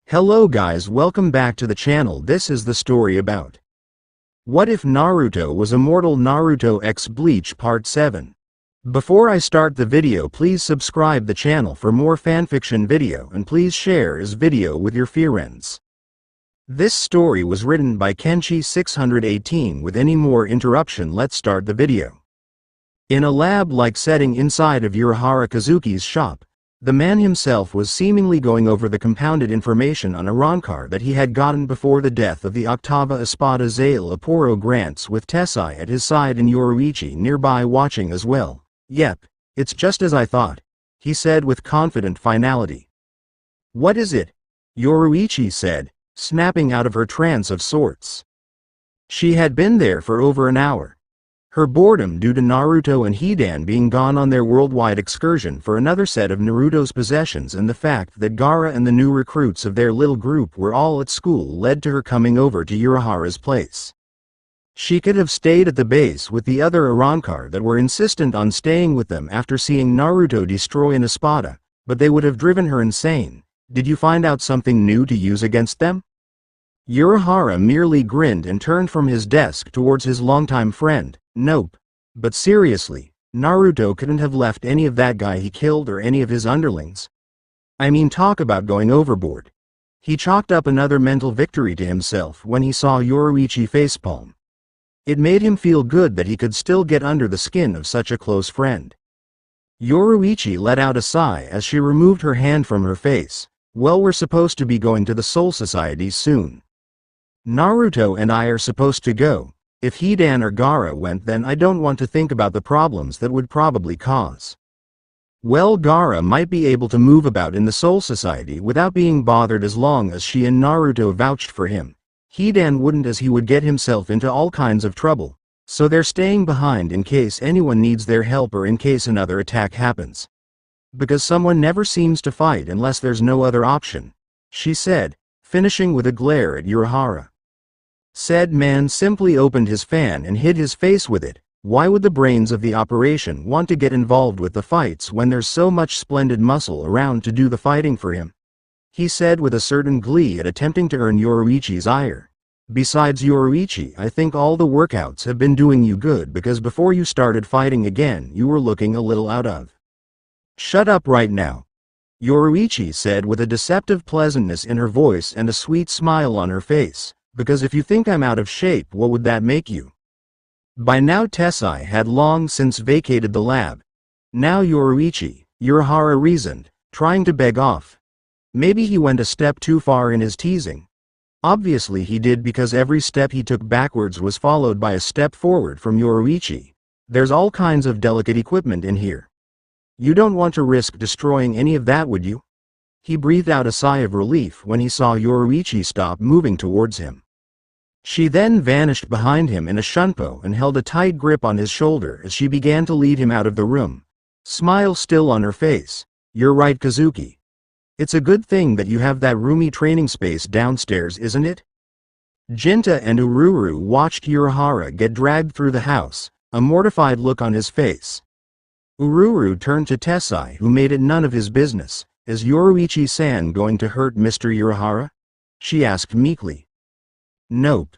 Hello guys, welcome back to the channel. This is the story about What If Naruto Was Immortal, Naruto X Bleach Part 7. Before I start the video, please subscribe the channel for more fanfiction video and please share this video with your friends. This story was written by Kenshi 618. With any more interruption, let's start the video. In a lab-like setting inside of Urahara Kazuki's shop, the man himself was seemingly going over the compounded information on a Roncar that he had gotten before the death of the Octava Espada Zale Aporo Grants, with Tessai at his side and Yoruichi nearby watching as well. "Yep, it's just as I thought," he said with confident finality. "What is it?" Yoruichi said, snapping out of her trance of sorts. She had been there for over an hour. Her boredom due to Naruto and Hidan being gone on their worldwide excursion for another set of Naruto's possessions, and the fact that Gaara and the new recruits of their little group were all at school, led to her coming over to Urahara's place. She could have stayed at the base with the other Arrancar that were insistent on staying with them after seeing Naruto destroy an Espada, but they would have driven her insane. "Did you find out something new to use against them?" Urahara merely grinned and turned from his desk towards his longtime friend. "Nope. But seriously, Naruto couldn't have left any of that guy he killed or any of his underlings. I mean, talk about going overboard." He chalked up another mental victory to himself when he saw Yoruichi facepalm. It made him feel good that he could still get under the skin of such a close friend. Yoruichi let out a sigh as she removed her hand from her face. "Well, we're supposed to be going to the Soul Society soon. Naruto and I are supposed to go. If Hidan or Gaara went, then I don't want to think about the problems that would probably cause." Well, Gaara might be able to move about in the Soul Society without being bothered as long as she and Naruto vouched for him. Hidan wouldn't, as he would get himself into all kinds of trouble, so they're staying behind in case anyone needs their help or in case another attack happens. "Because someone never seems to fight unless there's no other option," she said, finishing with a glare at Urahara. Said man simply opened his fan and hid his face with it. Why would the brains of the operation want to get involved with the fights when there's so much splendid muscle around to do the fighting for him? He said with a certain glee at attempting to earn Yoruichi's ire. "Besides, Yoruichi, I think all the workouts have been doing you good, because before you started fighting again you were looking a little out of." "Shut up right now," Yoruichi said with a deceptive pleasantness in her voice and a sweet smile on her face. "Because if you think I'm out of shape, what would that make you?" By now Tessai had long since vacated the lab. "Now Yoruichi," Urahara reasoned, trying to beg off. Maybe he went a step too far in his teasing. Obviously he did, because every step he took backwards was followed by a step forward from Yoruichi. "There's all kinds of delicate equipment in here. You don't want to risk destroying any of that, would you?" He breathed out a sigh of relief when he saw Yoruichi stop moving towards him. She then vanished behind him in a shunpo and held a tight grip on his shoulder as she began to lead him out of the room, smile still on her face. "You're right, Kazuki. It's a good thing that you have that roomy training space downstairs, isn't it?" Jinta and Ururu watched Urahara get dragged through the house, a mortified look on his face. Ururu turned to Tessai, who made it none of his business. "Is Yoruichi-san going to hurt Mr. Urahara?" she asked meekly. "Nope."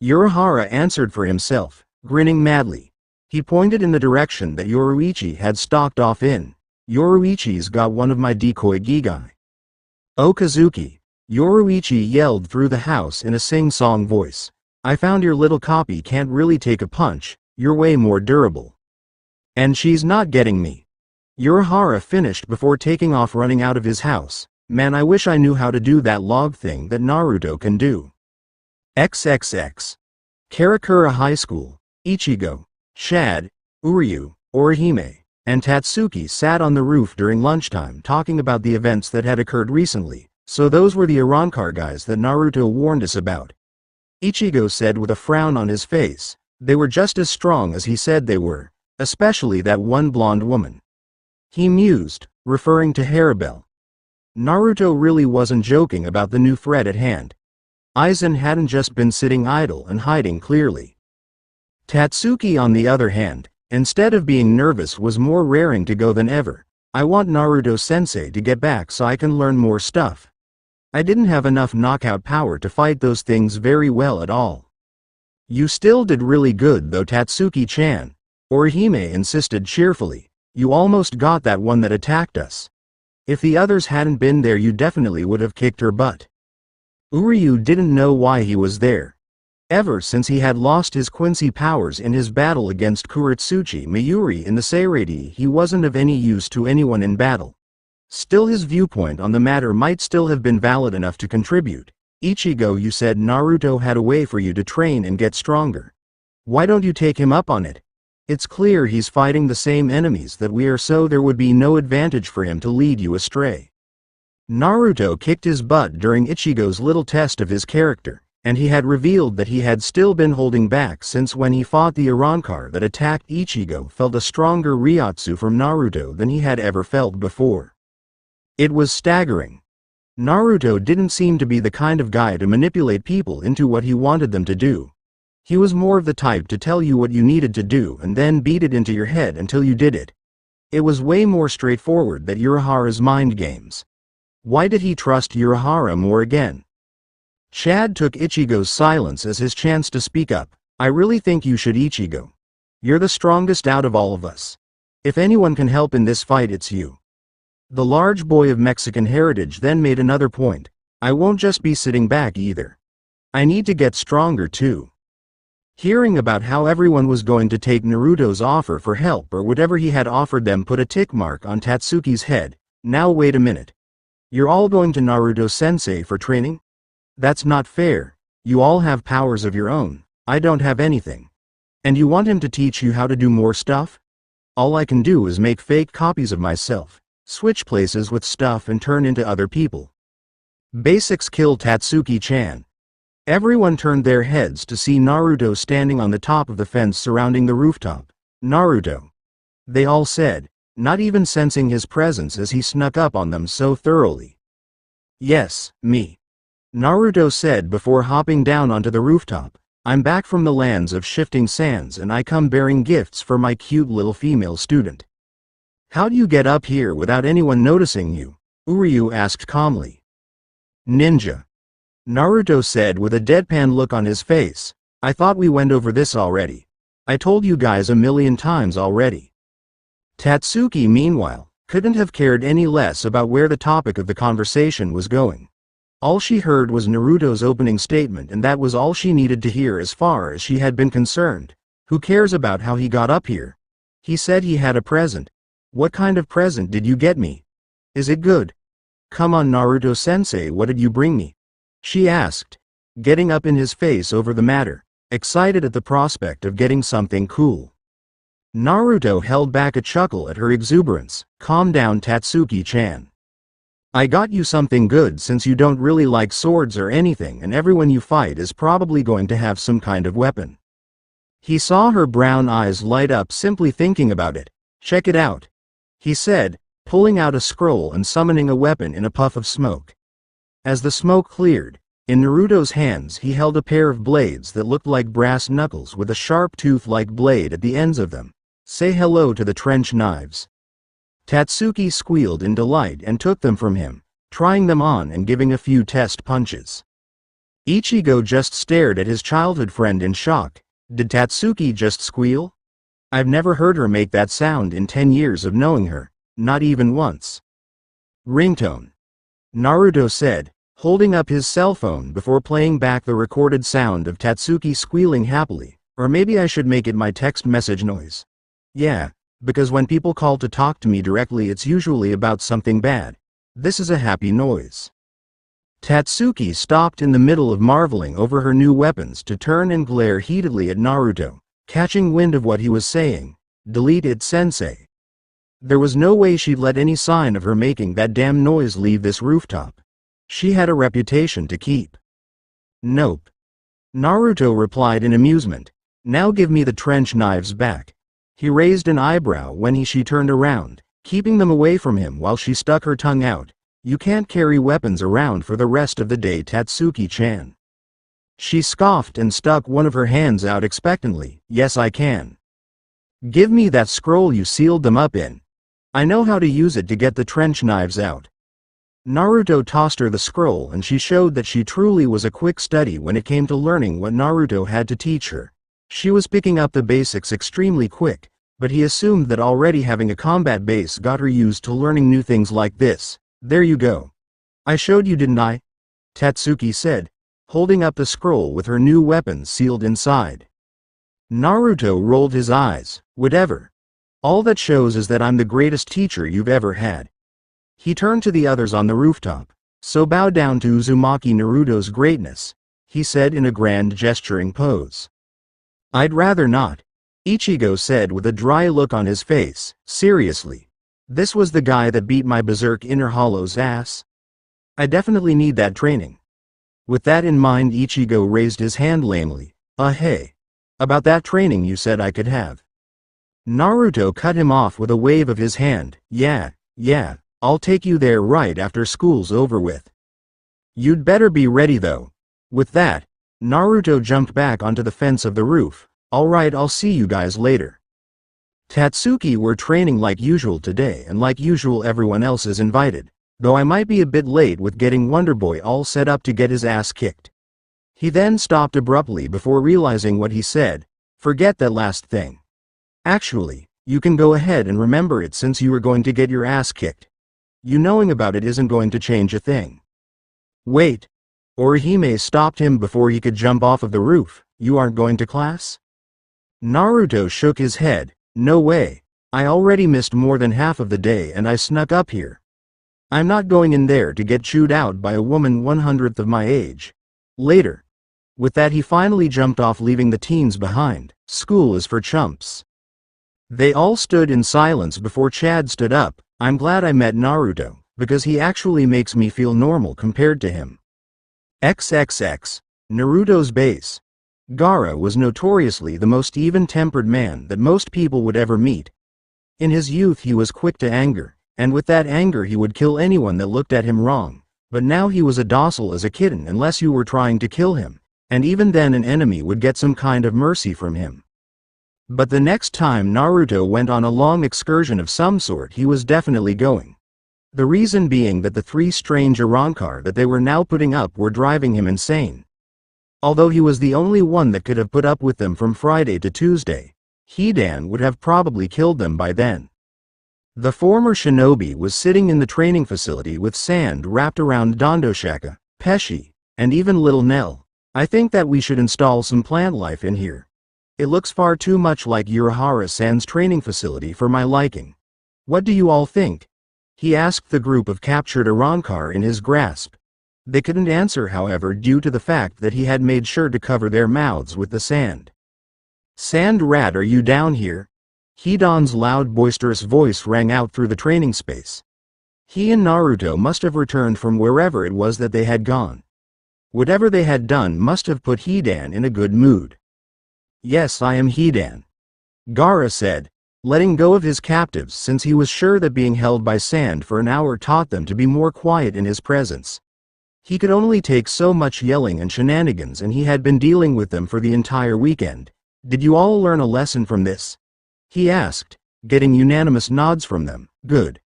Urahara answered for himself, grinning madly. He pointed in the direction that Yoruichi had stalked off in. "Yoruichi's got one of my decoy gigai." "Oh Kazuki," Yoruichi yelled through the house in a sing-song voice. "I found your little copy can't really take a punch, you're way more durable. And she's not getting me." Urahara finished before taking off, running out of his house. "Man, I wish I knew how to do that log thing that Naruto can do." XXX. Karakura High School. Ichigo, Shad, Uryu, Orihime, and Tatsuki sat on the roof during lunchtime talking about the events that had occurred recently. "So those were the Arrancar guys that Naruto warned us about," Ichigo said with a frown on his face. "They were just as strong as he said they were, especially that one blonde woman." He mused, referring to Haribel. Naruto really wasn't joking about the new threat at hand. Aizen hadn't just been sitting idle and hiding clearly. Tatsuki, on the other hand, instead of being nervous, was more raring to go than ever. "I want Naruto-sensei to get back so I can learn more stuff. I didn't have enough knockout power to fight those things very well at all. You still did really good though, Tatsuki-chan. Orihime insisted cheerfully. You almost got that one that attacked us. If the others hadn't been there you definitely would have kicked her butt. Uryu didn't know why he was there. Ever since he had lost his Quincy powers in his battle against Kuretsuchi Mayuri in the Seirei, he wasn't of any use to anyone in battle. Still, his viewpoint on the matter might still have been valid enough to contribute. Ichigo, you said Naruto had a way for you to train and get stronger. Why don't you take him up on it? It's clear he's fighting the same enemies that we are, so there would be no advantage for him to lead you astray. Naruto kicked his butt during Ichigo's little test of his character, and he had revealed that he had still been holding back since when he fought the Arankar that attacked Ichigo, felt a stronger Ryotsu from Naruto than he had ever felt before. It was staggering. Naruto didn't seem to be the kind of guy to manipulate people into what he wanted them to do. He was more of the type to tell you what you needed to do and then beat it into your head until you did it. It was way more straightforward than Urahara's mind games. Why did he trust Urahara more again? Chad took Ichigo's silence as his chance to speak up. I really think you should, Ichigo. You're the strongest out of all of us. If anyone can help in this fight, it's you. The large boy of Mexican heritage then made another point. I won't just be sitting back either. I need to get stronger too. Hearing about how everyone was going to take Naruto's offer for help or whatever he had offered them put a tick mark on Tatsuki's head. Now wait a minute. You're all going to Naruto-sensei for training? That's not fair. You all have powers of your own. I don't have anything. And you want him to teach you how to do more stuff? All I can do is make fake copies of myself, switch places with stuff and turn into other people. Basics kill Tatsuki-chan. Everyone turned their heads to see Naruto standing on the top of the fence surrounding the rooftop. Naruto. They all said, not even sensing his presence as he snuck up on them so thoroughly. Yes, me. Naruto said before hopping down onto the rooftop. I'm back from the lands of shifting sands and I come bearing gifts for my cute little female student. How do you get up here without anyone noticing you? Uryu asked calmly. Ninja. Naruto said with a deadpan look on his face. I thought we went over this already. I told you guys a million times already. Tatsuki, meanwhile, couldn't have cared any less about where the topic of the conversation was going. All she heard was Naruto's opening statement, and that was all she needed to hear as far as she had been concerned. Who cares about how he got up here? He said he had a present. What kind of present did you get me? Is it good? Come on, Naruto-sensei, what did you bring me? She asked, getting up in his face over the matter, excited at the prospect of getting something cool. Naruto held back a chuckle at her exuberance. Calm down, Tatsuki-chan. I got you something good since you don't really like swords or anything, and everyone you fight is probably going to have some kind of weapon. He saw her brown eyes light up simply thinking about it. Check it out, he said, pulling out a scroll and summoning a weapon in a puff of smoke. As the smoke cleared, in Naruto's hands he held a pair of blades that looked like brass knuckles with a sharp tooth-like blade at the ends of them. Say hello to the trench knives. Tatsuki squealed in delight and took them from him, trying them on and giving a few test punches. Ichigo just stared at his childhood friend in shock. Did Tatsuki just squeal? I've never heard her make that sound in 10 years of knowing her, not even once. Ringtone. Naruto said, holding up his cell phone before playing back the recorded sound of Tatsuki squealing happily. Or maybe I should make it my text message noise. Yeah, because when people call to talk to me directly it's usually about something bad. This is a happy noise. Tatsuki stopped in the middle of marveling over her new weapons to turn and glare heatedly at Naruto, catching wind of what he was saying. Delete it, sensei. There was no way she'd let any sign of her making that damn noise leave this rooftop. She had a reputation to keep. Nope. Naruto replied in amusement. Now give me the trench knives back. He raised an eyebrow when she turned around, keeping them away from him while she stuck her tongue out. You can't carry weapons around for the rest of the day, Tatsuki-chan. She scoffed and stuck one of her hands out expectantly. Yes, I can. Give me that scroll you sealed them up in. I know how to use it to get the trench knives out. Naruto tossed her the scroll and she showed that she truly was a quick study when it came to learning what Naruto had to teach her. She was picking up the basics extremely quick, but he assumed that already having a combat base got her used to learning new things like this. There you go. I showed you, didn't I? Tatsuki said, holding up the scroll with her new weapon sealed inside. Naruto rolled his eyes. Whatever. All that shows is that I'm the greatest teacher you've ever had. He turned to the others on the rooftop. So bow down to Uzumaki Naruto's greatness, he said in a grand gesturing pose. I'd rather not, Ichigo said with a dry look on his face. Seriously. This was the guy that beat my berserk inner hollow's ass? I definitely need that training. With that in mind, Ichigo raised his hand lamely. Hey. About that training you said I could have. Naruto cut him off with a wave of his hand. Yeah, I'll take you there right after school's over with. You'd better be ready though. With that, Naruto jumped back onto the fence of the roof. Alright, I'll see you guys later. Tatsuki were training like usual today, and like usual everyone else is invited, though I might be a bit late with getting Wonderboy all set up to get his ass kicked. He then stopped abruptly before realizing what he said. Forget that last thing. Actually, you can go ahead and remember it since you were going to get your ass kicked. You knowing about it isn't going to change a thing. Wait. Orihime stopped him before he could jump off of the roof. You aren't going to class? Naruto shook his head. No way. I already missed more than half of the day and I snuck up here. I'm not going in there to get chewed out by a woman 1/100th of my age. Later. With that he finally jumped off, leaving the teens behind. School is for chumps. They all stood in silence before Chad stood up. I'm glad I met Naruto, because he actually makes me feel normal compared to him. XXX. Naruto's base. Gaara was notoriously the most even-tempered man that most people would ever meet. In his youth he was quick to anger, and with that anger he would kill anyone that looked at him wrong. But now he was as docile as a kitten unless you were trying to kill him, and even then an enemy would get some kind of mercy from him. But the next time Naruto went on a long excursion of some sort, he was definitely going. The reason being that the 3 strange Arrancar that they were now putting up were driving him insane. Although he was the only one that could have put up with them from Friday to Tuesday, Hidan would have probably killed them by then. The former shinobi was sitting in the training facility with sand wrapped around Dondoshaka, Peshi, and even Little Nell. I think that we should install some plant life in here. It looks far too much like Urahara-san's training facility for my liking. What do you all think? He asked the group of captured Arrancar in his grasp. They couldn't answer, however, due to the fact that he had made sure to cover their mouths with the sand. Sand rat, are you down here? Hidan's loud boisterous voice rang out through the training space. He and Naruto must have returned from wherever it was that they had gone. Whatever they had done must have put Hidan in a good mood. Yes, I am Hidan. Gaara said, letting go of his captives since he was sure that being held by sand for an hour taught them to be more quiet in his presence. He could only take so much yelling and shenanigans, and he had been dealing with them for the entire weekend. Did you all learn a lesson from this? He asked, getting unanimous nods from them. Good.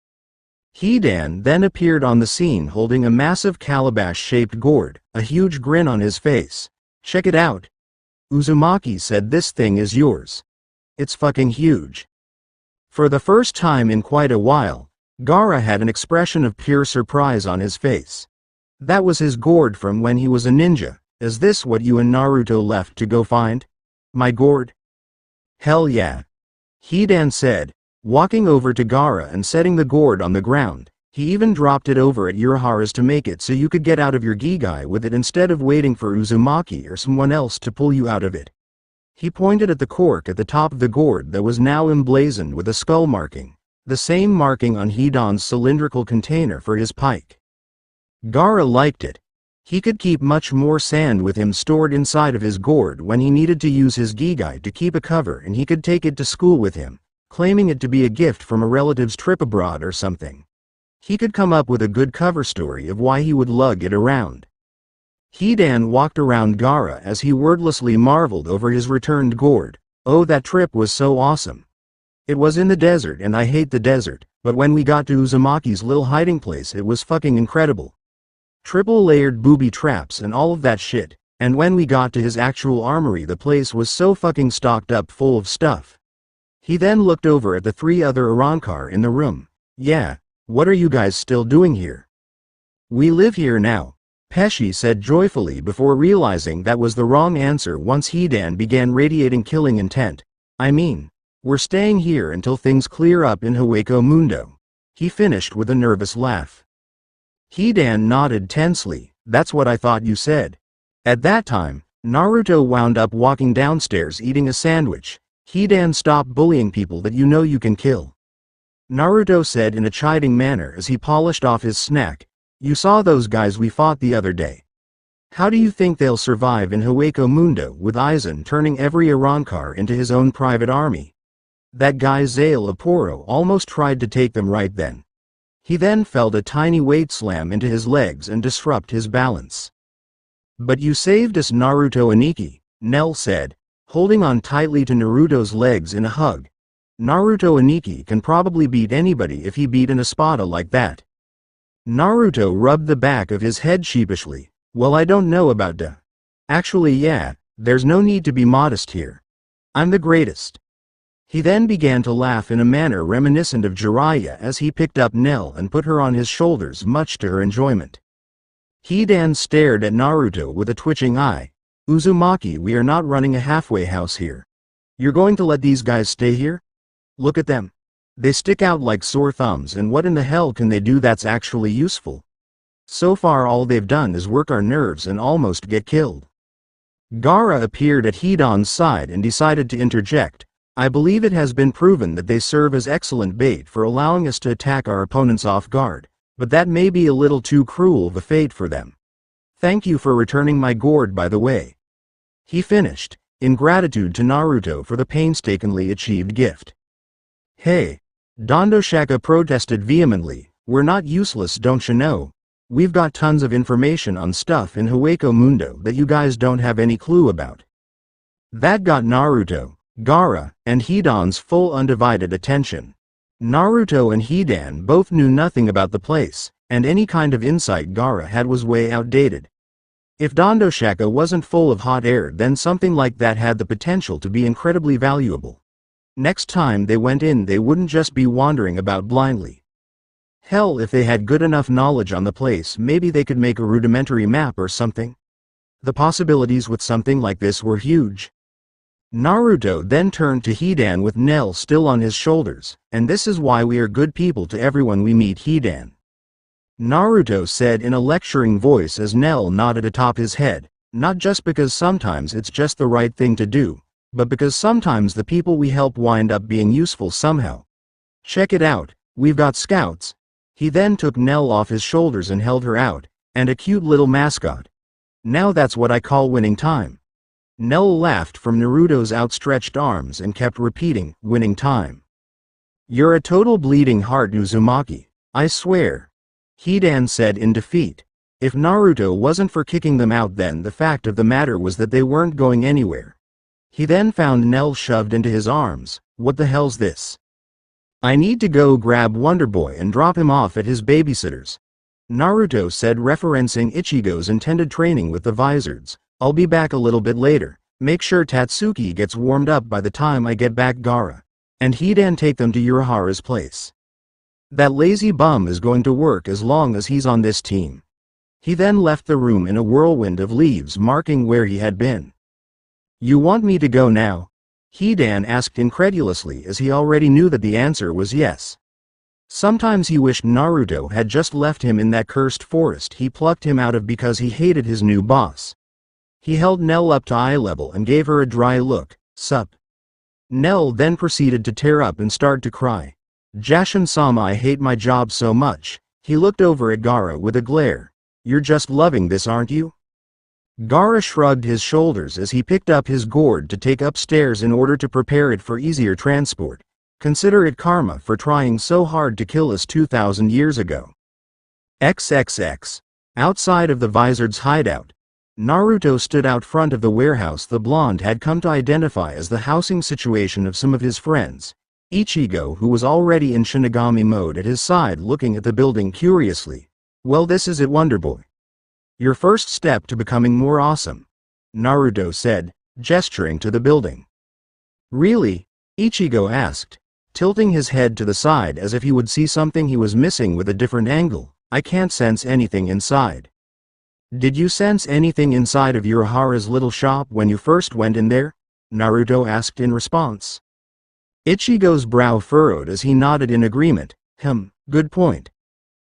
Hidan then appeared on the scene holding a massive calabash-shaped gourd, a huge grin on his face. Check it out. Uzumaki said, this thing is yours. It's fucking huge. For the first time in quite a while, Gaara had an expression of pure surprise on his face. That was his gourd from when he was a ninja. Is this what you and Naruto left to go find? My gourd? Hell yeah. Hidan said, walking over to Gaara and setting the gourd on the ground. He even dropped it over at Urahara's to make it so you could get out of your gigai with it instead of waiting for Uzumaki or someone else to pull you out of it. He pointed at the cork at the top of the gourd that was now emblazoned with a skull marking, the same marking on Hidan's cylindrical container for his pike. Gaara liked it. He could keep much more sand with him stored inside of his gourd when he needed to use his gigai to keep a cover, and he could take it to school with him, claiming it to be a gift from a relative's trip abroad or something. He could come up with a good cover story of why he would lug it around. Hidan walked around Gaara as he wordlessly marveled over his returned gourd. Oh, that trip was so awesome. It was in the desert and I hate the desert, but when we got to Uzumaki's little hiding place it was fucking incredible. Triple layered booby traps and all of that shit, and when we got to his actual armory the place was so fucking stocked up full of stuff. He then looked over at the 3 other Arrancar in the room. Yeah, what are you guys still doing here? We live here now, Pesci said joyfully before realizing that was the wrong answer once Hidan began radiating killing intent. I mean, we're staying here until things clear up in Hueco Mundo. He finished with a nervous laugh. Hidan nodded tensely. That's what I thought you said. At that time, Naruto wound up walking downstairs eating a sandwich. Hidan, stop bullying people that you know you can kill, Naruto said in a chiding manner as he polished off his snack. You saw those guys we fought the other day. How do you think they'll survive in Hueco Mundo with Aizen turning every Arrancar into his own private army? That guy Zale Aporo almost tried to take them right then. He then felt a tiny weight slam into his legs and disrupt his balance. But you saved us, Naruto Aniki, Nell said, holding on tightly to Naruto's legs in a hug. Naruto Aniki can probably beat anybody if he beat an Espada like that. Naruto rubbed the back of his head sheepishly. Well, I don't know about da. Actually, yeah, there's no need to be modest here. I'm the greatest. He then began to laugh in a manner reminiscent of Jiraiya as he picked up Nell and put her on his shoulders, much to her enjoyment. Hidan stared at Naruto with a twitching eye. Uzumaki, we are not running a halfway house here. You're going to let these guys stay here? Look at them. They stick out like sore thumbs, and what in the hell can they do that's actually useful? So far all they've done is work our nerves and almost get killed. Gaara appeared at Hidan's side and decided to interject. I believe it has been proven that they serve as excellent bait for allowing us to attack our opponents off guard, but that may be a little too cruel of a fate for them. Thank you for returning my gourd, by the way. He finished, in gratitude to Naruto for the painstakingly achieved gift. Hey, Dondoshaka protested vehemently, we're not useless, don't you know? We've got tons of information on stuff in Hueco Mundo that you guys don't have any clue about. That got Naruto, Gaara, and Hidan's full undivided attention. Naruto and Hidan both knew nothing about the place, and any kind of insight Gaara had was way outdated. If Dondoshaka wasn't full of hot air, then something like that had the potential to be incredibly valuable. Next time they went in, they wouldn't just be wandering about blindly. Hell, if they had good enough knowledge on the place, maybe they could make a rudimentary map or something. The possibilities with something like this were huge. Naruto then turned to Hidan with Nell still on his shoulders, and this is why we are good people to everyone we meet, Hidan. Naruto said in a lecturing voice as Nell nodded atop his head, not just because sometimes it's just the right thing to do, but because sometimes the people we help wind up being useful somehow. Check it out, we've got scouts. He then took Nell off his shoulders and held her out, and a cute little mascot. Now that's what I call winning time. Nell laughed from Naruto's outstretched arms and kept repeating, winning time. You're a total bleeding heart, Uzumaki, I swear. Hidan said in defeat. If Naruto wasn't for kicking them out, then the fact of the matter was that they weren't going anywhere. He then found Nell shoved into his arms. What the hell's this? I need to go grab Wonder Boy and drop him off at his babysitter's, Naruto said, referencing Ichigo's intended training with the Vizards. I'll be back a little bit later. Make sure Tatsuki gets warmed up by the time I get back, Gaara. And Hidan, take them to Urahara's place. That lazy bum is going to work as long as he's on this team. He then left the room in a whirlwind of leaves marking where he had been. You want me to go now? Hidan asked incredulously, as he already knew that the answer was yes. Sometimes he wished Naruto had just left him in that cursed forest he plucked him out of because he hated his new boss. He held Nell up to eye level and gave her a dry look. Sup? Nell then proceeded to tear up and start to cry. Jashin-sama, I hate my job so much. He looked over at Gaara with a glare. You're just loving this, aren't you? Gaara shrugged his shoulders as he picked up his gourd to take upstairs in order to prepare it for easier transport. Consider it karma for trying so hard to kill us 2,000 years ago. XXX. Outside of the Vizard's hideout, Naruto stood out front of the warehouse the blonde had come to identify as the housing situation of some of his friends. Ichigo, who was already in Shinigami mode, at his side looking at the building curiously. Well, this is it, Wonderboy. Your first step to becoming more awesome, Naruto said, gesturing to the building. Really? Ichigo asked, tilting his head to the side as if he would see something he was missing with a different angle. I can't sense anything inside. Did you sense anything inside of Urahara's little shop when you first went in there? Naruto asked in response. Ichigo's brow furrowed as he nodded in agreement. Good point.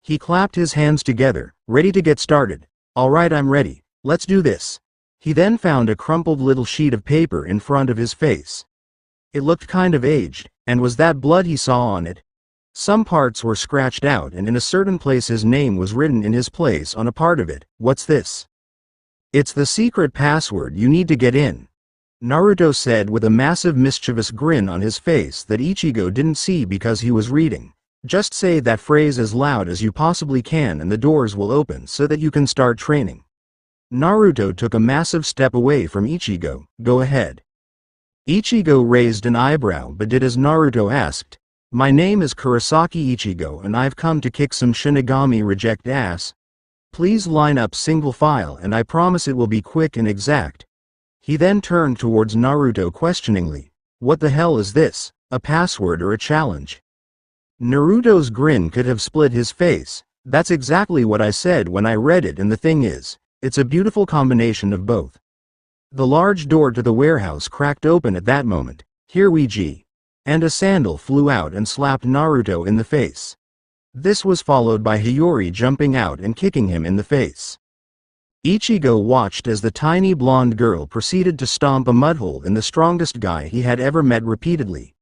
He clapped his hands together, ready to get started. Alright, I'm ready. Let's do this. He then found a crumpled little sheet of paper in front of his face. It looked kind of aged, and was that blood he saw on it? Some parts were scratched out, and in a certain place his name was written in his place on a part of it. What's this? It's the secret password you need to get in, Naruto said with a massive mischievous grin on his face that Ichigo didn't see because he was reading. Just say that phrase as loud as you possibly can and the doors will open so that you can start training. Naruto took a massive step away from Ichigo. Go ahead. Ichigo raised an eyebrow but did as Naruto asked. My name is Kurosaki Ichigo and I've come to kick some Shinigami reject ass. Please line up single file and I promise it will be quick and exact. He then turned towards Naruto questioningly. What the hell is this? A password or a challenge? Naruto's grin could have split his face. That's exactly what I said when I read it, and the thing is, it's a beautiful combination of both. The large door to the warehouse cracked open at that moment. Here we go. And a sandal flew out and slapped Naruto in the face. This was followed by Hiyori jumping out and kicking him in the face. Ichigo watched as the tiny blonde girl proceeded to stomp a mudhole in the strongest guy he had ever met repeatedly.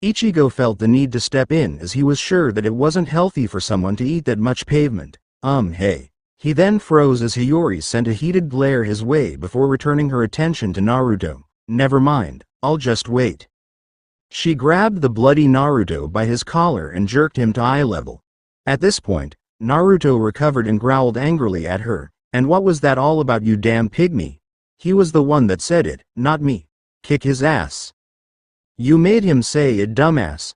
Ichigo felt the need to step in as he was sure that it wasn't healthy for someone to eat that much pavement. Hey. He then froze as Hiyori sent a heated glare his way before returning her attention to Naruto. Never mind, I'll just wait. She grabbed the bloody Naruto by his collar and jerked him to eye level. At this point, Naruto recovered and growled angrily at her. And what was that all about, you damn pygmy? He was the one that said it, not me. Kick his ass. You made him say it, dumbass.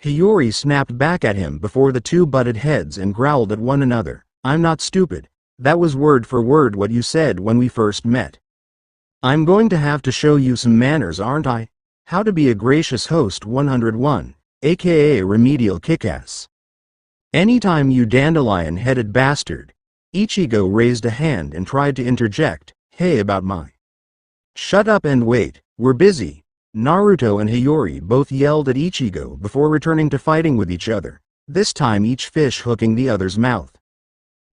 Hiyori snapped back at him before the two butted heads and growled at one another. I'm not stupid. That was word for word what you said when we first met. I'm going to have to show you some manners, aren't I? How to be a gracious host 101, aka remedial kickass. Anytime, you dandelion-headed bastard. Ichigo raised a hand and tried to interject. Hey, about my... Shut up and wait, we're busy. Naruto and Hiyori both yelled at Ichigo before returning to fighting with each other, this time each fish hooking the other's mouth.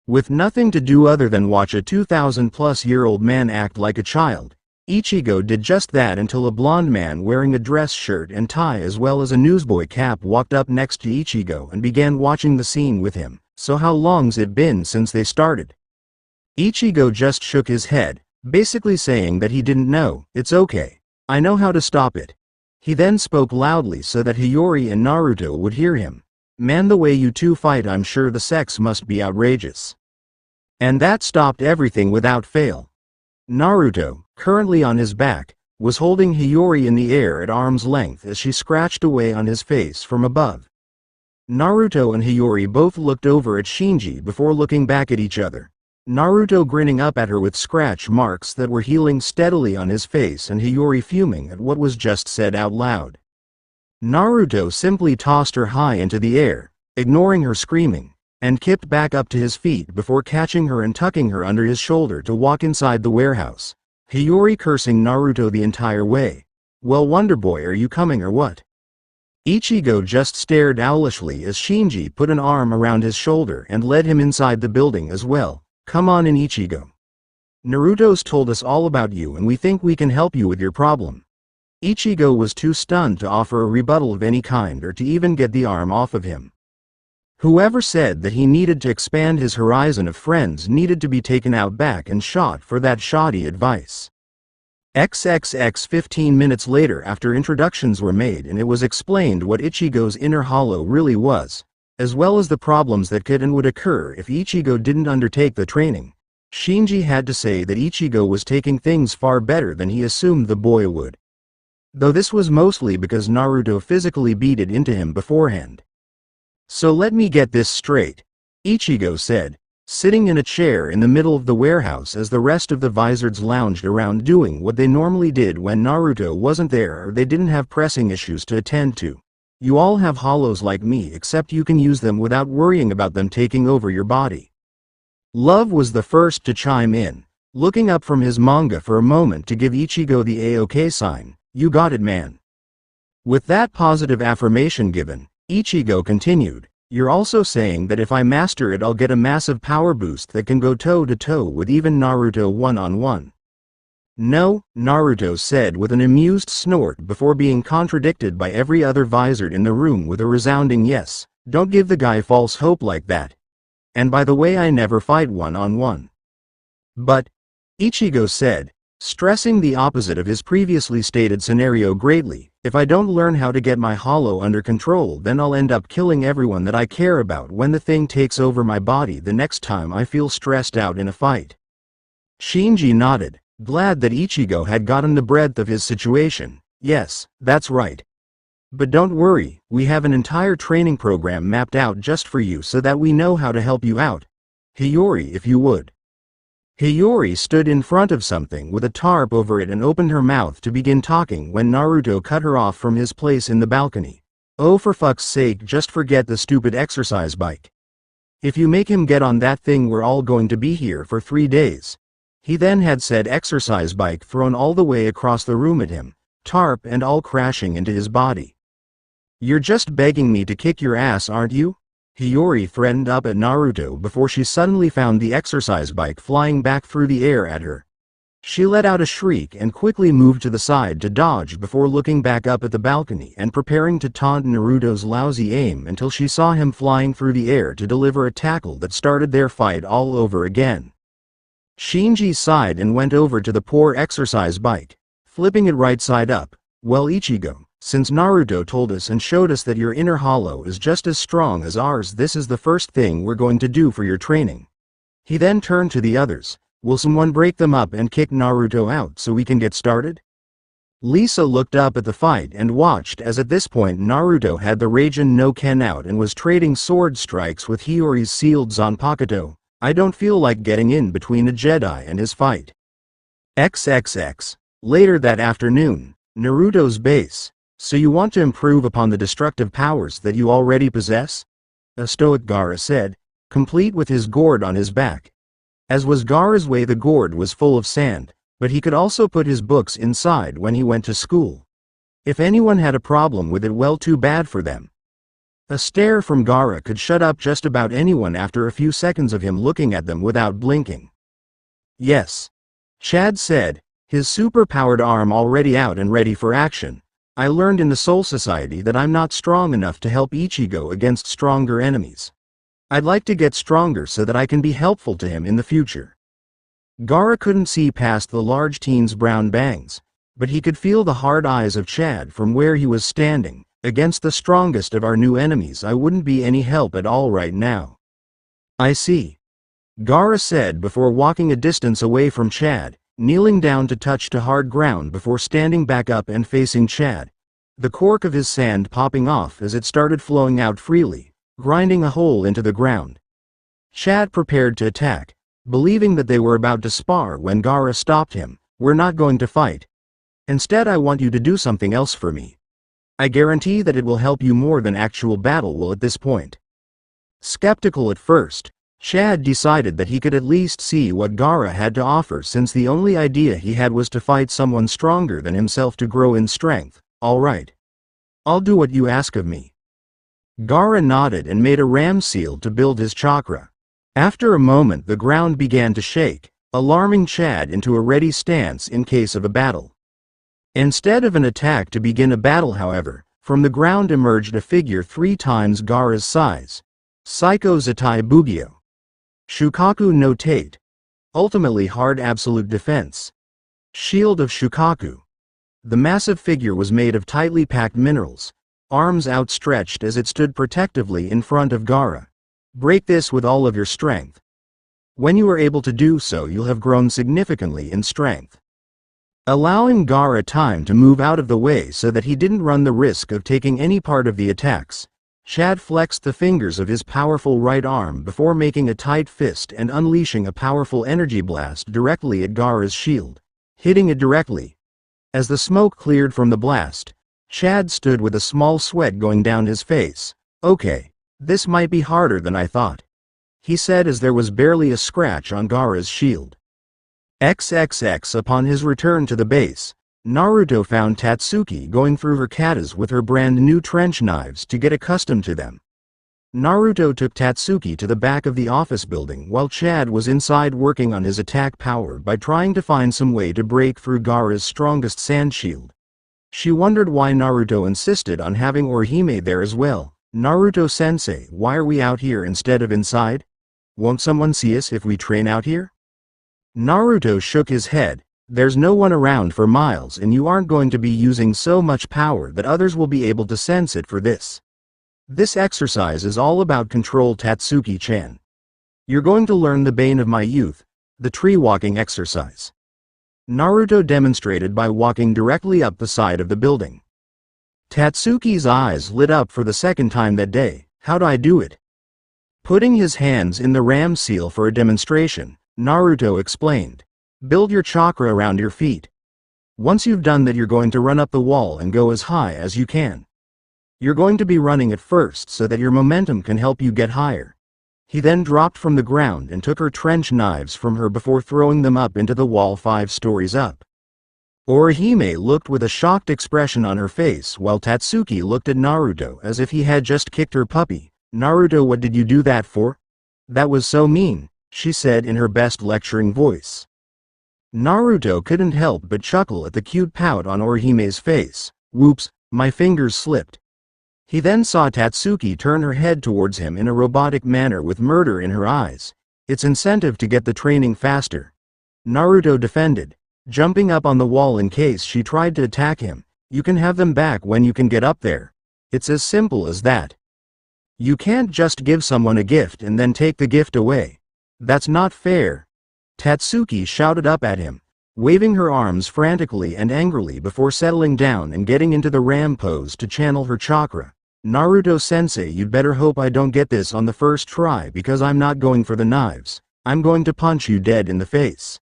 With nothing to do other than watch a 2,000-plus-year-old man act like a child, Ichigo did just that until a blonde man wearing a dress shirt and tie as well as a newsboy cap walked up next to Ichigo and began watching the scene with him. So how long's it been since they started? Ichigo just shook his head, basically saying that he didn't know. It's okay. I know how to stop it. He then spoke loudly so that Hiyori and Naruto would hear him. Man, the way you two fight, I'm sure the sex must be outrageous. And that stopped everything without fail. Naruto, currently on his back, was holding Hiyori in the air at arm's length as she scratched away on his face from above. Naruto and Hiyori both looked over at Shinji before looking back at each other. Naruto grinning up at her with scratch marks that were healing steadily on his face and Hiyori fuming at what was just said out loud. Naruto simply tossed her high into the air, ignoring her screaming, and kipped back up to his feet before catching her and tucking her under his shoulder to walk inside the warehouse, Hiyori cursing Naruto the entire way. Well, Wonderboy, are you coming or what? Ichigo just stared owlishly as Shinji put an arm around his shoulder and led him inside the building as well. Come on in, Ichigo. Naruto's told us all about you and we think we can help you with your problem. Ichigo was too stunned to offer a rebuttal of any kind or to even get the arm off of him. Whoever said that he needed to expand his horizon of friends needed to be taken out back and shot for that shoddy advice. XXX 15 minutes later, after introductions were made and it was explained what Ichigo's inner hollow really was, as well as the problems that could and would occur if Ichigo didn't undertake the training, Shinji had to say that Ichigo was taking things far better than he assumed the boy would. though this was mostly because Naruto physically beat it into him beforehand. So let me get this straight, Ichigo said, sitting in a chair in the middle of the warehouse as the rest of the Vizards lounged around doing what they normally did when Naruto wasn't there or they didn't have pressing issues to attend to. You all have hollows like me, except you can use them without worrying about them taking over your body. Love was the first to chime in, looking up from his manga for a moment to give Ichigo the A-OK sign. You got it, man. With that positive affirmation given, Ichigo continued, you're also saying that if I master it I'll get a massive power boost that can go toe-to-toe with even Naruto one-on-one. No, Naruto said with an amused snort before being contradicted by every other Vizard in the room with a resounding yes. Don't give the guy false hope like that. And by the way, I never fight one-on-one. But, Ichigo said, stressing the opposite of his previously stated scenario greatly, if I don't learn how to get my hollow under control then I'll end up killing everyone that I care about when the thing takes over my body the next time I feel stressed out in a fight. Shinji nodded, glad that Ichigo had gotten the breadth of his situation. Yes, that's right. But don't worry, we have an entire training program mapped out just for you so that we know how to help you out. Hiyori, if you would. Hiyori stood in front of something with a tarp over it and opened her mouth to begin talking when Naruto cut her off from his place in the balcony. Oh, for fuck's sake, just forget the stupid exercise bike. If you make him get on that thing we're all going to be here for 3 days. He then had said exercise bike thrown all the way across the room at him, tarp and all crashing into his body. You're just begging me to kick your ass, aren't you? Hiyori threatened up at Naruto before she suddenly found the exercise bike flying back through the air at her. She let out a shriek and quickly moved to the side to dodge before looking back up at the balcony and preparing to taunt Naruto's lousy aim until she saw him flying through the air to deliver a tackle that started their fight all over again. Shinji sighed and went over to the poor exercise bike, flipping it right side up. Well, Ichigo, since Naruto told us and showed us that your inner hollow is just as strong as ours, this is the first thing we're going to do for your training. He then turned to the others. Will someone break them up and kick Naruto out so we can get started? Lisa looked up at the fight and watched as at this point Naruto had the Raijin no Ken out and was trading sword strikes with Hiyori's sealed Zanpakuto. I don't feel like getting in between a Jedi and his fight. XXX. Later that afternoon, Naruto's base. So you want to improve upon the destructive powers that you already possess? A stoic Gaara said, complete with his gourd on his back. As was Gaara's way, the gourd was full of sand, but he could also put his books inside when he went to school. If anyone had a problem with it, well, too bad for them. A stare from Gaara could shut up just about anyone after a few seconds of him looking at them without blinking. Yes. Chad said, his super-powered arm already out and ready for action. I learned in the Soul Society that I'm not strong enough to help Ichigo against stronger enemies. I'd like to get stronger so that I can be helpful to him in the future. Gaara couldn't see past the large teen's brown bangs, but he could feel the hard eyes of Chad from where he was standing. Against the strongest of our new enemies I wouldn't be any help at all right now. I see. Gaara said before walking a distance away from Chad, kneeling down to touch to hard ground before standing back up and facing Chad. The cork of his sand popping off as it started flowing out freely, grinding a hole into the ground. Chad prepared to attack, believing that they were about to spar when Gaara stopped him. We're not going to fight. Instead, I want you to do something else for me. I guarantee that it will help you more than actual battle will at this point. Skeptical at first, Chad decided that he could at least see what Gaara had to offer, since the only idea he had was to fight someone stronger than himself to grow in strength. All right. I'll do what you ask of me. Gaara nodded and made a ram seal to build his chakra. After a moment the ground began to shake, alarming Chad into a ready stance in case of a battle. Instead of an attack to begin a battle, however, from the ground emerged a figure 3 times Gaara's size. Psycho Zatai Bugyo. Shukaku no Tate. Ultimately hard absolute defense. Shield of Shukaku. The massive figure was made of tightly packed minerals, arms outstretched as it stood protectively in front of Gaara. Break this with all of your strength. When you are able to do so, you'll have grown significantly in strength. allowing Gaara time to move out of the way so that he didn't run the risk of taking any part of the attacks. Chad flexed the fingers of his powerful right arm before making a tight fist and unleashing a powerful energy blast directly at Gaara's shield, hitting it directly. As the smoke cleared from the blast, Chad stood with a small sweat going down his face. "Okay, this might be harder than I thought," he said as there was barely a scratch on Gaara's shield. XXX. Upon his return to the base, Naruto found Tatsuki going through her katas with her brand new trench knives to get accustomed to them. Naruto took Tatsuki to the back of the office building while Chad was inside working on his attack power by trying to find some way to break through Gaara's strongest sand shield. She wondered why Naruto insisted on having Orihime there as well. "Naruto-sensei, why are we out here instead of inside? Won't someone see us if we train out here?" Naruto shook his head. "There's no one around for miles and you aren't going to be using so much power that others will be able to sense it for this. This exercise is all about control, Tatsuki-chan. You're going to learn the bane of my youth, the tree walking exercise." Naruto demonstrated by walking directly up the side of the building. Tatsuki's eyes lit up for the second time that day. "How'd I do it?" Putting his hands in the ram seal for a demonstration, Naruto explained. "Build your chakra around your feet. Once you've done that, you're going to run up the wall and go as high as you can. You're going to be running at first so that your momentum can help you get higher." He then dropped from the ground and took her trench knives from her before throwing them up into the wall 5 stories up. Orihime looked with a shocked expression on her face while Tatsuki looked at Naruto as if he had just kicked her puppy. "Naruto, what did you do that for? That was so mean," she said in her best lecturing voice. Naruto couldn't help but chuckle at the cute pout on Orihime's face. "Whoops, my fingers slipped." He then saw Tatsuki turn her head towards him in a robotic manner with murder in her eyes. "It's incentive to get the training faster," Naruto defended, jumping up on the wall in case she tried to attack him. "You can have them back when you can get up there. It's as simple as that. You can't just give someone a gift and then take the gift away. That's not fair." Tatsuki shouted up at him, waving her arms frantically and angrily before settling down and getting into the ram pose to channel her chakra. "Naruto-sensei, you'd better hope I don't get this on the first try because I'm not going for the knives. I'm going to punch you dead in the face."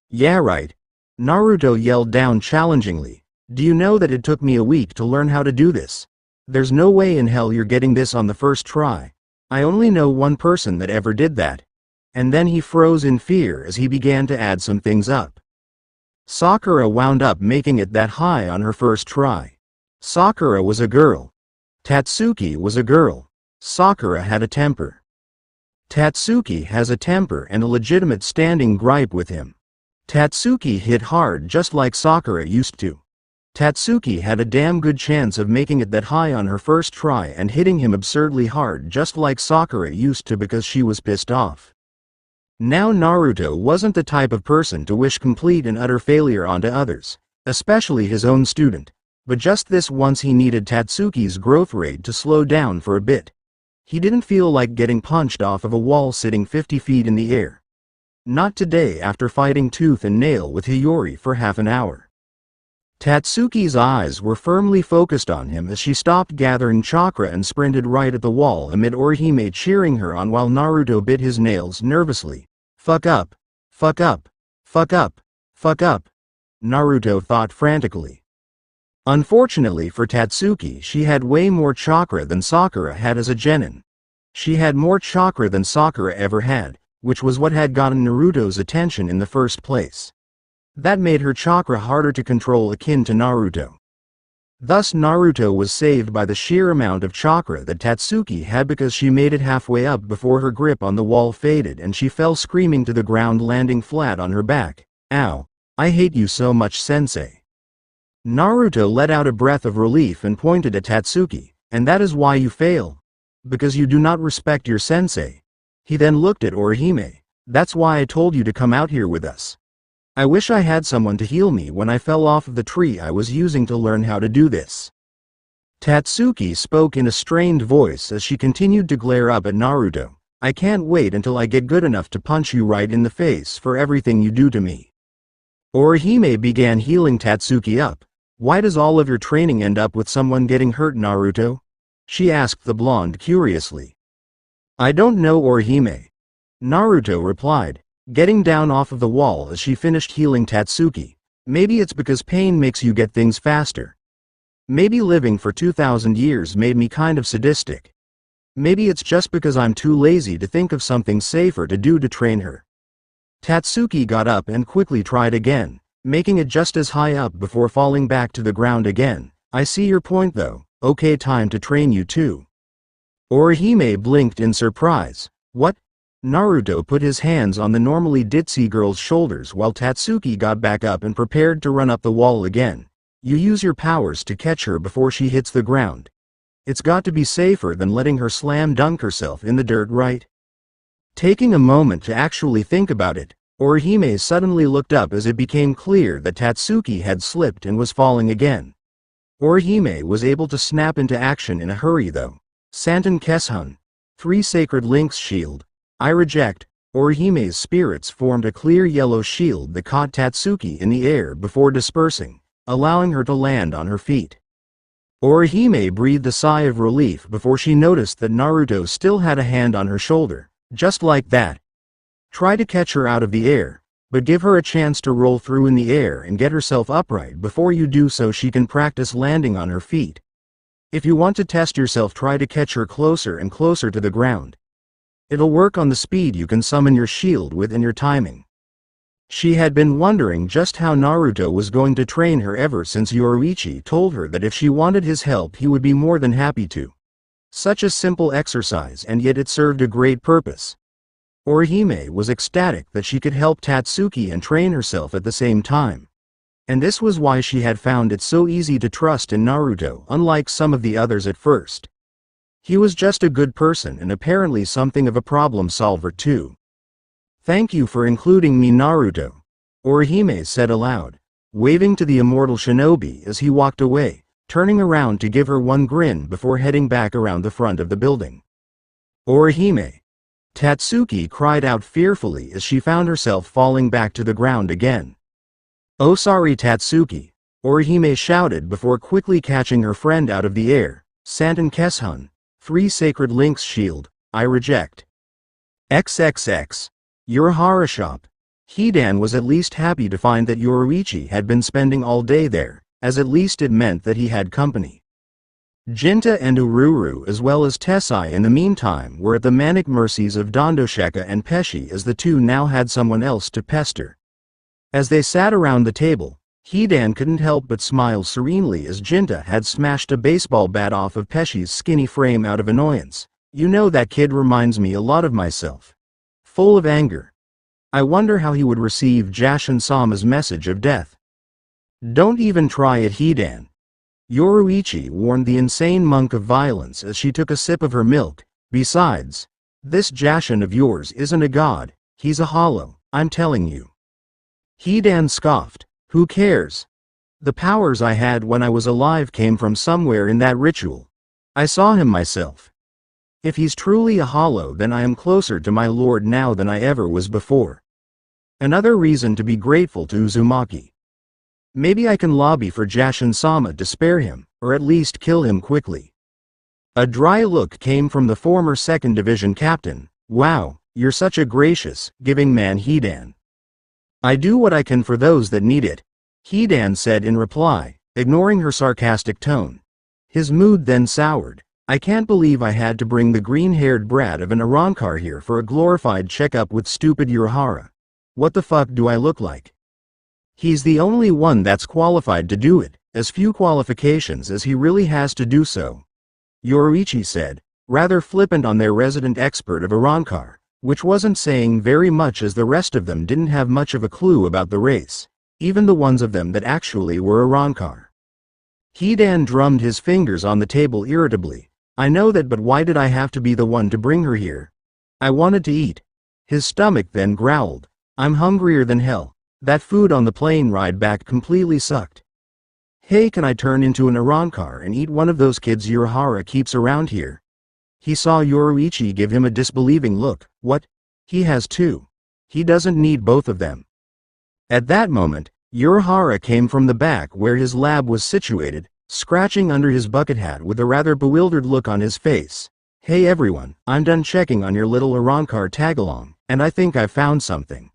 "Yeah, right," Naruto yelled down challengingly. "Do you know that it took me a week to learn how to do this? There's no way in hell you're getting this on the first try. I only know one person that ever did that." And then he froze in fear as he began to add some things up. Sakura wound up making it that high on her first try. Sakura was a girl. Tatsuki was a girl. Sakura had a temper. Tatsuki has a temper and a legitimate standing gripe with him. Tatsuki hit hard just like Sakura used to. Tatsuki had a damn good chance of making it that high on her first try and hitting him absurdly hard just like Sakura used to because she was pissed off. Now Naruto wasn't the type of person to wish complete and utter failure onto others, especially his own student, but just this once he needed Tatsuki's growth rate to slow down for a bit. He didn't feel like getting punched off of a wall sitting 50 feet in the air. Not today after fighting tooth and nail with Hiyori for half an hour. Tatsuki's eyes were firmly focused on him as she stopped gathering chakra and sprinted right at the wall amid Orihime cheering her on while Naruto bit his nails nervously. "Fuck up, fuck up, fuck up, fuck up," Naruto thought frantically. Unfortunately for Tatsuki, she had way more chakra than Sakura had as a genin. She had more chakra than Sakura ever had, which was what had gotten Naruto's attention in the first place. That made her chakra harder to control, akin to Naruto. Thus Naruto was saved by the sheer amount of chakra that Tatsuki had because she made it halfway up before her grip on the wall faded and she fell screaming to the ground, landing flat on her back. "Ow. I hate you so much, sensei." Naruto let out a breath of relief and pointed at Tatsuki. "And that is why you fail? Because you do not respect your sensei." He then looked at Orihime. "That's why I told you to come out here with us. I wish I had someone to heal me when I fell off of the tree I was using to learn how to do this." Tatsuki spoke in a strained voice as she continued to glare up at Naruto. "I can't wait until I get good enough to punch you right in the face for everything you do to me." Orihime began healing Tatsuki up. Why does all of your training end up with someone getting hurt, Naruto? She asked the blonde curiously. I don't know, Orihime. Naruto replied, getting down off of the wall as she finished healing Tatsuki. Maybe it's because pain makes you get things faster. Maybe living for 2,000 years made me kind of sadistic. Maybe it's just because I'm too lazy to think of something safer to do to train her. Tatsuki got up and quickly tried again, making it just as high up before falling back to the ground again. I see your point though. Okay, time to train you too. Orihime blinked in surprise. What? Naruto put his hands on the normally ditzy girl's shoulders while Tatsuki got back up and prepared to run up the wall again. You use your powers to catch her before she hits the ground. It's got to be safer than letting her slam dunk herself in the dirt, right? Taking a moment to actually think about it, Orihime suddenly looked up as it became clear that Tatsuki had slipped and was falling again. Orihime was able to snap into action in a hurry though. Santen Keshun. 3 Sacred Links Shield. I reject. Orihime's spirits formed a clear yellow shield that caught Tatsuki in the air before dispersing, allowing her to land on her feet. Orihime breathed a sigh of relief before she noticed that Naruto still had a hand on her shoulder. Just like that. Try to catch her out of the air, but give her a chance to roll through in the air and get herself upright before you do so she can practice landing on her feet. If you want to test yourself, try to catch her closer and closer to the ground. It'll work on the speed you can summon your shield with and your timing. She had been wondering just how Naruto was going to train her ever since Yoruichi told her that if she wanted his help he would be more than happy to. Such a simple exercise, and yet it served a great purpose. Orihime was ecstatic that she could help Tatsuki and train herself at the same time. And this was why she had found it so easy to trust in Naruto, unlike some of the others at first. He was just a good person and apparently something of a problem solver too. Thank you for including me, Naruto, Orihime said aloud, waving to the immortal shinobi as he walked away, turning around to give her one grin before heading back around the front of the building. Orihime! Tatsuki cried out fearfully as she found herself falling back to the ground again. Oh, sorry, Tatsuki, Orihime shouted before quickly catching her friend out of the air. Santen Keshun. 3 Sacred Links Shield. I reject. XXX. Urahara shop. Hidan was at least happy to find that Yoruichi had been spending all day there, as at least it meant that he had company. Jinta and Ururu as well as Tessai in the meantime were at the manic mercies of Dondosheka and Peshi, as the two now had someone else to pester. As they sat around the table, Hidan couldn't help but smile serenely as Jinta had smashed a baseball bat off of Peshi's skinny frame out of annoyance. You know, that kid reminds me a lot of myself. Full of anger. I wonder how he would receive Jashin-sama's message of death. Don't even try it, Hidan. Yoruichi warned the insane monk of violence as she took a sip of her milk. Besides, this Jashin of yours isn't a god, he's a hollow, I'm telling you. Hidan scoffed. Who cares? The powers I had when I was alive came from somewhere in that ritual. I saw him myself. If he's truly a hollow, then I am closer to my lord now than I ever was before. Another reason to be grateful to Uzumaki. Maybe I can lobby for Jashin-sama to spare him, or at least kill him quickly. A dry look came from the former 2nd Division captain. Wow, you're such a gracious, giving man, Hidan. I do what I can for those that need it, Hidan said in reply, ignoring her sarcastic tone. His mood then soured. I can't believe I had to bring the green-haired brat of an Arrancar here for a glorified checkup with stupid Urahara. What the fuck do I look like? He's the only one that's qualified to do it, as few qualifications as he really has to do so. Yoruichi said, rather flippant on their resident expert of Arrancar, which wasn't saying very much as the rest of them didn't have much of a clue about the race, even the ones of them that actually were Arrancar. Hidan drummed his fingers on the table irritably. I know that, but why did I have to be the one to bring her here? I wanted to eat. His stomach then growled. I'm hungrier than hell. That food on the plane ride back completely sucked. Hey, can I turn into an Arrancar and eat one of those kids Urahara keeps around here? He saw Yoruichi give him a disbelieving look. What? He has two. He doesn't need both of them. At that moment, Urahara came from the back where his lab was situated, scratching under his bucket hat with a rather bewildered look on his face. Hey everyone, I'm done checking on your little Arrancar tagalong, and I think I've found something.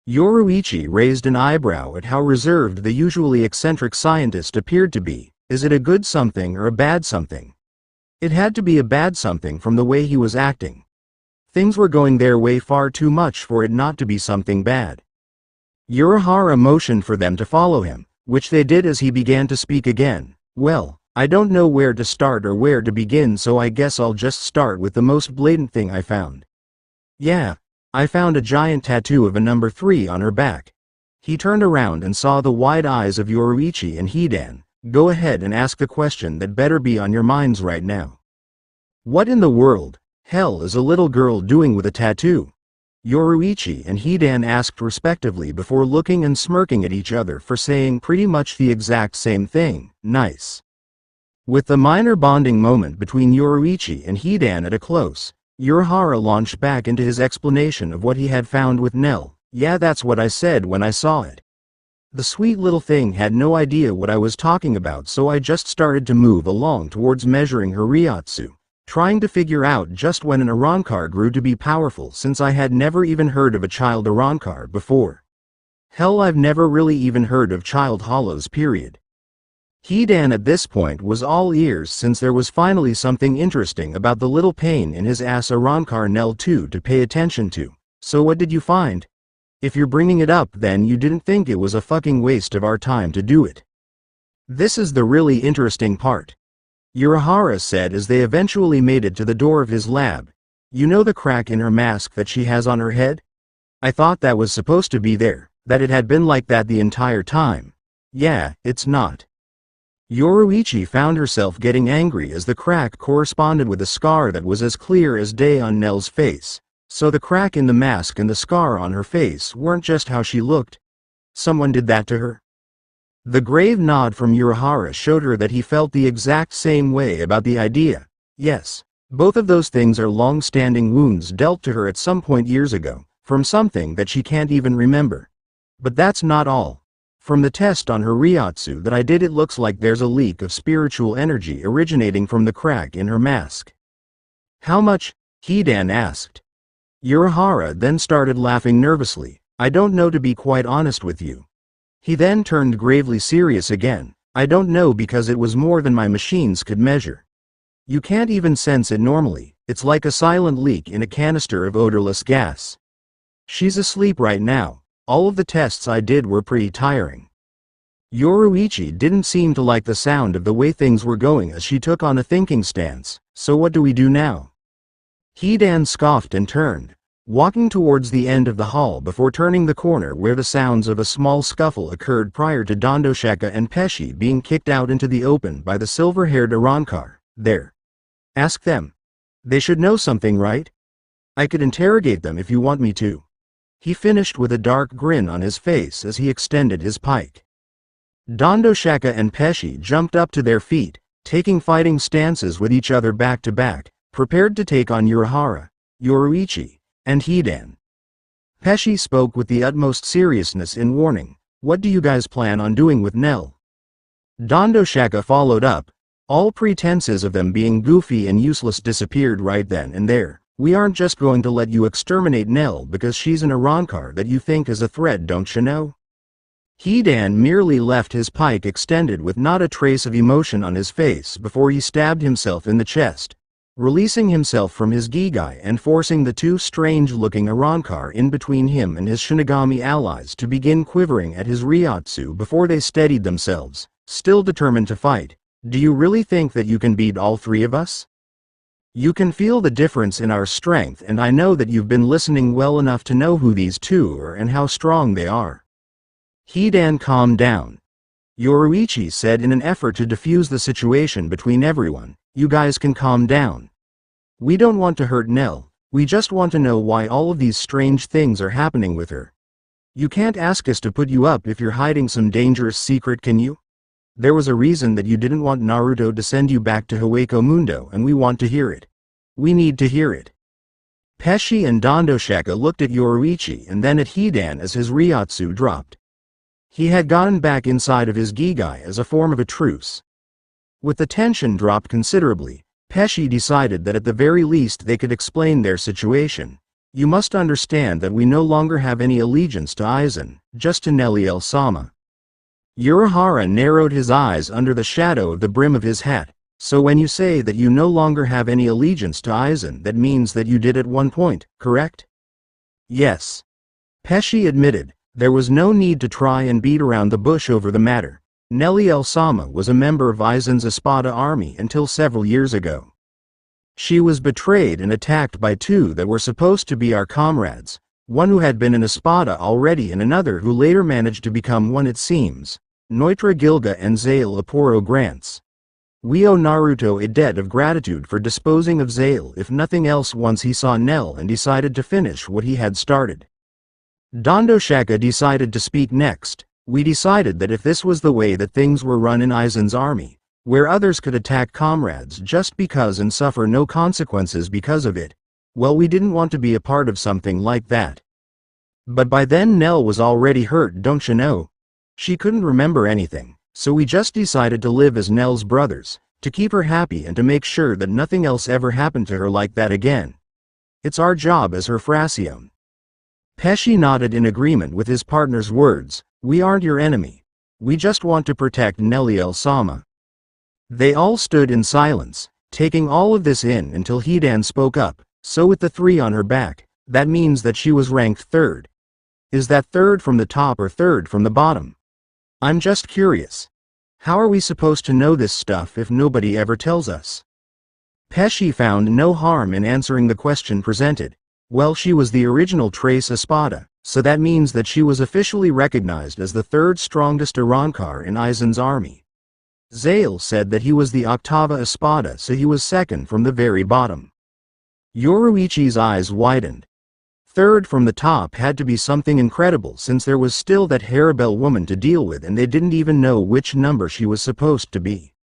Yoruichi raised an eyebrow at how reserved the usually eccentric scientist appeared to be. Is it a good something or a bad something? It had to be a bad something from the way he was acting. Things were going their way far too much for it not to be something bad. Urahara motioned for them to follow him, which they did as he began to speak again. Well, I don't know where to start or where to begin, so I guess I'll just start with the most blatant thing I found. Yeah, I found a giant tattoo of a number 3 on her back. He turned around and saw the wide eyes of Yoruichi and Hidan. Go ahead and ask the question that better be on your minds right now. What in the world, hell is a little girl doing with a tattoo? Yoruichi and Hidan asked respectively before looking and smirking at each other for saying pretty much the exact same thing. Nice. With the minor bonding moment between Yoruichi and Hidan at a close, Urahara launched back into his explanation of what he had found with Nell. Yeah, that's what I said when I saw it. The sweet little thing had no idea what I was talking about, so I just started to move along towards measuring her Ryotsu, trying to figure out just when an Arrancar grew to be powerful, since I had never even heard of a child Arrancar before. Hell, I've never really even heard of child hollows, period. Hidan at this point was all ears, since there was finally something interesting about the little pain in his ass Arrancar Nell 2 to pay attention to. So what did you find? If you're bringing it up, then you didn't think it was a fucking waste of our time to do it. This is the really interesting part, Urahara said as they eventually made it to the door of his lab. You know the crack in her mask that she has on her head? I thought that was supposed to be there, that it had been like that the entire time. Yeah, it's not. Yoruichi found herself getting angry as the crack corresponded with a scar that was as clear as day on Nell's face. So the crack in the mask and the scar on her face weren't just how she looked. Someone did that to her? The grave nod from Urahara showed her that he felt the exact same way about the idea. Yes, both of those things are long-standing wounds dealt to her at some point years ago, from something that she can't even remember. But that's not all. From the test on her Ryotsu that I did, it looks like there's a leak of spiritual energy originating from the crack in her mask. How much? Hidan asked. Urahara then started laughing nervously. I don't know, to be quite honest with you. He then turned gravely serious again. I don't know, because it was more than my machines could measure. You can't even sense it normally. It's like a silent leak in a canister of odorless gas. She's asleep right now. All of the tests I did were pretty tiring. Yoruichi didn't seem to like the sound of the way things were going as she took on a thinking stance. So what do we do now? Hidan scoffed and turned, walking towards the end of the hall before turning the corner where the sounds of a small scuffle occurred prior to Dondoshaka and Peshi being kicked out into the open by the silver-haired Arrancar. There. Ask them. They should know something, right? I could interrogate them if you want me to. He finished with a dark grin on his face as he extended his pike. Dondoshaka and Peshi jumped up to their feet, taking fighting stances with each other back to back, prepared to take on Urahara, Yoruichi, and Hidan. Peshi spoke with the utmost seriousness in warning. What do you guys plan on doing with Nell? Dondoshaka followed up. All pretenses of them being goofy and useless disappeared right then and there. We aren't just going to let you exterminate Nell because she's an Arrancar that you think is a threat, don't you know? Hidan merely left his pike extended with not a trace of emotion on his face before he stabbed himself in the chest, releasing himself from his Gigai and forcing the two strange-looking Arrancar in between him and his Shinigami allies to begin quivering at his Ryotsu before they steadied themselves, still determined to fight. Do you really think that you can beat all three of us? You can feel the difference in our strength, and I know that you've been listening well enough to know who these two are and how strong they are. Hidan calmed down. Yoruichi said in an effort to defuse the situation between everyone. You guys can calm down. We don't want to hurt Nell, we just want to know why all of these strange things are happening with her. You can't ask us to put you up if you're hiding some dangerous secret, can you? There was a reason that you didn't want Naruto to send you back to Hueco Mundo, and we want to hear it. We need to hear it. Peshi and Dondoshaka looked at Yoruichi and then at Hidan as his Ryotsu dropped. He had gotten back inside of his Gigai as a form of a truce. With the tension dropped considerably, Pesci decided that at the very least they could explain their situation. You must understand that we no longer have any allegiance to Aizen, just to Nelliel-sama. Urahara narrowed his eyes under the shadow of the brim of his hat. So when you say that you no longer have any allegiance to Aizen, that means that you did at one point, correct? Yes. Pesci admitted. There was no need to try and beat around the bush over the matter. Nelliel-sama was a member of Aizen's Espada army until several years ago. She was betrayed and attacked by two that were supposed to be our comrades, one who had been an Espada already and another who later managed to become one, it seems. Neutra Gilga and Zale Aporo Grants. We owe Naruto a debt of gratitude for disposing of Zale if nothing else once he saw Nell and decided to finish what he had started. Dondo Shaka decided to speak next. We decided that if this was the way that things were run in Aizen's army, where others could attack comrades just because and suffer no consequences because of it, well, we didn't want to be a part of something like that. But by then Nell was already hurt, don't you know? She couldn't remember anything, so we just decided to live as Nell's brothers, to keep her happy and to make sure that nothing else ever happened to her like that again. It's our job as her Fracione. Pesci nodded in agreement with his partner's words. We aren't your enemy. We just want to protect Nelliel-sama. They all stood in silence, taking all of this in until Hidan spoke up. So with the three on her back, that means that she was ranked third. Is that third from the top or third from the bottom? I'm just curious. How are we supposed to know this stuff if nobody ever tells us? Pesci found no harm in answering the question presented. Well, she was the original Trace Espada, so that means that she was officially recognized as the third strongest Arrancar in Aizen's army. Zale said that he was the Octava Espada, so he was second from the very bottom. Yoruichi's eyes widened. Third from the top had to be something incredible since there was still that Haribel woman to deal with and they didn't even know which number she was supposed to be.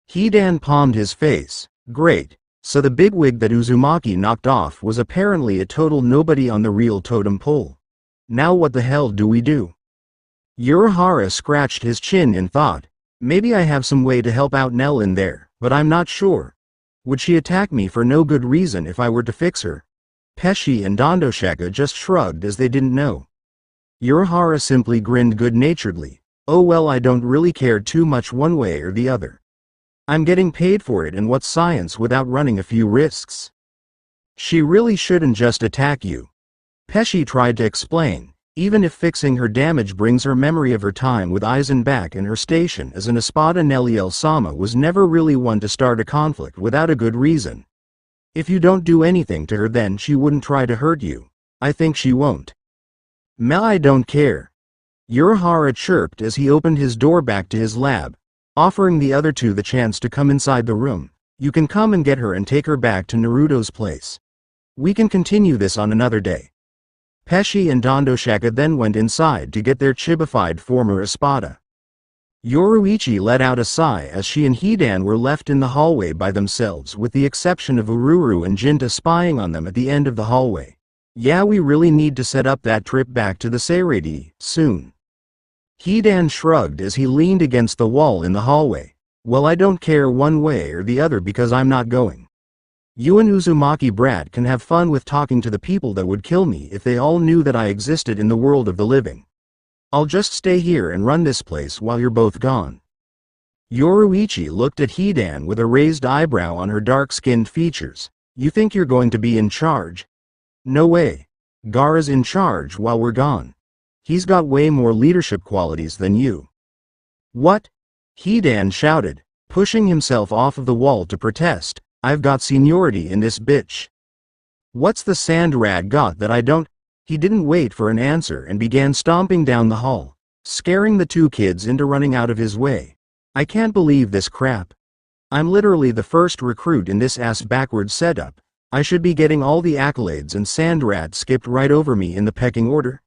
Hidan palmed his face. Great. So the bigwig that Uzumaki knocked off was apparently a total nobody on the real totem pole. Now what the hell do we do? Urahara scratched his chin in thought. Maybe I have some way to help out Nell in there, but I'm not sure. Would she attack me for no good reason if I were to fix her? Pesci and Dondo Shaka just shrugged as they didn't know. Urahara simply grinned good-naturedly. Oh well, I don't really care too much one way or the other. I'm getting paid for it, and what's science without running a few risks? She really shouldn't just attack you. Pesci tried to explain. Even if fixing her damage brings her memory of her time with Aizen back and her station as an Espada, Nelliel-sama was never really one to start a conflict without a good reason. If you don't do anything to her, then she wouldn't try to hurt you. I think she won't. I don't care. Urahara chirped as he opened his door back to his lab, offering the other two the chance to come inside the room. You can come and get her and take her back to Naruto's place. We can continue this on another day. Pesci and Dondo Shaka then went inside to get their chibified former Espada. Yoruichi let out a sigh as she and Hidan were left in the hallway by themselves, with the exception of Ururu and Jinta spying on them at the end of the hallway. Yeah, we really need to set up that trip back to the Seirei soon. Hidan shrugged as he leaned against the wall in the hallway. Well, I don't care one way or the other because I'm not going. You and Uzumaki brat can have fun with talking to the people that would kill me if they all knew that I existed in the world of the living. I'll just stay here and run this place while you're both gone. Yoruichi looked at Hidan with a raised eyebrow on her dark-skinned features. You think you're going to be in charge? No way. Gaara's in charge while we're gone. He's got way more leadership qualities than you. What? Hidan shouted, pushing himself off of the wall to protest. I've got seniority in this bitch. What's the sand rat got that I don't? He didn't wait for an answer and began stomping down the hall, scaring the two kids into running out of his way. I can't believe this crap. I'm literally the first recruit in this ass-backwards setup. I should be getting all the accolades and Sandrat skipped right over me in the pecking order.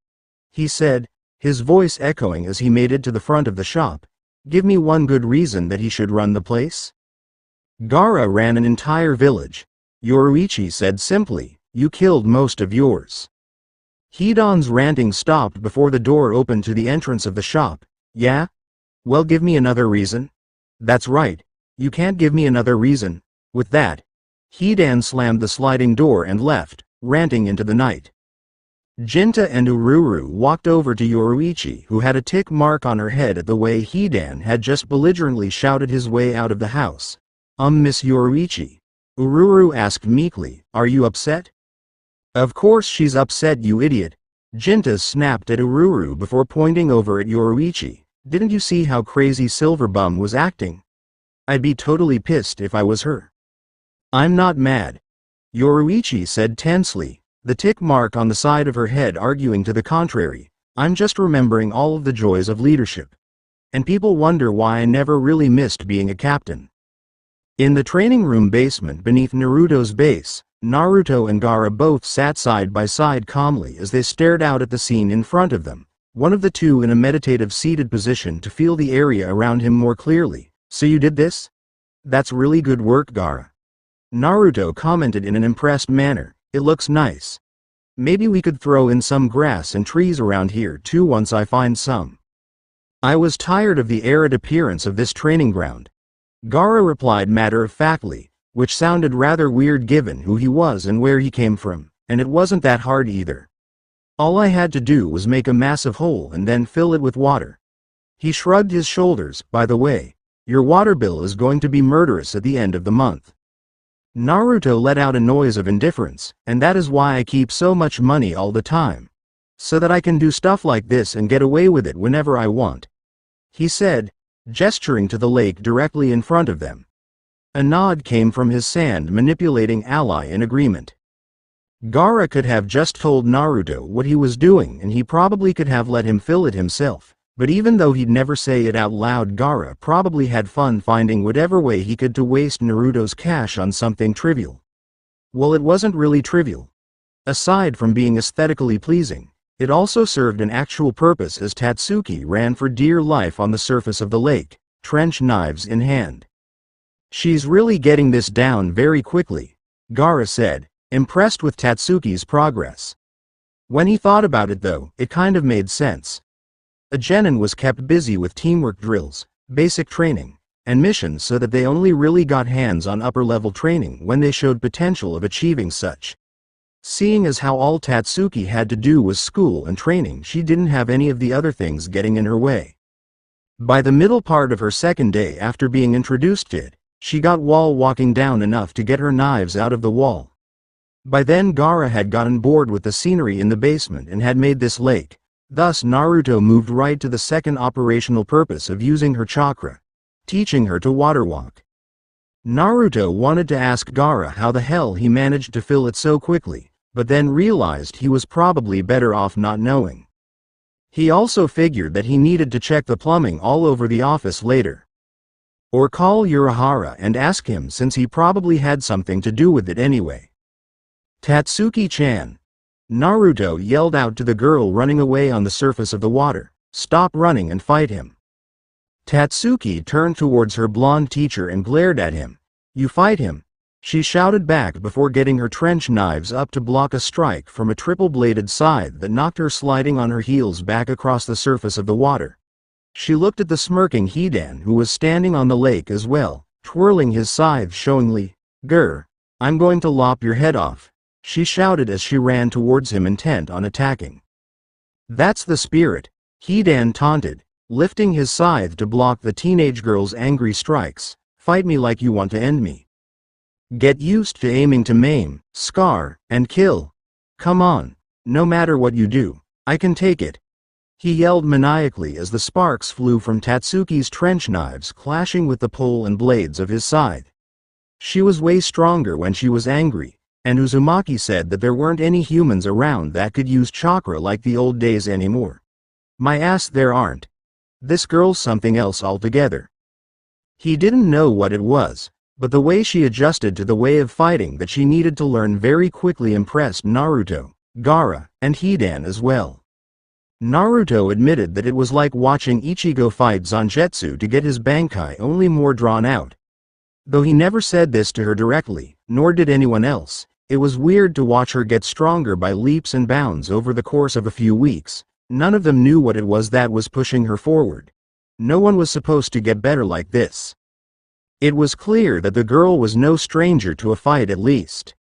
He said, his voice echoing as he made it to the front of the shop. Give me one good reason that he should run the place. Gaara ran an entire village. Yoruichi said simply, you killed most of yours. Hidan's ranting stopped before the door opened to the entrance of the shop. Yeah? Well, give me another reason. That's right. You can't give me another reason. With that, Hidan slammed the sliding door and left, ranting into the night. Jinta and Ururu walked over to Yoruichi, who had a tick mark on her head at the way Hidan had just belligerently shouted his way out of the house. Miss Yoruichi. Ururu asked meekly, are you upset? Of course she's upset, you idiot. Jinta snapped at Ururu before pointing over at Yoruichi. Didn't you see how crazy Silverbum was acting? I'd be totally pissed if I was her. I'm not mad. Yoruichi said tensely, the tick mark on the side of her head arguing to the contrary. I'm just remembering all of the joys of leadership. And people wonder why I never really missed being a captain. In the training room basement beneath Naruto's base, Naruto and Gaara both sat side by side calmly as they stared out at the scene in front of them, one of the two in a meditative seated position to feel the area around him more clearly. So you did this? That's really good work, Gaara. Naruto commented in an impressed manner. It looks nice. Maybe we could throw in some grass and trees around here too once I find some. I was tired of the arid appearance of this training ground. Gaara replied matter-of-factly, which sounded rather weird given who he was and where he came from, and it wasn't that hard either. All I had to do was make a massive hole and then fill it with water. He shrugged his shoulders. By the way, your water bill is going to be murderous at the end of the month. Naruto let out a noise of indifference, and that is why I keep so much money all the time. So that I can do stuff like this and get away with it whenever I want. He said, gesturing to the lake directly in front of them. A nod came from his sand manipulating ally in agreement. Gaara could have just told Naruto what he was doing and he probably could have let him fill it himself. But even though he'd never say it out loud, Gaara probably had fun finding whatever way he could to waste Naruto's cash on something trivial. Well, it wasn't really trivial. Aside from being aesthetically pleasing, it also served an actual purpose as Tatsuki ran for dear life on the surface of the lake, trench knives in hand. She's really getting this down very quickly, Gaara said, impressed with Tatsuki's progress. When he thought about it though, it kind of made sense. A genin was kept busy with teamwork drills, basic training, and missions so that they only really got hands on upper-level training when they showed potential of achieving such. Seeing as how all Tatsuki had to do was school and training, she didn't have any of the other things getting in her way. By the middle part of her second day after being introduced to it, she got wall walking down enough to get her knives out of the wall. By then Gaara had gotten bored with the scenery in the basement and had made this lake. Thus Naruto moved right to the second operational purpose of using her chakra, teaching her to water walk. Naruto wanted to ask Gaara how the hell he managed to fill it so quickly, but then realized he was probably better off not knowing. He also figured that he needed to check the plumbing all over the office later. Or call Urahara and ask him since he probably had something to do with it anyway. Tatsuki-chan. Naruto yelled out to the girl running away on the surface of the water, stop running and fight him. Tatsuki turned towards her blonde teacher and glared at him. You fight him? She shouted back before getting her trench knives up to block a strike from a triple-bladed scythe that knocked her sliding on her heels back across the surface of the water. She looked at the smirking Hidan who was standing on the lake as well, twirling his scythe showingly. Grr, I'm going to lop your head off, she shouted as she ran towards him intent on attacking. That's the spirit, Hidan taunted, lifting his scythe to block the teenage girl's angry strikes. Fight me like you want to end me. Get used to aiming to maim, scar, and kill. Come on, no matter what you do, I can take it. He yelled maniacally as the sparks flew from Tatsuki's trench knives clashing with the pole and blades of his scythe. She was way stronger when she was angry, and Uzumaki said that there weren't any humans around that could use chakra like the old days anymore. My ass, there aren't. This girl's something else altogether. He didn't know what it was, but the way she adjusted to the way of fighting that she needed to learn very quickly impressed Naruto, Gaara, and Hidan as well. Naruto admitted that it was like watching Ichigo fight Zangetsu to get his Bankai, only more drawn out. Though he never said this to her directly, nor did anyone else, It was weird to watch her get stronger by leaps and bounds over the course of a few weeks. None of them knew what it was that was pushing her forward. No one was supposed to get better like this. It was clear that the girl was no stranger to a fight at least.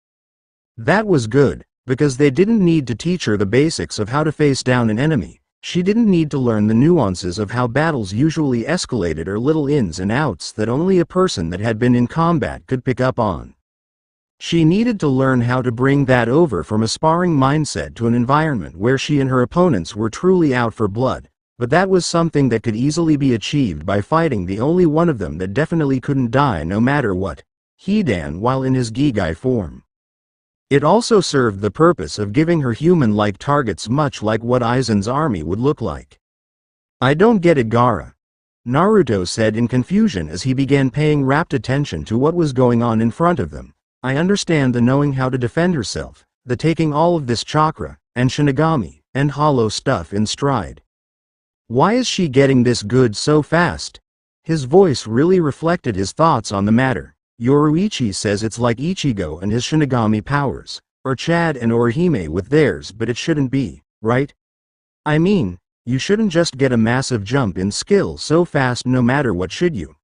That was good, because they didn't need to teach her the basics of how to face down an enemy. She didn't need to learn the nuances of how battles usually escalated or little ins and outs that only a person that had been in combat could pick up on. She needed to learn how to bring that over from a sparring mindset to an environment where she and her opponents were truly out for blood, but that was something that could easily be achieved by fighting the only one of them that definitely couldn't die no matter what, Hidan, while in his Gigai form. It also served the purpose of giving her human-like targets, much like what Aizen's army would look like. "I don't get it, Gaara," Naruto said in confusion as he began paying rapt attention to what was going on in front of them. "I understand the knowing how to defend herself, the taking all of this chakra, and Shinigami, and hollow stuff in stride. Why is she getting this good so fast?" His voice really reflected his thoughts on the matter. "Yoruichi says it's like Ichigo and his Shinigami powers, or Chad and Orihime with theirs, but it shouldn't be, right? I mean, you shouldn't just get a massive jump in skill so fast no matter what, should you?"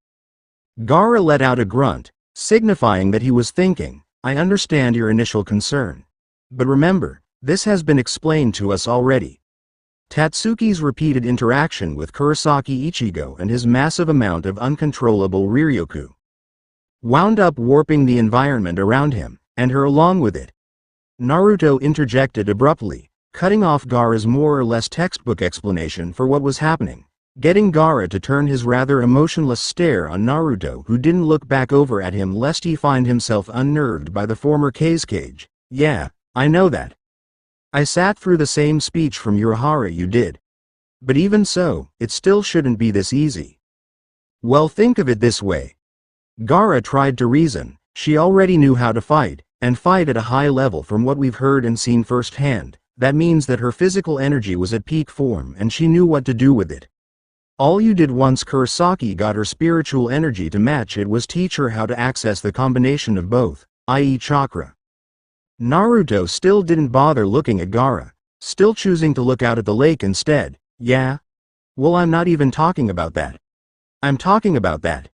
Gaara let out a grunt, signifying that he was thinking. "I understand your initial concern. But remember, this has been explained to us already." Tatsuki's repeated interaction with Kurosaki Ichigo and his massive amount of uncontrollable Riryoku wound up warping the environment around him, and her along with it. Naruto interjected abruptly, cutting off Gaara's more or less textbook explanation for what was happening, getting Gaara to turn his rather emotionless stare on Naruto, who didn't look back over at him lest he find himself unnerved by the former cage. "Yeah, I know that. I sat through the same speech from Urahara you did. But even so, it still shouldn't be this easy." "Well, think of it this way." Gaara tried to reason. "She already knew how to fight, and fight at a high level from what we've heard and seen firsthand. That means that her physical energy was at peak form and she knew what to do with it. All you did once Kurosaki got her spiritual energy to match it was teach her how to access the combination of both, i.e. chakra." Naruto still didn't bother looking at Gaara, still choosing to look out at the lake instead. "Yeah? Well, I'm not even talking about that. I'm talking about that,"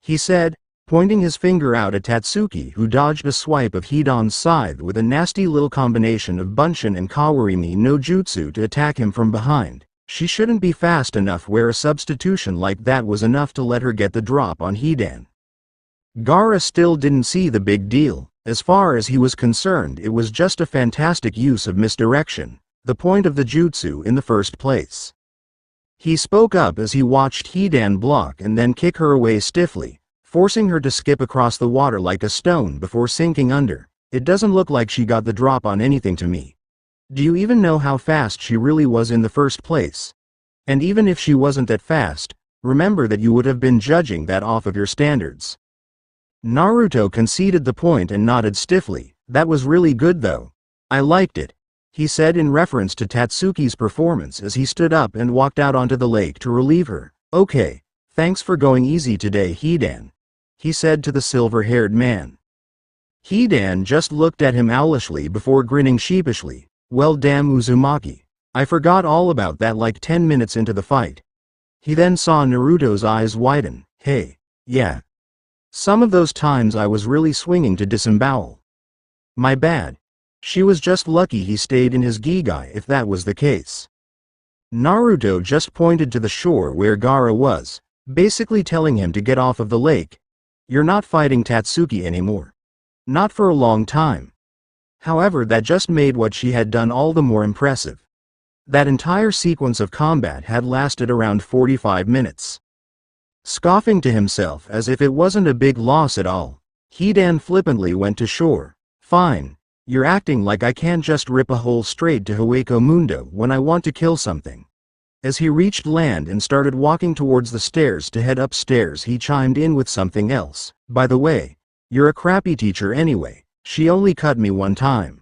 he said, pointing his finger out at Tatsuki, who dodged a swipe of Hidan's scythe with a nasty little combination of Bunshin and Kawarimi no Jutsu to attack him from behind. She shouldn't be fast enough where a substitution like that was enough to let her get the drop on Hidan. Gaara still didn't see the big deal. As far as he was concerned, it was just a fantastic use of misdirection, the point of the jutsu in the first place. He spoke up as he watched Hidan block and then kick her away stiffly, forcing her to skip across the water like a stone before sinking under. "It doesn't look like she got the drop on anything to me. Do you even know how fast she really was in the first place? And even if she wasn't that fast, remember that you would have been judging that off of your standards." Naruto conceded the point and nodded stiffly. "That was really good though. I liked it," he said in reference to Tatsuki's performance as he stood up and walked out onto the lake to relieve her. "Okay, thanks for going easy today, Hidan," he said to the silver-haired man. Hidan just looked at him owlishly before grinning sheepishly. "Well, damn Uzumaki. I forgot all about that like 10 minutes into the fight." He then saw Naruto's eyes widen. "Hey, yeah. Some of those times I was really swinging to disembowel. My bad. She was just lucky he stayed in his Gigai if that was the case." Naruto just pointed to the shore where Gaara was, basically telling him to get off of the lake. "You're not fighting Tatsuki anymore. Not for a long time." However, that just made what she had done all the more impressive. That entire sequence of combat had lasted around 45 minutes. Scoffing to himself as if it wasn't a big loss at all, Hidan flippantly went to shore. "Fine. You're acting like I can't just rip a hole straight to Hueco Mundo when I want to kill something." As he reached land and started walking towards the stairs to head upstairs, he chimed in with something else. "By the way, you're a crappy teacher anyway. She only cut me one time."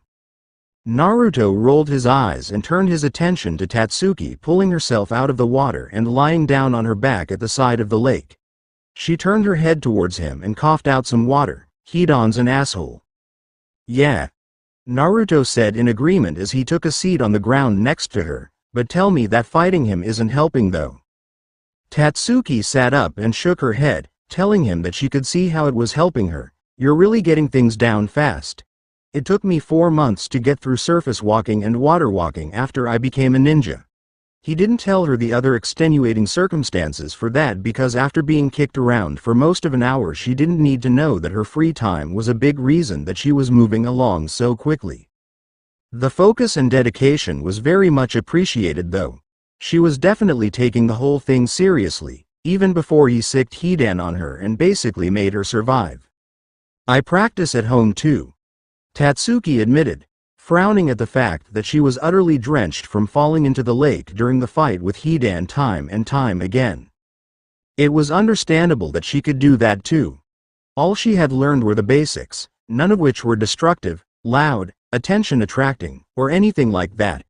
Naruto rolled his eyes and turned his attention to Tatsuki pulling herself out of the water and lying down on her back at the side of the lake. She turned her head towards him and coughed out some water. "Hidan's an asshole." "Yeah, Naruto said in agreement as he took a seat on the ground next to her, but tell me that fighting him isn't helping though. Tatsuki sat up and shook her head, telling him that she could see how it was helping her. You're really getting things down fast. It took me 4 months to get through surface walking and water walking after I became a ninja. He didn't tell her the other extenuating circumstances for that because after being kicked around for most of an hour she didn't need to know that her free time was a big reason that she was moving along so quickly. The focus and dedication was very much appreciated though. She was definitely taking the whole thing seriously, even before he sicked Hidan on her and basically made her survive. I practice at home too, Tatsuki admitted, frowning at the fact that she was utterly drenched from falling into the lake during the fight with Hidan time and time again. It was understandable that she could do that too. All she had learned were the basics, none of which were destructive, loud, attention-attracting, or anything like that.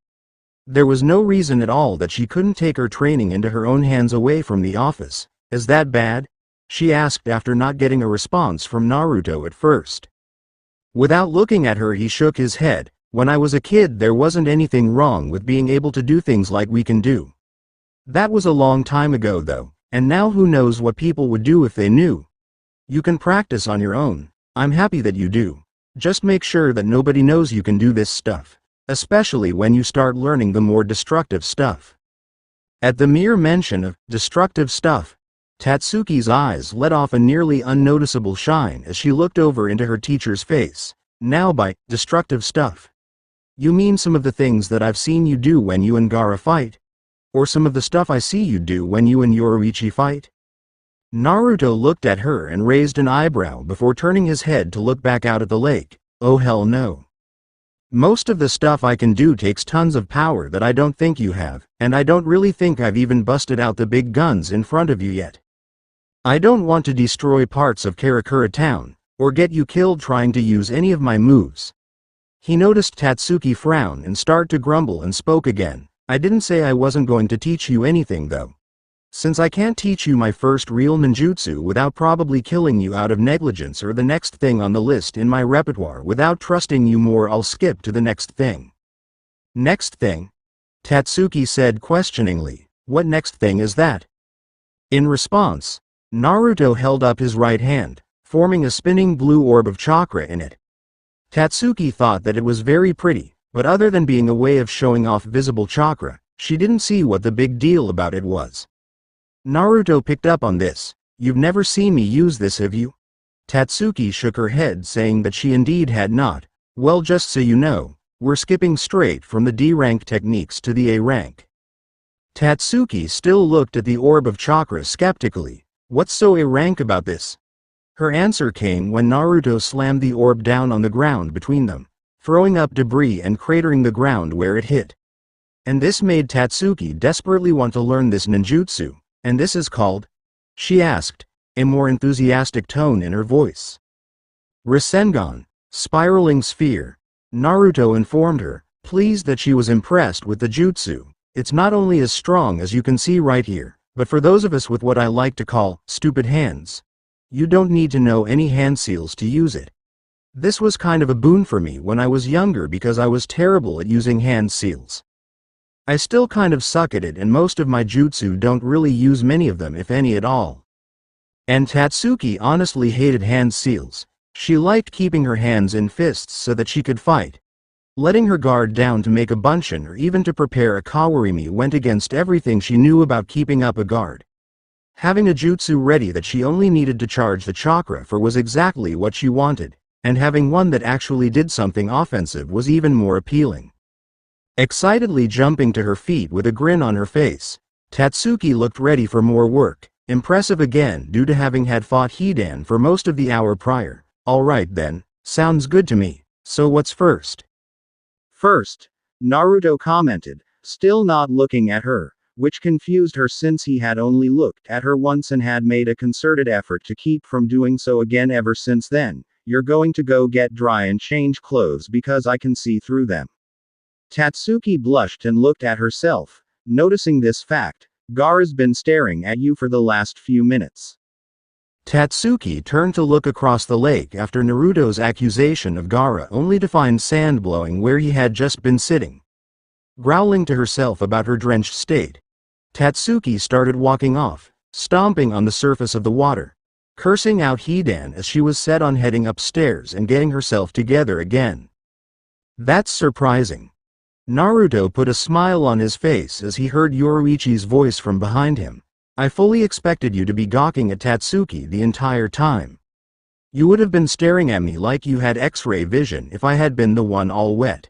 There was no reason at all that she couldn't take her training into her own hands away from the office. Is that bad? She asked after not getting a response from Naruto at first. Without looking at her he shook his head. When I was a kid there wasn't anything wrong with being able to do things like we can do. That was a long time ago though, and now who knows what people would do if they knew. You can practice on your own. I'm happy that you do. Just make sure that nobody knows you can do this stuff, especially when you start learning the more destructive stuff. At the mere mention of destructive stuff, Tatsuki's eyes let off a nearly unnoticeable shine as she looked over into her teacher's face. Now by destructive stuff, you mean some of the things that I've seen you do when you and Gaara fight? Or some of the stuff I see you do when you and Yoruichi fight? Naruto looked at her and raised an eyebrow before turning his head to look back out at the lake. Oh hell no. Most of the stuff I can do takes tons of power that I don't think you have, and I don't really think I've even busted out the big guns in front of you yet. I don't want to destroy parts of Karakura town, or get you killed trying to use any of my moves. He noticed Tatsuki frown and start to grumble and spoke again. I didn't say I wasn't going to teach you anything though. Since I can't teach you my first real ninjutsu without probably killing you out of negligence or the next thing on the list in my repertoire without trusting you more, I'll skip to the next thing. Next thing? Tatsuki said questioningly. What next thing is that? In response, Naruto held up his right hand, forming a spinning blue orb of chakra in it. Tatsuki thought that it was very pretty, but other than being a way of showing off visible chakra, she didn't see what the big deal about it was. Naruto picked up on this. You've never seen me use this, have you? Tatsuki shook her head, saying that she indeed had not. Well, just so you know, we're skipping straight from the D rank techniques to the A rank. Tatsuki still looked at the orb of chakra skeptically. What's so A rank about this? Her answer came when Naruto slammed the orb down on the ground between them, throwing up debris and cratering the ground where it hit. And this made Tatsuki desperately want to learn this ninjutsu. And this is called? She asked, a more enthusiastic tone in her voice. Rasengan, spiraling sphere. Naruto informed her, pleased that she was impressed with the jutsu. It's not only as strong as you can see right here, but for those of us with what I like to call stupid hands, you don't need to know any hand seals to use it. This was kind of a boon for me when I was younger because I was terrible at using hand seals. I still kind of suck at it, and most of my jutsu don't really use many of them, if any at all. And Tatsuki honestly hated hand seals. She liked keeping her hands in fists so that she could fight. Letting her guard down to make a bunshin or even to prepare a kawarimi went against everything she knew about keeping up a guard. Having a jutsu ready that she only needed to charge the chakra for was exactly what she wanted, and having one that actually did something offensive was even more appealing. Excitedly jumping to her feet with a grin on her face, Tatsuki looked ready for more work, impressive again due to having had fought Hidan for most of the hour prior. Alright then, sounds good to me, so what's first? First, Naruto commented, still not looking at her, which confused her since he had only looked at her once and had made a concerted effort to keep from doing so again ever since then. You're going to go get dry and change clothes because I can see through them. Tatsuki blushed and looked at herself, noticing this fact. Gaara's been staring at you for the last few minutes. Tatsuki turned to look across the lake after Naruto's accusation of Gaara only to find sand blowing where he had just been sitting. Growling to herself about her drenched state, Tatsuki started walking off, stomping on the surface of the water, cursing out Hidan as she was set on heading upstairs and getting herself together again. That's surprising. Naruto put a smile on his face as he heard Yoruichi's voice from behind him. I fully expected you to be gawking at Tatsuki the entire time. You would have been staring at me like you had X-ray vision if I had been the one all wet.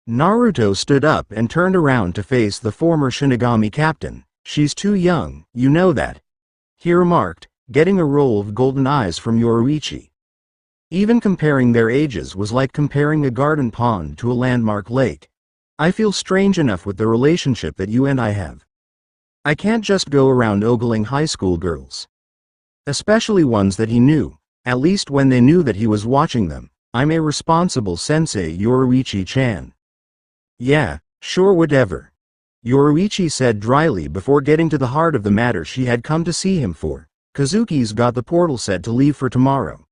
Naruto stood up and turned around to face the former Shinigami captain. She's too young, you know that, he remarked, getting a roll of golden eyes from Yoruichi. Even comparing their ages was like comparing a garden pond to a landmark lake. I feel strange enough with the relationship that you and I have. I can't just go around ogling high school girls. Especially ones that he knew, at least when they knew that he was watching them. I'm a responsible sensei, Yoruichi-chan. Yeah, sure, whatever, Yoruichi said dryly before getting to the heart of the matter she had come to see him for. Kazuki's got the portal set to leave for tomorrow.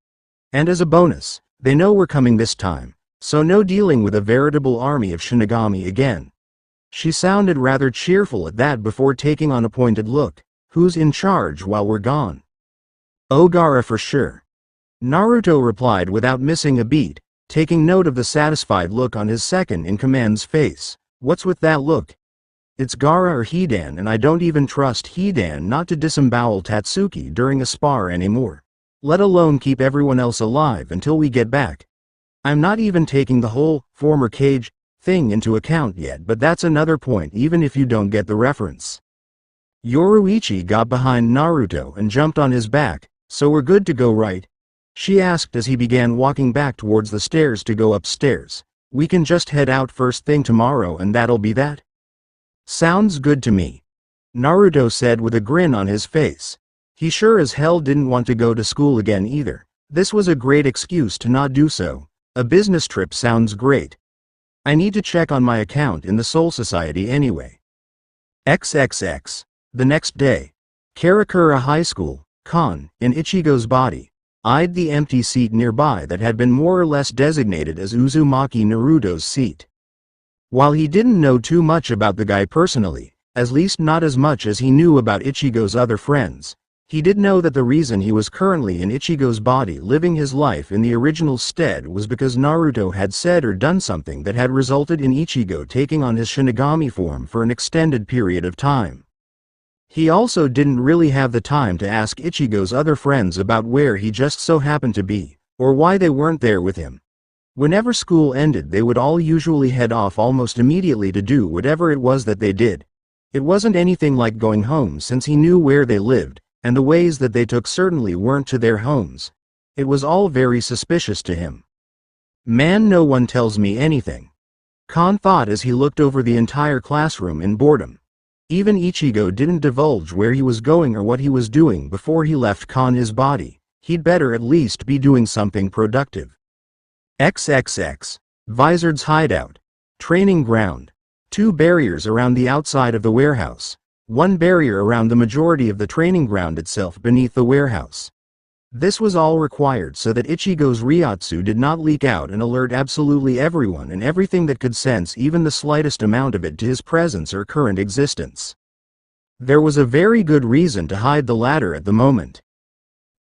And as a bonus, they know we're coming this time, so no dealing with a veritable army of Shinigami again. She sounded rather cheerful at that before taking on a pointed look. Who's in charge while we're gone? Gaara for sure, Naruto replied without missing a beat, taking note of the satisfied look on his second-in-command's face. What's with that look? It's Gaara or Hidan, and I don't even trust Hidan not to disembowel Tatsuki during a spar anymore. Let alone keep everyone else alive until we get back. I'm not even taking the whole former cage thing into account yet, but that's another point even if you don't get the reference. Yoruichi got behind Naruto and jumped on his back. So we're good to go, right? She asked as he began walking back towards the stairs to go upstairs. We can just head out first thing tomorrow and that'll be that? Sounds good to me, Naruto said with a grin on his face. He sure as hell didn't want to go to school again either. This was a great excuse to not do so. A business trip sounds great. I need to check on my account in the Soul Society anyway. XXX. The next day, Karakura High School, Kon, in Ichigo's body, eyed the empty seat nearby that had been more or less designated as Uzumaki Naruto's seat. While he didn't know too much about the guy personally, at least not as much as he knew about Ichigo's other friends, he did know that the reason he was currently in Ichigo's body living his life in the original stead was because Naruto had said or done something that had resulted in Ichigo taking on his Shinigami form for an extended period of time. He also didn't really have the time to ask Ichigo's other friends about where he just so happened to be, or why they weren't there with him. Whenever school ended, they would all usually head off almost immediately to do whatever it was that they did. It wasn't anything like going home since he knew where they lived, and the ways that they took certainly weren't to their homes. It was all very suspicious to him. Man, no one tells me anything, Kon thought as he looked over the entire classroom in boredom. Even Ichigo didn't divulge where he was going or what he was doing before he left his body. He'd better at least be doing something productive. XXX. Vizard's hideout. Training ground. 2 barriers around the outside of the warehouse. 1 barrier around the majority of the training ground itself beneath the warehouse. This was all required so that Ichigo's Ryotsu did not leak out and alert absolutely everyone and everything that could sense even the slightest amount of it to his presence or current existence. There was a very good reason to hide the latter at the moment.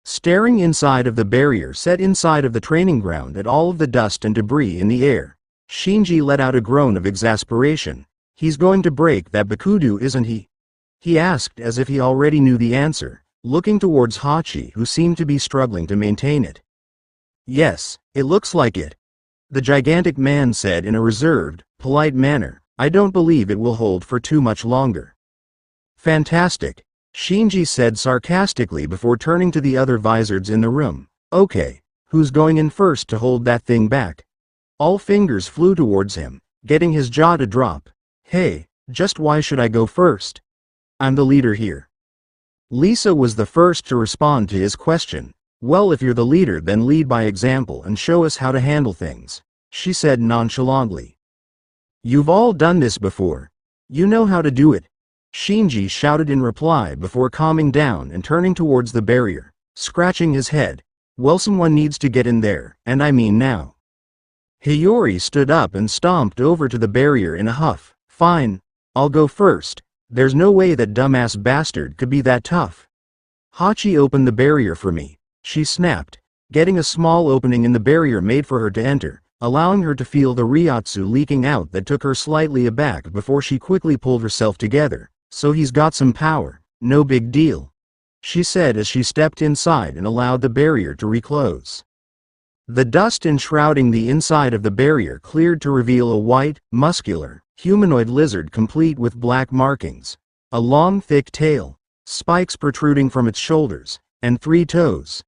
Staring inside of the barrier set inside of the training ground at all of the dust and debris in the air, Shinji let out a groan of exasperation. He's going to break that Bakudu, isn't he? He asked as if he already knew the answer, looking towards Hachi, who seemed to be struggling to maintain it. Yes, it looks like it, the gigantic man said in a reserved, polite manner. I don't believe it will hold for too much longer. Fantastic, Shinji said sarcastically before turning to the other Vizards in the room. Okay, who's going in first to hold that thing back? All fingers flew towards him, getting his jaw to drop. Hey, just why should I go first? I'm the leader here. Lisa was the first to respond to his question. Well, if you're the leader, then lead by example and show us how to handle things, she said nonchalantly. You've all done this before. You know how to do it, Shinji shouted in reply before calming down and turning towards the barrier. scratching his head. Well, someone needs to get in there, and I mean now. Hiyori stood up and stomped over to the barrier in a huff. Fine, I'll go first. There's no way that dumbass bastard could be that tough. Hachi opened the barrier for me, she snapped, getting a small opening in the barrier made for her to enter, allowing her to feel the Ryotsu leaking out that took her slightly aback before she quickly pulled herself together. So he's got some power, no big deal, she said as she stepped inside and allowed the barrier to reclose. The dust enshrouding the inside of the barrier cleared to reveal a white, muscular, humanoid lizard complete with black markings, a long thick tail, spikes protruding from its shoulders, and 3 toes.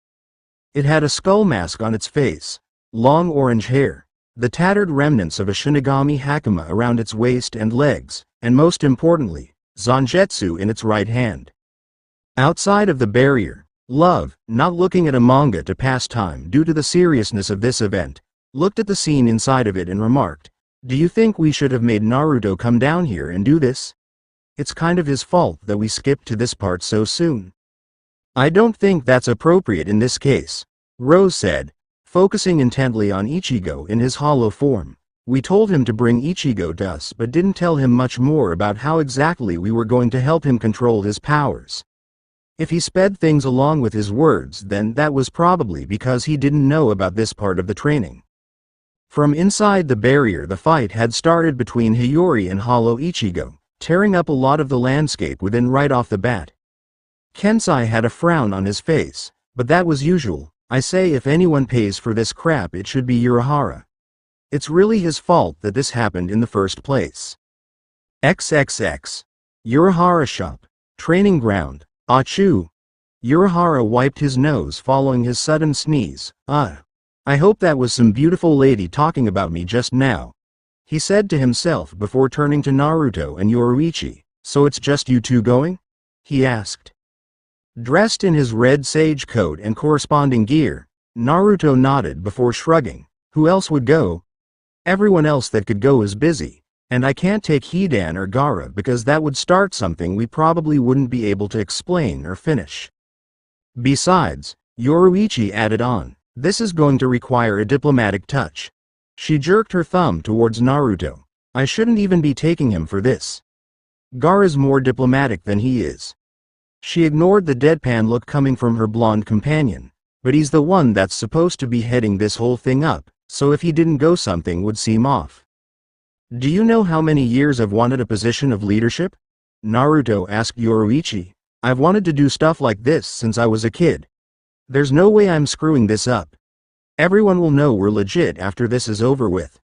It had a skull mask on its face, long orange hair, the tattered remnants of a Shinigami hakama around its waist and legs, and most importantly, Zangetsu in its right hand. Outside of the barrier, Love, not looking at a manga to pass time due to the seriousness of this event, looked at the scene inside of it and remarked, "Do you think we should have made Naruto come down here and do this? It's kind of his fault that we skipped to this part so soon." "I don't think that's appropriate in this case," Rose said, focusing intently on Ichigo in his hollow form. "We told him to bring Ichigo to us but didn't tell him much more about how exactly we were going to help him control his powers. If he sped things along with his words, then that was probably because he didn't know about this part of the training." From inside the barrier, the fight had started between Hiyori and Hollow Ichigo, tearing up a lot of the landscape within right off the bat. Kensai had a frown on his face, but that was usual. "I say, if anyone pays for this crap, it should be Urahara. It's really his fault that this happened in the first place." XXX. Urahara shop. Training ground. Achoo. Urahara wiped his nose following his sudden sneeze. I hope that was some beautiful lady talking about me just now," he said to himself before turning to Naruto and Yoruichi. "So it's just you two going?" he asked. Dressed in his red sage coat and corresponding gear, Naruto nodded before shrugging. "Who else would go? Everyone else that could go is busy. And I can't take Hidan or Gaara because that would start something we probably wouldn't be able to explain or finish. Besides," Yoruichi added on, "this is going to require a diplomatic touch." She jerked her thumb towards Naruto. "I shouldn't even be taking him for this. Gaara's more diplomatic than he is." She ignored the deadpan look coming from her blonde companion. "But he's the one that's supposed to be heading this whole thing up, so if he didn't go, something would seem off." "Do you know how many years I've wanted a position of leadership?" Naruto asked Yoruichi. "I've wanted to do stuff like this since I was a kid. There's no way I'm screwing this up. Everyone will know we're legit after this is over with."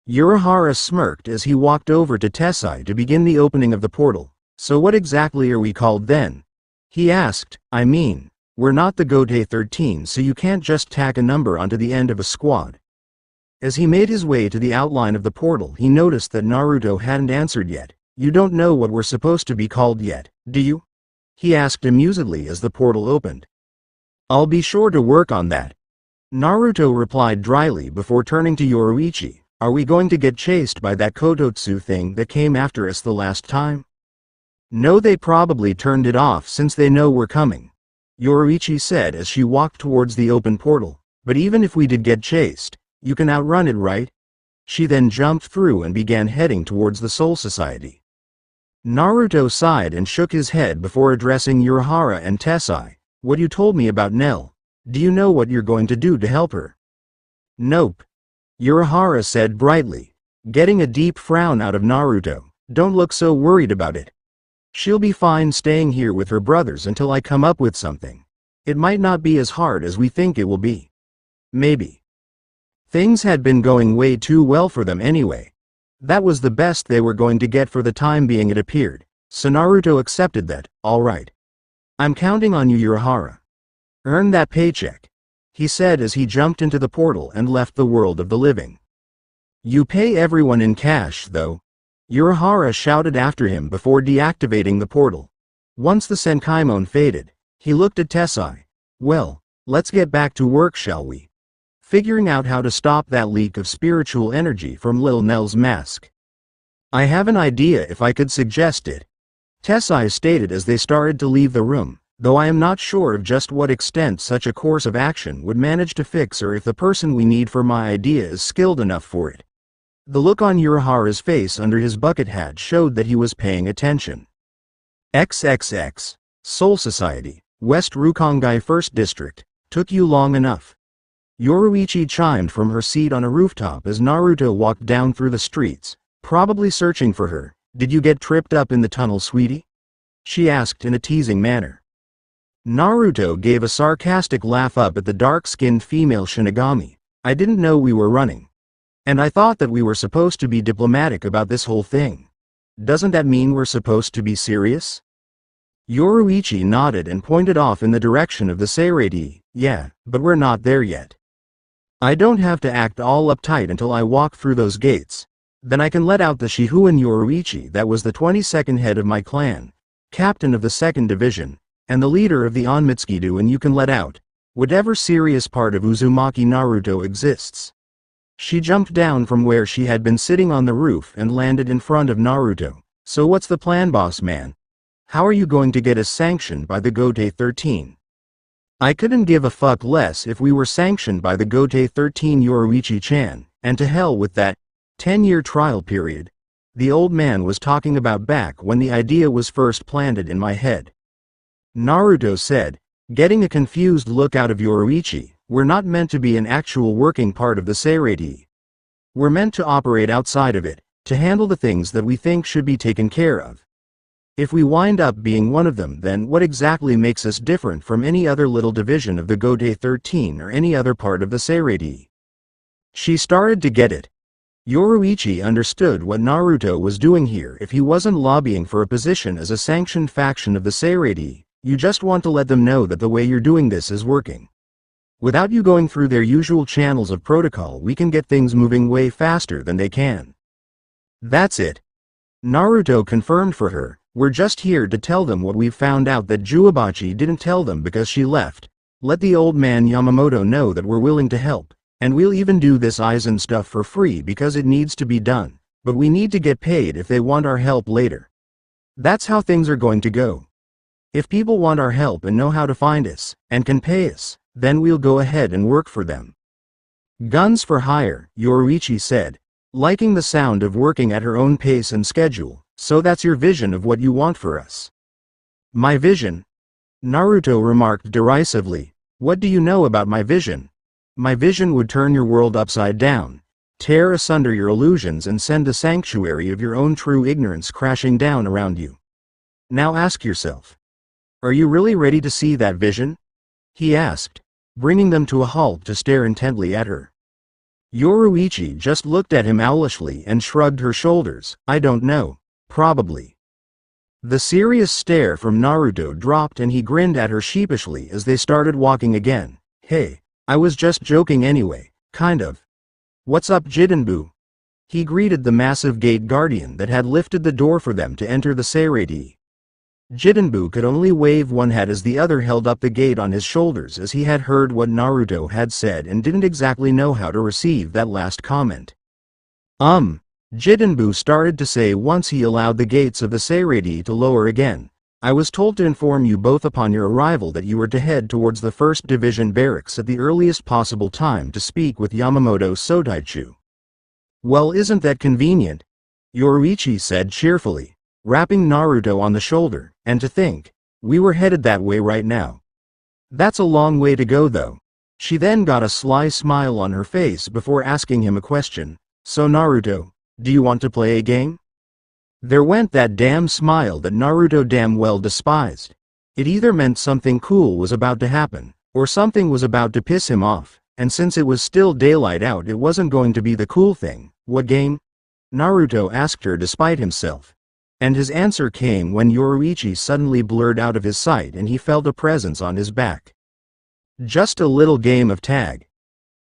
Urahara smirked as he walked over to Tessai to begin the opening of the portal. "So what exactly are we called then?" he asked. "I mean, we're not the Gotei 13, so you can't just tack a number onto the end of a squad." As he made his way to the outline of the portal, he noticed that Naruto hadn't answered yet. "You don't know what we're supposed to be called yet, do you?" he asked amusedly as the portal opened. "I'll be sure to work on that," Naruto replied dryly before turning to Yoruichi. "Are we going to get chased by that Kototsu thing that came after us the last time?" "No, they probably turned it off since they know we're coming," Yoruichi said as she walked towards the open portal. "But even if we did get chased, you can outrun it, right?" She then jumped through and began heading towards the Soul Society. Naruto sighed and shook his head before addressing Urahara and Tessai. "What you told me about Nell, do you know what you're going to do to help her?" "Nope," Urahara said brightly, getting a deep frown out of Naruto. "Don't look so worried about it. She'll be fine staying here with her brothers until I come up with something. It might not be as hard as we think it will be. Maybe." Things had been going way too well for them anyway. That was the best they were going to get for the time being, it appeared, so Naruto accepted that. "All right. I'm counting on you, Urahara. Earn that paycheck," he said as he jumped into the portal and left the world of the living. "You pay everyone in cash, though," Urahara shouted after him before deactivating the portal. Once the Senkaimon faded, he looked at Tessai. "Well, let's get back to work, shall we? Figuring out how to stop that leak of spiritual energy from Lil Nell's mask." "I have an idea if I could suggest it," Tessai stated as they started to leave the room. though I am not sure of just what extent such a course of action would manage to fix or if the person we need for my idea is skilled enough for it. The look on Urahara's face under his bucket hat showed that he was paying attention. XXX. Soul Society, West Rukongai 1st District. Took you long enough. Yoruichi chimed from her seat on a rooftop as Naruto walked down through the streets, probably searching for her. Did you get tripped up in the tunnel, sweetie? She asked in a teasing manner. Naruto gave a sarcastic laugh up at the dark-skinned female Shinigami. I didn't know we were running. And I thought that we were supposed to be diplomatic about this whole thing. Doesn't that mean we're supposed to be serious? Yoruichi nodded and pointed off in the direction of the Seirei. Yeah, but we're not there yet. I don't have to act all uptight until I walk through those gates. Then I can let out the Shihuan Yoruichi that was the 22nd head of my clan, captain of the 2nd division, and the leader of the Onmitsukido, and you can let out whatever serious part of Uzumaki Naruto exists. She jumped down from where she had been sitting on the roof and landed in front of Naruto. So what's the plan, boss man? How are you going to get us sanctioned by the Gotei 13? I couldn't give a fuck less if we were sanctioned by the Gotei 13, Yoruichi-chan, and to hell with that 10-year trial period the old man was talking about back when the idea was first planted in my head. Naruto said, getting a confused look out of Yoruichi. We're not meant to be an actual working part of the Seirei. We're meant to operate outside of it, to handle the things that we think should be taken care of. If we wind up being one of them, then what exactly makes us different from any other little division of the Gotei 13 or any other part of the Seirei? She started to get it. Yoruichi understood what Naruto was doing here. If he wasn't lobbying for a position as a sanctioned faction of the Seirei, you just want to let them know that the way you're doing this is working. Without you going through their usual channels of protocol, we can get things moving way faster than they can. That's it. Naruto confirmed for her. We're just here to tell them what we've found out that Juibachi didn't tell them because she left. Let the old man Yamamoto know that we're willing to help, and we'll even do this Aizen stuff for free because it needs to be done, but we need to get paid if they want our help later. That's how things are going to go. If people want our help and know how to find us, and can pay us, then we'll go ahead and work for them. Guns for hire, Yoruichi said, liking the sound of working at her own pace and schedule. So that's your vision of what you want for us? My vision? Naruto remarked derisively. What do you know about my vision? My vision would turn your world upside down, tear asunder your illusions, and send a sanctuary of your own true ignorance crashing down around you. Now ask yourself, are you really ready to see that vision? He asked, bringing them to a halt to stare intently at her. Yoruichi just looked at him owlishly and shrugged her shoulders. I don't know. Probably. The serious stare from Naruto dropped and he grinned at her sheepishly as they started walking again. Hey, I was just joking anyway, kind of. What's up, Jidenbu? He greeted the massive gate guardian that had lifted the door for them to enter the Seirei. Jidenbu could only wave one hand as the other held up the gate on his shoulders, as he had heard what Naruto had said and didn't exactly know how to receive that last comment. Jidenbu started to say once he allowed the gates of the Seirei to lower again. I was told to inform you both upon your arrival that you were to head towards the 1st Division barracks at the earliest possible time to speak with Yamamoto Sotaichu. Well, isn't that convenient? Yoruichi said cheerfully, rapping Naruto on the shoulder. And to think, we were headed that way right now. That's a long way to go though. She then got a sly smile on her face before asking him a question. So Naruto, do you want to play a game? There went that damn smile that Naruto damn well despised. It either meant something cool was about to happen, or something was about to piss him off, and since it was still daylight out, it wasn't going to be the cool thing. What game? Naruto asked her despite himself. And his answer came when Yoruichi suddenly blurred out of his sight and he felt a presence on his back. Just a little game of tag.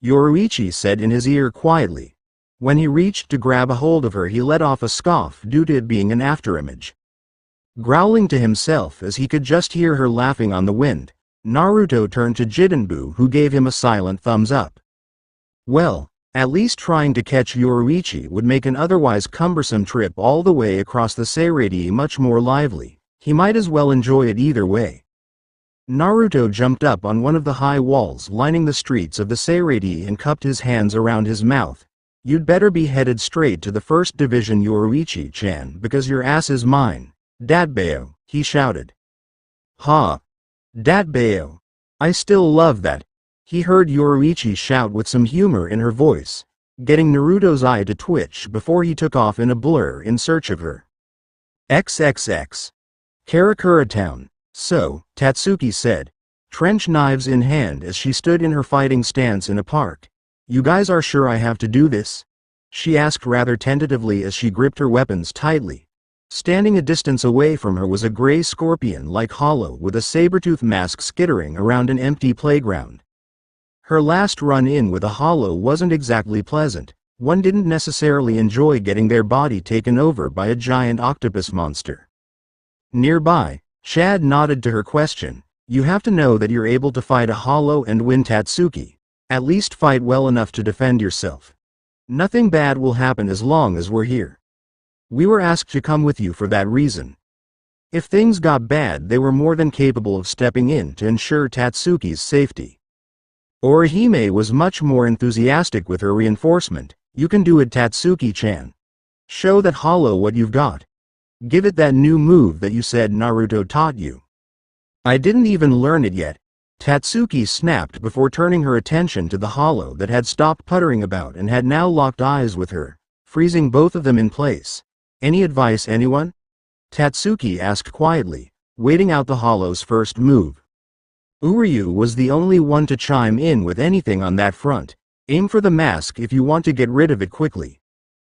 Yoruichi said in his ear quietly. When he reached to grab a hold of her, he let off a scoff due to it being an afterimage. Growling to himself as he could just hear her laughing on the wind, Naruto turned to Jidenbu, who gave him a silent thumbs up. Well, at least trying to catch Yoruichi would make an otherwise cumbersome trip all the way across the Seirei much more lively. He might as well enjoy it either way. Naruto jumped up on one of the high walls lining the streets of the Seirei and cupped his hands around his mouth. You'd better be headed straight to the 1st Division Yoruichi-chan because your ass is mine. Datbeo, he shouted. Ha! Datbeo. I still love that. He heard Yoruichi shout with some humor in her voice, getting Naruto's eye to twitch before he took off in a blur in search of her. XXX. Karakura Town. So, Tatsuki said, trench knives in hand as she stood in her fighting stance in a park. You guys are sure I have to do this? She asked rather tentatively as she gripped her weapons tightly. Standing a distance away from her was a gray scorpion-like hollow with a saber-tooth mask skittering around an empty playground. Her last run-in with a hollow wasn't exactly pleasant. One didn't necessarily enjoy getting their body taken over by a giant octopus monster. Nearby, Chad nodded to her question. You have to know that you're able to fight a hollow and win, Tatsuki. At least fight well enough to defend yourself. Nothing bad will happen as long as we're here. We were asked to come with you for that reason. If things got bad, they were more than capable of stepping in to ensure Tatsuki's safety. Orihime was much more enthusiastic with her reinforcement. You can do it, Tatsuki-chan. Show that hollow what you've got. Give it that new move that you said Naruto taught you. I didn't even learn it yet. Tatsuki snapped before turning her attention to the hollow that had stopped puttering about and had now locked eyes with her, freezing both of them in place. Any advice, anyone? Tatsuki asked quietly, waiting out the hollow's first move. Uryu was the only one to chime in with anything on that front. Aim for the mask if you want to get rid of it quickly.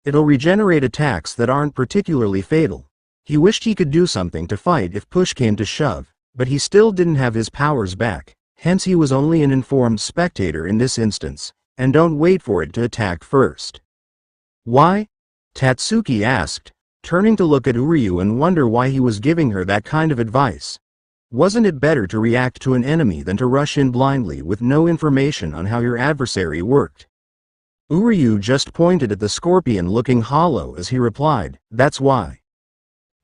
It'll regenerate attacks that aren't particularly fatal. He wished he could do something to fight if push came to shove, but he still didn't have his powers back, hence he was only an informed spectator in this instance, and don't wait for it to attack first. Why? Tatsuki asked, turning to look at Uryu and wonder why he was giving her that kind of advice. Wasn't it better to react to an enemy than to rush in blindly with no information on how your adversary worked? Uryu just pointed at the scorpion-looking hollow as he replied, that's why.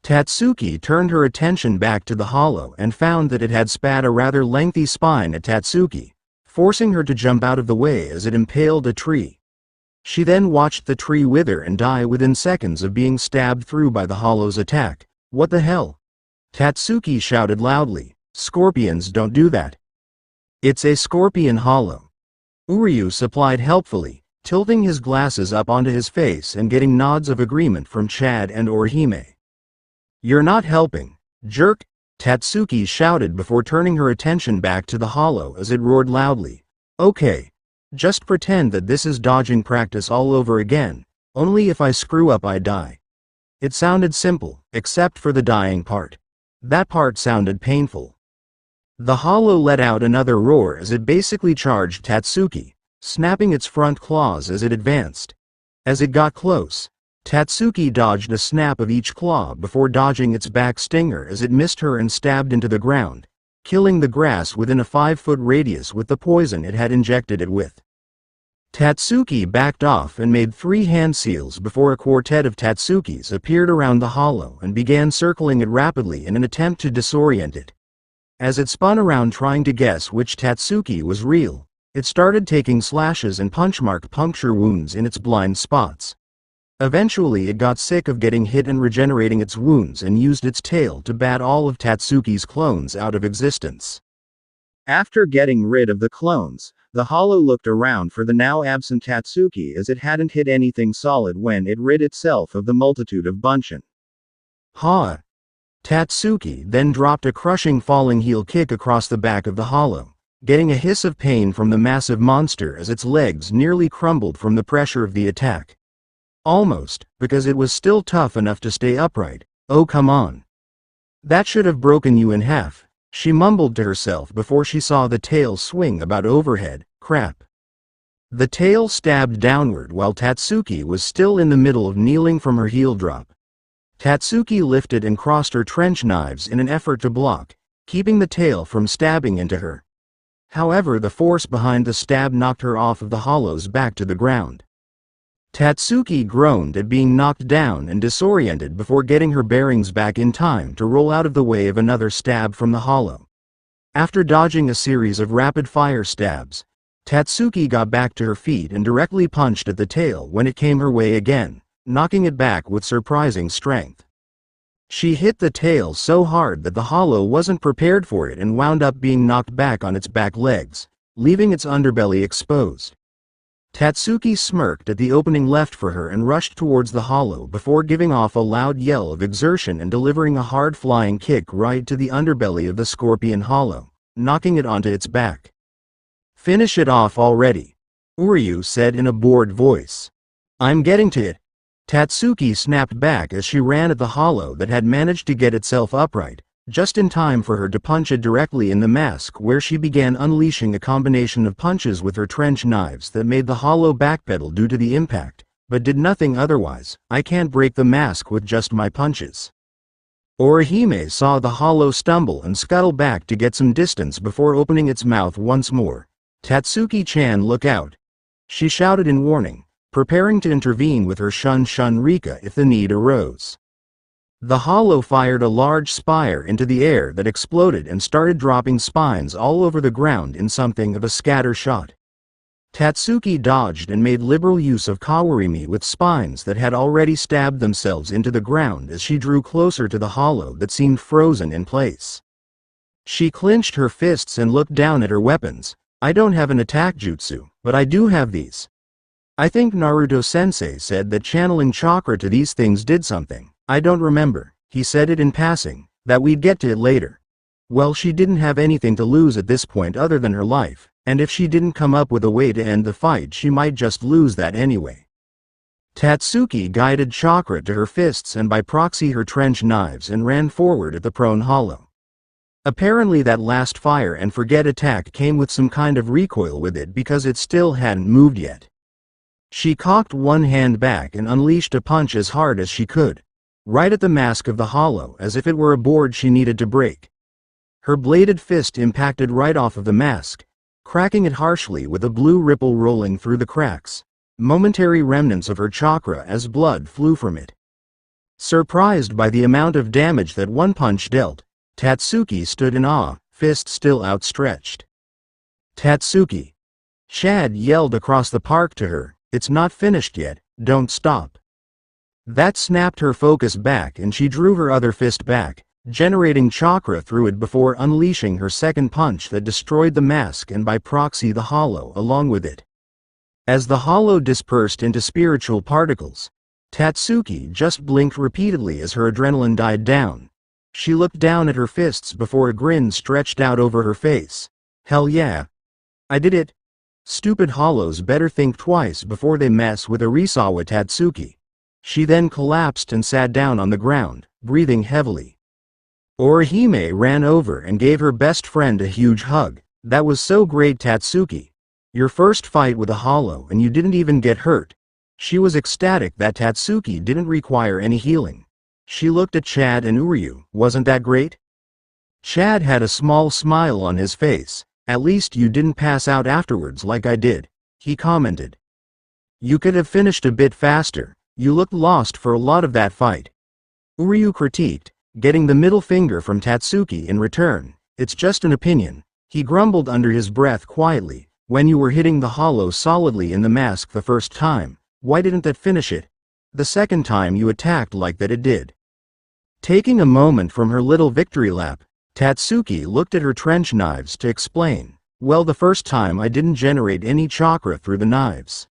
Tatsuki turned her attention back to the hollow and found that it had spat a rather lengthy spine at Tatsuki, forcing her to jump out of the way as it impaled a tree. She then watched the tree wither and die within seconds of being stabbed through by the hollow's attack. What the hell? Tatsuki shouted loudly, scorpions don't do that. It's a scorpion hollow. Uryu supplied helpfully, tilting his glasses up onto his face and getting nods of agreement from Chad and Orihime. You're not helping, jerk, Tatsuki shouted before turning her attention back to the hollow as it roared loudly. Okay. Just pretend that this is dodging practice all over again, only if I screw up I die. It sounded simple, except for the dying part. That part sounded painful. The hollow let out another roar as it basically charged Tatsuki, snapping its front claws as it advanced. As it got close, Tatsuki dodged a snap of each claw before dodging its back stinger as it missed her and stabbed into the ground, killing the grass within a 5-foot radius with the poison it had injected it with. Tatsuki backed off and made 3 hand seals before a quartet of Tatsukis appeared around the hollow and began circling it rapidly in an attempt to disorient it. As it spun around trying to guess which Tatsuki was real, it started taking slashes and punchmark puncture wounds in its blind spots. Eventually it got sick of getting hit and regenerating its wounds and used its tail to bat all of Tatsuki's clones out of existence. After getting rid of the clones, the hollow looked around for the now absent Tatsuki as it hadn't hit anything solid when it rid itself of the multitude of Bunshin. Ha! Tatsuki then dropped a crushing falling heel kick across the back of the hollow, getting a hiss of pain from the massive monster as its legs nearly crumbled from the pressure of the attack. Almost, because it was still tough enough to stay upright. Oh come on. That should have broken you in half, she mumbled to herself before she saw the tail swing about overhead. Crap. The tail stabbed downward while Tatsuki was still in the middle of kneeling from her heel drop. Tatsuki lifted and crossed her trench knives in an effort to block, keeping the tail from stabbing into her. However, the force behind the stab knocked her off of the hollow's back to the ground. Tatsuki groaned at being knocked down and disoriented before getting her bearings back in time to roll out of the way of another stab from the hollow. After dodging a series of rapid-fire stabs, Tatsuki got back to her feet and directly punched at the tail when it came her way again, knocking it back with surprising strength. She hit the tail so hard that the hollow wasn't prepared for it and wound up being knocked back on its back legs, leaving its underbelly exposed. Tatsuki smirked at the opening left for her and rushed towards the hollow before giving off a loud yell of exertion and delivering a hard flying kick right to the underbelly of the scorpion hollow, knocking it onto its back. "Finish it off already," Uryu said in a bored voice. "I'm getting to it." Tatsuki snapped back as she ran at the hollow that had managed to get itself upright, just in time for her to punch it directly in the mask, where she began unleashing a combination of punches with her trench knives that made the hollow backpedal due to the impact, but did nothing otherwise. "I can't break the mask with just my punches." Orihime saw the hollow stumble and scuttle back to get some distance before opening its mouth once more. "Tatsuki-chan, look out!" she shouted in warning, preparing to intervene with her Shun Rika if the need arose. The hollow fired a large spire into the air that exploded and started dropping spines all over the ground in something of a scatter shot. Tatsuki dodged and made liberal use of kawarimi with spines that had already stabbed themselves into the ground as she drew closer to the hollow that seemed frozen in place. She clenched her fists and looked down at her weapons. "I don't have an attack jutsu, but I do have these. I think Naruto-sensei said that channeling chakra to these things did something. I don't remember, he said it in passing, that we'd get to it later." Well, she didn't have anything to lose at this point other than her life, and if she didn't come up with a way to end the fight, she might just lose that anyway. Tatsuki guided chakra to her fists and by proxy her trench knives and ran forward at the prone hollow. Apparently that last fire and forget attack came with some kind of recoil with it because it still hadn't moved yet. She cocked one hand back and unleashed a punch as hard as she could, right at the mask of the hollow as if it were a board she needed to break. Her bladed fist impacted right off of the mask, cracking it harshly with a blue ripple rolling through the cracks, momentary remnants of her chakra as blood flew from it. Surprised by the amount of damage that one punch dealt, Tatsuki stood in awe, fist still outstretched. "Tatsuki!" Chad yelled across the park to her, "It's not finished yet, don't stop." That snapped her focus back and she drew her other fist back, generating chakra through it before unleashing her second punch that destroyed the mask and by proxy the hollow along with it. As the hollow dispersed into spiritual particles, Tatsuki just blinked repeatedly as her adrenaline died down. She looked down at her fists before a grin stretched out over her face. "Hell yeah. I did it. Stupid hollows better think twice before they mess with Arisawa Tatsuki." She then collapsed and sat down on the ground, breathing heavily. Orihime ran over and gave her best friend a huge hug. "That was so great, Tatsuki. Your first fight with a hollow and you didn't even get hurt." She was ecstatic that Tatsuki didn't require any healing. She looked at Chad and Uryu. "Wasn't that great?" Chad had a small smile on his face. "At least you didn't pass out afterwards like I did," he commented. "You could have finished a bit faster. You looked lost for a lot of that fight," Uryu critiqued, getting the middle finger from Tatsuki in return. "It's just an opinion," he grumbled under his breath quietly. "When you were hitting the hollow solidly in the mask the first time, why didn't that finish it? The second time you attacked like that it did." Taking a moment from her little victory lap, Tatsuki looked at her trench knives to explain. "Well, the first time I didn't generate any chakra through the knives.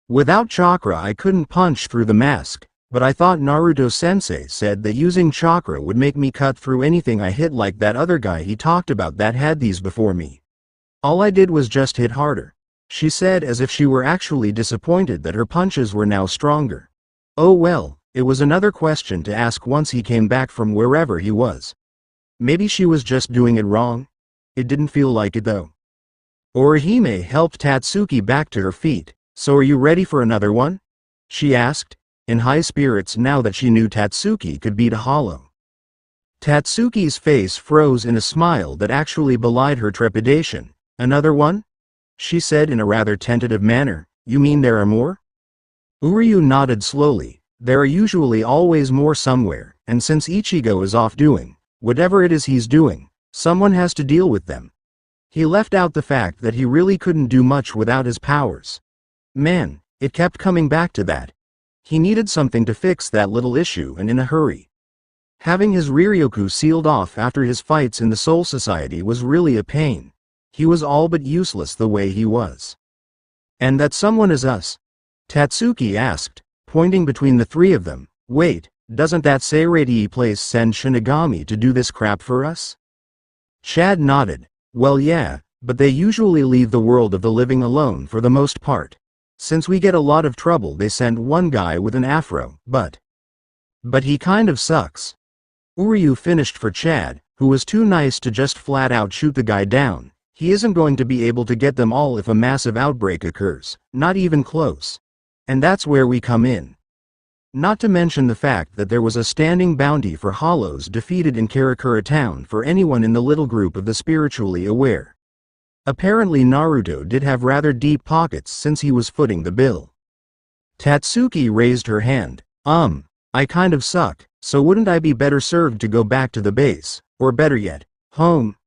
Without chakra I couldn't punch through the mask, but I thought Naruto-sensei said that using chakra would make me cut through anything I hit, like that other guy he talked about that had these before me. All I did was just hit harder," she said as if she were actually disappointed that her punches were now stronger. Oh well, it was another question to ask once he came back from wherever he was. Maybe she was just doing it wrong? It didn't feel like it though. Orihime helped Tatsuki back to her feet. "So are you ready for another one?" she asked, in high spirits now that she knew Tatsuki could beat a hollow. Tatsuki's face froze in a smile that actually belied her trepidation. "Another one?" she said in a rather tentative manner. "You mean there are more?" Uryu nodded slowly. "There are usually always more somewhere, and since Ichigo is off doing whatever it is he's doing, Someone has to deal with them. He left out the fact that he really couldn't do much without his powers. Man, it kept coming back to that. He needed something to fix that little issue and in a hurry. Having his Riryoku sealed off after his fights in the Soul Society was really a pain. He was all but useless the way he was. And that someone is us? Tatsuki asked, pointing between the three of them. Wait, doesn't that Seirei place send Shinigami to do this crap for us? Chad nodded. Well yeah, but they usually leave the world of the living alone for the most part. Since we get a lot of trouble they send one guy with an afro, but he kind of sucks. Uryu finished for Chad, who was too nice to just flat out shoot the guy down. He isn't going to be able to get them all if a massive outbreak occurs, not even close. And that's where we come in. Not to mention the fact that there was a standing bounty for hollows defeated in Karakura Town for anyone in the little group of the spiritually aware. Apparently Naruto did have rather deep pockets since he was footing the bill. Tatsuki raised her hand. I kind of suck, so wouldn't I be better served to go back to the base, or better yet, home?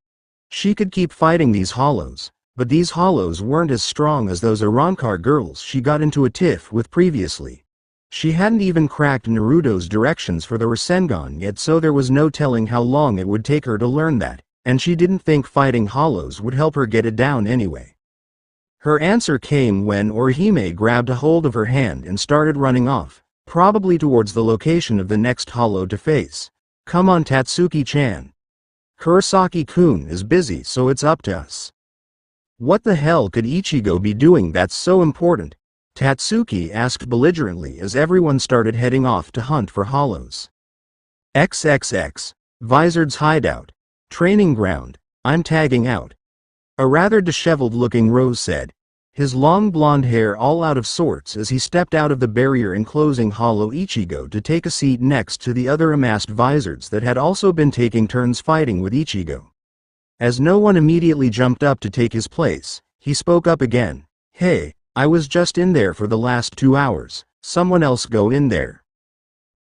She could keep fighting these hollows, but these hollows weren't as strong as those Arrancar girls she got into a tiff with previously. She hadn't even cracked Naruto's directions for the Rasengan yet, so there was no telling how long it would take her to learn that, and she didn't think fighting hollows would help her get it down anyway. Her answer came when Orihime grabbed a hold of her hand and started running off, probably towards the location of the next hollow to face. Come on Tatsuki-chan. Kurosaki-kun is busy, so it's up to us. What the hell could Ichigo be doing that's so important? Tatsuki asked belligerently as everyone started heading off to hunt for hollows. XXX. Vizard's hideout. Training ground. I'm tagging out. A rather disheveled-looking Rose said, his long blonde hair all out of sorts as he stepped out of the barrier enclosing Hollow Ichigo to take a seat next to the other amassed Vizards that had also been taking turns fighting with Ichigo. As no one immediately jumped up to take his place, he spoke up again. Hey, I was just in there for the last 2 hours, someone else go in there.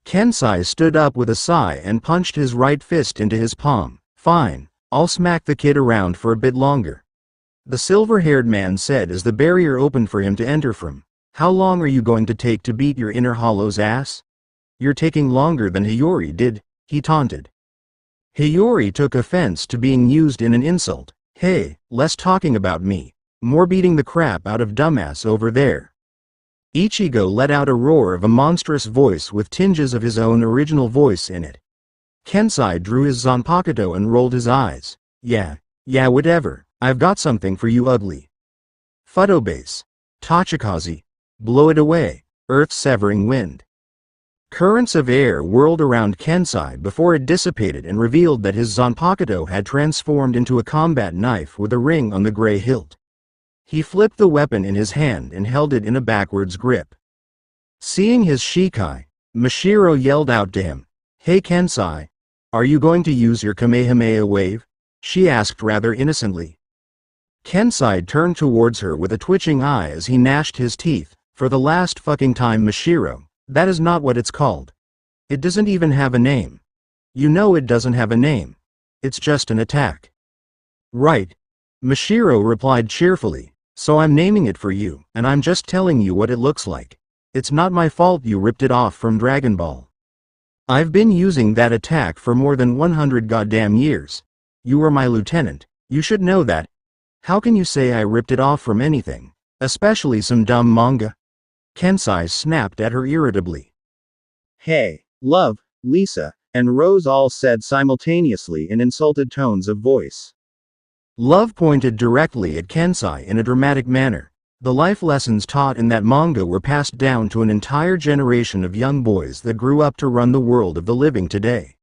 Kensai stood up with a sigh and punched his right fist into his palm. Fine, I'll smack the kid around for a bit longer. The silver-haired man said as the barrier opened for him to enter from. How long are you going to take to beat your inner hollow's ass? You're taking longer than Hiyori did, he taunted. Hiyori took offense to being used in an insult. Hey, less talking about me. More beating the crap out of dumbass over there. Ichigo let out a roar of a monstrous voice with tinges of his own original voice in it. Kensai drew his Zanpakuto and rolled his eyes. Yeah, whatever. I've got something for you ugly. Futobase. Tachikaze. Blow it away, earth-severing wind. Currents of air whirled around Kensai before it dissipated and revealed that his Zanpakuto had transformed into a combat knife with a ring on the gray hilt. He flipped the weapon in his hand and held it in a backwards grip. Seeing his Shikai, Mashiro yelled out to him. Hey Kensai. Are you going to use your Kamehameha wave? She asked rather innocently. Kensai turned towards her with a twitching eye as he gnashed his teeth. For the last fucking time Mashiro, that is not what it's called. It doesn't even have a name. You know it doesn't have a name. It's just an attack. Right. Mashiro replied cheerfully, so I'm naming it for you, and I'm just telling you what it looks like. It's not my fault you ripped it off from Dragon Ball. I've been using that attack for more than 100 goddamn years. You were my lieutenant, you should know that. How can you say I ripped it off from anything, especially some dumb manga? Kensai snapped at her irritably. Hey, love, Lisa, and Rose all said simultaneously in insulted tones of voice. Love pointed directly at Kensai in a dramatic manner. The life lessons taught in that manga were passed down to an entire generation of young boys that grew up to run the world of the living today.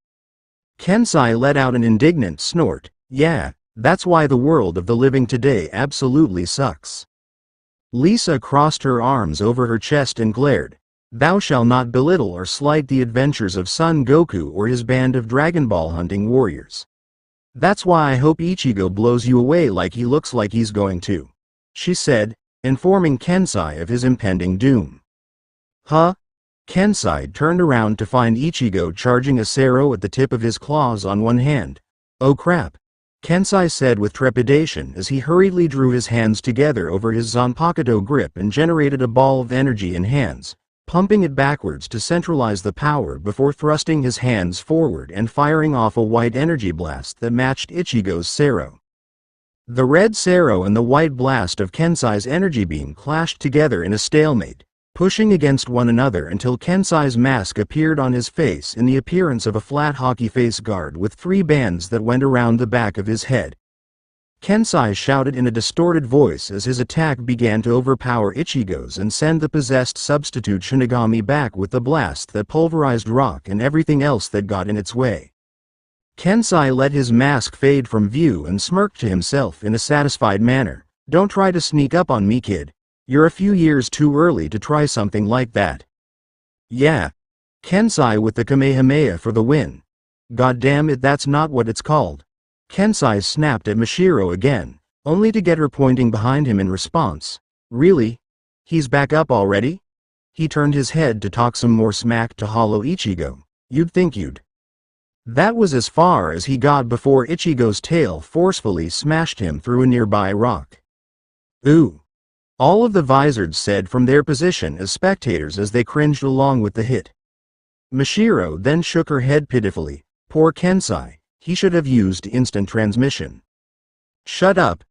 Kensai let out an indignant snort. Yeah, that's why the world of the living today absolutely sucks. Lisa crossed her arms over her chest and glared. Thou shalt not belittle or slight the adventures of Son Goku or his band of Dragon Ball hunting warriors. That's why I hope Ichigo blows you away like he looks like he's going to, she said, informing Kensai of his impending doom. Huh? Kensai turned around to find Ichigo charging a Sero at the tip of his claws on one hand. Oh crap. Kensai said with trepidation as he hurriedly drew his hands together over his Zanpakuto grip and generated a ball of energy in hands, pumping it backwards to centralize the power before thrusting his hands forward and firing off a white energy blast that matched Ichigo's Sero. The red Sero and the white blast of Kensai's energy beam clashed together in a stalemate, pushing against one another until Kensai's mask appeared on his face in the appearance of a flat hockey face guard with 3 bands that went around the back of his head. Kensai shouted in a distorted voice as his attack began to overpower Ichigo's and send the possessed substitute Shinigami back with the blast that pulverized rock and everything else that got in its way. Kensai let his mask fade from view and smirked to himself in a satisfied manner. "Don't try to sneak up on me, kid. You're a few years too early to try something like that." "Yeah." Kensai with the Kamehameha for the win. "God damn it, that's not what it's called." Kensai snapped at Mashiro again, only to get her pointing behind him in response. "Really? He's back up already?" He turned his head to talk some more smack to hollow Ichigo. "You'd think you'd." That was as far as he got before Ichigo's tail forcefully smashed him through a nearby rock. "Ooh." All of the Vizards said from their position as spectators as they cringed along with the hit. Mashiro then shook her head pitifully. Poor Kensai. He should have used instant transmission. "Shut up!"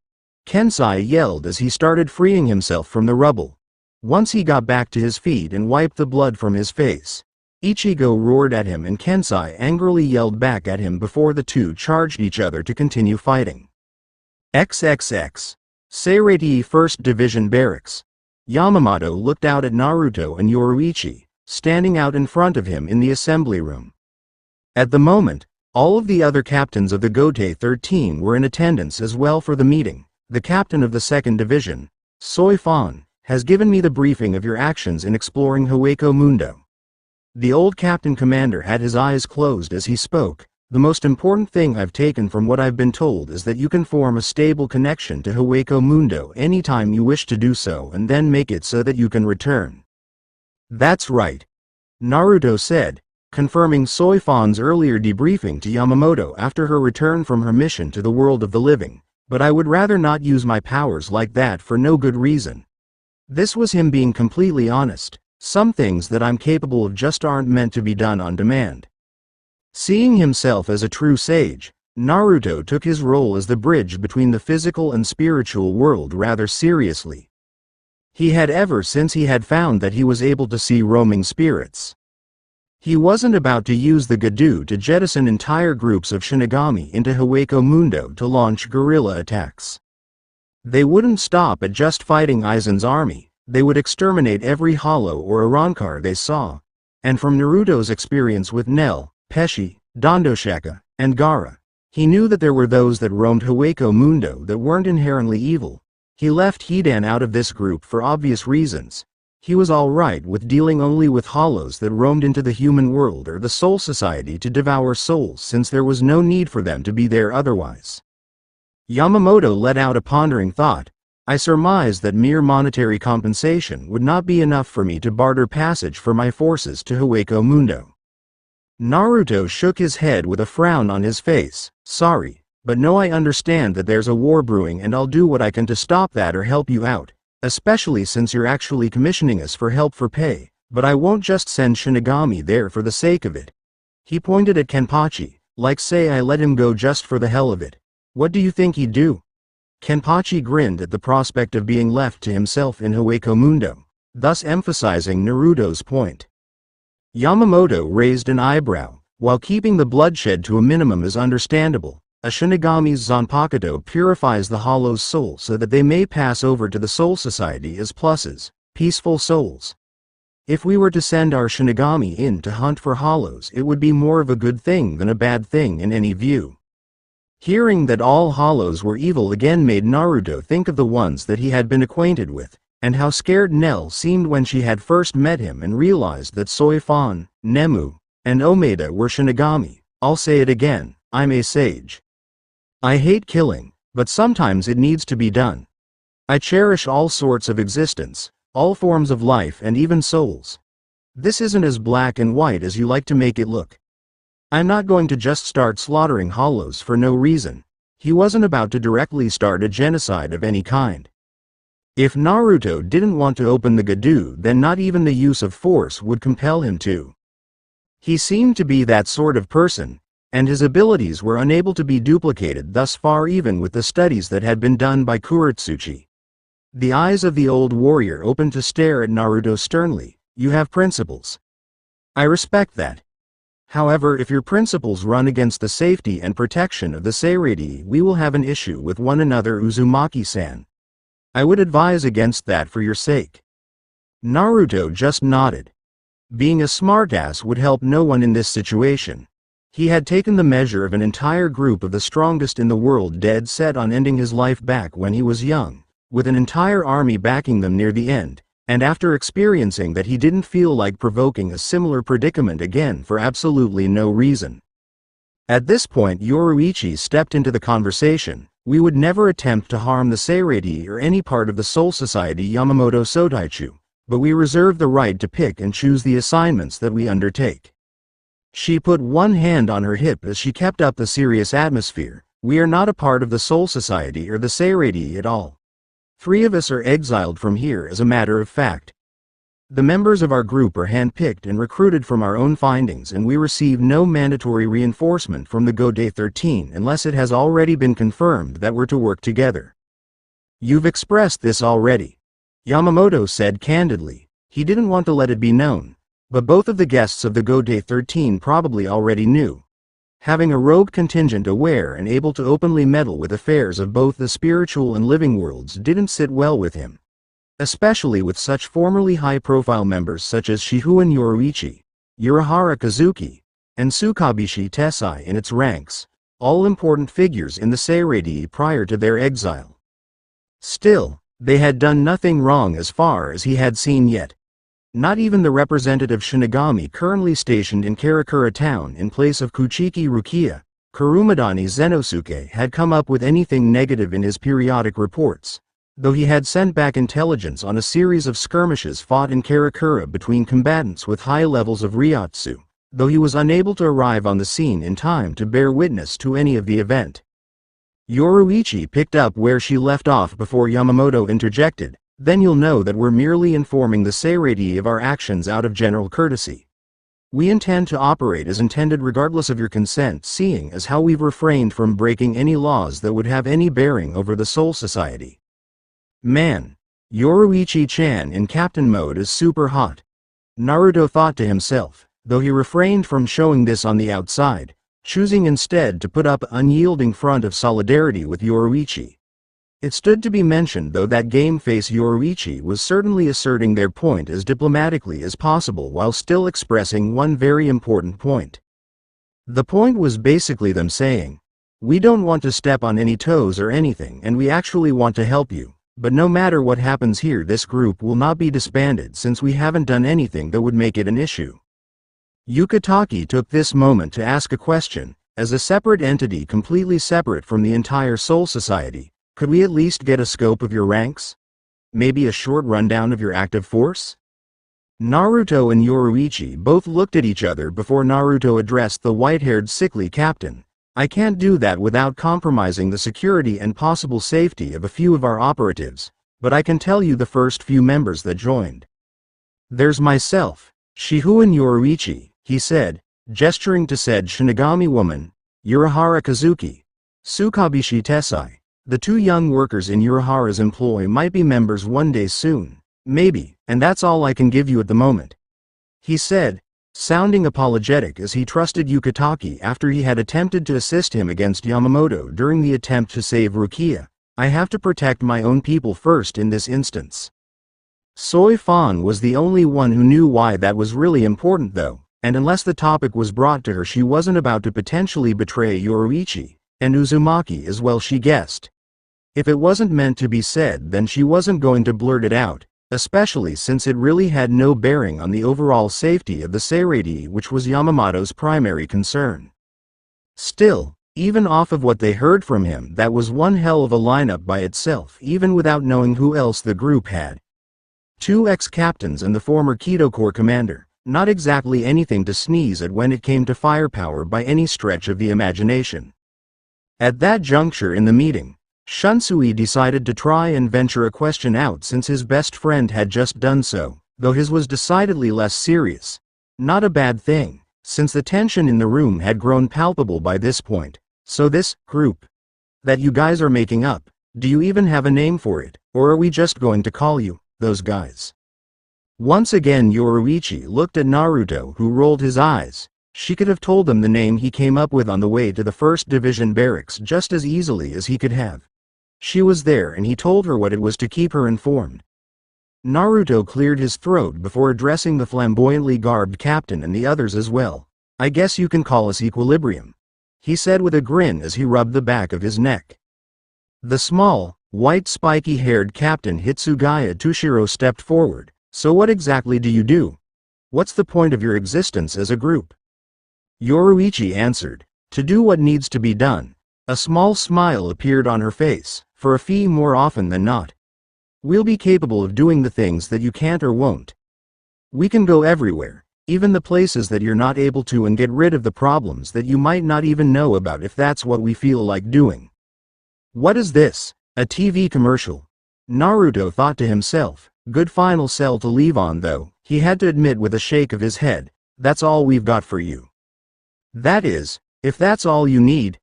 Kensai yelled as he started freeing himself from the rubble. Once he got back to his feet and wiped the blood from his face, Ichigo roared at him and Kensai angrily yelled back at him before the two charged each other to continue fighting. XXX. Seirei 1st Division Barracks. Yamamoto looked out at Naruto and Yoruichi, standing out in front of him in the assembly room. At the moment, all of the other captains of the Gotei 13 were in attendance as well for the meeting. The captain of the 2nd Division, Soifan, has given me the briefing of your actions in exploring Hueco Mundo. The old captain commander had his eyes closed as he spoke. The most important thing I've taken from what I've been told is that you can form a stable connection to Hueco Mundo anytime you wish to do so and then make it so that you can return. That's right. Naruto said, confirming Soifan's earlier debriefing to Yamamoto after her return from her mission to the world of the living, but I would rather not use my powers like that for no good reason. This was him being completely honest. Some things that I'm capable of just aren't meant to be done on demand. Seeing himself as a true sage, Naruto took his role as the bridge between the physical and spiritual world rather seriously. He had ever since he had found that he was able to see roaming spirits. He wasn't about to use the Gadu to jettison entire groups of Shinigami into Hueco Mundo to launch guerrilla attacks. They wouldn't stop at just fighting Aizen's army, they would exterminate every hollow or Arrancar they saw. And from Naruto's experience with Nel, Pesci, Dondoshaka, and Gaara, he knew that there were those that roamed Hueco Mundo that weren't inherently evil. He left Hidan out of this group for obvious reasons. He was alright with dealing only with hollows that roamed into the human world or the Soul Society to devour souls since there was no need for them to be there otherwise. Yamamoto let out a pondering thought. I surmised that mere monetary compensation would not be enough for me to barter passage for my forces to Hueco Mundo. Naruto shook his head with a frown on his face. Sorry, but no, I understand that there's a war brewing and I'll do what I can to stop that or help you out. Especially since you're actually commissioning us for help for pay, but I won't just send Shinigami there for the sake of it. He pointed at Kenpachi, like say I let him go just for the hell of it. What do you think he'd do? Kenpachi grinned at the prospect of being left to himself in Hueco Mundo, thus emphasizing Naruto's point. Yamamoto raised an eyebrow, while keeping the bloodshed to a minimum is understandable. A Shinigami's Zanpakuto purifies the hollow's soul so that they may pass over to the Soul Society as pluses, peaceful souls. If we were to send our Shinigami in to hunt for hollows, it would be more of a good thing than a bad thing in any view. Hearing that all hollows were evil again made Naruto think of the ones that he had been acquainted with, and how scared Nel seemed when she had first met him and realized that Soifan, Nemu, and Omeda were Shinigami. I'll say it again, I'm a sage. I hate killing, but sometimes it needs to be done. I cherish all sorts of existence, all forms of life and even souls. This isn't as black and white as you like to make it look. I'm not going to just start slaughtering hollows for no reason. He wasn't about to directly start a genocide of any kind. If Naruto didn't want to open the Gotei, then not even the use of force would compel him to. He seemed to be that sort of person, and his abilities were unable to be duplicated thus far even with the studies that had been done by Kuretsuchi. The eyes of the old warrior opened to stare at Naruto sternly. You have principles. I respect that. However, if your principles run against the safety and protection of the Seirei, we will have an issue with one another, Uzumaki-san. I would advise against that for your sake. Naruto just nodded. Being a smartass would help no one in this situation. He had taken the measure of an entire group of the strongest in the world dead set on ending his life back when he was young, with an entire army backing them near the end, and after experiencing that he didn't feel like provoking a similar predicament again for absolutely no reason. At this point Yoruichi stepped into the conversation. We would never attempt to harm the Seirei or any part of the Soul Society Yamamoto Sotaichu, but we reserve the right to pick and choose the assignments that we undertake. She put one hand on her hip as she kept up the serious atmosphere. We are not a part of the Soul Society or the Seirei at all. 3 of us are exiled from here as a matter of fact. The members of our group are handpicked and recruited from our own findings, and we receive no mandatory reinforcement from the Gotei 13 unless it has already been confirmed that we're to work together. You've expressed this already, Yamamoto said candidly. He didn't want to let it be known, but both of the guests of the Gotei 13 probably already knew. Having a rogue contingent aware and able to openly meddle with affairs of both the spiritual and living worlds didn't sit well with him. Especially with such formerly high-profile members such as Shihoin Yoruichi, Urahara Kazuki, and Tsukabishi Tessai in its ranks, all important figures in the Seirei prior to their exile. Still, they had done nothing wrong as far as he had seen yet. Not even the representative Shinigami currently stationed in Karakura town in place of Kuchiki Rukia, Kurumadani Zenosuke, had come up with anything negative in his periodic reports, though he had sent back intelligence on a series of skirmishes fought in Karakura between combatants with high levels of Ryotsu, though he was unable to arrive on the scene in time to bear witness to any of the event. Yoruichi picked up where she left off before Yamamoto interjected. Then you'll know that we're merely informing the Seirei of our actions out of general courtesy. We intend to operate as intended regardless of your consent, seeing as how we've refrained from breaking any laws that would have any bearing over the Soul Society. Man, Yoruichi-chan in captain mode is super hot. Naruto thought to himself, though he refrained from showing this on the outside, choosing instead to put up an unyielding front of solidarity with Yoruichi. It stood to be mentioned though that game-face Yoruichi was certainly asserting their point as diplomatically as possible while still expressing one very important point. The point was basically them saying, we don't want to step on any toes or anything, and we actually want to help you, but no matter what happens here this group will not be disbanded since we haven't done anything that would make it an issue. Yukitake took this moment to ask a question. As a separate entity completely separate from the entire Soul Society, could we at least get a scope of your ranks? Maybe a short rundown of your active force? Naruto and Yoruichi both looked at each other before Naruto addressed the white-haired sickly captain. I can't do that without compromising the security and possible safety of a few of our operatives, but I can tell you the first few members that joined. There's myself, Shihoin Yoruichi, he said, gesturing to said Shinigami woman, Urahara Kazuki, Tsukabishi Tessai. The 2 young workers in Urahara's employ might be members one day soon, maybe, and that's all I can give you at the moment, he said, sounding apologetic as he trusted Yukitake after he had attempted to assist him against Yamamoto during the attempt to save Rukia. I have to protect my own people first in this instance. Soi Fan was the only one who knew why that was really important though, and unless the topic was brought to her she wasn't about to potentially betray Yoruichi and Uzumaki as well, she guessed. If it wasn't meant to be said then she wasn't going to blurt it out, especially since it really had no bearing on the overall safety of the Seirei, which was Yamamoto's primary concern. Still, even off of what they heard from him, that was one hell of a lineup by itself even without knowing who else the group had. 2 ex-captains and the former Kido Corps commander, not exactly anything to sneeze at when it came to firepower by any stretch of the imagination. At that juncture in the meeting, Shunsui decided to try and venture a question out since his best friend had just done so, though his was decidedly less serious. Not a bad thing, since the tension in the room had grown palpable by this point. So this group that you guys are making up, do you even have a name for it, or are we just going to call you those guys? Once again Yoruichi looked at Naruto, who rolled his eyes. She could have told him the name he came up with on the way to the 1st Division barracks just as easily as he could have. She was there and he told her what it was to keep her informed. Naruto cleared his throat before addressing the flamboyantly garbed captain and the others as well. I guess you can call us Equilibrium, he said with a grin as he rubbed the back of his neck. The small, white spiky-haired Captain Hitsugaya Tushiro stepped forward. So what exactly do you do? What's the point of your existence as a group? Yoruichi answered, to do what needs to be done. A small smile appeared on her face, for a fee more often than not. We'll be capable of doing the things that you can't or won't. We can go everywhere, even the places that you're not able to, and get rid of the problems that you might not even know about if that's what we feel like doing. What is this? A TV commercial? Naruto thought to himself. Good final cell to leave on though, he had to admit with a shake of his head. That's all we've got for you. That is, if that's all you need?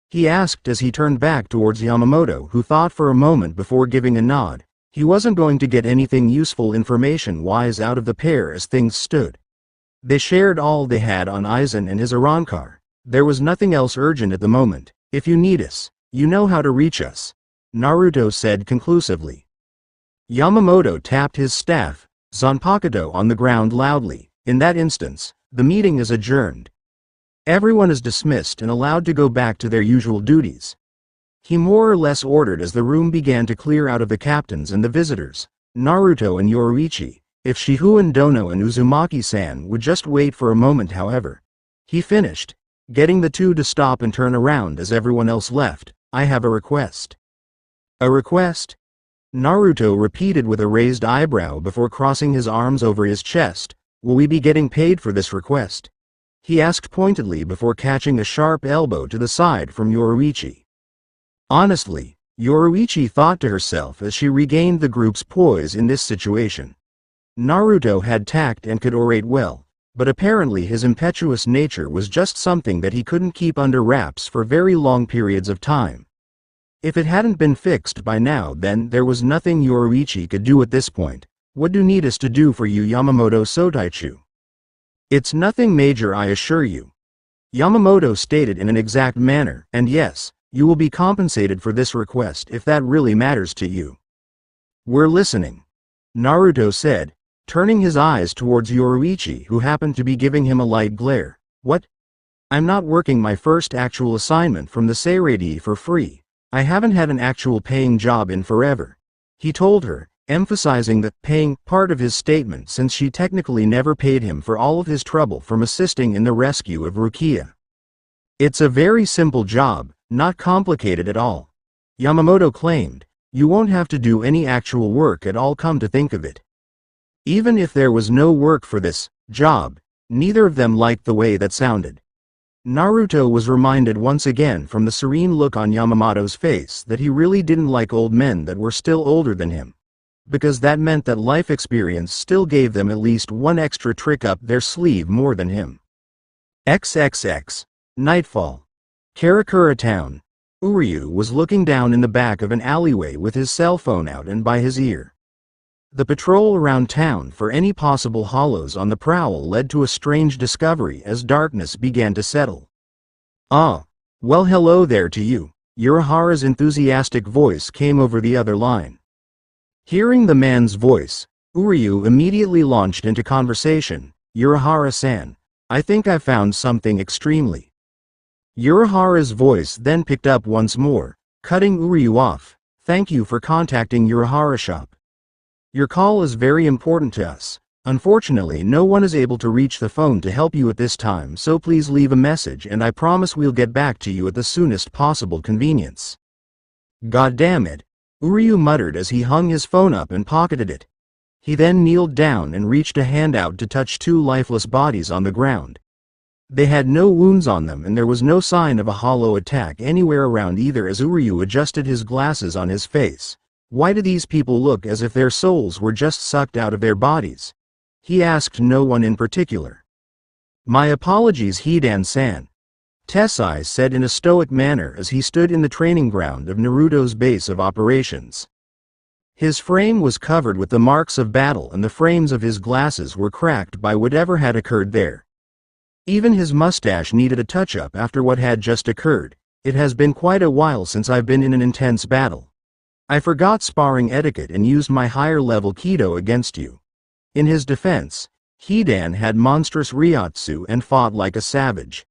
He asked as he turned back towards Yamamoto, who thought for a moment before giving a nod. He wasn't going to get anything useful information-wise out of the pair as things stood. They shared all they had on Aizen and his Arankar. There was nothing else urgent at the moment. If you need us, you know how to reach us, Naruto said conclusively. Yamamoto tapped his staff, Zanpakuto, on the ground loudly. In that instance, the meeting is adjourned. Everyone is dismissed and allowed to go back to their usual duties. He more or less ordered as the room began to clear out of the captains and the visitors, Naruto and Yoruichi. If Shihouen Dono and Uzumaki-san would just wait for a moment, however. He finished, getting the two to stop and turn around as everyone else left. I have a request. A request? Naruto repeated with a raised eyebrow before crossing his arms over his chest. Will we be getting paid for this request? He asked pointedly before catching a sharp elbow to the side from Yoruichi. Honestly, Yoruichi thought to herself as she regained the group's poise in this situation. Naruto had tact and could orate well, but apparently his impetuous nature was just something that he couldn't keep under wraps for very long periods of time. If it hadn't been fixed by now, then there was nothing Yoruichi could do at this point. What do need us to do for you, Yamamoto Sotaichu? It's nothing major, I assure you. Yamamoto stated in an exact manner, and yes, you will be compensated for this request if that really matters to you. We're listening, Naruto said, turning his eyes towards Yoruichi, who happened to be giving him a light glare. What? I'm not working my first actual assignment from the Seirei for free. I haven't had an actual paying job in forever, he told her, emphasizing the paying part of his statement since she technically never paid him for all of his trouble from assisting in the rescue of Rukia. It's a very simple job, not complicated at all, Yamamoto claimed. You won't have to do any actual work at all, come to think of it. Even if there was no work for this job, neither of them liked the way that sounded. Naruto was reminded once again from the serene look on Yamamoto's face that he really didn't like old men that were still older than him. Because that meant that life experience still gave them at least one extra trick up their sleeve more than him. XXX. Nightfall. Karakura Town. Uryu was looking down in the back of an alleyway with his cell phone out and by his ear. The patrol around town for any possible hollows on the prowl led to a strange discovery as darkness began to settle. Ah, well, hello there to you, Urahara's enthusiastic voice came over the other line. Hearing the man's voice, Uryu immediately launched into conversation. Urahara-san, I think I found something extremely. Urahara's voice then picked up once more, cutting Uryu off. Thank you for contacting Urahara Shop. Your call is very important to us. Unfortunately, no one is able to reach the phone to help you at this time, so please leave a message and I promise we'll get back to you at the soonest possible convenience. God damn it, Uryu muttered as he hung his phone up and pocketed it. He then kneeled down and reached a hand out to touch two lifeless bodies on the ground. They had no wounds on them and there was no sign of a hollow attack anywhere around either as Uryu adjusted his glasses on his face. Why do these people look as if their souls were just sucked out of their bodies? He asked no one in particular. My apologies, Hidan-san, Tessai said in a stoic manner as he stood in the training ground of Naruto's base of operations. His frame was covered with the marks of battle and the frames of his glasses were cracked by whatever had occurred there. Even his mustache needed a touch-up after what had just occurred. It has been quite a while since I've been in an intense battle. I forgot sparring etiquette and used my higher-level Kido against you. In his defense, Hidan had monstrous Ryotsu and fought like a savage.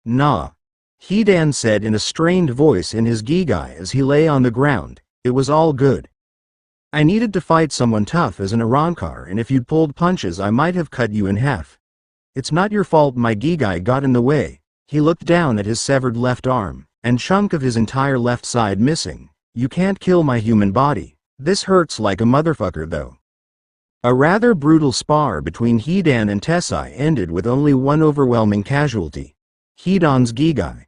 Nah, Hidan said in a strained voice in his Gigai as he lay on the ground, it was all good. I needed to fight someone tough as an Arrancar and if you'd pulled punches I might have cut you in half. It's not your fault my Gigai got in the way. He looked down at his severed left arm, and chunk of his entire left side missing. You can't kill my human body. This hurts like a motherfucker though. A rather brutal spar between Hidan and Tessai ended with only one overwhelming casualty. Hidan's Gigai.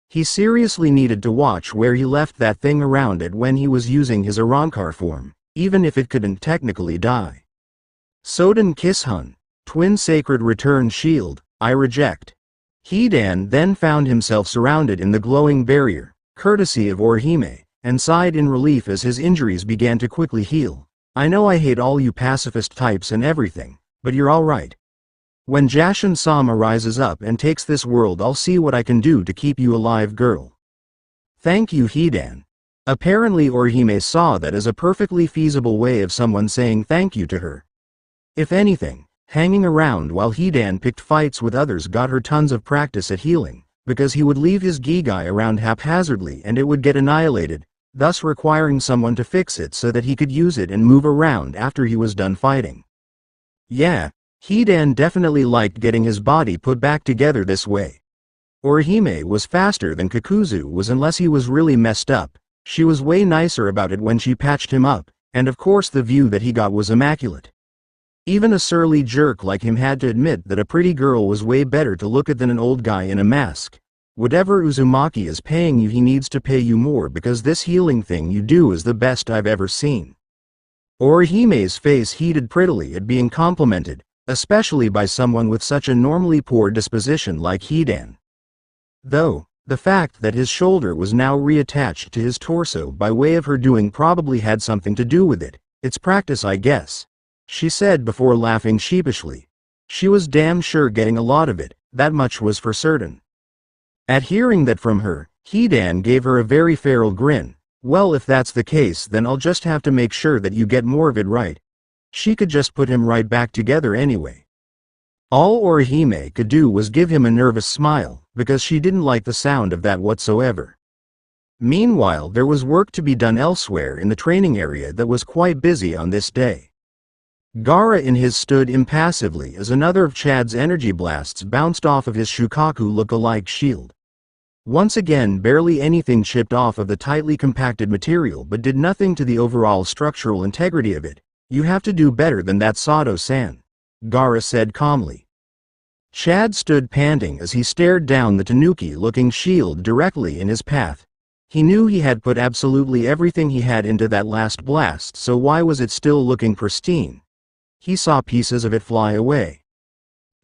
He seriously needed to watch where he left that thing around it when he was using his Arrancar form, even if it couldn't technically die. Soden Kishun, Twin Sacred Return Shield, I reject. Hidan then found himself surrounded in the glowing barrier, courtesy of Orihime, and sighed in relief as his injuries began to quickly heal. I know I hate all you pacifist types and everything, but you're alright. When Jashin-sama rises up and takes this world I'll see what I can do to keep you alive, girl. Thank you, Hidan. Apparently Orihime saw that as a perfectly feasible way of someone saying thank you to her. If anything, hanging around while Hidan picked fights with others got her tons of practice at healing, because he would leave his Gigai around haphazardly and it would get annihilated, thus requiring someone to fix it so that he could use it and move around after he was done fighting. Yeah, Hidan definitely liked getting his body put back together this way. Orihime was faster than Kakuzu was unless he was really messed up. She was way nicer about it when she patched him up, and of course the view that he got was immaculate. Even a surly jerk like him had to admit that a pretty girl was way better to look at than an old guy in a mask. Whatever Uzumaki is paying you he needs to pay you more because this healing thing you do is the best I've ever seen. Orihime's face heated prettily at being complimented, especially by someone with such a normally poor disposition like Hidan. Though, the fact that his shoulder was now reattached to his torso by way of her doing probably had something to do with it. It's practice, I guess, she said before laughing sheepishly. She was damn sure getting a lot of it, that much was for certain. At hearing that from her, Hidan gave her a very feral grin. Well, if that's the case then I'll just have to make sure that you get more of it right. She could just put him right back together anyway. All Orihime could do was give him a nervous smile, because she didn't like the sound of that whatsoever. Meanwhile there was work to be done elsewhere in the training area that was quite busy on this day. Gaara in his stood impassively as another of Chad's energy blasts bounced off of his Shukaku look-alike shield. Once again barely anything chipped off of the tightly compacted material but did nothing to the overall structural integrity of it. You have to do better than that, Sato-san, Gaara said calmly. Chad stood panting as he stared down the tanuki-looking shield directly in his path. He knew he had put absolutely everything he had into that last blast, so why was it still looking pristine? He saw pieces of it fly away.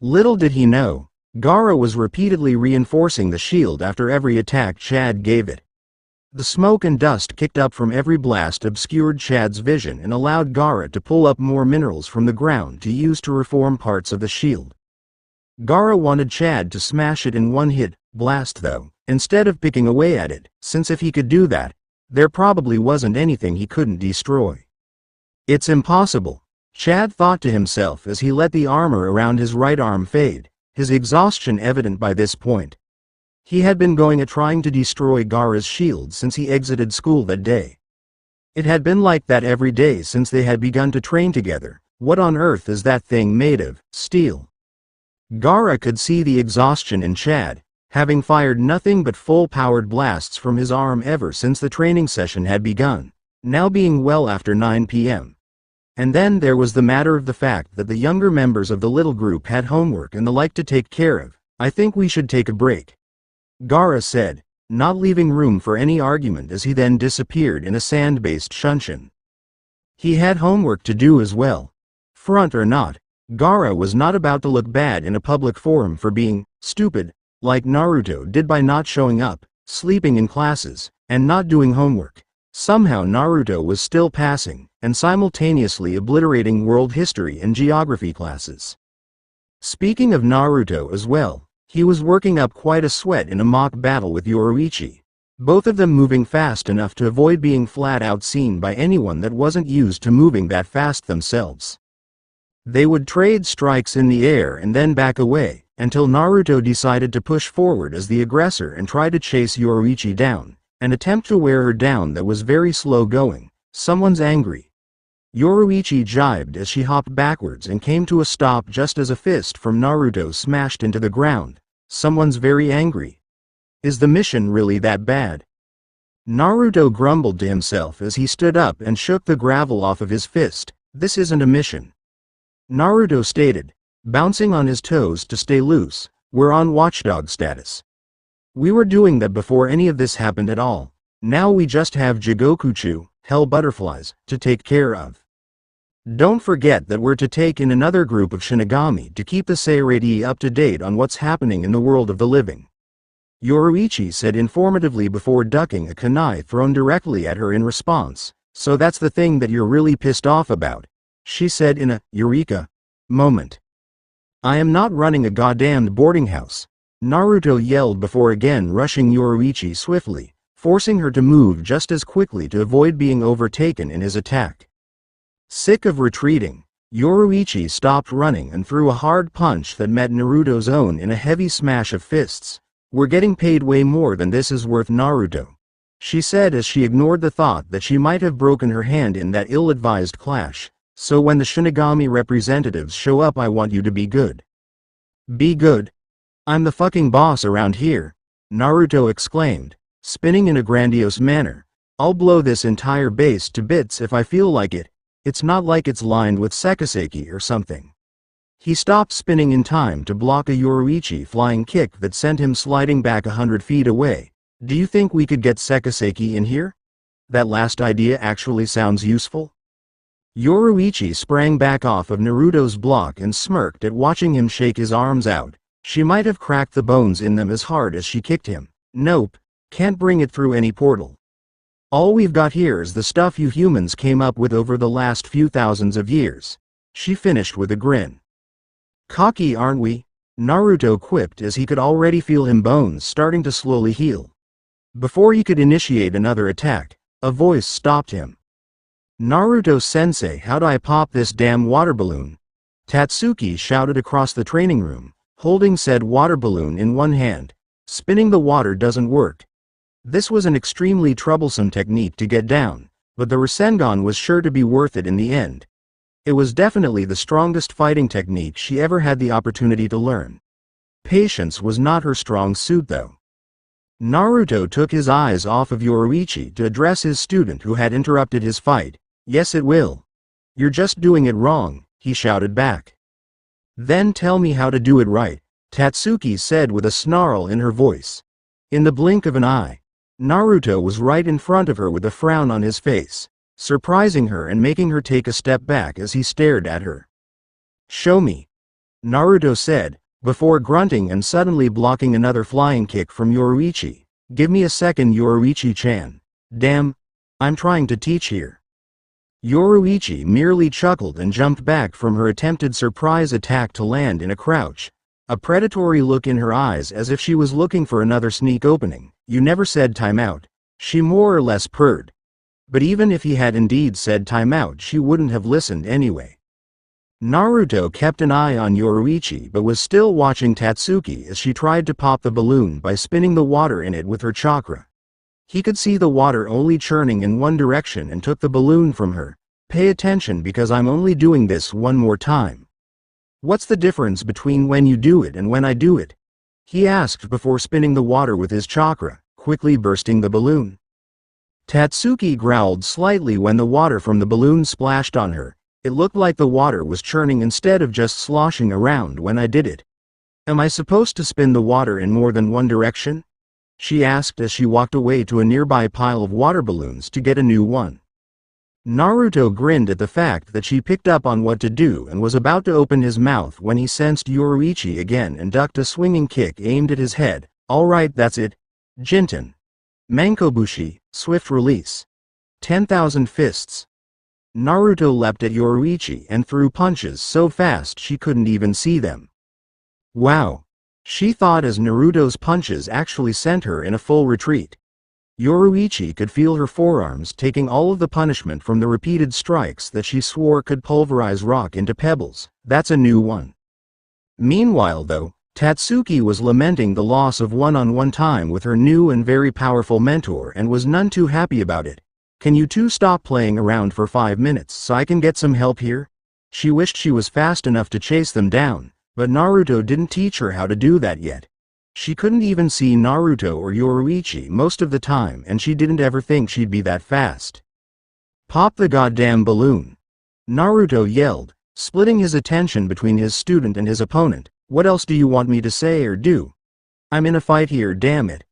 Little did he know, Gaara was repeatedly reinforcing the shield after every attack Chad gave it. The smoke and dust kicked up from every blast obscured Chad's vision and allowed Gaara to pull up more minerals from the ground to use to reform parts of the shield. Gaara wanted Chad to smash it in one hit blast though, instead of picking away at it, since if he could do that, there probably wasn't anything he couldn't destroy. It's impossible, Chad thought to himself as he let the armor around his right arm fade, his exhaustion evident by this point. He had been going at trying to destroy Gaara's shield since he exited school that day. It had been like that every day since they had begun to train together. What on earth is that thing made of? Steel. Gaara could see the exhaustion in Chad, having fired nothing but full-powered blasts from his arm ever since the training session had begun, now being well after 9 p.m. And then there was the matter of the fact that the younger members of the little group had homework and the like to take care of, I think we should take a break, Gaara said, not leaving room for any argument as he then disappeared in a sand-based shunshin. He had homework to do as well. Front or not, Gaara was not about to look bad in a public forum for being stupid, like Naruto did by not showing up, sleeping in classes, and not doing homework. Somehow Naruto was still passing, and simultaneously obliterating world history and geography classes. Speaking of Naruto as well, he was working up quite a sweat in a mock battle with Yoruichi, both of them moving fast enough to avoid being flat out seen by anyone that wasn't used to moving that fast themselves. They would trade strikes in the air and then back away, until Naruto decided to push forward as the aggressor and try to chase Yoruichi down, an attempt to wear her down that was very slow going. Someone's angry. Yoruichi jibed as she hopped backwards and came to a stop just as a fist from Naruto smashed into the ground. Someone's very angry. Is the mission really that bad? Naruto grumbled to himself as he stood up and shook the gravel off of his fist. This isn't a mission, Naruto stated, bouncing on his toes to stay loose. We're on watchdog status. We were doing that before any of this happened at all. Now we just have Jigokuchu, hell butterflies, to take care of. Don't forget that we're to take in another group of Shinigami to keep the Seirei up to date on what's happening in the world of the living, Yoruichi said informatively before ducking a kunai thrown directly at her in response. So that's the thing that you're really pissed off about, she said in a eureka moment. I am not running a goddamned boarding house, Naruto yelled before again rushing Yoruichi swiftly, forcing her to move just as quickly to avoid being overtaken in his attack. Sick of retreating, Yoruichi stopped running and threw a hard punch that met Naruto's own in a heavy smash of fists. We're getting paid way more than this is worth, Naruto, she said as she ignored the thought that she might have broken her hand in that ill-advised clash. So when the Shinigami representatives show up, I want you to be good. Be good? I'm the fucking boss around here, Naruto exclaimed, spinning in a grandiose manner. I'll blow this entire base to bits if I feel like it. It's not like it's lined with sekiseki or something. He stopped spinning in time to block a Yoruichi flying kick that sent him sliding back 100 feet away. Do you think we could get sekiseki in here? That last idea actually sounds useful. Yoruichi sprang back off of Naruto's block and smirked at watching him shake his arms out. She might have cracked the bones in them as hard as she kicked him. Nope, can't bring it through any portal. All we've got here is the stuff you humans came up with over the last few thousands of years, she finished with a grin. Cocky, aren't we? Naruto quipped as he could already feel his bones starting to slowly heal. Before he could initiate another attack, a voice stopped him. Naruto-sensei, how'd I pop this damn water balloon? Tatsuki shouted across the training room, holding said water balloon in one hand. Spinning the water doesn't work. This was an extremely troublesome technique to get down, but the Rasengan was sure to be worth it in the end. It was definitely the strongest fighting technique she ever had the opportunity to learn. Patience was not her strong suit though. Naruto took his eyes off of Yoruichi to address his student who had interrupted his fight. Yes, it will. You're just doing it wrong, he shouted back. Then tell me how to do it right, Tatsuki said with a snarl in her voice. In the blink of an eye, Naruto was right in front of her with a frown on his face, surprising her and making her take a step back as he stared at her. Show me, Naruto said, before grunting and suddenly blocking another flying kick from Yoruichi. Give me a second, Yoruichi-chan. Damn, I'm trying to teach here. Yoruichi merely chuckled and jumped back from her attempted surprise attack to land in a crouch, a predatory look in her eyes as if she was looking for another sneak opening. You never said timeout, she more or less purred. But even if he had indeed said timeout, she wouldn't have listened anyway. Naruto kept an eye on Yoruichi but was still watching Tatsuki as she tried to pop the balloon by spinning the water in it with her chakra. He could see the water only churning in one direction and took the balloon from her. Pay attention because I'm only doing this one more time. What's the difference between when you do it and when I do it? He asked before spinning the water with his chakra, quickly bursting the balloon. Tatsuki growled slightly when the water from the balloon splashed on her. It looked like the water was churning instead of just sloshing around when I did it. Am I supposed to spin the water in more than one direction? She asked as she walked away to a nearby pile of water balloons to get a new one. Naruto grinned at the fact that she picked up on what to do and was about to open his mouth when he sensed Yoruichi again and ducked a swinging kick aimed at his head. Alright, that's it. Jinten. Mankobushi, swift release. 10,000 fists. Naruto leapt at Yoruichi and threw punches so fast she couldn't even see them. Wow. She thought as Naruto's punches actually sent her in a full retreat. Yoruichi could feel her forearms taking all of the punishment from the repeated strikes that she swore could pulverize rock into pebbles. That's a new one. Meanwhile though, Tatsuki was lamenting the loss of one-on-one time with her new and very powerful mentor and was none too happy about it. Can you two stop playing around for 5 minutes so I can get some help here? She wished she was fast enough to chase them down, but Naruto didn't teach her how to do that yet. She couldn't even see Naruto or Yoruichi most of the time and she didn't ever think she'd be that fast. Pop the goddamn balloon. Naruto yelled, splitting his attention between his student and his opponent. What else do you want me to say or do? I'm in a fight here, damn it.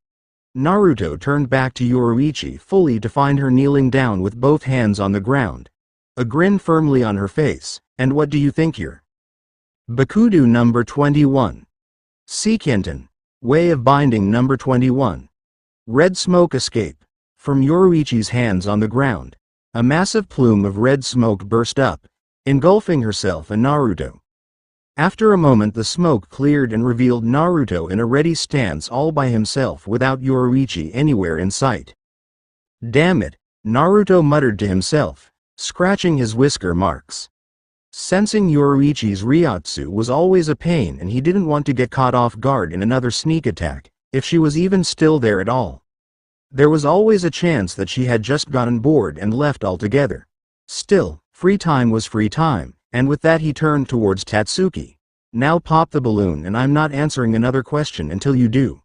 Naruto turned back to Yoruichi fully to find her kneeling down with both hands on the ground. A grin firmly on her face. And what do you think you're? Bakudu number 21. Seikenten. Way of binding number 21. Red smoke escape. From Yoruichi's hands on the ground, a massive plume of red smoke burst up, engulfing herself and Naruto. After a moment the smoke cleared and revealed Naruto in a ready stance all by himself without Yoruichi anywhere in sight. Damn it, Naruto muttered to himself, scratching his whisker marks. Sensing Yoruichi's Ryotsu was always a pain and he didn't want to get caught off guard in another sneak attack, if she was even still there at all. There was always a chance that she had just gotten bored and left altogether. Still, free time was free time, and with that he turned towards Tatsuki. Now pop the balloon and I'm not answering another question until you do.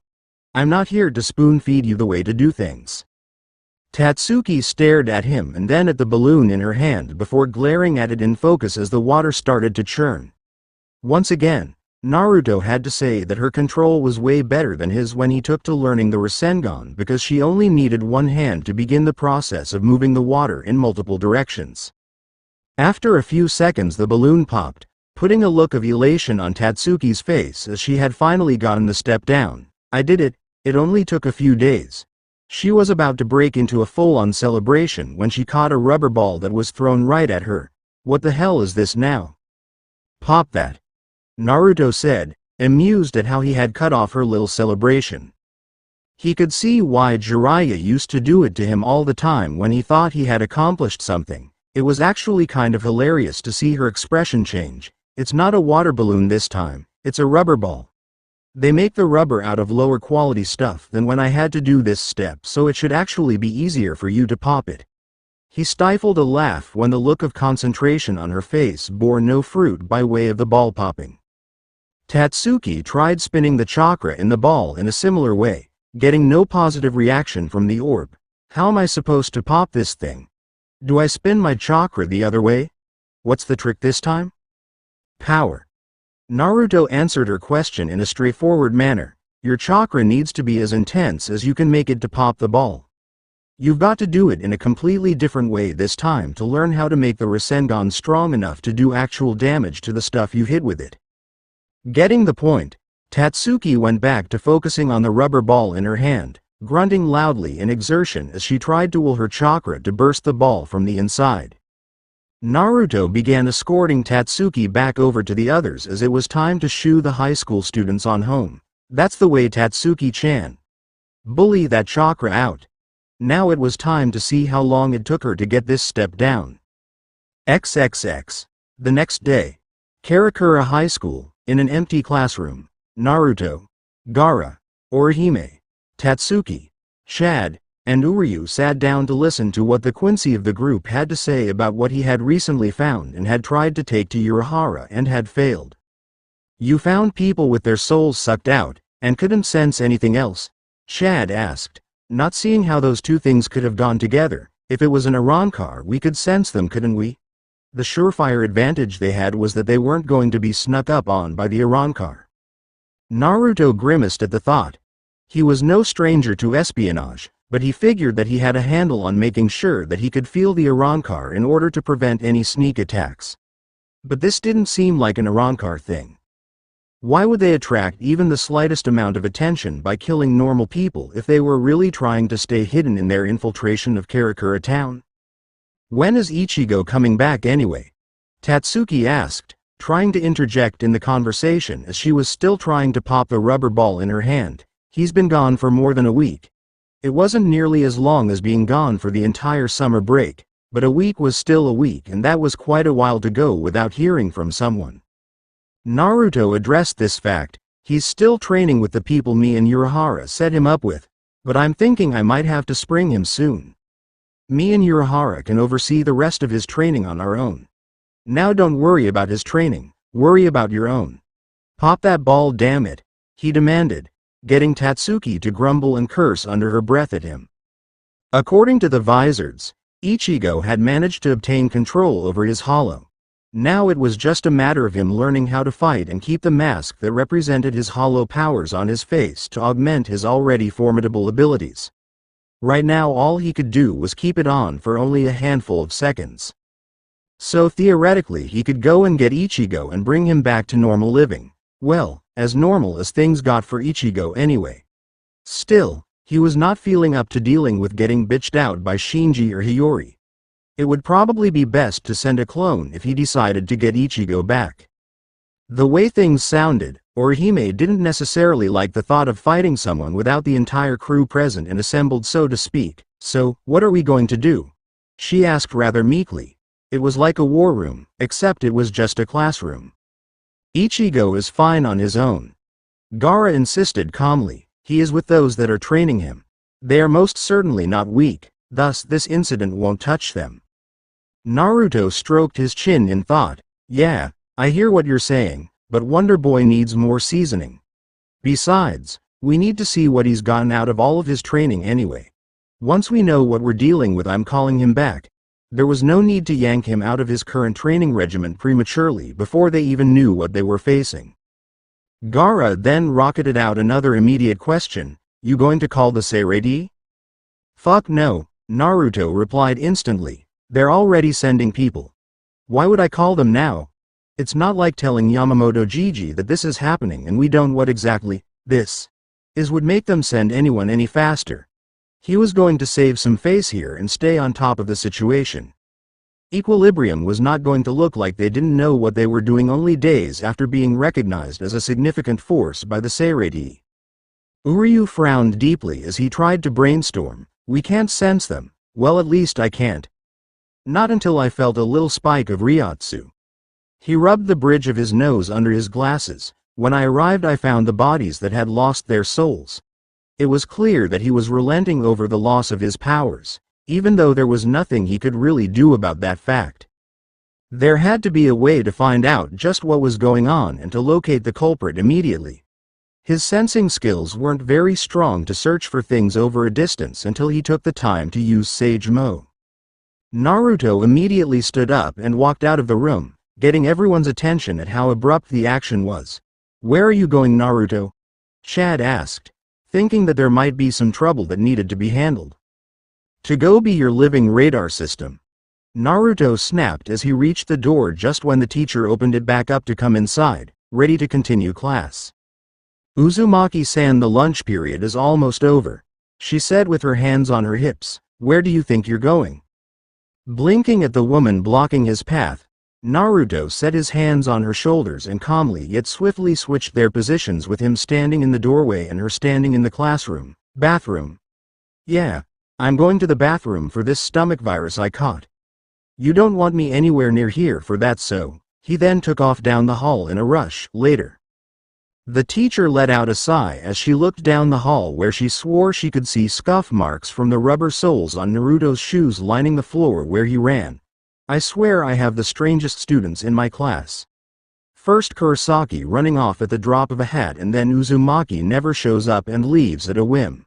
I'm not here to spoon feed you the way to do things. Tatsuki stared at him and then at the balloon in her hand before glaring at it in focus as the water started to churn. Once again, Naruto had to say that her control was way better than his when he took to learning the Rasengan because she only needed one hand to begin the process of moving the water in multiple directions. After a few seconds the balloon popped, putting a look of elation on Tatsuki's face as she had finally gotten the step down. I did it, it only took a few days. She was about to break into a full-on celebration when she caught a rubber ball that was thrown right at her. What the hell is this now? Pop that. Naruto said, amused at how he had cut off her little celebration. He could see why Jiraiya used to do it to him all the time when he thought he had accomplished something. It was actually kind of hilarious to see her expression change. It's not a water balloon this time, it's a rubber ball. They make the rubber out of lower quality stuff than when I had to do this step, so it should actually be easier for you to pop it. He stifled a laugh when the look of concentration on her face bore no fruit by way of the ball popping. Tatsuki tried spinning the chakra in the ball in a similar way, getting no positive reaction from the orb. How am I supposed to pop this thing? Do I spin my chakra the other way? What's the trick this time? Power. Naruto answered her question in a straightforward manner. Your chakra needs to be as intense as you can make it to pop the ball. You've got to do it in a completely different way this time to learn how to make the Rasengan strong enough to do actual damage to the stuff you hit with it. Getting the point, Tatsuki went back to focusing on the rubber ball in her hand, grunting loudly in exertion as she tried to will her chakra to burst the ball from the inside. Naruto began escorting Tatsuki back over to the others as it was time to shoo the high school students on home. That's the way, Tatsuki-chan. Bully that chakra out. Now it was time to see how long it took her to get this step down. XXX. The next day. Karakura High School, in an empty classroom. Naruto, Gaara, Orihime, Tatsuki, Shad, and Uryu sat down to listen to what the Quincy of the group had to say about what he had recently found and had tried to take to Urahara and had failed. You found people with their souls sucked out, and couldn't sense anything else? Shad asked, not seeing how those two things could have gone together. If it was an Arrancar we could sense them, couldn't we? The surefire advantage they had was that they weren't going to be snuck up on by the Arrancar. Naruto grimaced at the thought. He was no stranger to espionage, but he figured that he had a handle on making sure that he could feel the Arrancar in order to prevent any sneak attacks. But this didn't seem like an Arrancar thing. Why would they attract even the slightest amount of attention by killing normal people if they were really trying to stay hidden in their infiltration of Karakura town? When is Ichigo coming back anyway? Tatsuki asked, trying to interject in the conversation as she was still trying to pop the rubber ball in her hand. He's been gone for more than a week. It wasn't nearly as long as being gone for the entire summer break, but a week was still a week, and that was quite a while to go without hearing from someone. Naruto addressed this fact. He's still training with the people me and Urahara set him up with, but I'm thinking I might have to spring him soon. Me and Urahara can oversee the rest of his training on our own. Now don't worry about his training, worry about your own. Pop that ball, damn it, he demanded, getting Tatsuki to grumble and curse under her breath at him. According to the Vizards, Ichigo had managed to obtain control over his hollow. Now it was just a matter of him learning how to fight and keep the mask that represented his hollow powers on his face to augment his already formidable abilities. Right now all he could do was keep it on for only a handful of seconds. So theoretically he could go and get Ichigo and bring him back to normal living. Well, as normal as things got for Ichigo anyway. Still, he was not feeling up to dealing with getting bitched out by Shinji or Hiyori. It would probably be best to send a clone if he decided to get Ichigo back. The way things sounded, Orihime didn't necessarily like the thought of fighting someone without the entire crew present and assembled, so to speak. So, what are we going to do? She asked rather meekly. It was like a war room, except it was just a classroom. Ichigo is fine on his own. Gaara insisted calmly. He is with those that are training him. They are most certainly not weak, thus this incident won't touch them. Naruto stroked his chin in thought. Yeah, I hear what you're saying, but Wonder Boy needs more seasoning. Besides, we need to see what he's gotten out of all of his training anyway. Once we know what we're dealing with, I'm calling him back. There was no need to yank him out of his current training regimen prematurely before they even knew what they were facing. Gaara then rocketed out another immediate question. You going to call the Seirei? Fuck no, Naruto replied instantly. They're already sending people. Why would I call them now? It's not like telling Yamamoto Gigi that this is happening and we don't what exactly this is would make them send anyone any faster. He was going to save some face here and stay on top of the situation. Equilibrium was not going to look like they didn't know what they were doing only days after being recognized as a significant force by the Seirei. Uryu frowned deeply as he tried to brainstorm. We can't sense them. Well, at least I can't. Not until I felt a little spike of Ryotsu. He rubbed the bridge of his nose under his glasses. When I arrived I found the bodies that had lost their souls. It was clear that he was relenting over the loss of his powers, even though there was nothing he could really do about that fact. There had to be a way to find out just what was going on and to locate the culprit immediately. His sensing skills weren't very strong to search for things over a distance until he took the time to use Sage Mo. Naruto immediately stood up and walked out of the room, getting everyone's attention at how abrupt the action was. Where are you going, Naruto? Chad asked, thinking that there might be some trouble that needed to be handled. To go be your living radar system. Naruto snapped as he reached the door just when the teacher opened it back up to come inside, ready to continue class. Uzumaki-san, the lunch period is almost over, she said with her hands on her hips. Where do you think you're going? Blinking at the woman blocking his path, Naruto set his hands on her shoulders and calmly yet swiftly switched their positions, with him standing in the doorway and her standing in the classroom. Bathroom. Yeah, I'm going to the bathroom for this stomach virus I caught. You don't want me anywhere near here for that, so. He then took off down the hall in a rush. Later. The teacher let out a sigh as she looked down the hall where she swore she could see scuff marks from the rubber soles on Naruto's shoes lining the floor where he ran. I swear I have the strangest students in my class. First Kurosaki running off at the drop of a hat, and then Uzumaki never shows up and leaves at a whim.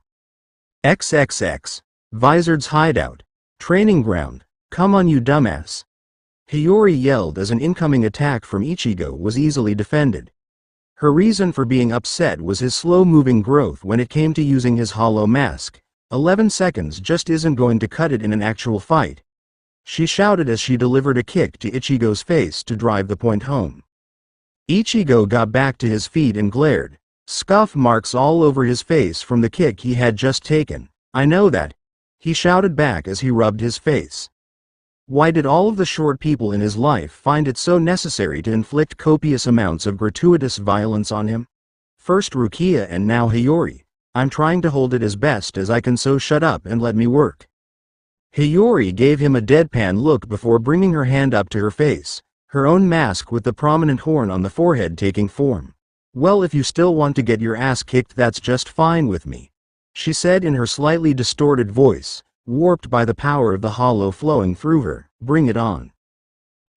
XXX. Vizard's hideout. Training ground. Come on, you dumbass. Hiyori yelled as an incoming attack from Ichigo was easily defended. Her reason for being upset was his slow-moving growth when it came to using his hollow mask. 11 seconds just isn't going to cut it in an actual fight. She shouted as she delivered a kick to Ichigo's face to drive the point home. Ichigo got back to his feet and glared. Scuff marks all over his face from the kick he had just taken. "I know that," he shouted back as he rubbed his face. Why did all of the short people in his life find it so necessary to inflict copious amounts of gratuitous violence on him? First Rukia and now Hiyori. "I'm trying to hold it as best as I can, so shut up and let me work." Hiyori gave him a deadpan look before bringing her hand up to her face, her own mask with the prominent horn on the forehead taking form. "Well, if you still want to get your ass kicked, that's just fine with me," she said in her slightly distorted voice, warped by the power of the hollow flowing through her. "Bring it on."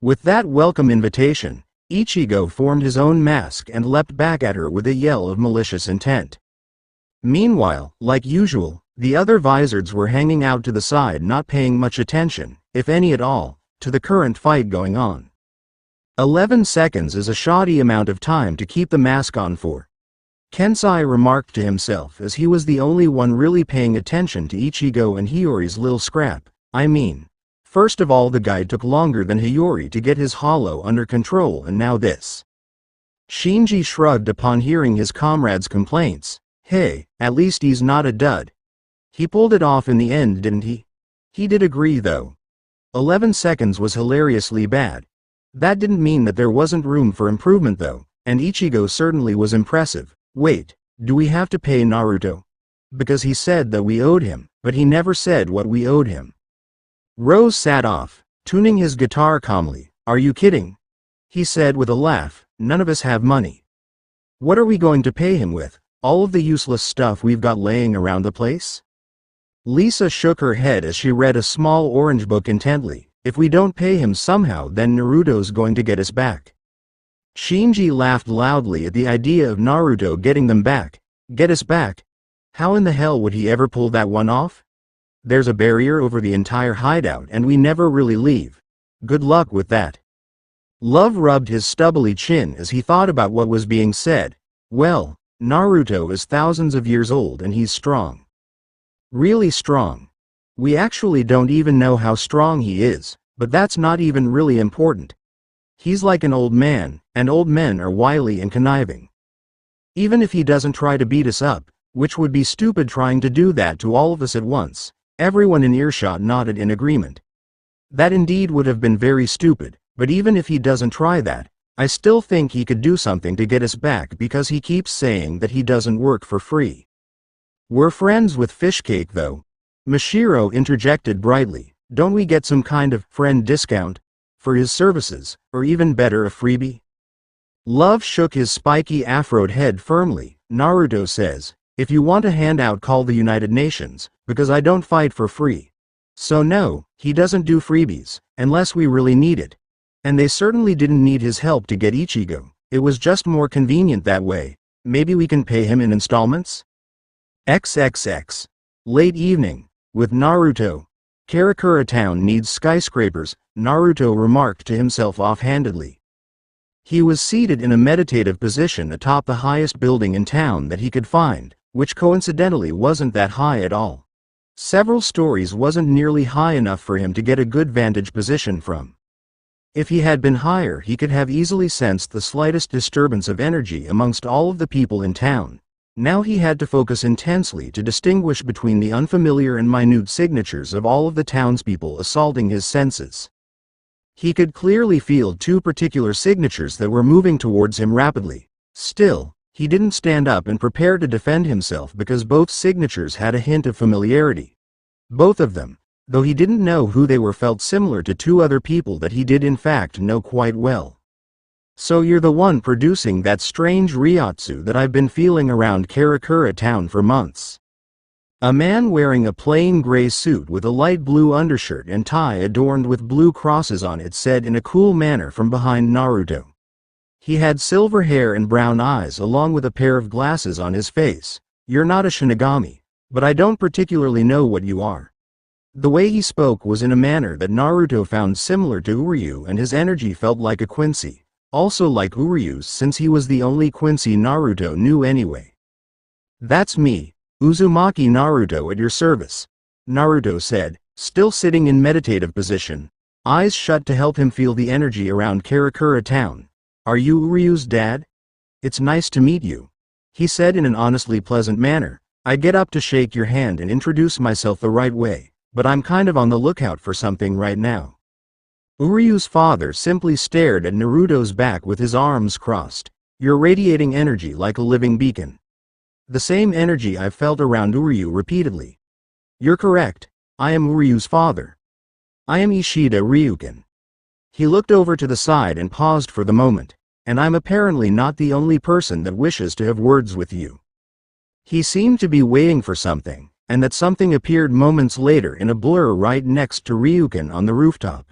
With that welcome invitation, Ichigo formed his own mask and leapt back at her with a yell of malicious intent. Meanwhile, like usual, the other Vizards were hanging out to the side, not paying much attention, if any at all, to the current fight going on. 11 seconds is a shoddy amount of time to keep the mask on for, Kensai remarked to himself as he was the only one really paying attention to Ichigo and Hiyori's little scrap. I mean, first of all, the guy took longer than Hiyori to get his hollow under control, and now this. Shinji shrugged upon hearing his comrade's complaints. "Hey, at least he's not a dud. He pulled it off in the end, didn't he?" He did agree though. 11 seconds was hilariously bad. That didn't mean that there wasn't room for improvement though, and Ichigo certainly was impressive. "Wait, do we have to pay Naruto? Because he said that we owed him, but he never said what we owed him." Rose sat off, tuning his guitar calmly. "Are you kidding?" he said with a laugh. "None of us have money. What are we going to pay him with? All of the useless stuff we've got laying around the place?" Lisa shook her head as she read a small orange book intently. "If we don't pay him somehow, then Naruto's going to get us back." Shinji laughed loudly at the idea of Naruto getting them back. Get us back? How in the hell would he ever pull that one off? There's a barrier over the entire hideout and we never really leave. Good luck with that. Love rubbed his stubbly chin as he thought about what was being said. Well, Naruto is thousands of years old and he's strong. Really strong. We actually don't even know how strong he is, but that's not even really important. He's like an old man, and old men are wily and conniving. Even if he doesn't try to beat us up, which would be stupid trying to do that to all of us at once, everyone in earshot nodded in agreement. That indeed would have been very stupid, but even if he doesn't try that, I still think he could do something to get us back because he keeps saying that he doesn't work for free. We're friends with Fishcake though. Mashiro interjected brightly. Don't we get some kind of friend discount for his services, or even better, a freebie? Love shook his spiky afroed head firmly. Naruto says, if you want a handout, call the United Nations, because I don't fight for free. So no, he doesn't do freebies, unless we really need it. And they certainly didn't need his help to get Ichigo. It was just more convenient that way. Maybe we can pay him in installments? XXX. Late evening. With Naruto. Karakura town needs skyscrapers, Naruto remarked to himself offhandedly. He was seated in a meditative position atop the highest building in town that he could find, which coincidentally wasn't that high at all. Several stories wasn't nearly high enough for him to get a good vantage position from. If he had been higher, he could have easily sensed the slightest disturbance of energy amongst all of the people in town. Now he had to focus intensely to distinguish between the unfamiliar and minute signatures of all of the townspeople assaulting his senses. He could clearly feel two particular signatures that were moving towards him rapidly. Still, he didn't stand up and prepare to defend himself because both signatures had a hint of familiarity. Both of them, though he didn't know who they were, felt similar to two other people that he did in fact know quite well. So you're the one producing that strange Ryotsu that I've been feeling around Karakura town for months. A man wearing a plain gray suit with a light blue undershirt and tie adorned with blue crosses on it said in a cool manner from behind Naruto. He had silver hair and brown eyes along with a pair of glasses on his face. You're not a Shinigami, but I don't particularly know what you are. The way he spoke was in a manner that Naruto found similar to Uryu, and his energy felt like a Quincy. also like Uryu's since he was the only Quincy Naruto knew anyway. "That's me, Uzumaki Naruto, at your service," Naruto said, still sitting in meditative position, eyes shut to help him feel the energy around Karakura town. "Are you Uryu's dad? It's nice to meet you," he said in an honestly pleasant manner. "I get up to shake your hand and introduce myself the right way, but I'm kind of on the lookout for something right now." Uryu's father simply stared at Naruto's back with his arms crossed. "You're radiating energy like a living beacon. The same energy I've felt around Uryu repeatedly." "You're correct. I am Uryu's father. I am Ishida Ryukin." He looked over to the side and paused for the moment. "And I'm apparently not the only person that wishes to have words with you." He seemed to be waiting for something, and that something appeared moments later in a blur right next to Ryukin on the rooftop.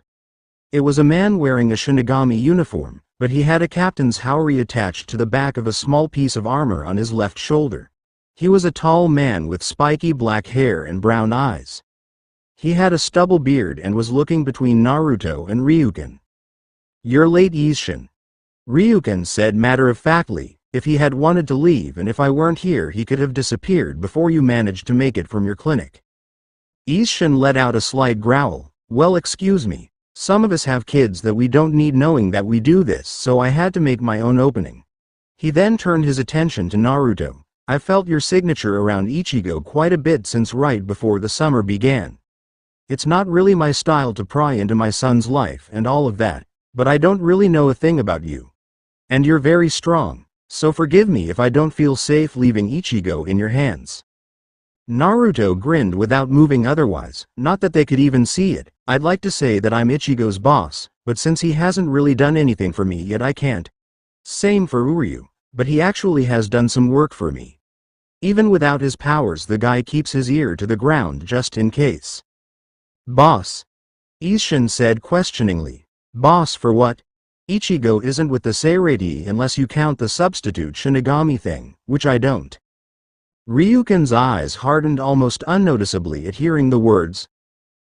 It was a man wearing a Shinigami uniform, but he had a captain's haori attached to the back of a small piece of armor on his left shoulder. He was a tall man with spiky black hair and brown eyes. He had a stubble beard and was looking between Naruto and Ryukin. "You're late, Isshin," Ryukin said matter-of-factly. "If he had wanted to leave and if I weren't here he could have disappeared before you managed to make it from your clinic." Isshin let out a slight growl. "Well, excuse me. Some of us have kids that we don't need knowing that we do this, so I had to make my own opening." He then turned his attention to Naruto. "I felt your signature around Ichigo quite a bit since right before the summer began. It's not really my style to pry into my son's life and all of that, but I don't really know a thing about you. And you're very strong, so forgive me if I don't feel safe leaving Ichigo in your hands." Naruto grinned without moving otherwise, not that they could even see it. "I'd like to say that I'm Ichigo's boss, but since he hasn't really done anything for me yet I can't. Same for Uryu, but he actually has done some work for me. Even without his powers the guy keeps his ear to the ground just in case." "Boss?" Isshin said questioningly. "Boss for what? Ichigo isn't with the Seirei unless you count the substitute Shinigami thing, which I don't." Ryukin's eyes hardened almost unnoticeably at hearing the words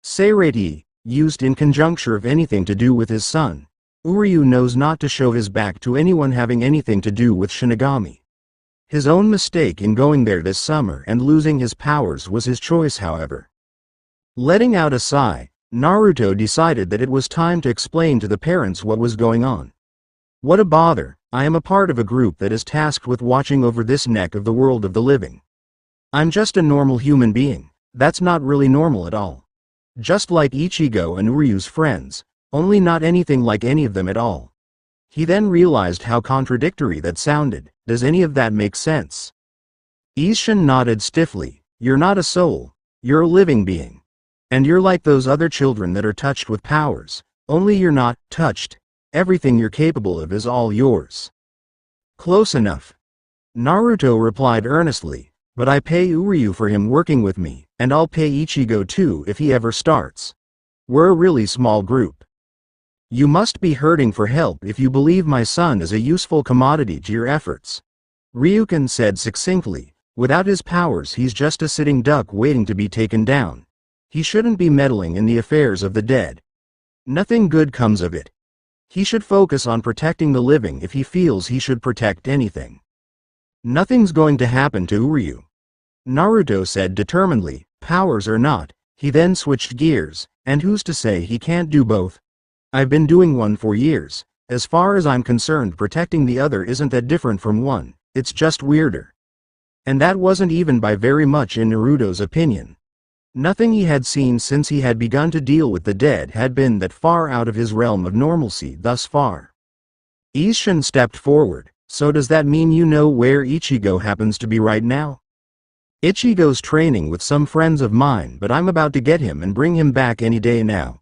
Seirei, used in conjuncture of anything to do with his son. Uryu knows not to show his back to anyone having anything to do with Shinigami. His own mistake in going there this summer and losing his powers was his choice, however. Letting out a sigh, Naruto decided that it was time to explain to the parents what was going on. "What a bother, I am a part of a group that is tasked with watching over this neck of the world of the living. I'm just a normal human being. That's not really normal at all. Just like Ichigo and Uryu's friends, only not anything like any of them at all." He then realized how contradictory that sounded. "Does any of that make sense?" Isshin nodded stiffly. "You're not a soul. You're a living being. And you're like those other children that are touched with powers, only you're not touched. Everything you're capable of is all yours." "Close enough," Naruto replied earnestly, "but I pay Uryu for him working with me, and I'll pay Ichigo too if he ever starts. We're a really small group. You must be hurting for help if you believe my son is a useful commodity to your efforts," Ryukin said succinctly. "Without his powers he's just a sitting duck waiting to be taken down. He shouldn't be meddling in the affairs of the dead. Nothing good comes of it. He should focus on protecting the living if he feels he should protect anything." "Nothing's going to happen to Uryu," Naruto said determinedly. "Powers or not." He then switched gears. "And who's to say he can't do both? I've been doing one for years. As far as I'm concerned, protecting the other isn't that different from one, it's just weirder." And that wasn't even by very much in Naruto's opinion. Nothing he had seen since he had begun to deal with the dead had been that far out of his realm of normalcy thus far. Isshin stepped forward. "So does that mean you know where Ichigo happens to be right now?" "Ichigo's training with some friends of mine, but I'm about to get him and bring him back any day now."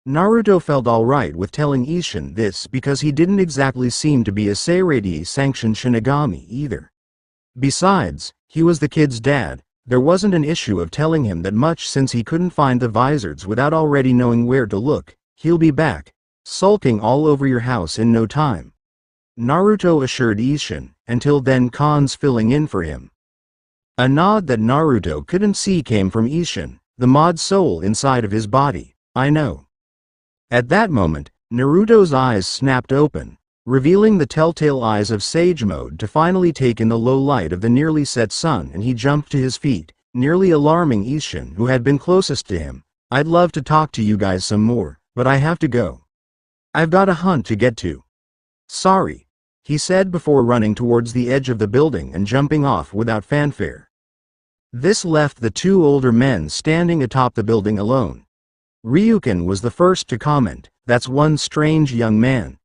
Naruto felt alright with telling Isshin this because he didn't exactly seem to be a Seirei-sanctioned Shinigami either. Besides, he was the kid's dad. There wasn't an issue of telling him that much since he couldn't find the visors without already knowing where to look. "He'll be back, sulking all over your house in no time," Naruto assured Isshin. "Until then Khan's filling in for him." A nod that Naruto couldn't see came from Isshin, the mod soul inside of his body. "I know." At that moment, Naruto's eyes snapped open. revealing the telltale eyes of Sage Mode to finally take in the low light of the nearly set sun, and he jumped to his feet, nearly alarming Ishin, who had been closest to him. "I'd love to talk to you guys some more, but I have to go. I've got a hunt to get to." "Sorry," he said before running towards the edge of the building and jumping off without fanfare. This left the two older men standing atop the building alone. Ryukin was the first to comment, "That's one strange young man."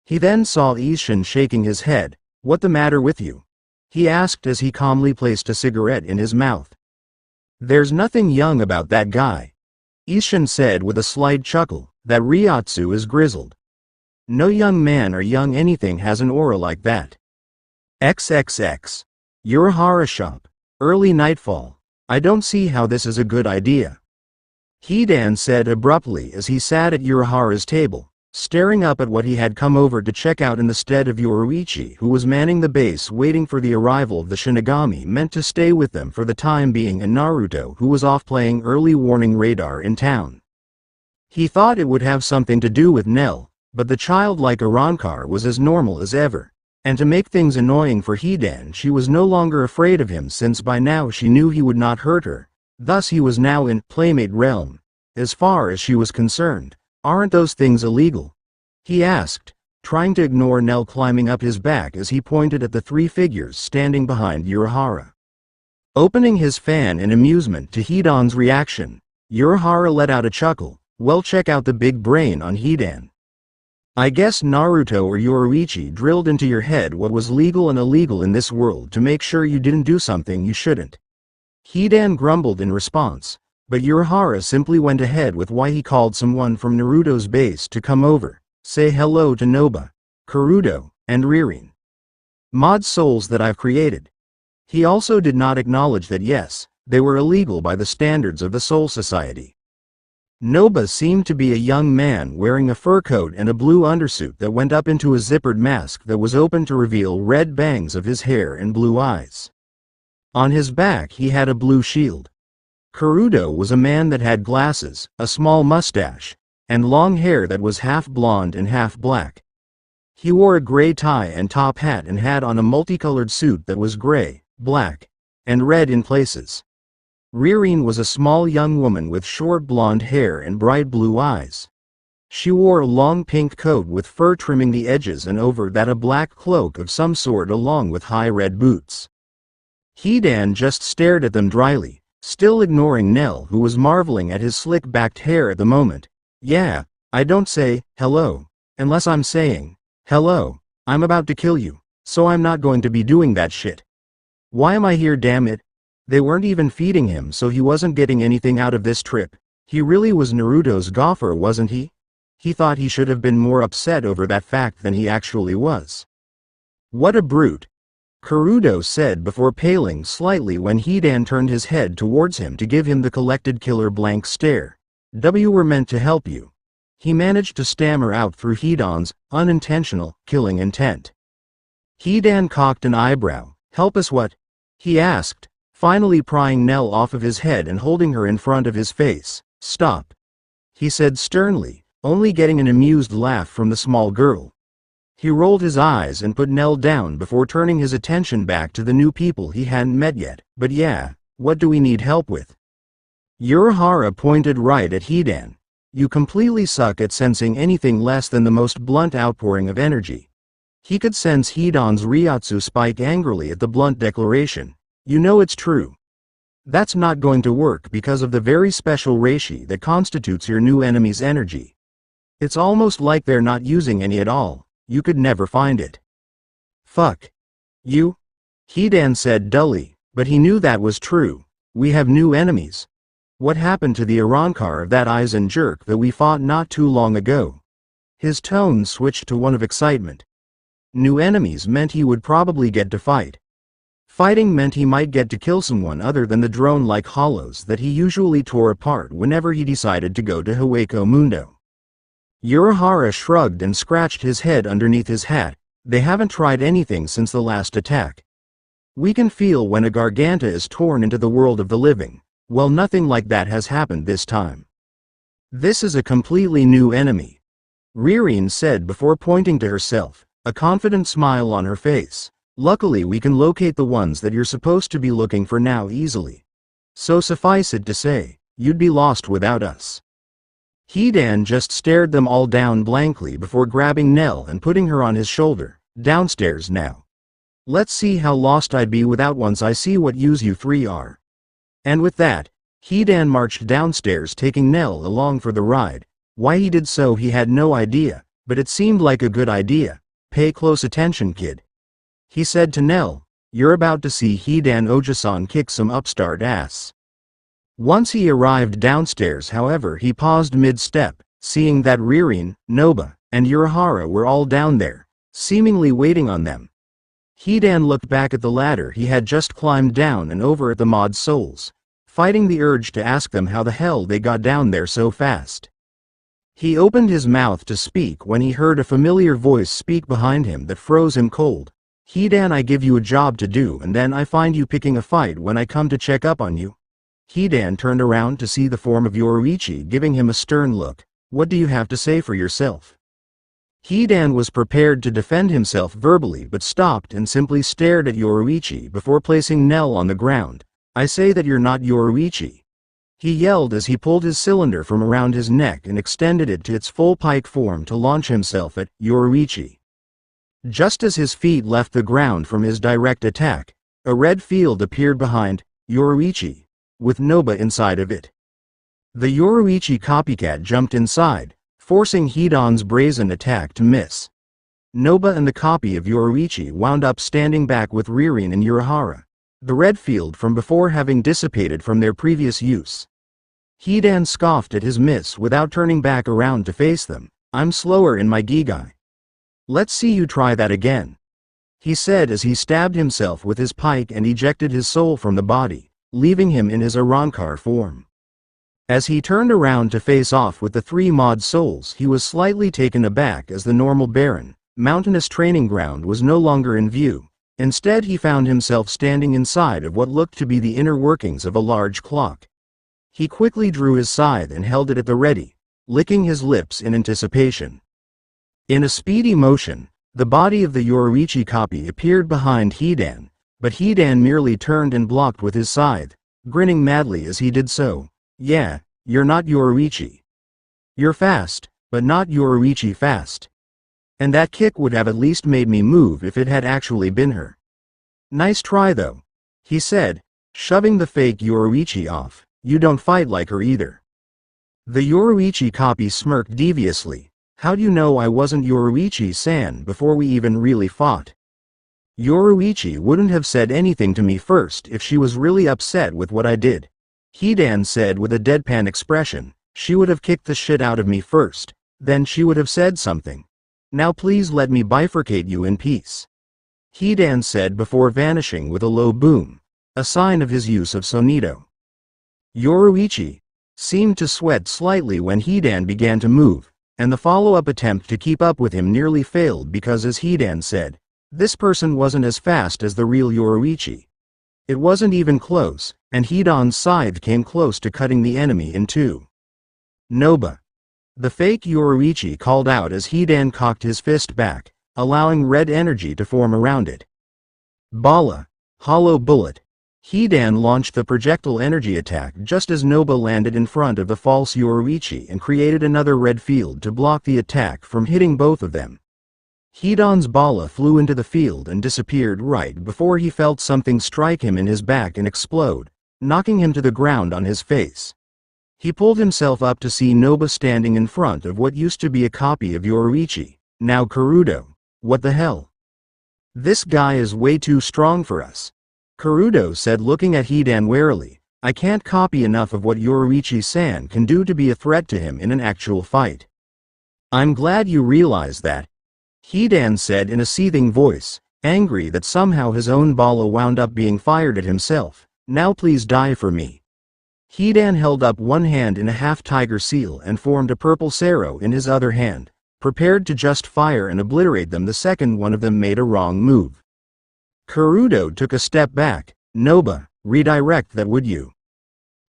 He then saw Ishin shaking his head. "What the matter with you?" he asked as he calmly placed a cigarette in his mouth. "There's nothing young about that guy," Ishin said with a slight chuckle. "That Ryatsu is grizzled. No young man or young anything has an aura like that." XXX. Urahara shop. Early nightfall. "I don't see how this is a good idea," Hidan said abruptly as he sat at Urahara's table, staring up at what he had come over to check out in the stead of Yoruichi, who was manning the base waiting for the arrival of the Shinigami meant to stay with them for the time being, and Naruto, who was off playing early warning radar in town. He thought it would have something to do with Nell, but the childlike Arrancar was as normal as ever. And to make things annoying for Hidan, she was no longer afraid of him, since by now she knew he would not hurt her. Thus he was now in playmate realm. As far as she was concerned, aren't those things illegal? He asked, trying to ignore Nell climbing up his back as he pointed at the three figures standing behind Urahara. Opening his fan in amusement to Hidan's reaction, Urahara let out a chuckle. "Well, check out the big brain on Hidan. I guess Naruto or Yoruichi drilled into your head what was legal and illegal in this world to make sure you didn't do something you shouldn't." Hidan grumbled in response, but Urahara simply went ahead with why he called someone from Naruto's base to come over, say hello to Noba, Karudo, and Ririn. Mod souls that I've created. He also did not acknowledge that yes, they were illegal by the standards of the Soul Society. Noba seemed to be a young man wearing a fur coat and a blue undersuit that went up into a zippered mask that was open to reveal red bangs of his hair and blue eyes. On his back he had a blue shield. Karudo was a man that had glasses, a small mustache, and long hair that was half blonde and half black. He wore a gray tie and top hat and had on a multicolored suit that was gray, black, and red in places. Ririn was a small young woman with short blonde hair and bright blue eyes. She wore a long pink coat with fur trimming the edges and over that a black cloak of some sort along with high red boots. Hidan just stared at them dryly, still ignoring Nell, who was marveling at his slick-backed hair at the moment. "Yeah, I don't say hello unless I'm saying hello. I'm about to kill you, so I'm not going to be doing that shit. Why am I here, damn it?" They weren't even feeding him, so he wasn't getting anything out of this trip. He really was Naruto's gopher, wasn't he? He thought he should have been more upset over that fact than he actually was. "What a brute," Karudo said before paling slightly when Hidan turned his head towards him to give him the collected killer blank stare. "We were meant to help you," he managed to stammer out through Hidan's unintentional killing intent. Hidan cocked an eyebrow. "Help us what?" he asked, finally prying Nell off of his head and holding her in front of his face. "Stop," he said sternly, only getting an amused laugh from the small girl. He rolled his eyes and put Nell down before turning his attention back to the new people he hadn't met yet. "But yeah, what do we need help with?" Urahara pointed right at Hidan. "You completely suck at sensing anything less than the most blunt outpouring of energy." He could sense Hidan's Ryatsu spike angrily at the blunt declaration. "You know it's true. That's not going to work because of the very special reishi that constitutes your new enemy's energy. It's almost like they're not using any at all. You could never find it." "Fuck you," Hidan said dully, but he knew that was true. "We have new enemies. What happened to the Arrancar of that Aizen jerk that we fought not too long ago?" His tone switched to one of excitement. New enemies meant he would probably get to fight. Fighting meant he might get to kill someone other than the drone-like hollows that he usually tore apart whenever he decided to go to Hueco Mundo. Urahara shrugged and scratched his head underneath his hat. "They haven't tried anything since the last attack. We can feel when a Garganta is torn into the world of the living. Well, nothing like that has happened this time. This is a completely new enemy," Ririn said before pointing to herself. a confident smile on her face. Luckily we can locate the ones that you're supposed to be looking for now easily. So suffice it to say, you'd be lost without us. Hidan just stared them all down blankly before grabbing Nell and putting her on his shoulder. Downstairs now. Let's see how lost I'd be without once I see what use you three are. And with that, Hidan marched downstairs taking Nell along for the ride. Why he did so he had no idea, but it seemed like a good idea. Pay close attention, kid. He said to Nell, you're about to see Hidan Ojasan kick some upstart ass. Once he arrived downstairs however he paused mid-step, seeing that Ririn, Noba, and Urahara were all down there, seemingly waiting on them. Hidan looked back at the ladder he had just climbed down and over at the mod souls, fighting the urge to ask them how the hell they got down there so fast. He opened his mouth to speak when he heard a familiar voice speak behind him that froze him cold. Hidan, I give you a job to do and then I find you picking a fight when I come to check up on you. Hidan turned around to see the form of Yoruichi giving him a stern look. What do you have to say for yourself? Hidan was prepared to defend himself verbally but stopped and simply stared at Yoruichi before placing Nell on the ground. I say that you're not Yoruichi. He yelled as he pulled his cylinder from around his neck and extended it to its full pike form to launch himself at Yoruichi. Just as his feet left the ground from his direct attack, a red field appeared behind Yoruichi, with Noba inside of it. The Yoruichi copycat jumped inside, forcing Hidan's brazen attack to miss. Noba and the copy of Yoruichi wound up standing back with Ririn and Urahara, the red field from before having dissipated from their previous use. Hidan scoffed at his miss without turning back around to face them. I'm slower in my Gigai. Let's see you try that again, he said as he stabbed himself with his pike and ejected his soul from the body, leaving him in his Arankar form. As he turned around to face off with the three mod souls he was slightly taken aback as the normal barren, mountainous training ground was no longer in view. Instead he found himself standing inside of what looked to be the inner workings of a large clock. He quickly drew his scythe and held it at the ready, licking his lips in anticipation. In a speedy motion, the body of the Yoruichi copy appeared behind Hidan, but Hidan merely turned and blocked with his scythe, grinning madly as he did so. Yeah, you're not Yoruichi. You're fast, but not Yoruichi fast. And that kick would have at least made me move if it had actually been her. Nice try though, he said, shoving the fake Yoruichi off. You don't fight like her either. The Yoruichi copy smirked deviously. How do you know I wasn't Yoruichi-san before we even really fought? Yoruichi wouldn't have said anything to me first if she was really upset with what I did. Hidan said with a deadpan expression. She would have kicked the shit out of me first, then she would have said something. Now please let me bifurcate you in peace. Hidan said before vanishing with a low boom, a sign of his use of Sonido. Yoruichi seemed to sweat slightly when Hidan began to move, and the follow-up attempt to keep up with him nearly failed because, as Hidan said, this person wasn't as fast as the real Yoruichi. It wasn't even close, and Hidan's scythe came close to cutting the enemy in two. Noba. The fake Yoruichi called out as Hidan cocked his fist back, allowing red energy to form around it. Bala. Hollow bullet. Hidan launched the projectile energy attack just as Noba landed in front of the false Yoruichi and created another red field to block the attack from hitting both of them. Hidan's Bala flew into the field and disappeared right before he felt something strike him in his back and explode, knocking him to the ground on his face. He pulled himself up to see Noba standing in front of what used to be a copy of Yoruichi, now Karudo. What the hell? This guy is way too strong for us. Karudo said, looking at Hidan warily. I can't copy enough of what Yoruichi-san can do to be a threat to him in an actual fight. I'm glad you realize that, Hidan said in a seething voice, angry that somehow his own Bala wound up being fired at himself. Now please die for me. Hidan held up one hand in a half-tiger seal and formed a purple sero in his other hand, prepared to just fire and obliterate them the second one of them made a wrong move. Karudo took a step back. Noba, redirect that would you?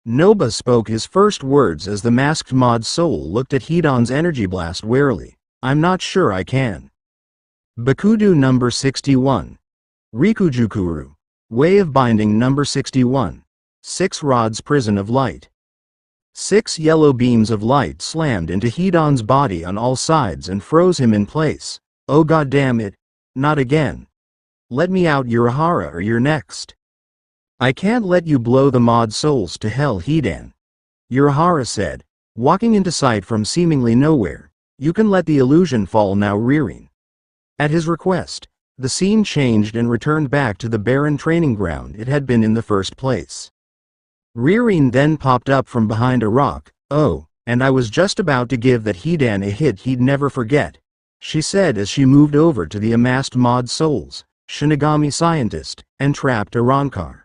Noba spoke his first words as the masked mod soul looked at Hidan's energy blast warily. I'm not sure I can. Bakudu number 61. Rikujukuru. Way of binding number 61. 6 rods prison of light. 6 yellow beams of light slammed into Hidan's body on all sides and froze him in place. Oh god damn it. Not again. Let me out, Urahara, or you're next. I can't let you blow the mod souls to hell, Hidan. Urahara said, walking into sight from seemingly nowhere. You can let the illusion fall now, Ririn. At his request, the scene changed and returned back to the barren training ground it had been in the first place. Ririn then popped up from behind a rock. Oh, and I was just about to give that Hidan a hit he'd never forget, she said as she moved over to the amassed mod souls, Shinigami scientist, and trapped Arrancar.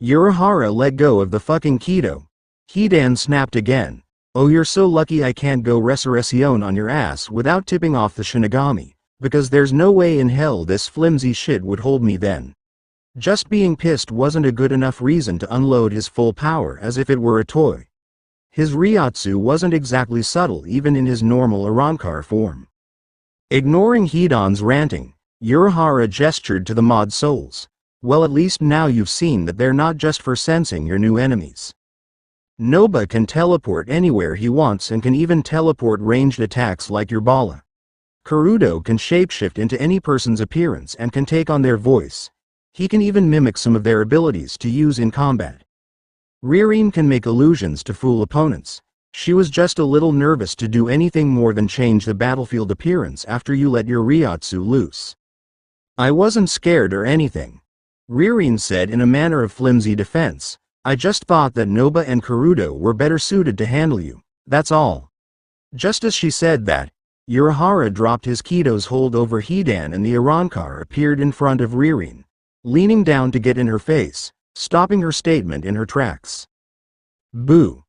Urahara let go of the fucking Kido. Hidan snapped again. Oh, you're so lucky I can't go resurrection on your ass without tipping off the Shinigami, because there's no way in hell this flimsy shit would hold me then. Just being pissed wasn't a good enough reason to unload his full power as if it were a toy. His Ryotsu wasn't exactly subtle even in his normal Arrancar form. Ignoring Hidan's ranting, Urahara gestured to the mod souls. Well, at least now you've seen that they're not just for sensing your new enemies. Noba can teleport anywhere he wants and can even teleport ranged attacks like your Bala. Karudo can shapeshift into any person's appearance and can take on their voice. He can even mimic some of their abilities to use in combat. Ririn can make illusions to fool opponents. She was just a little nervous to do anything more than change the battlefield appearance after you let your Ryotsu loose. I wasn't scared or anything, Ririn said in a manner of flimsy defense. I just thought that Noba and Karudo were better suited to handle you, that's all. Just as she said that, Urahara dropped his Kido's hold over Hidan and the Arrancar appeared in front of Ririn, leaning down to get in her face, stopping her statement in her tracks. Boo!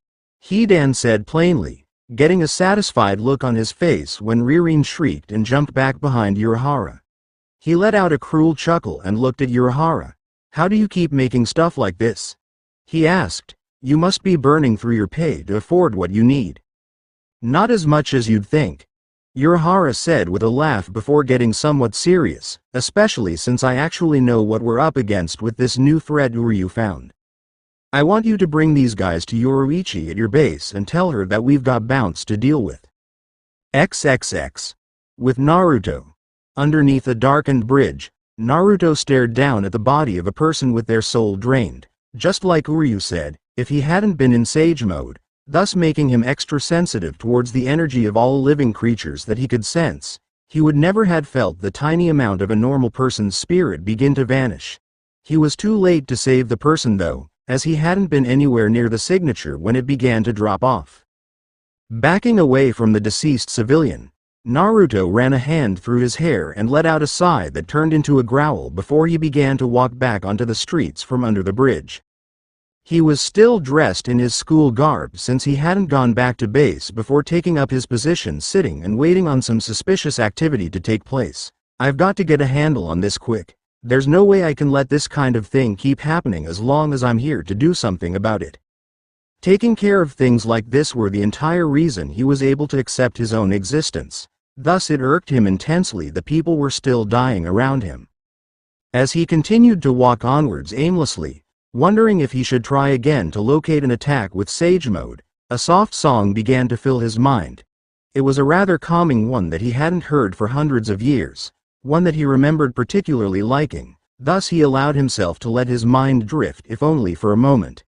Hidan said plainly, getting a satisfied look on his face when Ririn shrieked and jumped back behind Urahara. He let out a cruel chuckle and looked at Urahara. How do you keep making stuff like this? He asked. You must be burning through your pay to afford what you need. Not as much as you'd think, Urahara said with a laugh before getting somewhat serious, especially since I actually know what we're up against with this new threat Uryu found. I want you to bring these guys to Yoruichi at your base and tell her that we've got bounce to deal with. XXX. With Naruto. Underneath a darkened bridge, Naruto stared down at the body of a person with their soul drained, just like Uryu said, if he hadn't been in sage mode, thus making him extra sensitive towards the energy of all living creatures that he could sense, he would never had felt the tiny amount of a normal person's spirit begin to vanish. He was too late to save the person though, as he hadn't been anywhere near the signature when it began to drop off. Backing away from the deceased civilian, Naruto ran a hand through his hair and let out a sigh that turned into a growl before he began to walk back onto the streets from under the bridge. He was still dressed in his school garb since he hadn't gone back to base before taking up his position sitting and waiting on some suspicious activity to take place. I've got to get a handle on this quick. There's no way I can let this kind of thing keep happening as long as I'm here to do something about it. Taking care of things like this were the entire reason he was able to accept his own existence. Thus it irked him intensely that people were still dying around him. As he continued to walk onwards aimlessly, wondering if he should try again to locate an attack with Sage Mode, a soft song began to fill his mind. It was a rather calming one that he hadn't heard for hundreds of years, one that he remembered particularly liking, thus he allowed himself to let his mind drift if only for a moment.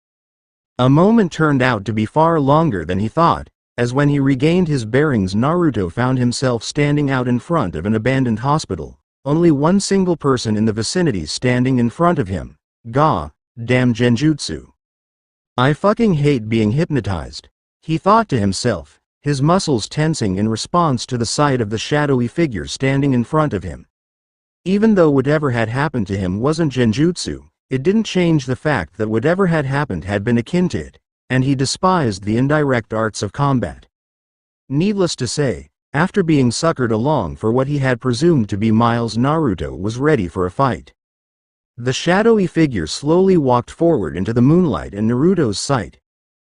A moment turned out to be far longer than he thought, as when he regained his bearings Naruto found himself standing out in front of an abandoned hospital, only one single person in the vicinity standing in front of him. Gah, damn genjutsu. I fucking hate being hypnotized, he thought to himself, his muscles tensing in response to the sight of the shadowy figure standing in front of him. Even though whatever had happened to him wasn't genjutsu, it didn't change the fact that whatever had happened had been akin to it, and he despised the indirect arts of combat. Needless to say, after being suckered along for what he had presumed to be miles, Naruto was ready for a fight. The shadowy figure slowly walked forward into the moonlight in Naruto's sight.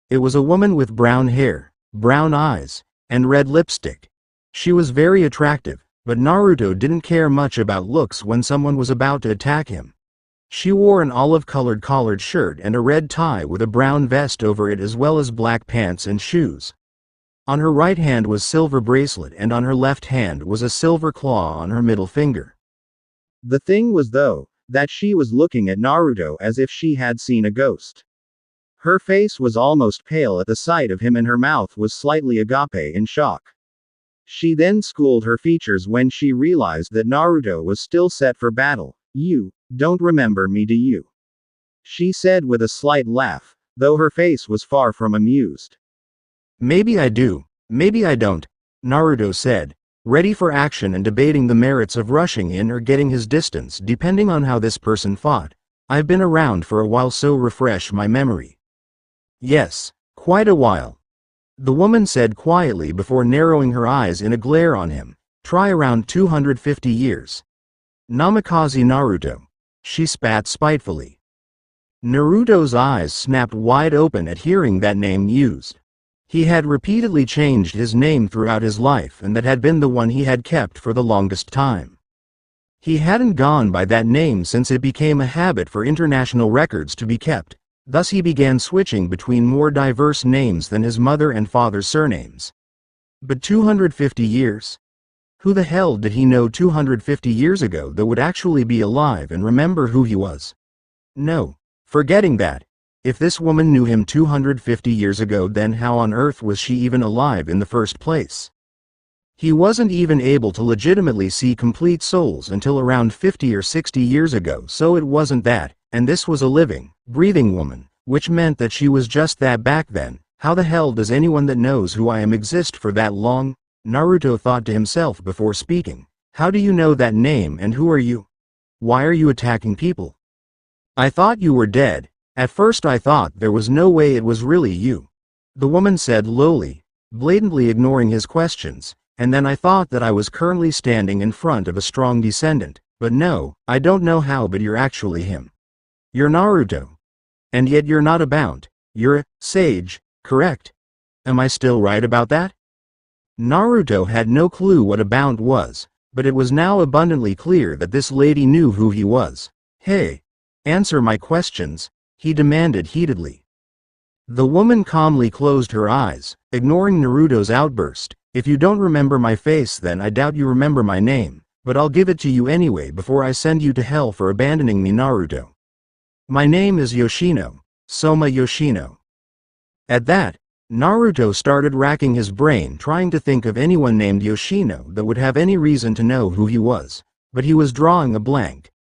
It was a woman with brown hair, brown eyes, and red lipstick. She was very attractive, But Naruto didn't care much about looks when someone was about to attack him. She wore an olive-colored collared shirt and a red tie with a brown vest over it, as well as black pants and shoes. On her right hand was silver bracelet, and on her left hand was a silver claw on her middle finger. The thing was, though, that she was looking at Naruto as if she had seen a ghost. Her face was almost pale at the sight of him, and her mouth was slightly agape in shock. She then schooled her features when she realized that Naruto was still set for battle. "You don't remember me, do you?" she said with a slight laugh, though her face was far from amused. "Maybe I do, maybe I don't," Naruto said, ready for action and debating the merits of rushing in or getting his distance depending on how this person fought. "I've been around for a while, so refresh my memory." "Yes, quite a while," the woman said quietly before narrowing her eyes in a glare on him. "Try around 250 years. Namikaze Naruto," she spat spitefully. Naruto's eyes snapped wide open at hearing that name used. He had repeatedly changed his name throughout his life, and that had been the one he had kept for the longest time. He hadn't gone by that name since it became a habit for international records to be kept, thus he began switching between more diverse names than his mother and father's surnames. But 250 years? Who the hell did he know 250 years ago that would actually be alive and remember who he was? No, forgetting that. If this woman knew him 250 years ago, then how on earth was she even alive in the first place? He wasn't even able to legitimately see complete souls until around 50 or 60 years ago, so it wasn't that, and this was a living, breathing woman, which meant that she was just that back then. How the hell does anyone that knows who I am exist for that long? Naruto thought to himself before speaking. How do you know that name, and who are you? Why are you attacking people? I thought you were dead. At first I thought there was no way it was really you, the woman said lowly, blatantly ignoring his questions, and then I thought that I was currently standing in front of a strong descendant, but no, I don't know how, but you're actually him. You're Naruto. And yet you're not a bound. You're a sage, correct? Am I still right about that? Naruto had no clue what a bound was, but it was now abundantly clear that this lady knew who he was. Hey, answer my questions, he demanded heatedly. The woman calmly closed her eyes, ignoring Naruto's outburst. If you don't remember my face, then I doubt you remember my name, but I'll give it to you anyway before I send you to hell for abandoning me, Naruto. My name is Yoshino, Soma Yoshino. At that, Naruto started racking his brain trying to think of anyone named Yoshino that would have any reason to know who he was, but he was drawing a blank.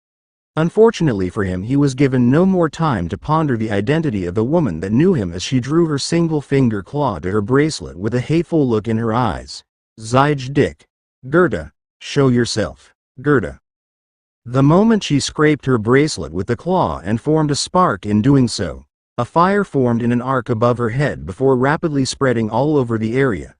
Unfortunately for him, he was given no more time to ponder the identity of the woman that knew him as she drew her single-finger claw to her bracelet with a hateful look in her eyes. Zij Dick. Gerda, show yourself, Gerda. The moment she scraped her bracelet with the claw and formed a spark in doing so, a fire formed in an arc above her head before rapidly spreading all over the area.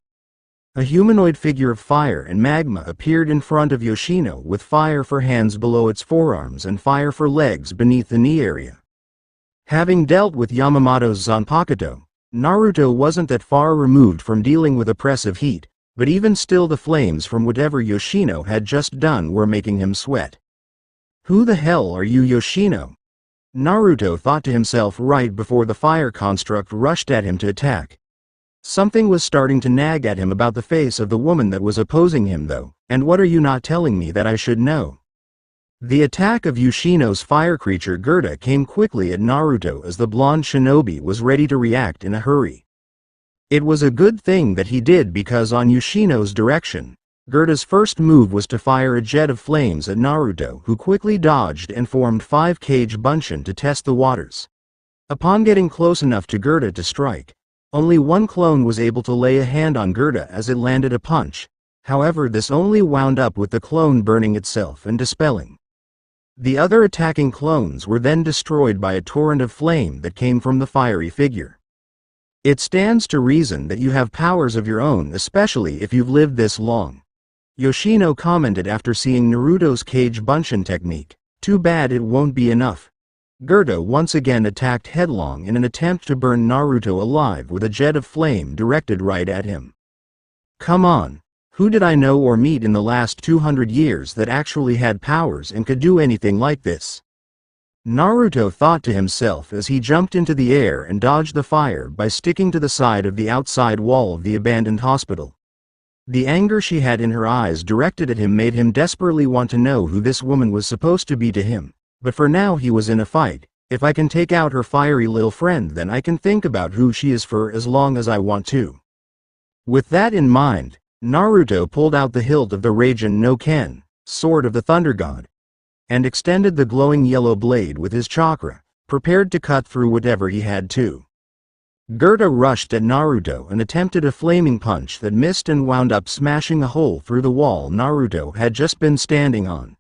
A humanoid figure of fire and magma appeared in front of Yoshino with fire for hands below its forearms and fire for legs beneath the knee area. Having dealt with Yamamoto's Zanpakuto, Naruto wasn't that far removed from dealing with oppressive heat, but even still the flames from whatever Yoshino had just done were making him sweat. Who the hell are you, Yoshino? Naruto thought to himself right before the fire construct rushed at him to attack. Something was starting to nag at him about the face of the woman that was opposing him though, and what are you not telling me that I should know? The attack of Yoshino's fire creature Gerda came quickly at Naruto as the blonde shinobi was ready to react in a hurry. It was a good thing that he did, because on Yoshino's direction, Gerda's first move was to fire a jet of flames at Naruto, who quickly dodged and formed 5-cage Bunshin to test the waters. Upon getting close enough to Gerda to strike, only one clone was able to lay a hand on Gerda as it landed a punch. However, this only wound up with the clone burning itself and dispelling. The other attacking clones were then destroyed by a torrent of flame that came from the fiery figure. It stands to reason that you have powers of your own, especially if you've lived this long, Yoshino commented after seeing Naruto's cage Bunshin technique. Too bad it won't be enough. Gerda once again attacked headlong in an attempt to burn Naruto alive with a jet of flame directed right at him. Come on, Who did I know or meet in the last 200 years that actually had powers and could do anything like this? Naruto thought to himself as he jumped into the air and dodged the fire by sticking to the side of the outside wall of the abandoned hospital. The anger she had in her eyes directed at him made him desperately want to know who this woman was supposed to be to him, but for now he was in a fight. If I can take out her fiery little friend, then I can think about who she is for as long as I want to. With that in mind, Naruto pulled out the hilt of the Raijin no Ken, sword of the Thunder God, and extended the glowing yellow blade with his chakra, prepared to cut through whatever he had to. Gotei rushed at Naruto and attempted a flaming punch that missed and wound up smashing a hole through the wall Naruto had just been standing on.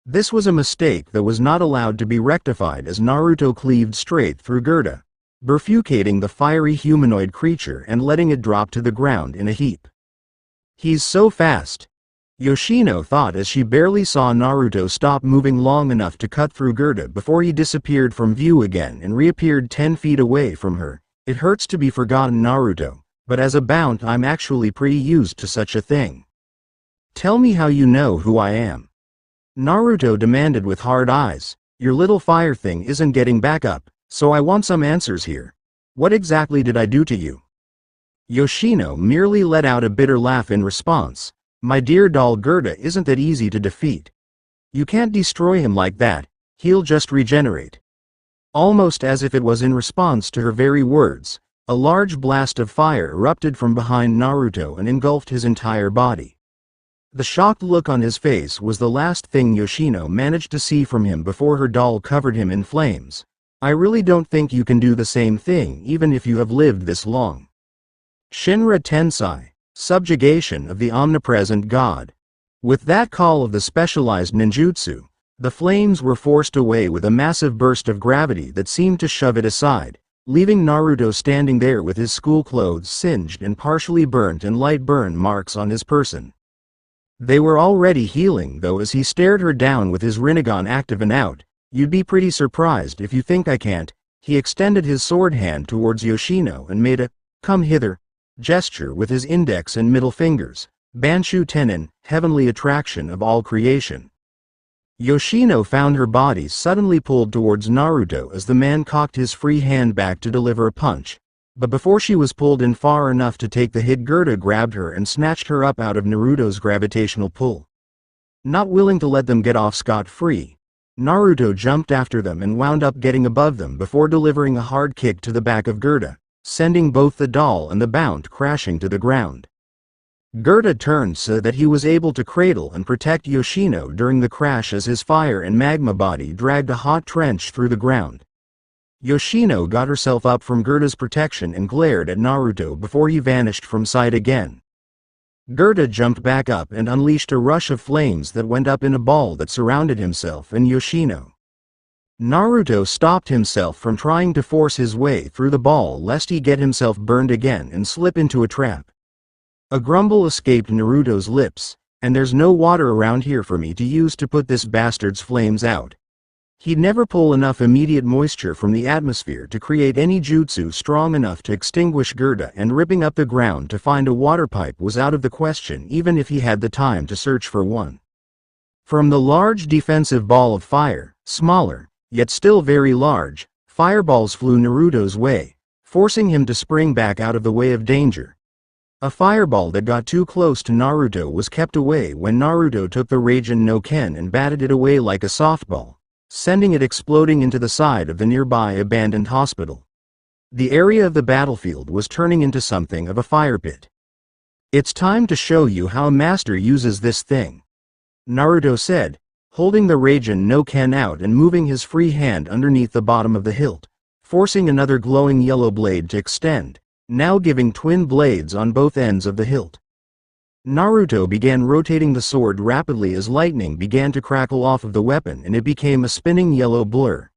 This was a mistake that was not allowed to be rectified as Naruto cleaved straight through Gotei, bifurcating the fiery humanoid creature and letting it drop to the ground in a heap. He's so fast, Yoshino thought as she barely saw Naruto stop moving long enough to cut through Gotei before he disappeared from view again and reappeared 10 feet away from her. It hurts to be forgotten, Naruto, but as a Bount I'm actually pretty used to such a thing. Tell me how you know who I am. Naruto demanded with hard eyes. Your little fire thing isn't getting back up, so I want some answers here. What exactly did I do to you? Yoshino merely let out a bitter laugh in response. My dear doll, Gotei isn't that easy to defeat. You can't destroy him like that, he'll just regenerate. Almost as if it was in response to her very words, a large blast of fire erupted from behind Naruto and engulfed his entire body. The shocked look on his face was the last thing Yoshino managed to see from him before her doll covered him in flames. I really don't think you can do the same thing even if you have lived this long. Shinra Tensei, subjugation of the omnipresent god. With that call of the specialized ninjutsu, the flames were forced away with a massive burst of gravity that seemed to shove it aside, leaving Naruto standing there with his school clothes singed and partially burnt and light burn marks on his person. They were already healing though as he stared her down with his Rinnegan active and out. You'd be pretty surprised if you think I can't. He extended his sword hand towards Yoshino and made a "come hither" gesture with his index and middle fingers. Banshu Tenin, heavenly attraction of all creation. Yoshino found her body suddenly pulled towards Naruto as the man cocked his free hand back to deliver a punch. But before she was pulled in far enough to take the hit, Gotei grabbed her and snatched her up out of Naruto's gravitational pull. Not willing to let them get off scot-free, Naruto jumped after them and wound up getting above them before delivering a hard kick to the back of Gotei, sending both the doll and the Bount crashing to the ground. Gotei turned so that he was able to cradle and protect Yoshino during the crash as his fire and magma body dragged a hot trench through the ground. Yoshino got herself up from Gotei's protection and glared at Naruto before he vanished from sight again. Gotei jumped back up and unleashed a rush of flames that went up in a ball that surrounded himself and Yoshino. Naruto stopped himself from trying to force his way through the ball lest he get himself burned again and slip into a trap. A grumble escaped Naruto's lips, and there's no water around here for me to use to put this bastard's flames out. He'd never pull enough immediate moisture from the atmosphere to create any jutsu strong enough to extinguish Gotei, and ripping up the ground to find a water pipe was out of the question even if he had the time to search for one. From the large defensive ball of fire, smaller, yet still very large, fireballs flew Naruto's way, forcing him to spring back out of the way of danger. A fireball that got too close to Naruto was kept away when Naruto took the Raijin no Ken and batted it away like a softball, sending it exploding into the side of the nearby abandoned hospital. The area of the battlefield was turning into something of a fire pit. It's time to show you how a master uses this thing, Naruto said, holding the Raijin no Ken out and moving his free hand underneath the bottom of the hilt, forcing another glowing yellow blade to extend, now giving twin blades on both ends of the hilt. Naruto began rotating the sword rapidly as lightning began to crackle off of the weapon and it became a spinning yellow blur.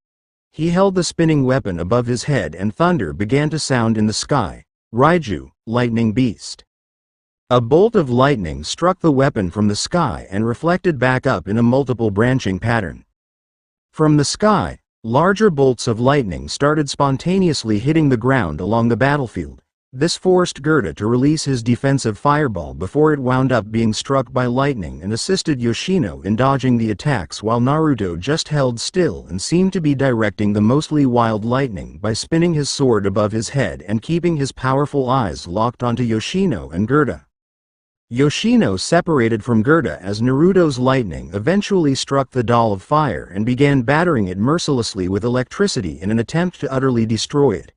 He held the spinning weapon above his head and thunder began to sound in the sky. Raiju, lightning beast. A bolt of lightning struck the weapon from the sky and reflected back up in a multiple branching pattern. From the sky, larger bolts of lightning started spontaneously hitting the ground along the battlefield, This forced Gotei to release his defensive fireball before it wound up being struck by lightning and assisted Yoshino in dodging the attacks while Naruto just held still and seemed to be directing the mostly wild lightning by spinning his sword above his head and keeping his powerful eyes locked onto Yoshino and Gotei. Yoshino separated from Gotei as Naruto's lightning eventually struck the doll of fire and began battering it mercilessly with electricity in an attempt to utterly destroy it.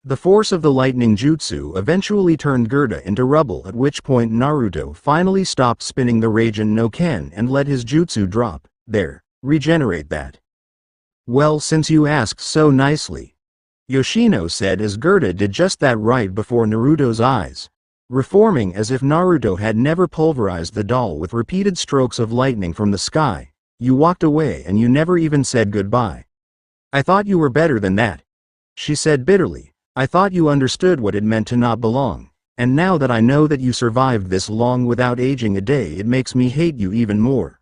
The force of the lightning jutsu eventually turned Gotei into rubble, at which point Naruto finally stopped spinning the Raijin no Ken and let his jutsu drop. There, regenerate that. Well, since you asked so nicely, Yoshino said as Gotei did just that right before Naruto's eyes, reforming as if Naruto had never pulverized the doll with repeated strokes of lightning from the sky. You walked away and you never even said goodbye. I thought you were better than that, she said bitterly. I thought you understood what it meant to not belong, and now that I know that you survived this long without aging a day, it makes me hate you even more.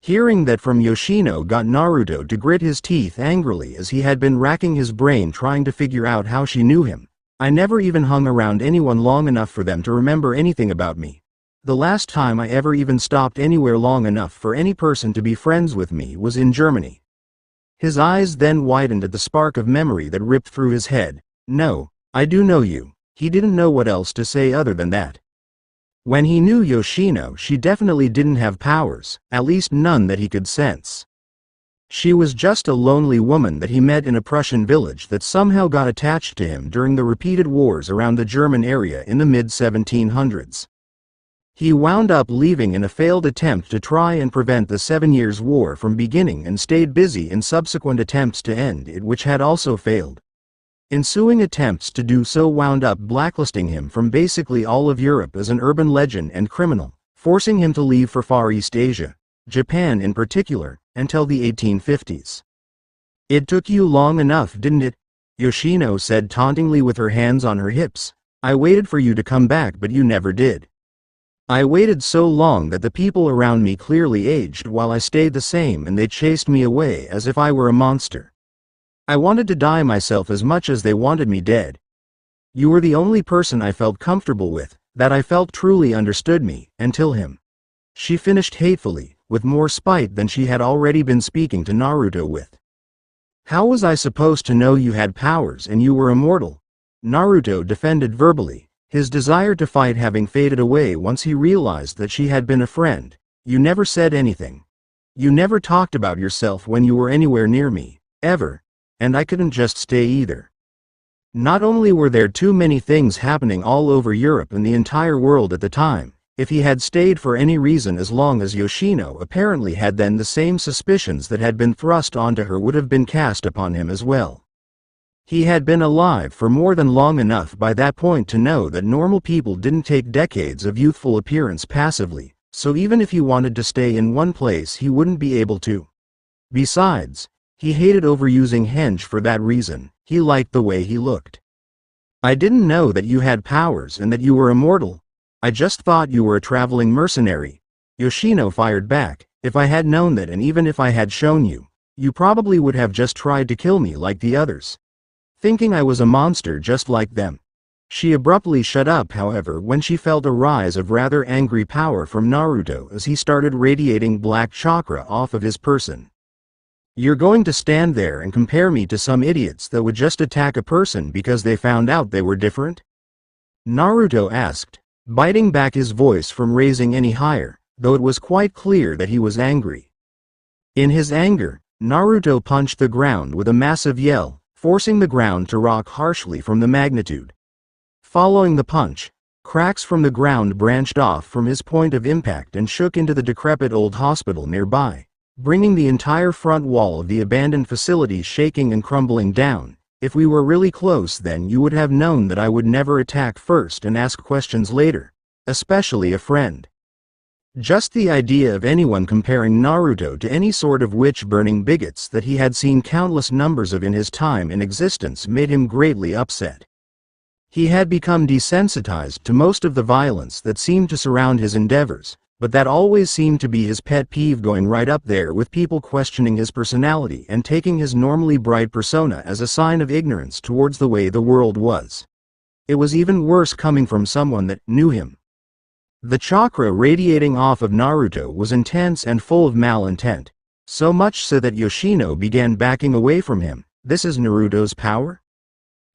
Hearing that from Yoshino got Naruto to grit his teeth angrily as he had been racking his brain trying to figure out how she knew him. I never even hung around anyone long enough for them to remember anything about me. The last time I ever even stopped anywhere long enough for any person to be friends with me was in Germany. His eyes then widened at the spark of memory that ripped through his head. No, I do know you. He didn't know what else to say other than that. When he knew Yoshino, she definitely didn't have powers, at least none that he could sense. She was just a lonely woman that he met in a Prussian village that somehow got attached to him during the repeated wars around the German area in the mid-1700s. He wound up leaving in a failed attempt to try and prevent the 7 Years' War from beginning and stayed busy in subsequent attempts to end it, which had also failed. Ensuing attempts to do so wound up blacklisting him from basically all of Europe as an urban legend and criminal, forcing him to leave for Far East Asia, Japan in particular, until the 1850s. It took you long enough, didn't it? Yoshino said tauntingly with her hands on her hips. I waited for you to come back, but you never did. I waited so long that the people around me clearly aged while I stayed the same, and they chased me away as if I were a monster. I wanted to die myself as much as they wanted me dead. You were the only person I felt comfortable with, that I felt truly understood me, until him. She finished hatefully, with more spite than she had already been speaking to Naruto with. How was I supposed to know you had powers and you were immortal? Naruto defended verbally, his desire to fight having faded away once he realized that she had been a friend. You never said anything. You never talked about yourself when you were anywhere near me, ever. And I couldn't just stay either. Not only were there too many things happening all over Europe and the entire world at the time, if he had stayed for any reason as long as Yoshino apparently had, then the same suspicions that had been thrust onto her would have been cast upon him as well. He had been alive for more than long enough by that point to know that normal people didn't take decades of youthful appearance passively, so even if he wanted to stay in one place he wouldn't be able to. Besides, he hated overusing henge for that reason. He liked the way he looked. I didn't know that you had powers and that you were immortal. I just thought you were a traveling mercenary. Yoshino fired back. If I had known that, and even if I had shown you, you probably would have just tried to kill me like the others, thinking I was a monster just like them. She abruptly shut up, however, when she felt a rise of rather angry power from Naruto as he started radiating black chakra off of his person. You're going to stand there and compare me to some idiots that would just attack a person because they found out they were different? Naruto asked, biting back his voice from raising any higher, though it was quite clear that he was angry. In his anger, Naruto punched the ground with a massive yell, forcing the ground to rock harshly from the magnitude. Following the punch, cracks from the ground branched off from his point of impact and shook into the decrepit old hospital nearby, bringing the entire front wall of the abandoned facility shaking and crumbling down. If we were really close, then you would have known that I would never attack first and ask questions later, especially a friend. Just the idea of anyone comparing Naruto to any sort of witch-burning bigots that he had seen countless numbers of in his time in existence made him greatly upset. He had become desensitized to most of the violence that seemed to surround his endeavors, but that always seemed to be his pet peeve, going right up there with people questioning his personality and taking his normally bright persona as a sign of ignorance towards the way the world was. It was even worse coming from someone that knew him. The chakra radiating off of Naruto was intense and full of malintent, so much so that Yoshino began backing away from him. This is Naruto's power?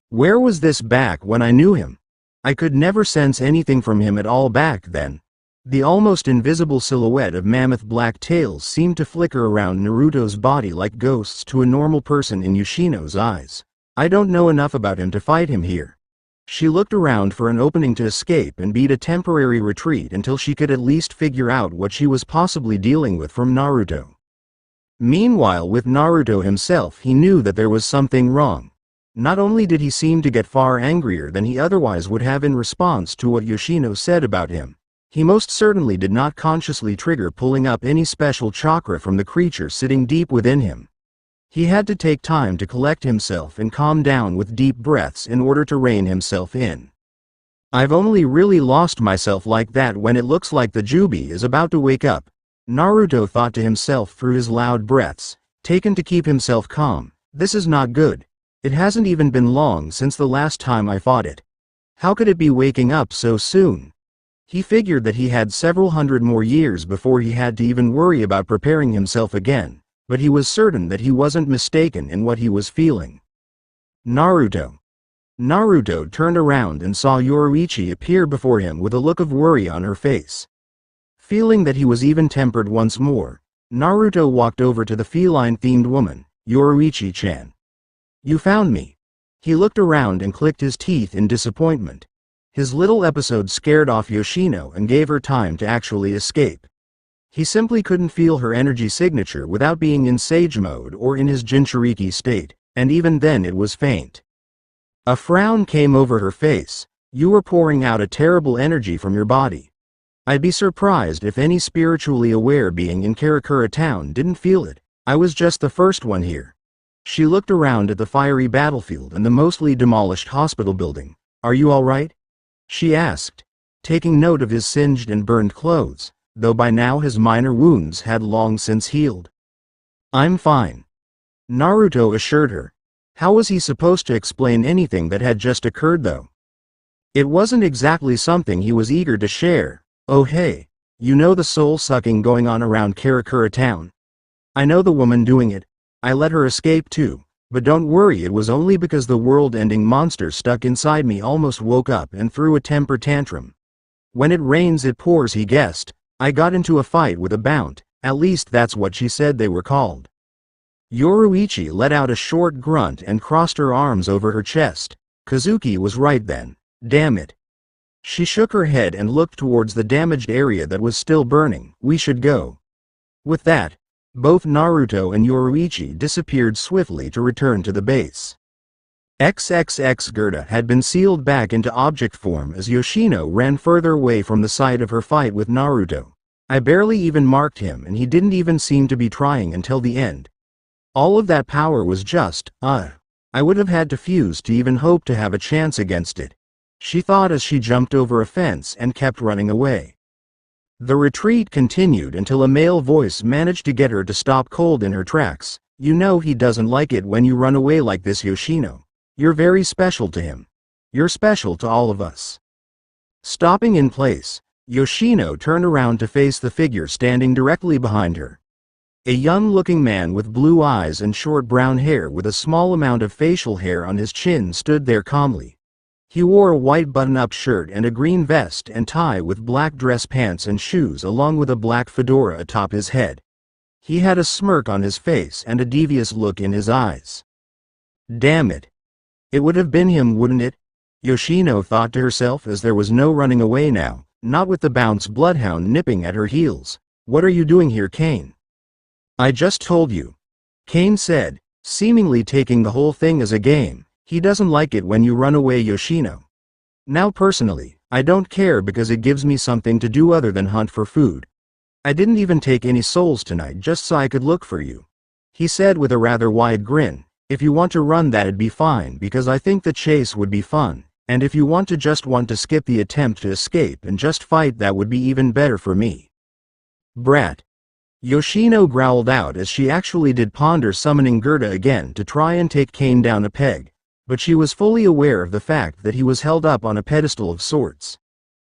Where was this back when I knew him? I could never sense anything from him at all back then. The almost invisible silhouette of mammoth black tails seemed to flicker around Naruto's body like ghosts to a normal person in Yoshino's eyes. I don't know enough about him to fight him here. She looked around for an opening to escape and beat a temporary retreat until she could at least figure out what she was possibly dealing with from Naruto. Meanwhile, with Naruto himself, he knew that there was something wrong. Not only did he seem to get far angrier than he otherwise would have in response to what Yoshino said about him, he most certainly did not consciously trigger pulling up any special chakra from the creature sitting deep within him. He had to take time to collect himself and calm down with deep breaths in order to rein himself in. I've only really lost myself like that when it looks like the Jubi is about to wake up, Naruto thought to himself through his loud breaths, taken to keep himself calm. This is not good. It hasn't even been long since the last time I fought it. How could it be waking up so soon? He figured that he had several hundred more years before he had to even worry about preparing himself again. But he was certain that he wasn't mistaken in what he was feeling. Naruto. Naruto turned around and saw Yoruichi appear before him with a look of worry on her face. Feeling that he was even-tempered once more, Naruto walked over to the feline-themed woman, Yoruichi-chan. You found me. He looked around and clicked his teeth in disappointment. His little episode scared off Yoshino and gave her time to actually escape. He simply couldn't feel her energy signature without being in Sage mode or in his Jinchuriki state, and even then it was faint. A frown came over her face. You were pouring out a terrible energy from your body. I'd be surprised if any spiritually aware being in Karakura town didn't feel it. I was just the first one here. She looked around at the fiery battlefield and the mostly demolished hospital building. Are you all right? She asked, taking note of his singed and burned clothes, though by now his minor wounds had long since healed. I'm fine, Naruto assured her. How was he supposed to explain anything that had just occurred though? It wasn't exactly something he was eager to share. Oh hey, you know the soul-sucking going on around Karakura town? I know the woman doing it. I let her escape too, but don't worry, it was only because the world-ending monster stuck inside me almost woke up and threw a temper tantrum. When it rains it pours, he guessed. I got into a fight with a Bount, at least that's what she said they were called. Yoruichi let out a short grunt and crossed her arms over her chest. Kazuki was right then. Damn it. She shook her head and looked towards the damaged area that was still burning. We should go. With that, both Naruto and Yoruichi disappeared swiftly to return to the base. XXX Gerda had been sealed back into object form as Yoshino ran further away from the site of her fight with Naruto. I barely even marked him and he didn't even seem to be trying until the end. All of that power was just, I would have had to fuse to even hope to have a chance against it, she thought as she jumped over a fence and kept running away. The retreat continued until a male voice managed to get her to stop cold in her tracks. You know he doesn't like it when you run away like this, Yoshino. You're very special to him. You're special to all of us. Stopping in place, Yoshino turned around to face the figure standing directly behind her. A young-looking man with blue eyes and short brown hair with a small amount of facial hair on his chin stood there calmly. He wore a white button-up shirt and a green vest and tie with black dress pants and shoes along with a black fedora atop his head. He had a smirk on his face and a devious look in his eyes. Damn it. It would have been him, wouldn't it? Yoshino thought to herself as there was no running away now, not with the Bounce bloodhound nipping at her heels. What are you doing here, Kane? I just told you. Kane said, seemingly taking the whole thing as a game. He doesn't like it when you run away, Yoshino. Now personally, I don't care because it gives me something to do other than hunt for food. I didn't even take any souls tonight just so I could look for you, he said with a rather wide grin. If you want to run, that'd be fine because I think the chase would be fun, and if you want to skip the attempt to escape and just fight, that would be even better for me. Brat. Yoshino growled out as she actually did ponder summoning Gerda again to try and take Kane down a peg. but she was fully aware of the fact that he was held up on a pedestal of sorts.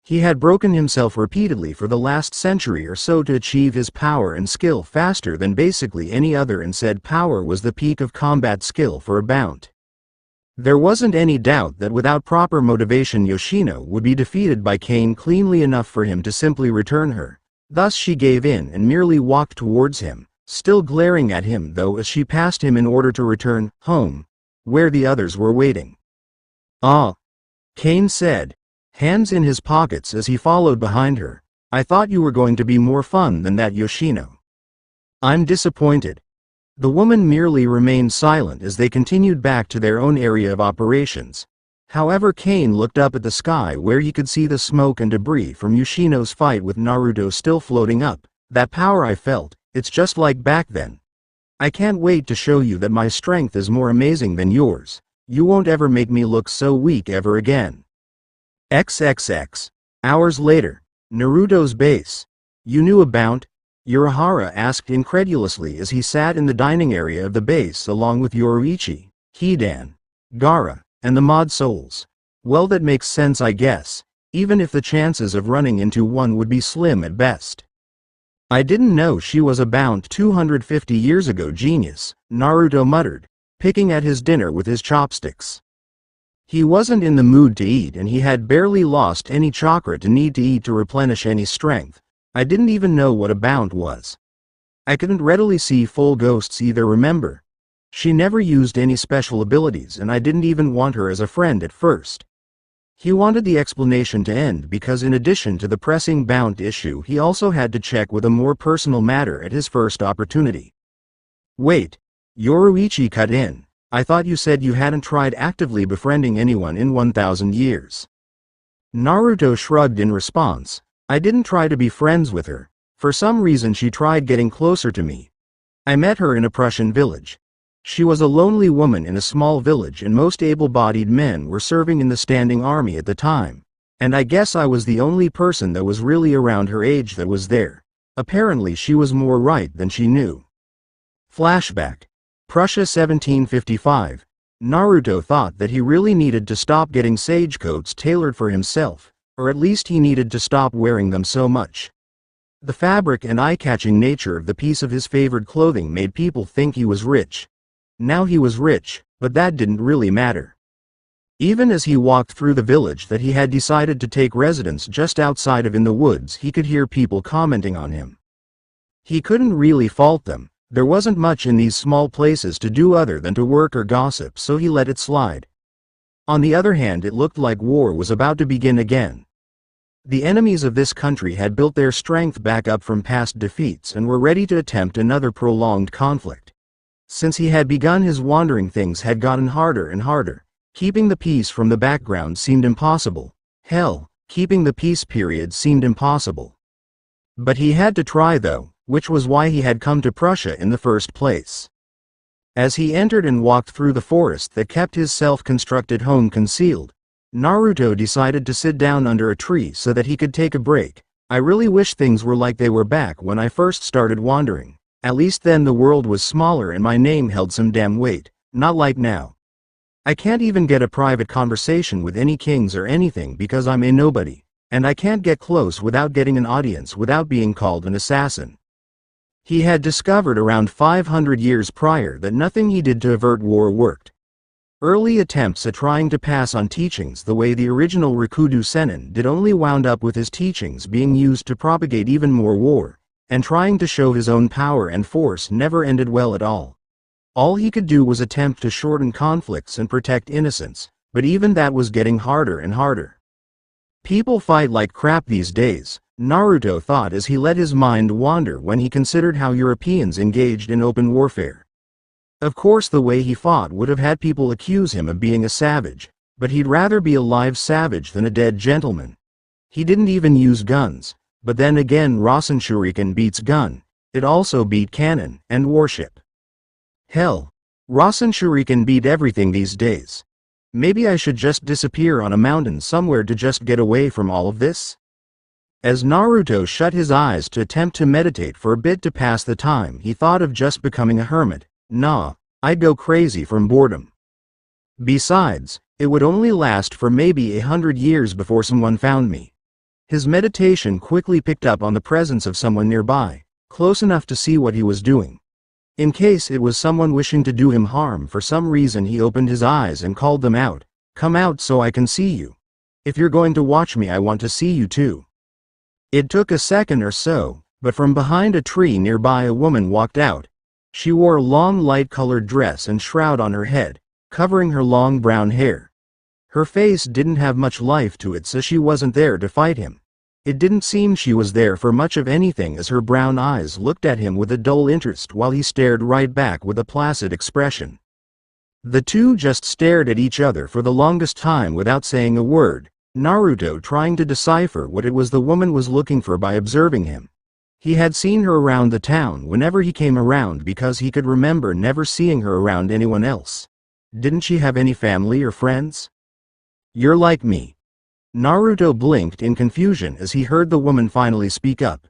He had broken himself repeatedly for the last century or so to achieve his power and skill faster than basically any other, and said power was the peak of combat skill for a Bount. There wasn't any doubt that without proper motivation Yoshino would be defeated by Kane cleanly enough for him to simply return her. Thus she gave in and merely walked towards him, still glaring at him though as she passed him in order to return home, where the others were waiting. "Ah," Kane said, hands in his pockets as he followed behind her. "I thought you were going to be more fun than that, Yoshino." "I'm disappointed." The woman merely remained silent as they continued back to their own area of operations. However, Kane looked up at the sky where he could see the smoke and debris from Yoshino's fight with Naruto still floating up. "That power I felt, it's just like back then. I can't wait to show you that my strength is more amazing than yours. You won't ever make me look so weak ever again." XXX. Hours later. Naruto's base. "You knew about?" Urahara asked incredulously as he sat in the dining area of the base along with Yoruichi, Hidan, Gaara, and the Mod Souls. "Well, that makes sense, I guess, even if the chances of running into one would be slim at best." "I didn't know she was a Bount 250 years ago, genius," Naruto muttered, picking at his dinner with his chopsticks. He wasn't in the mood to eat and he had barely lost any chakra to need to eat to replenish any strength. "I didn't even know what a Bount was. I couldn't readily see full ghosts either, remember? She never used any special abilities and I didn't even want her as a friend at first." He wanted the explanation to end because in addition to the pressing Bount issue he also had to check with a more personal matter at his first opportunity. "Wait," Yoruichi cut in. "I thought you said you hadn't tried actively befriending anyone in 1,000 years. Naruto shrugged in response. "I didn't try to be friends with her. For some reason she tried getting closer to me. I met her in a Prussian village. She was a lonely woman in a small village and most able-bodied men were serving in the standing army at the time. And I guess I was the only person that was really around her age that was there. Apparently she was more right than she knew." Flashback. Prussia 1755. Naruto thought that he really needed to stop getting sage coats tailored for himself, or at least he needed to stop wearing them so much. The fabric and eye-catching nature of the piece of his favored clothing made people think he was rich. Now he was rich, but that didn't really matter. Even as he walked through the village that he had decided to take residence just outside of in the woods, he could hear people commenting on him. He couldn't really fault them. There wasn't much in these small places to do other than to work or gossip, so he let it slide. On the other hand, it looked like war was about to begin again. The enemies of this country had built their strength back up from past defeats and were ready to attempt another prolonged conflict. Since he had begun his wandering, things had gotten harder and harder. Keeping the peace from the background seemed impossible. Hell, keeping the peace period seemed impossible. But he had to try though, which was why he had come to Prussia in the first place. As he entered and walked through the forest that kept his self-constructed home concealed, Naruto decided to sit down under a tree so that he could take a break. "I really wish things were like they were back when I first started wandering. At least then the world was smaller and my name held some damn weight, not like now. I can't even get a private conversation with any kings or anything because I'm a nobody, and I can't get close without getting an audience without being called an assassin." He had discovered around 500 years prior that nothing he did to avert war worked. Early attempts at trying to pass on teachings the way the original Rikudo Sennin did only wound up with his teachings being used to propagate even more war, and trying to show his own power and force never ended well at all. All he could do was attempt to shorten conflicts and protect innocents, but even that was getting harder and harder. People fight like crap these days, Naruto thought as he let his mind wander when he considered how Europeans engaged in open warfare. Of course the way he fought would have had people accuse him of being a savage, but he'd rather be a live savage than a dead gentleman. He didn't even use guns, but then again Rasen Shuriken beats gun, it also beat cannon and warship. Hell, Rasen Shuriken beat everything these days. Maybe I should just disappear on a mountain somewhere to just get away from all of this? As Naruto shut his eyes to attempt to meditate for a bit to pass the time, he thought of just becoming a hermit. Nah, I'd go crazy from boredom. Besides, it would only last for maybe 100 years before someone found me. His meditation quickly picked up on the presence of someone nearby, close enough to see what he was doing. In case it was someone wishing to do him harm for some reason, he opened his eyes and called them out. Come out so I can see you. If you're going to watch me, I want to see you too. It took a second or so, but from behind a tree nearby a woman walked out. She wore a long light-colored dress and shroud on her head, covering her long brown hair. Her face didn't have much life to it, so she wasn't there to fight him. It didn't seem she was there for much of anything, as her brown eyes looked at him with a dull interest while he stared right back with a placid expression. The two just stared at each other for the longest time without saying a word, Naruto trying to decipher what it was the woman was looking for by observing him. He had seen her around the town whenever he came around because he could remember never seeing her around anyone else. Didn't she have any family or friends? You're like me. Naruto blinked in confusion as he heard the woman finally speak up.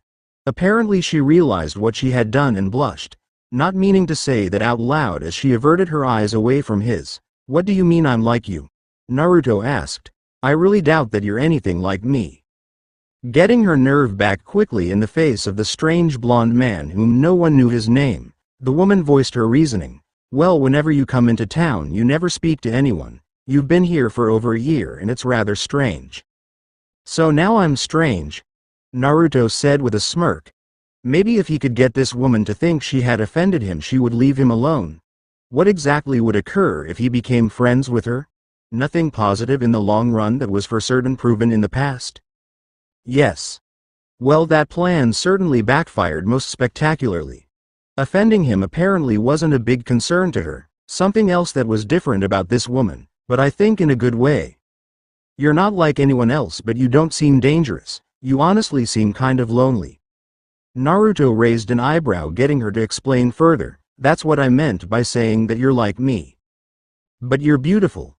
Apparently she realized what she had done and blushed, not meaning to say that out loud as she averted her eyes away from his. What do you mean I'm like you? Naruto asked. I really doubt that you're anything like me. Getting her nerve back quickly in the face of the strange blonde man whom no one knew his name, the woman voiced her reasoning. Well, whenever you come into town you never speak to anyone. You've been here for over a year and it's rather strange. So now I'm strange? Naruto said with a smirk. Maybe if he could get this woman to think she had offended him, she would leave him alone. What exactly would occur if he became friends with her? Nothing positive in the long run that was for certain proven in the past. Yes. Well, that plan certainly backfired most spectacularly. Offending him apparently wasn't a big concern to her, something else that was different about this woman, but I think in a good way. You're not like anyone else, but you don't seem dangerous. You honestly seem kind of lonely. Naruto raised an eyebrow, getting her to explain further. That's what I meant by saying that you're like me. But you're beautiful.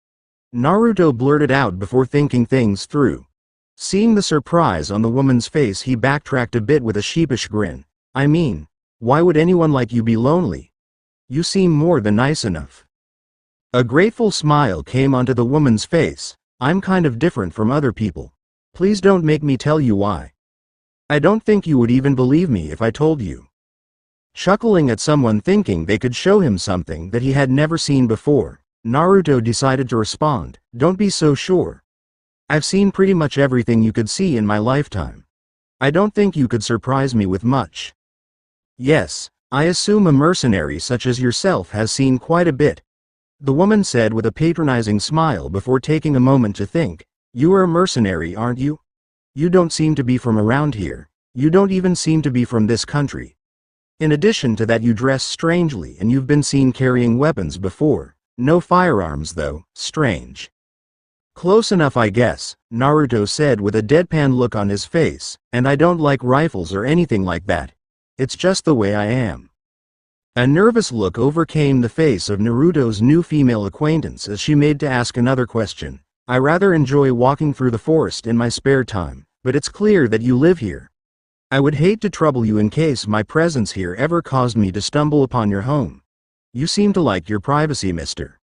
Naruto blurted out before thinking things through. Seeing the surprise on the woman's face, he backtracked a bit with a sheepish grin. I mean, why would anyone like you be lonely? You seem more than nice enough. A grateful smile came onto the woman's face. I'm kind of different from other people. Please don't make me tell you why. I don't think you would even believe me if I told you. Chuckling at someone thinking they could show him something that he had never seen before, Naruto decided to respond. Don't be so sure. I've seen pretty much everything you could see in my lifetime. I don't think you could surprise me with much. Yes, I assume a mercenary such as yourself has seen quite a bit, the woman said with a patronizing smile before taking a moment to think. You are a mercenary, aren't you? You don't seem to be from around here. You don't even seem to be from this country. In addition to that, you dress strangely and you've been seen carrying weapons before. No firearms though. Strange. Close enough, I guess, Naruto said with a deadpan look on his face, and I don't like rifles or anything like that. It's just the way I am. A nervous look overcame the face of Naruto's new female acquaintance as she made to ask another question. I rather enjoy walking through the forest in my spare time, but it's clear that you live here. I would hate to trouble you in case my presence here ever caused me to stumble upon your home. You seem to like your privacy, mister.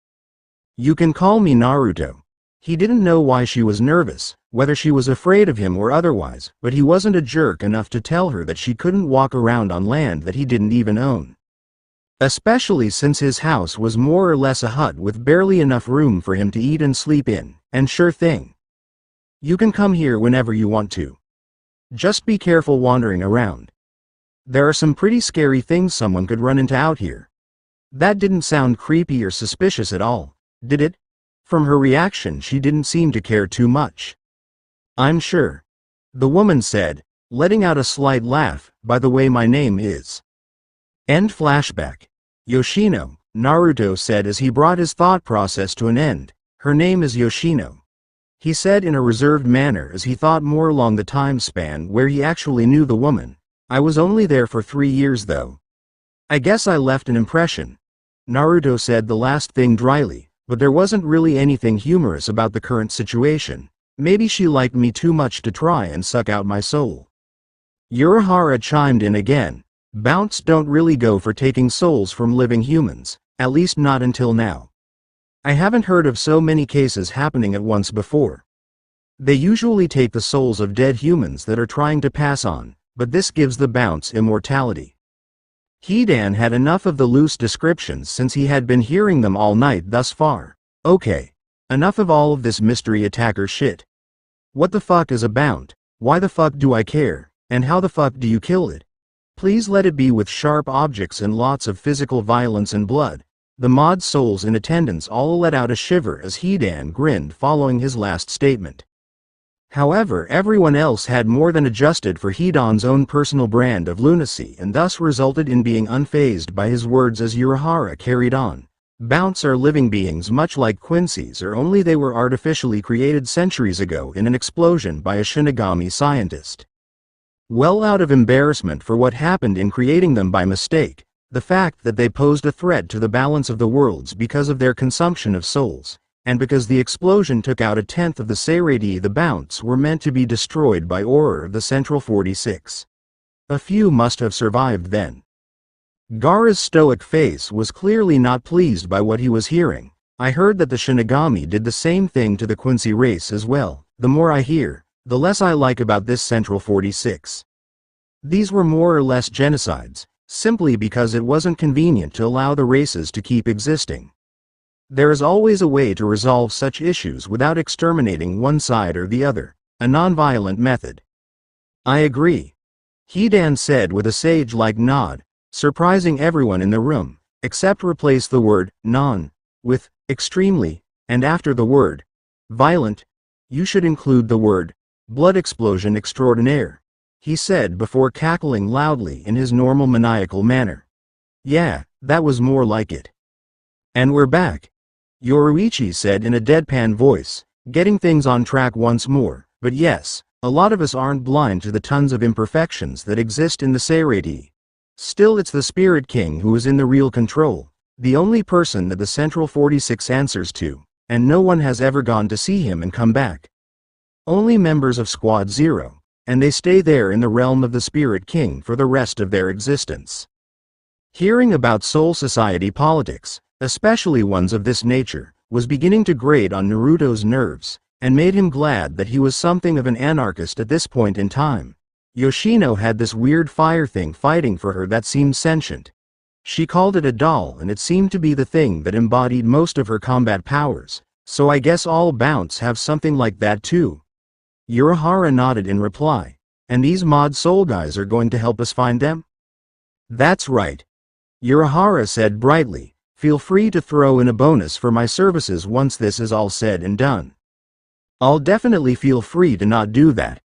You can call me Naruto. He didn't know why she was nervous, whether she was afraid of him or otherwise, but he wasn't a jerk enough to tell her that she couldn't walk around on land that he didn't even own. Especially since his house was more or less a hut with barely enough room for him to eat and sleep in, and sure thing. You can come here whenever you want to. Just be careful wandering around. There are some pretty scary things someone could run into out here. That didn't sound creepy or suspicious at all, did it? From her reaction, she didn't seem to care too much. I'm sure. The woman said, letting out a slight laugh. By the way, my name is... End flashback. Yoshino, Naruto said as he brought his thought process to an end. Her name is Yoshino. He said in a reserved manner as he thought more along the time span where he actually knew the woman. I was only there for 3 years though. I guess I left an impression. Naruto said the last thing dryly, but there wasn't really anything humorous about the current situation. Maybe she liked me too much to try and suck out my soul. Urahara chimed in again. Bounce don't really go for taking souls from living humans, at least not until now. I haven't heard of so many cases happening at once before. They usually take the souls of dead humans that are trying to pass on, but this gives the bounce immortality. Hidan had enough of the loose descriptions since he had been hearing them all night thus far. Okay. Enough of all of this mystery attacker shit. What the fuck is a bound? Why the fuck do I care? And how the fuck do you kill it? Please let it be with sharp objects and lots of physical violence and blood. The mod souls in attendance all let out a shiver as Hidan grinned following his last statement. However, everyone else had more than adjusted for Hidan's own personal brand of lunacy and thus resulted in being unfazed by his words as Urahara carried on. Bounce are living beings much like Quincy's, or only they were artificially created centuries ago in an explosion by a Shinigami scientist. Well out of embarrassment for what happened in creating them by mistake, the fact that they posed a threat to the balance of the worlds because of their consumption of souls, and because the explosion took out a tenth of the Seirei, the Bounce were meant to be destroyed by order of the Central 46. A few must have survived then. Gaara's stoic face was clearly not pleased by what he was hearing. I heard that the Shinigami did the same thing to the Quincy race as well. The more I hear, the less I like about this Central 46. These were more or less genocides, simply because it wasn't convenient to allow the races to keep existing. There is always a way to resolve such issues without exterminating one side or the other, a non-violent method. I agree. Hidan said with a sage-like nod, surprising everyone in the room, except replace the word non with extremely, and after the word violent, you should include the word blood explosion extraordinaire, he said before cackling loudly in his normal maniacal manner. Yeah, that was more like it. And we're back, Yoruichi said in a deadpan voice, getting things on track once more. But yes, a lot of us aren't blind to the tons of imperfections that exist in the Seirei. Still, it's the Spirit King who is in the real control, the only person that the Central 46 answers to, and no one has ever gone to see him and come back. Only members of Squad Zero, and they stay there in the realm of the Spirit King for the rest of their existence. Hearing about Soul Society politics, especially ones of this nature, was beginning to grate on Naruto's nerves, and made him glad that he was something of an anarchist at this point in time. Yoshino had this weird fire thing fighting for her that seemed sentient. She called it a doll, and it seemed to be the thing that embodied most of her combat powers, so I guess all Bounce have something like that too. Urahara nodded in reply. And these mod soul guys are going to help us find them? That's right. Urahara said brightly, feel free to throw in a bonus for my services once this is all said and done. I'll definitely feel free to not do that,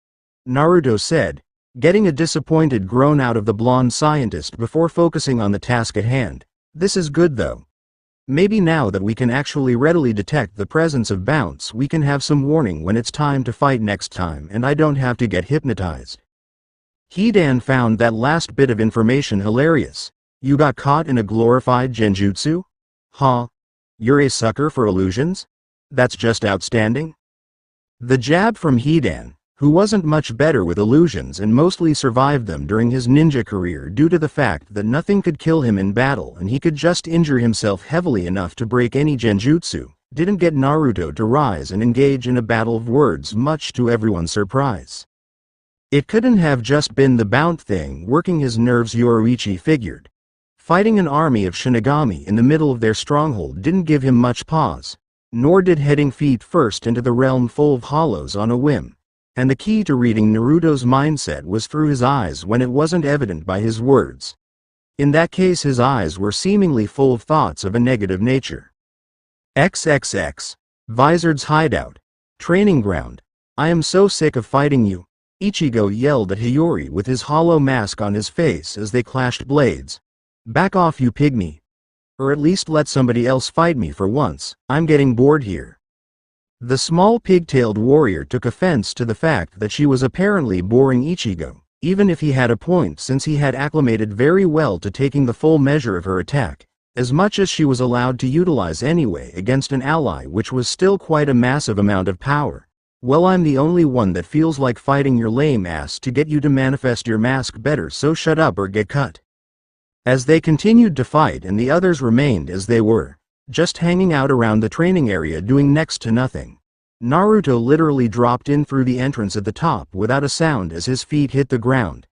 Naruto said, getting a disappointed groan out of the blonde scientist before focusing on the task at hand. This is good though. Maybe now that we can actually readily detect the presence of Bounce, we can have some warning when it's time to fight next time and I don't have to get hypnotized. Hidan found that last bit of information hilarious. You got caught in a glorified genjutsu? Huh? You're a sucker for illusions? That's just outstanding. The jab from Hidan, who wasn't much better with illusions and mostly survived them during his ninja career due to the fact that nothing could kill him in battle and he could just injure himself heavily enough to break any genjutsu, didn't get Naruto to rise and engage in a battle of words, much to everyone's surprise. It couldn't have just been the Bounce thing working his nerves, Yoruichi figured. Fighting an army of Shinigami in the middle of their stronghold didn't give him much pause, nor did heading feet first into the realm full of hollows on a whim. And the key to reading Naruto's mindset was through his eyes when it wasn't evident by his words. In that case, his eyes were seemingly full of thoughts of a negative nature. XXX. Vizard's hideout. Training ground. I am so sick of fighting you, Ichigo yelled at Hiyori with his hollow mask on his face as they clashed blades. Back off, you pygmy. Or at least let somebody else fight me for once, I'm getting bored here. The small pig-tailed warrior took offense to the fact that she was apparently boring Ichigo, even if he had a point since he had acclimated very well to taking the full measure of her attack, as much as she was allowed to utilize anyway against an ally, which was still quite a massive amount of power. Well, I'm the only one that feels like fighting your lame ass to get you to manifest your mask better, so shut up or get cut. As they continued to fight and the others remained as they were, just hanging out around the training area doing next to nothing. Naruto literally dropped in through the entrance at the top without a sound as his feet hit the ground.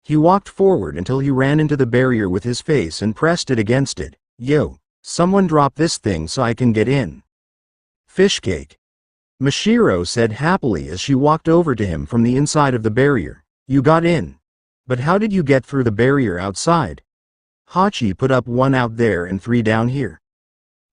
He walked forward until he ran into the barrier with his face and pressed it against it. Yo, someone drop this thing so I can get in. Fishcake. Mashiro said happily as she walked over to him from the inside of the barrier. You got in. But how did you get through the barrier outside? Hachi put up 1 out there and 3 down here.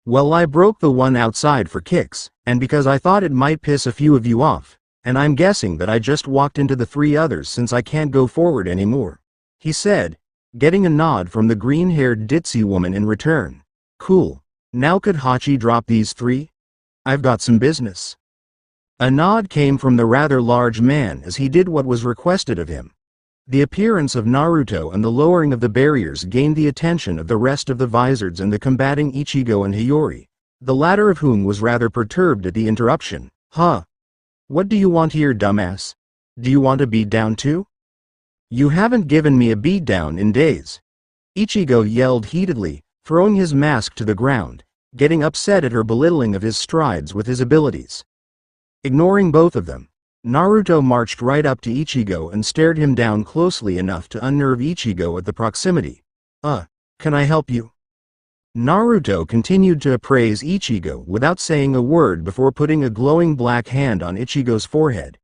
Well, I broke the 1 outside for kicks, and because I thought it might piss a few of you off, and I'm guessing that I just walked into the 3 others since I can't go forward anymore, he said, getting a nod from the green-haired ditzy woman in return. Cool. Now could Hachi drop these 3? I've got some business. A nod came from the rather large man as he did what was requested of him. The appearance of Naruto and the lowering of the barriers gained the attention of the rest of the Vizards and the combating Ichigo and Hiyori, the latter of whom was rather perturbed at the interruption. Huh? What do you want here, dumbass? Do you want a beatdown too? You haven't given me a beatdown in days. Ichigo yelled heatedly, throwing his mask to the ground, getting upset at her belittling of his strides with his abilities. Ignoring both of them, Naruto marched right up to Ichigo and stared him down closely enough to unnerve Ichigo at the proximity. Can I help you? Naruto continued to appraise Ichigo without saying a word before putting a glowing black hand on Ichigo's forehead.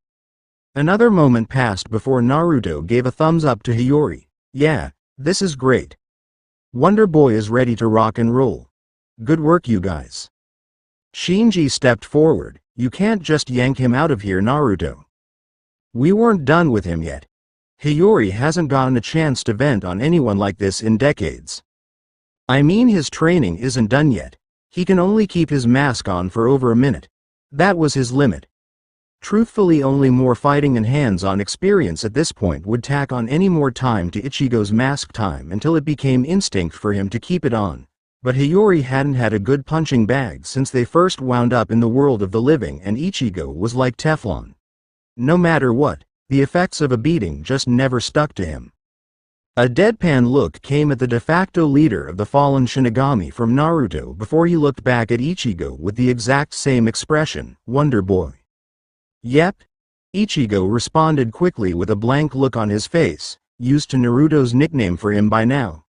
Another moment passed before Naruto gave a thumbs up to Hiyori. Yeah, this is great. Wonder Boy is ready to rock and roll. Good work, you guys. Shinji stepped forward. You can't just yank him out of here, Naruto. We weren't done with him yet. Hiyori hasn't gotten a chance to vent on anyone like this in decades. I mean, his training isn't done yet. He can only keep his mask on for over a minute. That was his limit. Truthfully, only more fighting and hands-on experience at this point would tack on any more time to Ichigo's mask time until it became instinct for him to keep it on. But Hiyori hadn't had a good punching bag since they first wound up in the world of the living, and Ichigo was like Teflon. No matter what, the effects of a beating just never stuck to him. A deadpan look came at the de facto leader of the fallen Shinigami from Naruto before he looked back at Ichigo with the exact same expression, Wonder Boy. Yep. Ichigo responded quickly with a blank look on his face, used to Naruto's nickname for him by now.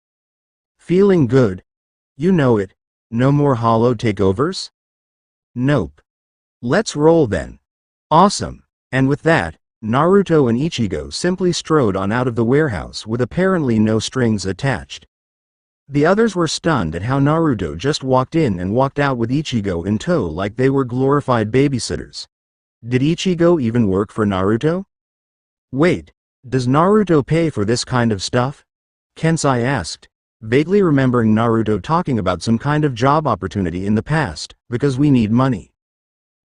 Feeling good? You know it. No more hollow takeovers? Nope. Let's roll then. Awesome. And with that, Naruto and Ichigo simply strode on out of the warehouse with apparently no strings attached. The others were stunned at how Naruto just walked in and walked out with Ichigo in tow like they were glorified babysitters. Did Ichigo even work for Naruto? Wait, does Naruto pay for this kind of stuff? Kensai asked, vaguely remembering Naruto talking about some kind of job opportunity in the past, because we need money.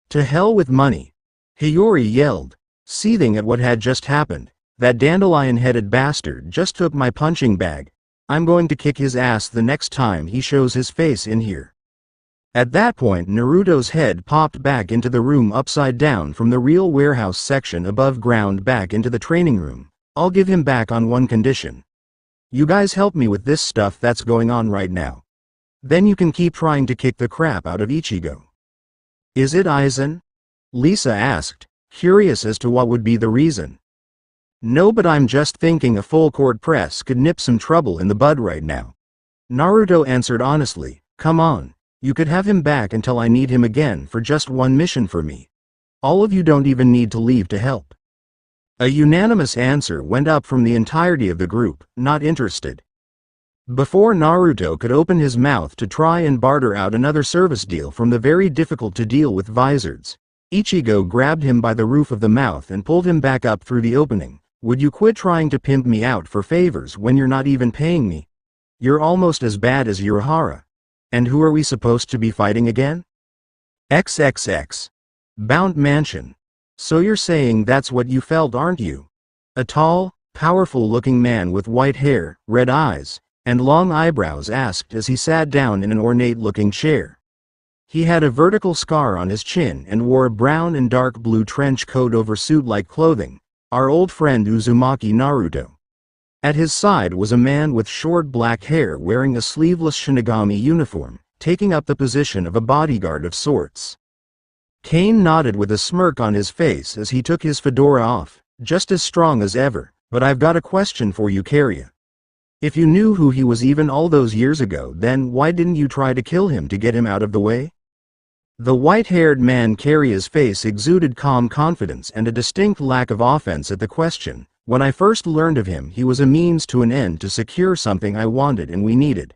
To hell with money! Hiyori yelled, seething at what had just happened. That dandelion-headed bastard just took my punching bag. I'm going to kick his ass the next time he shows his face in here. At that point, Naruto's head popped back into the room upside down from the real warehouse section above ground back into the training room. I'll give him back on one condition. You guys help me with this stuff that's going on right now. Then you can keep trying to kick the crap out of Ichigo. Is it Aizen? Lisa asked, curious as to what would be the reason. No, but I'm just thinking a full court press could nip some trouble in the bud right now. Naruto answered honestly, come on, you could have him back until I need him again for just one mission for me. All of you don't even need to leave to help. A unanimous answer went up from the entirety of the group, not interested. Before Naruto could open his mouth to try and barter out another service deal from the very difficult to deal with Vizards, Ichigo grabbed him by the roof of the mouth and pulled him back up through the opening. Would you quit trying to pimp me out for favors when you're not even paying me? You're almost as bad as Urahara. And who are we supposed to be fighting again? XXX. Bound Mansion. So you're saying that's what you felt, aren't you? A tall, powerful-looking man with white hair, red eyes, and long eyebrows asked as he sat down in an ornate-looking chair. He had a vertical scar on his chin and wore a brown and dark blue trench coat over suit-like clothing, our old friend Uzumaki Naruto. At his side was a man with short black hair wearing a sleeveless Shinigami uniform, taking up the position of a bodyguard of sorts. Kane nodded with a smirk on his face as he took his fedora off, just as strong as ever. But I've got a question for you, Karya. If you knew who he was even all those years ago, then why didn't you try to kill him to get him out of the way? The white-haired man Karya's face exuded calm confidence and a distinct lack of offense at the question. When I first learned of him, he was a means to an end to secure something I wanted and we needed.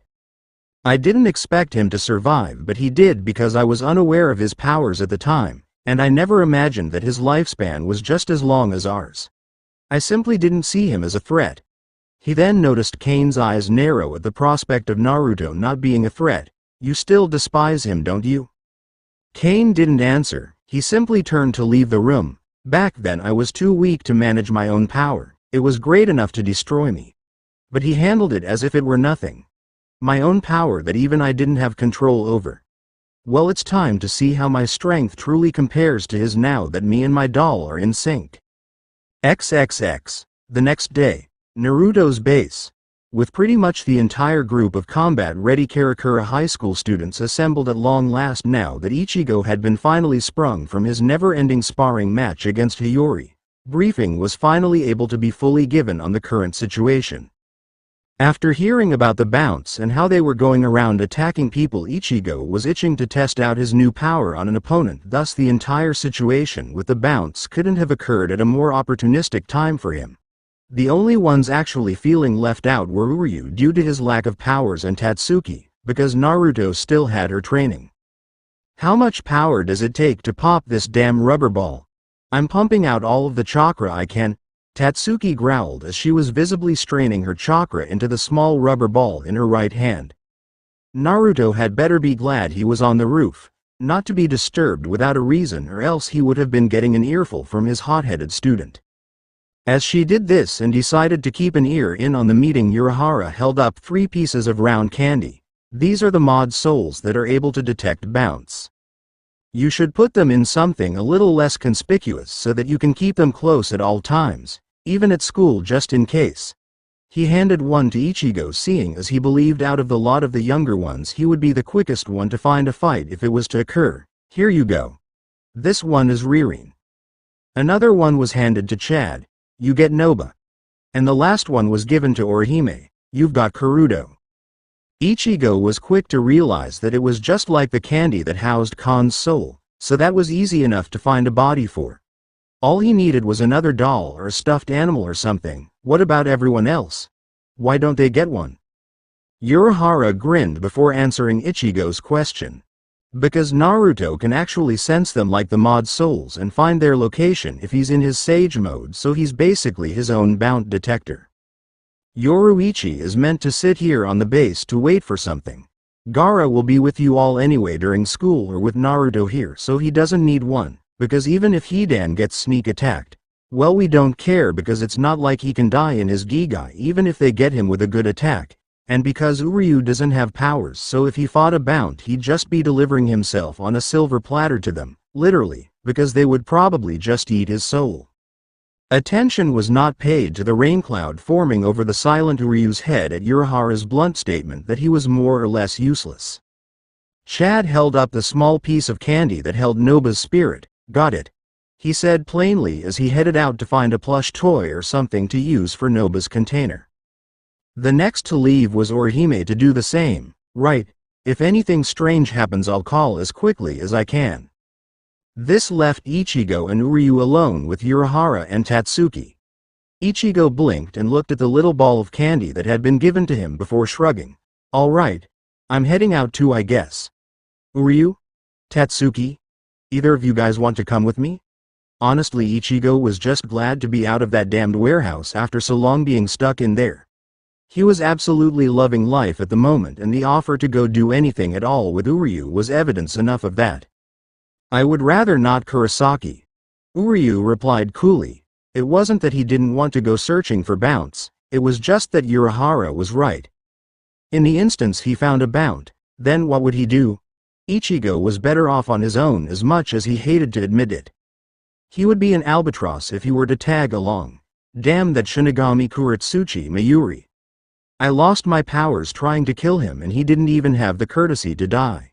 I didn't expect him to survive, but he did because I was unaware of his powers at the time, and I never imagined that his lifespan was just as long as ours. I simply didn't see him as a threat. He then noticed Kane's eyes narrow at the prospect of Naruto not being a threat. You still despise him, don't you? Kane didn't answer, he simply turned to leave the room. Back then I was too weak to manage my own power. It was great enough to destroy me. But he handled it as if it were nothing. My own power that even I didn't have control over. Well, it's time to see how my strength truly compares to his now that me and my doll are in sync. XXX. The next day, Naruto's base. With pretty much the entire group of combat-ready Karakura High School students assembled at long last now that Ichigo had been finally sprung from his never-ending sparring match against Hiyori, briefing was finally able to be fully given on the current situation. After hearing about the bounce and how they were going around attacking people, Ichigo was itching to test out his new power on an opponent, thus the entire situation with the bounce couldn't have occurred at a more opportunistic time for him. The only ones actually feeling left out were Uryu due to his lack of powers and Tatsuki, because Naruto still had her training. How much power does it take to pop this damn rubber ball? I'm pumping out all of the chakra I can, Tatsuki growled as she was visibly straining her chakra into the small rubber ball in her right hand. Naruto had better be glad he was on the roof, not to be disturbed without a reason, or else he would have been getting an earful from his hot-headed student. As she did this and decided to keep an ear in on the meeting, Urahara held up 3 pieces of round candy. These are the mod souls that are able to detect bounce. You should put them in something a little less conspicuous so that you can keep them close at all times, even at school, just in case. He handed one to Ichigo, seeing as he believed out of the lot of the younger ones he would be the quickest one to find a fight if it was to occur. Here you go. This one is Ririn. Another one was handed to Chad. You get Noba. And the last one was given to Orihime. You've got Karuto. Ichigo was quick to realize that it was just like the candy that housed Kan's soul, so that was easy enough to find a body for. All he needed was another doll or a stuffed animal or something. What about everyone else? Why don't they get one? Urahara grinned before answering Ichigo's question. Because Naruto can actually sense them like the mod souls and find their location if he's in his sage mode, so he's basically his own bounce detector. Yoruichi is meant to sit here on the base to wait for something. Gaara will be with you all anyway during school or with Naruto here, so he doesn't need one. Because even if Hidan gets sneak attacked, well, we don't care because it's not like he can die in his Gigai even if they get him with a good attack. And because Uryu doesn't have powers, so if he fought a bout he'd just be delivering himself on a silver platter to them, literally, because they would probably just eat his soul. Attention was not paid to the rain cloud forming over the silent Uryu's head at Urahara's blunt statement that he was more or less useless. Chad held up the small piece of candy that held Noba's spirit. Got it, he said plainly as he headed out to find a plush toy or something to use for Noba's container. The next to leave was Orihime to do the same. Right, if anything strange happens I'll call as quickly as I can. This left Ichigo and Uryu alone with Urahara and Tatsuki. Ichigo blinked and looked at the little ball of candy that had been given to him before shrugging. All right, I'm heading out too, I guess. Uryu? Tatsuki? Either of you guys want to come with me? Honestly, Ichigo was just glad to be out of that damned warehouse after so long being stuck in there. He was absolutely loving life at the moment, and the offer to go do anything at all with Uryu was evidence enough of that. I would rather not, Kurosaki. Uryu replied coolly. It wasn't that he didn't want to go searching for bounce, it was just that Urahara was right. In the instance he found a bounce, then what would he do? Ichigo was better off on his own, as much as he hated to admit it. He would be an albatross if he were to tag along. Damn that Shinigami Kuratsuchi Mayuri. I lost my powers trying to kill him and he didn't even have the courtesy to die.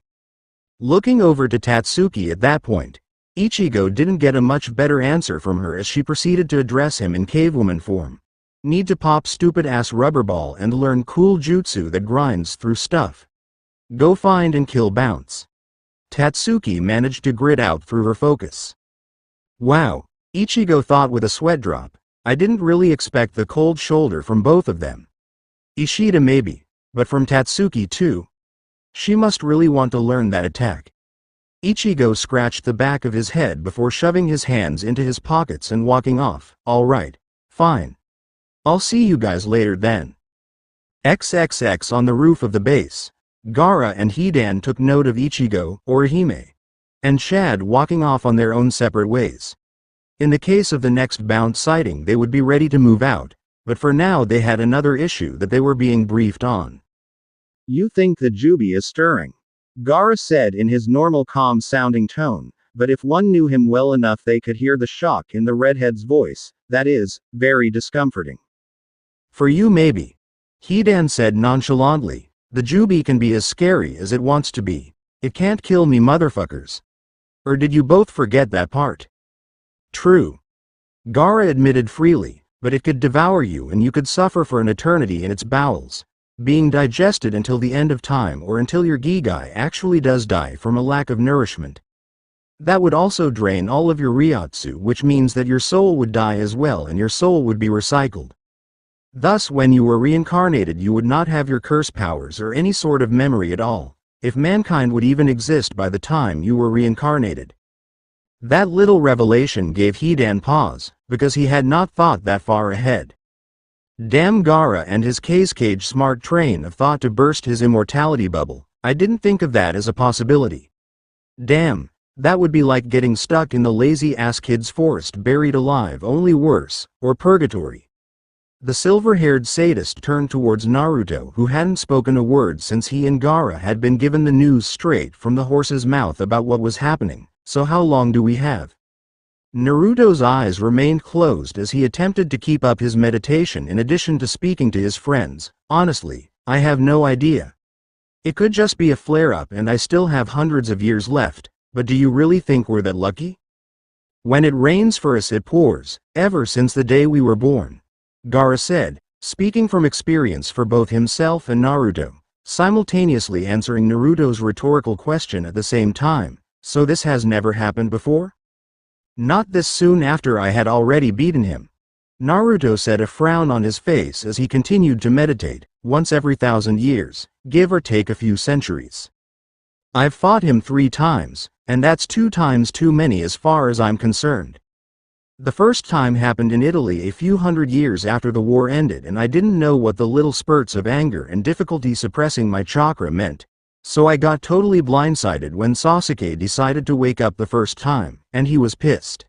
Looking over to Tatsuki at that point, Ichigo didn't get a much better answer from her as she proceeded to address him in cavewoman form. Need to pop stupid ass rubber ball and learn cool jutsu that grinds through stuff. Go find and kill Bounce. Tatsuki managed to grit out through her focus. Wow, Ichigo thought with a sweat drop. I didn't really expect the cold shoulder from both of them. Ishida maybe, but from Tatsuki too. She must really want to learn that attack. Ichigo scratched the back of his head before shoving his hands into his pockets and walking off. Alright, fine. I'll see you guys later then. XXX on the roof of the base. Gaara and Hidan took note of Ichigo, Orihime, and Chad walking off on their own separate ways. In the case of the next Bounce sighting they would be ready to move out, but for now they had another issue that they were being briefed on. You think the Jubi is stirring? Gaara said in his normal calm-sounding tone, but if one knew him well enough they could hear the shock in the redhead's voice. That is, very discomforting. For you maybe. Hidan said nonchalantly. The Jubi can be as scary as it wants to be. It can't kill me motherfuckers. Or did you both forget that part? True. Gaara admitted freely, but it could devour you and you could suffer for an eternity in its bowels, being digested until the end of time or until your Gigai actually does die from a lack of nourishment. That would also drain all of your Ryotsu, which means that your soul would die as well and your soul would be recycled. Thus when you were reincarnated you would not have your curse powers or any sort of memory at all, if mankind would even exist by the time you were reincarnated. That little revelation gave Hidan pause, because he had not thought that far ahead. Damn Gaara and his cage smart train of thought to burst his immortality bubble. I didn't think of that as a possibility. Damn, that would be like getting stuck in the lazy-ass kid's forest buried alive, only worse, or purgatory. The silver-haired sadist turned towards Naruto, who hadn't spoken a word since he and Gaara had been given the news straight from the horse's mouth about what was happening. So how long do we have? Naruto's eyes remained closed as he attempted to keep up his meditation in addition to speaking to his friends. Honestly, I have no idea. It could just be a flare-up and I still have hundreds of years left, but do you really think we're that lucky? When it rains for us it pours, ever since the day we were born. Gaara said, speaking from experience for both himself and Naruto, simultaneously answering Naruto's rhetorical question at the same time. So this has never happened before? Not this soon after I had already beaten him. Naruto said, a frown on his face as he continued to meditate. Once every 1,000 years, give or take a few centuries. I've fought him 3 times, and that's 2 times too many as far as I'm concerned. The first time happened in Italy a few hundred years after the war ended and I didn't know what the little spurts of anger and difficulty suppressing my chakra meant. So I got totally blindsided when Sasuke decided to wake up the first time, and he was pissed.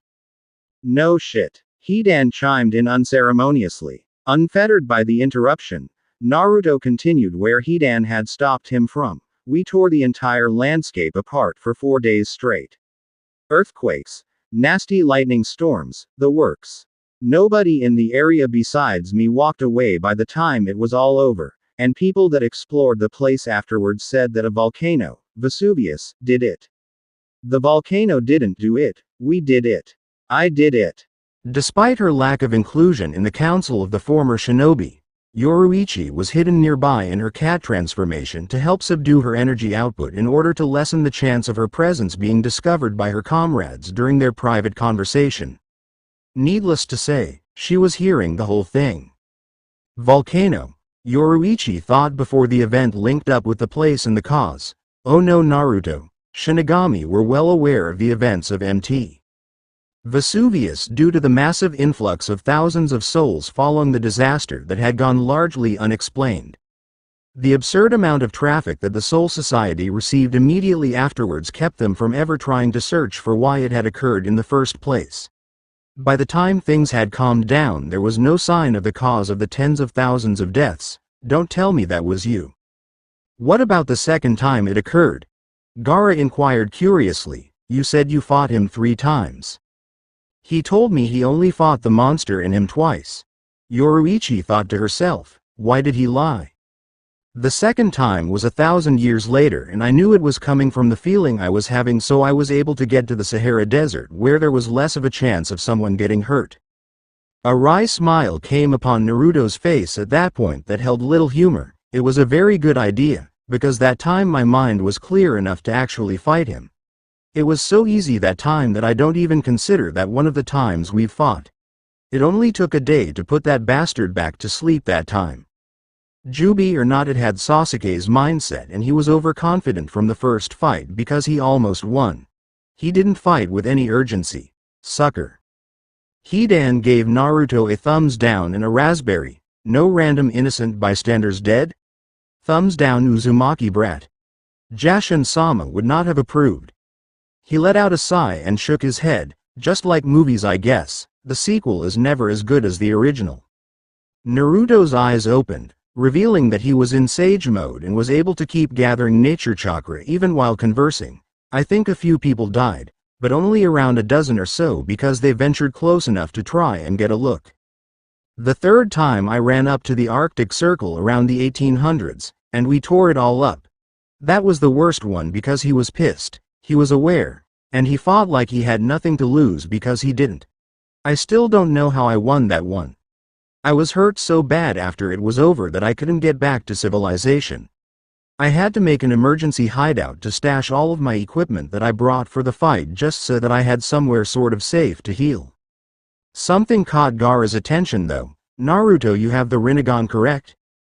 No shit. Hidan chimed in unceremoniously. Unfettered by the interruption, Naruto continued where Hidan had stopped him from. We tore the entire landscape apart for 4 days straight. Earthquakes, nasty lightning storms, the works. Nobody in the area besides me walked away by the time it was all over. And people that explored the place afterwards said that a volcano, Vesuvius, did it. The volcano didn't do it, we did it. I did it. Despite her lack of inclusion in the council of the former shinobi, Yoruichi was hidden nearby in her cat transformation to help subdue her energy output in order to lessen the chance of her presence being discovered by her comrades during their private conversation. Needless to say, she was hearing the whole thing. Volcano. Yoruichi thought before the event linked up with the place and the cause. Oh no, Naruto. Shinigami were well aware of the events of MT. Vesuvius due to the massive influx of thousands of souls following the disaster that had gone largely unexplained. The absurd amount of traffic that the Soul Society received immediately afterwards kept them from ever trying to search for why it had occurred in the first place. By the time things had calmed down there was no sign of the cause of the tens of thousands of deaths. Don't tell me that was you. What about the second time it occurred? Gaara inquired curiously. You said you fought him 3 times. He told me he only fought the monster in him twice. Yoruichi thought to herself, Why did he lie? The second time was 1,000 years later, and I knew it was coming from the feeling I was having, so I was able to get to the Sahara Desert where there was less of a chance of someone getting hurt. A wry smile came upon Naruto's face at that point that held little humor. It was a very good idea, because that time my mind was clear enough to actually fight him. It was so easy that time that I don't even consider that one of the times we've fought. It only took a day to put that bastard back to sleep that time. Jubi or not, it had Sasuke's mindset, and he was overconfident from the first fight because he almost won. He didn't fight with any urgency. Sucker. Hidan gave Naruto a thumbs down and a raspberry. No random innocent bystanders dead? Thumbs down, Uzumaki brat. Jashin-sama would not have approved. He let out a sigh and shook his head. Just like movies, I guess. The sequel is never as good as the original. Naruto's eyes opened, revealing that he was in sage mode and was able to keep gathering nature chakra even while conversing. I think a few people died, but only around a dozen or so because they ventured close enough to try and get a look. The third time I ran up to the Arctic Circle around the 1800s, and we tore it all up. That was the worst one because he was pissed, he was aware, and he fought like he had nothing to lose because he didn't. I still don't know how I won that one. I was hurt so bad after it was over that I couldn't get back to civilization. I had to make an emergency hideout to stash all of my equipment that I brought for the fight just so that I had somewhere sort of safe to heal. Something caught Gaara's attention though. Naruto, you have the Rinnegan, correct?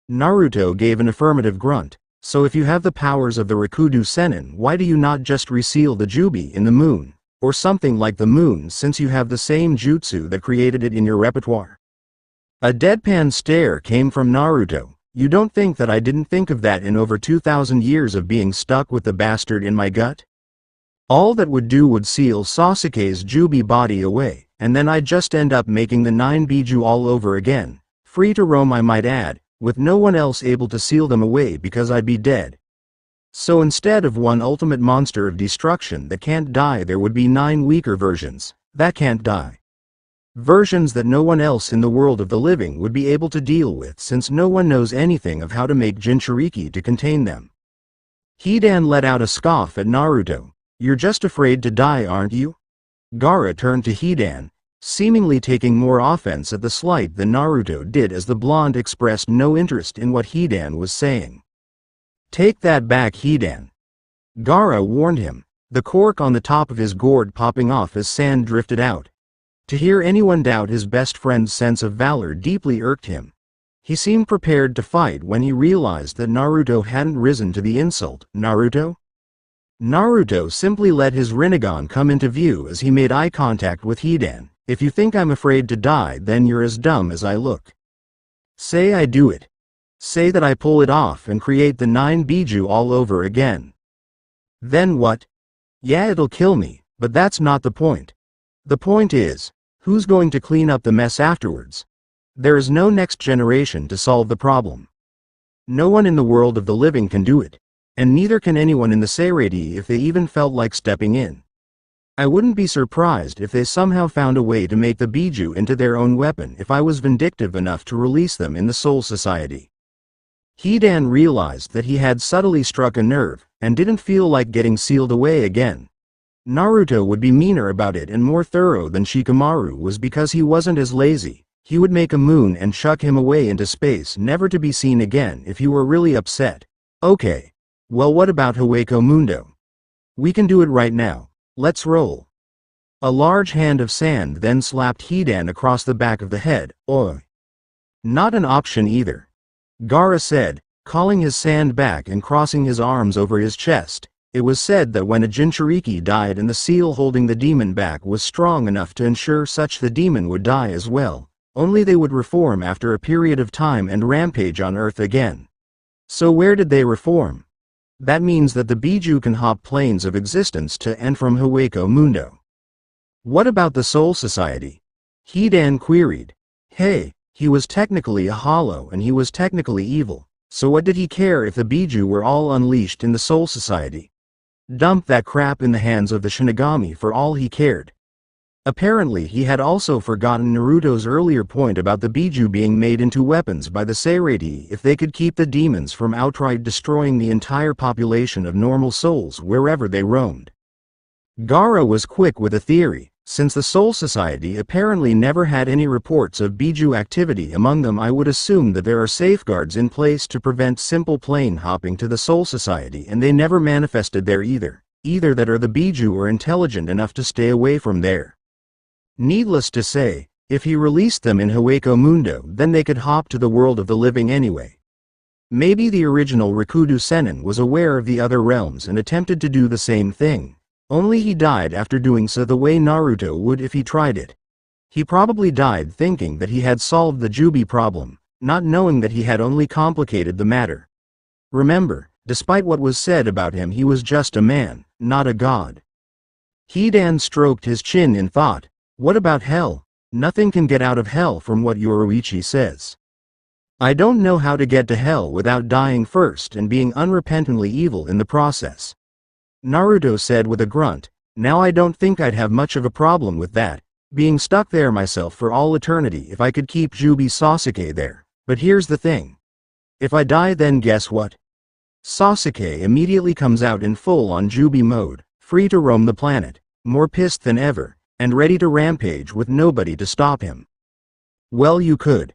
Naruto gave an affirmative grunt. So if you have the powers of the Rikudo Sennin, why do you not just reseal the Jubi in the moon, or something like the moon, since you have the same jutsu that created it in your repertoire? A deadpan stare came from Naruto. You don't think that I didn't think of that in over 2,000 years of being stuck with the bastard in my gut? All that would do would seal Sasuke's Jubi body away, and then I'd just end up making the 9 Biju all over again, free to roam I might add, with no one else able to seal them away because I'd be dead. So instead of one ultimate monster of destruction that can't die, there would be 9 weaker versions that can't die. Versions that no one else in the world of the living would be able to deal with, since no one knows anything of how to make Jinchuriki to contain them. Hidan let out a scoff at Naruto. You're just afraid to die, aren't you? Gaara turned to Hidan, seemingly taking more offense at the slight than Naruto did, as the blonde expressed no interest in what Hidan was saying. Take that back, Hidan. Gaara warned him, the cork on the top of his gourd popping off as sand drifted out. To hear anyone doubt his best friend's sense of valor deeply irked him. He seemed prepared to fight when he realized that Naruto hadn't risen to the insult. Naruto? Naruto simply let his Rinnegan come into view as he made eye contact with Hidan. If you think I'm afraid to die, then you're as dumb as I look. Say I do it. Say that I pull it off and create the 9 Biju all over again. Then what? Yeah, it'll kill me, but that's not the point. The point is, who's going to clean up the mess afterwards? There is no next generation to solve the problem. No one in the world of the living can do it, and neither can anyone in the Seirei if they even felt like stepping in. I wouldn't be surprised if they somehow found a way to make the Biju into their own weapon if I was vindictive enough to release them in the Soul Society. Hidan realized that he had subtly struck a nerve, and didn't feel like getting sealed away again. Naruto would be meaner about it and more thorough than Shikamaru was because he wasn't as lazy. He would make a moon and chuck him away into space, never to be seen again if he were really upset. Okay. Well, what about Hueco Mundo? We can do it right now. Let's roll. A large hand of sand then slapped Hidan across the back of the head. Oi. Not an option either. Gaara said, calling his sand back and crossing his arms over his chest. It was said that when a Jinchuriki died and the seal holding the demon back was strong enough to ensure such, the demon would die as well, only they would reform after a period of time and rampage on Earth again. So where did they reform? That means that the Biju can hop planes of existence to and from Hueco Mundo. What about the Soul Society? Hidan queried. Hey, he was technically a hollow and he was technically evil, so what did he care if the Biju were all unleashed in the Soul Society? Dump that crap in the hands of the Shinigami for all he cared. Apparently he had also forgotten Naruto's earlier point about the Biju being made into weapons by the Seirei if they could keep the demons from outright destroying the entire population of normal souls wherever they roamed. Gaara was quick with a theory. Since the Soul Society apparently never had any reports of Biju activity among them, I would assume that there are safeguards in place to prevent simple plane hopping to the Soul Society, and they never manifested there either. Either that or the Biju are intelligent enough to stay away from there. Needless to say, if he released them in Hueco Mundo, then they could hop to the world of the living anyway. Maybe the original Rikudo Sennin was aware of the other realms and attempted to do the same thing. Only he died after doing so the way Naruto would if he tried it. He probably died thinking that he had solved the Jubi problem, not knowing that he had only complicated the matter. Remember, despite what was said about him, he was just a man, not a god. Hidan stroked his chin in thought. What about hell? Nothing can get out of hell from what Yoruichi says. I don't know how to get to hell without dying first and being unrepentantly evil in the process. Naruto said with a grunt. Now I don't think I'd have much of a problem with that, being stuck there myself for all eternity if I could keep Jubi Sasuke there. But here's the thing. If I die, then guess what? Sasuke immediately comes out in full-on Jubi mode, free to roam the planet, more pissed than ever, and ready to rampage with nobody to stop him. Well, you could.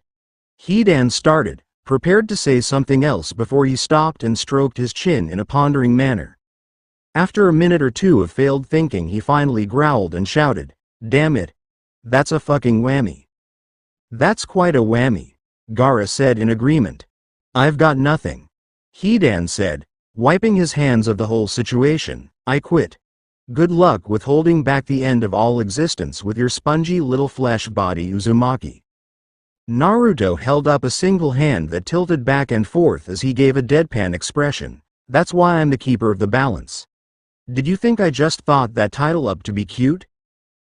Hidan started, prepared to say something else before he stopped and stroked his chin in a pondering manner. After a minute or two of failed thinking, he finally growled and shouted, "Damn it. That's a fucking whammy." "That's quite a whammy," Gaara said in agreement. "I've got nothing," Hidan said, wiping his hands of the whole situation. "I quit. Good luck with holding back the end of all existence with your spongy little flesh body Uzumaki." Naruto held up a single hand that tilted back and forth as he gave a deadpan expression. "That's why I'm the keeper of the balance. Did you think I just thought that title up to be cute?"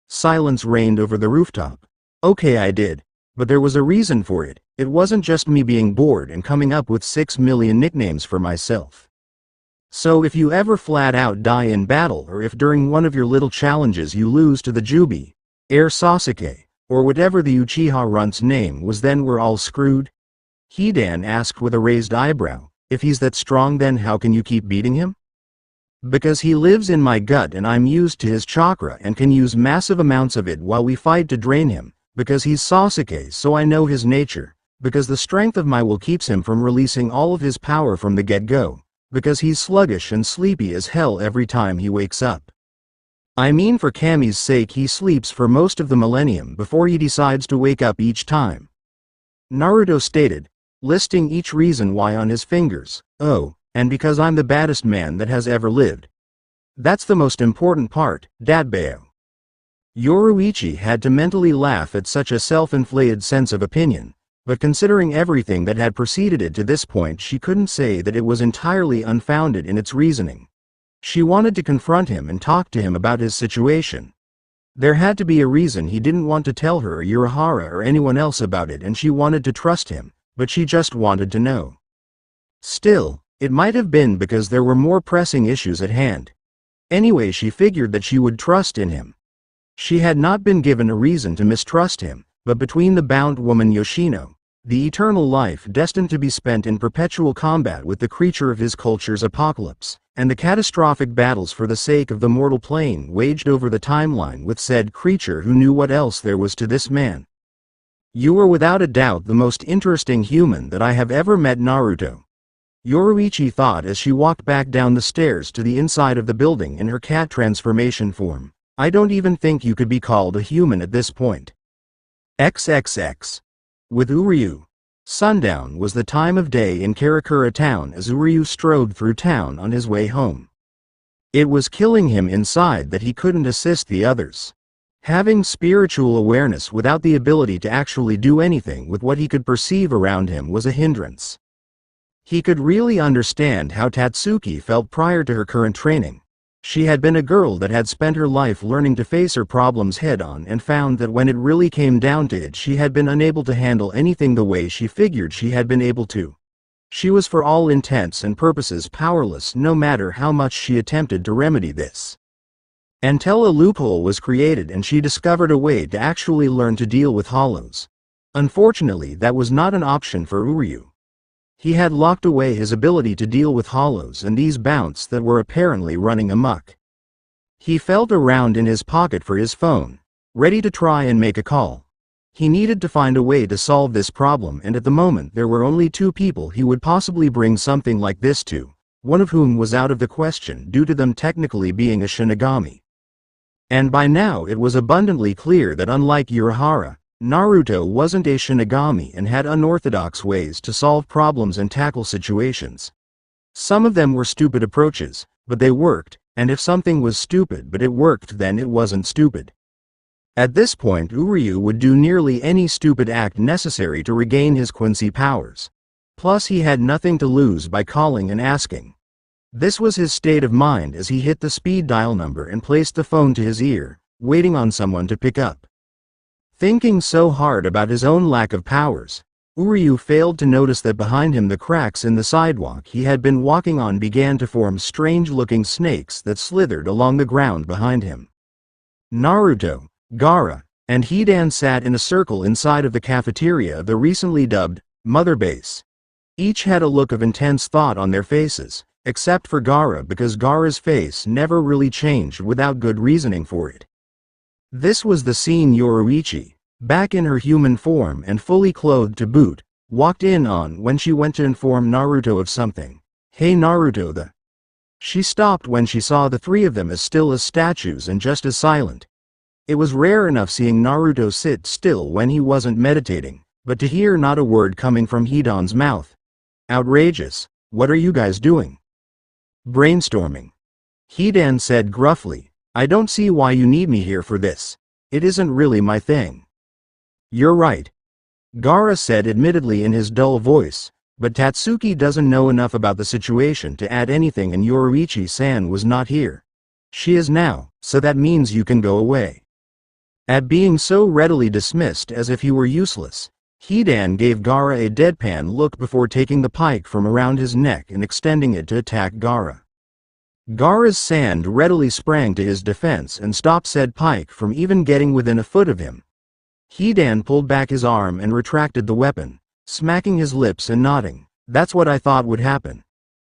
Silence reigned over the rooftop. "Okay, I did. But there was a reason for it. It wasn't just me being bored and coming up with 6 million nicknames for myself. So if you ever flat out die in battle, or if during one of your little challenges you lose to the Jubi, Air Sasuke, or whatever the Uchiha runt's name was, then we're all screwed?" Hidan asked with a raised eyebrow. "If he's that strong, then how can you keep beating him?" "Because he lives in my gut and I'm used to his chakra and can use massive amounts of it while we fight to drain him. Because he's Sasuke, so I know his nature. Because the strength of my will keeps him from releasing all of his power from the get-go. Because he's sluggish and sleepy as hell every time he wakes up. I mean, for Kami's sake, he sleeps for most of the millennium before he decides to wake up each time," Naruto stated, listing each reason why on his fingers. "Oh, and because I'm the baddest man that has ever lived. That's the most important part, Dadbao." Yoruichi had to mentally laugh at such a self-inflated sense of opinion. But considering everything that had preceded it to this point, she couldn't say that it was entirely unfounded in its reasoning. She wanted to confront him and talk to him about his situation. There had to be a reason he didn't want to tell her or Urahara or anyone else about it, and she wanted to trust him, but she just wanted to know. Still, it might have been because there were more pressing issues at hand. Anyway, she figured that she would trust in him. She had not been given a reason to mistrust him, but between the bound woman Yoshino, the eternal life destined to be spent in perpetual combat with the creature of his culture's apocalypse, and the catastrophic battles for the sake of the mortal plane waged over the timeline with said creature, who knew what else there was to this man. "You are without a doubt the most interesting human that I have ever met, Naruto," Yoruichi thought as she walked back down the stairs to the inside of the building in her cat transformation form. "I don't even think you could be called a human at this point." XXX. With Uryu. Sundown was the time of day in Karakura town as Uryu strode through town on his way home. It was killing him inside that he couldn't assist the others. Having spiritual awareness without the ability to actually do anything with what he could perceive around him was a hindrance. He could really understand how Tatsuki felt prior to her current training. She had been a girl that had spent her life learning to face her problems head-on, and found that when it really came down to it, she had been unable to handle anything the way she figured she had been able to. She was for all intents and purposes powerless, no matter how much she attempted to remedy this. Until a loophole was created and she discovered a way to actually learn to deal with hollows. Unfortunately, that was not an option for Uryu. He had locked away his ability to deal with hollows and these bounts that were apparently running amok. He felt around in his pocket for his phone, ready to try and make a call. He needed to find a way to solve this problem, and at the moment there were only two people he would possibly bring something like this to, one of whom was out of the question due to them technically being a Shinigami. And by now it was abundantly clear that unlike Urahara, Naruto wasn't a Shinigami and had unorthodox ways to solve problems and tackle situations. Some of them were stupid approaches, but they worked, and if something was stupid but it worked, then it wasn't stupid. At this point, Uryu would do nearly any stupid act necessary to regain his Quincy powers. Plus he had nothing to lose by calling and asking. This was his state of mind as he hit the speed dial number and placed the phone to his ear, waiting on someone to pick up. Thinking so hard about his own lack of powers, Uryu failed to notice that behind him the cracks in the sidewalk he had been walking on began to form strange-looking snakes that slithered along the ground behind him. Naruto, Gaara, and Hidan sat in a circle inside of the cafeteria of the recently dubbed Mother Base. Each had a look of intense thought on their faces, except for Gaara, because Gaara's face never really changed without good reasoning for it. This was the scene Yoruichi, back in her human form and fully clothed to boot, walked in on when she went to inform Naruto of something. "Hey Naruto." She stopped when she saw the three of them as still as statues and just as silent. It was rare enough seeing Naruto sit still when he wasn't meditating, but to hear not a word coming from Hidan's mouth. "Outrageous. What are you guys doing?" "Brainstorming." Hidan said gruffly. "I don't see why you need me here for this. It isn't really my thing." "You're right," Gaara said admittedly in his dull voice, "but Tatsuki doesn't know enough about the situation to add anything, and Yoruichi-san was not here. She is now, so that means you can go away." At being so readily dismissed as if he were useless, Hidan gave Gaara a deadpan look before taking the pike from around his neck and extending it to attack Gaara. Gaara's sand readily sprang to his defense and stopped said pike from even getting within a foot of him. Hidan pulled back his arm and retracted the weapon, smacking his lips and nodding. "That's what I thought would happen,"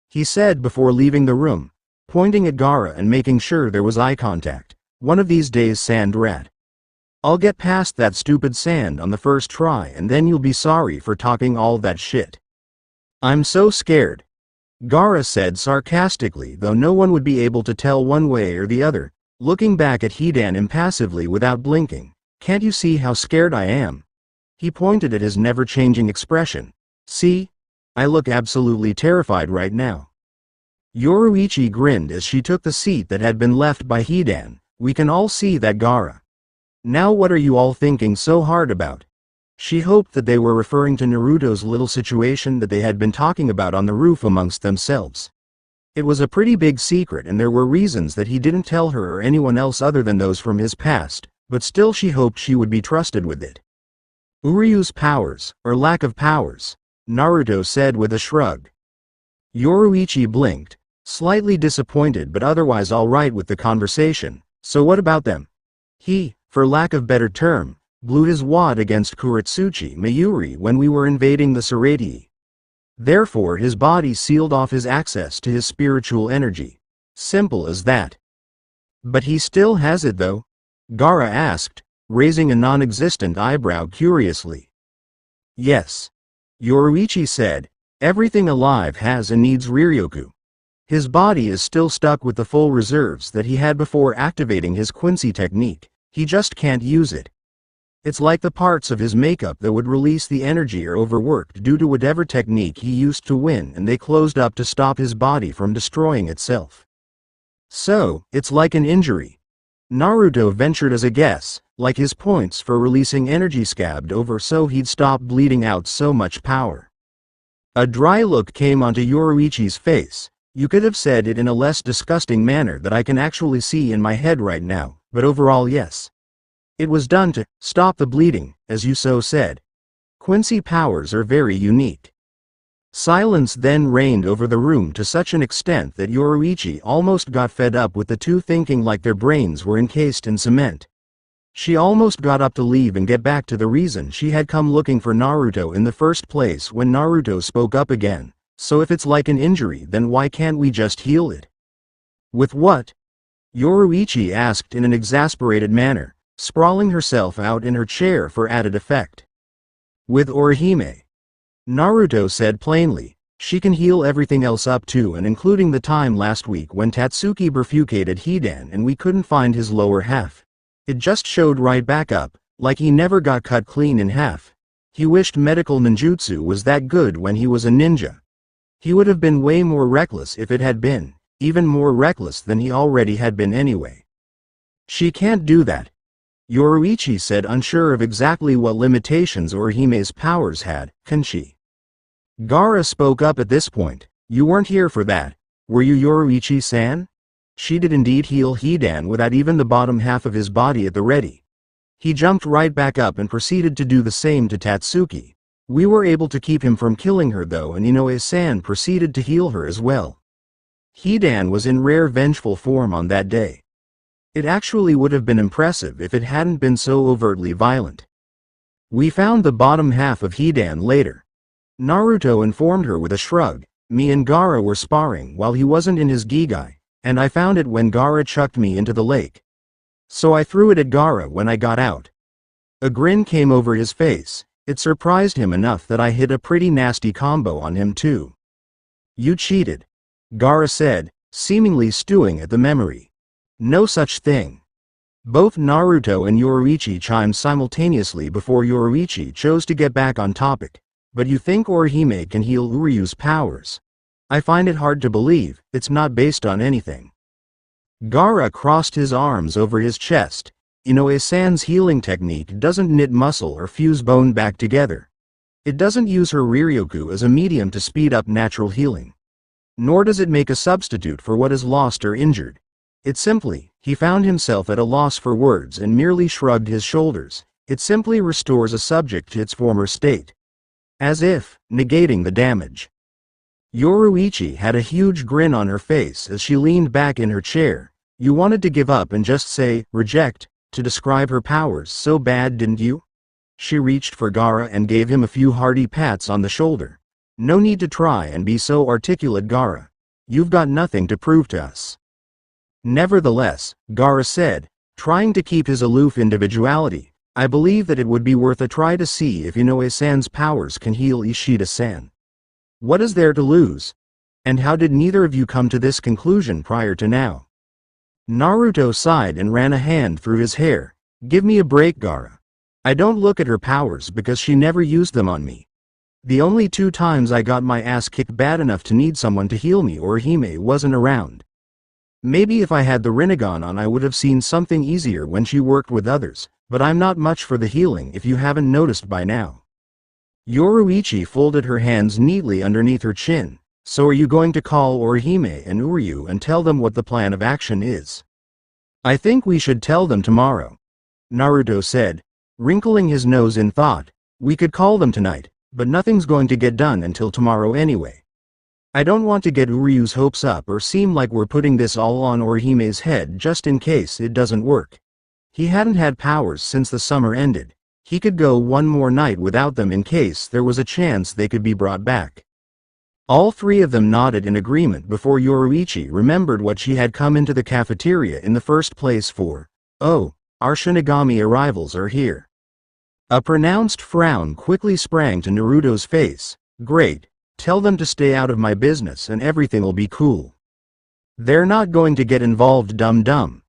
he said before leaving the room, pointing at Gaara and making sure there was eye contact. "One of these days, sand rat. I'll get past that stupid sand on the first try and then you'll be sorry for talking all that shit." "I'm so scared," Gaara said sarcastically, though no one would be able to tell one way or the other, looking back at Hidan impassively without blinking. "Can't you see how scared I am?" He pointed at his never-changing expression. "See? I look absolutely terrified right now." Yoruichi grinned as she took the seat that had been left by Hidan. "We can all see that, Gaara. Now what are you all thinking so hard about?" She hoped that they were referring to Naruto's little situation that they had been talking about on the roof amongst themselves. It was a pretty big secret and there were reasons that he didn't tell her or anyone else other than those from his past, but still she hoped she would be trusted with it. "Uryu's powers, or lack of powers," Naruto said with a shrug. Yoruichi blinked, slightly disappointed but otherwise all right with the conversation. "So what about them?" He, for lack of better term, blew his wad against Kuretsuchi Mayuri when we were invading the Suratii. Therefore his body sealed off his access to his spiritual energy. Simple as that. "But he still has it though?" Gaara asked, raising a non-existent eyebrow curiously. "Yes," Yoruichi said, "everything alive has and needs Riryoku. His body is still stuck with the full reserves that he had before activating his Quincy technique, he just can't use it. It's like the parts of his makeup that would release the energy are overworked due to whatever technique he used to win and they closed up to stop his body from destroying itself. So, it's like an injury." Naruto ventured as a guess, like his points for releasing energy scabbed over so he'd stop bleeding out so much power. A dry look came onto Yoruichi's face. "You could have said it in a less disgusting manner that I can actually see in my head right now, but overall yes. It was done to stop the bleeding, as you so said. Quincy powers are very unique. Silence then reigned over the room to such an extent that Yoruichi almost got fed up with the two, thinking like their brains were encased in cement. She almost got up to leave and get back to the reason she had come looking for Naruto in the first place when Naruto spoke up again. So if it's like an injury, then why can't we just heal it? With what? Yoruichi asked in an exasperated manner, sprawling herself out in her chair for added effect. With Orihime. Naruto said plainly, she can heal everything else up to and including the time last week when Tatsuki bifurcated Hidan and we couldn't find his lower half. It just showed right back up, like he never got cut clean in half. He wished medical ninjutsu was that good when he was a ninja. He would have been way more reckless if it had been, even more reckless than he already had been anyway. She can't do that. Yoruichi said, unsure of exactly what limitations Orihime's powers had. Can she? Gaara spoke up at this point. You weren't here for that, were you, Yoruichi-san? She did indeed heal Hidan without even the bottom half of his body at the ready. He jumped right back up and proceeded to do the same to Tatsuki. We were able to keep him from killing her though, and Inoue-san proceeded to heal her as well. Hidan was in rare vengeful form on that day. It actually would have been impressive if it hadn't been so overtly violent. We found the bottom half of Hidan later. Naruto informed her with a shrug. Me and Gaara were sparring while he wasn't in his Gigai, and I found it when Gaara chucked me into the lake. So I threw it at Gaara when I got out. A grin came over his face. It surprised him enough that I hit a pretty nasty combo on him too. You cheated, Gaara said, seemingly stewing at the memory. No such thing. Both Naruto and Yoruichi chimed simultaneously before Yoruichi chose to get back on topic. But you think Orihime can heal Uryu's powers? I find it hard to believe. It's not based on anything. Gaara crossed his arms over his chest. Inoue-san's healing technique doesn't knit muscle or fuse bone back together. It doesn't use her Riryoku as a medium to speed up natural healing. Nor does it make a substitute for what is lost or injured. It simply, he found himself at a loss for words and merely shrugged his shoulders. It simply restores a subject to its former state. As if, negating the damage. Yoruichi had a huge grin on her face as she leaned back in her chair. You wanted to give up and just say, reject, to describe her powers so bad, didn't you? She reached for Gaara and gave him a few hearty pats on the shoulder. No need to try and be so articulate, Gaara. You've got nothing to prove to us. Nevertheless, Gaara said, trying to keep his aloof individuality, I believe that it would be worth a try to see if Inoue-san's powers can heal Ishida-san. What is there to lose? And how did neither of you come to this conclusion prior to now? Naruto sighed and ran a hand through his hair. Give me a break, Gaara. I don't look at her powers because she never used them on me. The only 2 times I got my ass kicked bad enough to need someone to heal me, Orihime wasn't around. Maybe if I had the Rinnegan on I would have seen something easier when she worked with others, but I'm not much for the healing if you haven't noticed by now. Yoruichi folded her hands neatly underneath her chin. So are you going to call Orihime and Uryu and tell them what the plan of action is? I think we should tell them tomorrow, Naruto said, wrinkling his nose in thought. We could call them tonight, but nothing's going to get done until tomorrow anyway. I don't want to get Uryu's hopes up or seem like we're putting this all on Orihime's head just in case it doesn't work. He hadn't had powers since the summer ended. He could go one more night without them in case there was a chance they could be brought back. All 3 of them nodded in agreement before Yoruichi remembered what she had come into the cafeteria in the first place for. Oh, our Shinigami arrivals are here. A pronounced frown quickly sprang to Naruto's face. Great, tell them to stay out of my business and everything'll be cool. They're not going to get involved, dum-dum,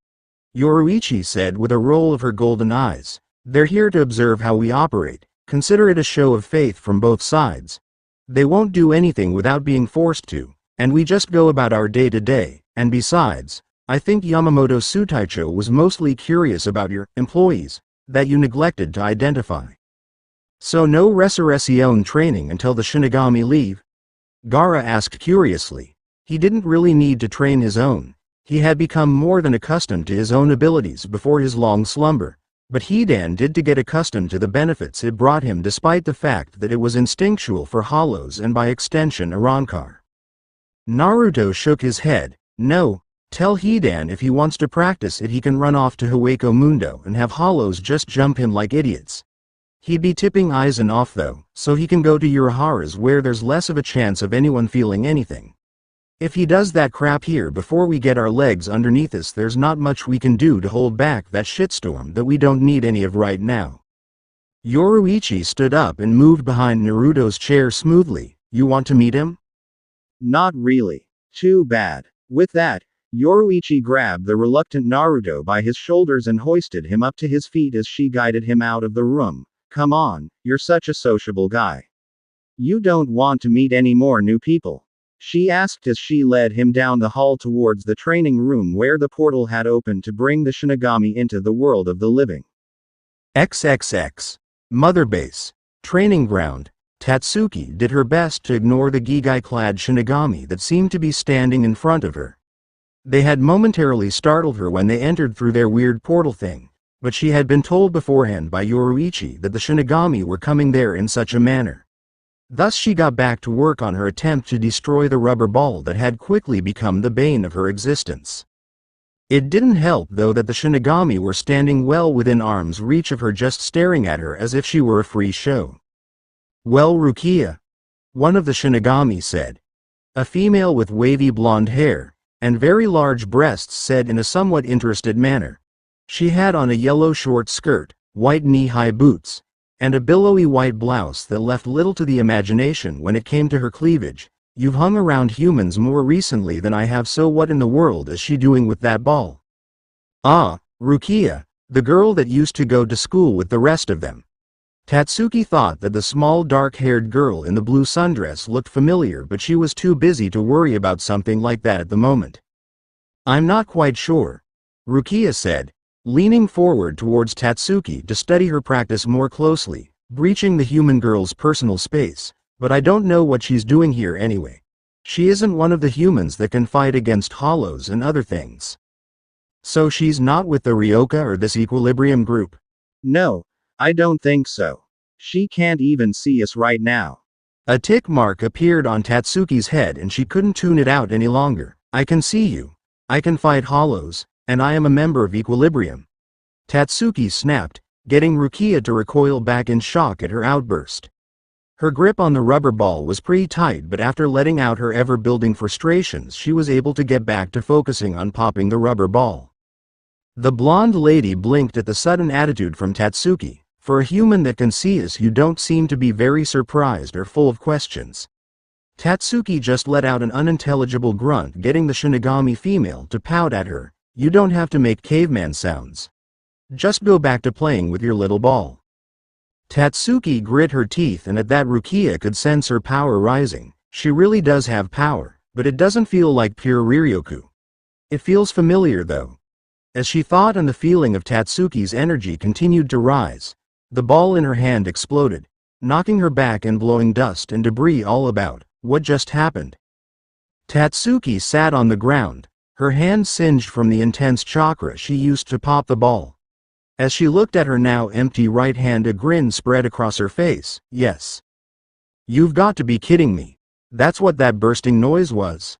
Yoruichi said with a roll of her golden eyes. They're here to observe how we operate. Consider it a show of faith from both sides. They won't do anything without being forced to, and we just go about our day-to-day, and besides, I think Yamamoto Sutaicho was mostly curious about your employees that you neglected to identify. So no resurrection training until the Shinigami leave? Gaara asked curiously. He didn't really need to train his own. He had become more than accustomed to his own abilities before his long slumber. But Hidan did to get accustomed to the benefits it brought him despite the fact that it was instinctual for hollows and by extension Arrancar. Naruto shook his head. No, tell Hidan if he wants to practice it he can run off to Hueco Mundo and have hollows just jump him like idiots. He'd be tipping Aizen off though, so he can go to Urahara's where there's less of a chance of anyone feeling anything. If he does that crap here before we get our legs underneath us there's not much we can do to hold back that shitstorm that we don't need any of right now. Yoruichi stood up and moved behind Naruto's chair smoothly. You want to meet him? Not really. Too bad. With that, Yoruichi grabbed the reluctant Naruto by his shoulders and hoisted him up to his feet as she guided him out of the room. Come on, you're such a sociable guy. You don't want to meet any more new people? She asked as she led him down the hall towards the training room where the portal had opened to bring the Shinigami into the world of the living. XXX. Mother Base. Training ground. Tatsuki did her best to ignore the Gigai-clad Shinigami that seemed to be standing in front of her. They had momentarily startled her when they entered through their weird portal thing, but she had been told beforehand by Yoruichi that the Shinigami were coming there in such a manner. Thus she got back to work on her attempt to destroy the rubber ball that had quickly become the bane of her existence. It didn't help though that the Shinigami were standing well within arm's reach of her just staring at her as if she were a free show. Well Rukia, one of the Shinigami said. A female with wavy blonde hair and very large breasts said in a somewhat interested manner. She had on a yellow short skirt, white knee-high boots, and a billowy white blouse that left little to the imagination when it came to her cleavage. You've hung around humans more recently than I have, so what in the world is she doing with that ball? Ah, Rukia, the girl that used to go to school with the rest of them. Tatsuki thought that the small dark-haired girl in the blue sundress looked familiar, but she was too busy to worry about something like that at the moment. I'm not quite sure, Rukia said, leaning forward towards Tatsuki to study her practice more closely, breaching the human girl's personal space, but I don't know what she's doing here anyway. She isn't one of the humans that can fight against hollows and other things. So she's not with the Ryoka or this equilibrium group? No, I don't think so. She can't even see us right now. A tick mark appeared on Tatsuki's head and she couldn't tune it out any longer. I can see you. I can fight hollows, and I am a member of Equilibrium. Tatsuki snapped, getting Rukia to recoil back in shock at her outburst. Her grip on the rubber ball was pretty tight, but after letting out her ever-building frustrations she was able to get back to focusing on popping the rubber ball. The blonde lady blinked at the sudden attitude from Tatsuki. For a human that can see us, you don't seem to be very surprised or full of questions. Tatsuki just let out an unintelligible grunt, getting the Shinigami female to pout at her. You don't have to make caveman sounds. Just go back to playing with your little ball. Tatsuki grit her teeth, and at that Rukia could sense her power rising. She really does have power, but it doesn't feel like pure Ryoku. It feels familiar though. As she thought, and the feeling of Tatsuki's energy continued to rise, the ball in her hand exploded, knocking her back and blowing dust and debris all about. What just happened? Tatsuki sat on the ground, her hand singed from the intense chakra she used to pop the ball. As she looked at her now empty right hand, a grin spread across her face. Yes. You've got to be kidding me. That's what that bursting noise was.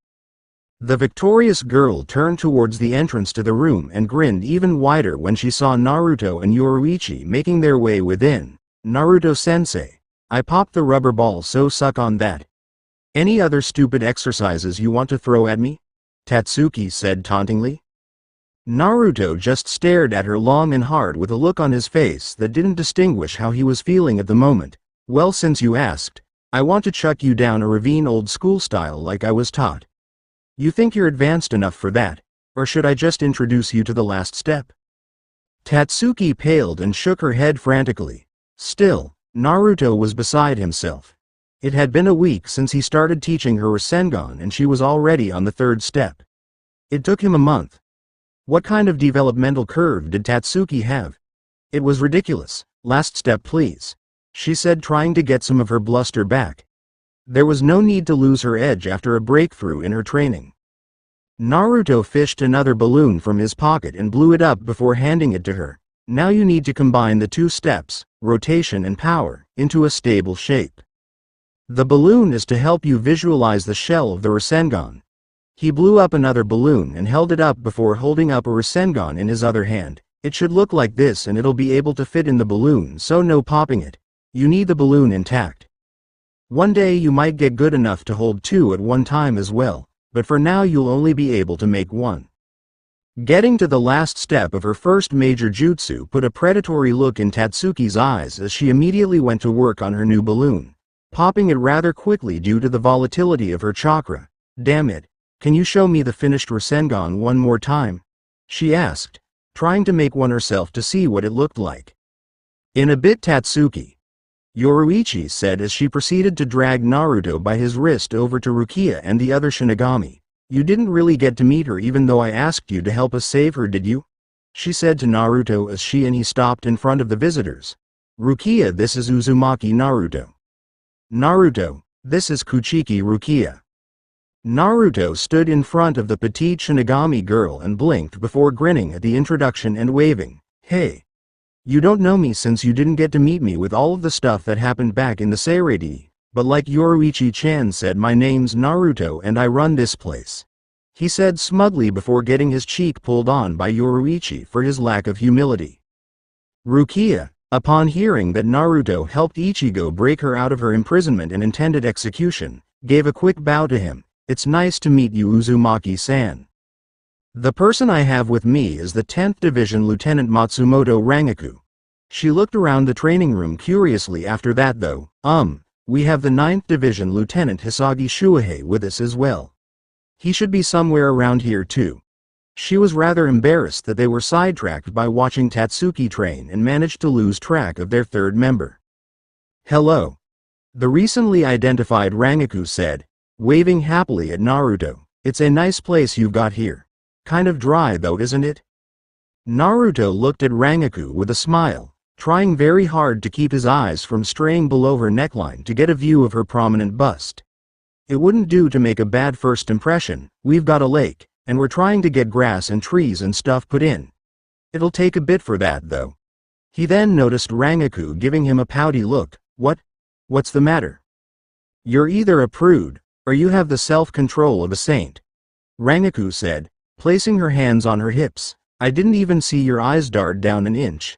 The victorious girl turned towards the entrance to the room and grinned even wider when she saw Naruto and Yoruichi making their way within. Naruto-sensei, I popped the rubber ball, so suck on that. Any other stupid exercises you want to throw at me? Tatsuki said tauntingly. Naruto just stared at her long and hard with a look on his face that didn't distinguish how he was feeling at the moment. Well, since you asked, I want to chuck you down a ravine old school style like I was taught. You think you're advanced enough for that, or should I just introduce you to the last step? Tatsuki paled and shook her head frantically. Still, Naruto was beside himself. It had been a week since he started teaching her Rasengan and she was already on the third step. It took him a month. What kind of developmental curve did Tatsuki have? It was ridiculous. Last step please, she said, trying to get some of her bluster back. There was no need to lose her edge after a breakthrough in her training. Naruto fished another balloon from his pocket and blew it up before handing it to her. Now you need to combine the two steps, rotation and power, into a stable shape. The balloon is to help you visualize the shell of the Rasengan. He blew up another balloon and held it up before holding up a Rasengan in his other hand. It should look like this and it'll be able to fit in the balloon, so no popping it. You need the balloon intact. One day you might get good enough to hold two at one time as well, but for now you'll only be able to make one. Getting to the last step of her first major jutsu put a predatory look in Tatsuki's eyes as she immediately went to work on her new balloon, popping it rather quickly due to the volatility of her chakra. Damn it, can you show me the finished Rasengan one more time? She asked, trying to make one herself to see what it looked like. In a bit, Tatsuki, Yoruichi said as she proceeded to drag Naruto by his wrist over to Rukia and the other Shinigami. You didn't really get to meet her even though I asked you to help us save her, did you? She said to Naruto as she and he stopped in front of the visitors. Rukia, this is Uzumaki Naruto. Naruto, this is Kuchiki Rukia. Naruto stood in front of the petite Shinigami girl and blinked before grinning at the introduction and waving. Hey. You don't know me since you didn't get to meet me with all of the stuff that happened back in the Seirei, but like Yoruichi-chan said, my name's Naruto and I run this place. He said smugly before getting his cheek pulled on by Yoruichi for his lack of humility. Rukia, upon hearing that Naruto helped Ichigo break her out of her imprisonment and intended execution, gave a quick bow to him. It's nice to meet you, Uzumaki-san. The person I have with me is the 10th Division Lieutenant Matsumoto Rangaku. She looked around the training room curiously after that though. We have the 9th Division Lieutenant Hisagi Shuhei with us as well. He should be somewhere around here too. She was rather embarrassed that they were sidetracked by watching Tatsuki train and managed to lose track of their third member. Hello. The recently identified Rangaku said, waving happily at Naruto. It's a nice place you've got here. Kind of dry though, isn't it? Naruto looked at Rangaku with a smile, trying very hard to keep his eyes from straying below her neckline to get a view of her prominent bust. It wouldn't do to make a bad first impression. We've got a lake, and we're trying to get grass and trees and stuff put in. It'll take a bit for that though. He then noticed Rangaku giving him a pouty look. What's the matter? You're either a prude, or you have the self-control of a saint. Rangaku said, placing her hands on her hips. I didn't even see your eyes dart down an inch.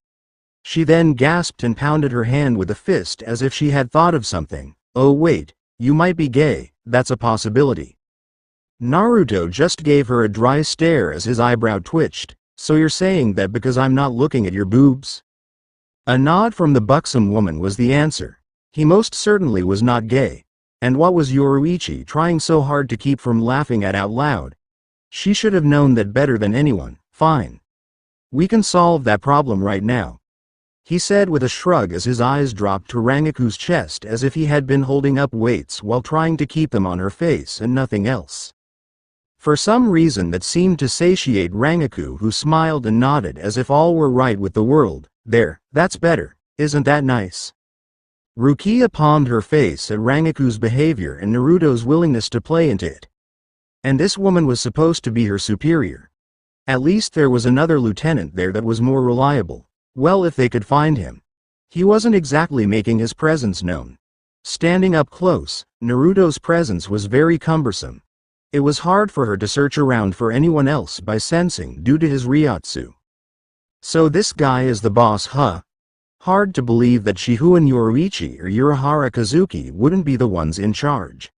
She then gasped and pounded her hand with a fist as if she had thought of something. Oh wait, you might be gay, that's a possibility. Naruto just gave her a dry stare as his eyebrow twitched. So you're saying that because I'm not looking at your boobs? A nod from the buxom woman was the answer. He most certainly was not gay. And what was Yoruichi trying so hard to keep from laughing at out loud? She should have known that better than anyone. Fine. We can solve that problem right now. He said with a shrug as his eyes dropped to Rangaku's chest as if he had been holding up weights while trying to keep them on her face and nothing else. For some reason that seemed to satiate Rangaku, who smiled and nodded as if all were right with the world. There, that's better, isn't that nice? Rukia palmed her face at Rangaku's behavior and Naruto's willingness to play into it. And this woman was supposed to be her superior. At least there was another lieutenant there that was more reliable. Well, if they could find him. He wasn't exactly making his presence known. Standing up close, Naruto's presence was very cumbersome. It was hard for her to search around for anyone else by sensing due to his Ryotsu. So this guy is the boss, huh? Hard to believe that Shihu and Yoruichi or Urahara Kazuki wouldn't be the ones in charge.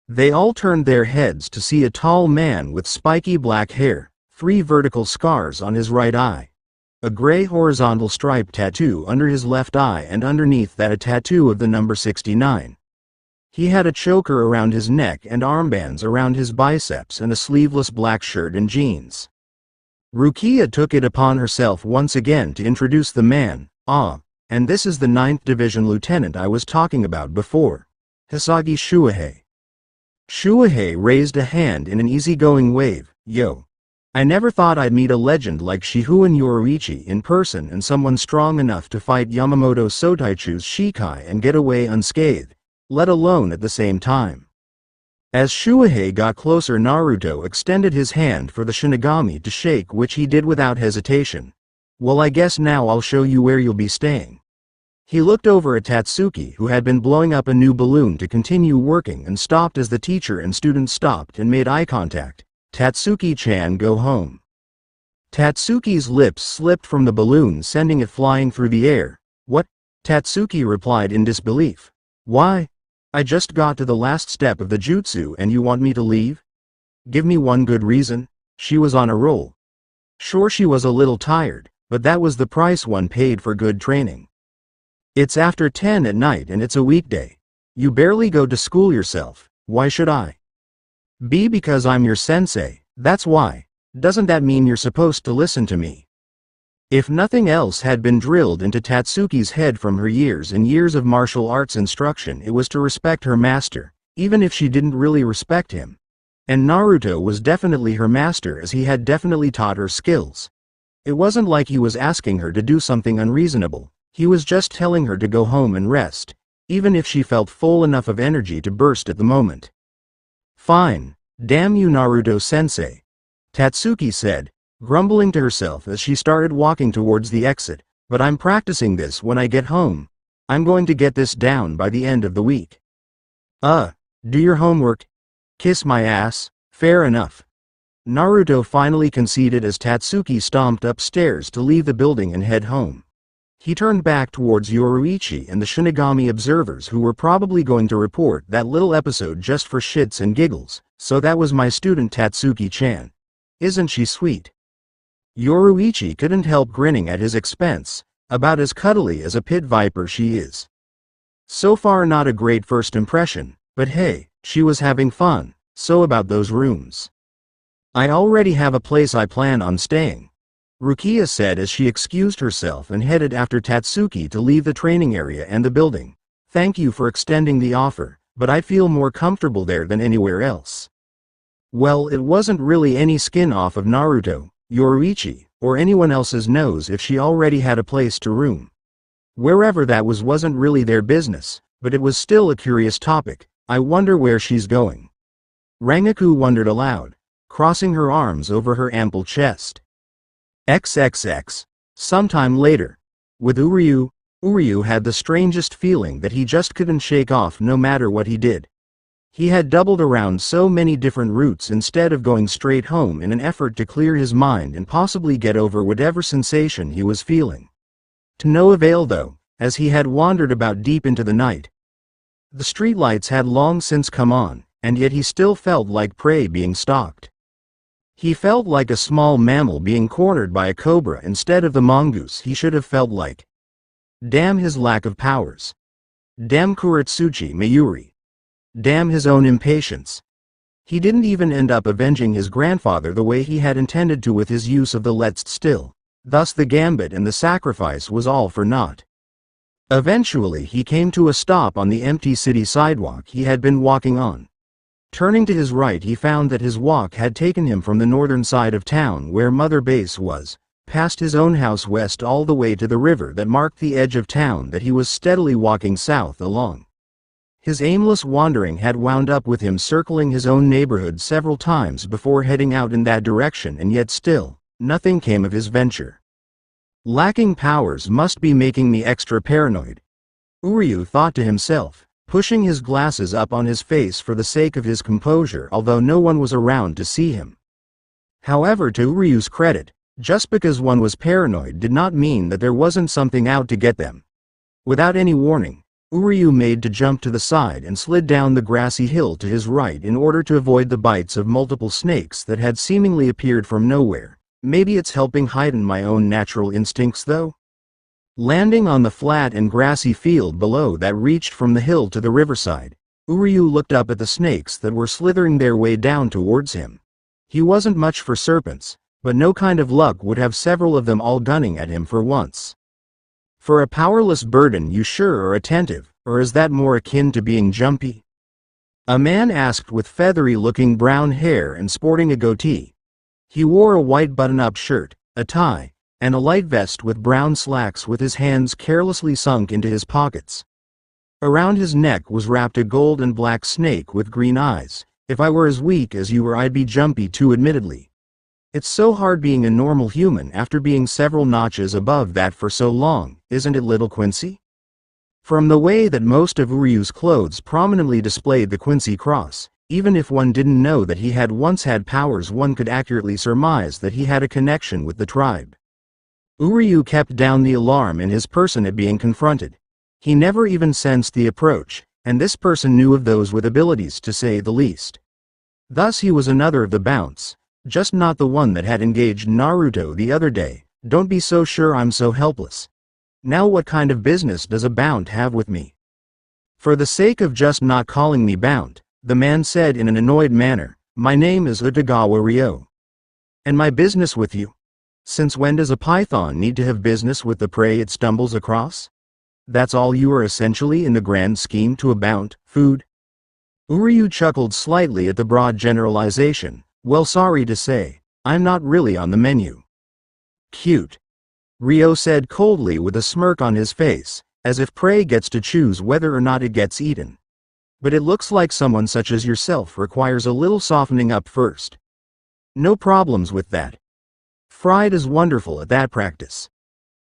They all turned their heads to see a tall man with spiky black hair, 3 vertical scars on his right eye, a gray horizontal stripe tattoo under his left eye, and underneath that a tattoo of the number 69. He had a choker around his neck and armbands around his biceps and a sleeveless black shirt and jeans. Rukia took it upon herself once again to introduce the man. And this is the 9th Division Lieutenant I was talking about before, Hisagi Shuhei. Shuhei raised a hand in an easygoing wave. Yo. I never thought I'd meet a legend like Shihu and Yoruichi in person, and someone strong enough to fight Yamamoto Sotaichu's Shikai and get away unscathed, let alone at the same time. As Shuhei got closer, Naruto extended his hand for the Shinigami to shake, which he did without hesitation. Well, I guess now I'll show you where you'll be staying. He looked over at Tatsuki, who had been blowing up a new balloon to continue working, and stopped as the teacher and student stopped and made eye contact. Tatsuki-chan, go home. Tatsuki's lips slipped from the balloon, sending it flying through the air. What? Tatsuki replied in disbelief. Why? I just got to the last step of the jutsu and you want me to leave? Give me one good reason. She was on a roll. Sure, she was a little tired, but that was the price one paid for good training. It's after 10 at night and it's a weekday. You barely go to school yourself. Why should I? B, because I'm your sensei, that's why. Doesn't that mean you're supposed to listen to me? If nothing else had been drilled into Tatsuki's head from her years and years of martial arts instruction, it was to respect her master, even if she didn't really respect him. And Naruto was definitely her master, as he had definitely taught her skills. It wasn't like he was asking her to do something unreasonable, he was just telling her to go home and rest, even if she felt full enough of energy to burst at the moment. Fine. Damn you, Naruto-sensei, Tatsuki said, grumbling to herself as she started walking towards the exit, but I'm practicing this when I get home. I'm going to get this down by the end of the week. Do your homework. Kiss my ass. Fair enough. Naruto finally conceded as Tatsuki stomped upstairs to leave the building and head home. He turned back towards Yoruichi and the Shinigami observers, who were probably going to report that little episode just for shits and giggles. So that was my student Tatsuki-chan. Isn't she sweet? Yoruichi couldn't help grinning at his expense, about as cuddly as a pit viper she is. So far not a great first impression, but hey, she was having fun. So about those rooms. I already have a place I plan on staying, Rukia said as she excused herself and headed after Tatsuki to leave the training area and the building. Thank you for extending the offer, but I feel more comfortable there than anywhere else. Well, it wasn't really any skin off of Naruto, Yoruichi, or anyone else's nose if she already had a place to room. Wherever that wasn't really their business, but it was still a curious topic. I wonder where she's going. Rangaku wondered aloud, crossing her arms over her ample chest. XXX. Sometime later. With Uryu had the strangest feeling that he just couldn't shake off no matter what he did. He had doubled around so many different routes instead of going straight home in an effort to clear his mind and possibly get over whatever sensation he was feeling. To no avail though, as he had wandered about deep into the night. The streetlights had long since come on, and yet he still felt like prey being stalked. He felt like a small mammal being cornered by a cobra instead of the mongoose he should have felt like. Damn his lack of powers. Damn Kuretsuchi Mayuri. Damn his own impatience. He didn't even end up avenging his grandfather the way he had intended to with his use of the let's still. Thus the gambit and the sacrifice was all for naught. Eventually he came to a stop on the empty city sidewalk he had been walking on. Turning to his right, he found that his walk had taken him from the northern side of town where Mother Base was, past his own house west all the way to the river that marked the edge of town that he was steadily walking south along. His aimless wandering had wound up with him circling his own neighborhood several times before heading out in that direction, and yet still, nothing came of his venture. Lacking powers must be making me extra paranoid, Uryu thought to himself, pushing his glasses up on his face for the sake of his composure, although no one was around to see him. However, to Uryu's credit, just because one was paranoid did not mean that there wasn't something out to get them. Without any warning, Uryu made to jump to the side and slid down the grassy hill to his right in order to avoid the bites of multiple snakes that had seemingly appeared from nowhere. Maybe it's helping heighten my own natural instincts though? Landing on the flat and grassy field below that reached from the hill to the riverside, Uryu looked up at the snakes that were slithering their way down towards him. He wasn't much for serpents, but no kind of luck would have several of them all gunning at him for once. For a powerless burden, you sure are attentive, or is that more akin to being jumpy? A man asked with feathery-looking brown hair and sporting a goatee. He wore a white button-up shirt, a tie, and a light vest with brown slacks with his hands carelessly sunk into his pockets. Around his neck was wrapped a gold and black snake with green eyes. If I were as weak as you were, I'd be jumpy too, admittedly. It's so hard being a normal human after being several notches above that for so long, isn't it, little Quincy? From the way that most of Uryu's clothes prominently displayed the Quincy cross, even if one didn't know that he had once had powers, one could accurately surmise that he had a connection with the tribe. Uryu kept down the alarm in his person at being confronted. He never even sensed the approach, and this person knew of those with abilities, to say the least. Thus he was another of the bounce, just not the one that had engaged Naruto the other day. Don't be so sure I'm so helpless. Now what kind of business does a Bount have with me? For the sake of just not calling me Bount, the man said in an annoyed manner, my name is Utagawa Ryo. And my business with you? Since when does a python need to have business with the prey it stumbles across? That's all you are essentially in the grand scheme to a Bount, food? Uryu chuckled slightly at the broad generalization. Well, sorry to say, I'm not really on the menu. Cute. Ryo said coldly with a smirk on his face, as if prey gets to choose whether or not it gets eaten. But it looks like someone such as yourself requires a little softening up first. No problems with that. Fried is wonderful at that practice.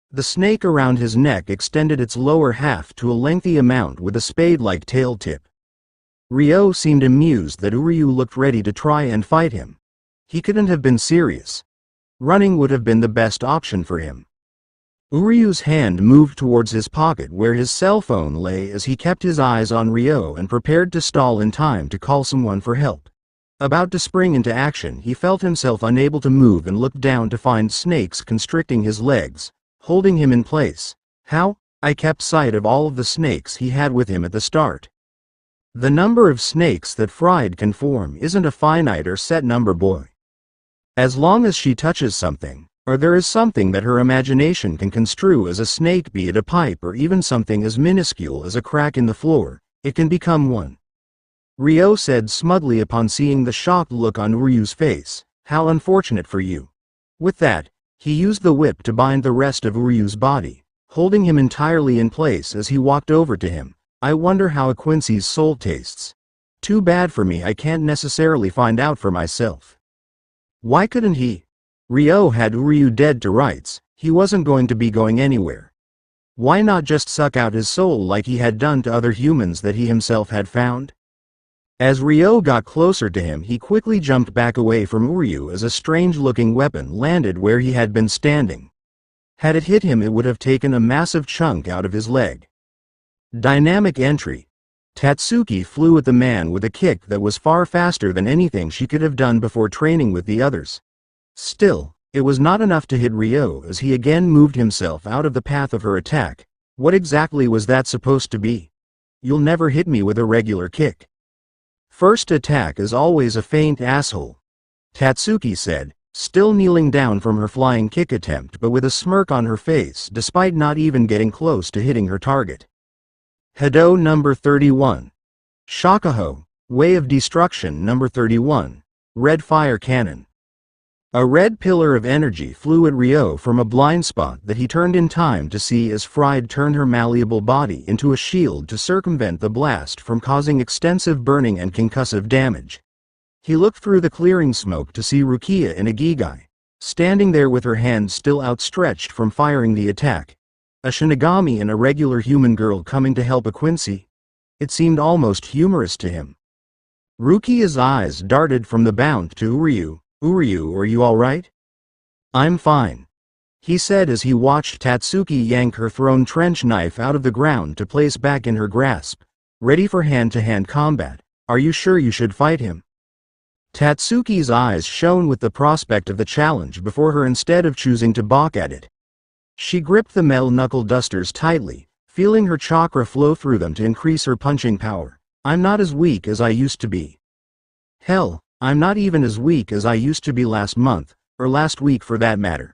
The snake around his neck extended its lower half to a lengthy amount with a spade-like tail tip. Ryo seemed amused that Uryu looked ready to try and fight him. He couldn't have been serious. Running would have been the best option for him. Uryu's hand moved towards his pocket where his cell phone lay as he kept his eyes on Ryo and prepared to stall in time to call someone for help. About to spring into action, he felt himself unable to move and looked down to find snakes constricting his legs, holding him in place. How? I kept sight of all of the snakes he had with him at the start. The number of snakes that Fried can form isn't a finite or set number, boy. As long as she touches something, or there is something that her imagination can construe as a snake, be it a pipe or even something as minuscule as a crack in the floor, it can become one. Ryo said smugly upon seeing the shocked look on Uryu's face. How unfortunate for you. With that, he used the whip to bind the rest of Uryu's body, holding him entirely in place as he walked over to him. I wonder how a Quincy's soul tastes. Too bad for me, I can't necessarily find out for myself. Why couldn't he? Ryo had Uryu dead to rights. He wasn't going to be going anywhere. Why not just suck out his soul like he had done to other humans that he himself had found? As Ryo got closer to him, he quickly jumped back away from Uryu as a strange-looking weapon landed where he had been standing. Had it hit him, it would have taken a massive chunk out of his leg. Dynamic entry. Tatsuki flew at the man with a kick that was far faster than anything she could have done before training with the others. Still, it was not enough to hit Ryo as he again moved himself out of the path of her attack. What exactly was that supposed to be? You'll never hit me with a regular kick. First attack is always a feint, asshole. Tatsuki said, still kneeling down from her flying kick attempt but with a smirk on her face despite not even getting close to hitting her target. Hado number 31. Shakuho, Way of Destruction number 31. Red Fire Cannon. A red pillar of energy flew at Ryo from a blind spot that he turned in time to see as Fried turned her malleable body into a shield to circumvent the blast from causing extensive burning and concussive damage. He looked through the clearing smoke to see Rukia Inagigai, standing there with her hand still outstretched from firing the attack. A Shinigami and a regular human girl coming to help a Quincy? It seemed almost humorous to him. Rukia's eyes darted from the Bount to Uryu. Uryu, are you alright? I'm fine, he said as he watched Tatsuki yank her thrown trench knife out of the ground to place back in her grasp. Ready for hand-to-hand combat. Are you sure you should fight him? Tatsuki's eyes shone with the prospect of the challenge before her instead of choosing to balk at it. She gripped the metal knuckle dusters tightly, feeling her chakra flow through them to increase her punching power. I'm not as weak as I used to be. Hell, I'm not even as weak as I used to be last month, or last week for that matter.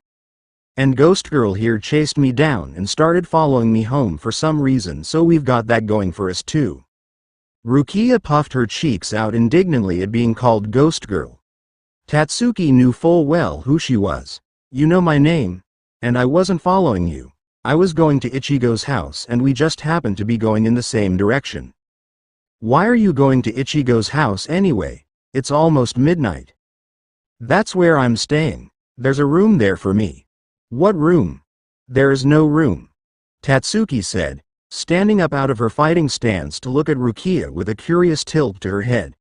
And Ghost Girl here chased me down and started following me home for some reason, so we've got that going for us too. Rukia puffed her cheeks out indignantly at being called Ghost Girl. Tatsuki knew full well who she was. You know my name, and I wasn't following you. I was going to Ichigo's house and we just happened to be going in the same direction. Why are you going to Ichigo's house anyway? It's almost midnight. That's where I'm staying. There's a room there for me. What room? There is no room, Tatsuki said, standing up out of her fighting stance to look at Rukia with a curious tilt to her head.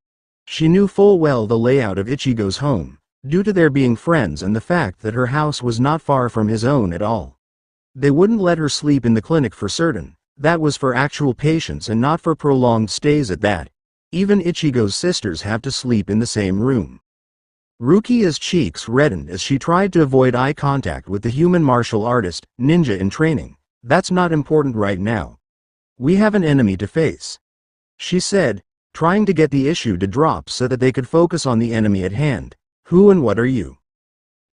She knew full well the layout of Ichigo's home, due to their being friends and the fact that her house was not far from his own at all. They wouldn't let her sleep in the clinic for certain. That was for actual patients and not for prolonged stays at that. Even Ichigo's sisters have to sleep in the same room. Rukia's cheeks reddened as she tried to avoid eye contact with the human martial artist, ninja in training. That's not important right now. We have an enemy to face, she said, trying to get the issue to drop so that they could focus on the enemy at hand. Who and what are you?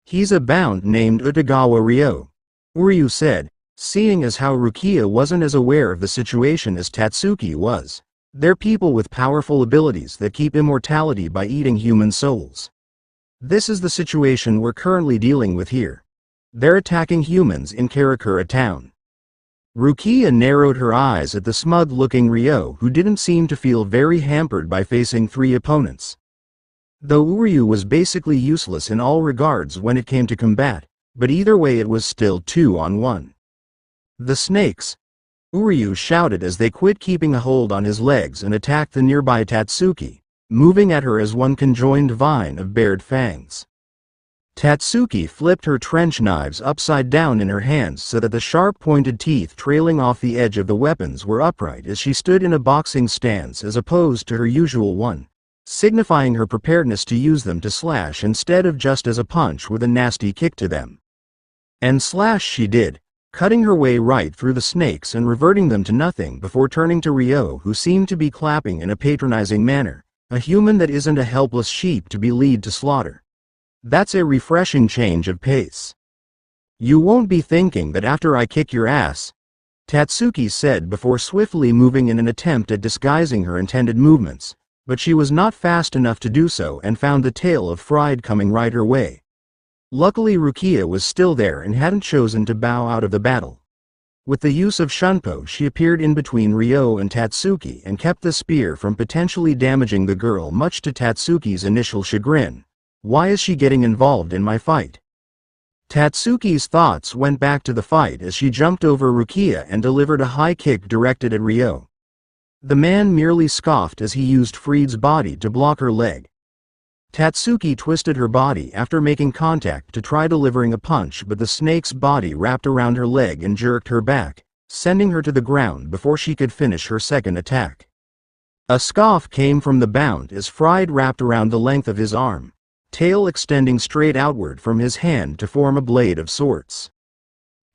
He's a bound named Utagawa Ryo, Uryu said, seeing as how Rukia wasn't as aware of the situation as Tatsuki was. They're people with powerful abilities that keep immortality by eating human souls. This is the situation we're currently dealing with here. They're attacking humans in Karakura town. Rukia narrowed her eyes at the smug-looking Ryo, who didn't seem to feel very hampered by facing 3 opponents. Though Uryu was basically useless in all regards when it came to combat, but either way it was still 2-on-1. The snakes! Uryu shouted as they quit keeping a hold on his legs and attacked the nearby Tatsuki, moving at her as one conjoined vine of bared fangs. Tatsuki flipped her trench knives upside down in her hands so that the sharp-pointed teeth trailing off the edge of the weapons were upright as she stood in a boxing stance as opposed to her usual one, signifying her preparedness to use them to slash instead of just as a punch with a nasty kick to them. And slash she did, cutting her way right through the snakes and reverting them to nothing before turning to Ryo, who seemed to be clapping in a patronizing manner. A human that isn't a helpless sheep to be led to slaughter. That's a refreshing change of pace. You won't be thinking that after I kick your ass, Tatsuki said before swiftly moving in an attempt at disguising her intended movements, but she was not fast enough to do so and found the tail of Fried coming right her way. Luckily Rukia was still there and hadn't chosen to bow out of the battle. With the use of Shunpo she appeared in between Ryo and Tatsuki and kept the spear from potentially damaging the girl, much to Tatsuki's initial chagrin. Why is she getting involved in my fight? Tatsuki's thoughts went back to the fight as she jumped over Rukia and delivered a high kick directed at Ryo. The man merely scoffed as he used Fried's body to block her leg. Tatsuki twisted her body after making contact to try delivering a punch, but the snake's body wrapped around her leg and jerked her back, sending her to the ground before she could finish her second attack. A scoff came from the bound as Fried wrapped around the length of his arm, tail extending straight outward from his hand to form a blade of sorts.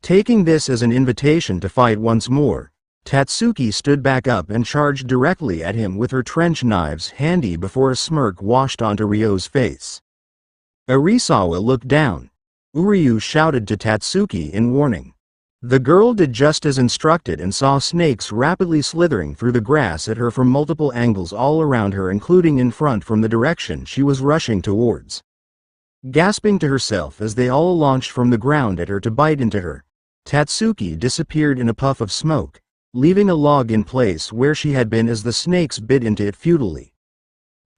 Taking this as an invitation to fight once more, Tatsuki stood back up and charged directly at him with her trench knives handy before a smirk washed onto Ryo's face. Arisawa looked down. Uryu shouted to Tatsuki in warning. The girl did just as instructed and saw snakes rapidly slithering through the grass at her from multiple angles all around her, including in front from the direction she was rushing towards. Gasping to herself as they all launched from the ground at her to bite into her, Tatsuki disappeared in a puff of smoke, leaving a log in place where she had been as the snakes bit into it futilely.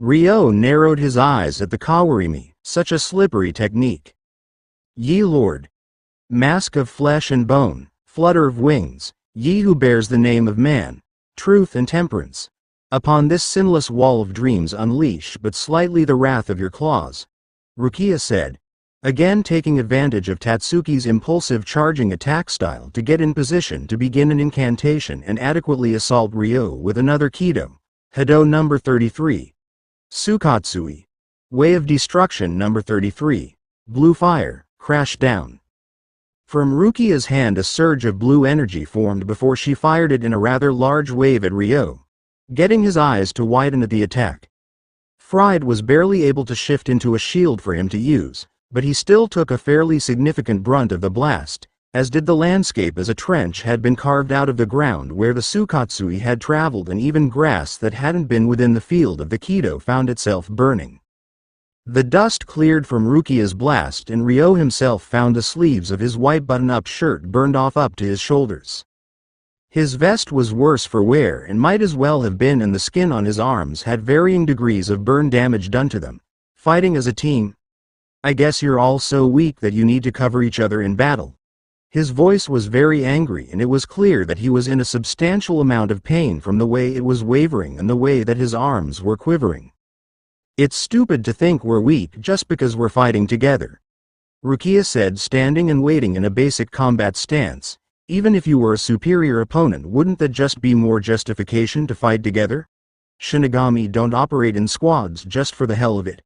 Ryo narrowed his eyes at the kawarimi, such a slippery technique. Ye Lord! Mask of flesh and bone, flutter of wings, ye who bears the name of man, truth and temperance. Upon this sinless wall of dreams unleash but slightly the wrath of your claws, Rukia said, again taking advantage of Tatsuki's impulsive charging attack style to get in position to begin an incantation and adequately assault Ryo with another Kido. Hado number 33. Sukatsui. Way of Destruction number 33. Blue Fire, Crash Down. From Rukia's hand a surge of blue energy formed before she fired it in a rather large wave at Ryo, getting his eyes to widen at the attack. Fried was barely able to shift into a shield for him to use, but he still took a fairly significant brunt of the blast, as did the landscape as a trench had been carved out of the ground where the Sukatsui had traveled, and even grass that hadn't been within the field of the Kido found itself burning. The dust cleared from Rukia's blast and Ryo himself found the sleeves of his white button-up shirt burned off up to his shoulders. His vest was worse for wear and might as well have been, and the skin on his arms had varying degrees of burn damage done to them. Fighting as a team? I guess you're all so weak that you need to cover each other in battle. His voice was very angry, and it was clear that he was in a substantial amount of pain from the way it was wavering and the way that his arms were quivering. It's stupid to think we're weak just because we're fighting together, Rukia said, standing and waiting in a basic combat stance. Even if you were a superior opponent, wouldn't that just be more justification to fight together? Shinigami don't operate in squads just for the hell of it.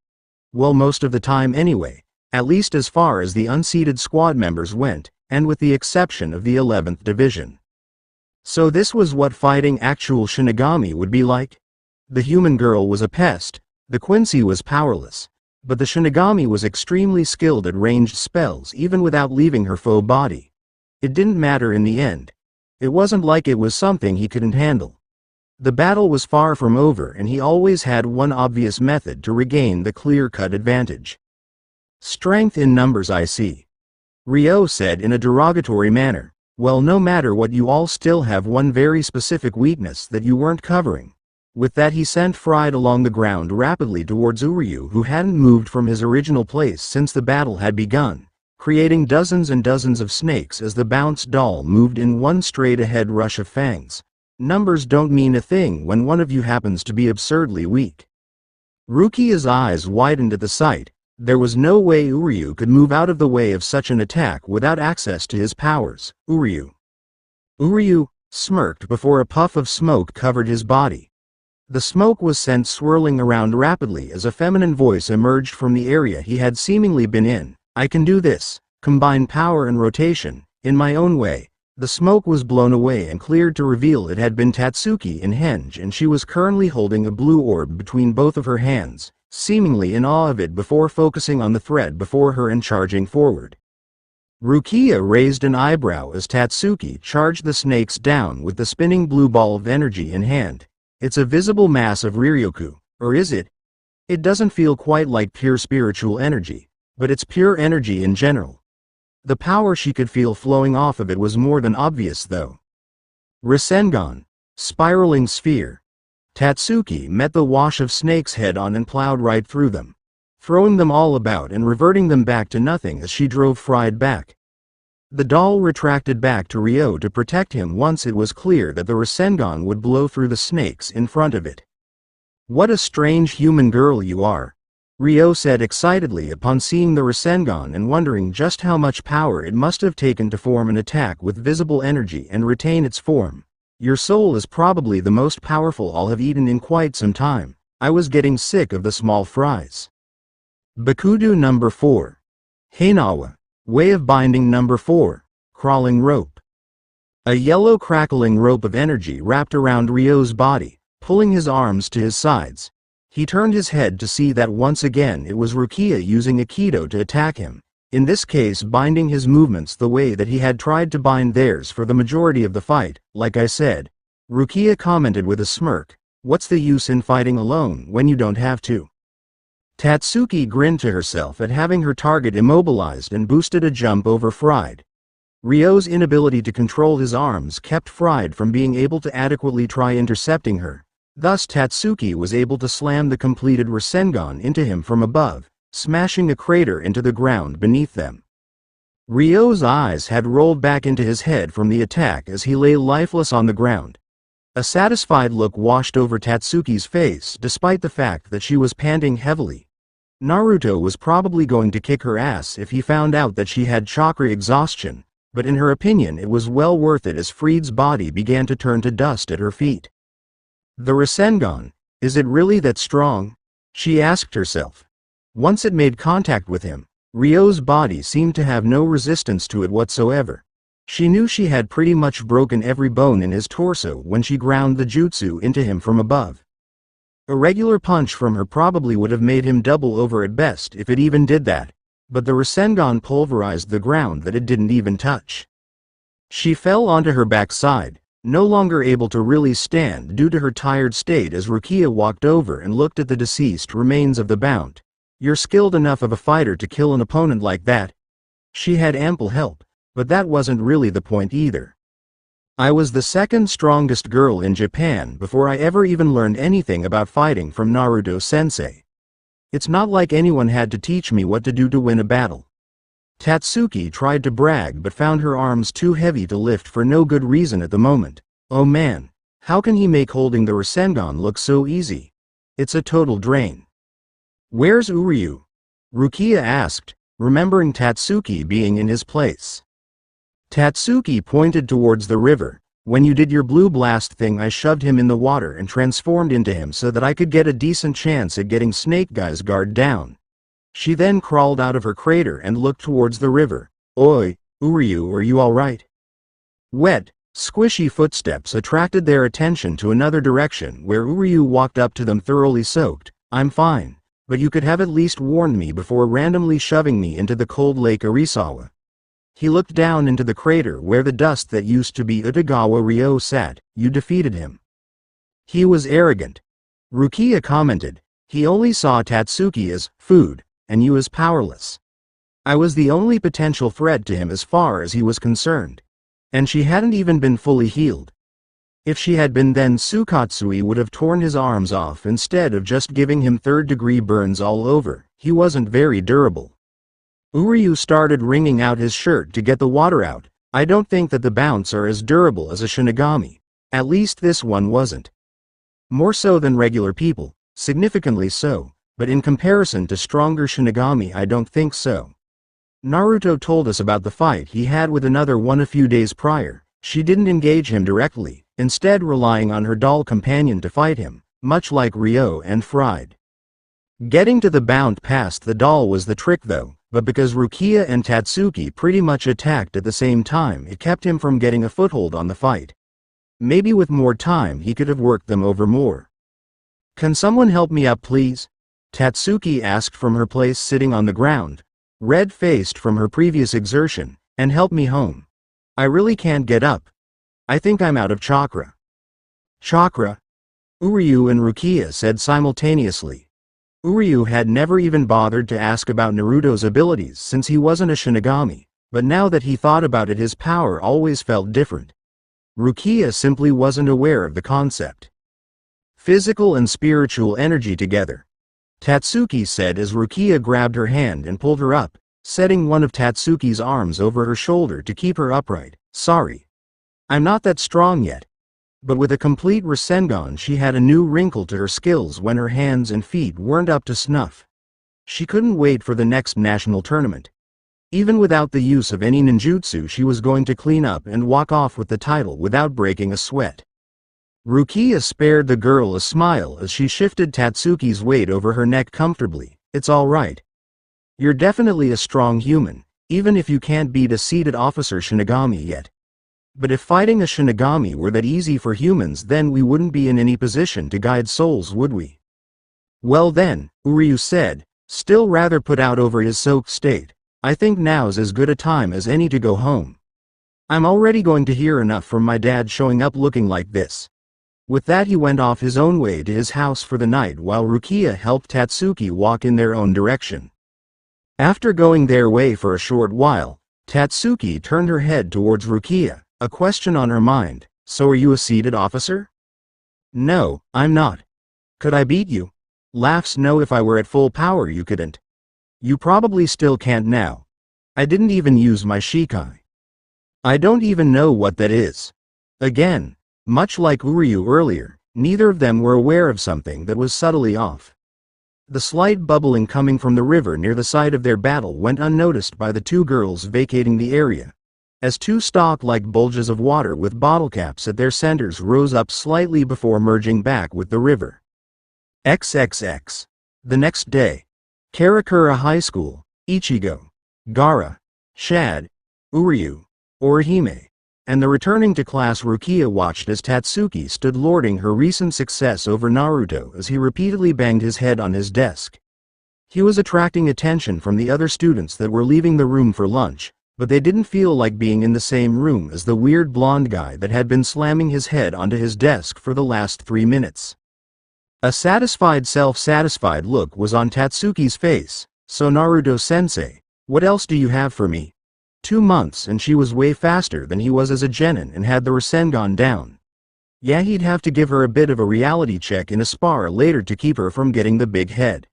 Well, most of the time anyway, at least as far as the unseeded squad members went, and with the exception of the 11th Division. So this was what fighting actual Shinigami would be like? The human girl was a pest, the Quincy was powerless, but the Shinigami was extremely skilled at ranged spells even without leaving her foe body. It didn't matter in the end. It wasn't like it was something he couldn't handle. The battle was far from over, and he always had one obvious method to regain the clear-cut advantage. Strength in numbers, I see, Ryo said in a derogatory manner. Well, no matter what, you all still have one very specific weakness that you weren't covering. With that, he sent Fried along the ground rapidly towards Uryu, who hadn't moved from his original place since the battle had begun, creating dozens and dozens of snakes as the bounce doll moved in one straight-ahead rush of fangs. Numbers don't mean a thing when one of you happens to be absurdly weak. Rukia's eyes widened at the sight. There was no way Uryu could move out of the way of such an attack without access to his powers. Uryu smirked before a puff of smoke covered his body. The smoke was sent swirling around rapidly as a feminine voice emerged from the area he had seemingly been in. I can do this, combine power and rotation, in my own way. The smoke was blown away and cleared to reveal it had been Tatsuki in Henge, and she was currently holding a blue orb between both of her hands, seemingly in awe of it before focusing on the thread before her and charging forward. Rukia raised an eyebrow as Tatsuki charged the snakes down with the spinning blue ball of energy in hand. It's a visible mass of Ryoku, or is it? It doesn't feel quite like pure spiritual energy, but it's pure energy in general. The power she could feel flowing off of it was more than obvious, though. Rasengan, spiraling sphere. Tatsuki met the wash of snakes head-on and plowed right through them, throwing them all about and reverting them back to nothing as she drove Fried back. The doll retracted back to Ryo to protect him once it was clear that the Rasengan would blow through the snakes in front of it. What a strange human girl you are, Ryo said excitedly upon seeing the Rasengan and wondering just how much power it must have taken to form an attack with visible energy and retain its form. Your soul is probably the most powerful I'll have eaten in quite some time. I was getting sick of the small fries. Bakudu number 4. Heinawa, way of binding number 4, crawling rope. A yellow crackling rope of energy wrapped around Ryo's body, pulling his arms to his sides. He turned his head to see that once again it was Rukia using Aikido to attack him, in this case binding his movements the way that he had tried to bind theirs for the majority of the fight. Like I said, Rukia commented with a smirk, what's the use in fighting alone when you don't have to? Tatsuki grinned to herself at having her target immobilized and boosted a jump over Fried. Ryo's inability to control his arms kept Fried from being able to adequately try intercepting her. Thus Tatsuki was able to slam the completed Rasengan into him from above, smashing a crater into the ground beneath them. Ryo's eyes had rolled back into his head from the attack as he lay lifeless on the ground. A satisfied look washed over Tatsuki's face despite the fact that she was panting heavily. Naruto was probably going to kick her ass if he found out that she had chakra exhaustion, but in her opinion it was well worth it as Fried's body began to turn to dust at her feet. The Rasengan, is it really that strong? She asked herself. Once it made contact with him, Ryo's body seemed to have no resistance to it whatsoever. She knew she had pretty much broken every bone in his torso when she ground the jutsu into him from above. A regular punch from her probably would have made him double over at best if it even did that, but the Rasengan pulverized the ground that it didn't even touch. She fell onto her backside, no longer able to really stand due to her tired state as Rukia walked over and looked at the deceased remains of the Bound. You're skilled enough of a fighter to kill an opponent like that? She had ample help, but that wasn't really the point either. I was the second strongest girl in Japan before I ever even learned anything about fighting from Naruto-sensei. It's not like anyone had to teach me what to do to win a battle. Tatsuki tried to brag but found her arms too heavy to lift for no good reason at the moment. Oh man, how can he make holding the Rasengan look so easy? It's a total drain. Where's Uryu? Rukia asked, remembering Tatsuki being in his place. Tatsuki pointed towards the river. When you did your blue blast thing, I shoved him in the water and transformed into him so that I could get a decent chance at getting Snake Guy's guard down. She then crawled out of her crater and looked towards the river. Oi, Uryu, are you alright? Wet, squishy footsteps attracted their attention to another direction where Uryu walked up to them thoroughly soaked. I'm fine, but you could have at least warned me before randomly shoving me into the cold Lake Arisawa. He looked down into the crater where the dust that used to be Utagawa Ryo sat. You defeated him. He was arrogant. Rukia commented. He only saw Tatsuki as food, and you as powerless. I was the only potential threat to him as far as he was concerned. And she hadn't even been fully healed. If she had been, then Sukatsui would have torn his arms off instead of just giving him third-degree burns all over. He wasn't very durable. Uryu started wringing out his shirt to get the water out. I don't think that the bounce are as durable as a Shinigami. At least this one wasn't. More so than regular people, significantly so, but in comparison to stronger Shinigami I don't think so. Naruto told us about the fight he had with another one a few days prior. She didn't engage him directly, instead relying on her doll companion to fight him, much like Ryo and Fried. Getting to the bound past the doll was the trick though, but because Rukia and Tatsuki pretty much attacked at the same time, it kept him from getting a foothold on the fight. Maybe with more time he could have worked them over more. Can someone help me up please? Tatsuki asked from her place sitting on the ground, red-faced from her previous exertion, and help me home. I really can't get up. I think I'm out of chakra. Chakra? Uryu and Rukia said simultaneously. Uryu had never even bothered to ask about Naruto's abilities since he wasn't a Shinigami, but now that he thought about it his power always felt different. Rukia simply wasn't aware of the concept. Physical and spiritual energy together. Tatsuki said as Rukia grabbed her hand and pulled her up, setting one of Tatsuki's arms over her shoulder to keep her upright. Sorry. I'm not that strong yet. But with a complete Rasengan she had a new wrinkle to her skills when her hands and feet weren't up to snuff. She couldn't wait for the next national tournament. Even without the use of any ninjutsu she was going to clean up and walk off with the title without breaking a sweat. Rukia spared the girl a smile as she shifted Tatsuki's weight over her neck comfortably. It's alright. You're definitely a strong human, even if you can't beat a seated officer Shinigami yet. But if fighting a Shinigami were that easy for humans, then we wouldn't be in any position to guide souls, would we? Well then, Uryu said, still rather put out over his soaked state, I think now's as good a time as any to go home. I'm already going to hear enough from my dad showing up looking like this. With that he went off his own way to his house for the night while Rukia helped Tatsuki walk in their own direction. After going their way for a short while, Tatsuki turned her head towards Rukia, a question on her mind. So are you a seated officer? No, I'm not. Could I beat you? Laughs. No, if I were at full power you couldn't. You probably still can't now. I didn't even use my Shikai. I don't even know what that is. Again, much like Uryu earlier, neither of them were aware of something that was subtly off. The slight bubbling coming from the river near the site of their battle went unnoticed by the two girls vacating the area, as two stalk-like bulges of water with bottle caps at their centers rose up slightly before merging back with the river. XXX. The next day. Karakura High School, Ichigo, Gaara, Shad, Uryu, Orihime, and the returning to class Rukia watched as Tatsuki stood lording her recent success over Naruto as he repeatedly banged his head on his desk. He was attracting attention from the other students that were leaving the room for lunch, but they didn't feel like being in the same room as the weird blonde guy that had been slamming his head onto his desk for the last 3 minutes. A satisfied, self-satisfied look was on Tatsuki's face. So Naruto-sensei, what else do you have for me? 2 months and she was way faster than he was as a genin and had the Rasengan down. Yeah, he'd have to give her a bit of a reality check in a spar later to keep her from getting the big head.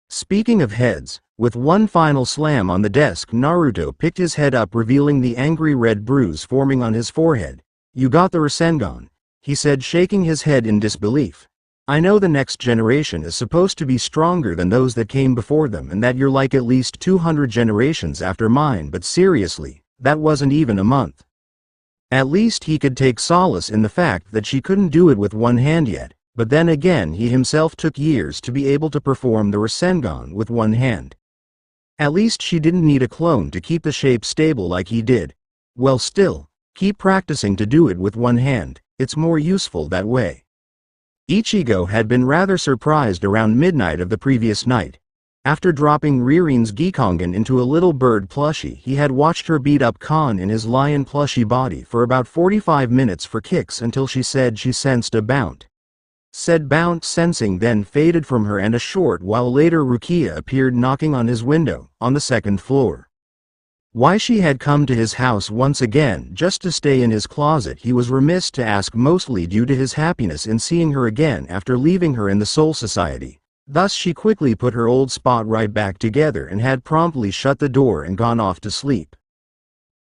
Speaking of heads, with one final slam on the desk, Naruto picked his head up, revealing the angry red bruise forming on his forehead. "You got the Rasengan," he said, shaking his head in disbelief. "I know the next generation is supposed to be stronger than those that came before them and that you're like at least 200 generations after mine, but seriously, that wasn't even a month." At least he could take solace in the fact that she couldn't do it with one hand yet, but then again he himself took years to be able to perform the Rasengan with one hand. At least she didn't need a clone to keep the shape stable like he did. Well, still, keep practicing to do it with one hand, it's more useful that way. Ichigo had been rather surprised around midnight of the previous night. After dropping Ririn's Gikongan into a little bird plushie, he had watched her beat up Khan in his lion plushie body for about 45 minutes for kicks until she said she sensed a bounce. Said bounce sensing then faded from her, and a short while later Rukia appeared knocking on his window, on the second floor. Why she had come to his house once again just to stay in his closet he was remiss to ask, mostly due to his happiness in seeing her again after leaving her in the Soul Society. Thus she quickly put her old spot right back together and had promptly shut the door and gone off to sleep.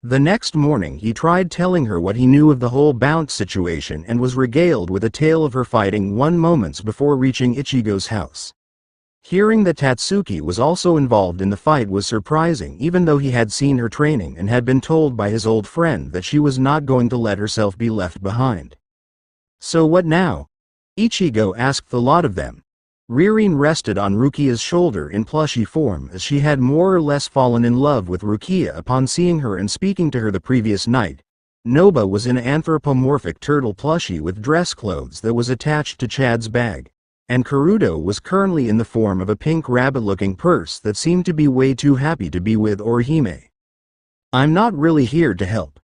The next morning he tried telling her what he knew of the whole bounce situation and was regaled with a tale of her fighting one moments before reaching Ichigo's house. Hearing that Tatsuki was also involved in the fight was surprising, even though he had seen her training and had been told by his old friend that she was not going to let herself be left behind. "So what now?" Ichigo asked the lot of them. Ririn rested on Rukia's shoulder in plushie form, as she had more or less fallen in love with Rukia upon seeing her and speaking to her the previous night. Noba was in an anthropomorphic turtle plushie with dress clothes that was attached to Chad's bag, and Karuto was currently in the form of a pink rabbit-looking purse that seemed to be way too happy to be with Orihime. "I'm not really here to help,"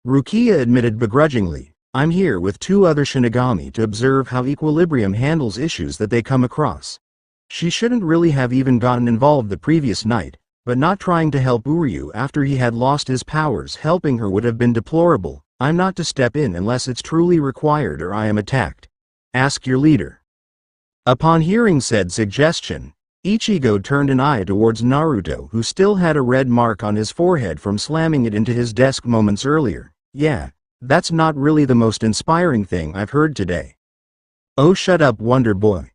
Rukia admitted begrudgingly. "I'm here with two other Shinigami to observe how Equilibrium handles issues that they come across." She shouldn't really have even gotten involved the previous night, but not trying to help Uryu after he had lost his powers helping her would have been deplorable. "I'm not to step in unless it's truly required or I am attacked. Ask your leader." Upon hearing said suggestion, Ichigo turned an eye towards Naruto, who still had a red mark on his forehead from slamming it into his desk moments earlier. "Yeah. That's not really the most inspiring thing I've heard today." "Oh, shut up, Wonder Boy,"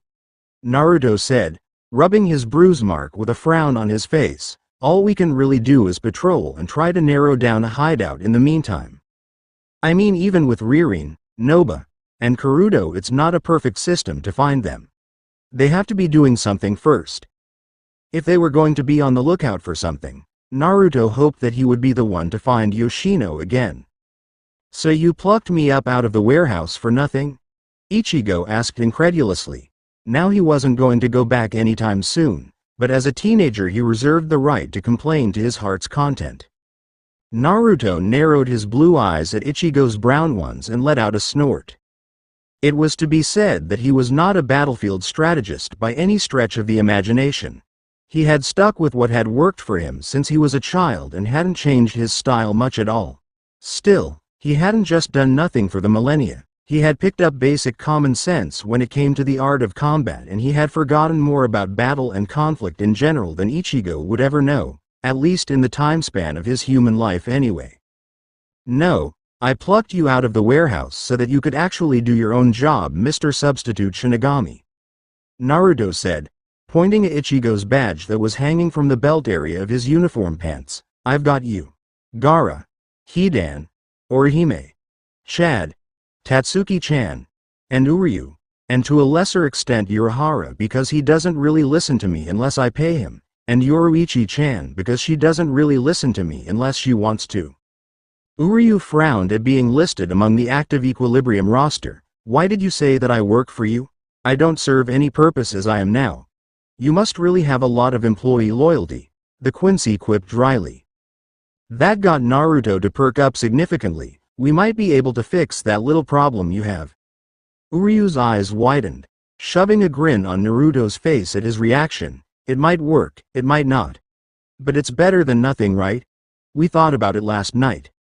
Naruto said, rubbing his bruise mark with a frown on his face. "All we can really do is patrol and try to narrow down a hideout in the meantime. I mean, even with Ririn, Noba, and Karuto, it's not a perfect system to find them. They have to be doing something first." If they were going to be on the lookout for something, Naruto hoped that he would be the one to find Yoshino again. "So you plucked me up out of the warehouse for nothing?" Ichigo asked incredulously. Now he wasn't going to go back anytime soon, but as a teenager he reserved the right to complain to his heart's content. Naruto narrowed his blue eyes at Ichigo's brown ones and let out a snort. It was to be said that he was not a battlefield strategist by any stretch of the imagination. He had stuck with what had worked for him since he was a child and hadn't changed his style much at all. Still, he hadn't just done nothing for the millennia. He had picked up basic common sense when it came to the art of combat, and he had forgotten more about battle and conflict in general than Ichigo would ever know, at least in the time span of his human life anyway. "No, I plucked you out of the warehouse so that you could actually do your own job, Mr. Substitute Shinigami," Naruto said, pointing at Ichigo's badge that was hanging from the belt area of his uniform pants. "I've got you, Gaara, Hidan, Orihime, Chad, Tatsuki-chan, and Uryu, and to a lesser extent Urahara because he doesn't really listen to me unless I pay him, and Yoruichi-chan because she doesn't really listen to me unless she wants to." Uryu frowned at being listed among the active Equilibrium roster. "Why did you say that I work for you? I don't serve any purpose as I am now." "You must really have a lot of employee loyalty," the Quincy quipped dryly. That got Naruto to perk up significantly. "We might be able to fix that little problem you have." Uryu's eyes widened, shoving a grin on Naruto's face at his reaction. "It might work, it might not. But it's better than nothing, right? We thought about it last night."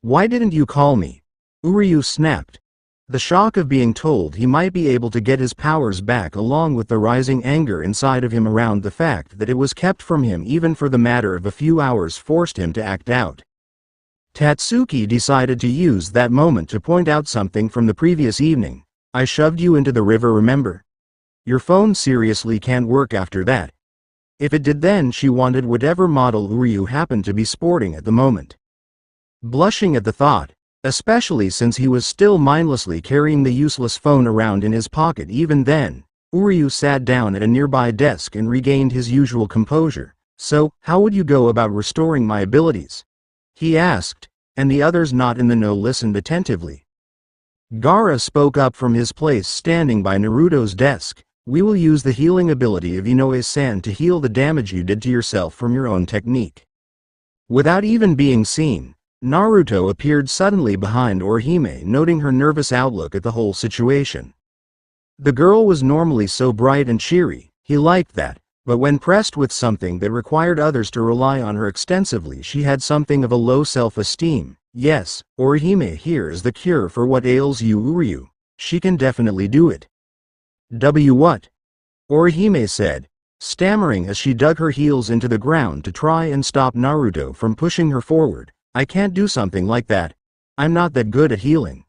"Why didn't you call me?" Uryu snapped. The shock of being told he might be able to get his powers back, along with the rising anger inside of him around the fact that it was kept from him even for the matter of a few hours, forced him to act out. Tatsuki decided to use that moment to point out something from the previous evening. I shoved you into the river, remember? Your phone seriously can't work after that. If it did, then she wanted whatever model Uryu happened to be sporting at the moment. Blushing at the thought, especially since he was still mindlessly carrying the useless phone around in his pocket even then, Uryu sat down at a nearby desk and regained his usual composure. So, how would you go about restoring my abilities? He asked, and the others not in the know listened attentively. Gaara spoke up from his place standing by Naruto's desk. We will use the healing ability of Inoue-san to heal the damage you did to yourself from your own technique. Without even being seen, Naruto appeared suddenly behind Orihime, noting her nervous outlook at the whole situation. The girl was normally so bright and cheery, he liked that, but when pressed with something that required others to rely on her extensively, she had something of a low self-esteem. Yes, Orihime here is the cure for what ails you, Uryu. She can definitely do it. What? Orihime said, stammering as she dug her heels into the ground to try and stop Naruto from pushing her forward. I can't do something like that. I'm not that good at healing.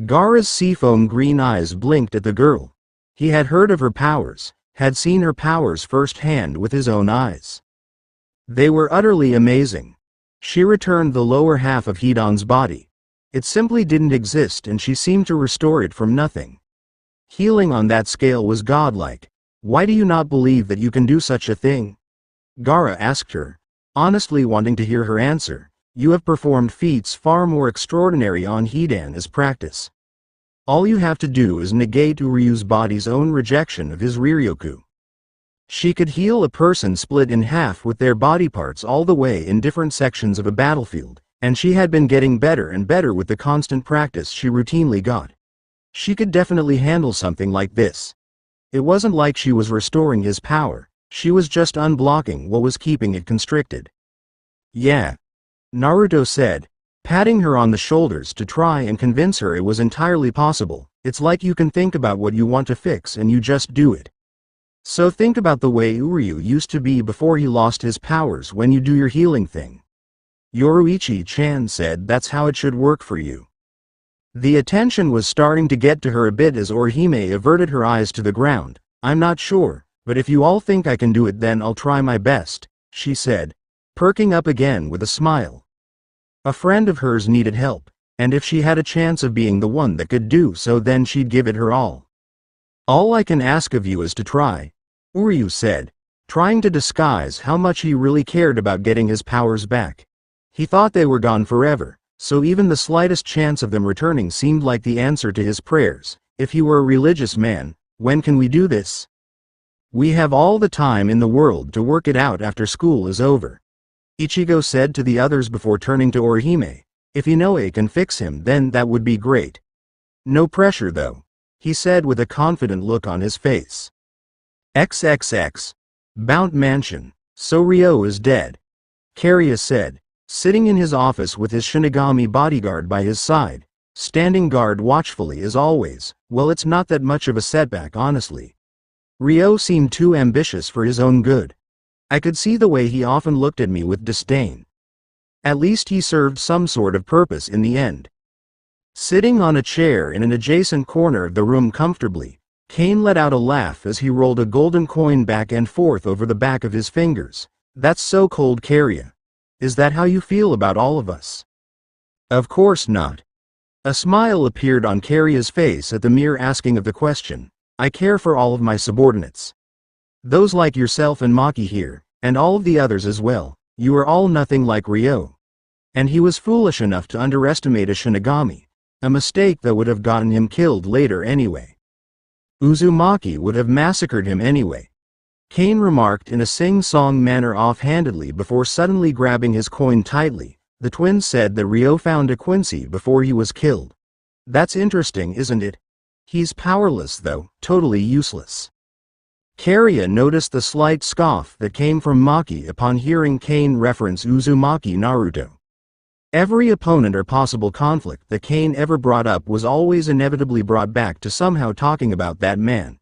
Gaara's seafoam green eyes blinked at the girl. He had heard of her powers, had seen her powers firsthand with his own eyes. They were utterly amazing. She returned the lower half of Hidan's body. It simply didn't exist, and she seemed to restore it from nothing. Healing on that scale was godlike. Why do you not believe that you can do such a thing? Gaara asked her, honestly wanting to hear her answer. You have performed feats far more extraordinary on Hidan as practice. All you have to do is negate Uryu's body's own rejection of his Riryoku. She could heal a person split in half with their body parts all the way in different sections of a battlefield, and she had been getting better and better with the constant practice she routinely got. She could definitely handle something like this. It wasn't like she was restoring his power, she was just unblocking what was keeping it constricted. Yeah. Naruto said, patting her on the shoulders to try and convince her it was entirely possible. It's like you can think about what you want to fix and you just do it. So think about the way Uryu used to be before he lost his powers when you do your healing thing. Yoruichi-chan said that's how it should work for you. The attention was starting to get to her a bit as Orihime averted her eyes to the ground. I'm not sure, but if you all think I can do it, then I'll try my best, she said, perking up again with a smile. A friend of hers needed help, and if she had a chance of being the one that could do so, then she'd give it her all. All I can ask of you is to try, Uryu said, trying to disguise how much he really cared about getting his powers back. He thought they were gone forever, so even the slightest chance of them returning seemed like the answer to his prayers. If he were a religious man, when can we do this? We have all the time in the world to work it out after school is over, Ichigo said to the others before turning to Orihime. If Inoue can fix him, then that would be great. No pressure though, he said with a confident look on his face. XXX. Bount Mansion. So Ryo is dead, Kariya said, sitting in his office with his Shinigami bodyguard by his side, standing guard watchfully as always. Well, it's not that much of a setback, honestly. Ryo seemed too ambitious for his own good. I could see the way he often looked at me with disdain. At least he served some sort of purpose in the end. Sitting on a chair in an adjacent corner of the room comfortably, Kane let out a laugh as he rolled a golden coin back and forth over the back of his fingers. That's so cold, Kariya. Is that how you feel about all of us? Of course not. A smile appeared on Kariya's face at the mere asking of the question. I care for all of my subordinates. Those like yourself and Maki here, and all of the others as well. You are all nothing like Ryo. And he was foolish enough to underestimate a Shinigami, a mistake that would have gotten him killed later anyway. Uzumaki would have massacred him anyway, Kane remarked in a sing-song manner offhandedly before suddenly grabbing his coin tightly. The twins said that Ryo found a Quincy before he was killed. That's interesting, isn't it? He's powerless though, totally useless. Kariya noticed the slight scoff that came from Maki upon hearing Kane reference Uzumaki Naruto. Every opponent or possible conflict that Kane ever brought up was always inevitably brought back to somehow talking about that man.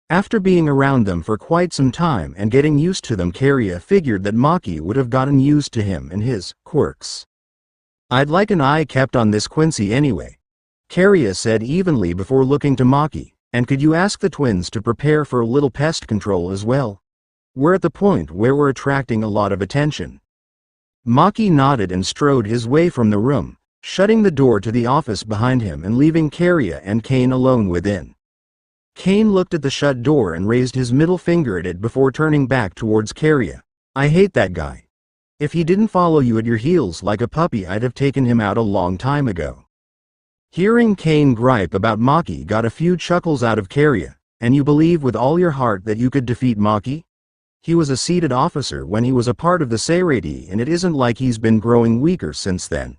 After being around them for quite some time and getting used to them, Kariya figured that Maki would have gotten used to him and his quirks. "I'd like an eye kept on this Quincy anyway," Kariya said evenly before looking to Maki, "and could you ask the twins to prepare for a little pest control as well? We're at the point where we're attracting a lot of attention." Maki nodded and strode his way from the room, shutting the door to the office behind him and leaving Kariya and Kane alone within. Kane looked at the shut door and raised his middle finger at it before turning back towards Kariya. "I hate that guy. If he didn't follow you at your heels like a puppy, I'd have taken him out a long time ago." Hearing Kane gripe about Maki got a few chuckles out of Kariya. "And you believe with all your heart that you could defeat Maki? He was a seated officer when he was a part of the Seirei, and it isn't like he's been growing weaker since then.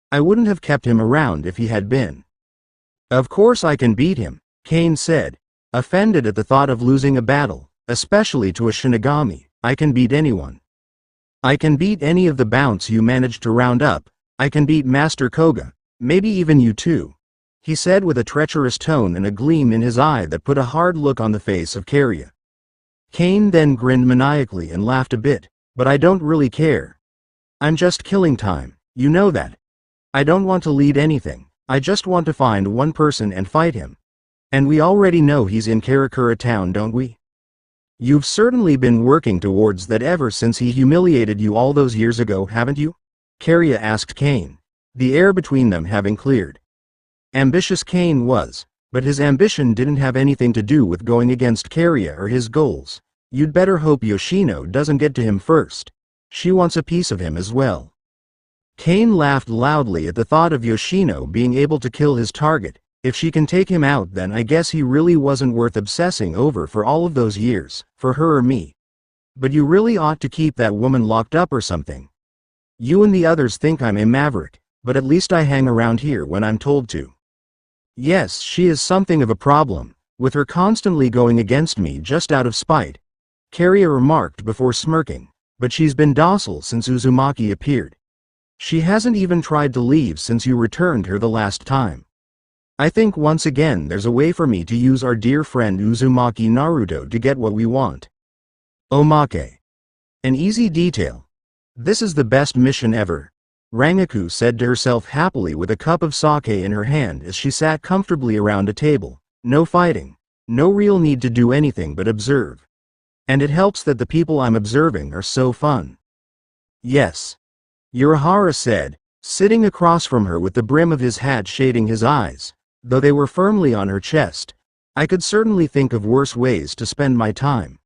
I wouldn't have kept him around if he had been." "Of course I can beat him," Kane said, offended at the thought of losing a battle, especially to a Shinigami. "I can beat anyone. I can beat any of the bounce you managed to round up. I can beat Master Koga, maybe even you too," he said with a treacherous tone and a gleam in his eye that put a hard look on the face of Kariya. Kane then grinned maniacally and laughed a bit. "But I don't really care. I'm just killing time, you know that. I don't want to lead anything, I just want to find one person and fight him. And we already know he's in Karakura town, don't we? You've certainly been working towards that ever since he humiliated you all those years ago, haven't you?" Kariya asked Kane, the air between them having cleared. Ambitious Kane was, but his ambition didn't have anything to do with going against Kariya or his goals. "You'd better hope Yoshino doesn't get to him first. She wants a piece of him as well." Kane laughed loudly at the thought of Yoshino being able to kill his target. If she can take him out, then I guess he really wasn't worth obsessing over for all of those years, for her or me. But you really ought to keep that woman locked up or something. You and the others think I'm a maverick, but at least I hang around here when I'm told to. Yes, she is something of a problem, with her constantly going against me just out of spite," Kariya remarked before smirking, "but she's been docile since Uzumaki appeared. She hasn't even tried to leave since you returned her the last time. I think once again there's a way for me to use our dear friend Uzumaki Naruto to get what we want. Omake. An easy detail. This is the best mission ever," Rangaku said to herself happily with a cup of sake in her hand as she sat comfortably around a table. "No fighting. No real need to do anything but observe. And it helps that the people I'm observing are so fun." "Yes," Urahara said, sitting across from her with the brim of his hat shading his eyes, though they were firmly on her chest. "I could certainly think of worse ways to spend my time."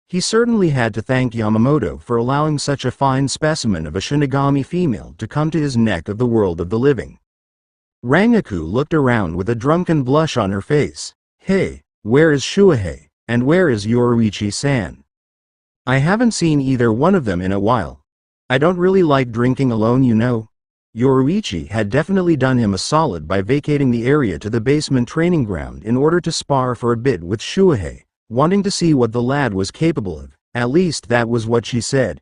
He certainly had to thank Yamamoto for allowing such a fine specimen of a Shinigami female to come to his neck of the world of the living. Rangaku looked around with a drunken blush on her face. "Hey, where is Shuhei, and where is Yoruichi-san? I haven't seen either one of them in a while. I don't really like drinking alone, you know." Yoruichi had definitely done him a solid by vacating the area to the basement training ground in order to spar for a bit with Shuhei, wanting to see what the lad was capable of. At least that was what she said.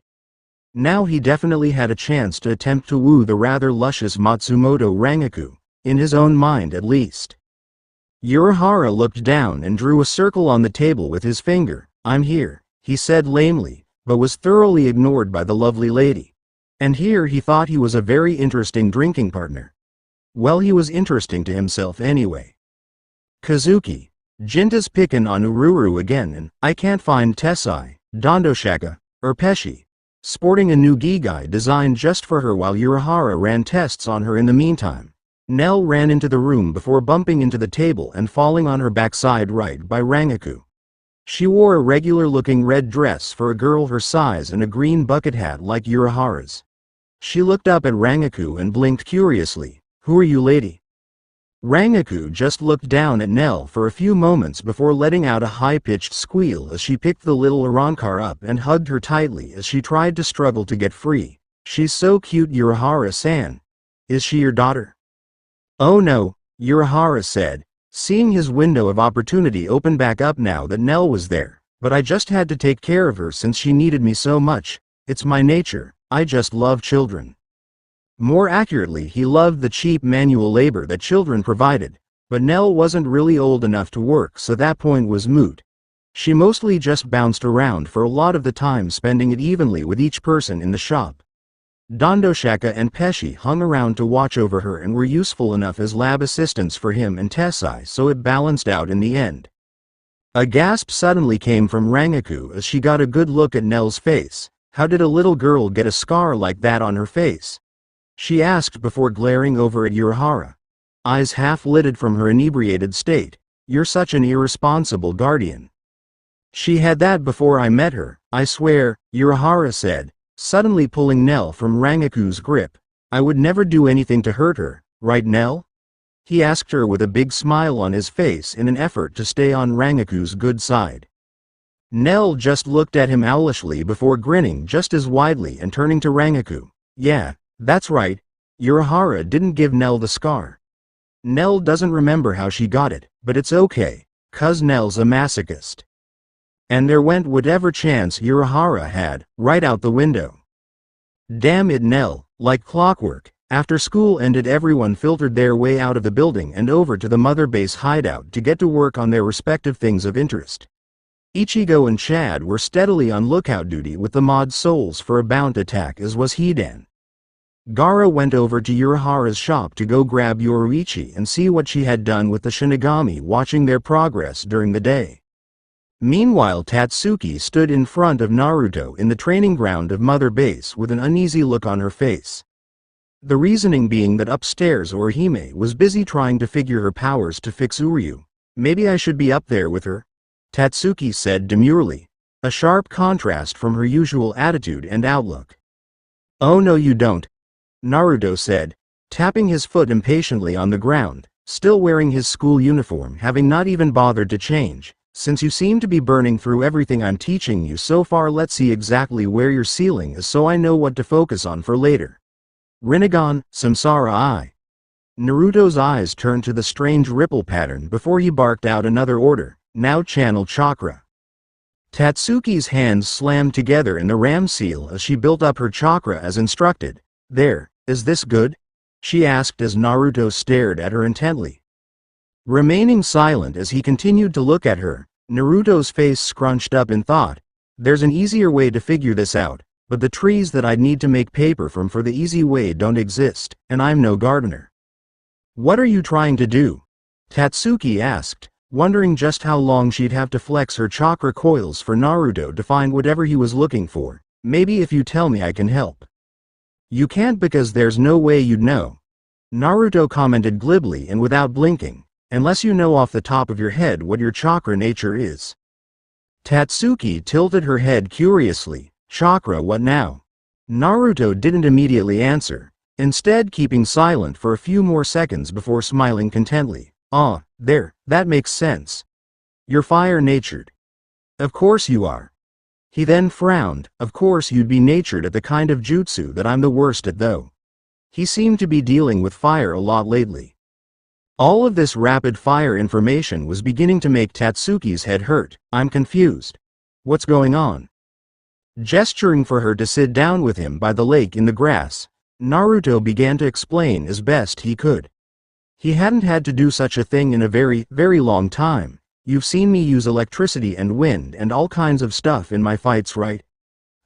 Now he definitely had a chance to attempt to woo the rather luscious Matsumoto Rangaku, in his own mind at least. Urahara looked down and drew a circle on the table with his finger. "I'm here," he said lamely, but was thoroughly ignored by the lovely lady. And here he thought he was a very interesting drinking partner. Well, he was interesting to himself anyway. "Kazuki, Jinta's pickin' on Ururu again, and I can't find Tessai, Dondoshaka, or Peshi," sporting a new gigai designed just for her while Urahara ran tests on her in the meantime. Nell ran into the room before bumping into the table and falling on her backside right by Rangaku. She wore a regular-looking red dress for a girl her size and a green bucket hat like Urahara's. She looked up at Rangaku and blinked curiously. "Who are you, lady?" Rangaku just looked down at Nell for a few moments before letting out a high-pitched squeal as she picked the little Arankar up and hugged her tightly as she tried to struggle to get free. "She's so cute, Urahara-san. Is she your daughter?" "Oh no," Urahara said, seeing his window of opportunity open back up now that Nell was there. "But I just had to take care of her since she needed me so much. It's my nature, I just love children." More accurately, he loved the cheap manual labor that children provided, but Nell wasn't really old enough to work, so that point was moot. She mostly just bounced around for a lot of the time, spending it evenly with each person in the shop. Dondoshaka and Pesci hung around to watch over her and were useful enough as lab assistants for him and Tessai, so it balanced out in the end. A gasp suddenly came from Rangaku as she got a good look at Nell's face. How did a little girl get a scar like that on her face? She asked before glaring over at Urahara. Eyes half-lidded from her inebriated state. You're such an irresponsible guardian. She had that before I met her, I swear, Urahara said, suddenly pulling Nell from Rangaku's grip. I would never do anything to hurt her, right Nell? He asked her with a big smile on his face in an effort to stay on Rangaku's good side. Nell just looked at him owlishly before grinning just as widely and turning to Rangaku. Yeah, that's right. Urahara didn't give Nell the scar. Nell doesn't remember how she got it, but it's okay, 'cause Nell's a masochist. And there went whatever chance Urahara had, right out the window. Damn it, Nell, like clockwork. After school ended, everyone filtered their way out of the building and over to the Mother Base hideout to get to work on their respective things of interest. Ichigo and Chad were steadily on lookout duty with the mod souls for a bound attack, as was Hidan. Gaara went over to Urahara's shop to go grab Yoruichi and see what she had done with the Shinigami, watching their progress during the day. Meanwhile, Tatsuki stood in front of Naruto in the training ground of Mother Base with an uneasy look on her face. The reasoning being that upstairs Orihime was busy trying to figure her powers to fix Uryu. Maybe I should be up there with her, Tatsuki said demurely, a sharp contrast from her usual attitude and outlook. Oh no you don't, Naruto said, tapping his foot impatiently on the ground, still wearing his school uniform, having not even bothered to change. Since you seem to be burning through everything I'm teaching you so far, let's see exactly where your ceiling is so I know what to focus on for later. Rinnegan, Samsara I. Naruto's eyes turned to the strange ripple pattern before he barked out another order, now channel chakra. Tatsuki's hands slammed together in the ram seal as she built up her chakra as instructed. There, is this good? She asked as Naruto stared at her intently. Remaining silent as he continued to look at her, Naruto's face scrunched up in thought. There's an easier way to figure this out, but the trees that I'd need to make paper from for the easy way don't exist, and I'm no gardener. What are you trying to do? Tatsuki asked, wondering just how long she'd have to flex her chakra coils for Naruto to find whatever he was looking for. Maybe if you tell me I can help. You can't because there's no way you'd know. Naruto commented glibly and without blinking. Unless you know off the top of your head what your chakra nature is. Tatsuki tilted her head curiously. Chakra what now? Naruto didn't immediately answer, instead keeping silent for a few more seconds before smiling contently. Ah, there, that makes sense. You're fire-natured. Of course you are. He then frowned. Of course you'd be natured at the kind of jutsu that I'm the worst at though. He seemed to be dealing with fire a lot lately. All of this rapid-fire information was beginning to make Tatsuki's head hurt. I'm confused. What's going on? Gesturing for her to sit down with him by the lake in the grass, Naruto began to explain as best he could. He hadn't had to do such a thing in a very, very long time. You've seen me use electricity and wind and all kinds of stuff in my fights, right?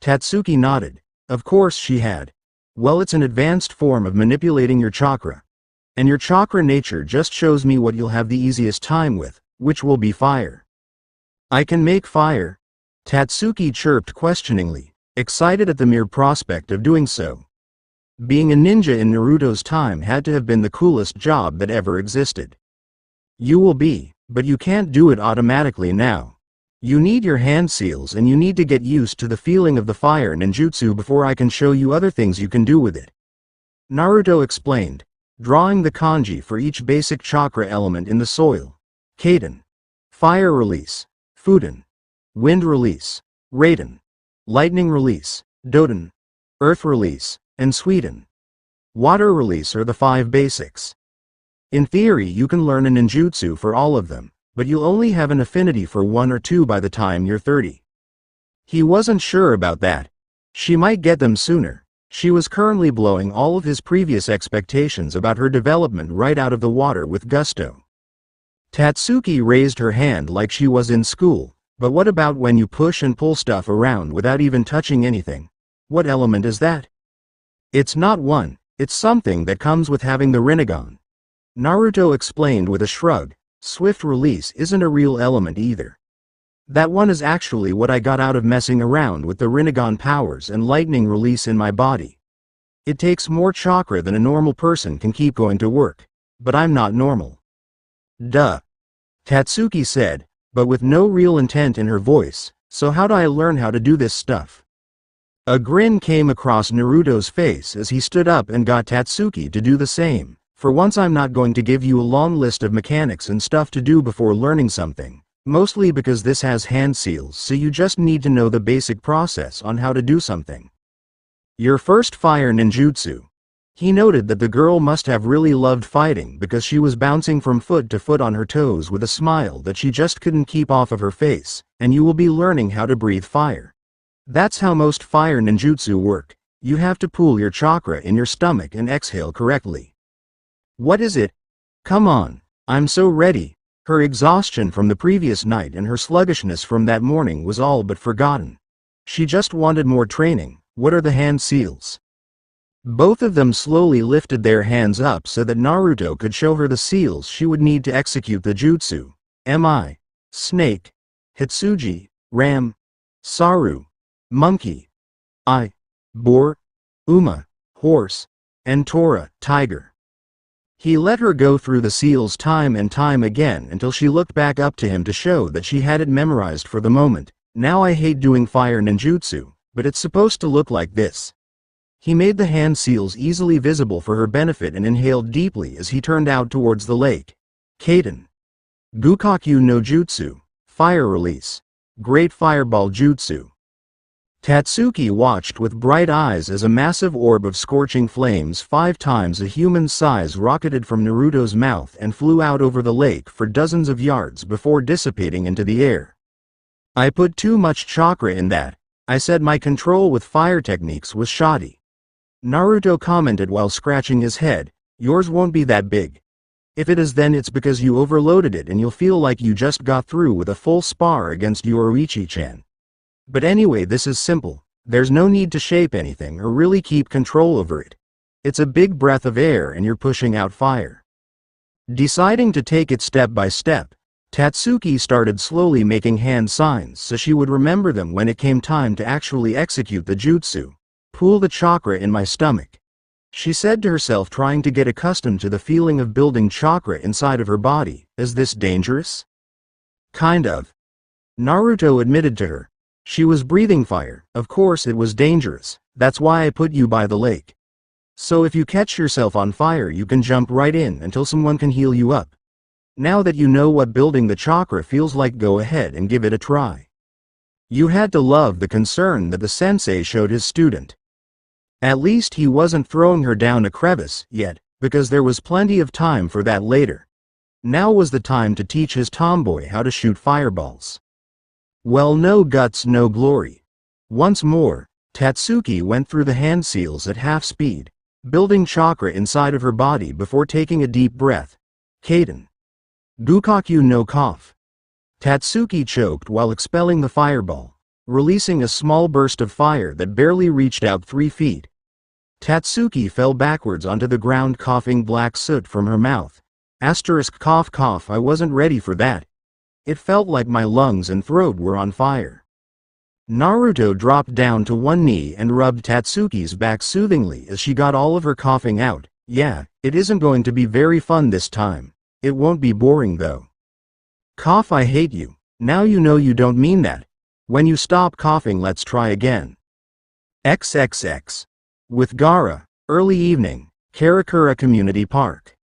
Tatsuki nodded. Of course she had. Well, it's an advanced form of manipulating your chakra. And your chakra nature just shows me what you'll have the easiest time with, which will be fire. I can make fire? Tatsuki chirped questioningly, excited at the mere prospect of doing so. Being a ninja in Naruto's time had to have been the coolest job that ever existed. You will be, but you can't do it automatically now. You need your hand seals and you need to get used to the feeling of the fire ninjutsu before I can show you other things you can do with it. Naruto explained, drawing the kanji for each basic chakra element in the soil. Kaden. Fire release. Fuden. Wind release. Raiden. Lightning release. Doden. Earth release. And Suiden. Water release are the 5 basics. In theory you can learn a ninjutsu for all of them, but you'll only have an affinity for 1 or 2 by the time you're 30. He wasn't sure about that. She might get them sooner. She was currently blowing all of his previous expectations about her development right out of the water with gusto. Tatsuki raised her hand like she was in school, but what about when you push and pull stuff around without even touching anything? What element is that? It's not one, it's something that comes with having the Rinnegan. Naruto explained with a shrug. Swift release isn't a real element either. That one is actually what I got out of messing around with the Rinnegan powers and lightning release in my body. It takes more chakra than a normal person can keep going to work. But I'm not normal. Duh. Tatsuki said, but with no real intent in her voice, so how'd I learn how to do this stuff? A grin came across Naruto's face as he stood up and got Tatsuki to do the same. For once I'm not going to give you a long list of mechanics and stuff to do before learning something, mostly because this has hand seals, so you just need to know the basic process on how to do something. Your first fire ninjutsu. He noted that the girl must have really loved fighting because she was bouncing from foot to foot on her toes with a smile that she just couldn't keep off of her face, and you will be learning how to breathe fire. That's how most fire ninjutsu work. You have to pool your chakra in your stomach and exhale correctly. What is it? Come on, I'm so ready. Her exhaustion from the previous night and her sluggishness from that morning was all but forgotten. She just wanted more training. What are the hand seals? Both of them slowly lifted their hands up so that Naruto could show her the seals she would need to execute the jutsu. Mi. Snake. Hitsuji. Ram. Saru. Monkey. I. Boar. Uma. Horse. And Tora. Tiger. He let her go through the seals time and time again until she looked back up to him to show that she had it memorized for the moment. Now I hate doing fire ninjutsu, but it's supposed to look like this. He made the hand seals easily visible for her benefit and inhaled deeply as he turned out towards the lake. Kaiten. Gukakyu no Jutsu. Fire release. Great Fireball Jutsu. Tatsuki watched with bright eyes as a massive orb of scorching flames 5 times a human's size rocketed from Naruto's mouth and flew out over the lake for dozens of yards before dissipating into the air. I put too much chakra in that. I said my control with fire techniques was shoddy. Naruto commented while scratching his head. Yours won't be that big. If it is, then it's because you overloaded it and you'll feel like you just got through with a full spar against Yoruichi-chan. But anyway, this is simple. There's no need to shape anything or really keep control over it. It's a big breath of air and you're pushing out fire. Deciding to take it step by step, Tatsuki started slowly making hand signs so she would remember them when it came time to actually execute the jutsu. Pool the chakra in my stomach. She said to herself, trying to get accustomed to the feeling of building chakra inside of her body. Is this dangerous? Kind of. Naruto admitted to her. She was breathing fire. Of course it was dangerous. That's why I put you by the lake. So if you catch yourself on fire, you can jump right in until someone can heal you up. Now that you know what building the chakra feels like, go ahead and give it a try. You had to love the concern that the sensei showed his student. At least he wasn't throwing her down a crevice yet, because there was plenty of time for that later. Now was the time to teach his tomboy how to shoot fireballs. Well, no guts, no glory. Once more, Tatsuki went through the hand seals at half speed, building chakra inside of her body before taking a deep breath. Kaiten. Gukakyu no cough. Tatsuki choked while expelling the fireball, releasing a small burst of fire that barely reached out 3 feet. Tatsuki fell backwards onto the ground, coughing black soot from her mouth. Cough cough, I wasn't ready for that. It felt like my lungs and throat were on fire. Naruto dropped down to one knee and rubbed Tatsuki's back soothingly as she got all of her coughing out. Yeah, it isn't going to be very fun this time. It won't be boring though. Cough, I hate you. Now you know you don't mean that. When you stop coughing, let's try again. XXX. With Gaara, early evening, Karakura Community Park.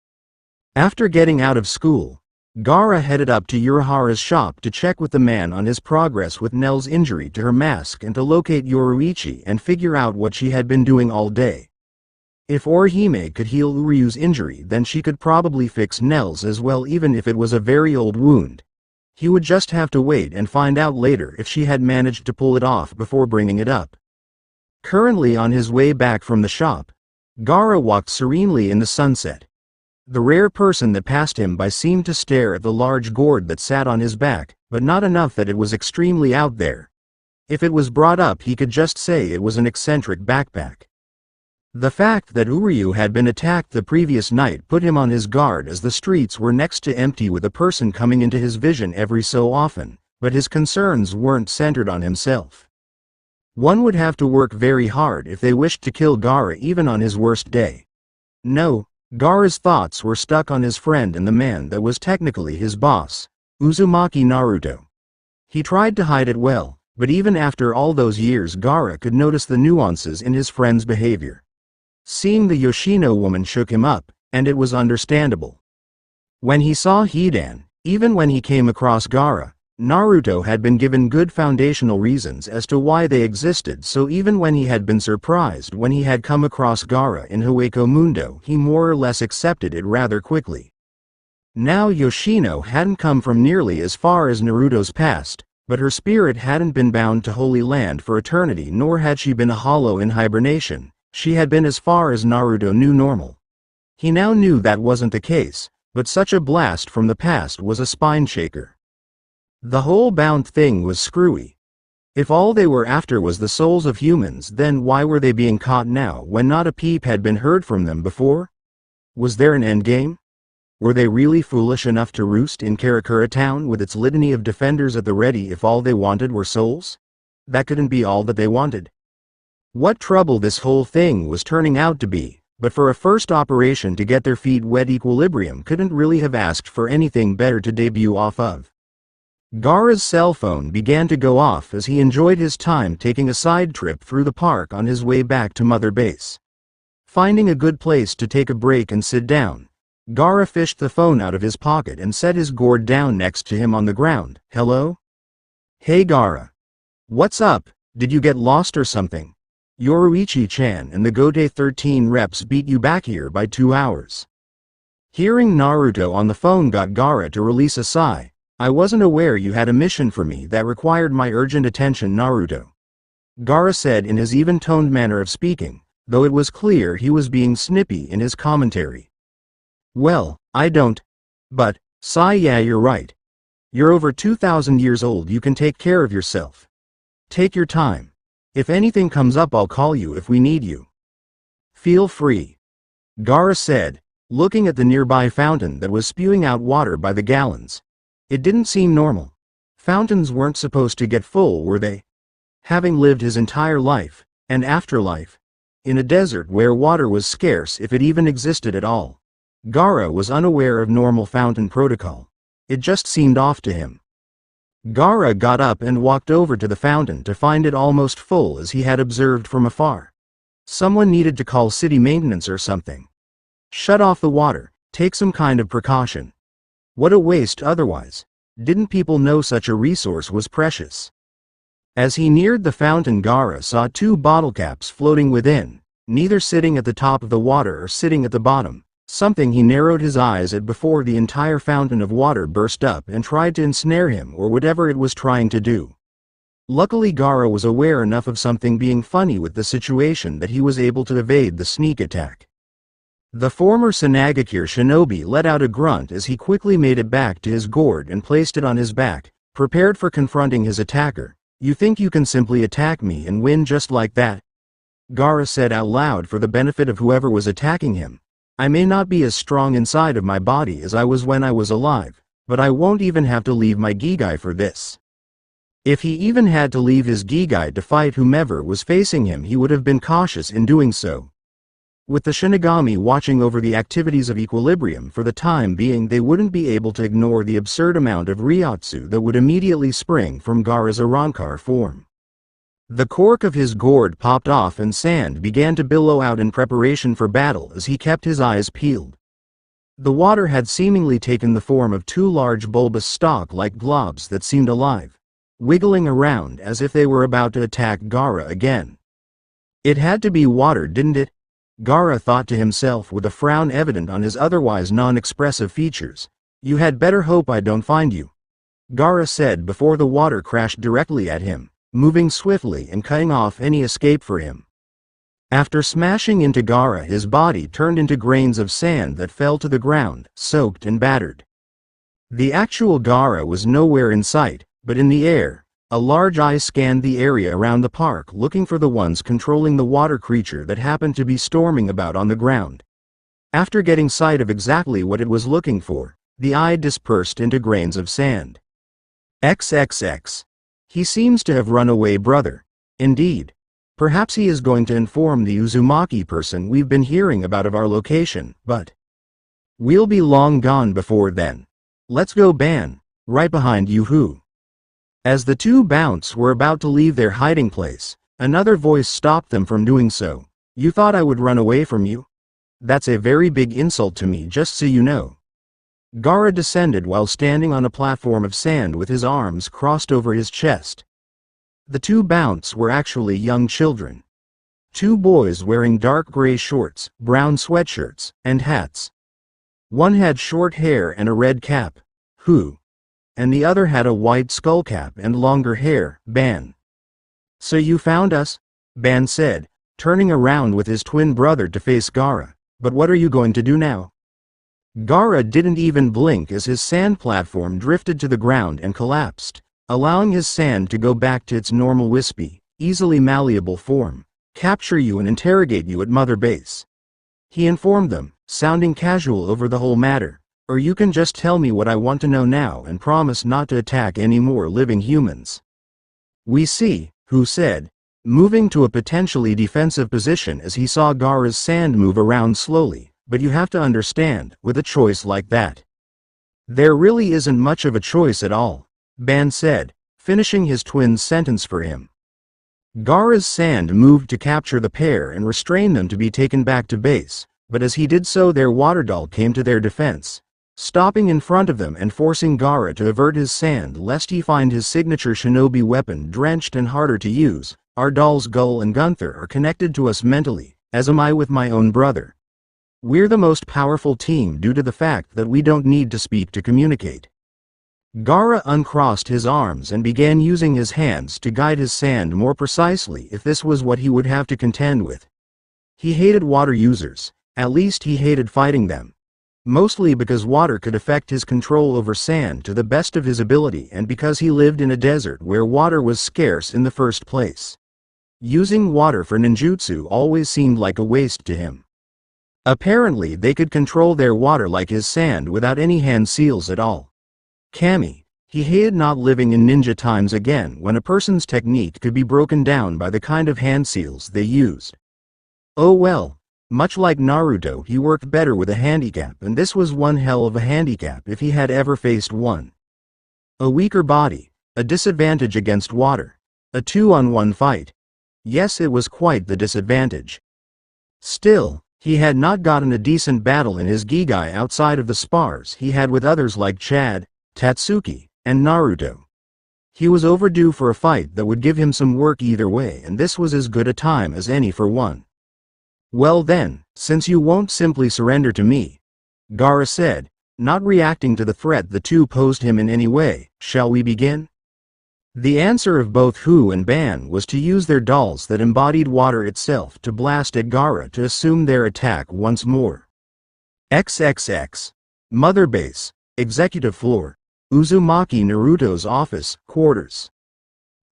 After getting out of school, Gaara headed up to Urahara's shop to check with the man on his progress with Nell's injury to her mask and to locate Yoruichi and figure out what she had been doing all day. If Orihime could heal Uryu's injury, then she could probably fix Nell's as well, even if it was a very old wound. He would just have to wait and find out later if she had managed to pull it off before bringing it up. Currently on his way back from the shop, Gaara walked serenely in the sunset. The rare person that passed him by seemed to stare at the large gourd that sat on his back, but not enough that it was extremely out there. If it was brought up, he could just say it was an eccentric backpack. The fact that Uryu had been attacked the previous night put him on his guard, as the streets were next to empty with a person coming into his vision every so often, but his concerns weren't centered on himself. One would have to work very hard if they wished to kill Gaara even on his worst day. No, Gaara's thoughts were stuck on his friend and the man that was technically his boss, Uzumaki Naruto. He tried to hide it well, but even after all those years Gaara could notice the nuances in his friend's behavior. Seeing the Yoshino woman shook him up, and it was understandable. When he saw Hidan, even when he came across Gaara, Naruto had been given good foundational reasons as to why they existed, so even when he had been surprised when he had come across Gaara in Hueco Mundo, he more or less accepted it rather quickly. Now Yoshino hadn't come from nearly as far as Naruto's past, but her spirit hadn't been bound to Holy Land for eternity, nor had she been a hollow in hibernation. She had been as far as Naruto knew normal. He now knew that wasn't the case, but such a blast from the past was a spine shaker. The whole bound thing was screwy. If all they were after was the souls of humans, then why were they being caught now when not a peep had been heard from them before? Was there an endgame? Were they really foolish enough to roost in Karakura Town with its litany of defenders at the ready if all they wanted were souls? That couldn't be all that they wanted. What trouble this whole thing was turning out to be, but for a first operation to get their feet wet, Equilibrium couldn't really have asked for anything better to debut off of. Gaara's cell phone began to go off as he enjoyed his time taking a side trip through the park on his way back to Mother Base. Finding a good place to take a break and sit down, Gaara fished the phone out of his pocket and set his gourd down next to him on the ground. Hello? Hey Gaara. What's up? Did you get lost or something? Yoruichi-chan and the Gotei 13 reps beat you back here by 2 hours. Hearing Naruto on the phone got Gaara to release a sigh. I wasn't aware you had a mission for me that required my urgent attention, Naruto. Gaara said in his even-toned manner of speaking, though it was clear he was being snippy in his commentary. Well, I don't. But, sigh, yeah, you're right. You're over 2,000 years old, you can take care of yourself. Take your time. If anything comes up, I'll call you if we need you. Feel free. Gaara said, looking at the nearby fountain that was spewing out water by the gallons. It didn't seem normal. Fountains weren't supposed to get full, were they? Having lived his entire life, and afterlife, in a desert where water was scarce if it even existed at all, Gaara was unaware of normal fountain protocol. It just seemed off to him. Gaara got up and walked over to the fountain to find it almost full as he had observed from afar. Someone needed to call city maintenance or something. Shut off the water, take some kind of precaution. What a waste otherwise. Didn't people know such a resource was precious? As he neared the fountain, Gaara saw 2 bottle caps floating within, neither sitting at the top of the water or sitting at the bottom, something he narrowed his eyes at before the entire fountain of water burst up and tried to ensnare him or whatever it was trying to do. Luckily Gaara was aware enough of something being funny with the situation that he was able to evade the sneak attack. The former Sanagakure Shinobi let out a grunt as he quickly made it back to his gourd and placed it on his back, prepared for confronting his attacker. You think you can simply attack me and win just like that? Gaara said out loud for the benefit of whoever was attacking him. I may not be as strong inside of my body as I was when I was alive, but I won't even have to leave my Gigai for this. If he even had to leave his Gigai to fight whomever was facing him, he would have been cautious in doing so. With the Shinigami watching over the activities of Equilibrium for the time being, they wouldn't be able to ignore the absurd amount of Ryotsu that would immediately spring from Gaara's Arankar form. The cork of his gourd popped off and sand began to billow out in preparation for battle as he kept his eyes peeled. The water had seemingly taken the form of 2 large bulbous stalk-like globs that seemed alive, wiggling around as if they were about to attack Gaara again. It had to be water, didn't it? Gaara thought to himself with a frown evident on his otherwise non-expressive features. You had better hope I don't find you, Gaara said before the water crashed directly at him, moving swiftly and cutting off any escape for him. After smashing into Gaara, his body turned into grains of sand that fell to the ground, soaked and battered. The actual Gaara was nowhere in sight, but in the air, a large eye scanned the area around the park looking for the ones controlling the water creature that happened to be storming about on the ground. After getting sight of exactly what it was looking for, the eye dispersed into grains of sand. XXX. He seems to have run away, brother. Indeed. Perhaps he is going to inform the Uzumaki person we've been hearing about of our location, but we'll be long gone before then. Let's go, Ban. Right behind you. Who? As the two bounce were about to leave their hiding place, another voice stopped them from doing so. You thought I would run away from you? That's a very big insult to me, just so you know. Gaara descended while standing on a platform of sand with his arms crossed over his chest. The two bounce were actually young children. Two boys wearing dark gray shorts, brown sweatshirts, and hats. One had short hair and a red cap, Who? And the other had a white skull cap and longer hair, Ban. So you found us? Ban said, turning around with his twin brother to face Gaara. But what are you going to do now? Gaara didn't even blink as his sand platform drifted to the ground and collapsed, allowing his sand to go back to its normal wispy, easily malleable form. Capture you and interrogate you at Mother Base. He informed them, sounding casual over the whole matter. Or you can just tell me what I want to know now and promise not to attack any more living humans. We see, Who said, moving to a potentially defensive position as he saw Gaara's sand move around slowly. But you have to understand, with a choice like that, there really isn't much of a choice at all, Ban said, finishing his twin's sentence for him. Gaara's sand moved to capture the pair and restrain them to be taken back to base, but as he did so their water doll came to their defense, stopping in front of them and forcing Gaara to avert his sand lest he find his signature shinobi weapon drenched and harder to use. Our dolls Gull and Gunther are connected to us mentally, as am I with my own brother. We're the most powerful team due to the fact that we don't need to speak to communicate. Gaara uncrossed his arms and began using his hands to guide his sand more precisely if this was what he would have to contend with. He hated water users, at least he hated fighting them. Mostly because water could affect his control over sand to the best of his ability and because he lived in a desert where water was scarce in the first place. Using water for ninjutsu always seemed like a waste to him. Apparently they could control their water like his sand without any hand seals at all. Kami, he hated not living in ninja times again when a person's technique could be broken down by the kind of hand seals they used. Oh well, much like Naruto he worked better with a handicap and this was one hell of a handicap if he had ever faced one. A weaker body, a disadvantage against water, a 2-on-1 fight. Yes, it was quite the disadvantage. Still, he had not gotten a decent battle in his Gigai outside of the spars he had with others like Chad, Tatsuki, and Naruto. He was overdue for a fight that would give him some work either way and this was as good a time as any for one. Well then, since you won't simply surrender to me, Gaara said, not reacting to the threat the two posed him in any way, shall we begin? The answer of both Hu and Ban was to use their dolls that embodied water itself to blast at Gaara to assume their attack once more. XXX. Mother Base, Executive Floor, Uzumaki Naruto's office, quarters.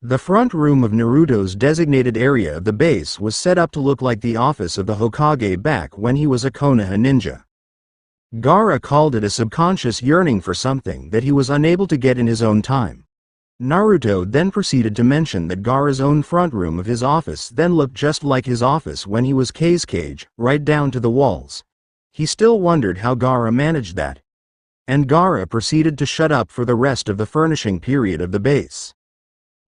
The front room of Naruto's designated area of the base was set up to look like the office of the Hokage back when he was a Konoha ninja. Gaara called it a subconscious yearning for something that he was unable to get in his own time. Naruto then proceeded to mention that Gaara's own front room of his office then looked just like his office when he was Kage, right down to the walls. He still wondered how Gaara managed that. And Gaara proceeded to shut up for the rest of the furnishing period of the base.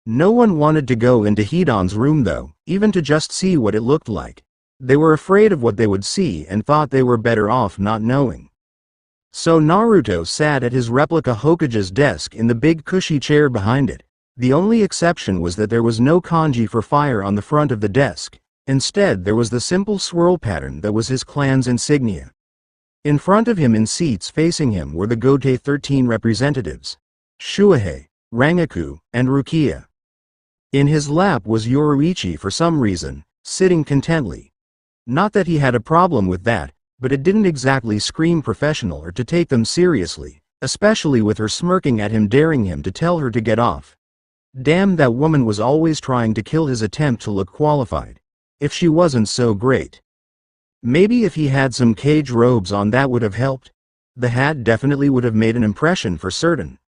No one wanted to go into Hidan's room though, even to just see what it looked like. They were afraid of what they would see and thought they were better off not knowing. So Naruto sat at his replica Hokage's desk in the big cushy chair behind it. The only exception was that there was no kanji for fire on the front of the desk. Instead there was the simple swirl pattern that was his clan's insignia. In front of him in seats facing him were the Gotei 13 representatives, Shuhei, Rangaku, and Rukia. In his lap was Yoruichi for some reason, sitting contently, Not that he had a problem with that, but it didn't exactly scream professional or to take them seriously, especially with her smirking at him daring him to tell her to get off. Damn, that woman was always trying to kill his attempt to look qualified. If she wasn't so great. Maybe if he had some cage robes on, that would have helped. The hat definitely would have made an impression for certain.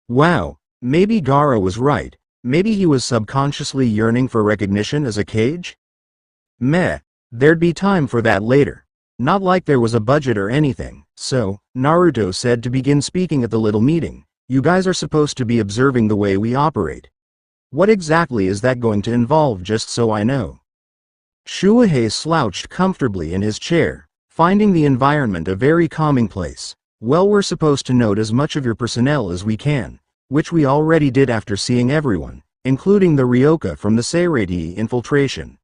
Wow, maybe Gaara was right. Maybe he was subconsciously yearning for recognition as a cage? Meh, there'd be time for that later. Not like there was a budget or anything. So, Naruto said to begin speaking at the little meeting. You guys are supposed to be observing the way we operate. What exactly is that going to involve, just so I know? Shuhei slouched comfortably in his chair, finding the environment a very calming place. Well, we're supposed to note as much of your personnel as we can, which we already did after seeing everyone, including the Ryoka from the Seirei infiltration.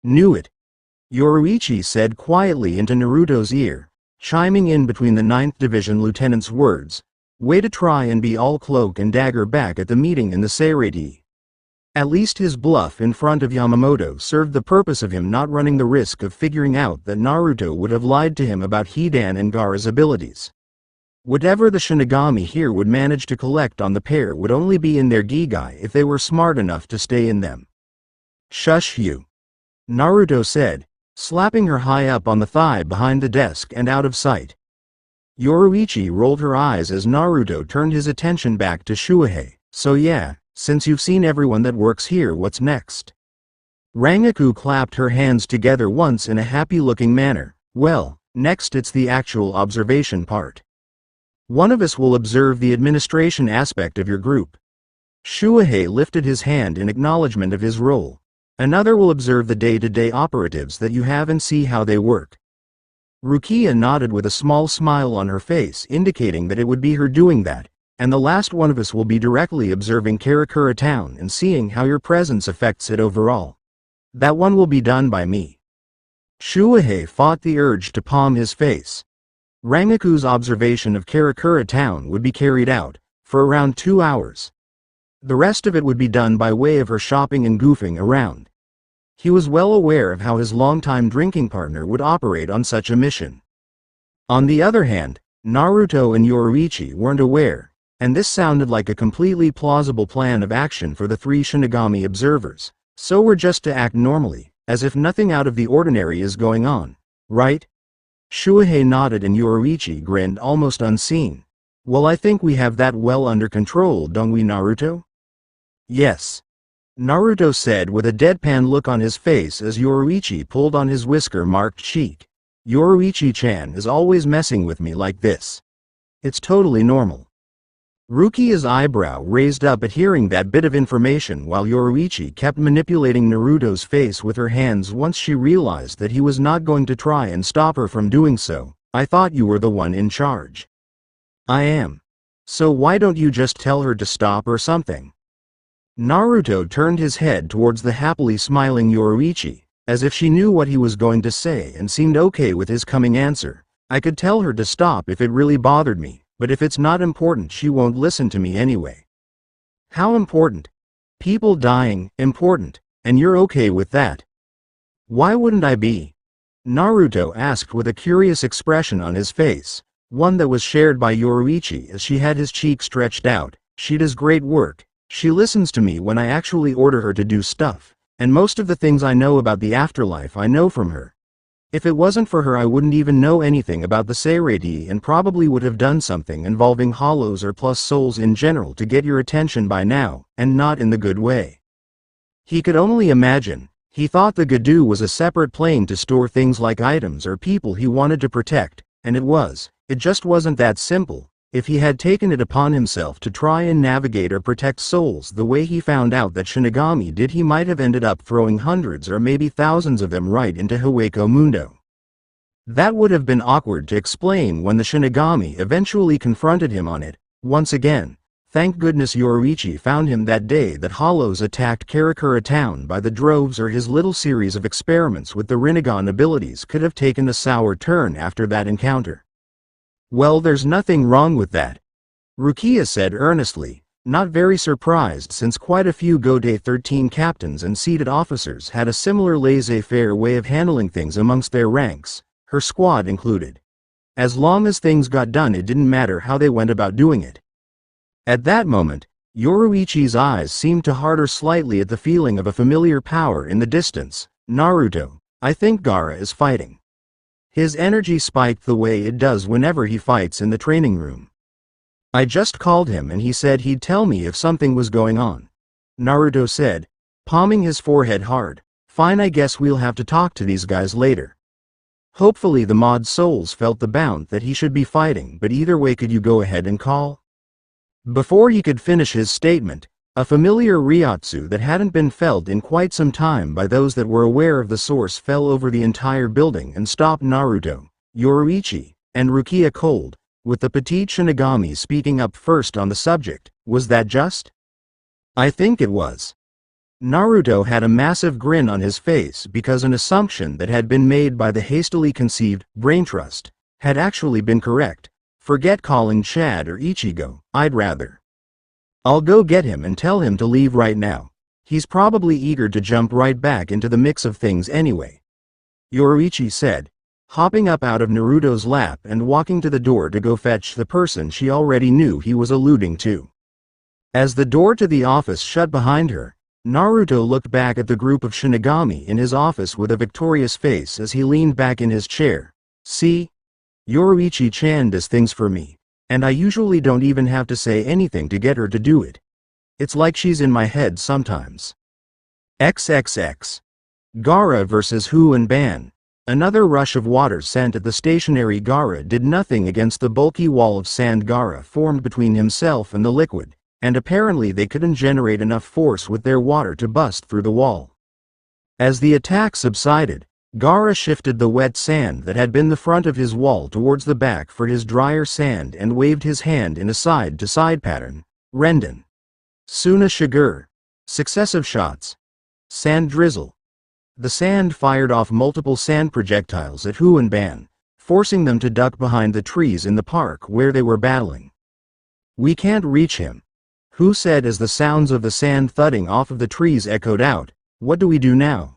Knew it. Yoruichi said quietly into Naruto's ear, chiming in between the 9th Division lieutenant's words. Way to try and be all cloak and dagger back at the meeting in the Seirei. At least his bluff in front of Yamamoto served the purpose of him not running the risk of figuring out that Naruto would have lied to him about Hidan and Gaara's abilities. Whatever the Shinigami here would manage to collect on the pair would only be in their Gigai if they were smart enough to stay in them. Shush you. Naruto said, slapping her high up on the thigh behind the desk and out of sight. Yoruichi rolled her eyes as Naruto turned his attention back to Shuhei. So yeah, since you've seen everyone that works here, what's next? Rangaku clapped her hands together once in a happy-looking manner. Well, next it's the actual observation part. One of us will observe the administration aspect of your group. Shuhei lifted his hand in acknowledgement of his role. Another will observe the day-to-day operatives that you have and see how they work. Rukia nodded with a small smile on her face, indicating that it would be her doing that, and the last one of us will be directly observing Karakura Town and seeing how your presence affects it overall. That one will be done by me. Shuhei fought the urge to palm his face. Rangaku's observation of Karakura Town would be carried out, for around 2 hours. The rest of it would be done by way of her shopping and goofing around. He was well aware of how his longtime drinking partner would operate on such a mission. On the other hand, Naruto and Yoruichi weren't aware, and this sounded like a completely plausible plan of action for the 3 Shinigami observers. So we're just to act normally, as if nothing out of the ordinary is going on, right? Shuhei nodded and Yoruichi grinned almost unseen. Well, I think we have that well under control, don't we, Naruto? Yes. Naruto said with a deadpan look on his face as Yoruichi pulled on his whisker-marked cheek. Yoruichi-chan is always messing with me like this. It's totally normal. Rukia's eyebrow raised up at hearing that bit of information while Yoruichi kept manipulating Naruto's face with her hands once she realized that he was not going to try and stop her from doing so. I thought you were the one in charge. I am. So why don't you just tell her to stop or something? Naruto turned his head towards the happily smiling Yoruichi, as if she knew what he was going to say and seemed okay with his coming answer. I could tell her to stop if it really bothered me, but if it's not important she won't listen to me anyway. How important? People dying, important, and you're okay with that? Why wouldn't I be? Naruto asked with a curious expression on his face, one that was shared by Yoruichi as she had his cheek stretched out. She does great work. She listens to me when I actually order her to do stuff, and most of the things I know about the afterlife I know from her. If it wasn't for her I wouldn't even know anything about the Seirei and probably would have done something involving hollows or plus souls in general to get your attention by now, and not in the good way. He could only imagine. He thought the Gadu was a separate plane to store things like items or people he wanted to protect, and it was. It just wasn't that simple. If he had taken it upon himself to try and navigate or protect souls the way he found out that Shinigami did, he might have ended up throwing hundreds or maybe thousands of them right into Hueco Mundo. That would have been awkward to explain when the Shinigami eventually confronted him on it. Once again, thank goodness Yoruichi found him that day that Hollows attacked Karakura Town by the droves, or his little series of experiments with the Rinnegan abilities could have taken a sour turn after that encounter. Well, there's nothing wrong with that, Rukia said earnestly. not very surprised since quite a few Gotei 13 captains and seated officers had a similar laissez-faire way of handling things amongst their ranks, her squad included. As long as things got done, it didn't matter how they went about doing it. At that moment, Yoruichi's eyes seemed to harden slightly at the feeling of a familiar power in the distance. Naruto, I think Gaara is fighting. His energy spiked the way it does whenever he fights in the training room. I just called him and he said he'd tell me if something was going on. Naruto said, palming his forehead hard. Fine, I guess we'll have to talk to these guys later. Hopefully the mod souls felt the bound that he should be fighting, but either way, could you go ahead and call? Before he could finish his statement, a familiar ryotsu that hadn't been felt in quite some time by those that were aware of the source fell over the entire building and stopped Naruto, Yoruichi, and Rukia cold, with the petite Shinigami speaking up first on the subject. Was that just? I think it was. Naruto had a massive grin on his face because an assumption that had been made by the hastily conceived brain trust had actually been correct. Forget calling Chad or Ichigo, I'd rather. I'll go get him and tell him to leave right now. He's probably eager to jump right back into the mix of things anyway. Yoruichi said, hopping up out of Naruto's lap and walking to the door to go fetch the person she already knew he was alluding to. As the door to the office shut behind her, Naruto looked back at the group of Shinigami in his office with a victorious face as he leaned back in his chair. See? Yoruichi-chan does things for me, and I usually don't even have to say anything to get her to do it. It's like she's in my head sometimes. XXX. Gaara vs. Hu and Ban. Another rush of water sent at the stationary Gaara did nothing against the bulky wall of sand Gaara formed between himself and the liquid, and apparently they couldn't generate enough force with their water to bust through the wall. As the attack subsided, Gaara shifted the wet sand that had been the front of his wall towards the back for his drier sand and waved his hand in a side-to-side pattern. Renden. Suna Shigur. Successive shots. Sand drizzle. The sand fired off multiple sand projectiles at Hu and Ban, forcing them to duck behind the trees in the park where they were battling. We can't reach him, Hu said as the sounds of the sand thudding off of the trees echoed out. What do we do now?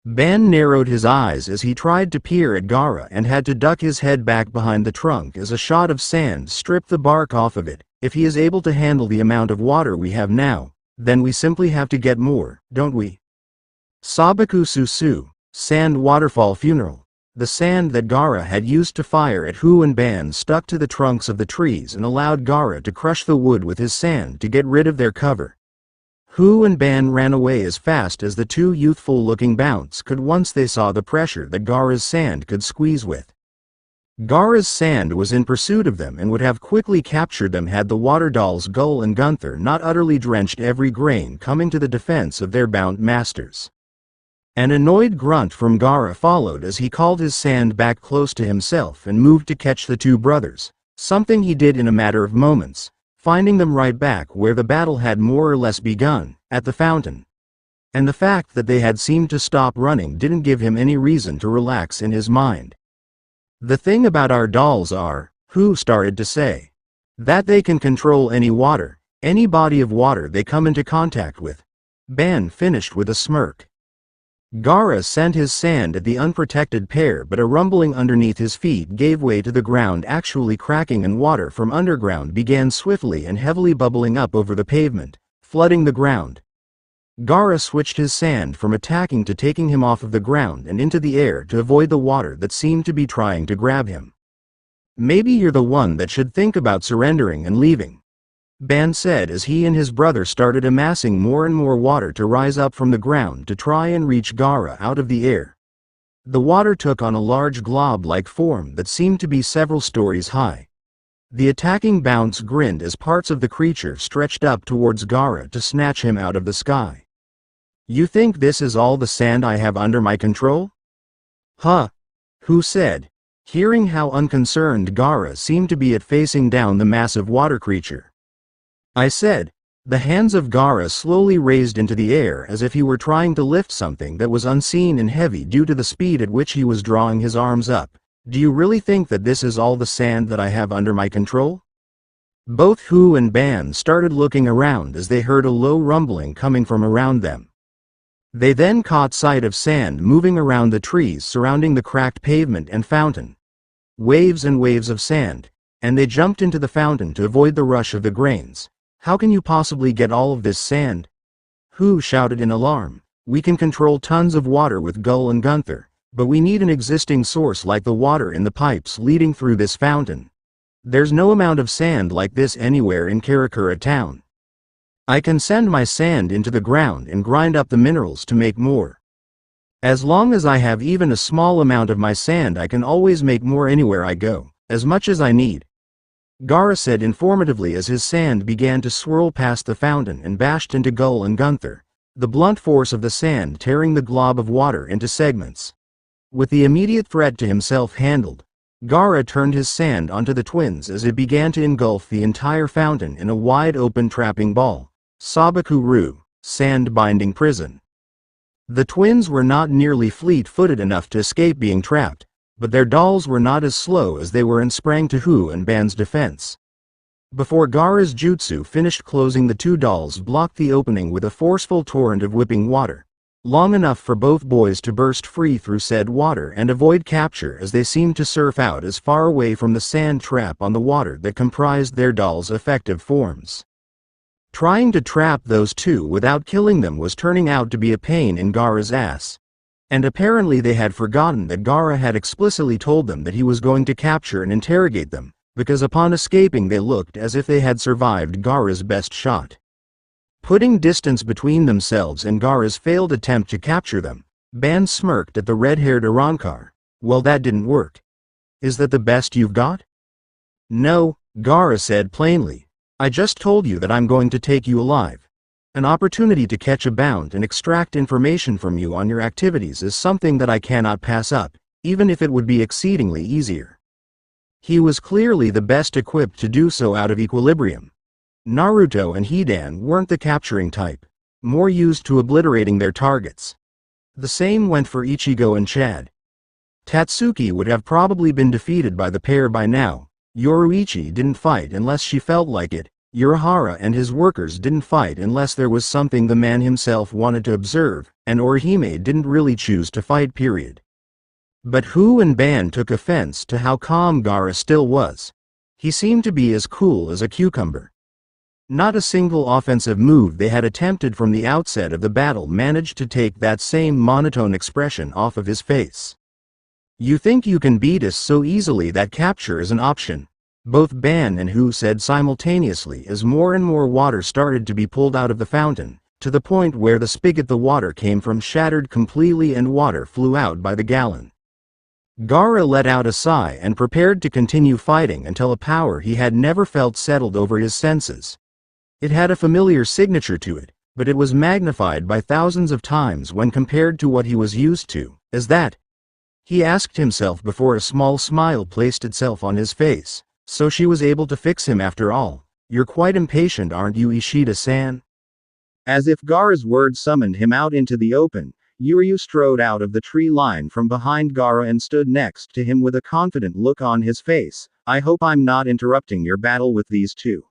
Ban narrowed his eyes as he tried to peer at Gaara and had to duck his head back behind the trunk as a shot of sand stripped the bark off of it. If he is able to handle the amount of water we have now, then we simply have to get more, don't we? Sabaku Susu, Sand Waterfall Funeral. The sand that Gaara had used to fire at Hu and Ban stuck to the trunks of the trees and allowed Gaara to crush the wood with his sand to get rid of their cover. Hu and Ban ran away as fast as the two youthful-looking bounts could once they saw the pressure that Gaara's sand could squeeze with. Gaara's sand was in pursuit of them and would have quickly captured them had the water dolls Gull and Gunther not utterly drenched every grain coming to the defense of their bound masters. An annoyed grunt from Gaara followed as he called his sand back close to himself and moved to catch the two brothers, something he did in a matter of moments, finding them right back where the battle had more or less begun, at the fountain. And the fact that they had seemed to stop running didn't give him any reason to relax in his mind. The thing about our dolls are, Hu started to say, that they can control any water, any body of water they come into contact with. Ban finished with a smirk. Gaara sent his sand at the unprotected pair, but a rumbling underneath his feet gave way to the ground actually cracking and water from underground began swiftly and heavily bubbling up over the pavement, flooding the ground. Gaara switched his sand from attacking to taking him off of the ground and into the air to avoid the water that seemed to be trying to grab him. Maybe you're the one that should think about surrendering and leaving, Ban said as he and his brother started amassing more and more water to rise up from the ground to try and reach Gaara out of the air. The water took on a large glob-like form that seemed to be several stories high. The attacking bounce grinned as parts of the creature stretched up towards Gaara to snatch him out of the sky. You think this is all the sand I have under my control? Huh? Hu said, hearing how unconcerned Gaara seemed to be at facing down the massive water creature. I said. The hands of Gaara slowly raised into the air as if he were trying to lift something that was unseen and heavy due to the speed at which he was drawing his arms up. Do you really think that this is all the sand that I have under my control? Both Hu and Ban started looking around as they heard a low rumbling coming from around them. They then caught sight of sand moving around the trees surrounding the cracked pavement and fountain. Waves and waves of sand, and they jumped into the fountain to avoid the rush of the grains. "How can you possibly get all of this sand?" Hu shouted in alarm. "We can control tons of water with Gull and Gunther, but we need an existing source like the water in the pipes leading through this fountain. There's no amount of sand like this anywhere in Karakura town. I can send my sand into the ground and grind up the minerals to make more. As long as I have even a small amount of my sand, I can always make more anywhere I go, as much as I need," Gaara said informatively as his sand began to swirl past the fountain and bashed into Gull and Gunther, the blunt force of the sand tearing the glob of water into segments. With the immediate threat to himself handled, Gaara turned his sand onto the twins as it began to engulf the entire fountain in a wide-open trapping ball. Sabaku-ru, sand-binding prison. The twins were not nearly fleet-footed enough to escape being trapped, but their dolls were not as slow as they were and sprang to Hu and Ban's defense. Before Gaara's jutsu finished closing, the two dolls blocked the opening with a forceful torrent of whipping water, long enough for both boys to burst free through said water and avoid capture as they seemed to surf out as far away from the sand trap on the water that comprised their dolls' effective forms. Trying to trap those two without killing them was turning out to be a pain in Gaara's ass. And apparently they had forgotten that Gaara had explicitly told them that he was going to capture and interrogate them, because upon escaping they looked as if they had survived Gaara's best shot. Putting distance between themselves and Gaara's failed attempt to capture them, Ban smirked at the red-haired Arankar. "Well, that didn't work. Is that the best you've got?" "No," Gaara said plainly. "I just told you that I'm going to take you alive. An opportunity to catch a bound and extract information from you on your activities is something that I cannot pass up, even if it would be exceedingly easier." He was clearly the best equipped to do so out of equilibrium. Naruto and Hidan weren't the capturing type, more used to obliterating their targets. The same went for Ichigo and Chad. Tatsuki would have probably been defeated by the pair by now. Yoruichi didn't fight unless she felt like it. Urahara and his workers didn't fight unless there was something the man himself wanted to observe, and Orihime didn't really choose to fight, period. But Hu and Ban took offense to how calm Gaara still was. He seemed to be as cool as a cucumber. Not a single offensive move they had attempted from the outset of the battle managed to take that same monotone expression off of his face. "You think you can beat us so easily that capture is an option," both Ban and Hu said simultaneously as more and more water started to be pulled out of the fountain, to the point where the spigot the water came from shattered completely and water flew out by the gallon. Gaara let out a sigh and prepared to continue fighting until a power he had never felt settled over his senses. It had a familiar signature to it, but it was magnified by thousands of times when compared to what he was used to. "Is that?" he asked himself before a small smile placed itself on his face. "So she was able to fix him after all. You're quite impatient, aren't you, Ishida-san?" As if Gaara's words summoned him out into the open, Uryu strode out of the tree line from behind Gaara and stood next to him with a confident look on his face. "I hope I'm not interrupting your battle with these two."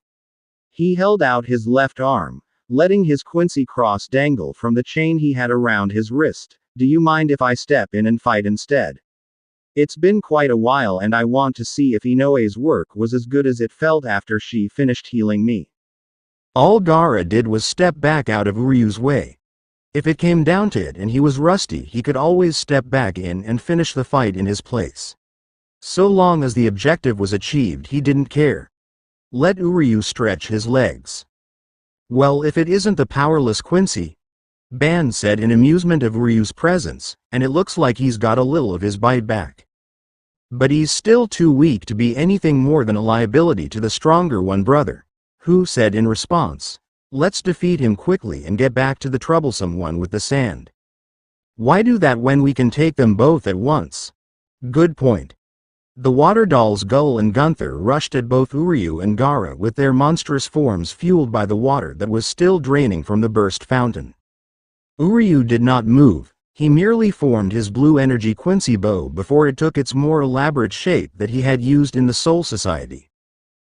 He held out his left arm, letting his Quincy cross dangle from the chain he had around his wrist. "Do you mind if I step in and fight instead? It's been quite a while and I want to see if Inoe's work was as good as it felt after she finished healing me." All Gaara did was step back out of Uryu's way. If it came down to it and he was rusty, he could always step back in and finish the fight in his place. So long as the objective was achieved, he didn't care. Let Uryu stretch his legs. "Well, if it isn't the powerless Quincy," Ban said in amusement of Uryu's presence, "and it looks like he's got a little of his bite back. But he's still too weak to be anything more than a liability to the stronger one, brother," Hu said in response. "Let's defeat him quickly and get back to the troublesome one with the sand." "Why do that when we can take them both at once?" "Good point." The water dolls Gull and Gunther rushed at both Uryu and Gaara with their monstrous forms fueled by the water that was still draining from the burst fountain. Uryu did not move, he merely formed his blue energy Quincy bow before it took its more elaborate shape that he had used in the Soul Society.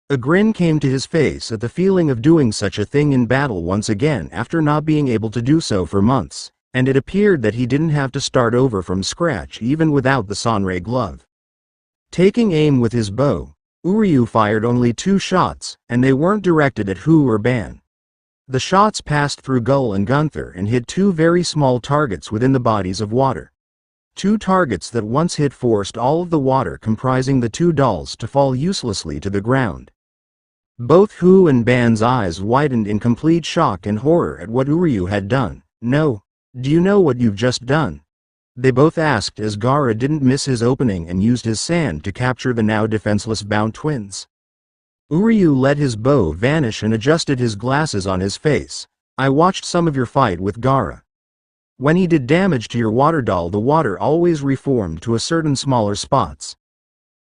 A grin came to his face at the feeling of doing such a thing in battle once again after not being able to do so for months, and it appeared that he didn't have to start over from scratch even without the Sanrei glove. Taking aim with his bow, Uryu fired only 2 shots, and they weren't directed at Hu or Ban. The shots passed through Gull and Gunther and hit 2 very small targets within the bodies of water. 2 targets that once hit forced all of the water comprising the 2 dolls to fall uselessly to the ground. Both Hu and Ban's eyes widened in complete shock and horror at what Uryu had done. "No. Do you know what you've just done?" they both asked as Gaara didn't miss his opening and used his sand to capture the now defenseless Bount twins. Uryu let his bow vanish and adjusted his glasses on his face. "I watched some of your fight with Gaara. When he did damage to your water doll, the water always reformed to a certain smaller spots.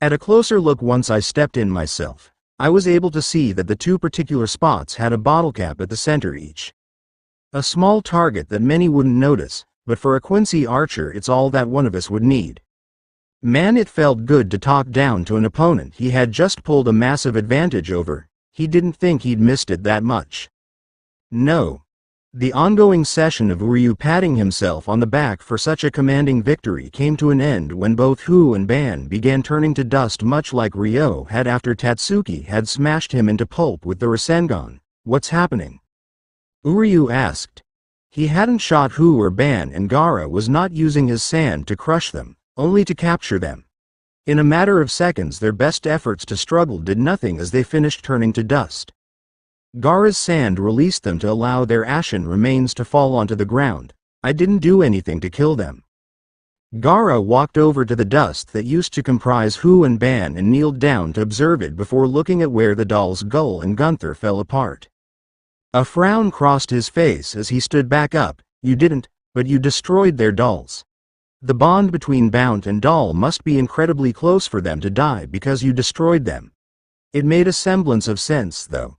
At a closer look once I stepped in myself, I was able to see that the 2 particular spots had a bottle cap at the center each. A small target that many wouldn't notice, but for a Quincy archer it's all that one of us would need." Man, it felt good to talk down to an opponent he had just pulled a massive advantage over. He didn't think he'd missed it that much. No. The ongoing session of Uryu patting himself on the back for such a commanding victory came to an end when both Hu and Ban began turning to dust, much like Ryo had after Tatsuki had smashed him into pulp with the Rasengan. "What's happening?" Uryu asked. He hadn't shot Hu or Ban, and Gaara was not using his sand to crush them, only to capture them. In a matter of seconds their best efforts to struggle did nothing as they finished turning to dust. Gaara's sand released them to allow their ashen remains to fall onto the ground. "I didn't do anything to kill them." Gaara walked over to the dust that used to comprise Hu and Ban and kneeled down to observe it before looking at where the dolls Gull and Gunther fell apart. A frown crossed his face as he stood back up. "You didn't, but you destroyed their dolls. The bond between Bount and doll must be incredibly close for them to die because you destroyed them." It made a semblance of sense, though.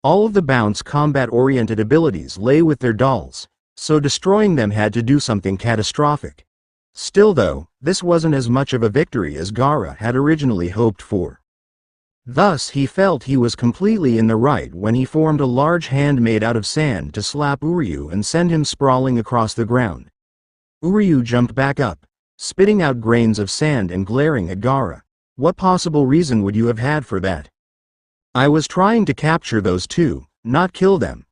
All of the Bount's combat-oriented abilities lay with their dolls, so destroying them had to do something catastrophic. Still though, this wasn't as much of a victory as Gaara had originally hoped for. Thus he felt he was completely in the right when he formed a large hand made out of sand to slap Uryu and send him sprawling across the ground. Uryu jumped back up, spitting out grains of sand and glaring at Gaara. "What possible reason would you have had for that?" "I was trying to capture those 2, not kill them,"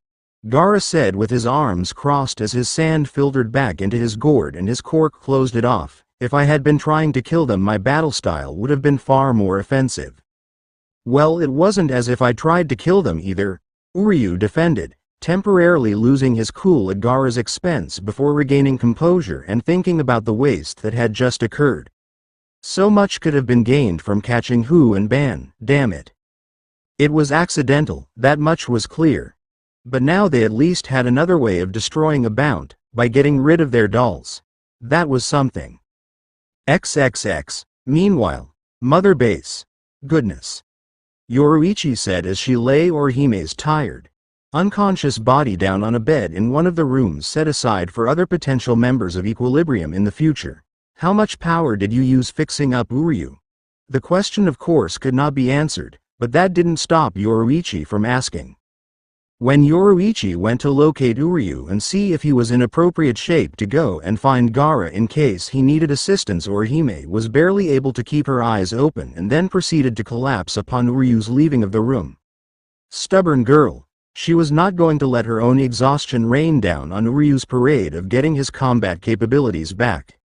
Gaara said with his arms crossed as his sand filtered back into his gourd and his cork closed it off. "If I had been trying to kill them, my battle style would have been far more offensive." "Well, it wasn't as if I tried to kill them either," Uryu defended, temporarily losing his cool at Gaara's expense before regaining composure and thinking about the waste that had just occurred. So much could have been gained from catching Hu and Ban, damn it. It was accidental, that much was clear. But now they at least had another way of destroying a Bount, by getting rid of their dolls. That was something. XXX. Meanwhile, Mother Base. Goodness. Yoruichi said as she lay Orihime's tired, unconscious body down on a bed in one of the rooms set aside for other potential members of Equilibrium in the future. "How much power did you use fixing up Uryu?" The question of course could not be answered, but that didn't stop Yoruichi from asking. When Yoruichi went to locate Uryu and see if he was in appropriate shape to go and find Gaara in case he needed assistance, Orihime was barely able to keep her eyes open and then proceeded to collapse upon Uryu's leaving of the room. Stubborn girl. She was not going to let her own exhaustion rain down on Uryu's parade of getting his combat capabilities back.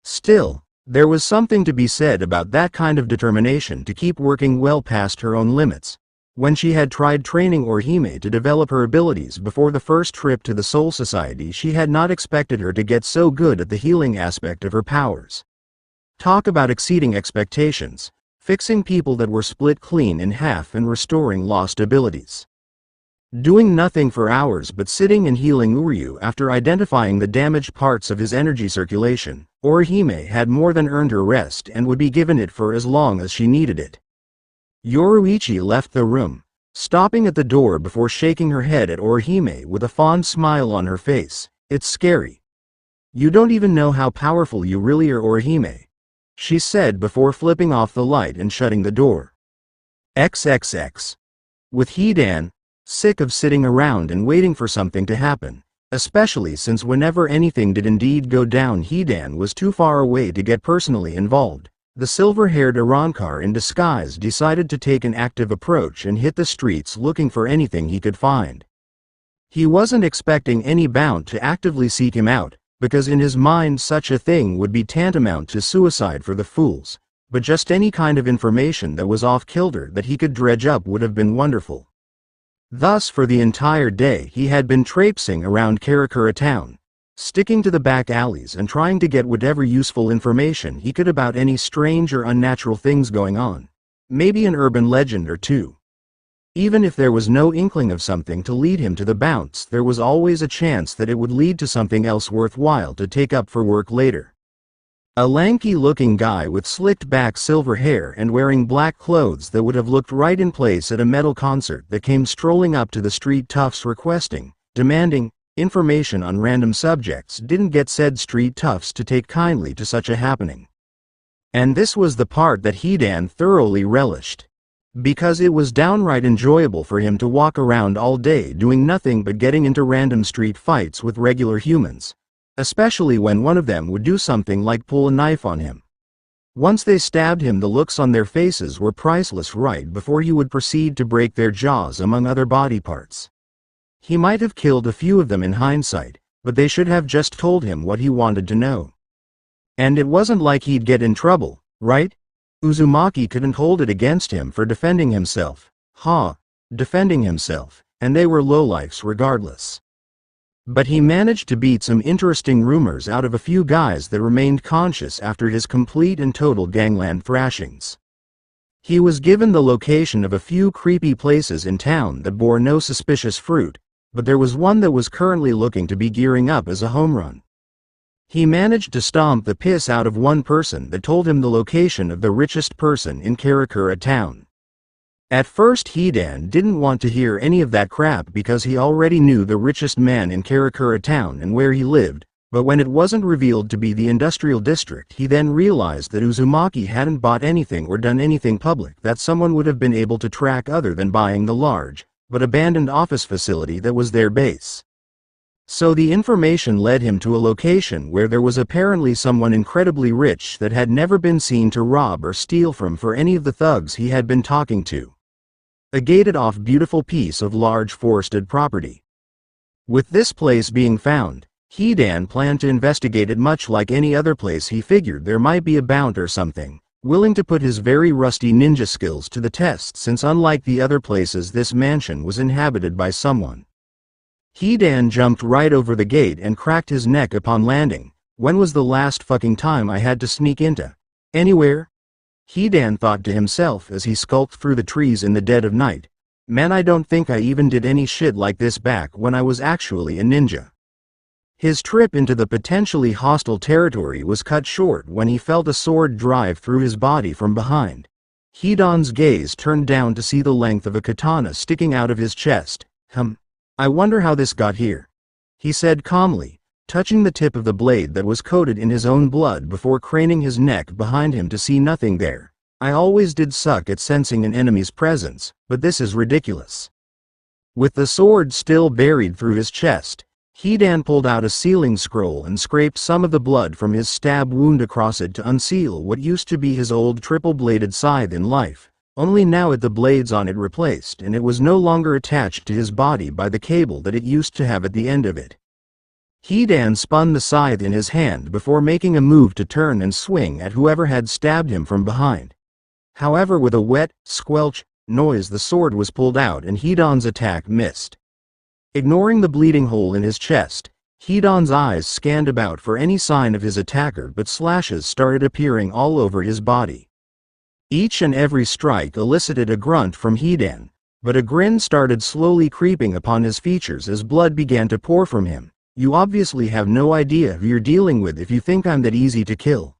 Still, there was something to be said about that kind of determination to keep working well past her own limits. When she had tried training Orihime to develop her abilities before the first trip to the Soul Society, she had not expected her to get so good at the healing aspect of her powers. Talk about exceeding expectations, fixing people that were split clean in half and restoring lost abilities. Doing nothing for hours but sitting and healing Uryu after identifying the damaged parts of his energy circulation, Orihime had more than earned her rest and would be given it for as long as she needed it. Yoruichi left the room, stopping at the door before shaking her head at Orihime with a fond smile on her face. "It's scary. You don't even know how powerful you really are, Orihime," she said before flipping off the light and shutting the door. XXX. With Hidan, sick of sitting around and waiting for something to happen, especially since whenever anything did indeed go down Hidan was too far away to get personally involved. The silver-haired Arankar in disguise decided to take an active approach and hit the streets looking for anything he could find. He wasn't expecting any bound to actively seek him out, because in his mind such a thing would be tantamount to suicide for the fools, but just any kind of information that was off-kilter that he could dredge up would have been wonderful. Thus for the entire day he had been traipsing around Karakura town, sticking to the back alleys and trying to get whatever useful information he could about any strange or unnatural things going on. Maybe an urban legend or two. Even if there was no inkling of something to lead him to the bounce, there was always a chance that it would lead to something else worthwhile to take up for work later. A lanky-looking guy with slicked-back silver hair and wearing black clothes that would have looked right in place at a metal concert that came strolling up to the street toughs demanding information on random subjects didn't get said street toughs to take kindly to such a happening. And this was the part that Hidan thoroughly relished. Because it was downright enjoyable for him to walk around all day doing nothing but getting into random street fights with regular humans. Especially when one of them would do something like pull a knife on him. Once they stabbed him, the looks on their faces were priceless right before he would proceed to break their jaws among other body parts. He might have killed a few of them in hindsight, but they should have just told him what he wanted to know. And it wasn't like he'd get in trouble, right? Uzumaki couldn't hold it against him for defending himself. Defending himself, and they were lowlifes regardless. But he managed to beat some interesting rumors out of a few guys that remained conscious after his complete and total gangland thrashings. He was given the location of a few creepy places in town that bore no suspicious fruit, but there was one that was currently looking to be gearing up as a home run. He managed to stomp the piss out of one person that told him the location of the richest person in Karakura town. At first Hidan didn't want to hear any of that crap because he already knew the richest man in Karakura town and where he lived, but when it wasn't revealed to be the industrial district he then realized that Uzumaki hadn't bought anything or done anything public that someone would have been able to track other than buying the large, but abandoned office facility that was their base. So the information led him to a location where there was apparently someone incredibly rich that had never been seen to rob or steal from for any of the thugs he had been talking to. A gated-off beautiful piece of large forested property. With this place being found, Hidan planned to investigate it much like any other place he figured there might be a bounty or something, willing to put his very rusty ninja skills to the test since unlike the other places this mansion was inhabited by someone. Hidan jumped right over the gate and cracked his neck upon landing. When was the last fucking time I had to sneak into anywhere? Hidan thought to himself as he skulked through the trees in the dead of night. Man, I don't think I even did any shit like this back when I was actually a ninja. His trip into the potentially hostile territory was cut short when he felt a sword drive through his body from behind. Hidan's gaze turned down to see the length of a katana sticking out of his chest. I wonder how this got here, he said calmly, touching the tip of the blade that was coated in his own blood before craning his neck behind him to see nothing there. I always did suck at sensing an enemy's presence, but this is ridiculous. With the sword still buried through his chest, Hidan pulled out a sealing scroll and scraped some of the blood from his stab wound across it to unseal what used to be his old triple-bladed scythe in life, only now had the blades on it replaced and it was no longer attached to his body by the cable that it used to have at the end of it. Hidan spun the scythe in his hand before making a move to turn and swing at whoever had stabbed him from behind. However, with a wet, squelch noise the sword was pulled out and Hidan's attack missed. Ignoring the bleeding hole in his chest, Hidan's eyes scanned about for any sign of his attacker, but slashes started appearing all over his body. Each and every strike elicited a grunt from Hidan, but a grin started slowly creeping upon his features as blood began to pour from him. You obviously have no idea who you're dealing with if you think I'm that easy to kill.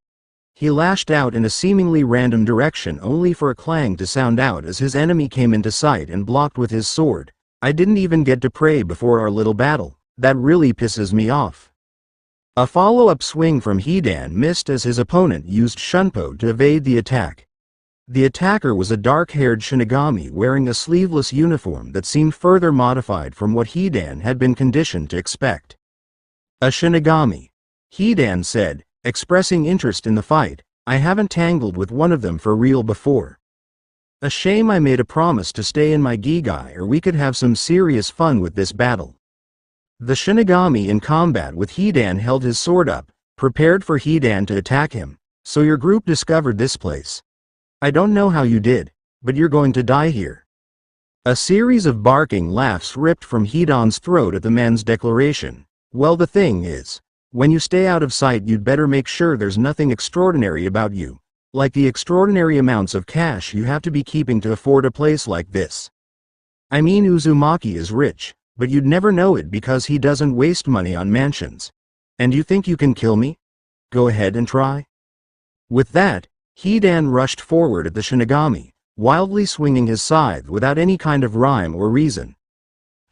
He lashed out in a seemingly random direction only for a clang to sound out as his enemy came into sight and blocked with his sword. I didn't even get to pray before our little battle. That really pisses me off. A follow-up swing from Hidan missed as his opponent used Shunpo to evade the attack. The attacker was a dark-haired Shinigami wearing a sleeveless uniform that seemed further modified from what Hidan had been conditioned to expect. A Shinigami, Hidan said, expressing interest in the fight. I haven't tangled with one of them for real before. A shame I made a promise to stay in my Gigai or we could have some serious fun with this battle. The Shinigami in combat with Hidan held his sword up, prepared for Hidan to attack him. So your group discovered this place. I don't know how you did, but you're going to die here. A series of barking laughs ripped from Hidan's throat at the man's declaration. Well, the thing is, when you stay out of sight you'd better make sure there's nothing extraordinary about you, like the extraordinary amounts of cash you have to be keeping to afford a place like this. I mean, Uzumaki is rich, but you'd never know it because he doesn't waste money on mansions. And you think you can kill me? Go ahead and try. With that, Hidan rushed forward at the Shinigami, wildly swinging his scythe without any kind of rhyme or reason.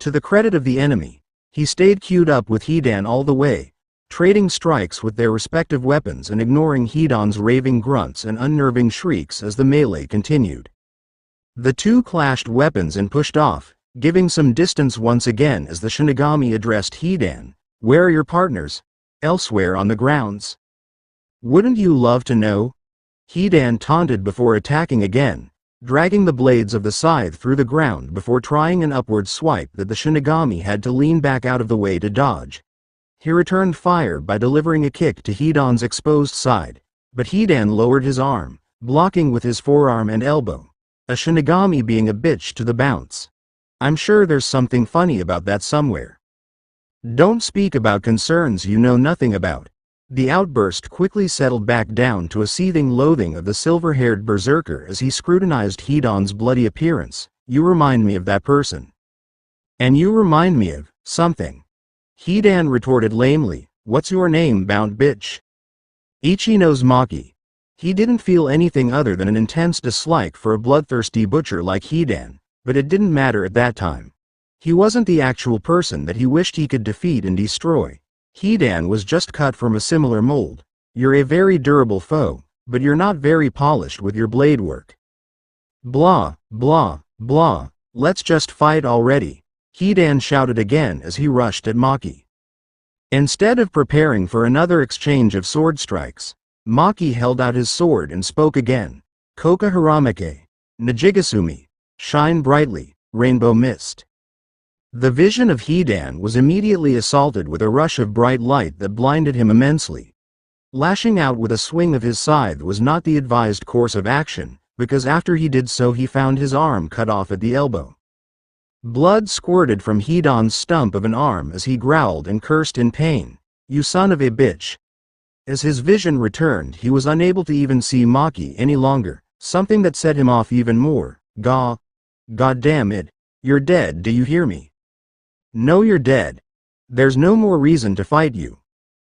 To the credit of the enemy, he stayed queued up with Hidan all the way, trading strikes with their respective weapons and ignoring Hidan's raving grunts and unnerving shrieks as the melee continued. The two clashed weapons and pushed off, giving some distance once again as the Shinigami addressed Hidan. Where are your partners? Elsewhere on the grounds. Wouldn't you love to know? Hidan taunted before attacking again, dragging the blades of the scythe through the ground before trying an upward swipe that the Shinigami had to lean back out of the way to dodge. He returned fire by delivering a kick to Hidan's exposed side, but Hidan lowered his arm, blocking with his forearm and elbow. A Shinigami being a bitch to the bounce. I'm sure there's something funny about that somewhere. Don't speak about concerns you know nothing about. The outburst quickly settled back down to a seething loathing of the silver-haired berserker as he scrutinized Hidan's bloody appearance. You remind me of that person. And you remind me of something. Hidan retorted lamely. What's your name, bound bitch? Uzumaki. He didn't feel anything other than an intense dislike for a bloodthirsty butcher like Hidan, but it didn't matter at that time. He wasn't the actual person that he wished he could defeat and destroy. Hidan was just cut from a similar mold. You're a very durable foe, but you're not very polished with your blade work. Blah, blah, blah, let's just fight already, Hidan shouted again as he rushed at Maki. Instead of preparing for another exchange of sword strikes, Maki held out his sword and spoke again. Koka Harameke, Najigasumi, shine brightly, rainbow mist. The vision of Hidan was immediately assaulted with a rush of bright light that blinded him immensely. Lashing out with a swing of his scythe was not the advised course of action, because after he did so he found his arm cut off at the elbow. Blood squirted from Hidan's stump of an arm as he growled and cursed in pain. You son of a bitch. As his vision returned, he was unable to even see Maki any longer, something that set him off even more. God damn it. You're dead, do you hear me? No, you're dead. There's no more reason to fight you.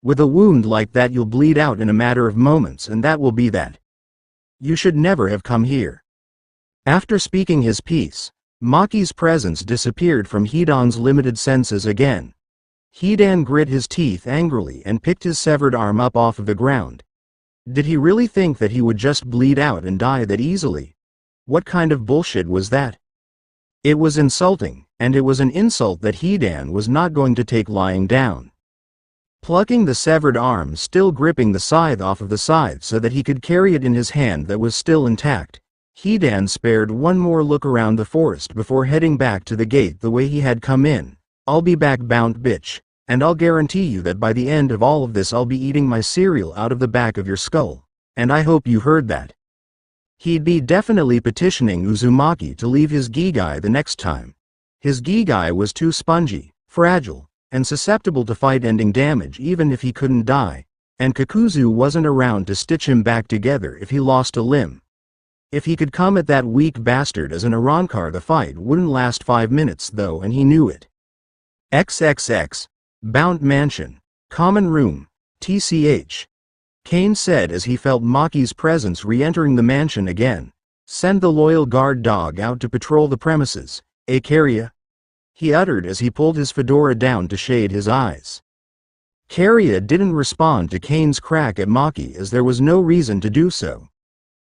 With a wound like that you'll bleed out in a matter of moments and that will be that. You should never have come here. After speaking his piece, Maki's presence disappeared from Hidan's limited senses again. Hidan grit his teeth angrily and picked his severed arm up off of the ground. Did he really think that he would just bleed out and die that easily? What kind of bullshit was that? It was insulting, and it was an insult that Hidan was not going to take lying down. Plucking the severed arm, still gripping the scythe off of the scythe so that he could carry it in his hand that was still intact, Hidan spared one more look around the forest before heading back to the gate the way he had come in. I'll be back, bound bitch, and I'll guarantee you that by the end of all of this I'll be eating my cereal out of the back of your skull, and I hope you heard that. He'd be definitely petitioning Uzumaki to leave his Gigai the next time. His Gigai was too spongy, fragile, and susceptible to fight-ending damage even if he couldn't die, and Kakuzu wasn't around to stitch him back together if he lost a limb. If he could come at that weak bastard as an Arrancar, the fight wouldn't last 5 minutes though, and he knew it. XXX. Bound Mansion. Common Room. TCH. Kane said as he felt Maki's presence re-entering the mansion again. Send the loyal guard dog out to patrol the premises, Karya? He uttered as he pulled his fedora down to shade his eyes. Karya didn't respond to Kane's crack at Maki as there was no reason to do so.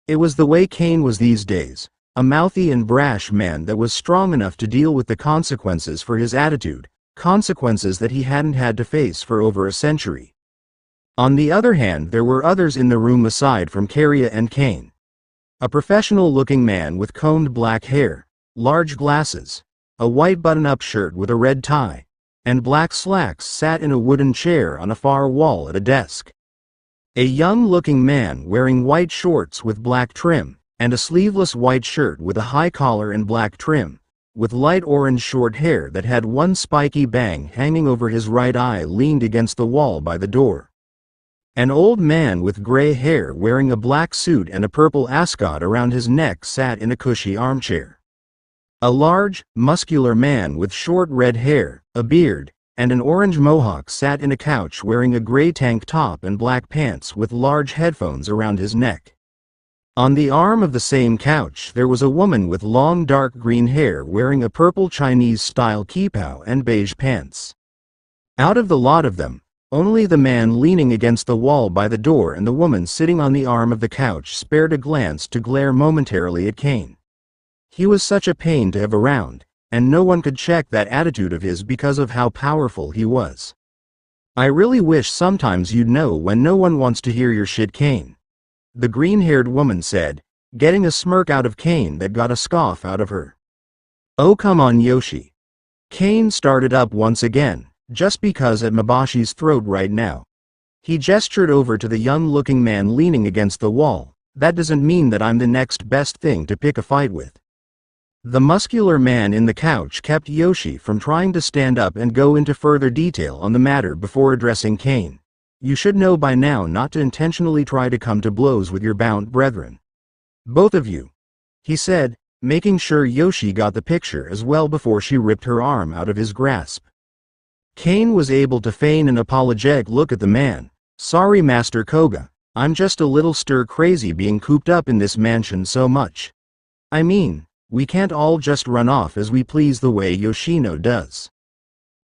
It was the way Kane was these days, a mouthy and brash man that was strong enough to deal with the consequences for his attitude, consequences that he hadn't had to face for over a century. On the other hand, there were others in the room aside from Kariya and Kane. A professional-looking man with combed black hair, large glasses, a white button-up shirt with a red tie, and black slacks sat in a wooden chair on a far wall at a desk. A young-looking man wearing white shorts with black trim, and a sleeveless white shirt with a high collar and black trim, with light orange short hair that had one spiky bang hanging over his right eye, leaned against the wall by the door. An old man with gray hair wearing a black suit and a purple ascot around his neck sat in a cushy armchair. A large, muscular man with short red hair, a beard, and an orange mohawk sat in a couch wearing a gray tank top and black pants with large headphones around his neck. On the arm of the same couch there was a woman with long dark green hair wearing a purple Chinese-style kipao and beige pants. Out of the lot of them, only the man leaning against the wall by the door and the woman sitting on the arm of the couch spared a glance to glare momentarily at Kane. He was such a pain to have around, and no one could check that attitude of his because of how powerful he was. "I really wish sometimes you'd know when no one wants to hear your shit, Kane," the green-haired woman said, getting a smirk out of Kane that got a scoff out of her. "Oh come on, Yoshi." Kane started up once again, just because at Mabashi's throat right now. He gestured over to the young-looking man leaning against the wall. "That doesn't mean that I'm the next best thing to pick a fight with." The muscular man in the couch kept Yoshi from trying to stand up and go into further detail on the matter before addressing Kane. "You should know by now not to intentionally try to come to blows with your bound brethren. Both of you," he said, making sure Yoshi got the picture as well before she ripped her arm out of his grasp. Kane was able to feign an apologetic look at the man. "Sorry, Master Koga, I'm just a little stir-crazy being cooped up in this mansion so much. I mean, we can't all just run off as we please the way Yoshino does."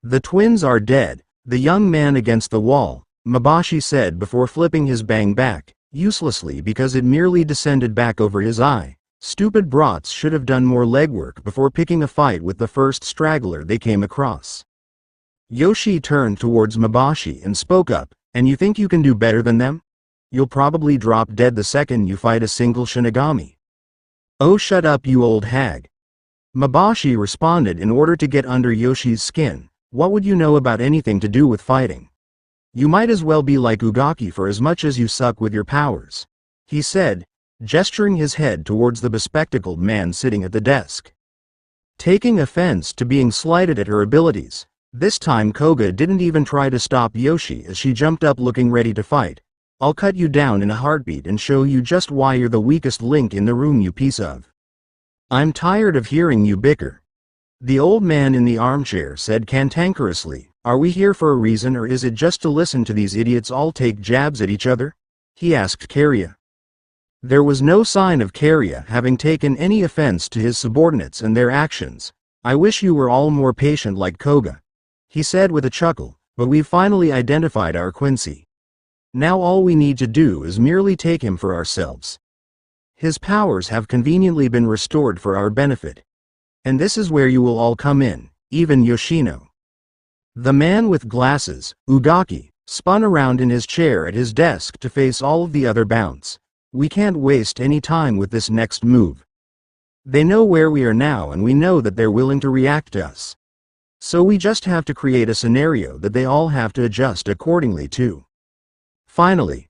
"The twins are dead," the young man against the wall, Mabashi said before flipping his bang back, uselessly because it merely descended back over his eye. Stupid brats should have done more legwork before picking a fight with the first straggler they came across. Yoshi turned towards Mabashi and spoke up, "And you think you can do better than them? You'll probably drop dead the second you fight a single Shinigami." "Oh shut up, you old hag," Mabashi responded in order to get under Yoshi's skin. "What would you know about anything to do with fighting? You might as well be like Ugaki for as much as you suck with your powers," he said, gesturing his head towards the bespectacled man sitting at the desk. Taking offense to being slighted at her abilities, this time Koga didn't even try to stop Yoshi as she jumped up looking ready to fight. "I'll cut you down in a heartbeat and show you just why you're the weakest link in the room, you piece of. I'm tired of hearing you bicker." The old man in the armchair said cantankerously, "Are we here for a reason or is it just to listen to these idiots all take jabs at each other?" he asked Kariya. There was no sign of Kariya having taken any offense to his subordinates and their actions. "I wish you were all more patient like Koga," he said with a chuckle, "but we've finally identified our Quincy. Now all we need to do is merely take him for ourselves. His powers have conveniently been restored for our benefit. And this is where you will all come in, even Yoshino." The man with glasses, Ugaki, spun around in his chair at his desk to face all of the other bounts. "We can't waste any time with this next move. They know where we are now and we know that they're willing to react to us. So we just have to create a scenario that they all have to adjust accordingly to." Finally,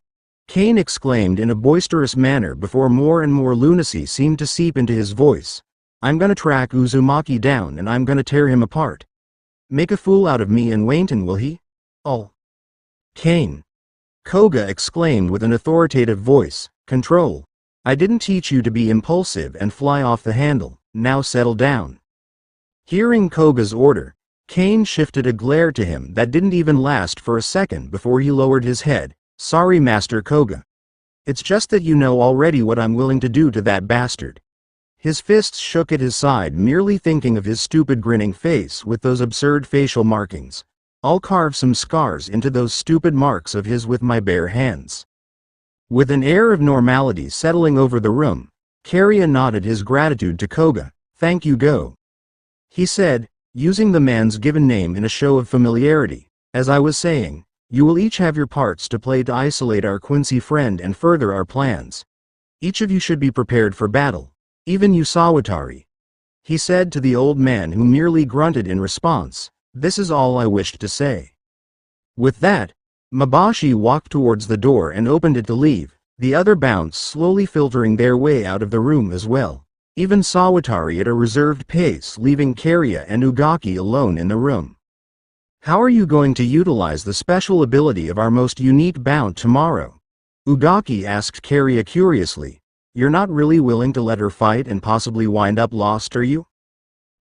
Kane exclaimed in a boisterous manner before more and more lunacy seemed to seep into his voice. "I'm gonna track Uzumaki down and I'm gonna tear him apart. Make a fool out of me and Wayton, will he? Oh." "Kane," Koga exclaimed with an authoritative voice, "control. I didn't teach you to be impulsive and fly off the handle, now settle down." Hearing Koga's order, Kane shifted a glare to him that didn't even last for a second before he lowered his head. "Sorry, Master Koga. It's just that you know already what I'm willing to do to that bastard." His fists shook at his side, merely thinking of his stupid grinning face with those absurd facial markings. "I'll carve some scars into those stupid marks of his with my bare hands." With an air of normality settling over the room, Kariya nodded his gratitude to Koga. "Thank you, Go," he said, using the man's given name in a show of familiarity. "As I was saying, you will each have your parts to play to isolate our Quincy friend and further our plans. Each of you should be prepared for battle. Even you, Sawatari," he said to the old man, who merely grunted in response. "This is all I wished to say." With that, Mabashi walked towards the door and opened it to leave. The other bounced, slowly filtering their way out of the room as well. Even Sawatari at a reserved pace, leaving Kariya and Ugaki alone in the room. "How are you going to utilize the special ability of our most unique bound tomorrow?" Ugaki asked Kariya curiously. "You're not really willing to let her fight and possibly wind up lost, are you?"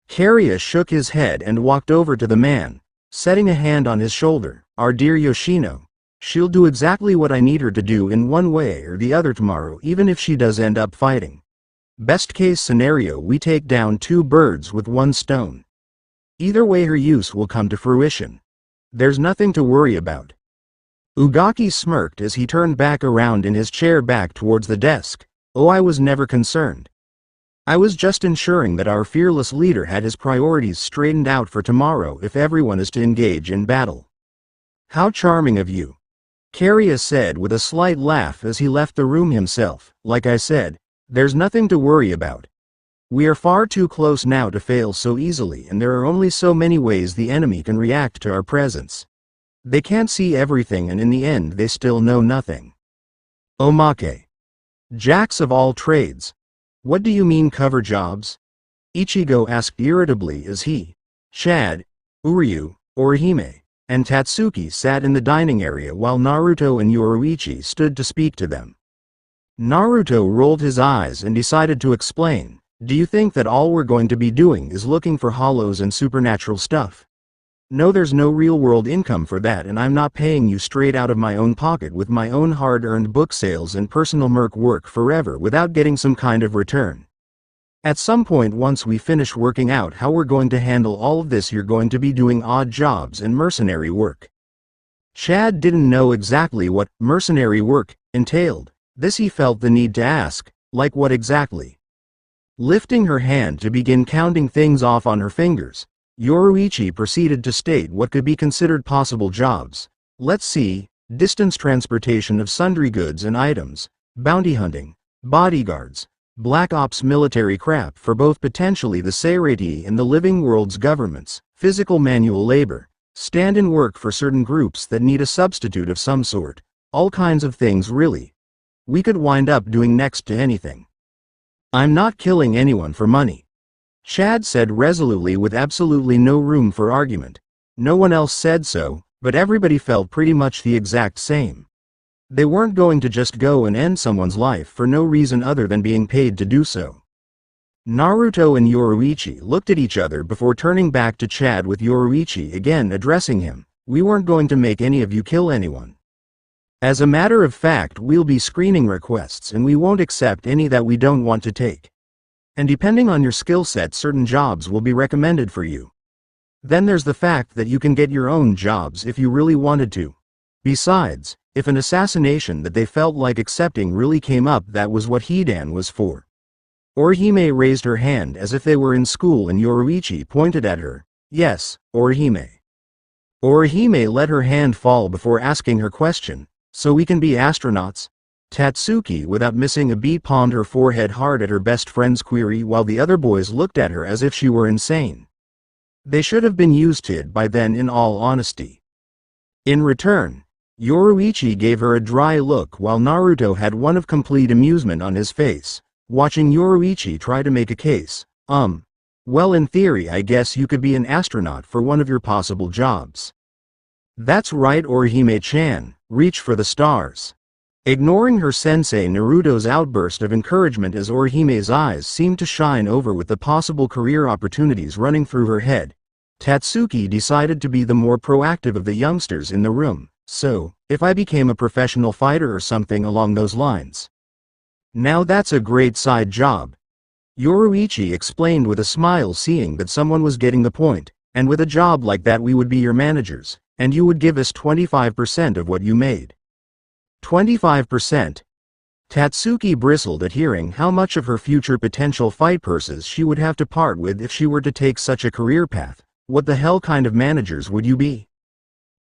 Kariya shook his head and walked over to the man, setting a hand on his shoulder. "Our dear Yoshino. She'll do exactly what I need her to do in one way or the other tomorrow, even if she does end up fighting. Best case scenario, we take down 2 birds with 1 stone. Either way, her use will come to fruition. There's nothing to worry about." Ugaki smirked as he turned back around in his chair back towards the desk. "Oh, I was never concerned. I was just ensuring that our fearless leader had his priorities straightened out for tomorrow if everyone is to engage in battle." "How charming of you," Kariya said with a slight laugh as he left the room himself. "Like I said, there's nothing to worry about. We are far too close now to fail so easily, and there are only so many ways the enemy can react to our presence. They can't see everything, and in the end they still know nothing." Omake. Jacks of all trades. What do you mean cover jobs? Ichigo asked irritably as he, Chad, Uryu, Orihime, and Tatsuki sat in the dining area while Naruto and Yoruichi stood to speak to them. Naruto rolled his eyes and decided to explain. "Do you think that all we're going to be doing is looking for hollows and supernatural stuff? No, there's no real-world income for that, and I'm not paying you straight out of my own pocket with my own hard-earned book sales and personal merc work forever without getting some kind of return. At some point, once we finish working out how we're going to handle all of this, you're going to be doing odd jobs and mercenary work." Chad didn't know exactly what mercenary work entailed. This he felt the need to ask, like what exactly? Lifting her hand to begin counting things off on her fingers, Yoruichi proceeded to state what could be considered possible jobs. "Let's see, distance transportation of sundry goods and items, bounty hunting, bodyguards, black ops, military crap for both potentially the Seireti and the living world's governments, physical manual labor, stand-in work for certain groups that need a substitute of some sort, all kinds of things really. We could wind up doing next to anything. I'm not killing anyone for money," Chad said resolutely with absolutely no room for argument. No one else said so, but everybody felt pretty much the exact same. They weren't going to just go and end someone's life for no reason other than being paid to do so. Naruto and Yoruichi looked at each other before turning back to Chad, with Yoruichi again addressing him. "We weren't going to make any of you kill anyone. As a matter of fact, we'll be screening requests and we won't accept any that we don't want to take. And depending on your skill set, certain jobs will be recommended for you. Then there's the fact that you can get your own jobs if you really wanted to. Besides, if an assassination that they felt like accepting really came up, that was what Hidan was for." Orihime raised her hand as if they were in school and Yoruichi pointed at her. "Yes, Orihime." Orihime let her hand fall before asking her question. "So we can be astronauts?" Tatsuki, without missing a beat, palmed her forehead hard at her best friend's query, while the other boys looked at her as if she were insane. They should have been used to it by then, in all honesty. In return, Yoruichi gave her a dry look while Naruto had one of complete amusement on his face, watching Yoruichi try to make a case. Well, in theory I guess you could be an astronaut for one of your possible jobs." "That's right, Orihime-chan, reach for the stars." Ignoring her sensei Naruto's outburst of encouragement as Orihime's eyes seemed to shine over with the possible career opportunities running through her head, Tatsuki decided to be the more proactive of the youngsters in the room. "So, if I became a professional fighter or something along those lines?" "Now that's a great side job," Yoruichi explained with a smile, seeing that someone was getting the point. "And with a job like that we would be your managers, and you would give us 25% of what you made." 25%, Tatsuki bristled at hearing how much of her future potential fight purses she would have to part with if she were to take such a career path. What the hell kind of managers would you be?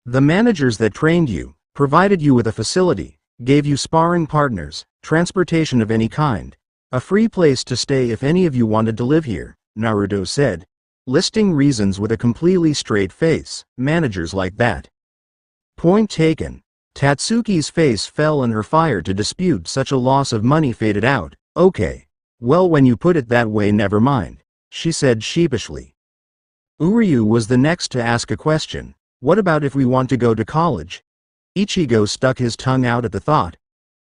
The managers that trained you, provided you with a facility, gave you sparring partners, transportation of any kind, a free place to stay if any of you wanted to live here, Naruto said, listing reasons with a completely straight face. Managers like that. Point taken. Tatsuki's face fell and her fire to dispute such a loss of money faded out. Okay. Well, when you put it that way, never mind, she said sheepishly. Uryu was the next to ask a question. What about if we want to go to college? Ichigo stuck his tongue out at the thought.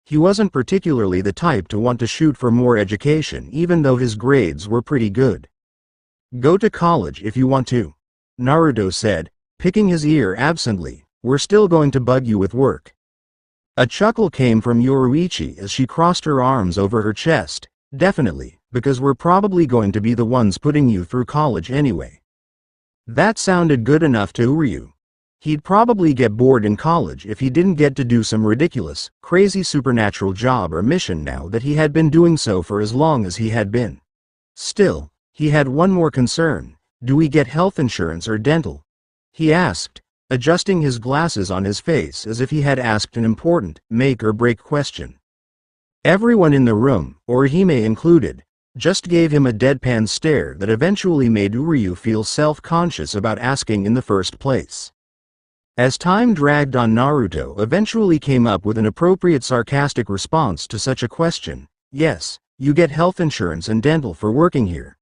He wasn't particularly the type to want to shoot for more education even though his grades were pretty good. Go to college if you want to, Naruto said, picking his ear absently. We're still going to bug you with work. A chuckle came from Yoruichi as she crossed her arms over her chest. Definitely, because we're probably going to be the ones putting you through college anyway. That sounded good enough to Uryu. He'd probably get bored in college if he didn't get to do some ridiculous, crazy supernatural job or mission now that he had been doing so for as long as he had been. Still, he had one more concern. Do we get health insurance or dental? He asked, adjusting his glasses on his face as if he had asked an important, make-or-break question. Everyone in the room, Orihime included, just gave him a deadpan stare that eventually made Uryu feel self-conscious about asking in the first place. As time dragged on, Naruto eventually came up with an appropriate sarcastic response to such a question. Yes, you get health insurance and dental for working here.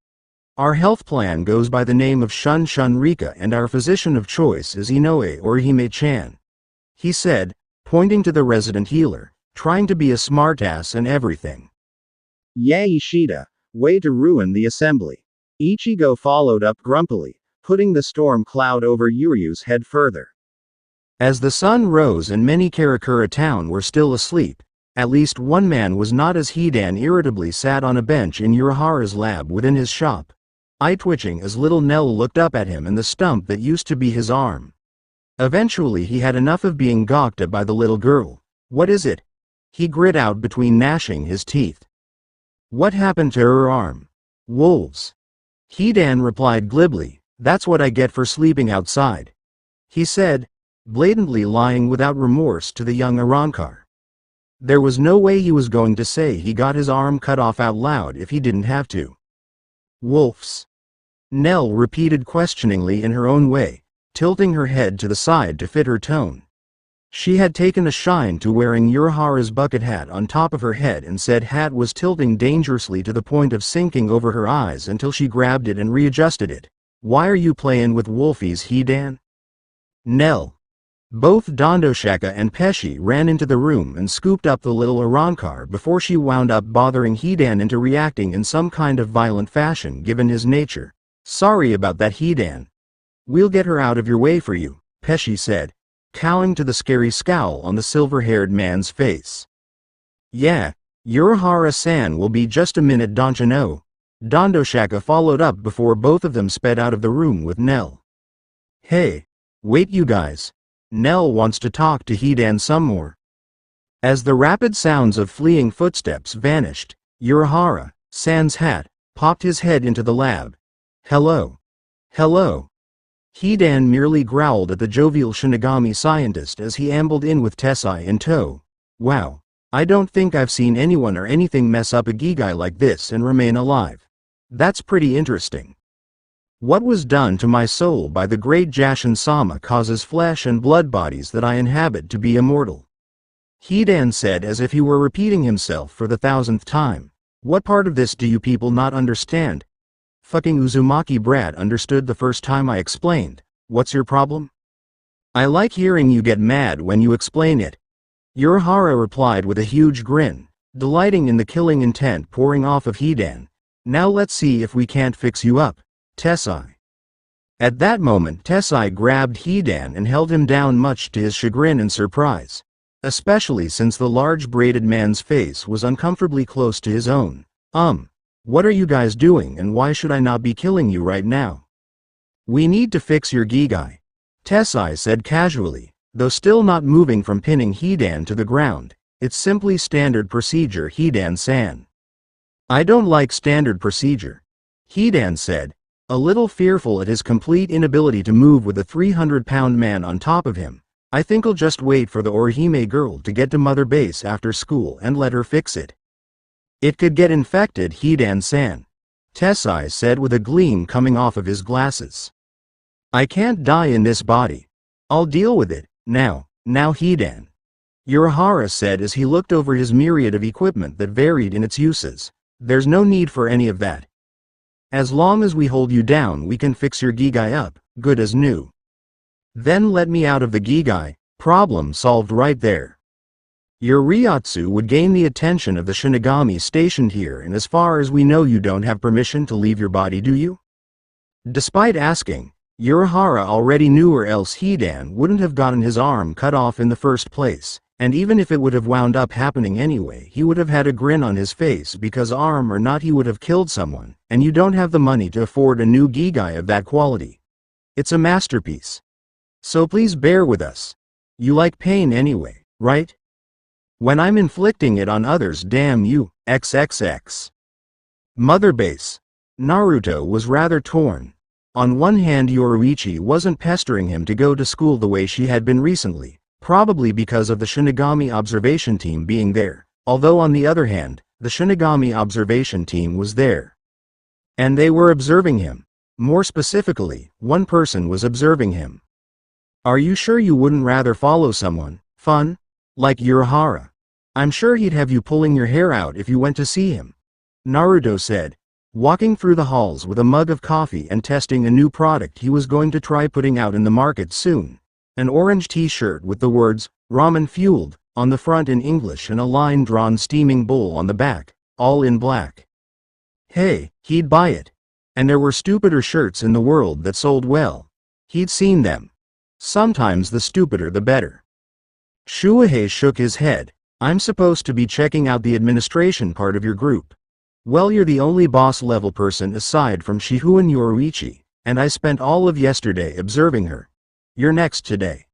Our health plan goes by the name of Shun Shun Rika and our physician of choice is Inoue Orihime-chan. He said, pointing to the resident healer, trying to be a smartass and everything. Yeah, Ishida, way to ruin the assembly. Ichigo followed up grumpily, putting the storm cloud over Uryu's head further. As the sun rose and many Karakura town were still asleep, at least one man was not, as Hidan irritably sat on a bench in Urahara's lab within his shop, eye twitching as little Nell looked up at him and the stump that used to be his arm. Eventually he had enough of being gawked at by the little girl. What is it? He grit out between gnashing his teeth. What happened to her arm? Wolves. Hidan replied glibly, that's what I get for sleeping outside. He said, blatantly lying without remorse to the young Arrancar. There was no way he was going to say he got his arm cut off out loud if he didn't have to. Wolves. Nell repeated questioningly in her own way, tilting her head to the side to fit her tone. She had taken a shine to wearing Urahara's bucket hat on top of her head, and said hat was tilting dangerously to the point of sinking over her eyes until she grabbed it and readjusted it. Why are you playing with wolfies, Hidan? Nell. Both Dondoshaka and Pesci ran into the room and scooped up the little Arrancar before she wound up bothering Hidan into reacting in some kind of violent fashion given his nature. Sorry about that, Hidan. We'll get her out of your way for you, Pesci said, cowing to the scary scowl on the silver-haired man's face. Yeah, Urahara-san will be just a minute, don't you know? Dondoshaka followed up before both of them sped out of the room with Nell. Hey, wait you guys. Nell wants to talk to Hidan some more. As the rapid sounds of fleeing footsteps vanished, Urahara-san's hat popped his head into the lab. Hello. Hello. Hidan merely growled at the jovial Shinigami scientist as he ambled in with Tessai in tow. Wow. I don't think I've seen anyone or anything mess up a Gigai like this and remain alive. That's pretty interesting. What was done to my soul by the great Jashin-sama causes flesh and blood bodies that I inhabit to be immortal. Hidan said as if he were repeating himself for the 1000th time. What part of this do you people not understand? Fucking Uzumaki brat understood the first time I explained. What's your problem? I like hearing you get mad when you explain it. Urahara replied with a huge grin, delighting in the killing intent pouring off of Hidan. Now let's see if we can't fix you up, Tessai. At that moment Tessai grabbed Hidan and held him down, much to his chagrin and surprise, especially since the large braided man's face was uncomfortably close to his own. What are you guys doing, and why should I not be killing you right now? We need to fix your Gigai, Tessai said casually, though still not moving from pinning Hidan to the ground. It's simply standard procedure, Hidan-san. I don't like standard procedure, Hidan said, a little fearful at his complete inability to move with a 300-pound man on top of him. I think I'll just wait for the Orihime girl to get to Mother Base after school and let her fix it. It could get infected, Hidan-san, Tessai said with a gleam coming off of his glasses. I can't die in this body. I'll deal with it, now Hidan. Urahara said as he looked over his myriad of equipment that varied in its uses. There's no need for any of that. As long as we hold you down we can fix your Gigai up, good as new. Then let me out of the Gigai, problem solved right there. Your Ryotsu would gain the attention of the Shinigami stationed here, and as far as we know you don't have permission to leave your body, do you? Despite asking, Urahara already knew, or else Hidan wouldn't have gotten his arm cut off in the first place, and even if it would have wound up happening anyway he would have had a grin on his face because arm or not he would have killed someone, and you don't have the money to afford a new Gigai of that quality. It's a masterpiece. So please bear with us. You like pain anyway, right? When I'm inflicting it on others, damn you, XXX. Mother Base. Naruto was rather torn. On one hand, Yoruichi wasn't pestering him to go to school the way she had been recently, probably because of the Shinigami observation team being there, although on the other hand, the Shinigami observation team was there. And they were observing him. More specifically, one person was observing him. Are you sure you wouldn't rather follow someone, fun? Like Urahara? I'm sure he'd have you pulling your hair out if you went to see him, Naruto said, walking through the halls with a mug of coffee and testing a new product he was going to try putting out in the market soon. An orange t-shirt with the words, ramen fueled, on the front in English and a line-drawn steaming bowl on the back, all in black. Hey, he'd buy it. And there were stupider shirts in the world that sold well. He'd seen them. Sometimes the stupider the better. Shuhei shook his head. I'm supposed to be checking out the administration part of your group. Well, you're the only boss-level person aside from Shihu and Yoruichi, and I spent all of yesterday observing her. You're next today.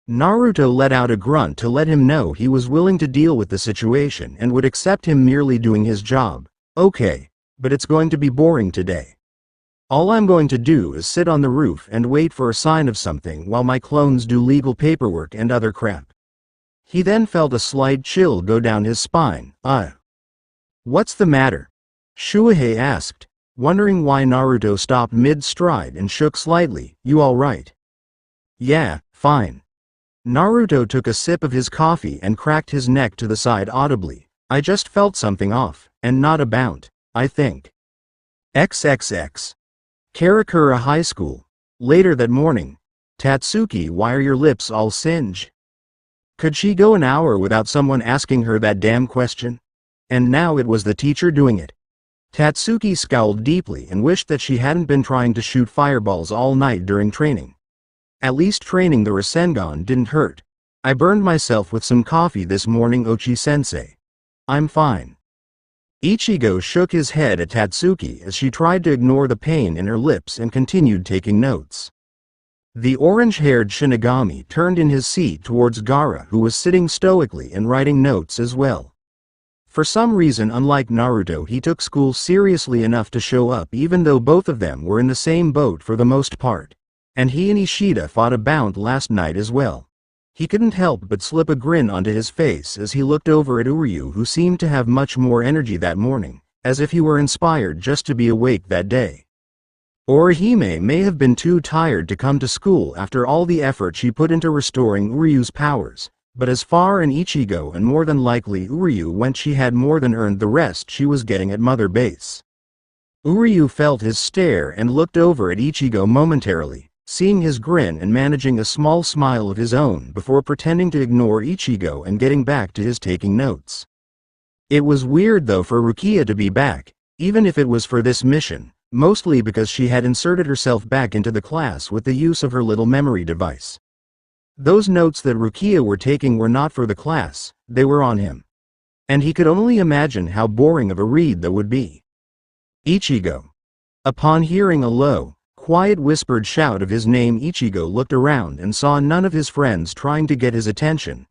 Naruto let out a grunt to let him know he was willing to deal with the situation and would accept him merely doing his job. Okay, but it's going to be boring today. All I'm going to do is sit on the roof and wait for a sign of something while my clones do legal paperwork and other crap. He then felt a slight chill go down his spine. What's the matter? Shuhei asked, wondering why Naruto stopped mid-stride and shook slightly. You alright? Yeah, fine. Naruto took a sip of his coffee and cracked his neck to the side audibly. I just felt something off, and not about, I think. XXX. Karakura High School. Later that morning. Tatsuki, why are your lips all singed? Could she go an hour without someone asking her that damn question? And now it was the teacher doing it. Tatsuki scowled deeply and wished that she hadn't been trying to shoot fireballs all night during training. At least training the Rasengan didn't hurt. I burned myself with some coffee this morning, Ochi-sensei. I'm fine. Ichigo shook his head at Tatsuki as she tried to ignore the pain in her lips and continued taking notes. The orange-haired Shinigami turned in his seat towards Gaara, who was sitting stoically and writing notes as well. For some reason, unlike Naruto, he took school seriously enough to show up even though both of them were in the same boat for the most part. And he and Ishida fought a bout last night as well. He couldn't help but slip a grin onto his face as he looked over at Uryu, who seemed to have much more energy that morning, as if he were inspired just to be awake that day. Orihime may have been too tired to come to school after all the effort she put into restoring Uryu's powers, but as far as Ichigo and more than likely Uryu went, she had more than earned the rest she was getting at Mother Base. Uryu felt his stare and looked over at Ichigo momentarily, seeing his grin and managing a small smile of his own before pretending to ignore Ichigo and getting back to his taking notes. It was weird though for Rukia to be back, even if it was for this mission. Mostly because she had inserted herself back into the class with the use of her little memory device. Those notes that Rukia were taking were not for the class, they were on him. And he could only imagine how boring of a read that would be. Ichigo. Upon hearing a low, quiet whispered shout of his name, Ichigo looked around and saw none of his friends trying to get his attention.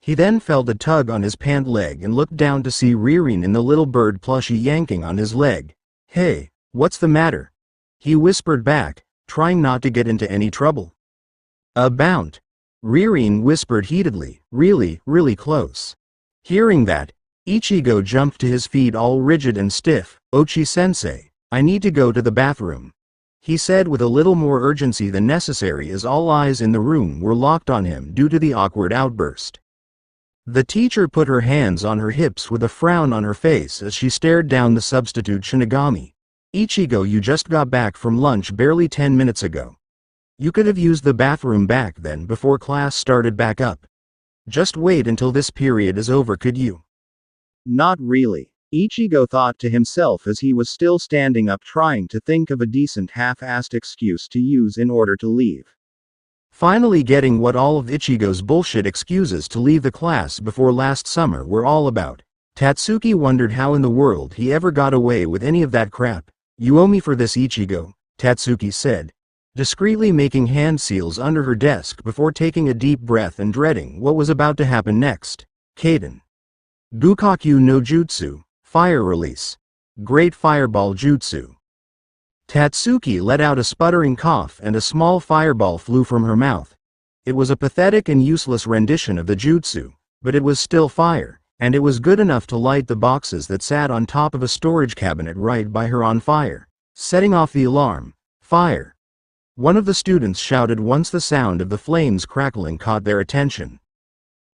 He then felt a tug on his pant leg and looked down to see Ririn in the little bird plushie yanking on his leg. "Hey, what's the matter?" he whispered back, trying not to get into any trouble. "A bound," Ririn whispered heatedly, really close. Hearing that, Ichigo jumped to his feet all rigid and stiff. "Ochi-sensei, I need to go to the bathroom," he said with a little more urgency than necessary as all eyes in the room were locked on him due to the awkward outburst. The teacher put her hands on her hips with a frown on her face as she stared down the substitute Shinigami. "Ichigo, you just got back from lunch barely 10 minutes ago. You could have used the bathroom back then before class started back up. Just wait until this period is over, could you?" Not really, Ichigo thought to himself as he was still standing up trying to think of a decent half-assed excuse to use in order to leave. Finally getting what all of Ichigo's bullshit excuses to leave the class before last summer were all about, Tatsuki wondered how in the world he ever got away with any of that crap. "You owe me for this, Ichigo," Tatsuki said, discreetly making hand seals under her desk before taking a deep breath and dreading what was about to happen next. Kaden. Gukakyu no Jutsu, Fire Release. Great Fireball Jutsu. Tatsuki let out a sputtering cough and a small fireball flew from her mouth. It was a pathetic and useless rendition of the jutsu, but it was still fire, and it was good enough to light the boxes that sat on top of a storage cabinet right by her on fire, setting off the alarm. "Fire!" one of the students shouted once the sound of the flames crackling caught their attention.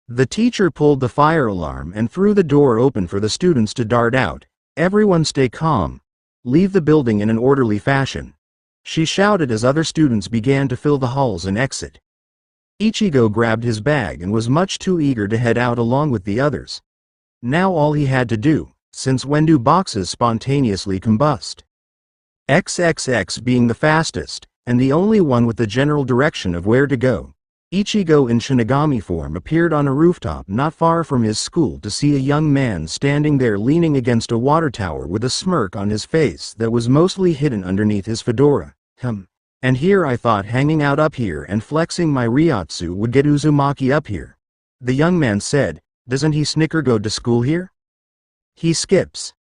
The teacher pulled the fire alarm and threw the door open for the students to dart out. "Everyone stay calm. Leave the building in an orderly fashion," she shouted as other students began to fill the halls and exit. Ichigo grabbed his bag and was much too eager to head out along with the others. Now all he had to do, since when do boxes spontaneously combust? XXX being the fastest, and the only one with the general direction of where to go, Ichigo in Shinigami form appeared on a rooftop not far from his school to see a young man standing there leaning against a water tower with a smirk on his face that was mostly hidden underneath his fedora. And here I thought hanging out up here and flexing my Ryotsu would get Uzumaki up here," the young man said. "Doesn't he snicker go to school here?" "He skips,"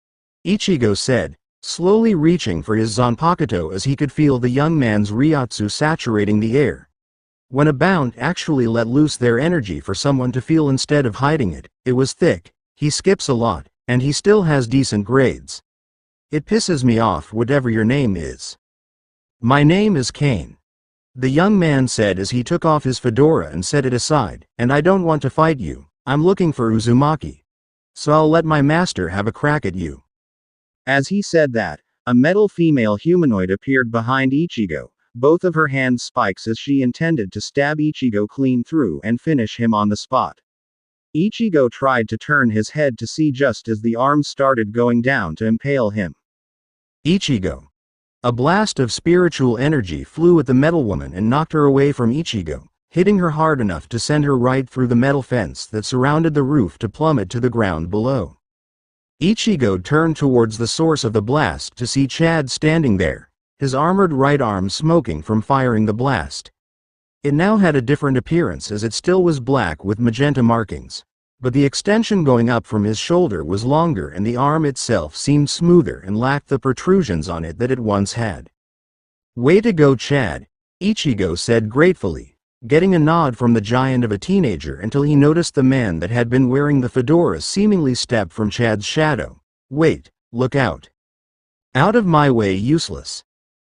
Ichigo said, slowly reaching for his Zanpakuto as he could feel the young man's Ryotsu saturating the air. When a bound actually let loose their energy for someone to feel instead of hiding it, it was thick. "He skips a lot, and he still has decent grades. It pisses me off whatever your name is." "My name is Kane," the young man said as he took off his fedora and set it aside, "and I don't want to fight you, I'm looking for Uzumaki. So I'll let my master have a crack at you." As he said that, a metal female humanoid appeared behind Ichigo, both of her hands spikes as she intended to stab Ichigo clean through and finish him on the spot. Ichigo tried to turn his head to see just as the arms started going down to impale him. "Ichigo." A blast of spiritual energy flew at the metal woman and knocked her away from Ichigo, hitting her hard enough to send her right through the metal fence that surrounded the roof to plummet to the ground below. Ichigo turned towards the source of the blast to see Chad standing there, his armored right arm smoking from firing the blast. It now had a different appearance as it still was black with magenta markings, but the extension going up from his shoulder was longer and the arm itself seemed smoother and lacked the protrusions on it that it once had. "Way to go, Chad," Ichigo said gratefully, getting a nod from the giant of a teenager until he noticed the man that had been wearing the fedora seemingly step from Chad's shadow. "Wait, look out. Out of my way, useless,"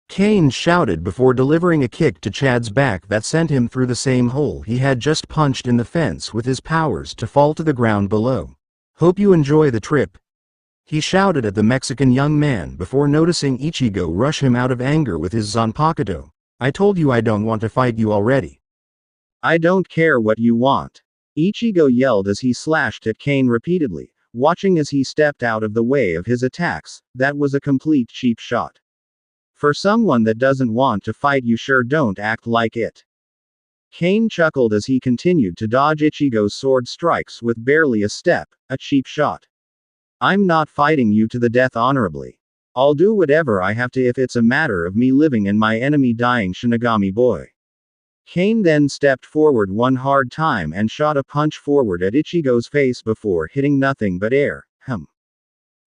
Kane shouted before delivering a kick to Chad's back that sent him through the same hole he had just punched in the fence with his powers to fall to the ground below. "Hope you enjoy the trip," he shouted at the Mexican young man before noticing Ichigo rush him out of anger with his Zanpakuto. "I told you I don't want to fight you already." "I don't care what you want," Ichigo yelled as he slashed at Kane repeatedly, watching as he stepped out of the way of his attacks. That was a complete cheap shot. "For someone that doesn't want to fight, you sure don't act like it." Kane chuckled as he continued to dodge Ichigo's sword strikes with barely a step. "A cheap shot. I'm not fighting you to the death honorably. I'll do whatever I have to if it's a matter of me living and my enemy dying, Shinigami boy." Kane then stepped forward one hard time and shot a punch forward at Ichigo's face before hitting nothing but air.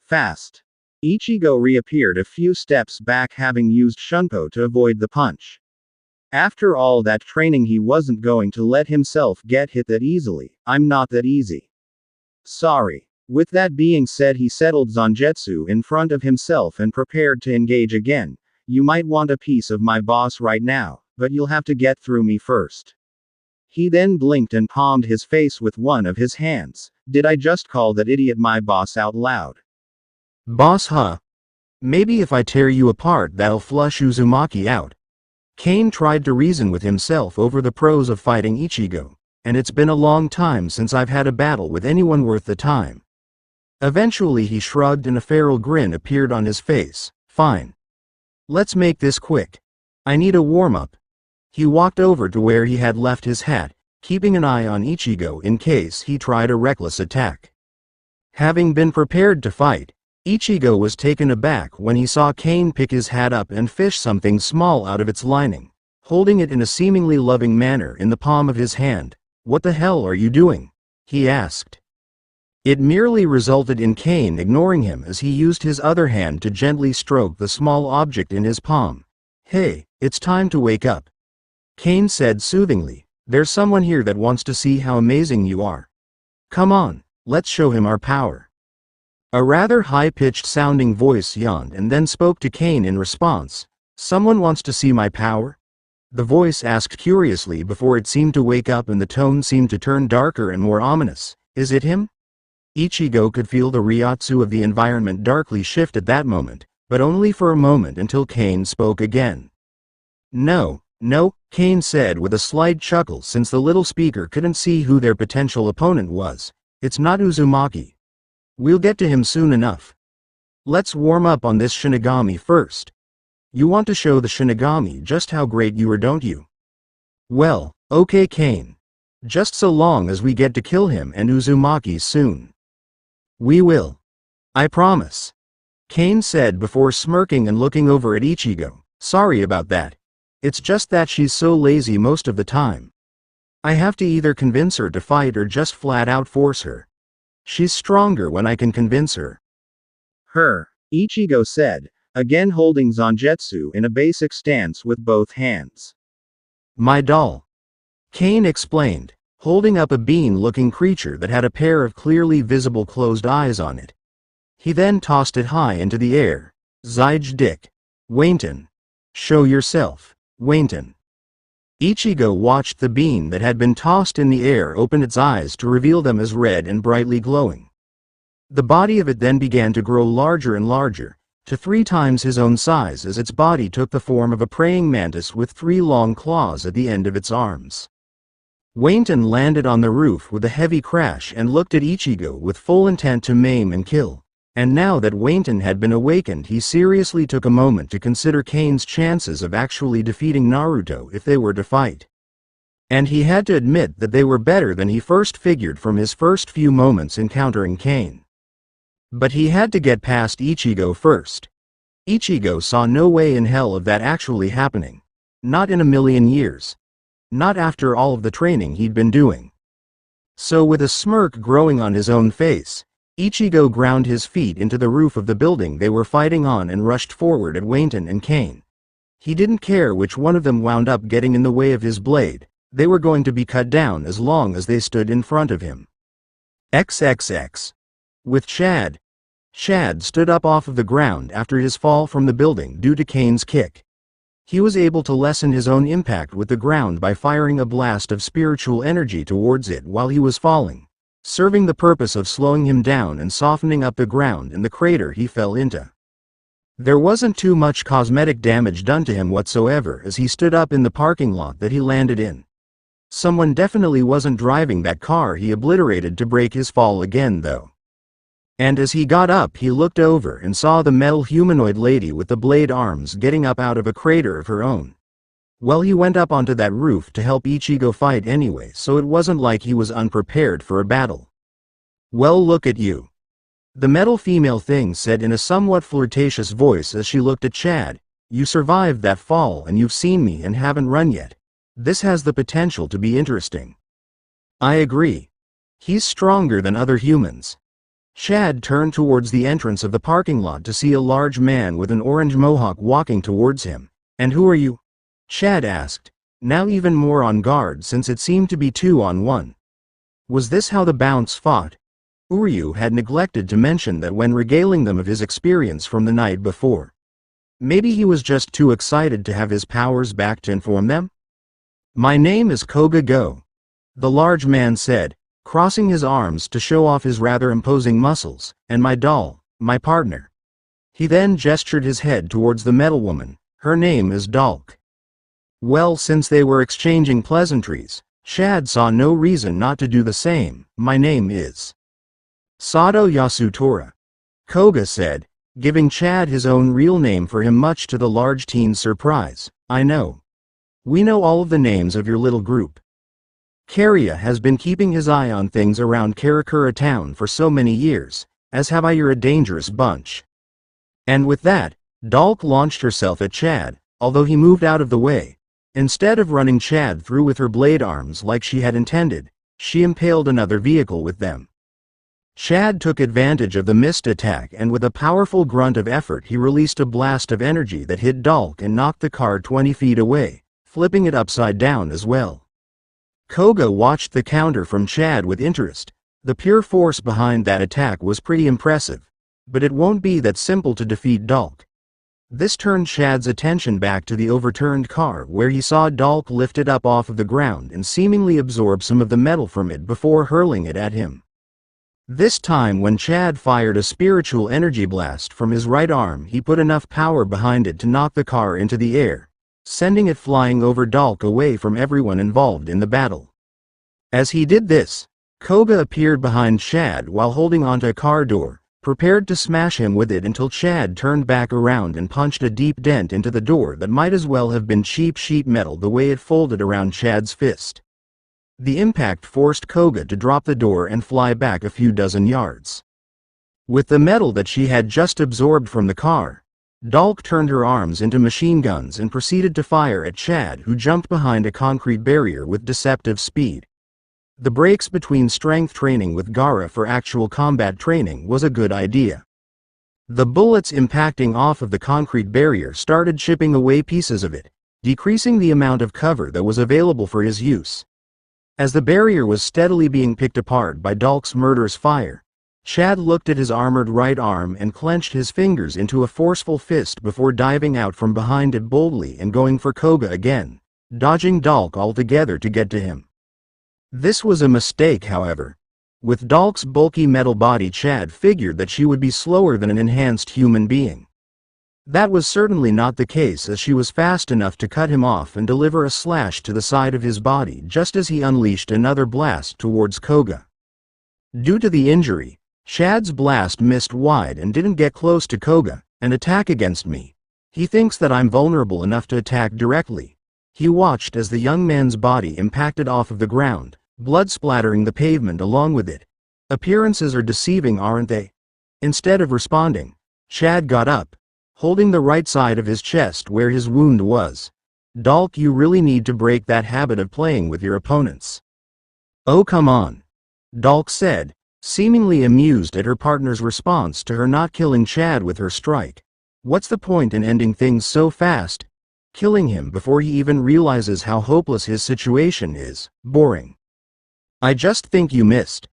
Fast. Ichigo reappeared a few steps back, having used Shunpo to avoid the punch. After all that training, he wasn't going to let himself get hit that easily. I'm not that easy. Sorry. With that being said, he settled Zangetsu in front of himself and prepared to engage again. You might want a piece of my boss right now, but you'll have to get through me first. He then blinked and palmed his face with one of his hands. Did I just call that idiot my boss out loud? Boss, huh? Maybe if I tear you apart that'll flush Uzumaki out. Kane tried to reason with himself over the pros of fighting Ichigo, and it's been a long time since I've had a battle with anyone worth the time. Eventually he shrugged and a feral grin appeared on his face. Fine. Let's make this quick. I need a warm-up. He walked over to where he had left his hat, keeping an eye on Ichigo in case he tried a reckless attack. Having been prepared to fight, Ichigo was taken aback when he saw Kane pick his hat up and fish something small out of its lining, holding it in a seemingly loving manner in the palm of his hand. What the hell are you doing? He asked. It merely resulted in Kane ignoring him as he used his other hand to gently stroke the small object in his palm. Hey, it's time to wake up. Kane said soothingly, there's someone here that wants to see how amazing you are. Come on, let's show him our power. A rather high-pitched sounding voice yawned and then spoke to Kane in response. Someone wants to see my power? The voice asked curiously before it seemed to wake up and the tone seemed to turn darker and more ominous. Is it him? Ichigo could feel the ryotsu of the environment darkly shift at that moment, but only for a moment until Kane spoke again. No, Kane said with a slight chuckle since the little speaker couldn't see who their potential opponent was. It's not Uzumaki. We'll get to him soon enough. Let's warm up on this Shinigami first. You want to show the Shinigami just how great you are, don't you? Well, okay Kane. Just so long as we get to kill him and Uzumaki soon. We will. I promise. Kane said before smirking and looking over at Ichigo. Sorry about that. It's just that she's so lazy most of the time. I have to either convince her to fight or just flat out force her. She's stronger when I can convince her. Ichigo said, again holding Zangetsu in a basic stance with both hands. My doll. Kane explained, holding up a bean-looking creature that had a pair of clearly visible closed eyes on it. He then tossed it high into the air. Zeige Dick. Wainton. Show yourself, Wainton. Ichigo watched the bean that had been tossed in the air open its eyes to reveal them as red and brightly glowing. The body of it then began to grow larger and larger, to 3 times his own size as its body took the form of a praying mantis with 3 long claws at the end of its arms. Wainton landed on the roof with a heavy crash and looked at Ichigo with full intent to maim and kill. And now that Wainton had been awakened, he seriously took a moment to consider Kane's chances of actually defeating Naruto if they were to fight. And he had to admit that they were better than he first figured from his first few moments encountering Kane. But he had to get past Ichigo first. Ichigo saw no way in hell of that actually happening. Not in a million years. Not after all of the training he'd been doing. So with a smirk growing on his own face, Ichigo ground his feet into the roof of the building they were fighting on and rushed forward at Wainton and Kane. He didn't care which one of them wound up getting in the way of his blade, they were going to be cut down as long as they stood in front of him. XXX. With Chad. Chad stood up off of the ground after his fall from the building due to Kane's kick. He was able to lessen his own impact with the ground by firing a blast of spiritual energy towards it while he was falling, serving the purpose of slowing him down and softening up the ground in the crater he fell into. There wasn't too much cosmetic damage done to him whatsoever as he stood up in the parking lot that he landed in. Someone definitely wasn't driving that car he obliterated to break his fall again though. And as he got up he looked over and saw the metal humanoid lady with the blade arms getting up out of a crater of her own. Well, he went up onto that roof to help Ichigo fight anyway, so it wasn't like he was unprepared for a battle. Well, look at you. The metal female thing said in a somewhat flirtatious voice as she looked at Chad. You survived that fall and you've seen me and haven't run yet. This has the potential to be interesting. I agree. He's stronger than other humans. Chad turned towards the entrance of the parking lot to see a large man with an orange mohawk walking towards him. And who are you? Chad asked, now even more on guard since it seemed to be 2-on-1. Was this how the bounce fought? Uryu had neglected to mention that when regaling them of his experience from the night before. Maybe he was just too excited to have his powers back to inform them? My name is Koga Go, the large man said, crossing his arms to show off his rather imposing muscles, and my doll, my partner. He then gestured his head towards the metal woman. Her name is Dalk. Well, since they were exchanging pleasantries, Chad saw no reason not to do the same. My name is Sato Yasutora, Koga said, giving Chad his own real name for him much to the large teen's surprise. I know. We know all of the names of your little group. Karya has been keeping his eye on things around Karakura town for so many years, as have I. You're a dangerous bunch. And with that, Dalk launched herself at Chad, although he moved out of the way. Instead of running Chad through with her blade arms like she had intended, she impaled another vehicle with them. Chad took advantage of the missed attack and with a powerful grunt of effort he released a blast of energy that hit Dalk and knocked the car 20 feet away, flipping it upside down as well. Koga watched the counter from Chad with interest. The pure force behind that attack was pretty impressive. But it won't be that simple to defeat Dalk. This turned Chad's attention back to the overturned car where he saw Dalk lift it up off of the ground and seemingly absorb some of the metal from it before hurling it at him. This time when Chad fired a spiritual energy blast from his right arm, he put enough power behind it to knock the car into the air, sending it flying over Dalk away from everyone involved in the battle. As he did this, Koga appeared behind Chad while holding onto a car door, prepared to smash him with it until Chad turned back around and punched a deep dent into the door that might as well have been cheap sheet metal the way it folded around Chad's fist. The impact forced Koga to drop the door and fly back a few dozen yards. With the metal that she had just absorbed from the car, Dalk turned her arms into machine guns and proceeded to fire at Chad, who jumped behind a concrete barrier with deceptive speed. The breaks between strength training with Gaara for actual combat training was a good idea. The bullets impacting off of the concrete barrier started chipping away pieces of it, decreasing the amount of cover that was available for his use. As the barrier was steadily being picked apart by Dalk's murderous fire, Chad looked at his armored right arm and clenched his fingers into a forceful fist before diving out from behind it boldly and going for Koga again, dodging Dalk altogether to get to him. This was a mistake, however. With Dalk's bulky metal body, Chad figured that she would be slower than an enhanced human being. That was certainly not the case, as she was fast enough to cut him off and deliver a slash to the side of his body just as he unleashed another blast towards Koga. Due to the injury, Chad's blast missed wide and didn't get close to Koga. An attack against me. He thinks that I'm vulnerable enough to attack directly. He watched as the young man's body impacted off of the ground, blood splattering the pavement along with it. Appearances are deceiving, aren't they? Instead of responding, Chad got up, holding the right side of his chest where his wound was. Dalk, you really need to break that habit of playing with your opponents. Oh, come on, Dalk said, seemingly amused at her partner's response to her not killing Chad with her strike. What's the point in ending things so fast? Killing him before he even realizes how hopeless his situation is, boring. I just think you missed,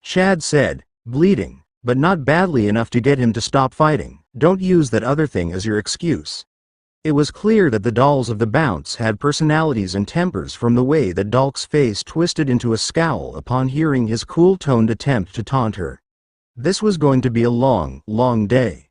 Chad said, bleeding, but not badly enough to get him to stop fighting. Don't use that other thing as your excuse. It was clear that the dolls of the bounce had personalities and tempers from the way that Dalk's face twisted into a scowl upon hearing his cool-toned attempt to taunt her. This was going to be a long, long day.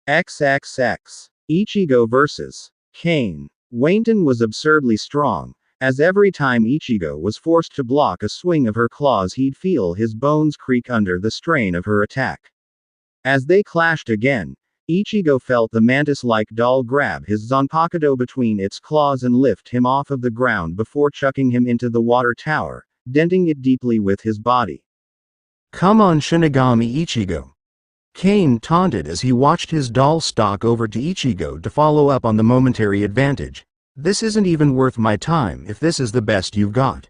XXX. Ichigo vs. Kane. Wayton was absurdly strong, as every time Ichigo was forced to block a swing of her claws he'd feel his bones creak under the strain of her attack. As they clashed again, Ichigo felt the mantis-like doll grab his Zanpakuto between its claws and lift him off of the ground before chucking him into the water tower, denting it deeply with his body. Come on, Shinigami Ichigo. Kane taunted as he watched his doll stalk over to Ichigo to follow up on the momentary advantage. This isn't even worth my time if this is the best you've got.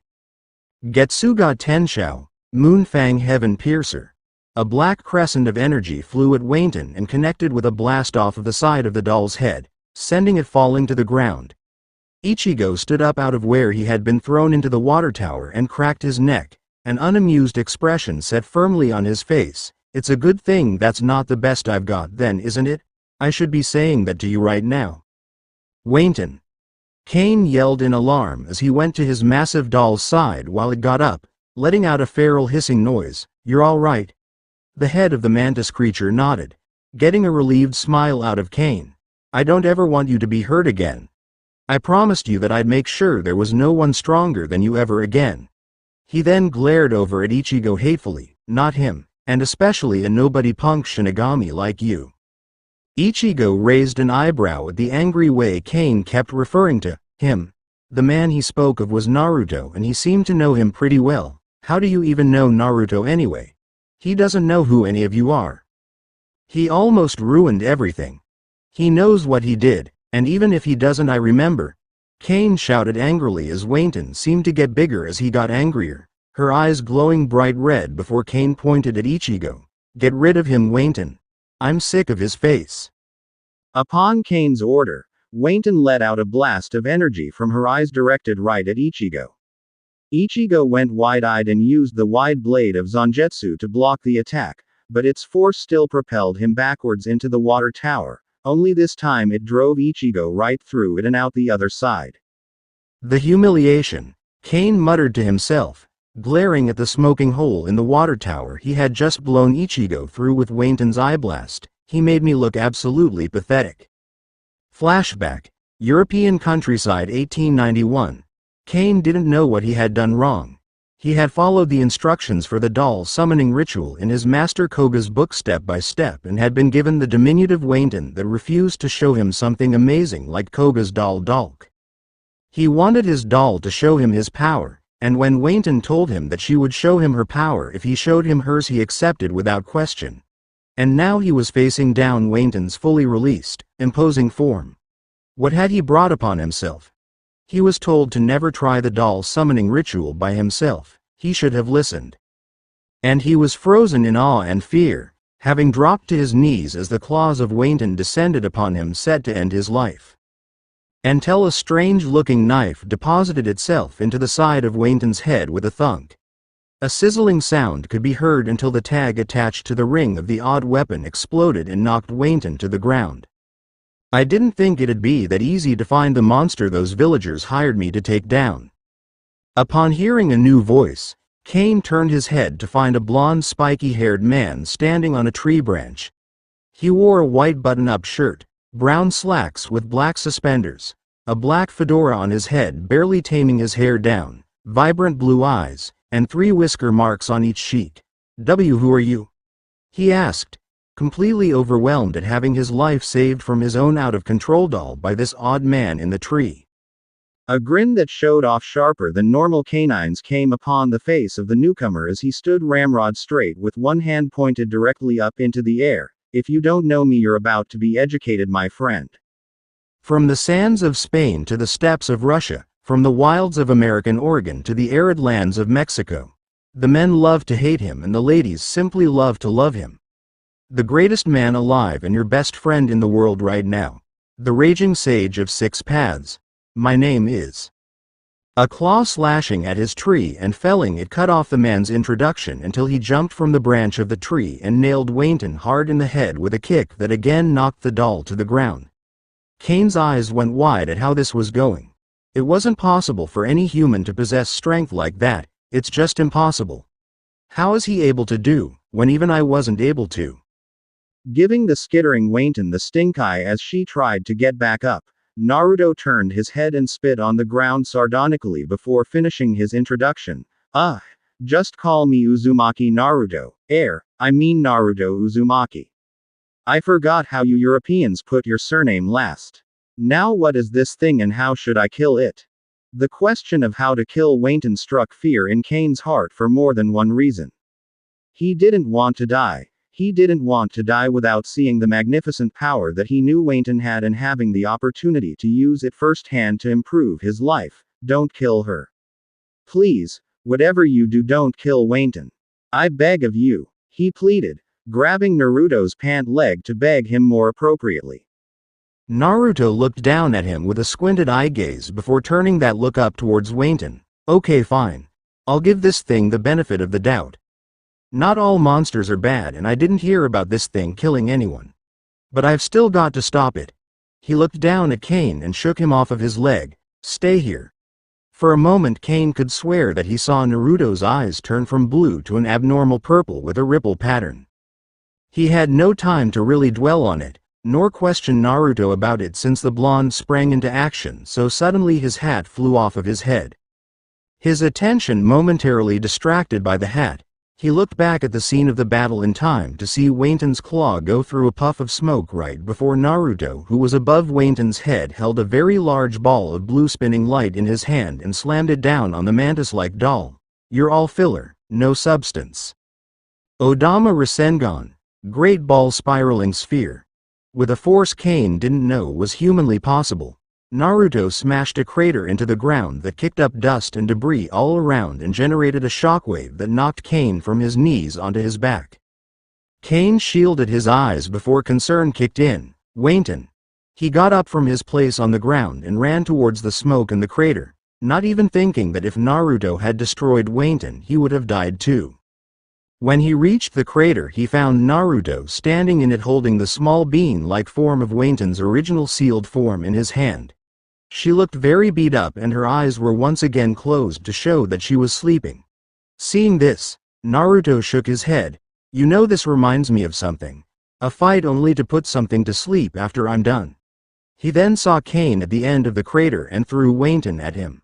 Getsuga Tenshou, Moonfang Heaven Piercer. A black crescent of energy flew at Wayton and connected with a blast off of the side of the doll's head, sending it falling to the ground. Ichigo stood up out of where he had been thrown into the water tower and cracked his neck, an unamused expression set firmly on his face. It's a good thing that's not the best I've got then, isn't it? I should be saying that to you right now. Wayton. Kane yelled in alarm as he went to his massive doll's side while it got up, letting out a feral hissing noise. You're all right? The head of the mantis creature nodded, getting a relieved smile out of Kane. I don't ever want you to be hurt again. I promised you that I'd make sure there was no one stronger than you ever again. He then glared over at Ichigo hatefully. Not him, and especially a nobody punk Shinigami like you. Ichigo raised an eyebrow at the angry way Kane kept referring to him. The man he spoke of was Naruto, and he seemed to know him pretty well. How do you even know Naruto anyway? He doesn't know who any of you are. He almost ruined everything. He knows what he did, and even if he doesn't, I remember. Kane shouted angrily as Wayton seemed to get bigger as he got angrier, her eyes glowing bright red before Kane pointed at Ichigo. Get rid of him, Wayton. I'm sick of his face. Upon Kane's order, Wayton let out a blast of energy from her eyes directed right at Ichigo. Ichigo went wide-eyed and used the wide blade of Zangetsu to block the attack, but its force still propelled him backwards into the water tower, only this time it drove Ichigo right through it and out the other side. The humiliation, Kane muttered to himself, glaring at the smoking hole in the water tower he had just blown Ichigo through with Wayton's eye blast. He made me look absolutely pathetic. Flashback, European countryside 1891. Kane didn't know what he had done wrong. He had followed the instructions for the doll summoning ritual in his master Koga's book step by step and had been given the diminutive Wayton that refused to show him something amazing like Koga's doll Dalk. He wanted his doll to show him his power, and when Wayton told him that she would show him her power if he showed him hers, he accepted without question. And now he was facing down Wayton's fully released, imposing form. What had he brought upon himself? He was told to never try the doll summoning ritual by himself. He should have listened. And he was frozen in awe and fear, having dropped to his knees as the claws of Wayton descended upon him, set to end his life. Until a strange-looking knife deposited itself into the side of Wayton's head with a thunk. A sizzling sound could be heard until the tag attached to the ring of the odd weapon exploded and knocked Wayton to the ground. I didn't think it'd be that easy to find the monster those villagers hired me to take down. Upon hearing a new voice, Kane turned his head to find a blond spiky-haired man standing on a tree branch. He wore a white button-up shirt, brown slacks with black suspenders, a black fedora on his head barely taming his hair down, vibrant blue eyes, and 3 whisker marks on each cheek. Who are you? He asked, completely overwhelmed at having his life saved from his own out-of-control doll by this odd man in the tree. A grin that showed off sharper than normal canines came upon the face of the newcomer as he stood ramrod straight with one hand pointed directly up into the air. If you don't know me, you're about to be educated, my friend. From the sands of Spain to the steppes of Russia, from the wilds of American Oregon to the arid lands of Mexico, the men love to hate him and the ladies simply love to love him. The greatest man alive and your best friend in the world right now. The raging sage of 6 paths. My name is. A claw slashing at his tree and felling it cut off the man's introduction until he jumped from the branch of the tree and nailed Wayton hard in the head with a kick that again knocked the doll to the ground. Kane's eyes went wide at how this was going. It wasn't possible for any human to possess strength like that. It's just impossible. How is he able to do, when even I wasn't able to? Giving the skittering Wayton the stink eye as she tried to get back up, Naruto turned his head and spit on the ground sardonically before finishing his introduction. Just call me Uzumaki Naruto. I mean Naruto Uzumaki. I forgot how you Europeans put your surname last. Now what is this thing and how should I kill it? The question of how to kill Wayton struck fear in Kane's heart for more than one reason. He didn't want to die. He didn't want to die without seeing the magnificent power that he knew Wayton had and having the opportunity to use it firsthand to improve his life. Don't kill her. Please, whatever you do, don't kill Wayton. I beg of you, he pleaded, grabbing Naruto's pant leg to beg him more appropriately. Naruto looked down at him with a squinted eye gaze before turning that look up towards Wayton. Okay, fine. I'll give this thing the benefit of the doubt. Not all monsters are bad, and I didn't hear about this thing killing anyone. But I've still got to stop it. He looked down at Kane and shook him off of his leg. Stay here. For a moment Kane could swear that he saw Naruto's eyes turn from blue to an abnormal purple with a ripple pattern. He had no time to really dwell on it, nor question Naruto about it, since the blonde sprang into action so suddenly his hat flew off of his head. His attention momentarily distracted by the hat, he looked back at the scene of the battle in time to see Wayton's claw go through a puff of smoke right before Naruto, who was above Wayton's head, held a very large ball of blue spinning light in his hand and slammed it down on the mantis-like doll. You're all filler, no substance. Odama Rasengan, great ball spiraling sphere. With a force Kane didn't know was humanly possible, Naruto smashed a crater into the ground that kicked up dust and debris all around and generated a shockwave that knocked Kane from his knees onto his back. Kane shielded his eyes before concern kicked in. Wayton. He got up from his place on the ground and ran towards the smoke and the crater, not even thinking that if Naruto had destroyed Wayton he would have died too. When he reached the crater he found Naruto standing in it holding the small bean-like form of Wayton's original sealed form in his hand. She looked very beat up and her eyes were once again closed to show that she was sleeping. Seeing this, Naruto shook his head. You know, this reminds me of something. A fight only to put something to sleep after I'm done. He then saw Kane at the end of the crater and threw Wayton at him.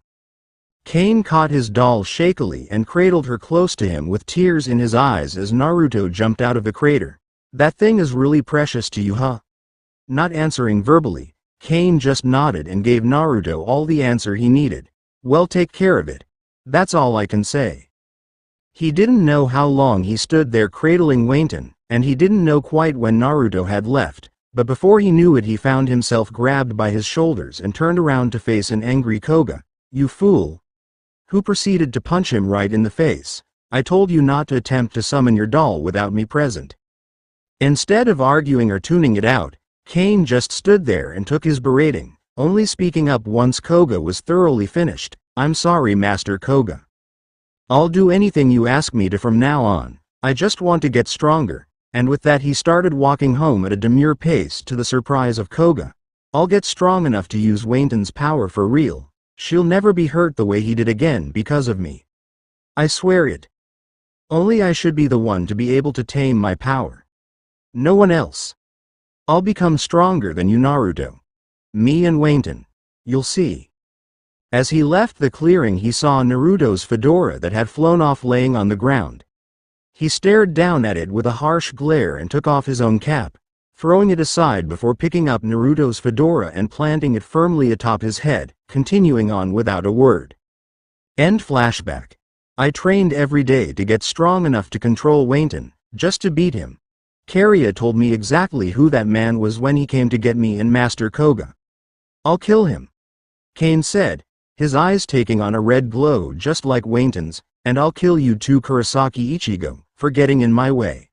Kane caught his doll shakily and cradled her close to him with tears in his eyes as Naruto jumped out of the crater. That thing is really precious to you, huh? Not answering verbally, Kane just nodded and gave Naruto all the answer he needed. Well, take care of it. That's all I can say. He didn't know how long he stood there cradling Wayton, and he didn't know quite when Naruto had left, but before he knew it he found himself grabbed by his shoulders and turned around to face an angry Koga. You fool! Who proceeded to punch him right in the face. I told you not to attempt to summon your doll without me present. Instead of arguing or tuning it out, Kane just stood there and took his berating, only speaking up once Koga was thoroughly finished. I'm sorry, Master Koga. I'll do anything you ask me to from now on. I just want to get stronger. And with that he started walking home at a demure pace to the surprise of Koga. I'll get strong enough to use Wayton's power for real. She'll never be hurt the way he did again because of me. I swear it. Only I should be the one to be able to tame my power. No one else. I'll become stronger than you, Naruto. Me and Wayton. You'll see. As he left the clearing he saw Naruto's fedora that had flown off laying on the ground. He stared down at it with a harsh glare and took off his own cap, throwing it aside before picking up Naruto's fedora and planting it firmly atop his head, continuing on without a word. End flashback. I trained every day to get strong enough to control Wayton, just to beat him. Kariya told me exactly who that man was when he came to get me and Master Koga. I'll kill him. Kane said, his eyes taking on a red glow just like Wayton's, and I'll kill you too, Kurosaki Ichigo, for getting in my way.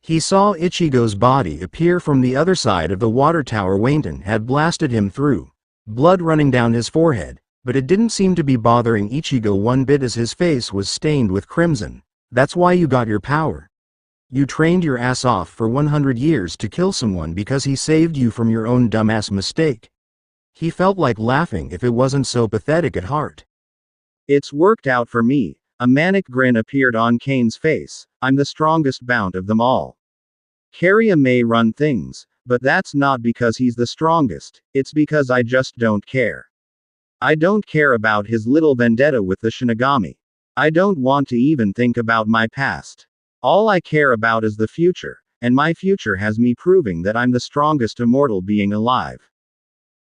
He saw Ichigo's body appear from the other side of the water tower Wayton had blasted him through, blood running down his forehead, but it didn't seem to be bothering Ichigo one bit as his face was stained with crimson. That's why you got your power. You trained your ass off for 100 years to kill someone because he saved you from your own dumbass mistake. He felt like laughing if it wasn't so pathetic at heart. It's worked out for me. A manic grin appeared on Kane's face. I'm the strongest bout of them all. Kariya may run things, but that's not because he's the strongest, it's because I just don't care. I don't care about his little vendetta with the Shinigami. I don't want to even think about my past. All I care about is the future, and my future has me proving that I'm the strongest immortal being alive.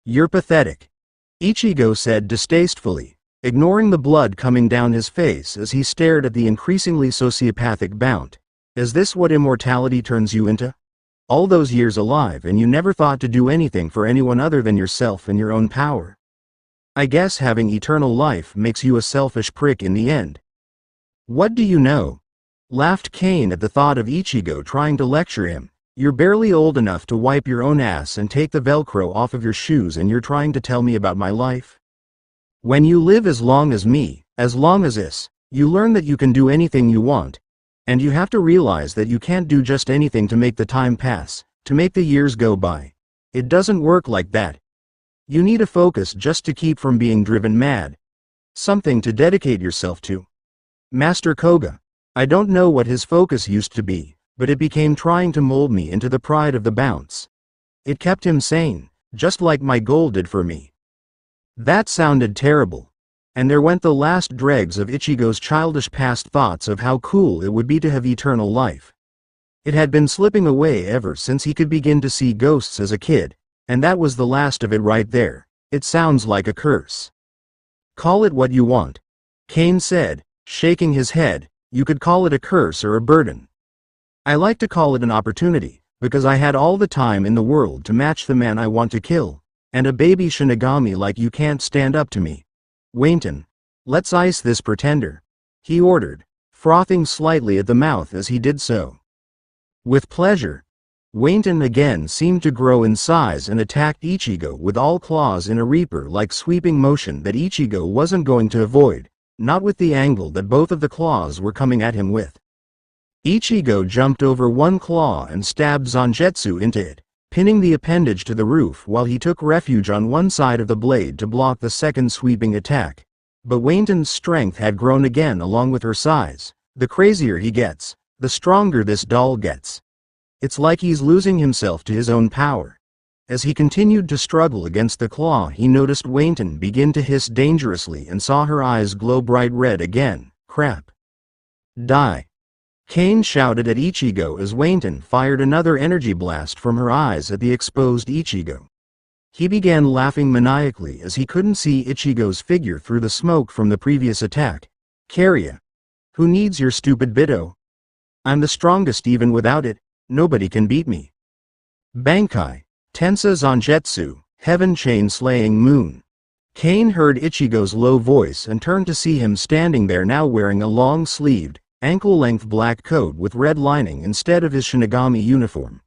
You're pathetic. Ichigo said distastefully, ignoring the blood coming down his face as he stared at the increasingly sociopathic Bount. Is this what immortality turns you into? All those years alive and you never thought to do anything for anyone other than yourself and your own power. I guess having eternal life makes you a selfish prick in the end. What do you know? Laughed Kane at the thought of Ichigo trying to lecture him. You're barely old enough to wipe your own ass and take the Velcro off of your shoes and you're trying to tell me about my life? When you live as long as me, as long as this, you learn that you can do anything you want. And you have to realize that you can't do just anything to make the time pass, to make the years go by. It doesn't work like that. You need a focus just to keep from being driven mad. Something to dedicate yourself to. Master Koga. I don't know what his focus used to be, but it became trying to mold me into the pride of the bounce. It kept him sane, just like my goal did for me. That sounded terrible. And there went the last dregs of Ichigo's childish past thoughts of how cool it would be to have eternal life. It had been slipping away ever since he could begin to see ghosts as a kid, and that was the last of it right there. It sounds like a curse. Call it what you want, Kane said, shaking his head. You could call it a curse or a burden. I like to call it an opportunity, because I had all the time in the world to match the man I want to kill, and a baby Shinigami like you can't stand up to me. Wayton, let's ice this pretender, he ordered, frothing slightly at the mouth as he did so. With pleasure. Wayton again seemed to grow in size and attacked Ichigo with all claws in a reaper-like sweeping motion that Ichigo wasn't going to avoid, not with the angle that both of the claws were coming at him with. Ichigo jumped over one claw and stabbed Zangetsu into it, pinning the appendage to the roof while he took refuge on one side of the blade to block the second sweeping attack. But Wayton's strength had grown again along with her size. The crazier he gets, the stronger this doll gets. It's like he's losing himself to his own power. As he continued to struggle against the claw, he noticed Wayton begin to hiss dangerously and saw her eyes glow bright red again. Crap. Die. Kane shouted at Ichigo as Wayton fired another energy blast from her eyes at the exposed Ichigo. He began laughing maniacally as he couldn't see Ichigo's figure through the smoke from the previous attack. Carria. Who needs your stupid Bitto? I'm the strongest even without it, nobody can beat me. Bankai. Tensa Zangetsu, Heaven Chain Slaying Moon. Kane heard Ichigo's low voice and turned to see him standing there now wearing a long-sleeved, ankle-length black coat with red lining instead of his Shinigami uniform.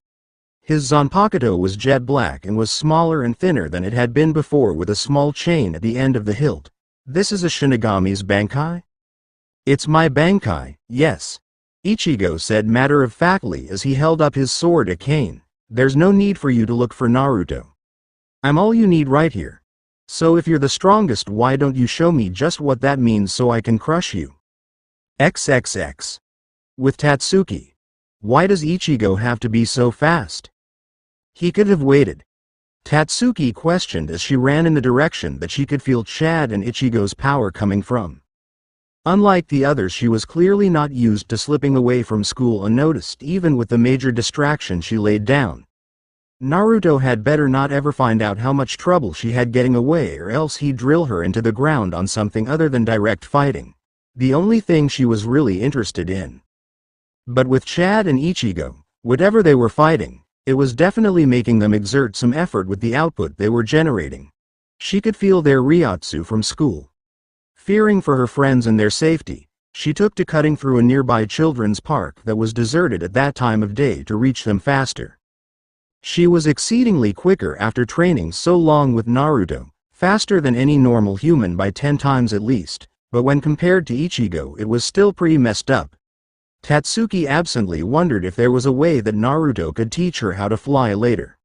His Zanpakuto was jet black and was smaller and thinner than it had been before with a small chain at the end of the hilt. This is a Shinigami's Bankai? It's my Bankai, yes. Ichigo said matter-of-factly as he held up his sword at Kane. There's no need for you to look for Naruto. I'm all you need right here. So if you're the strongest, why don't you show me just what that means so I can crush you? XXX. With Tatsuki. Why does Ichigo have to be so fast? He could have waited. Tatsuki questioned as she ran in the direction that she could feel Chad and Ichigo's power coming from. Unlike the others, she was clearly not used to slipping away from school unnoticed even with the major distraction she laid down. Naruto had better not ever find out how much trouble she had getting away or else he'd drill her into the ground on something other than direct fighting. The only thing she was really interested in. But with Chad and Ichigo, whatever they were fighting, it was definitely making them exert some effort with the output they were generating. She could feel their Ryotsu from school. Fearing for her friends and their safety, she took to cutting through a nearby children's park that was deserted at that time of day to reach them faster. She was exceedingly quicker after training so long with Naruto, faster than any normal human by 10 times at least. But when compared to Ichigo, it was still pretty messed up. Tatsuki absently wondered if there was a way that Naruto could teach her how to fly later.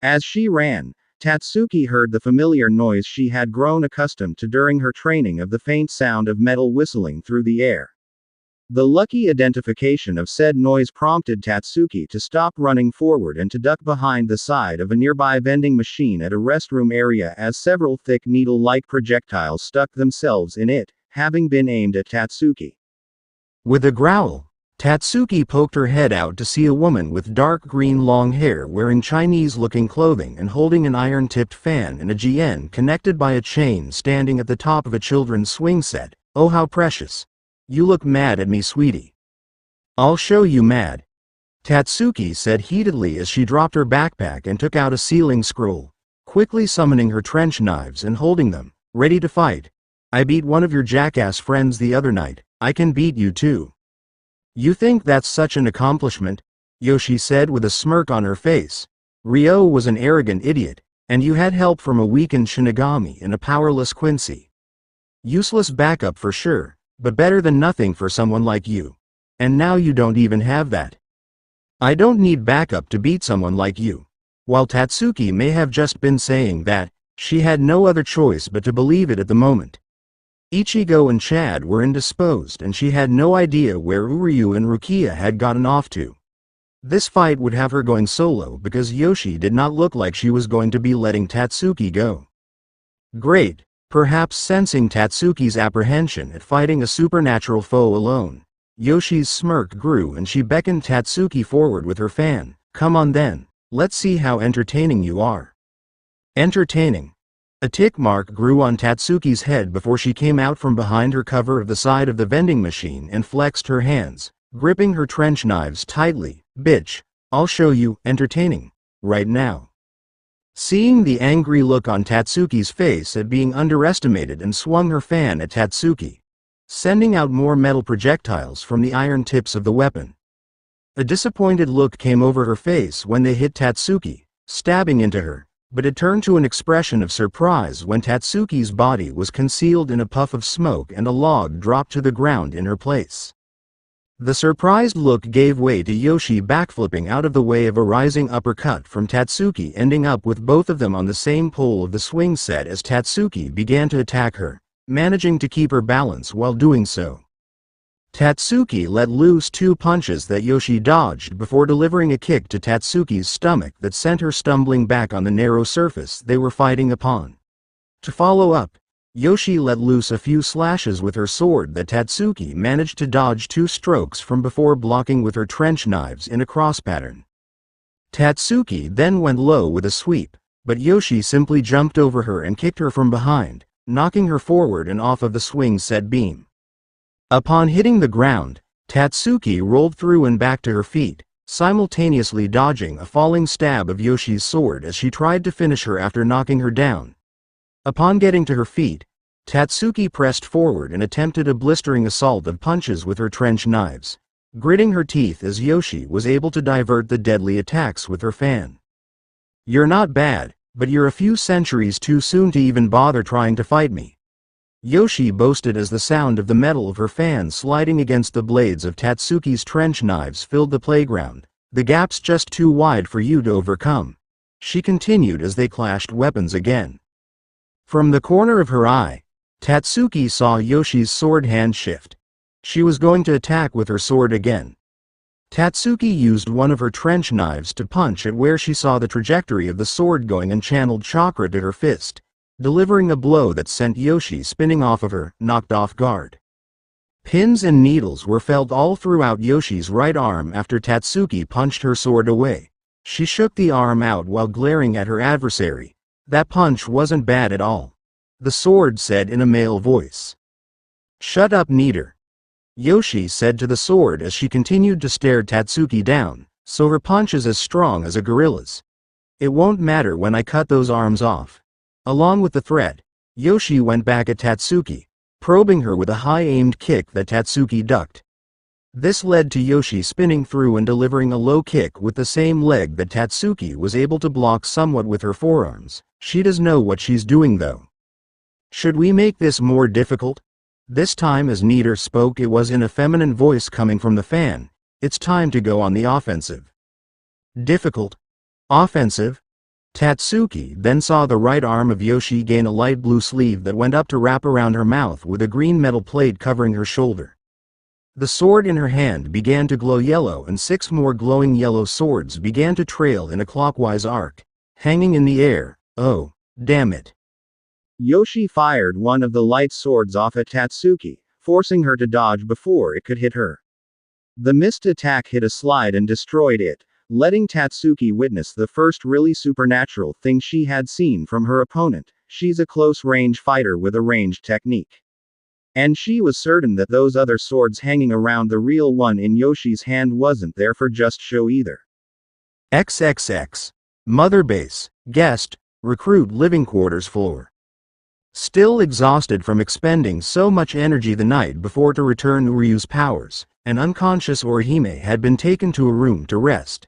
As she ran, Tatsuki heard the familiar noise she had grown accustomed to during her training of the faint sound of metal whistling through the air. The lucky identification of said noise prompted Tatsuki to stop running forward and to duck behind the side of a nearby vending machine at a restroom area as several thick needle-like projectiles stuck themselves in it, having been aimed at Tatsuki. With a growl, Tatsuki poked her head out to see a woman with dark green long hair wearing Chinese-looking clothing and holding an iron-tipped fan and a GN connected by a chain standing at the top of a children's swing set. Oh, how precious. You look mad at me, sweetie. I'll show you mad. Tatsuki said heatedly as she dropped her backpack and took out a sealing scroll, quickly summoning her trench knives and holding them, ready to fight. I beat one of your jackass friends the other night, I can beat you too. You think that's such an accomplishment? Yoshi said with a smirk on her face. Ryo was an arrogant idiot, and you had help from a weakened Shinigami and a powerless Quincy. Useless backup for sure, but better than nothing for someone like you. And now you don't even have that. I don't need backup to beat someone like you. While Tatsuki may have just been saying that, she had no other choice but to believe it at the moment. Ichigo and Chad were indisposed and she had no idea where Uryu and Rukia had gotten off to. This fight would have her going solo because Yoshi did not look like she was going to be letting Tatsuki go. Great, perhaps sensing Tatsuki's apprehension at fighting a supernatural foe alone. Yoshi's smirk grew and she beckoned Tatsuki forward with her fan. Come on then, let's see how entertaining you are. Entertaining. A tick mark grew on Tatsuki's head before she came out from behind her cover of the side of the vending machine and flexed her hands, gripping her trench knives tightly. Bitch, I'll show you, entertaining, right now. Seeing the angry look on Tatsuki's face at being underestimated and swung her fan at Tatsuki, sending out more metal projectiles from the iron tips of the weapon. A disappointed look came over her face when they hit Tatsuki, stabbing into her, but it turned to an expression of surprise when Tatsuki's body was concealed in a puff of smoke and a log dropped to the ground in her place. The surprised look gave way to Yoshi backflipping out of the way of a rising uppercut from Tatsuki, ending up with both of them on the same pole of the swing set as Tatsuki began to attack her, managing to keep her balance while doing so. Tatsuki let loose two punches that Yoshi dodged before delivering a kick to Tatsuki's stomach that sent her stumbling back on the narrow surface they were fighting upon. To follow up, Yoshi let loose a few slashes with her sword that Tatsuki managed to dodge two strokes from before blocking with her trench knives in a cross pattern. Tatsuki then went low with a sweep, but Yoshi simply jumped over her and kicked her from behind, knocking her forward and off of the swing set beam. Upon hitting the ground, Tatsuki rolled through and back to her feet, simultaneously dodging a falling stab of Yoshi's sword as she tried to finish her after knocking her down. Upon getting to her feet, Tatsuki pressed forward and attempted a blistering assault of punches with her trench knives, gritting her teeth as Yoshi was able to divert the deadly attacks with her fan. You're not bad, but you're a few centuries too soon to even bother trying to fight me. Yoshi boasted as the sound of the metal of her fan sliding against the blades of Tatsuki's trench knives filled the playground. The gap's just too wide for you to overcome. She continued as they clashed weapons again. From the corner of her eye, Tatsuki saw Yoshi's sword hand shift. She was going to attack with her sword again. Tatsuki used one of her trench knives to punch at where she saw the trajectory of the sword going and channeled chakra to her fist, delivering a blow that sent Yoshi spinning off of her, knocked off guard. Pins and needles were felt all throughout Yoshi's right arm after Tatsuki punched her sword away. She shook the arm out while glaring at her adversary. That punch wasn't bad at all, the sword said in a male voice. Shut up, Neater. Yoshi said to the sword as she continued to stare Tatsuki down, so her punch is as strong as a gorilla's. It won't matter when I cut those arms off. Along with the threat, Yoshi went back at Tatsuki, probing her with a high-aimed kick that Tatsuki ducked. This led to Yoshi spinning through and delivering a low kick with the same leg that Tatsuki was able to block somewhat with her forearms. She does know what she's doing though. Should we make this more difficult? This time as Neater spoke it was in a feminine voice coming from the fan. It's time to go on the offensive. Difficult? Offensive? Tatsuki then saw the right arm of Yoshi gain a light blue sleeve that went up to wrap around her mouth with a green metal plate covering her shoulder. The sword in her hand began to glow yellow and 6 more glowing yellow swords began to trail in a clockwise arc, hanging in the air. Oh, damn it. Yoshi fired one of the light swords off at Tatsuki, forcing her to dodge before it could hit her. The missed attack hit a slide and destroyed it, letting Tatsuki witness the first really supernatural thing she had seen from her opponent. She's a close-range fighter with a ranged technique. And she was certain that those other swords hanging around the real one in Yoshi's hand wasn't there for just show either. XXX. Mother Base, Guest, Recruit Living Quarters Floor. Still exhausted from expending so much energy the night before to return Uryu's powers, an unconscious Orihime had been taken to a room to rest.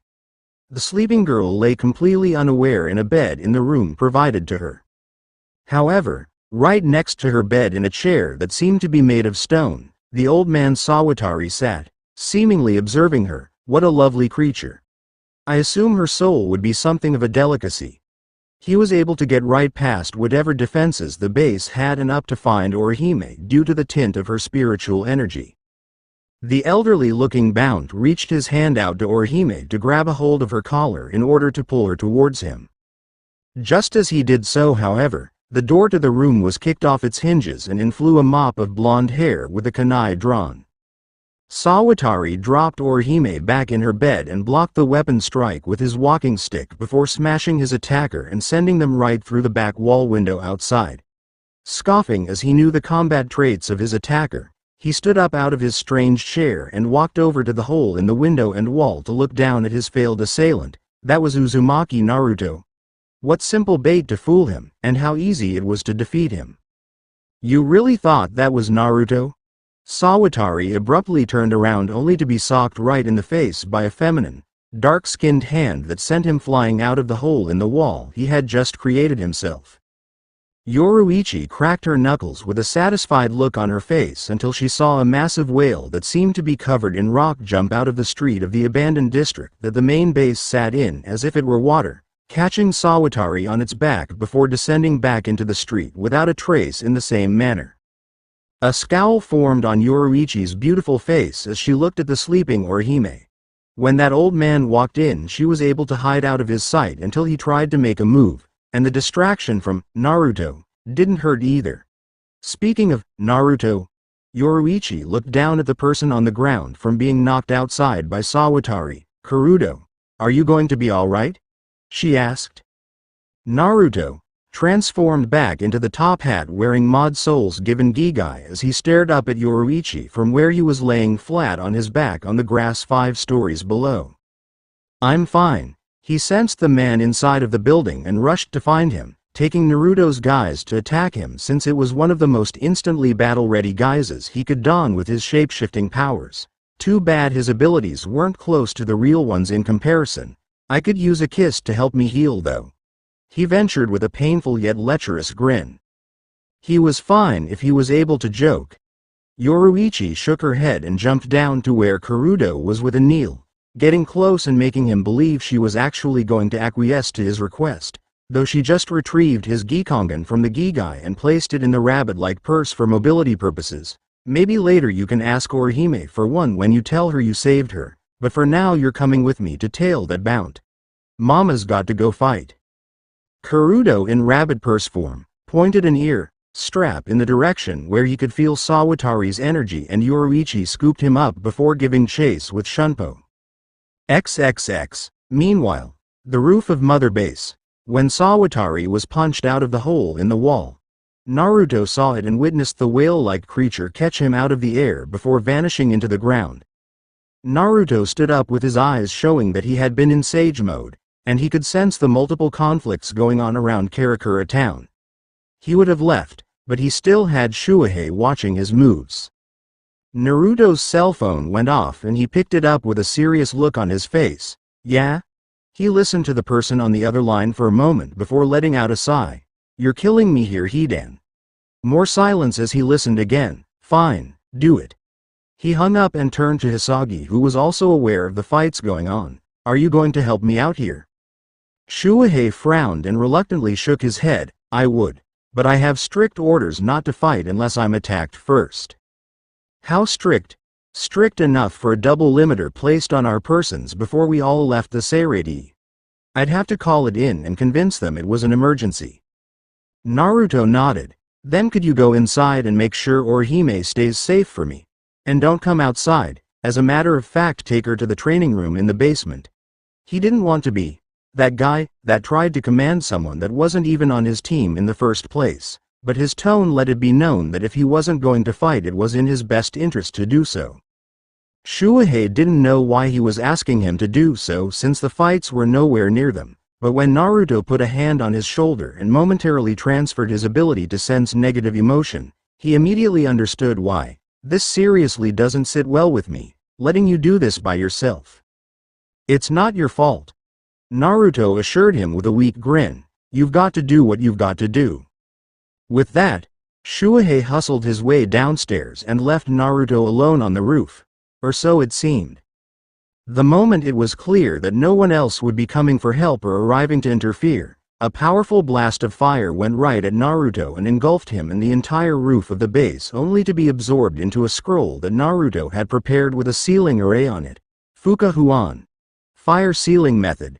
The sleeping girl lay completely unaware in a bed in the room provided to her. However, right next to her bed in a chair that seemed to be made of stone, the old man Sawatari sat, seemingly observing her. What a lovely creature. I assume her soul would be something of a delicacy. He was able to get right past whatever defenses the base had and up to find Orihime due to the tint of her spiritual energy. The elderly-looking Bount reached his hand out to Orihime to grab a hold of her collar in order to pull her towards him. Just as he did so, however, the door to the room was kicked off its hinges and in flew a mop of blonde hair with a kunai drawn. Sawatari dropped Orihime back in her bed and blocked the weapon strike with his walking stick before smashing his attacker and sending them right through the back wall window outside. Scoffing as he knew the combat traits of his attacker, he stood up out of his strange chair and walked over to the hole in the window and wall to look down at his failed assailant. That was Uzumaki Naruto. What simple bait to fool him, and how easy it was to defeat him. You really thought that was Naruto? Sawatari abruptly turned around only to be socked right in the face by a feminine, dark-skinned hand that sent him flying out of the hole in the wall he had just created himself. Yoruichi cracked her knuckles with a satisfied look on her face until she saw a massive whale that seemed to be covered in rock jump out of the street of the abandoned district that the main base sat in as if it were water, catching Sawatari on its back before descending back into the street without a trace in the same manner. A scowl formed on Yoruichi's beautiful face as she looked at the sleeping Orihime. When that old man walked in, she was able to hide out of his sight until he tried to make a move, and the distraction from Naruto didn't hurt either. Speaking of Naruto, Yoruichi looked down at the person on the ground from being knocked outside by Sawatari. Kurudo, are you going to be alright? She asked. Naruto transformed back into the top hat wearing Mod Soul's given Gigai as he stared up at Yoruichi from where he was laying flat on his back on the grass 5 stories below. I'm fine. He sensed the man inside of the building and rushed to find him, taking Naruto's guise to attack him since it was one of the most instantly battle-ready guises he could don with his shape-shifting powers. Too bad his abilities weren't close to the real ones in comparison. I could use a kiss to help me heal though. He ventured with a painful yet lecherous grin. He was fine if he was able to joke. Yoruichi shook her head and jumped down to where Kurudo was with Anil, getting close and making him believe she was actually going to acquiesce to his request, though she just retrieved his Gikongan from the Gigai and placed it in the rabbit-like purse for mobility purposes. Maybe later you can ask Orihime for one when you tell her you saved her, but for now you're coming with me to tail that Bount. Mama's got to go fight. Kurudo in rabbit purse form pointed an ear strap in the direction where he could feel Sawatari's energy, and Yoruichi scooped him up before giving chase with Shunpo. XXX. Meanwhile, the roof of Mother Base. When Sawatari was punched out of the hole in the wall, Naruto saw it and witnessed the whale-like creature catch him out of the air before vanishing into the ground. Naruto stood up with his eyes showing that he had been in sage mode, and he could sense the multiple conflicts going on around Karakura town. He would have left, but he still had Shuhei watching his moves. Naruto's cell phone went off and he picked it up with a serious look on his face. Yeah? He listened to the person on the other line for a moment before letting out a sigh. You're killing me here, Hidan. More silence as he listened again. Fine, do it. He hung up and turned to Hisagi, who was also aware of the fights going on. Are you going to help me out here? Shuhei frowned and reluctantly shook his head. I would. But I have strict orders not to fight unless I'm attacked first. How strict? Strict enough for a double limiter placed on our persons before we all left the Seirei. I'd have to call it in and convince them it was an emergency. Naruto nodded. Then could you go inside and make sure Orihime stays safe for me? And don't come outside. As a matter of fact, take her to the training room in the basement. He didn't want to be that guy that tried to command someone that wasn't even on his team in the first place, but his tone let it be known that if he wasn't going to fight it was in his best interest to do so. Shuhei didn't know why he was asking him to do so since the fights were nowhere near them, but when Naruto put a hand on his shoulder and momentarily transferred his ability to sense negative emotion, he immediately understood why. This seriously doesn't sit well with me, letting you do this by yourself. It's not your fault. Naruto assured him with a weak grin. You've got to do what you've got to do. With that, Shuhei hustled his way downstairs and left Naruto alone on the roof, or so it seemed. The moment it was clear that no one else would be coming for help or arriving to interfere, a powerful blast of fire went right at Naruto and engulfed him and the entire roof of the base only to be absorbed into a scroll that Naruto had prepared with a sealing array on it. Fukahuan. Fire sealing method.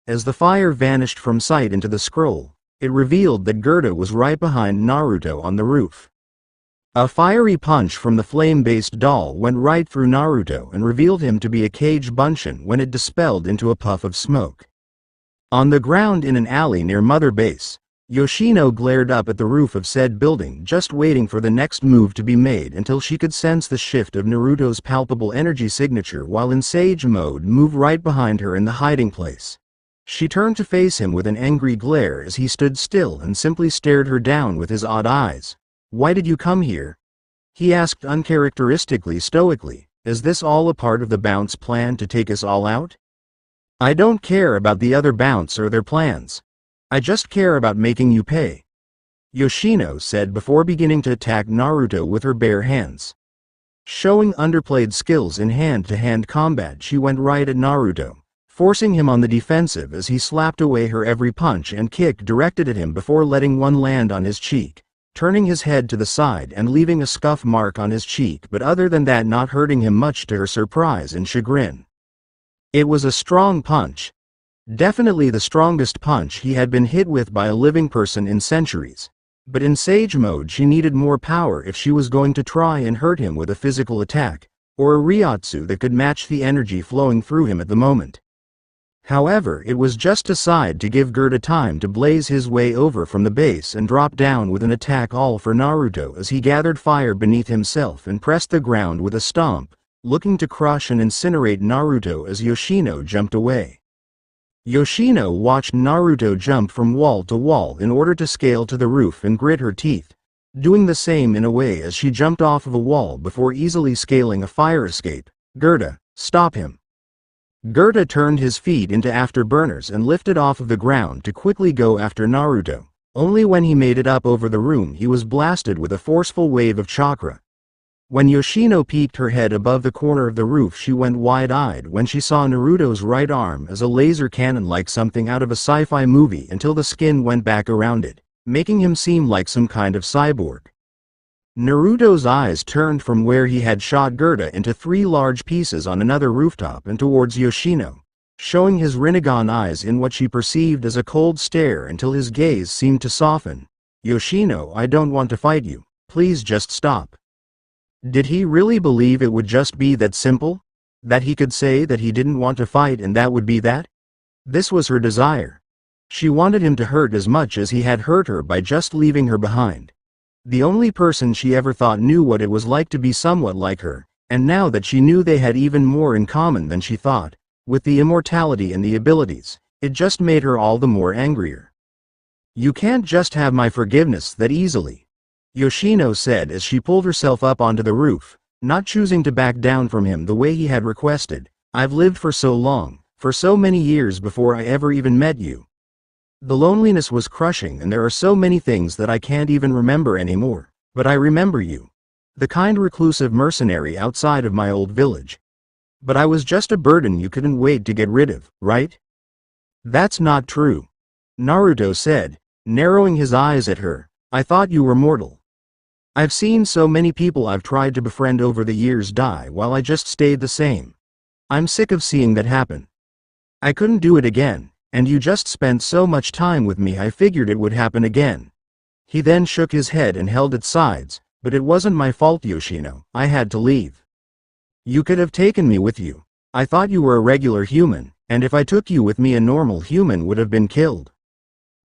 As the fire vanished from sight into the scroll, it revealed that Gotei was right behind Naruto on the roof. A fiery punch from the flame-based doll went right through Naruto and revealed him to be a cage bunshin when it dispelled into a puff of smoke. On the ground in an alley near Mother Base, Yoshino glared up at the roof of said building just waiting for the next move to be made until she could sense the shift of Naruto's palpable energy signature while in Sage mode move right behind her in the hiding place. She turned to face him with an angry glare as he stood still and simply stared her down with his odd eyes. "Why did you come here?" he asked uncharacteristically stoically. "Is this all a part of the Bounce plan to take us all out?" "I don't care about the other Bounce or their plans. I just care about making you pay," Yoshino said before beginning to attack Naruto with her bare hands. Showing underplayed skills in hand-to-hand combat, she went right at Naruto, forcing him on the defensive as he slapped away her every punch and kick directed at him before letting one land on his cheek, turning his head to the side and leaving a scuff mark on his cheek, but other than that not hurting him much to her surprise and chagrin. It was a strong punch. Definitely the strongest punch he had been hit with by a living person in centuries. But in Sage mode she needed more power if she was going to try and hurt him with a physical attack, or a Ryotsu that could match the energy flowing through him at the moment. However, it was just a side to give Gotei time to blaze his way over from the base and drop down with an attack all for Naruto as he gathered fire beneath himself and pressed the ground with a stomp, looking to crush and incinerate Naruto as Yoshino jumped away. Yoshino watched Naruto jump from wall to wall in order to scale to the roof and grit her teeth, doing the same in a way as she jumped off of a wall before easily scaling a fire escape. "Gotei, stop him." Gotei turned his feet into afterburners and lifted off of the ground to quickly go after Naruto. Only when he made it up over the room he was blasted with a forceful wave of chakra. When Yoshino peeked her head above the corner of the roof she went wide-eyed when she saw Naruto's right arm as a laser cannon like something out of a sci-fi movie until the skin went back around it, making him seem like some kind of cyborg. Naruto's eyes turned from where he had shot Gotei into 3 large pieces on another rooftop and towards Yoshino, showing his Rinnegan eyes in what she perceived as a cold stare until his gaze seemed to soften. "Yoshino, I don't want to fight you, please just stop." Did he really believe it would just be that simple? That he could say that he didn't want to fight and that would be that? This was her desire. She wanted him to hurt as much as he had hurt her by just leaving her behind. The only person she ever thought knew what it was like to be somewhat like her, and now that she knew they had even more in common than she thought, with the immortality and the abilities, it just made her all the more angrier. "You can't just have my forgiveness that easily," Yoshino said as she pulled herself up onto the roof, not choosing to back down from him the way he had requested. "I've lived for so long, for so many years before I ever even met you. The loneliness was crushing and there are so many things that I can't even remember anymore, but I remember you. The kind reclusive mercenary outside of my old village. But I was just a burden you couldn't wait to get rid of, right?" "That's not true," Naruto said, narrowing his eyes at her. "I thought you were mortal. I've seen so many people I've tried to befriend over the years die while I just stayed the same. I'm sick of seeing that happen. I couldn't do it again, and you just spent so much time with me I figured it would happen again." He then shook his head and held its sides. "But it wasn't my fault, Yoshino. I had to leave. You could have taken me with you. I thought you were a regular human, and if I took you with me a normal human would have been killed."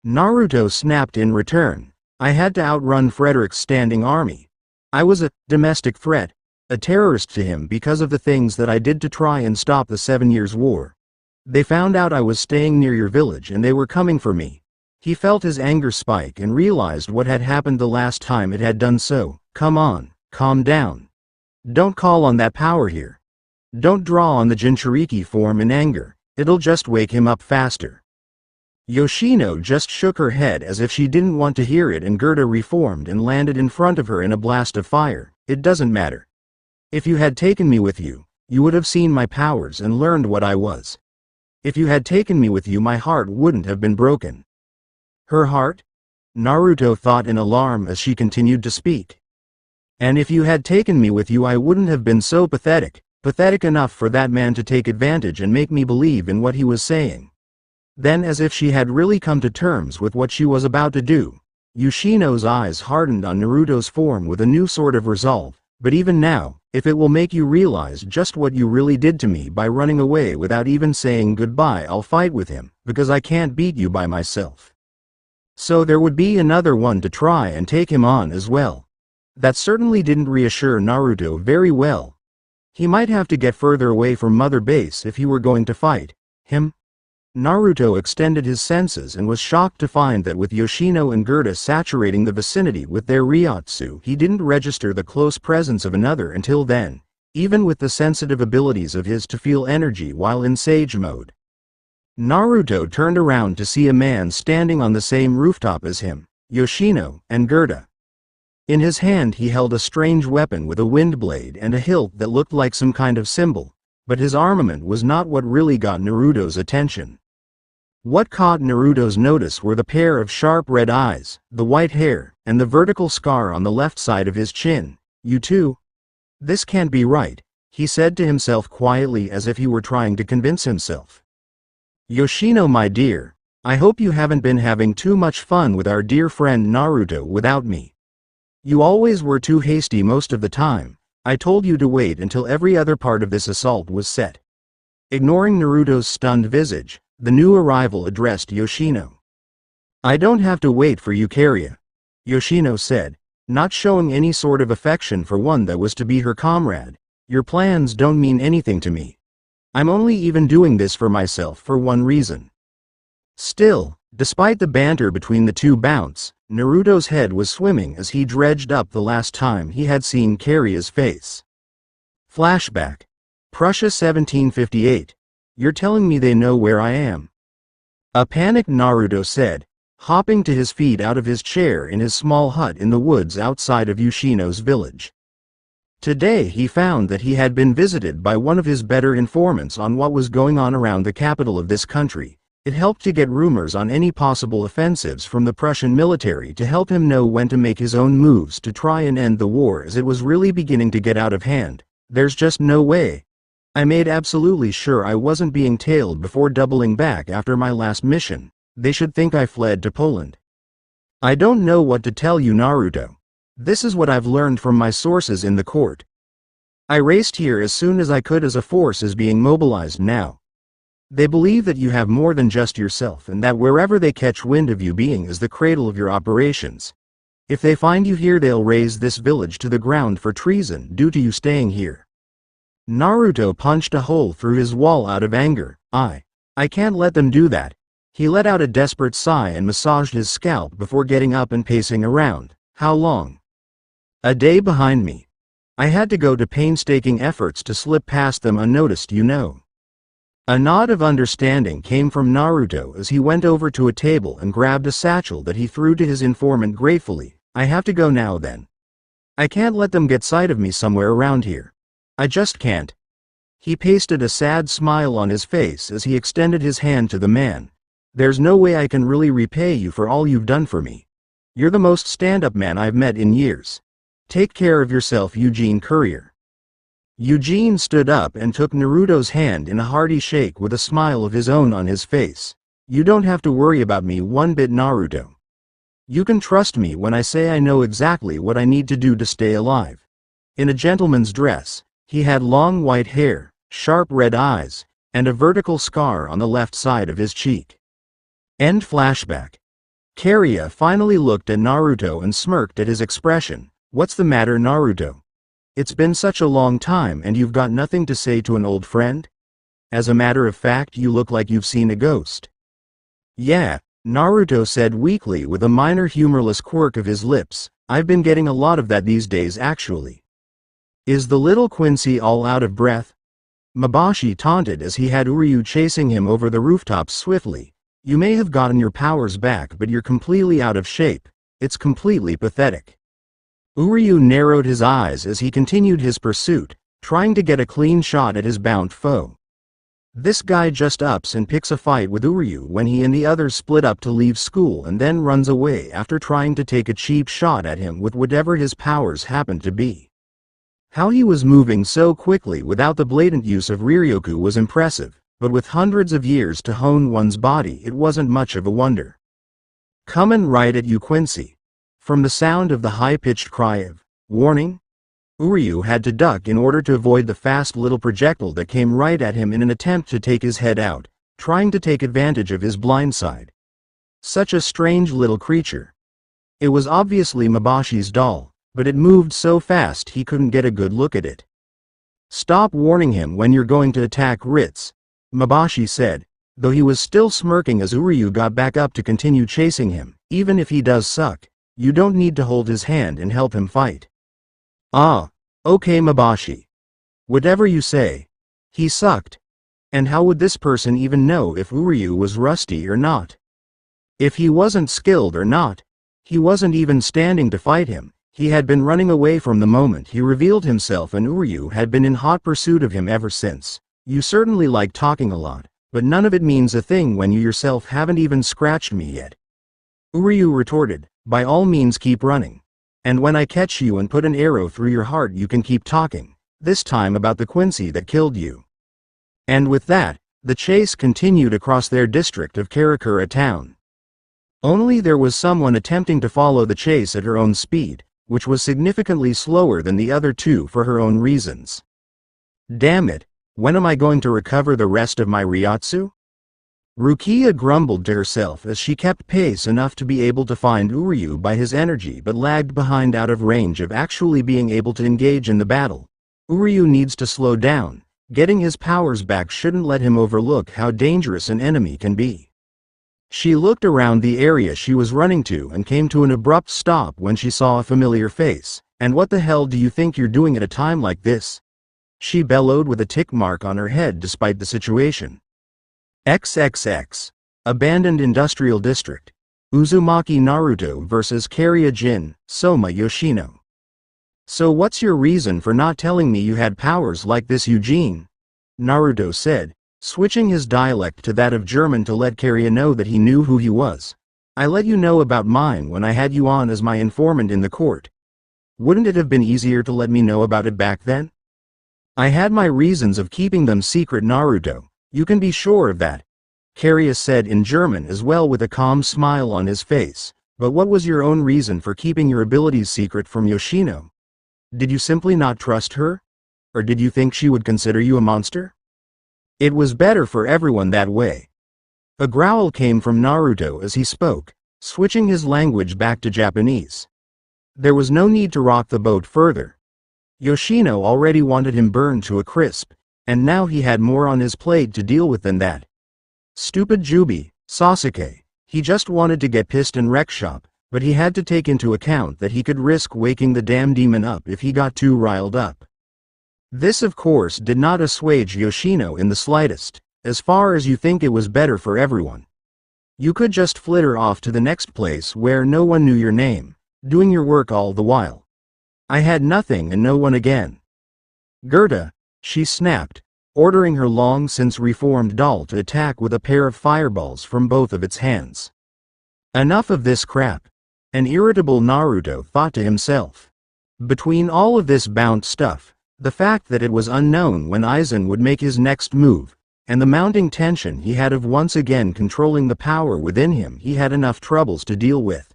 Naruto snapped in return. I had to outrun Frederick's standing army. I was a domestic threat, a terrorist to him because of the things that I did to try and stop the 7 Years' War. They found out I was staying near your village and they were coming for me. He felt his anger spike and realized what had happened the last time it had done so. Come on, calm down. Don't call on that power here. Don't draw on the Jinchuriki form in anger, it'll just wake him up faster. Yoshino just shook her head as if she didn't want to hear it, and Gerda reformed and landed in front of her in a blast of fire. It doesn't matter. If you had taken me with you, you would have seen my powers and learned what I was. If you had taken me with you, my heart wouldn't have been broken. Her heart? Naruto thought in alarm as she continued to speak. And if you had taken me with you, I wouldn't have been so pathetic enough for that man to take advantage and make me believe in what he was saying. Then, as if she had really come to terms with what she was about to do, Yoshino's eyes hardened on Naruto's form with a new sort of resolve. But even now, if it will make you realize just what you really did to me by running away without even saying goodbye, I'll fight with him, because I can't beat you by myself. So there would be another one to try and take him on as well. That certainly didn't reassure Naruto very well. He might have to get further away from Mother Base if he were going to fight him. Naruto extended his senses and was shocked to find that with Yoshino and Gerda saturating the vicinity with their Ryotsu, he didn't register the close presence of another until then, even with the sensitive abilities of his to feel energy while in sage mode. Naruto turned around to see a man standing on the same rooftop as him, Yoshino and Gerda. In his hand he held a strange weapon with a wind blade and a hilt that looked like some kind of symbol, but his armament was not what really got Naruto's attention. What caught Naruto's notice were the pair of sharp red eyes, the white hair, and the vertical scar on the left side of his chin. You too? This can't be right, he said to himself quietly as if he were trying to convince himself. Yoshino, my dear, I hope you haven't been having too much fun with our dear friend Naruto without me. You always were too hasty most of the time. I told you to wait until every other part of this assault was set. Ignoring Naruto's stunned visage, the new arrival addressed Yoshino. I don't have to wait for you, Kariya, Yoshino said, not showing any sort of affection for one that was to be her comrade. Your plans don't mean anything to me. I'm only even doing this for myself for one reason. Still, despite the banter between the two bounce, Naruto's head was swimming as he dredged up the last time he had seen Kariya's face. Flashback. Prussia 1758. You're telling me they know where I am? A panicked Naruto said, hopping to his feet out of his chair in his small hut in the woods outside of Yoshino's village. Today he found that he had been visited by one of his better informants on what was going on around the capital of this country. It helped to get rumors on any possible offensives from the Prussian military to help him know when to make his own moves to try and end the war, as it was really beginning to get out of hand. There's just no way. I made absolutely sure I wasn't being tailed before doubling back after my last mission. They should think I fled to Poland. I don't know what to tell you, Naruto. This is what I've learned from my sources in the court. I raced here as soon as I could as a force is being mobilized now. They believe that you have more than just yourself and that wherever they catch wind of you being is the cradle of your operations. If they find you here, they'll raze this village to the ground for treason due to you staying here. Naruto punched a hole through his wall out of anger. I can't let them do that. He let out a desperate sigh and massaged his scalp before getting up and pacing around. How long? A day behind me. I had to go to painstaking efforts to slip past them unnoticed, you know. A nod of understanding came from Naruto as he went over to a table and grabbed a satchel that he threw to his informant gratefully. I have to go now then. I can't let them get sight of me somewhere around here. I just can't. He pasted a sad smile on his face as he extended his hand to the man. There's no way I can really repay you for all you've done for me. You're the most stand-up man I've met in years. Take care of yourself, Eugene Courier. Eugene stood up and took Naruto's hand in a hearty shake with a smile of his own on his face. You don't have to worry about me one bit, Naruto. You can trust me when I say I know exactly what I need to do to stay alive. In a gentleman's dress, he had long white hair, sharp red eyes, and a vertical scar on the left side of his cheek. End flashback. Kariya finally looked at Naruto and smirked at his expression. What's the matter, Naruto? It's been such a long time and you've got nothing to say to an old friend? As a matter of fact, you look like you've seen a ghost. Yeah, Naruto said weakly with a minor humorless quirk of his lips. I've been getting a lot of that these days actually. Is the little Quincy all out of breath? Masashi taunted as he had Uryu chasing him over the rooftops swiftly. You may have gotten your powers back, but you're completely out of shape. It's completely pathetic. Uryu narrowed his eyes as he continued his pursuit, trying to get a clean shot at his bound foe. This guy just ups and picks a fight with Uryu when he and the others split up to leave school and then runs away after trying to take a cheap shot at him with whatever his powers happened to be. How he was moving so quickly without the blatant use of Riryoku was impressive, but with hundreds of years to hone one's body it wasn't much of a wonder. Coming right at you, Quincy. From the sound of the high-pitched cry of warning, Uryu had to duck in order to avoid the fast little projectile that came right at him in an attempt to take his head out, trying to take advantage of his blind side. Such a strange little creature. It was obviously Mabashi's doll, but it moved so fast he couldn't get a good look at it. Stop warning him when you're going to attack Ritz, Masashi said, though he was still smirking as Uryu got back up to continue chasing him. Even if he does suck, you don't need to hold his hand and help him fight. Ah, okay, Masashi. Whatever you say. He sucked. And how would this person even know if Uryu was rusty or not? If he wasn't skilled or not? He wasn't even standing to fight him. He had been running away from the moment he revealed himself, and Uryu had been in hot pursuit of him ever since. You certainly like talking a lot, but none of it means a thing when you yourself haven't even scratched me yet. Uryu retorted, by all means keep running. And when I catch you and put an arrow through your heart you can keep talking, this time about the Quincy that killed you. And with that, the chase continued across their district of Karakura town. Only there was someone attempting to follow the chase at her own speed, which was significantly slower than the other two for her own reasons. Damn it, when am I going to recover the rest of my Ryatsu? Rukia grumbled to herself as she kept pace enough to be able to find Uryu by his energy but lagged behind out of range of actually being able to engage in the battle. Uryu needs to slow down. Getting his powers back shouldn't let him overlook how dangerous an enemy can be. She looked around the area she was running to and came to an abrupt stop when she saw a familiar face. And what the hell do you think you're doing at a time like this? She bellowed with a tick mark on her head despite the situation. XXX. Abandoned Industrial District. Uzumaki Naruto vs. Kariya Jin, Soma Yoshino. So what's your reason for not telling me you had powers like this, Eugene? Naruto said, switching his dialect to that of German to let Kariya know that he knew who he was. I let you know about mine when I had you on as my informant in the court. Wouldn't it have been easier to let me know about it back then? I had my reasons of keeping them secret, Naruto. You can be sure of that. Kariya said in German as well with a calm smile on his face. But what was your own reason for keeping your abilities secret from Yoshino? Did you simply not trust her? Or did you think she would consider you a monster? It was better for everyone that way. A growl came from Naruto as he spoke, switching his language back to Japanese. There was no need to rock the boat further. Yoshino already wanted him burned to a crisp, and now he had more on his plate to deal with than that. Stupid Jubi, Sasuke. He just wanted to get pissed and wreck shop, but he had to take into account that he could risk waking the damn demon up if he got too riled up. This of course did not assuage Yoshino in the slightest. As far as you think it was better for everyone. You could just flitter off to the next place where no one knew your name, doing your work all the while. I had nothing and no one again. Gerda, she snapped, ordering her long-since reformed doll to attack with a pair of fireballs from both of its hands. Enough of this crap. An irritable Naruto thought to himself. Between all of this bound stuff, the fact that it was unknown when Aizen would make his next move, and the mounting tension he had of once again controlling the power within him, he had enough troubles to deal with.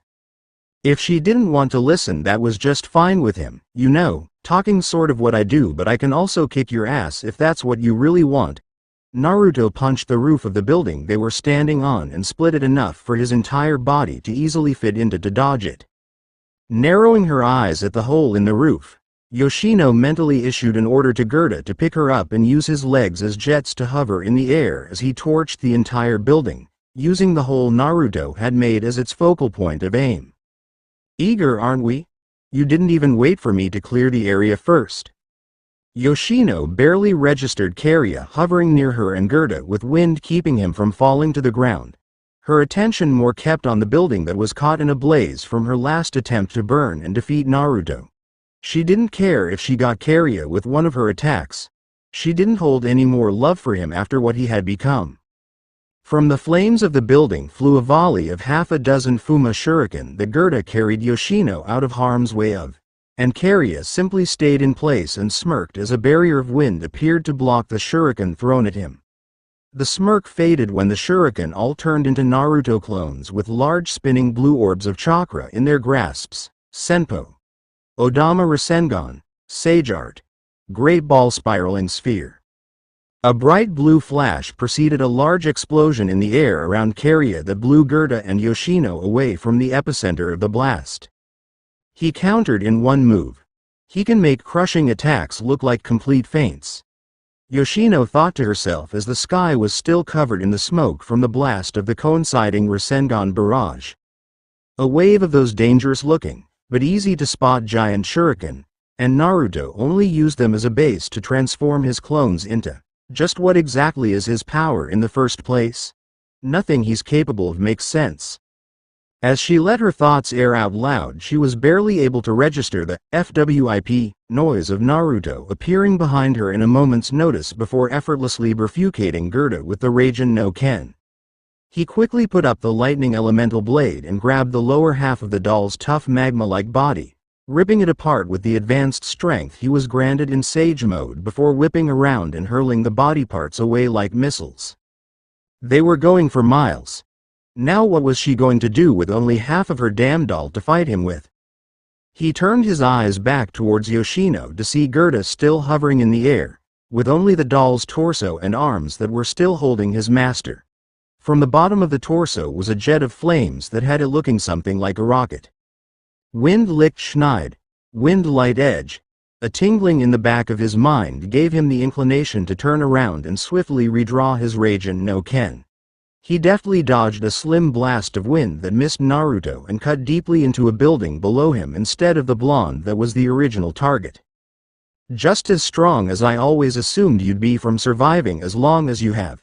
If she didn't want to listen, that was just fine with him. You know, talking sort of what I do, but I can also kick your ass if that's what you really want. Naruto punched the roof of the building they were standing on and split it enough for his entire body to easily fit into to dodge it. Narrowing her eyes at the hole in the roof, Yoshino mentally issued an order to Gerda to pick her up and use his legs as jets to hover in the air as he torched the entire building, using the hole Naruto had made as its focal point of aim. "Eager, aren't we? You didn't even wait for me to clear the area first." Yoshino barely registered Kariya hovering near her and Gerda with wind keeping him from falling to the ground. Her attention more kept on the building that was caught in a blaze from her last attempt to burn and defeat Naruto. She didn't care if she got Kariya with one of her attacks. She didn't hold any more love for him after what he had become. From the flames of the building flew a volley of half a dozen Fuma shuriken that Gerda carried Yoshino out of harm's way of, and Kariya simply stayed in place and smirked as a barrier of wind appeared to block the shuriken thrown at him. The smirk faded when the shuriken all turned into Naruto clones with large spinning blue orbs of chakra in their grasps: Senpo, Odama Rasengan, Sage Art, Great Ball Spiraling Sphere. A bright blue flash preceded a large explosion in the air around Kariya that blew Gerda and Yoshino away from the epicenter of the blast. He countered in one move. He can make crushing attacks look like complete feints. Yoshino thought to herself as the sky was still covered in the smoke from the blast of the coinciding Rasengan barrage. A wave of those dangerous-looking, but easy-to-spot giant shuriken, and Naruto only used them as a base to transform his clones into. Just what exactly is his power in the first place? Nothing he's capable of makes sense. As she let her thoughts air out loud, she was barely able to register the FWIP noise of Naruto appearing behind her in a moment's notice before effortlessly bifurcating Gerda with the Raijin no Ken. He quickly put up the lightning elemental blade and grabbed the lower half of the doll's tough magma-like body, ripping it apart with the advanced strength he was granted in Sage mode before whipping around and hurling the body parts away like missiles. They were going for miles. Now what was she going to do with only half of her damn doll to fight him with? He turned his eyes back towards Yoshino to see Gerda still hovering in the air, with only the doll's torso and arms that were still holding his master. From the bottom of the torso was a jet of flames that had it looking something like a rocket. Wind-licked schneid, wind-light edge. A tingling in the back of his mind gave him the inclination to turn around and swiftly redraw his Raijin no Ken. He deftly dodged a slim blast of wind that missed Naruto and cut deeply into a building below him instead of the blonde that was the original target. "Just as strong as I always assumed you'd be from surviving as long as you have."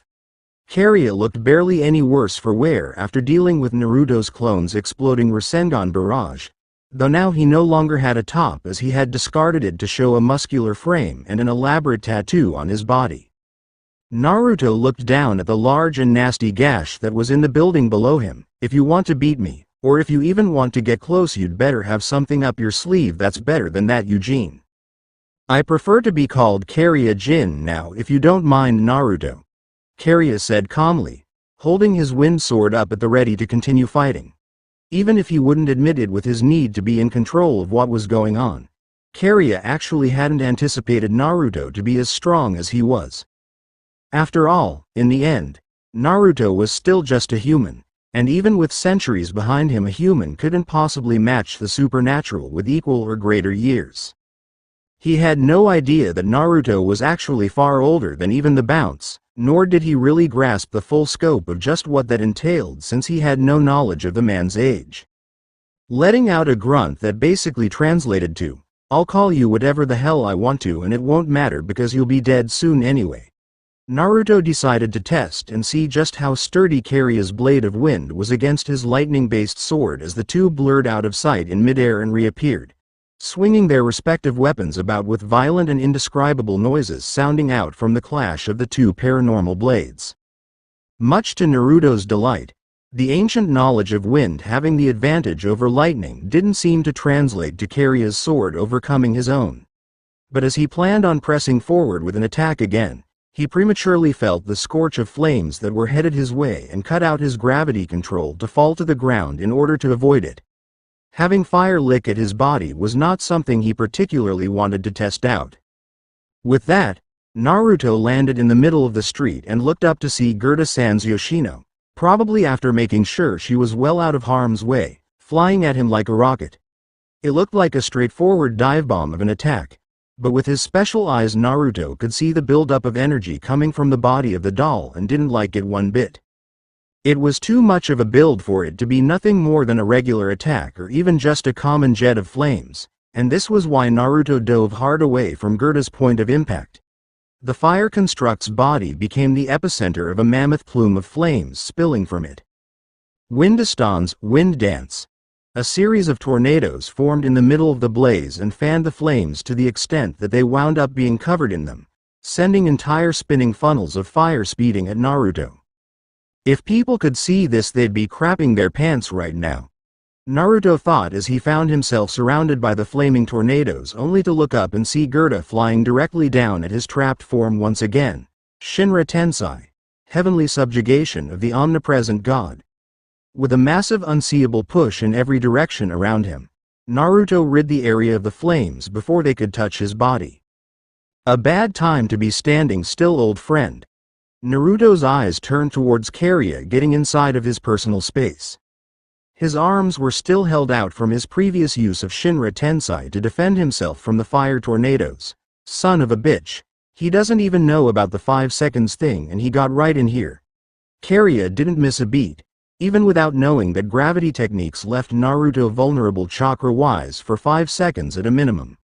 Kariya looked barely any worse for wear after dealing with Naruto's clone's exploding Rasengan barrage, though now he no longer had a top as he had discarded it to show a muscular frame and an elaborate tattoo on his body. Naruto looked down at the large and nasty gash that was in the building below him. "If you want to beat me, or if you even want to get close, you'd better have something up your sleeve that's better than that, Eugene." "I prefer to be called Kariya Jin now if you don't mind, Naruto," Kariya said calmly, holding his wind sword up at the ready to continue fighting. Even if he wouldn't admit it with his need to be in control of what was going on, Kariya actually hadn't anticipated Naruto to be as strong as he was. After all, in the end, Naruto was still just a human, and even with centuries behind him, a human couldn't possibly match the supernatural with equal or greater years. He had no idea that Naruto was actually far older than even the bounce, nor did he really grasp the full scope of just what that entailed since he had no knowledge of the man's age. Letting out a grunt that basically translated to, "I'll call you whatever the hell I want to and it won't matter because you'll be dead soon anyway," Naruto decided to test and see just how sturdy Kariya's blade of wind was against his lightning-based sword as the two blurred out of sight in midair and reappeared, swinging their respective weapons about with violent and indescribable noises sounding out from the clash of the two paranormal blades. Much to Naruto's delight, the ancient knowledge of wind having the advantage over lightning didn't seem to translate to Kariya's sword overcoming his own. But as he planned on pressing forward with an attack again, he prematurely felt the scorch of flames that were headed his way and cut out his gravity control to fall to the ground in order to avoid it. Having fire lick at his body was not something he particularly wanted to test out. With that, Naruto landed in the middle of the street and looked up to see Gerda-san's Yoshino, probably after making sure she was well out of harm's way, flying at him like a rocket. It looked like a straightforward dive bomb of an attack, but with his special eyes Naruto could see the buildup of energy coming from the body of the doll and didn't like it one bit. It was too much of a build for it to be nothing more than a regular attack or even just a common jet of flames, and this was why Naruto dove hard away from Gerda's point of impact. The fire construct's body became the epicenter of a mammoth plume of flames spilling from it. Windistan's wind dance. A series of tornadoes formed in the middle of the blaze and fanned the flames to the extent that they wound up being covered in them, sending entire spinning funnels of fire speeding at Naruto. If people could see this, they'd be crapping their pants right now. Naruto thought as he found himself surrounded by the flaming tornadoes, only to look up and see Gerda flying directly down at his trapped form once again. Shinra Tensei. Heavenly subjugation of the omnipresent god. With a massive unseeable push in every direction around him, Naruto rid the area of the flames before they could touch his body. A bad time to be standing still, old friend. Naruto's eyes turned towards Kariya, getting inside of his personal space. His arms were still held out from his previous use of Shinra Tensei to defend himself from the fire tornadoes. Son of a bitch. He doesn't even know about the 5 seconds thing and he got right in here. Kariya didn't miss a beat, even without knowing that gravity techniques left Naruto vulnerable chakra-wise for 5 seconds at a minimum.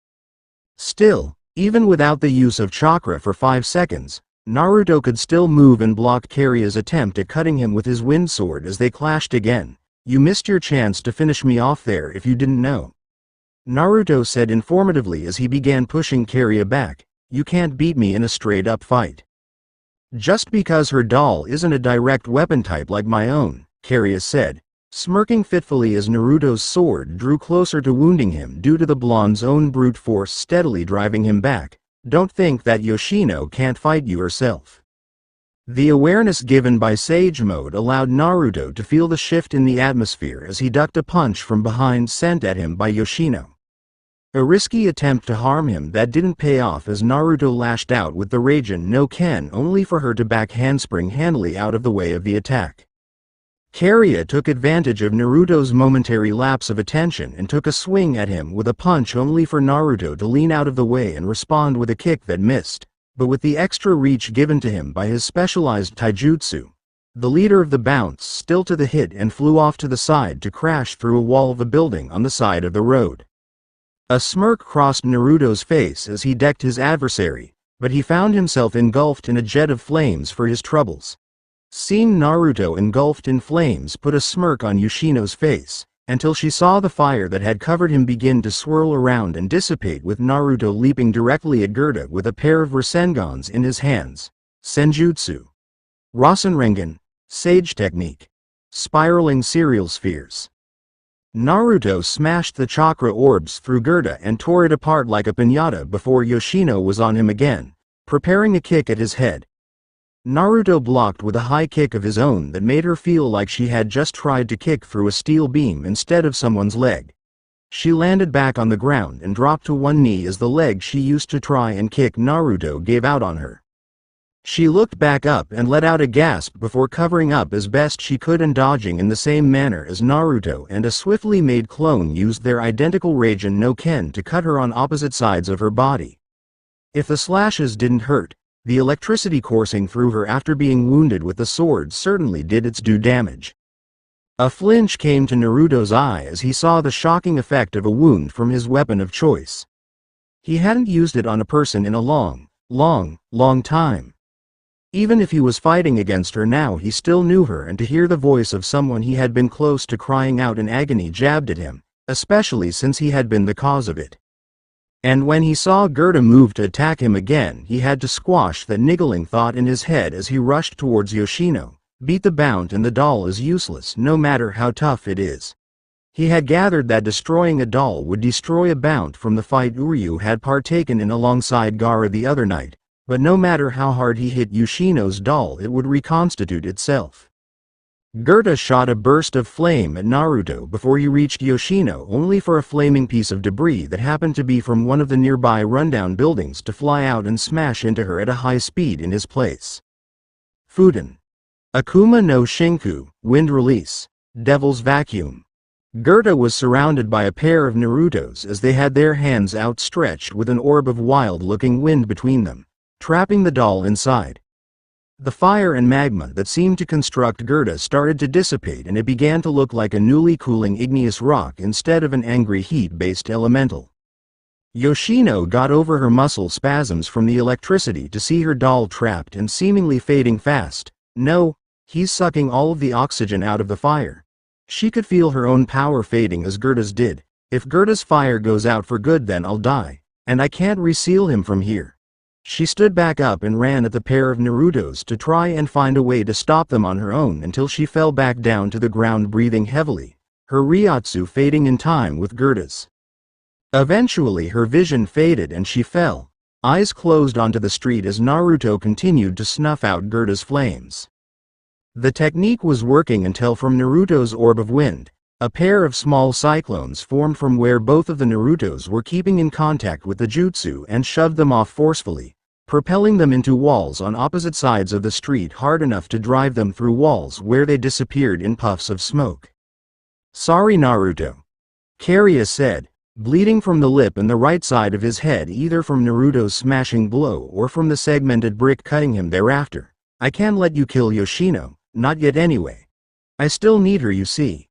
Still, even without the use of chakra for 5 seconds, Naruto could still move and block Kariya's attempt at cutting him with his wind sword as they clashed again. You missed your chance to finish me off there if you didn't know. Naruto said informatively as he began pushing Kariya back. You can't beat me in a straight-up fight. Just because her doll isn't a direct weapon type like my own, Kariya said, smirking fitfully as Naruto's sword drew closer to wounding him due to the blonde's own brute force steadily driving him back. Don't think that Yoshino can't fight you herself. The awareness given by Sage Mode allowed Naruto to feel the shift in the atmosphere as he ducked a punch from behind sent at him by Yoshino. A risky attempt to harm him that didn't pay off as Naruto lashed out with the Raijin no Ken only for her to back handspring handily out of the way of the attack. Kariya took advantage of Naruto's momentary lapse of attention and took a swing at him with a punch only for Naruto to lean out of the way and respond with a kick that missed. But with the extra reach given to him by his specialized taijutsu, the leader of the bounce still to the hit and flew off to the side to crash through a wall of a building on the side of the road. A smirk crossed Naruto's face as he decked his adversary, but he found himself engulfed in a jet of flames for his troubles. Seeing Naruto engulfed in flames put a smirk on Yoshino's face, until she saw the fire that had covered him begin to swirl around and dissipate with Naruto leaping directly at Gerda with a pair of Rasengans in his hands. Senjutsu. Rasenrengen. Sage technique. Spiraling serial spheres. Naruto smashed the chakra orbs through Gerda and tore it apart like a piñata before Yoshino was on him again, preparing a kick at his head. Naruto blocked with a high kick of his own that made her feel like she had just tried to kick through a steel beam instead of someone's leg. She landed back on the ground and dropped to one knee as the leg she used to try and kick Naruto gave out on her. She looked back up and let out a gasp before covering up as best she could and dodging in the same manner as Naruto and a swiftly made clone used their identical Raijin no Ken to cut her on opposite sides of her body. If the slashes didn't hurt, the electricity coursing through her after being wounded with the sword certainly did its due damage. A flinch came to Naruto's eye as he saw the shocking effect of a wound from his weapon of choice. He hadn't used it on a person in a long time. Even if he was fighting against her now, he still knew her, and to hear the voice of someone he had been close to crying out in agony jabbed at him, especially since he had been the cause of it. And when he saw Gerda move to attack him again, he had to squash that niggling thought in his head as he rushed towards Yoshino. Beat the Bount and the doll is useless no matter how tough it is. He had gathered that destroying a doll would destroy a Bount from the fight Uryu had partaken in alongside Gaara the other night, but no matter how hard he hit Yoshino's doll it would reconstitute itself. Gerda shot a burst of flame at Naruto before he reached Yoshino, only for a flaming piece of debris that happened to be from one of the nearby rundown buildings to fly out and smash into her at a high speed in his place. Fuden. Akuma no Shinku, Wind Release. Devil's Vacuum. Gerda was surrounded by a pair of Narutos as they had their hands outstretched with an orb of wild-looking wind between them, trapping the doll inside. The fire and magma that seemed to construct Gerda started to dissipate, and it began to look like a newly cooling igneous rock instead of an angry heat-based elemental. Yoshino got over her muscle spasms from the electricity to see her doll trapped and seemingly fading fast. No, he's sucking all of the oxygen out of the fire. She could feel her own power fading as Gerda's did. If Gerda's fire goes out for good, then I'll die, and I can't reseal him from here. She stood back up and ran at the pair of Narutos to try and find a way to stop them on her own until she fell back down to the ground, breathing heavily, her Ryotsu fading in time with Gerda's. Eventually her vision faded and she fell, eyes closed, onto the street as Naruto continued to snuff out Gerda's flames. The technique was working until from Naruto's orb of wind, a pair of small cyclones formed from where both of the Narutos were keeping in contact with the jutsu and shoved them off forcefully, propelling them into walls on opposite sides of the street hard enough to drive them through walls where they disappeared in puffs of smoke. "Sorry, Naruto," Kariya said, bleeding from the lip and the right side of his head, either from Naruto's smashing blow or from the segmented brick cutting him thereafter. "I can't let you kill Yoshino, not yet anyway. I still need her, you see."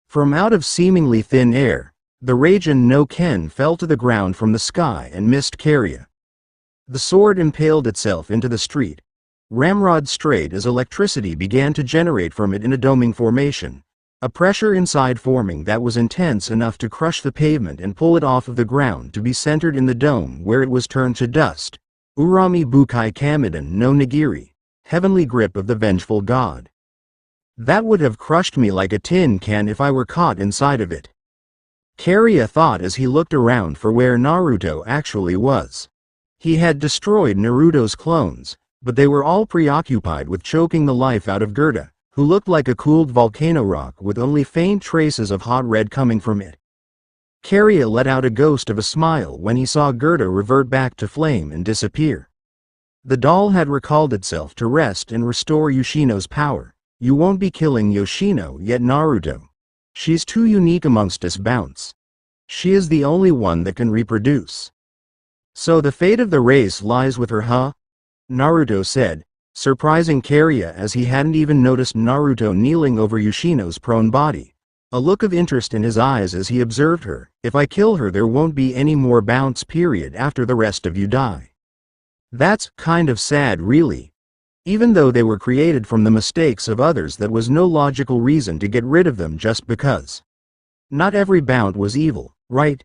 From out of seemingly thin air, the Raijin no Ken fell to the ground from the sky and missed Kariya. The sword impaled itself into the street, ramrod straight as electricity began to generate from it in a doming formation, a pressure inside forming that was intense enough to crush the pavement and pull it off of the ground to be centered in the dome where it was turned to dust. Urami Bukai Kamiden no Nigiri, heavenly grip of the vengeful god. That would have crushed me like a tin can if I were caught inside of it, Kariya thought as he looked around for where Naruto actually was. He had destroyed Naruto's clones, but they were all preoccupied with choking the life out of Gerda, who looked like a cooled volcano rock with only faint traces of hot red coming from it. Kariya let out a ghost of a smile when he saw Gerda revert back to flame and disappear. The doll had recalled itself to rest and restore Yoshino's power. "You won't be killing Yoshino yet, Naruto. She's too unique amongst us. Bounce. She is the only one that can reproduce. So the fate of the race lies with her, huh?" Naruto said, surprising Kariya as he hadn't even noticed Naruto kneeling over Yoshino's prone body, a look of interest in his eyes as he observed her. "If I kill her, there won't be any more bounce period after the rest of you die. That's kind of sad, really. Even though they were created from the mistakes of others, that was no logical reason to get rid of them just because. Not every bound was evil, right?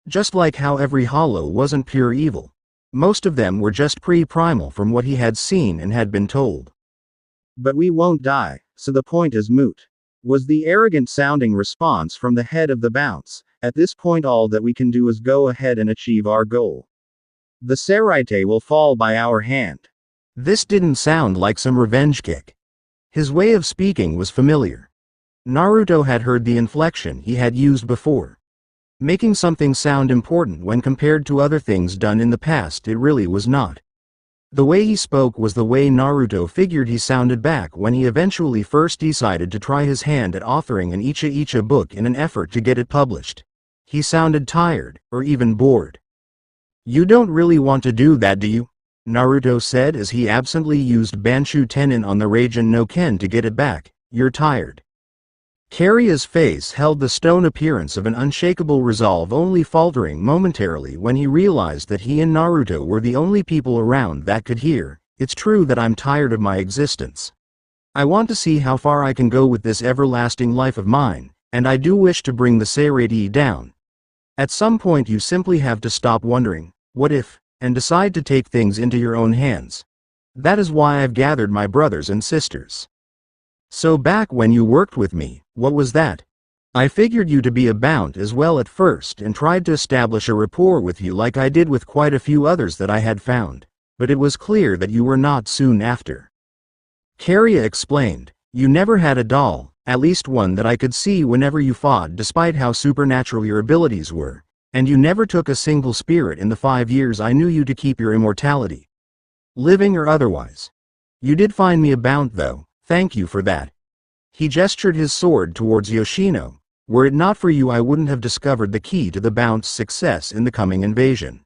Just like how every hollow wasn't pure evil. Most of them were just pre-primal from what he had seen and had been told." "But we won't die, so the point is moot," was the arrogant-sounding response from the head of the bounce. "At this point all that we can do is go ahead and achieve our goal. The Seraite will fall by our hand." This didn't sound like some revenge kick. His way of speaking was familiar. Naruto had heard the inflection he had used before. Making something sound important when compared to other things done in the past, it really was not. The way he spoke was the way Naruto figured he sounded back when he eventually first decided to try his hand at authoring an Icha book in an effort to get it published. He sounded tired, or even bored. "You don't really want to do that, do you?" Naruto said as he absently used Banshu Tenin on the Raijin no Ken to get it back. "You're tired." Kariya's face held the stone appearance of an unshakable resolve, only faltering momentarily when he realized that he and Naruto were the only people around that could hear. "It's true that I'm tired of my existence. I want to see how far I can go with this everlasting life of mine, and I do wish to bring the Seraite down. At some point you simply have to stop wondering, what if, and decide to take things into your own hands. That is why I've gathered my brothers and sisters. So back when you worked with me, what was that? I figured you to be a Bount as well at first and tried to establish a rapport with you like I did with quite a few others that I had found, but it was clear that you were not soon after." Kariya explained, You never had a doll, at least one that I could see whenever you fought despite how supernatural your abilities were, and you never took a single spirit in the 5 years I knew you to keep your immortality. Living or otherwise. You did find me a bound though, thank you for that. He gestured his sword towards Yoshino. Were it not for you I wouldn't have discovered the key to the Bound's success in the coming invasion.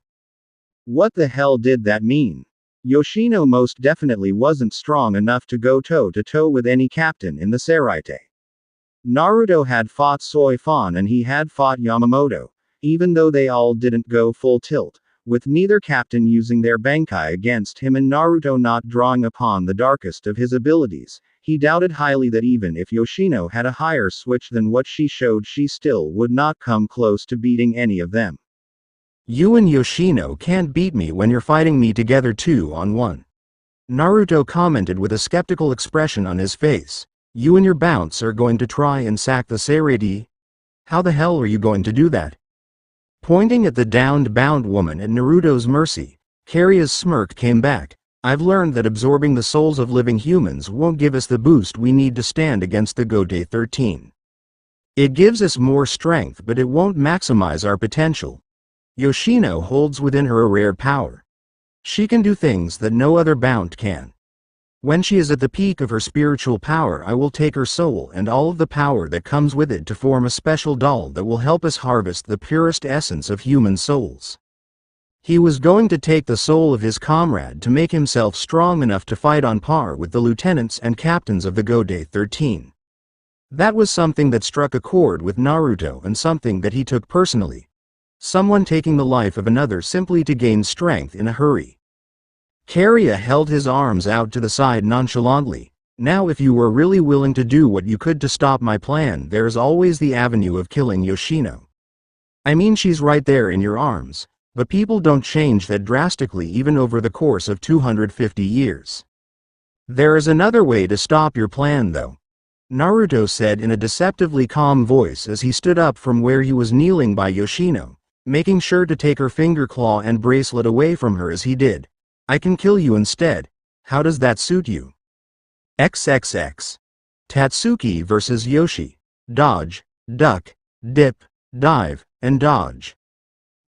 What the hell did that mean? Yoshino most definitely wasn't strong enough to go toe-to-toe with any captain in the Seraite. Naruto had fought Soifan and he had fought Yamamoto, even though they all didn't go full tilt, with neither captain using their Bankai against him and Naruto not drawing upon the darkest of his abilities. He doubted highly that even if Yoshino had a higher switch than what she showed, she still would not come close to beating any of them. You and Yoshino can't beat me when you're fighting me together 2-on-1. Naruto commented with a skeptical expression on his face. You and your bounce are going to try and sack the Seraite? How the hell are you going to do that? Pointing at the downed bound woman at Naruto's mercy, Karia's smirk came back. I've learned that absorbing the souls of living humans won't give us the boost we need to stand against the Gotei 13. It gives us more strength but it won't maximize our potential. Yoshino holds within her a rare power. She can do things that no other bound can. When she is at the peak of her spiritual power, I will take her soul and all of the power that comes with it to form a special doll that will help us harvest the purest essence of human souls. He was going to take the soul of his comrade to make himself strong enough to fight on par with the lieutenants and captains of the Gotei 13. That was something that struck a chord with Naruto and something that he took personally. Someone taking the life of another simply to gain strength in a hurry. Karia held his arms out to the side nonchalantly. Now if you were really willing to do what you could to stop my plan, there is always the avenue of killing Yoshino. I mean, she's right there in your arms, but people don't change that drastically even over the course of 250 years. There is another way to stop your plan though, Naruto said in a deceptively calm voice as he stood up from where he was kneeling by Yoshino, making sure to take her finger claw and bracelet away from her as he did. I can kill you instead. How does that suit you? XXX. Tatsuki vs. Yoshi. Dodge, duck, dip, dive, and dodge.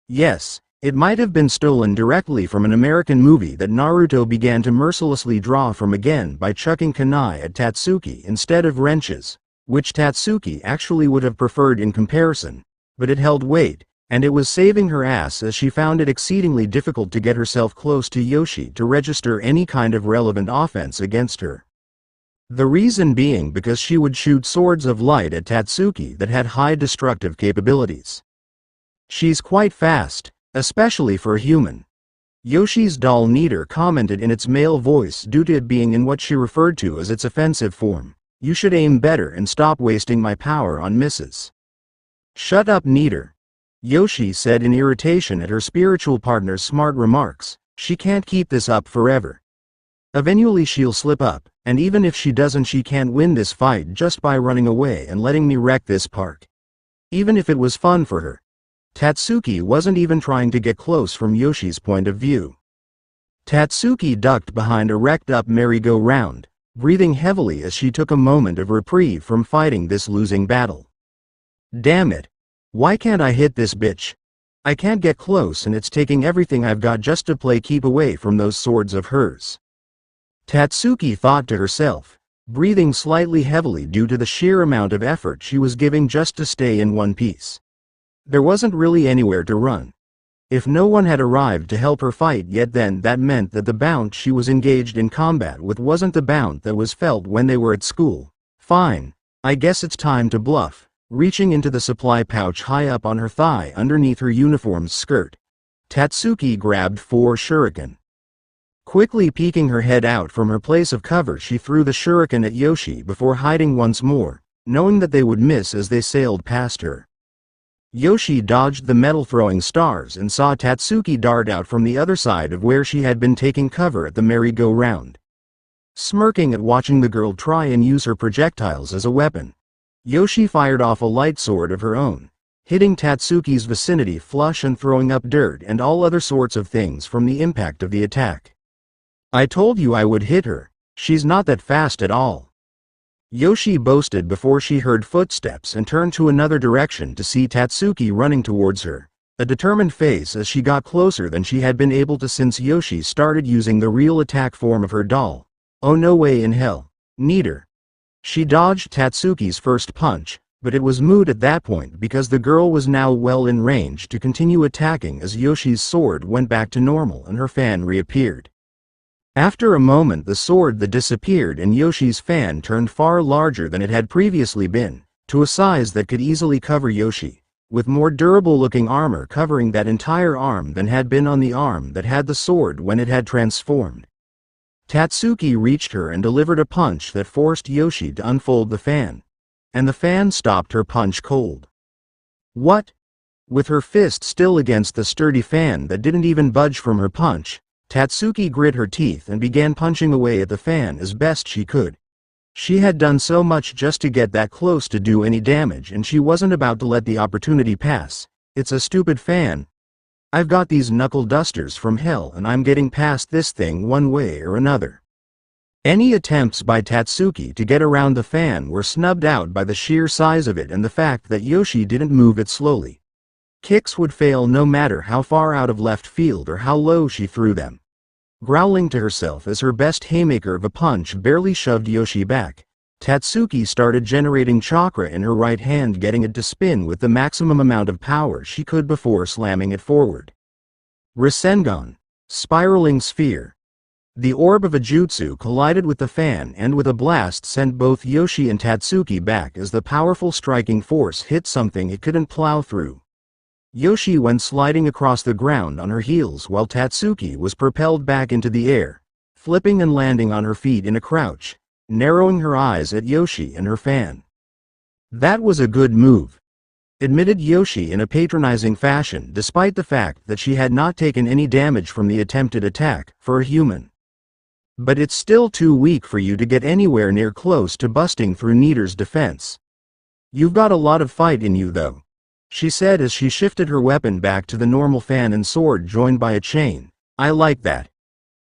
Yes, it might have been stolen directly from an American movie that Naruto began to mercilessly draw from again by chucking kunai at Tatsuki instead of wrenches, which Tatsuki actually would have preferred in comparison, but it held weight, and it was saving her ass as she found it exceedingly difficult to get herself close to Yoshi to register any kind of relevant offense against her. The reason being because she would shoot swords of light at Tatsuki that had high destructive capabilities. She's quite fast, especially for a human. Yoshi's doll Neater commented in its male voice due to it being in what she referred to as its offensive form. You should aim better and stop wasting my power on misses. Shut up, Neater. Yoshi said in irritation at her spiritual partner's smart remarks. She can't keep this up forever. Eventually she'll slip up, and even if she doesn't, she can't win this fight just by running away and letting me wreck this park. Even if it was fun for her. Tatsuki wasn't even trying to get close from Yoshi's point of view. Tatsuki ducked behind a wrecked-up merry-go-round, breathing heavily as she took a moment of reprieve from fighting this losing battle. Damn it. Why can't I hit this bitch? I can't get close and it's taking everything I've got just to play keep away from those swords of hers. Tatsuki thought to herself, breathing slightly heavily due to the sheer amount of effort she was giving just to stay in one piece. There wasn't really anywhere to run. If no one had arrived to help her fight yet, then that meant that the bound she was engaged in combat with wasn't the bound that was felt when they were at school. Fine. I guess it's time to bluff. Reaching into the supply pouch high up on her thigh underneath her uniform's skirt, Tatsuki grabbed 4 shuriken. Quickly peeking her head out from her place of cover, she threw the shuriken at Yoshi before hiding once more, knowing that they would miss as they sailed past her. Yoshi dodged the metal-throwing stars and saw Tatsuki dart out from the other side of where she had been taking cover at the merry-go-round. Smirking at watching the girl try and use her projectiles as a weapon, Yoshi fired off a light sword of her own, hitting Tatsuki's vicinity flush and throwing up dirt and all other sorts of things from the impact of the attack. I told you I would hit her. She's not that fast at all. Yoshi boasted before she heard footsteps and turned to another direction to see Tatsuki running towards her, a determined face as she got closer than she had been able to since Yoshi started using the real attack form of her doll. Oh, no way in hell. Neither. She dodged Tatsuki's first punch, but it was moot at that point because the girl was now well in range to continue attacking as Yoshi's sword went back to normal and her fan reappeared. After a moment, the sword that disappeared and Yoshi's fan turned far larger than it had previously been, to a size that could easily cover Yoshi, with more durable-looking armor covering that entire arm than had been on the arm that had the sword when it had transformed. Tatsuki reached her and delivered a punch that forced Yoshi to unfold the fan, and the fan stopped her punch cold. What? With her fist still against the sturdy fan that didn't even budge from her punch, Tatsuki grit her teeth and began punching away at the fan as best she could. She had done so much just to get that close to do any damage, and she wasn't about to let the opportunity pass. It's a stupid fan. I've got these knuckle dusters from hell and I'm getting past this thing one way or another. Any attempts by Tatsuki to get around the fan were snubbed out by the sheer size of it and the fact that Yoshi didn't move it slowly. Kicks would fail no matter how far out of left field or how low she threw them. Growling to herself as her best haymaker of a punch barely shoved Yoshi back, Tatsuki started generating chakra in her right hand, getting it to spin with the maximum amount of power she could before slamming it forward. Rasengan. Spiraling sphere. The orb of a jutsu collided with the fan and with a blast sent both Yoshi and Tatsuki back as the powerful striking force hit something it couldn't plow through. Yoshi went sliding across the ground on her heels while Tatsuki was propelled back into the air, flipping and landing on her feet in a crouch, narrowing her eyes at Yoshi and her fan. That was a good move, admitted Yoshi in a patronizing fashion despite the fact that she had not taken any damage from the attempted attack for a human. But it's still too weak for you to get anywhere near close to busting through Nido's defense. You've got a lot of fight in you though, she said as she shifted her weapon back to the normal fan and sword joined by a chain. I like that.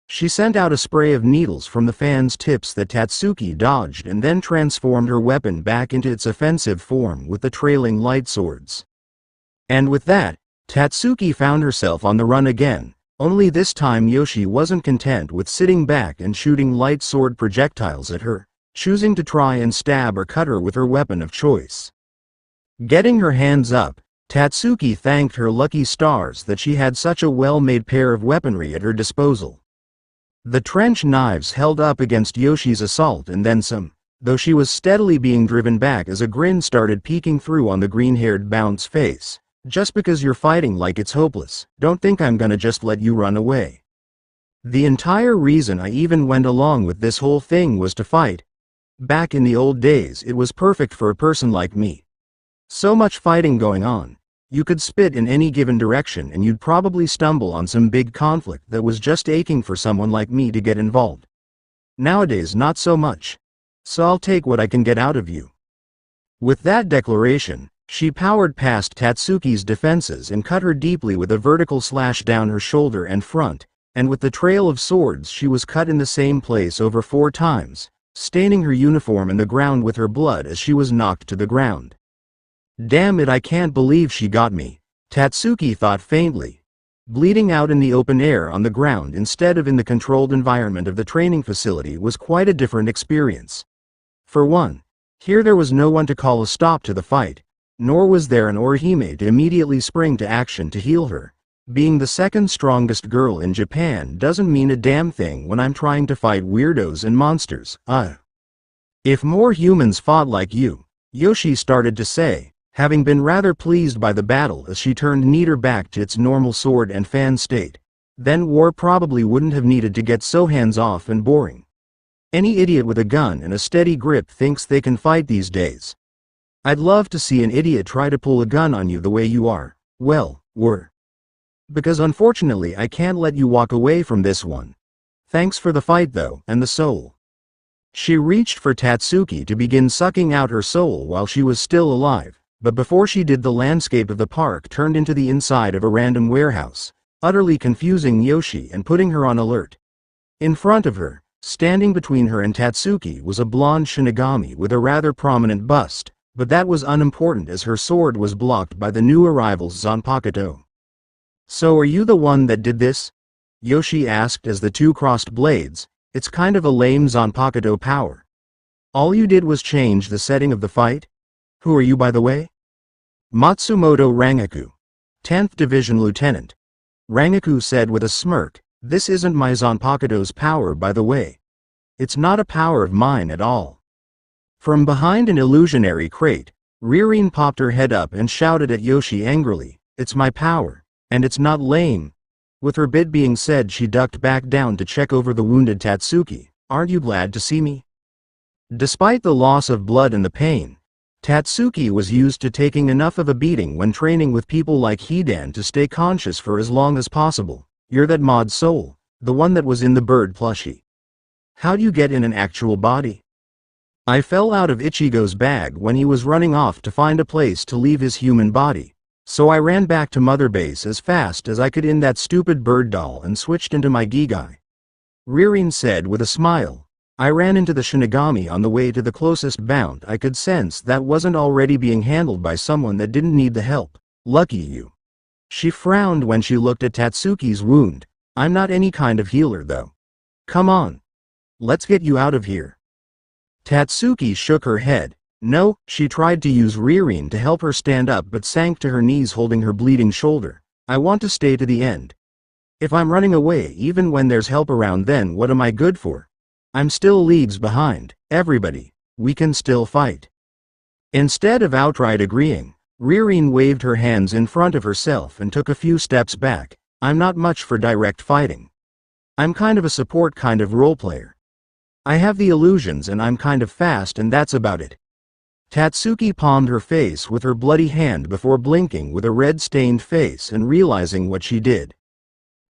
She sent out a spray of needles from the fan's tips that Tatsuki dodged and then transformed her weapon back into its offensive form with the trailing light swords. And with that, Tatsuki found herself on the run again, only this time Yoshi wasn't content with sitting back and shooting light sword projectiles at her, choosing to try and stab or cut her with her weapon of choice. Getting her hands up, Tatsuki thanked her lucky stars that she had such a well-made pair of weaponry at her disposal. The trench knives held up against Yoshi's assault and then some, though she was steadily being driven back as a grin started peeking through on the green-haired Bounce's face. Just because you're fighting like it's hopeless, don't think I'm gonna just let you run away. The entire reason I even went along with this whole thing was to fight. Back in the old days it was perfect for a person like me. So much fighting going on. You could spit in any given direction and you'd probably stumble on some big conflict that was just aching for someone like me to get involved. Nowadays not so much. So I'll take what I can get out of you. With that declaration, she powered past Tatsuki's defenses and cut her deeply with a vertical slash down her shoulder and front, and with the trail of swords she was cut in the same place over 4 times, staining her uniform and the ground with her blood as she was knocked to the ground. Damn it, I can't believe she got me, Tatsuki thought faintly. Bleeding out in the open air on the ground instead of in the controlled environment of the training facility was quite a different experience. For one, here there was no one to call a stop to the fight, nor was there an Orihime to immediately spring to action to heal her. Being the second strongest girl in Japan doesn't mean a damn thing when I'm trying to fight weirdos and monsters. If more humans fought like you, Yoshi started to say, having been rather pleased by the battle as she turned Nido back to its normal sword and fan state, then war probably wouldn't have needed to get so hands-off and boring. Any idiot with a gun and a steady grip thinks they can fight these days. I'd love to see an idiot try to pull a gun on you the way you are, were. Because unfortunately I can't let you walk away from this one. Thanks for the fight though, and the soul. She reached for Tatsuki to begin sucking out her soul while she was still alive, but before she did the landscape of the park turned into the inside of a random warehouse, utterly confusing Yoshi and putting her on alert. In front of her, Standing between her and Tatsuki was a blonde Shinigami with a rather prominent bust, but that was unimportant as her sword was blocked by the new arrival's Zanpakuto. "So are you the one that did this?" Yoshi asked as the two crossed blades. "It's kind of a lame Zanpakuto power. All you did was change the setting of the fight? Who are you by the way?" "Matsumoto Rangaku, 10th Division Lieutenant," Rangaku said with a smirk. "This isn't my Zanpakuto's power by the way. It's not a power of mine at all." From behind an illusionary crate, Ririn popped her head up and shouted at Yoshi angrily, "It's my power, and it's not lame." With her bid being said, she ducked back down to check over the wounded Tatsuki. "Aren't you glad to see me?" Despite the loss of blood and the pain, Tatsuki was used to taking enough of a beating when training with people like Hidan to stay conscious for as long as possible. "You're that mod soul, the one that was in the bird plushie. How'd you get in an actual body?" "I fell out of Ichigo's bag when he was running off to find a place to leave his human body. So I ran back to Mother Base as fast as I could in that stupid bird doll and switched into my Gigai," Ririn said with a smile. "I ran into the Shinigami on the way to the closest bound. I could sense that wasn't already being handled by someone that didn't need the help. Lucky you." She frowned when she looked at Tatsuki's wound. "I'm not any kind of healer though. Come on. Let's get you out of here." Tatsuki shook her head. No. She tried to use Ririn to help her stand up but sank to her knees holding her bleeding shoulder. "I want to stay to the end. If I'm running away even when there's help around, then what am I good for? I'm still leagues behind everybody. We can still fight." Instead of outright agreeing, Ririn waved her hands in front of herself and took a few steps back. "I'm not much for direct fighting. I'm kind of a support kind of role player. I have the illusions and I'm kind of fast and that's about it." Tatsuki palmed her face with her bloody hand before blinking with a red-stained face and realizing what she did.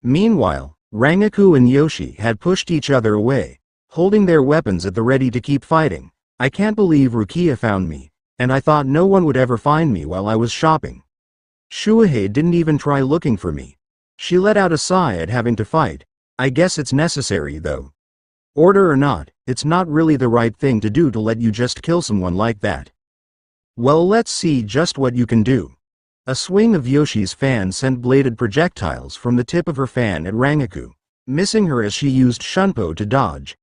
Meanwhile, Rangaku and Yoshi had pushed each other away, holding their weapons at the ready to keep fighting. "I can't believe Rukia found me, and I thought no one would ever find me while I was shopping. Shuhei didn't even try looking for me." She let out a sigh at having to fight. "I guess it's necessary though. Order or not, it's not really the right thing to do to let you just kill someone like that." "Well, let's see just what you can do." A swing of Yoshi's fan sent bladed projectiles from the tip of her fan at Rangaku, missing her as she used Shunpo to dodge.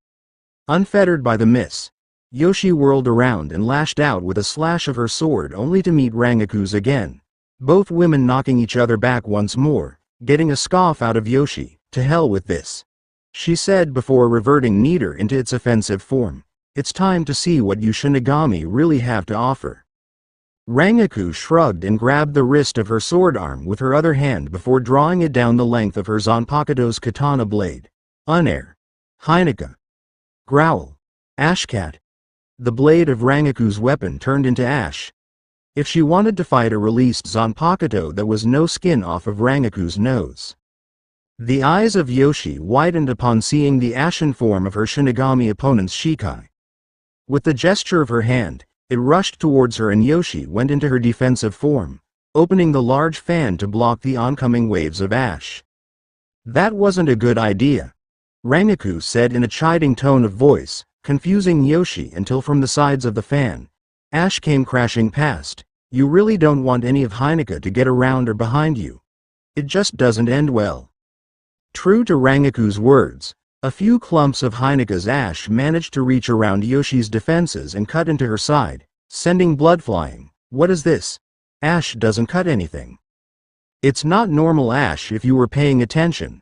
Unfettered by the miss, Yoshi whirled around and lashed out with a slash of her sword only to meet Rangaku's again. Both women knocking each other back once more, getting a scoff out of Yoshi. "To hell with this," she said before reverting neater into its offensive form. "It's time to see what you Shinigami really have to offer." Rangaku shrugged and grabbed the wrist of her sword arm with her other hand before drawing it down the length of her Zanpakuto's katana blade. "Unair. Hineka. Growl. Ashcat." The blade of Rangaku's weapon turned into ash. If she wanted to fight a released Zanpakuto, there was no skin off of Rangaku's nose. The eyes of Yoshi widened upon seeing the ashen form of her Shinigami opponent's Shikai. With the gesture of her hand, it rushed towards her and Yoshi went into her defensive form, opening the large fan to block the oncoming waves of ash. "That wasn't a good idea," Rangaku said in a chiding tone of voice, confusing Yoshi until from the sides of the fan, ash came crashing past. "You really don't want any of Hineka to get around or behind you. It just doesn't end well." True to Rangaku's words, a few clumps of Hineka's ash managed to reach around Yoshi's defenses and cut into her side, sending blood flying. "What is this? Ash doesn't cut anything." "It's not normal ash if you were paying attention,"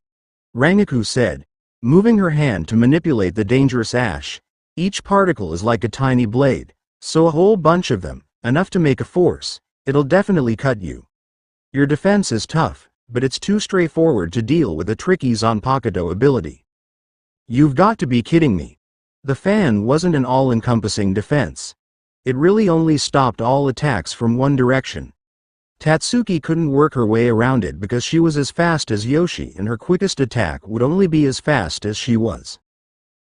Rangaku said, moving her hand to manipulate the dangerous ash. "Each particle is like a tiny blade, so a whole bunch of them, enough to make a force, it'll definitely cut you. Your defense is tough, but it's too straightforward to deal with a tricky Zanpakuto ability." "You've got to be kidding me." The fan wasn't an all-encompassing defense. It really only stopped all attacks from one direction. Tatsuki couldn't work her way around it because she was as fast as Yoshi and her quickest attack would only be as fast as she was.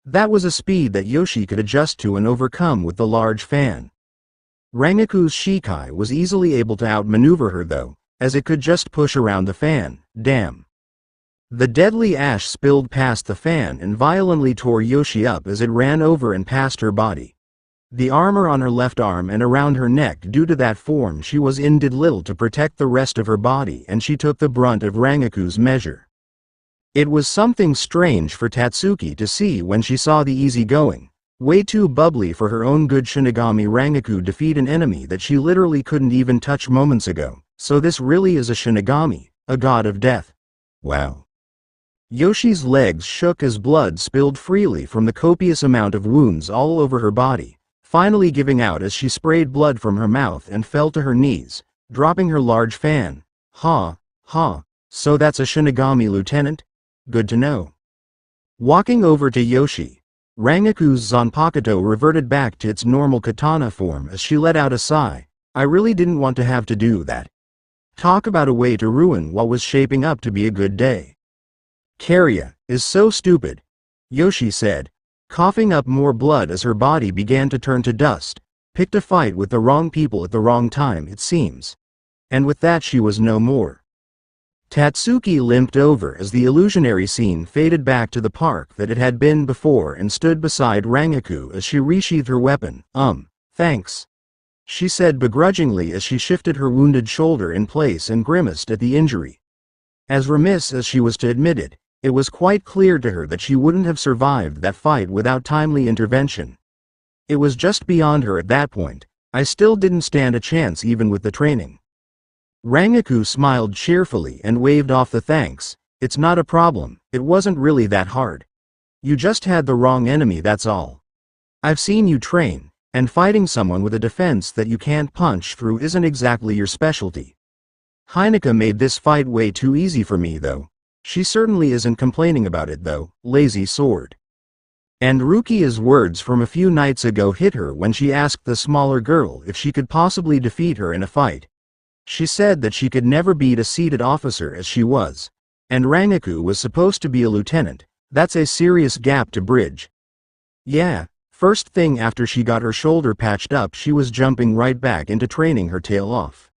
That was a speed that Yoshi could adjust to and overcome with the large fan. Rangaku's Shikai was easily able to outmaneuver her though, as it could just push around the fan. Damn. The deadly ash spilled past the fan and violently tore Yoshi up as it ran over and past her body. The armor on her left arm and around her neck due to that form she was in did little to protect the rest of her body, and she took the brunt of Rangaku's measure. It was something strange for Tatsuki to see when she saw the easygoing, way too bubbly for her own good Shinigami Rangaku defeat an enemy that she literally couldn't even touch moments ago. So this really is a Shinigami, a god of death. Wow. Yoshi's legs shook as blood spilled freely from the copious amount of wounds all over her body, finally giving out as she sprayed blood from her mouth and fell to her knees, dropping her large fan. So that's a Shinigami lieutenant? Good to know. Walking over to Yoshi, Rangaku's Zanpakuto reverted back to its normal katana form as she let out a sigh. I really didn't want to have to do that. Talk about a way to ruin what was shaping up to be a good day. Karya is so stupid, Yoshi said, coughing up more blood as her body began to turn to dust. Picked a fight with the wrong people at the wrong time, it seems. And with that she was no more. Tatsuki limped over as the illusionary scene faded back to the park that it had been before and stood beside Rangaku as she resheathed her weapon. Thanks, she said begrudgingly as she shifted her wounded shoulder in place and grimaced at the injury. As remiss as she was to admit it, it was quite clear to her that she wouldn't have survived that fight without timely intervention. It was just beyond her at that point. I still didn't stand a chance even with the training. Rangaku smiled cheerfully and waved off the thanks. It's not a problem, it wasn't really that hard. You just had the wrong enemy, that's all. I've seen you train, and fighting someone with a defense that you can't punch through isn't exactly your specialty. Hineka made this fight way too easy for me though. She certainly isn't complaining about it though, lazy sword. And Rukia's words from a few nights ago hit her when she asked the smaller girl if she could possibly defeat her in a fight. She said that she could never beat a seated officer as she was. And Rangaku was supposed to be a lieutenant. That's a serious gap to bridge. Yeah, first thing after she got her shoulder patched up she was jumping right back into training her tail off.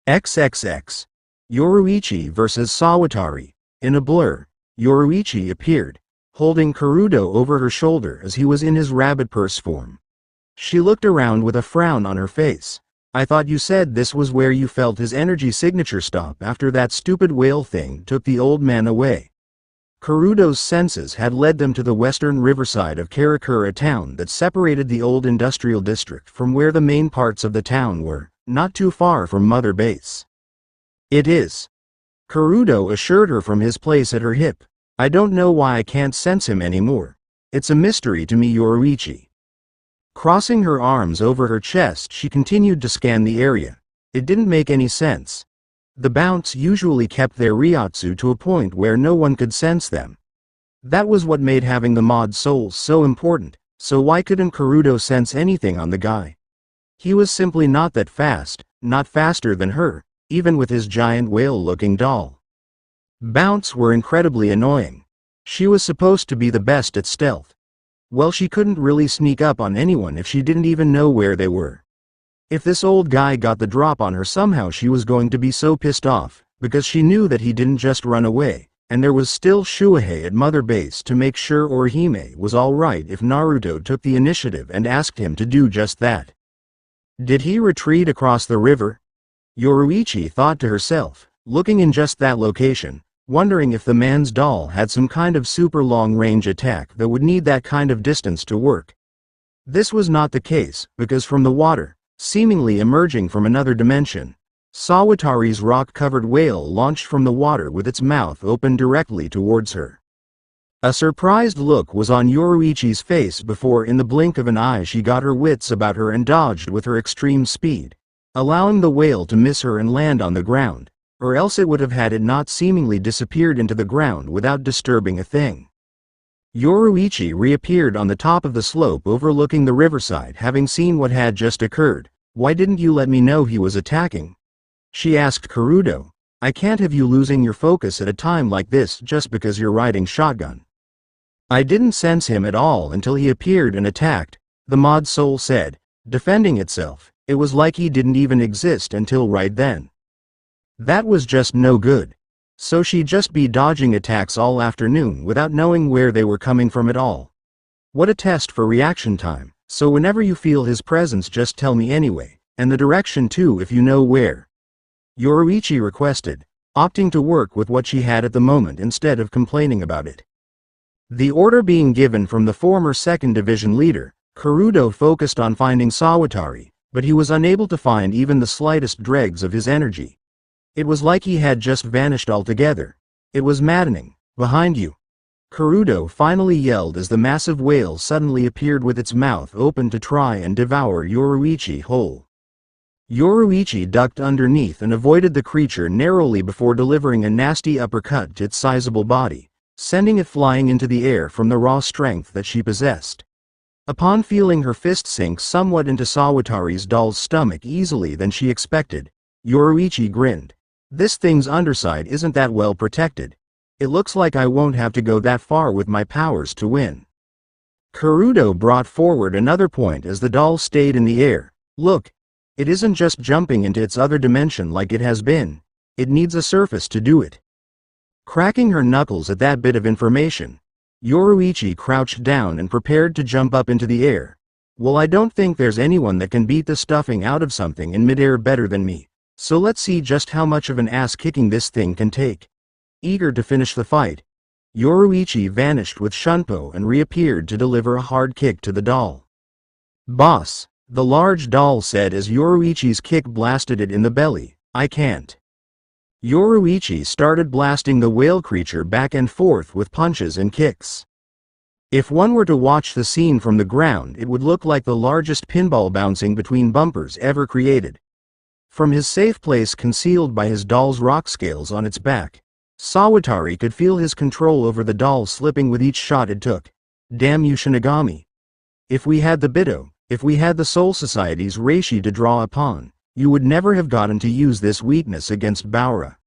XXX. Yoruichi vs. Sawatari. In a blur, Yoruichi appeared, holding Kurudo over her shoulder as he was in his rabbit purse form. She looked around with a frown on her face. I thought you said this was where you felt his energy signature stop after that stupid whale thing took the old man away. Kurudo's senses had led them to the western riverside of Karakura town that separated the old industrial district from where the main parts of the town were, not too far from Mother Base. It is. Kurudo assured her from his place at her hip. I don't know why I can't sense him anymore. It's a mystery to me, Yoruichi. Crossing her arms over her chest she continued to scan the area. It didn't make any sense. The Bounce usually kept their Ryotsu to a point where no one could sense them. That was what made having the mod souls so important, so why couldn't Kurudo sense anything on the guy? He was simply not that fast, not faster than her, even with his giant whale-looking doll. Bounce were incredibly annoying. She was supposed to be the best at stealth. Well, she couldn't really sneak up on anyone if she didn't even know where they were. If this old guy got the drop on her somehow she was going to be so pissed off, because she knew that he didn't just run away, and there was still Shuhei at Mother Base to make sure Orihime was alright if Naruto took the initiative and asked him to do just that. Did he retreat across the river? Yoruichi thought to herself, looking in just that location, wondering if the man's doll had some kind of super long-range attack that would need that kind of distance to work. This was not the case, because from the water, seemingly emerging from another dimension, Sawatari's rock-covered whale launched from the water with its mouth open directly towards her. A surprised look was on Yoruichi's face before in the blink of an eye she got her wits about her and dodged with her extreme speed, allowing the whale to miss her and land on the ground, or else it would have had it not seemingly disappeared into the ground without disturbing a thing. Yoruichi reappeared on the top of the slope overlooking the riverside, having seen what had just occurred. Why didn't you let me know he was attacking? She asked Kurudo. I can't have you losing your focus at a time like this just because you're riding shotgun. I didn't sense him at all until he appeared and attacked, the mod soul said, defending itself. It was like he didn't even exist until right then. That was just no good. So she'd just be dodging attacks all afternoon without knowing where they were coming from at all. What a test for reaction time, so whenever you feel his presence just tell me anyway, and the direction too if you know where. Yoruichi requested, opting to work with what she had at the moment instead of complaining about it. The order being given from the former 2nd Division leader, Kurudo focused on finding Sawatari, but he was unable to find even the slightest dregs of his energy. It was like he had just vanished altogether. It was maddening. Behind you. Kurudo finally yelled as the massive whale suddenly appeared with its mouth open to try and devour Yoruichi whole. Yoruichi ducked underneath and avoided the creature narrowly before delivering a nasty uppercut to its sizable body, sending it flying into the air from the raw strength that she possessed. Upon feeling her fist sink somewhat into Sawatari's doll's stomach easily than she expected, Yoruichi grinned. This thing's underside isn't that well protected. It looks like I won't have to go that far with my powers to win. Kurudo brought forward another point as the doll stayed in the air. Look, it isn't just jumping into its other dimension like it has been. It needs a surface to do it. Cracking her knuckles at that bit of information, Yoruichi crouched down and prepared to jump up into the air. Well, I don't think there's anyone that can beat the stuffing out of something in midair better than me. So let's see just how much of an ass-kicking this thing can take. Eager to finish the fight, Yoruichi vanished with Shunpo and reappeared to deliver a hard kick to the doll. Boss, the large doll said as Yoruichi's kick blasted it in the belly, I can't. Yoruichi started blasting the whale creature back and forth with punches and kicks. If one were to watch the scene from the ground, it would look like the largest pinball bouncing between bumpers ever created. From his safe place concealed by his doll's rock scales on its back, Sawatari could feel his control over the doll slipping with each shot it took. Damn you, Shinigami. If we had the Bitto, if we had the Soul Society's Reishi to draw upon, you would never have gotten to use this weakness against Baura.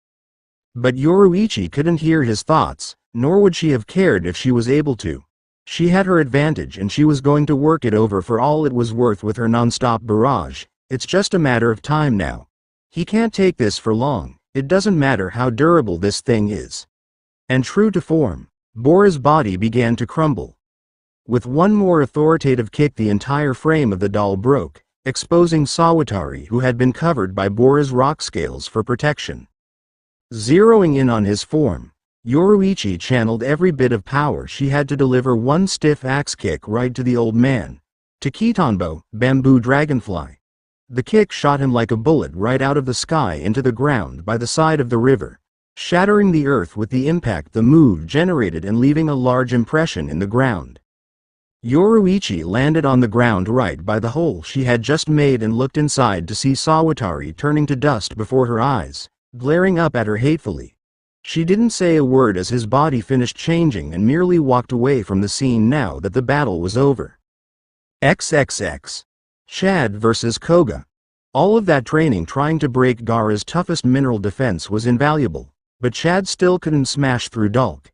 But Yoruichi couldn't hear his thoughts, nor would she have cared if she was able to. She had her advantage and she was going to work it over for all it was worth with her non-stop barrage. It's just a matter of time now. He can't take this for long, it doesn't matter how durable this thing is. And true to form, Bora's body began to crumble. With one more authoritative kick the entire frame of the doll broke, exposing Sawatari who had been covered by Bora's rock scales for protection. Zeroing in on his form, Yoruichi channeled every bit of power she had to deliver one stiff axe kick right to the old man. To Kitanbo, bamboo dragonfly. The kick shot him like a bullet right out of the sky into the ground by the side of the river, shattering the earth with the impact the move generated and leaving a large impression in the ground. Yoruichi landed on the ground right by the hole she had just made and looked inside to see Sawatari turning to dust before her eyes, glaring up at her hatefully. She didn't say a word as his body finished changing and merely walked away from the scene now that the battle was over. XXX. Chad versus Koga. All of that training trying to break Gaara's toughest mineral defense was invaluable, but Chad still couldn't smash through Dalk.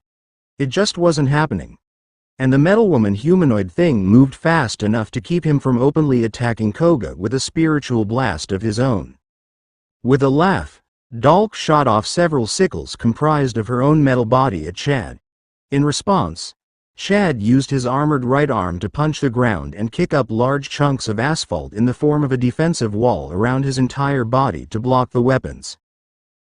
It just wasn't happening. And the metalwoman humanoid thing moved fast enough to keep him from openly attacking Koga with a spiritual blast of his own. With a laugh, Dalk shot off several sickles comprised of her own metal body at Chad. In response, Chad used his armored right arm to punch the ground and kick up large chunks of asphalt in the form of a defensive wall around his entire body to block the weapons.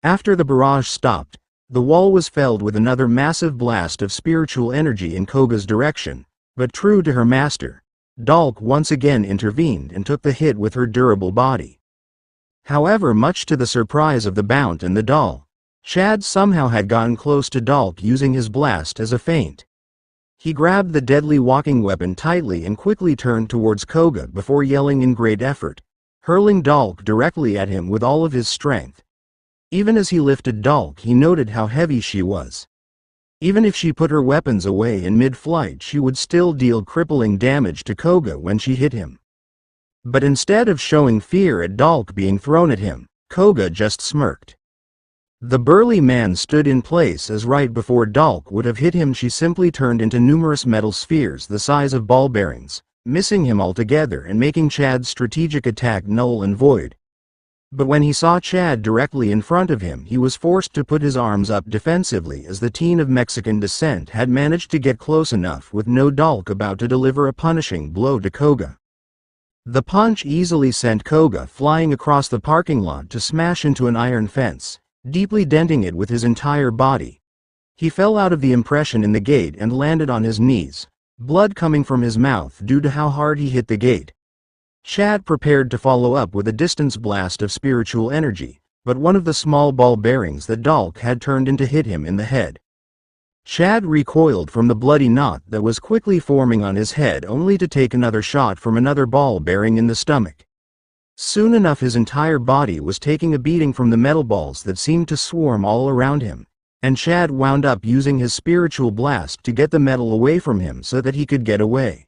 After the barrage stopped, the wall was felled with another massive blast of spiritual energy in Koga's direction, but true to her master, Dalk once again intervened and took the hit with her durable body. However, much to the surprise of the Bount and the doll, Chad somehow had gotten close to Dalk using his blast as a feint. He grabbed the deadly walking weapon tightly and quickly turned towards Koga before yelling in great effort, hurling Dalk directly at him with all of his strength. Even as he lifted Dalk, he noted how heavy she was. Even if she put her weapons away in mid-flight, she would still deal crippling damage to Koga when she hit him. But instead of showing fear at Dalk being thrown at him, Koga just smirked. The burly man stood in place as right before Dalk would have hit him she simply turned into numerous metal spheres the size of ball bearings, missing him altogether and making Chad's strategic attack null and void. But when he saw Chad directly in front of him, he was forced to put his arms up defensively, as the teen of Mexican descent had managed to get close enough with no Dalk about to deliver a punishing blow to Koga. The punch easily sent Koga flying across the parking lot to smash into an iron fence, deeply denting it with his entire body. He fell out of the impression in the gate and landed on his knees, blood coming from his mouth due to how hard he hit the gate. Chad prepared to follow up with a distance blast of spiritual energy, but one of the small ball bearings that Dalk had turned into hit him in the head. Chad recoiled from the bloody knot that was quickly forming on his head, only to take another shot from another ball bearing in the stomach. Soon enough his entire body was taking a beating from the metal balls that seemed to swarm all around him, and Chad wound up using his spiritual blast to get the metal away from him so that he could get away.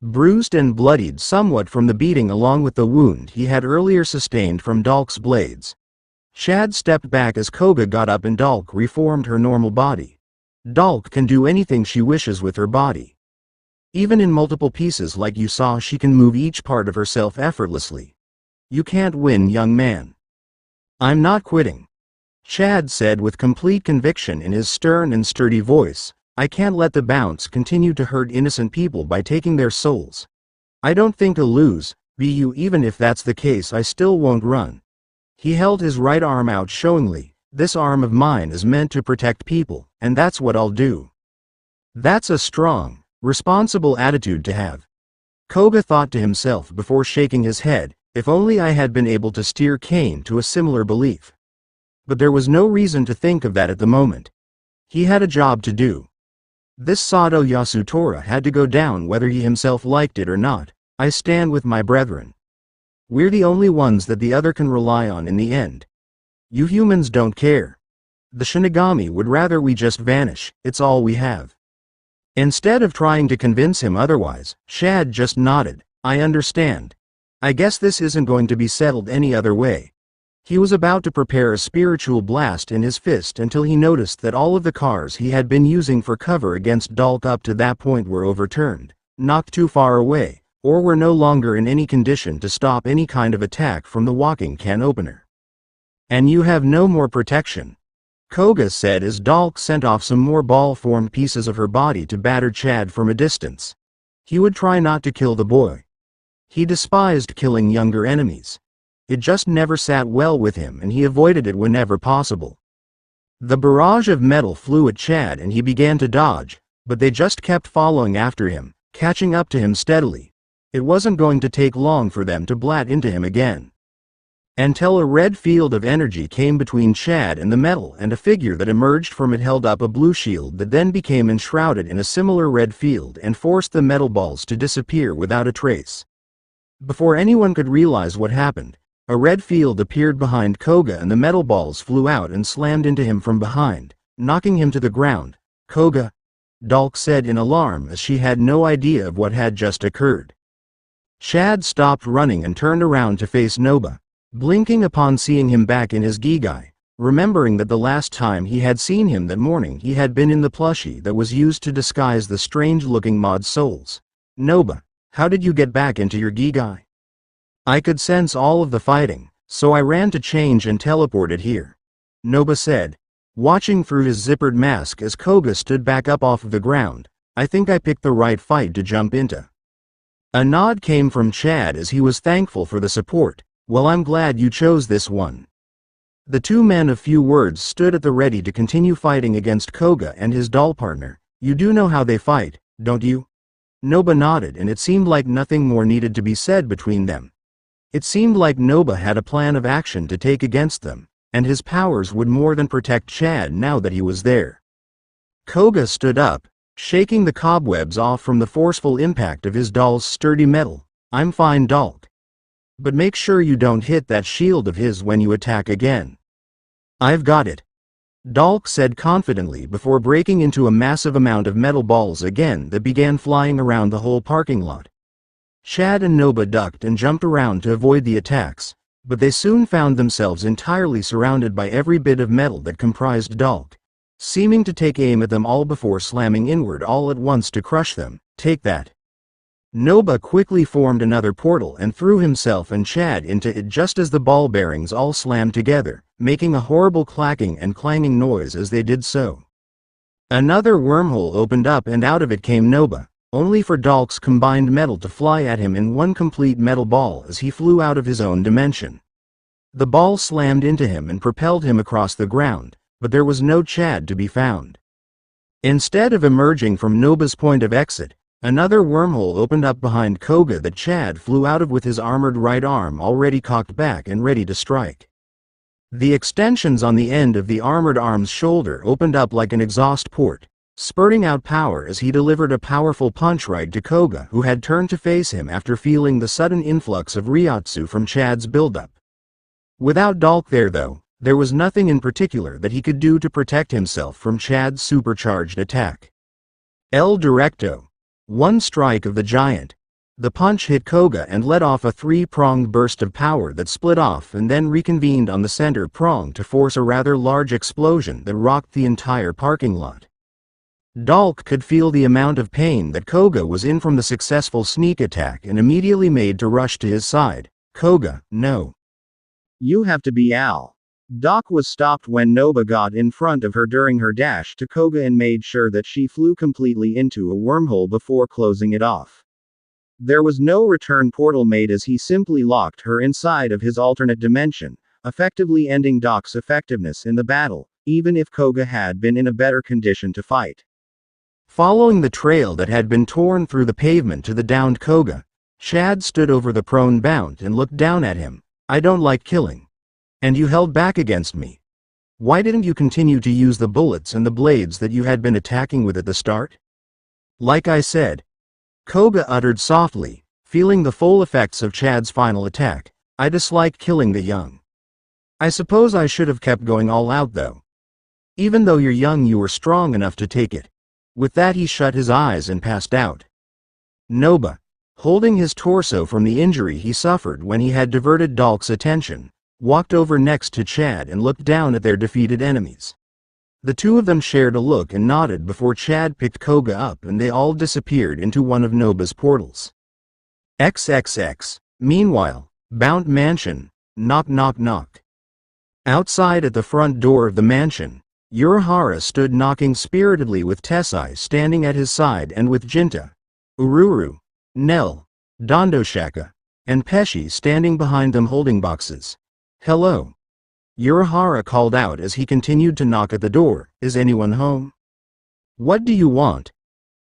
Bruised and bloodied somewhat from the beating along with the wound he had earlier sustained from Dalk's blades, Chad stepped back as Koga got up and Dalk reformed her normal body. Dalk can do anything she wishes with her body. Even in multiple pieces like you saw, she can move each part of herself effortlessly. You can't win, young man. I'm not quitting. Chad said with complete conviction in his stern and sturdy voice. I can't let the bounce continue to hurt innocent people by taking their souls. I don't think I'll lose, even if that's the case I still won't run. He held his right arm out showingly. This arm of mine is meant to protect people, and that's what I'll do. That's a strong, responsible attitude to have. Koga thought to himself before shaking his head, if only I had been able to steer Kane to a similar belief. But there was no reason to think of that at the moment. He had a job to do. This Sado Yasutora had to go down whether he himself liked it or not. I stand with my brethren. We're the only ones that the other can rely on in the end. You humans don't care. The Shinigami would rather we just vanish, it's all we have. Instead of trying to convince him otherwise, Chad just nodded. I understand. I guess this isn't going to be settled any other way. He was about to prepare a spiritual blast in his fist until he noticed that all of the cars he had been using for cover against Dalk up to that point were overturned, knocked too far away, or were no longer in any condition to stop any kind of attack from the walking can opener. And you have no more protection, Koga said as Dalk sent off some more ball-formed pieces of her body to batter Chad from a distance. He would try not to kill the boy. He despised killing younger enemies. It just never sat well with him and he avoided it whenever possible. The barrage of metal flew at Chad and he began to dodge, but they just kept following after him, catching up to him steadily. It wasn't going to take long for them to blat into him again. Until a red field of energy came between Chad and the metal, and a figure that emerged from it held up a blue shield that then became enshrouded in a similar red field and forced the metal balls to disappear without a trace. Before anyone could realize what happened, a red field appeared behind Koga and the metal balls flew out and slammed into him from behind, knocking him to the ground. Koga, Dalk said in alarm as she had no idea of what had just occurred. Chad stopped running and turned around to face Noba, blinking upon seeing him back in his gigai, remembering that the last time he had seen him that morning he had been in the plushie that was used to disguise the strange-looking mod souls. Noba, how did you get back into your gigai? I could sense all of the fighting, so I ran to change and teleported here, Noba said, watching through his zippered mask as Koga stood back up off of the ground. I think I picked the right fight to jump into. A nod came from Chad as he was thankful for the support. Well, I'm glad you chose this one. The two men of few words stood at the ready to continue fighting against Koga and his doll partner. You do know how they fight, don't you? Noba nodded and it seemed like nothing more needed to be said between them. It seemed like Noba had a plan of action to take against them, and his powers would more than protect Chad now that he was there. Koga stood up, shaking the cobwebs off from the forceful impact of his doll's sturdy metal. I'm fine, Dalk. But make sure you don't hit that shield of his when you attack again. I've got it, Dalk said confidently before breaking into a massive amount of metal balls again that began flying around the whole parking lot. Chad and Noba ducked and jumped around to avoid the attacks, but they soon found themselves entirely surrounded by every bit of metal that comprised Dalk, seeming to take aim at them all before slamming inward all at once to crush them. Take that. Noba quickly formed another portal and threw himself and Chad into it just as the ball bearings all slammed together, making a horrible clacking and clanging noise as they did so. Another wormhole opened up and out of it came Noba, only for Dalk's combined metal to fly at him in one complete metal ball as he flew out of his own dimension. The ball slammed into him and propelled him across the ground, but there was no Chad to be found. Instead of emerging from Noba's point of exit, another wormhole opened up behind Koga that Chad flew out of with his armored right arm already cocked back and ready to strike. The extensions on the end of the armored arm's shoulder opened up like an exhaust port, spurting out power as he delivered a powerful punch right to Koga, who had turned to face him after feeling the sudden influx of Ryotsu from Chad's buildup. Without Dalk there though, there was nothing in particular that he could do to protect himself from Chad's supercharged attack. El Directo. One strike of the giant. The punch hit Koga and let off a three-pronged burst of power that split off and then reconvened on the center prong to force a rather large explosion that rocked the entire parking lot. Dalk could feel the amount of pain that Koga was in from the successful sneak attack and immediately made to rush to his side. Koga, no. You have to be Al. Doc was stopped when Noba got in front of her during her dash to Koga and made sure that she flew completely into a wormhole before closing it off. There was no return portal made as he simply locked her inside of his alternate dimension, effectively ending Doc's effectiveness in the battle, even if Koga had been in a better condition to fight. Following the trail that had been torn through the pavement to the downed Koga, Chad stood over the prone Bount and looked down at him. I don't like killing. And you held back against me. Why didn't you continue to use the bullets and the blades that you had been attacking with at the start? Like I said, Koga uttered softly, feeling the full effects of Chad's final attack, I dislike killing the young. I suppose I should have kept going all out though. Even though you're young you were strong enough to take it. With that he shut his eyes and passed out. Noba, holding his torso from the injury he suffered when he had diverted Dalk's attention, walked over next to Chad and looked down at their defeated enemies. The two of them shared a look and nodded before Chad picked Koga up and they all disappeared into one of Noba's portals. XXX. Meanwhile, Bount Mansion. Knock knock knock. Outside at the front door of the mansion, Urahara stood knocking spiritedly with Tessai standing at his side and with Jinta, Ururu, Nell, Dondoshaka, and Pesci standing behind them holding boxes. Hello. Urahara called out as he continued to knock at the door, is anyone home? What do you want?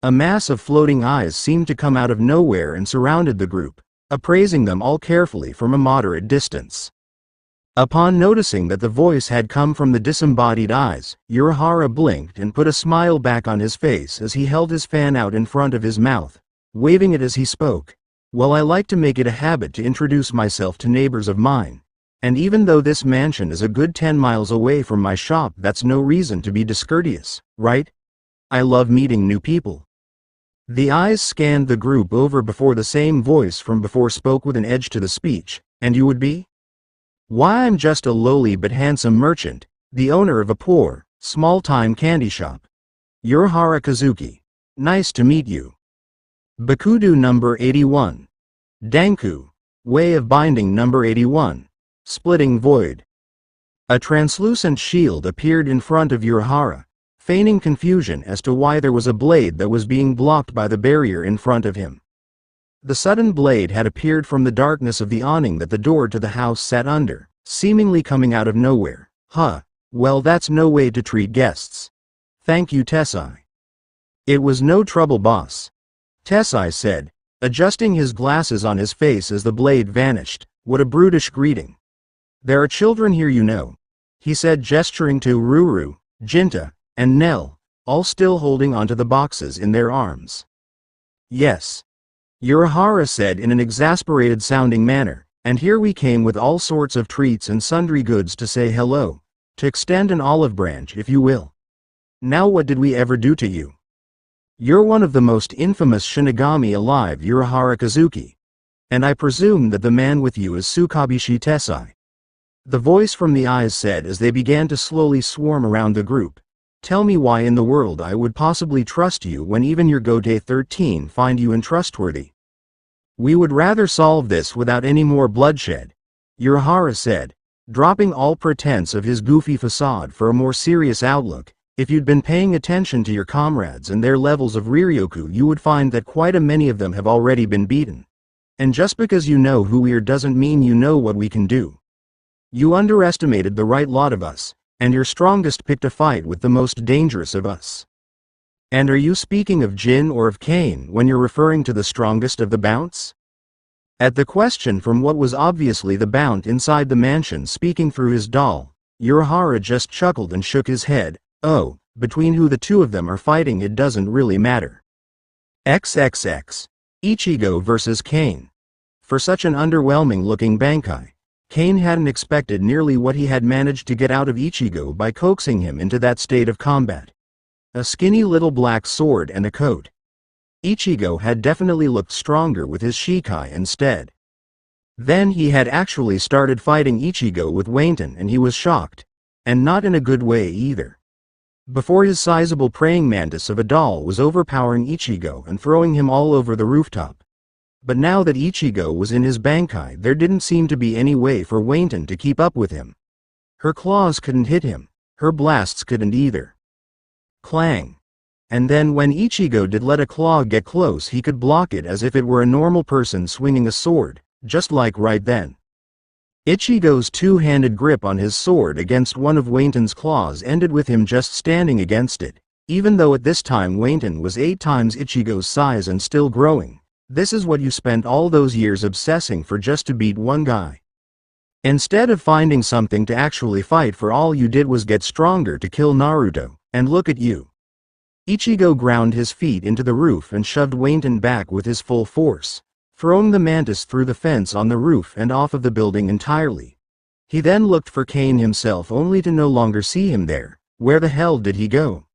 A mass of floating eyes seemed to come out of nowhere and surrounded the group, appraising them all carefully from a moderate distance. Upon noticing that the voice had come from the disembodied eyes, Urahara blinked and put a smile back on his face as he held his fan out in front of his mouth, waving it as he spoke. Well, I like to make it a habit to introduce myself to neighbors of mine. And even though this mansion is a good 10 miles away from my shop, that's no reason to be discourteous, right? I love meeting new people. The eyes scanned the group over before the same voice from before spoke with an edge to the speech. And you would be? Why, I'm just a lowly but handsome merchant, the owner of a poor, small-time candy shop. Urahara Kazuki. Nice to meet you. Bakudu number 81. Danku. Way of binding number 81. Splitting void. A translucent shield appeared in front of Urahara, feigning confusion as to why there was a blade that was being blocked by the barrier in front of him. The sudden blade had appeared from the darkness of the awning that the door to the house sat under, seemingly coming out of nowhere. Huh, well that's no way to treat guests. Thank you Tessai. It was no trouble boss. Tessai said, adjusting his glasses on his face as the blade vanished. What a brutish greeting. There are children here you know, he said gesturing to Ruru, Jinta, and Nell, all still holding onto the boxes in their arms. Yes. Urahara said in an exasperated sounding manner, and here we came with all sorts of treats and sundry goods to say hello, to extend an olive branch if you will. Now what did we ever do to you? You're one of the most infamous Shinigami alive, Urahara Kazuki. And I presume that the man with you is Tsukabishi Tessai. The voice from the eyes said as they began to slowly swarm around the group. Tell me why in the world I would possibly trust you when even your Gotei 13 find you untrustworthy. We would rather solve this without any more bloodshed, Urahara said, dropping all pretense of his goofy facade for a more serious outlook. If you'd been paying attention to your comrades and their levels of Riryoku, you would find that quite a many of them have already been beaten. And just because you know who we are doesn't mean you know what we can do. You underestimated the right lot of us, and your strongest picked a fight with the most dangerous of us. And are you speaking of Jin or of Kane when you're referring to the strongest of the Bounts? At the question from what was obviously the Bount inside the mansion speaking through his doll, Urahara just chuckled and shook his head. Oh, between who the two of them are fighting it doesn't really matter. XXX. Ichigo versus Kane. For such an underwhelming-looking Bankai, Kane hadn't expected nearly what he had managed to get out of Ichigo by coaxing him into that state of combat. A skinny little black sword and a coat. Ichigo had definitely looked stronger with his Shikai instead. Then he had actually started fighting Ichigo with Wayton and he was shocked. And not in a good way either. Before his sizable praying mantis of a doll was overpowering Ichigo and throwing him all over the rooftop. But now that Ichigo was in his Bankai, there didn't seem to be any way for Wayton to keep up with him. Her claws couldn't hit him, her blasts couldn't either. Clang. And then when Ichigo did let a claw get close, he could block it as if it were a normal person swinging a sword, just like right then. Ichigo's two-handed grip on his sword against one of Wayton's claws ended with him just standing against it, even though at this time Wayton was 8 times Ichigo's size and still growing. This is what you spent all those years obsessing for just to beat one guy. Instead of finding something to actually fight for, all you did was get stronger to kill Naruto, and look at you. Ichigo ground his feet into the roof and shoved Wayton back with his full force, throwing the mantis through the fence on the roof and off of the building entirely. He then looked for Kane himself only to no longer see him there. Where the hell did he go?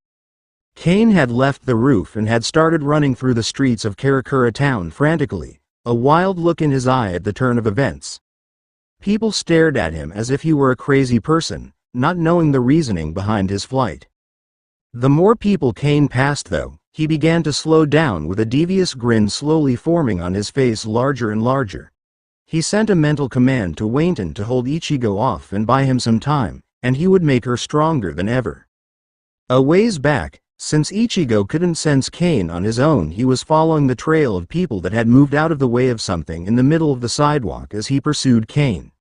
Kane had left the roof and had started running through the streets of Karakura town frantically, a wild look in his eye at the turn of events. People stared at him as if he were a crazy person, not knowing the reasoning behind his flight. The more people Kane passed though, he began to slow down with a devious grin slowly forming on his face larger and larger. He sent a mental command to Wayton to hold Ichigo off and buy him some time, and he would make her stronger than ever. A ways back, since Ichigo couldn't sense Kane on his own, he was following the trail of people that had moved out of the way of something in the middle of the sidewalk as he pursued Kane.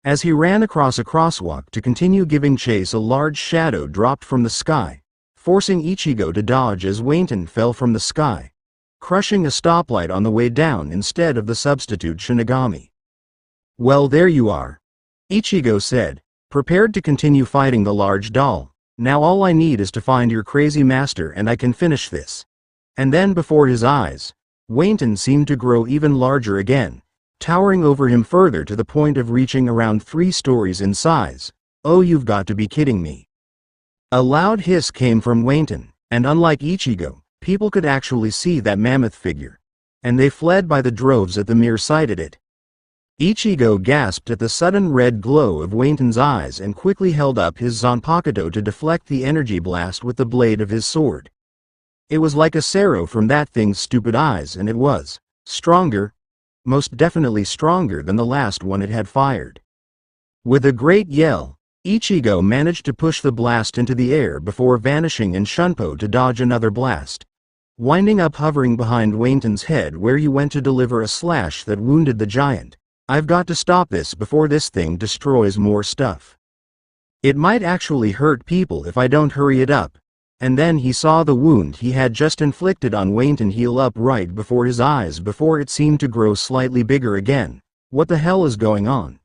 As he ran across a crosswalk to continue giving chase, a large shadow dropped from the sky, forcing Ichigo to dodge as Wayton fell from the sky, crushing a stoplight on the way down instead of the substitute Shinigami. Well, there you are, Ichigo said, prepared to continue fighting the large doll. Now all I need is to find your crazy master and I can finish this. And then before his eyes, Wayton seemed to grow even larger again, towering over him further to the point of reaching around 3 stories in size. Oh, you've got to be kidding me. A loud hiss came from Wayton, and unlike Ichigo, people could actually see that mammoth figure. And they fled by the droves at the mere sight of it. Ichigo gasped at the sudden red glow of Wayton's eyes and quickly held up his Zanpakuto to deflect the energy blast with the blade of his sword. It was like a Sero from that thing's stupid eyes, and it was stronger, most definitely stronger than the last one it had fired. With a great yell, Ichigo managed to push the blast into the air before vanishing in Shunpo to dodge another blast, winding up hovering behind Wayton's head where he went to deliver a slash that wounded the giant. I've got to stop this before this thing destroys more stuff. It might actually hurt people if I don't hurry it up. And then he saw the wound he had just inflicted on Wayton heal up right before his eyes before it seemed to grow slightly bigger again. What the hell is going on?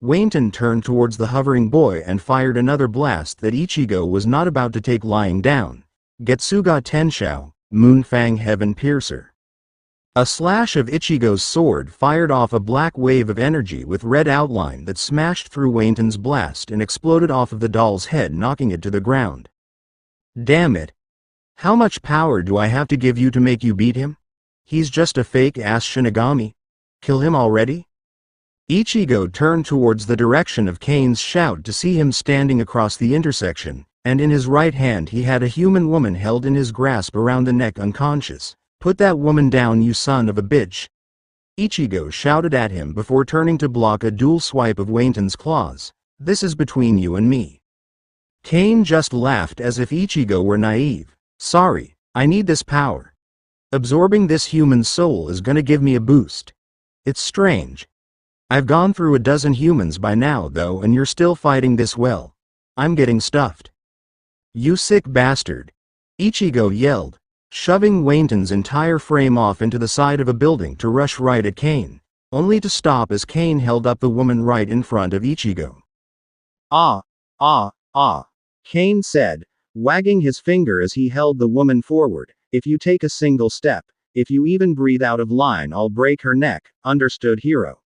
Wayton turned towards the hovering boy and fired another blast that Ichigo was not about to take lying down. Getsuga Tenshou, Moonfang Heaven Piercer. A slash of Ichigo's sword fired off a black wave of energy with red outline that smashed through Wayton's blast and exploded off of the doll's head, knocking it to the ground. Damn it. How much power do I have to give you to make you beat him? He's just a fake-ass Shinigami. Kill him already? Ichigo turned towards the direction of Kane's shout to see him standing across the intersection, and in his right hand he had a human woman held in his grasp around the neck unconscious. Put that woman down, you son of a bitch. Ichigo shouted at him before turning to block a dual swipe of Wayton's claws. "This is between you and me." Kane just laughed as if Ichigo were naive. "Sorry, I need this power. Absorbing this human soul is gonna give me a boost. It's strange. I've gone through a dozen humans by now though, and you're still fighting this well. I'm getting stuffed." "You sick bastard," Ichigo yelled, shoving Wayton's entire frame off into the side of a building to rush right at Kane, only to stop as Kane held up the woman right in front of Ichigo. "Ah, ah," Kane said, wagging his finger as he held the woman forward. "If you take a single step, if you even breathe out of line, I'll break her neck, understood, hero?"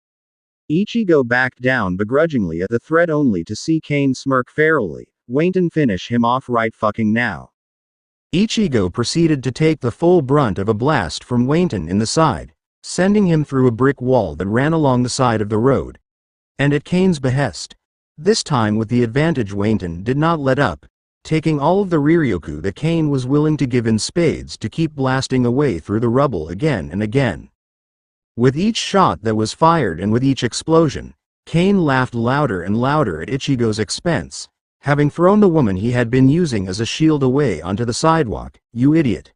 Ichigo backed down begrudgingly at the threat only to see Kane smirk ferally. "Wayton, finish him off right fucking now." Ichigo proceeded to take the full brunt of a blast from Wayton in the side, sending him through a brick wall that ran along the side of the road. And at Kane's behest, this time with the advantage, Wayton did not let up, taking all of the Riryoku that Kane was willing to give in spades to keep blasting away through the rubble again and again. With each shot that was fired and with each explosion, Kane laughed louder and louder at Ichigo's expense, having thrown the woman he had been using as a shield away onto the sidewalk. "You idiot.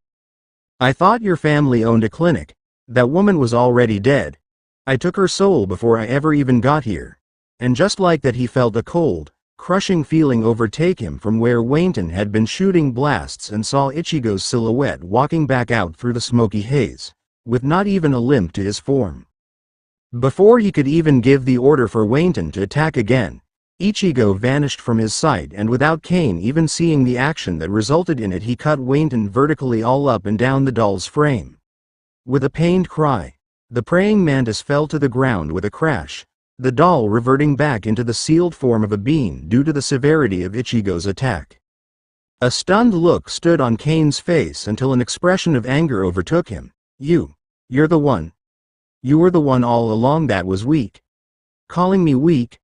I thought your family owned a clinic. That woman was already dead. I took her soul before I ever even got here." And just like that, he felt a cold, crushing feeling overtake him from where Wayton had been shooting blasts and saw Ichigo's silhouette walking back out through the smoky haze, with not even a limp to his form. Before he could even give the order for Wayton to attack again, Ichigo vanished from his sight, and without Kane even seeing the action that resulted in it, he cut Wayton vertically all up and down the doll's frame. With a pained cry, the praying mantis fell to the ground with a crash, the doll reverting back into the sealed form of a bean due to the severity of Ichigo's attack. A stunned look stood on Kane's face until an expression of anger overtook him. You're the one. You were the one all along that was weak. Calling me weak?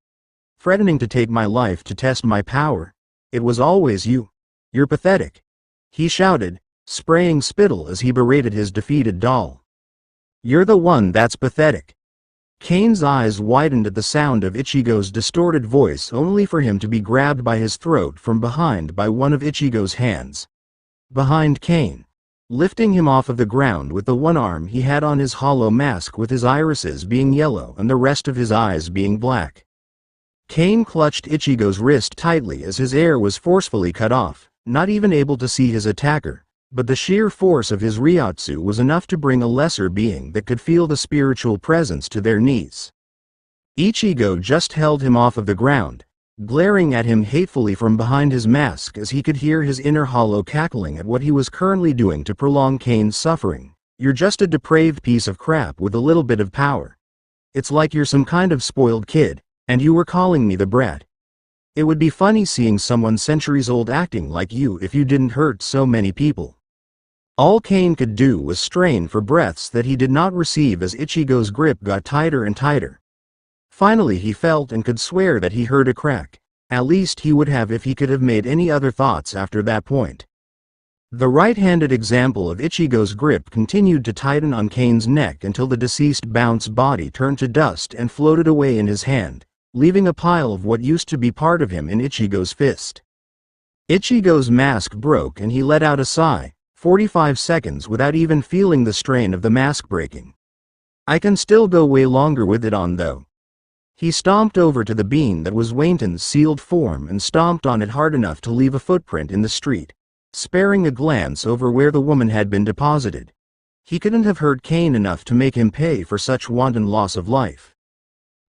Threatening to take my life to test my power? It was always you. You're pathetic," he shouted, spraying spittle as he berated his defeated doll. "You're the one that's pathetic." Kane's eyes widened at the sound of Ichigo's distorted voice, only for him to be grabbed by his throat from behind by one of Ichigo's hands. Behind Kane, lifting him off of the ground with the one arm he had on his hollow mask, with his irises being yellow and the rest of his eyes being black. Kane clutched Ichigo's wrist tightly as his air was forcefully cut off, not even able to see his attacker, but the sheer force of his Ryotsu was enough to bring a lesser being that could feel the spiritual presence to their knees. Ichigo just held him off of the ground, glaring at him hatefully from behind his mask as he could hear his inner hollow cackling at what he was currently doing to prolong Kane's suffering. "You're just a depraved piece of crap with a little bit of power. It's like you're some kind of spoiled kid, and you were calling me the brat. It would be funny seeing someone centuries old acting like you if you didn't hurt so many people." All Kane could do was strain for breaths that he did not receive as Ichigo's grip got tighter and tighter. Finally he felt and could swear that he heard a crack. At least he would have if he could have made any other thoughts after that point. The right-handed example of Ichigo's grip continued to tighten on Kane's neck until the deceased Bounce body turned to dust and floated away in his hand, leaving a pile of what used to be part of him in Ichigo's fist. Ichigo's mask broke and he let out a sigh, 45 seconds without even feeling the strain of the mask breaking. "I can still go way longer with it on though." He stomped over to the bean that was Wayton's sealed form and stomped on it hard enough to leave a footprint in the street, sparing a glance over where the woman had been deposited. He couldn't have hurt Kane enough to make him pay for such wanton loss of life.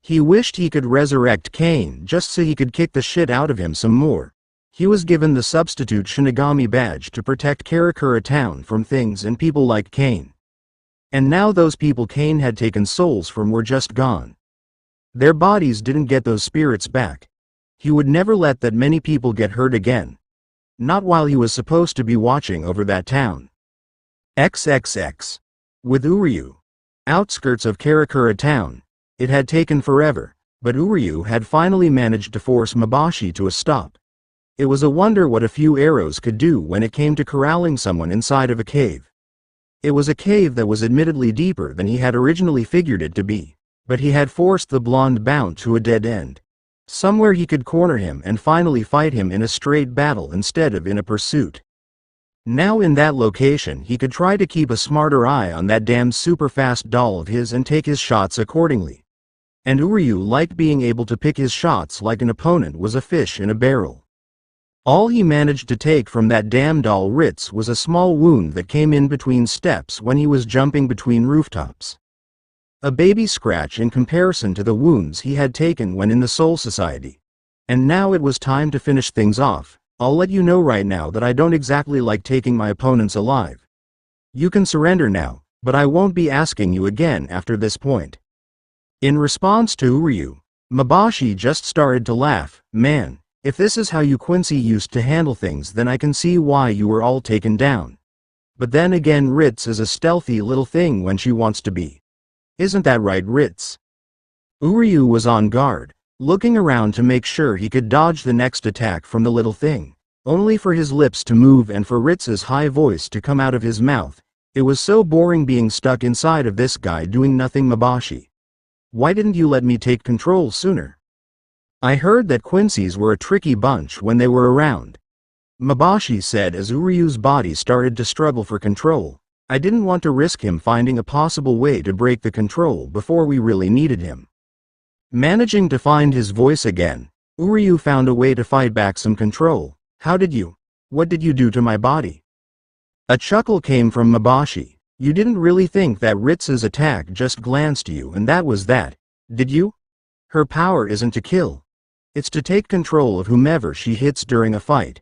He wished he could resurrect Kane just so he could kick the shit out of him some more. He was given the substitute Shinigami badge to protect Karakura Town from things and people like Kane. And now those people Kane had taken souls from were just gone. Their bodies didn't get those spirits back. He would never let that many people get hurt again. Not while he was supposed to be watching over that town. XXX. With Uryu. Outskirts of Karakura Town. It had taken forever, but Uryu had finally managed to force Masashi to a stop. It was a wonder what a few arrows could do when it came to corralling someone inside of a cave. It was a cave that was admittedly deeper than he had originally figured it to be, but he had forced the blonde bound to a dead end. Somewhere he could corner him and finally fight him in a straight battle instead of in a pursuit. Now in that location he could try to keep a smarter eye on that damn super fast doll of his and take his shots accordingly. And Uryu liked being able to pick his shots like an opponent was a fish in a barrel. All he managed to take from that damn doll Ritz was a small wound that came in between steps when he was jumping between rooftops. A baby scratch in comparison to the wounds he had taken when in the Soul Society. And now it was time to finish things off. I'll let you know right now that I don't exactly like taking my opponents alive. You can surrender now, but I won't be asking you again after this point. In response to Uryu, Masashi just started to laugh. Man, if this is how you Quincy used to handle things, then I can see why you were all taken down. But then again, Ritz is a stealthy little thing when she wants to be. Isn't that right, Ritz? Uryu was on guard, looking around to make sure he could dodge the next attack from the little thing, only for his lips to move and for Ritz's high voice to come out of his mouth. It was so boring being stuck inside of this guy doing nothing. Masashi, why didn't you let me take control sooner? I heard that Quincy's were a tricky bunch when they were around. Masashi said as Uryu's body started to struggle for control. I didn't want to risk him finding a possible way to break the control before we really needed him. Managing to find his voice again, Uryu found a way to fight back some control. How did you? What did you do to my body? A chuckle came from Masashi. You didn't really think that Ritz's attack just glanced you and that was that, did you? Her power isn't to kill. It's to take control of whomever she hits during a fight.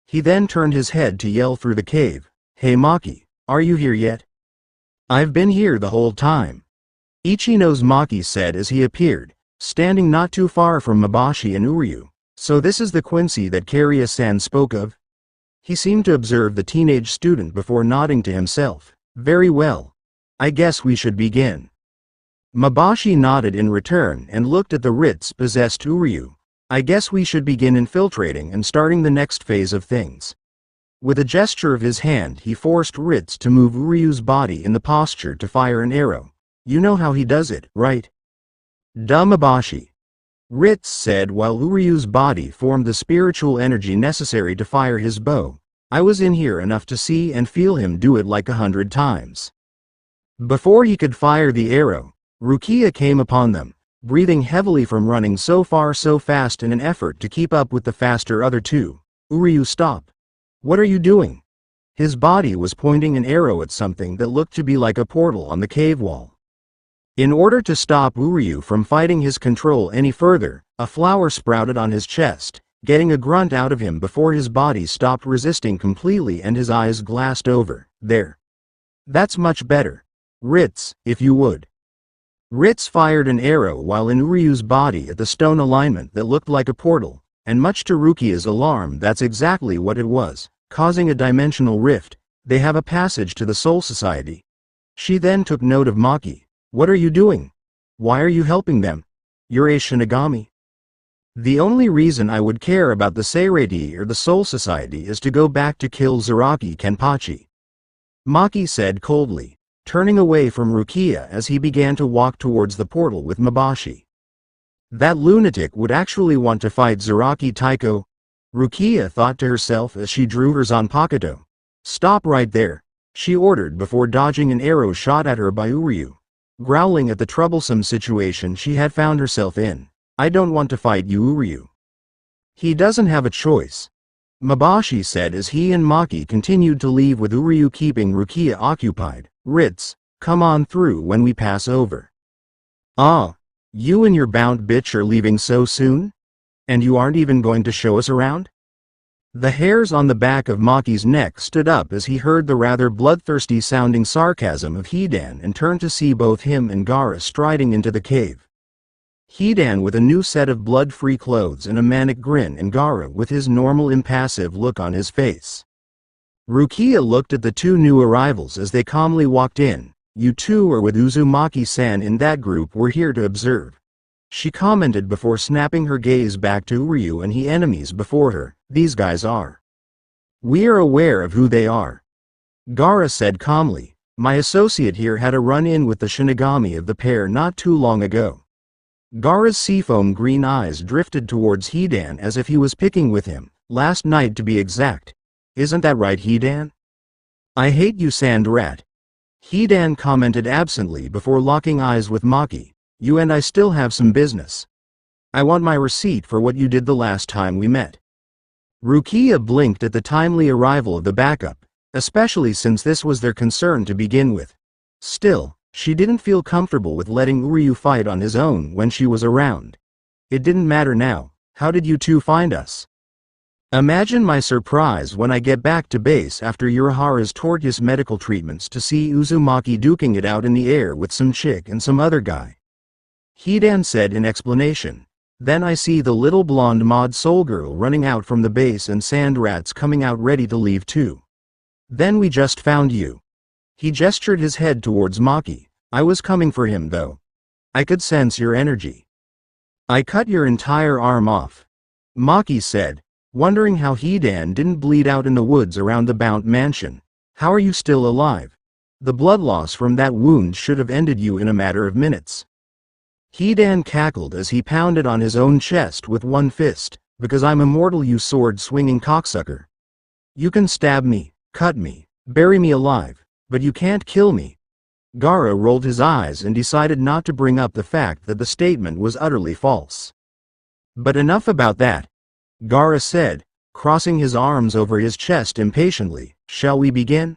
He then turned his head to yell through the cave. Hey Maki, are you here yet? I've been here the whole time. Ichino's Maki said as he appeared, standing not too far from Masashi and Uryu. So this is the Quincy that Kariya-san spoke of? He seemed to observe the teenage student before nodding to himself. Very well. I guess we should begin. Masashi nodded in return and looked at the Ritz-possessed Uryu. I guess we should begin infiltrating and starting the next phase of things. With a gesture of his hand he forced Ritz to move Uryu's body in the posture to fire an arrow. You know how he does it, right? Duh Masashi. Ritz said while Uryu's body formed the spiritual energy necessary to fire his bow. I was in here enough to see and feel him do it like 100 times. Before he could fire the arrow, Rukia came upon them, breathing heavily from running so far so fast in an effort to keep up with the faster other two. Uryu, stop. What are you doing? His body was pointing an arrow at something that looked to be like a portal on the cave wall. In order to stop Uryu from fighting his control any further, a flower sprouted on his chest, getting a grunt out of him before his body stopped resisting completely and his eyes glassed over. There. That's much better. Ritz, if you would. Ritz fired an arrow while in Uryu's body at the stone alignment that looked like a portal, and much to Rukia's alarm that's exactly what it was, causing a dimensional rift. They have a passage to the Soul Society. She then took note of Maki. What are you doing? Why are you helping them? You're a Shinigami. The only reason I would care about the Seirei or the Soul Society is to go back to kill Zaraki Kenpachi. Maki said coldly, turning away from Rukia as he began to walk towards the portal with Masashi. That lunatic would actually want to fight Zaraki Taiko? Rukia thought to herself as she drew her Zanpakuto. Stop right there, she ordered before dodging an arrow shot at her by Uryu. Growling at the troublesome situation she had found herself in. I don't want to fight you, Uryu. He doesn't have a choice. Masashi said as he and Maki continued to leave with Uryu keeping Rukia occupied. Ritz, come on through when we pass over. Ah, you and your bound bitch are leaving so soon? And you aren't even going to show us around? The hairs on the back of Maki's neck stood up as he heard the rather bloodthirsty sounding sarcasm of Hidan and turned to see both him and Gaara striding into the cave. Hidan with a new set of blood-free clothes and a manic grin and Gaara with his normal impassive look on his face. Rukia looked at the two new arrivals as they calmly walked in. You two are with Uzumaki-san in that group we're here to observe. She commented before snapping her gaze back to Uryu and he enemies before her. These guys are. We are aware of who they are. Gaara said calmly. My associate here had a run-in with the Shinigami of the pair not too long ago. Gaara's seafoam green eyes drifted towards Hidan as if he was picking with him, last night to be exact. Isn't that right, Hidan? I hate you, sand rat. Hidan commented absently before locking eyes with Maki. You and I still have some business. I want my receipt for what you did the last time we met. Rukia blinked at the timely arrival of the backup, especially since this was their concern to begin with. Still, she didn't feel comfortable with letting Uryu fight on his own when she was around. It didn't matter now. How did you two find us? Imagine my surprise when I get back to base after Urahara's tortuous medical treatments to see Uzumaki duking it out in the air with some chick and some other guy. Hidan said in explanation. Then I see the little blonde mod soul girl running out from the base and sand rats coming out ready to leave too. Then we just found you. He gestured his head towards Maki. I was coming for him though. I could sense your energy. I cut your entire arm off. Maki said, wondering how Hidan didn't bleed out in the woods around the Bount mansion. How are you still alive? The blood loss from that wound should have ended you in a matter of minutes. Hidan cackled as he pounded on his own chest with one fist. Because I'm immortal, you sword-swinging cocksucker. You can stab me, cut me, bury me alive, but you can't kill me. Gaara rolled his eyes and decided not to bring up the fact that the statement was utterly false. But enough about that. Gaara said, crossing his arms over his chest impatiently. Shall we begin?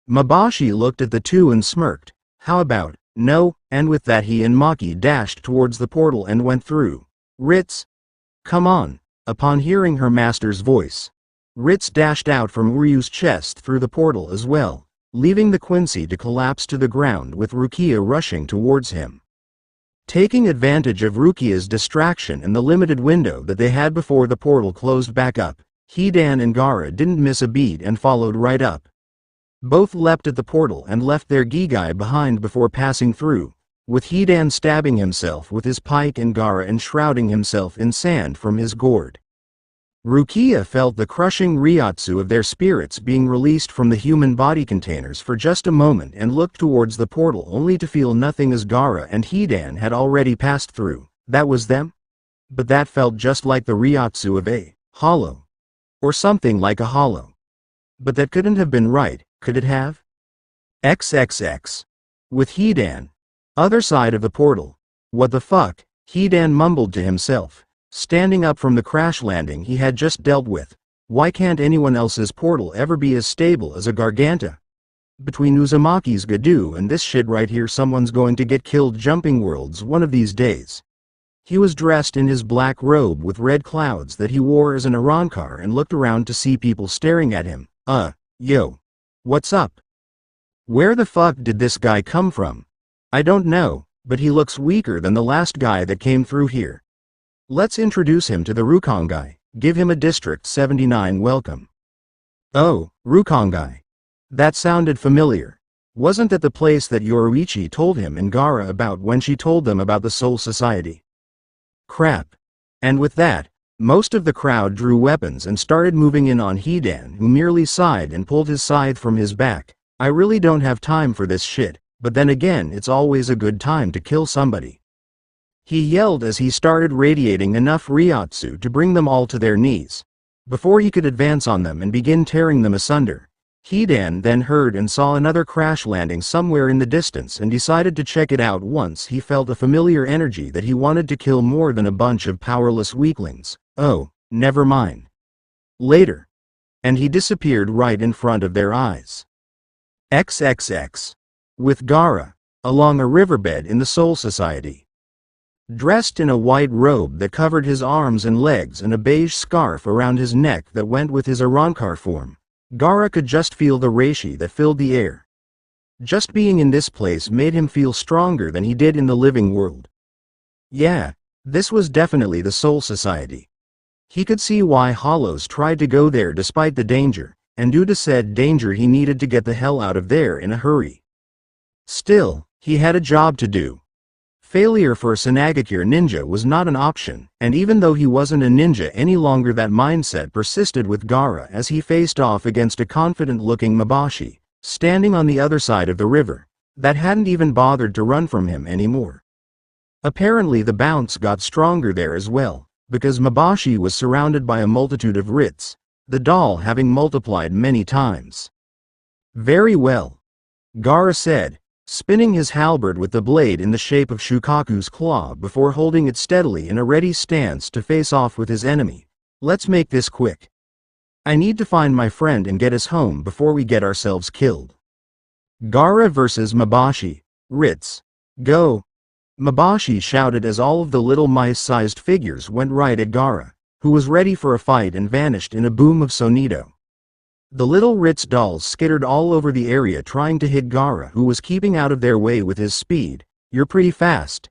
Mabashi looked at the two and smirked. How about, no, and with that he and Maki dashed towards the portal and went through. Ritz? Come on. Upon hearing her master's voice, Ritz dashed out from Uryu's chest through the portal as well, leaving the Quincy to collapse to the ground with Rukia rushing towards him. Taking advantage of Rukia's distraction and the limited window that they had before the portal closed back up, Hidan and Gaara didn't miss a beat and followed right up. Both leapt at the portal and left their Gigai behind before passing through, with Hidan stabbing himself with his pike and Gaara enshrouding himself in sand from his gourd. Rukia felt the crushing ryotsu of their spirits being released from the human body containers for just a moment and looked towards the portal only to feel nothing as Gaara and Hidan had already passed through. That was them? But that felt just like the ryotsu of a hollow. Or something like a hollow. But that couldn't have been right, could it have? XXX. With Hidan. Other side of the portal. What the fuck? Hidan mumbled to himself. Standing up from the crash landing he had just dealt with. Why can't anyone else's portal ever be as stable as a Garganta? Between Uzumaki's Gadu and this shit right here, someone's going to get killed jumping worlds one of these days. He was dressed in his black robe with red clouds that he wore as an Arankar and looked around to see people staring at him. Yo. What's up? Where the fuck did this guy come from? I don't know, but he looks weaker than the last guy that came through here. Let's introduce him to the Rukongai, give him a District 79 welcome. Oh, Rukongai. That sounded familiar. Wasn't that the place that Yoruichi told him and Gaara about when she told them about the Soul Society? Crap. And with that, most of the crowd drew weapons and started moving in on Hidan, who merely sighed and pulled his scythe from his back. I really don't have time for this shit, but then again it's always a good time to kill somebody. He yelled as he started radiating enough ryotsu to bring them all to their knees. Before he could advance on them and begin tearing them asunder, Hidan then heard and saw another crash landing somewhere in the distance and decided to check it out once he felt a familiar energy that he wanted to kill more than a bunch of powerless weaklings. Oh, never mind. Later. And he disappeared right in front of their eyes. XXX. With Gaara, along a riverbed in the Soul Society. Dressed in a white robe that covered his arms and legs and a beige scarf around his neck that went with his Arankar form, Gaara could just feel the reishi that filled the air. Just being in this place made him feel stronger than he did in the living world. Yeah, this was definitely the Soul Society. He could see why Hollows tried to go there despite the danger, and due to said danger he needed to get the hell out of there in a hurry. Still, he had a job to do. Failure for a Sanagakure ninja was not an option, and even though he wasn't a ninja any longer, that mindset persisted with Gaara as he faced off against a confident-looking Mabashi, standing on the other side of the river, that hadn't even bothered to run from him anymore. Apparently the bounce got stronger there as well, because Mabashi was surrounded by a multitude of Rits, the doll having multiplied many times. Very well, Gaara said, spinning his halberd with the blade in the shape of Shukaku's claw before holding it steadily in a ready stance to face off with his enemy. Let's make this quick. I need to find my friend and get us home before we get ourselves killed. Gaara versus Mabashi. Rits. Go. Mabashi shouted as all of the little mice-sized figures went right at Gaara, who was ready for a fight and vanished in a boom of sonido. The little Ritz dolls skittered all over the area trying to hit Gaara, who was keeping out of their way with his speed. You're pretty fast.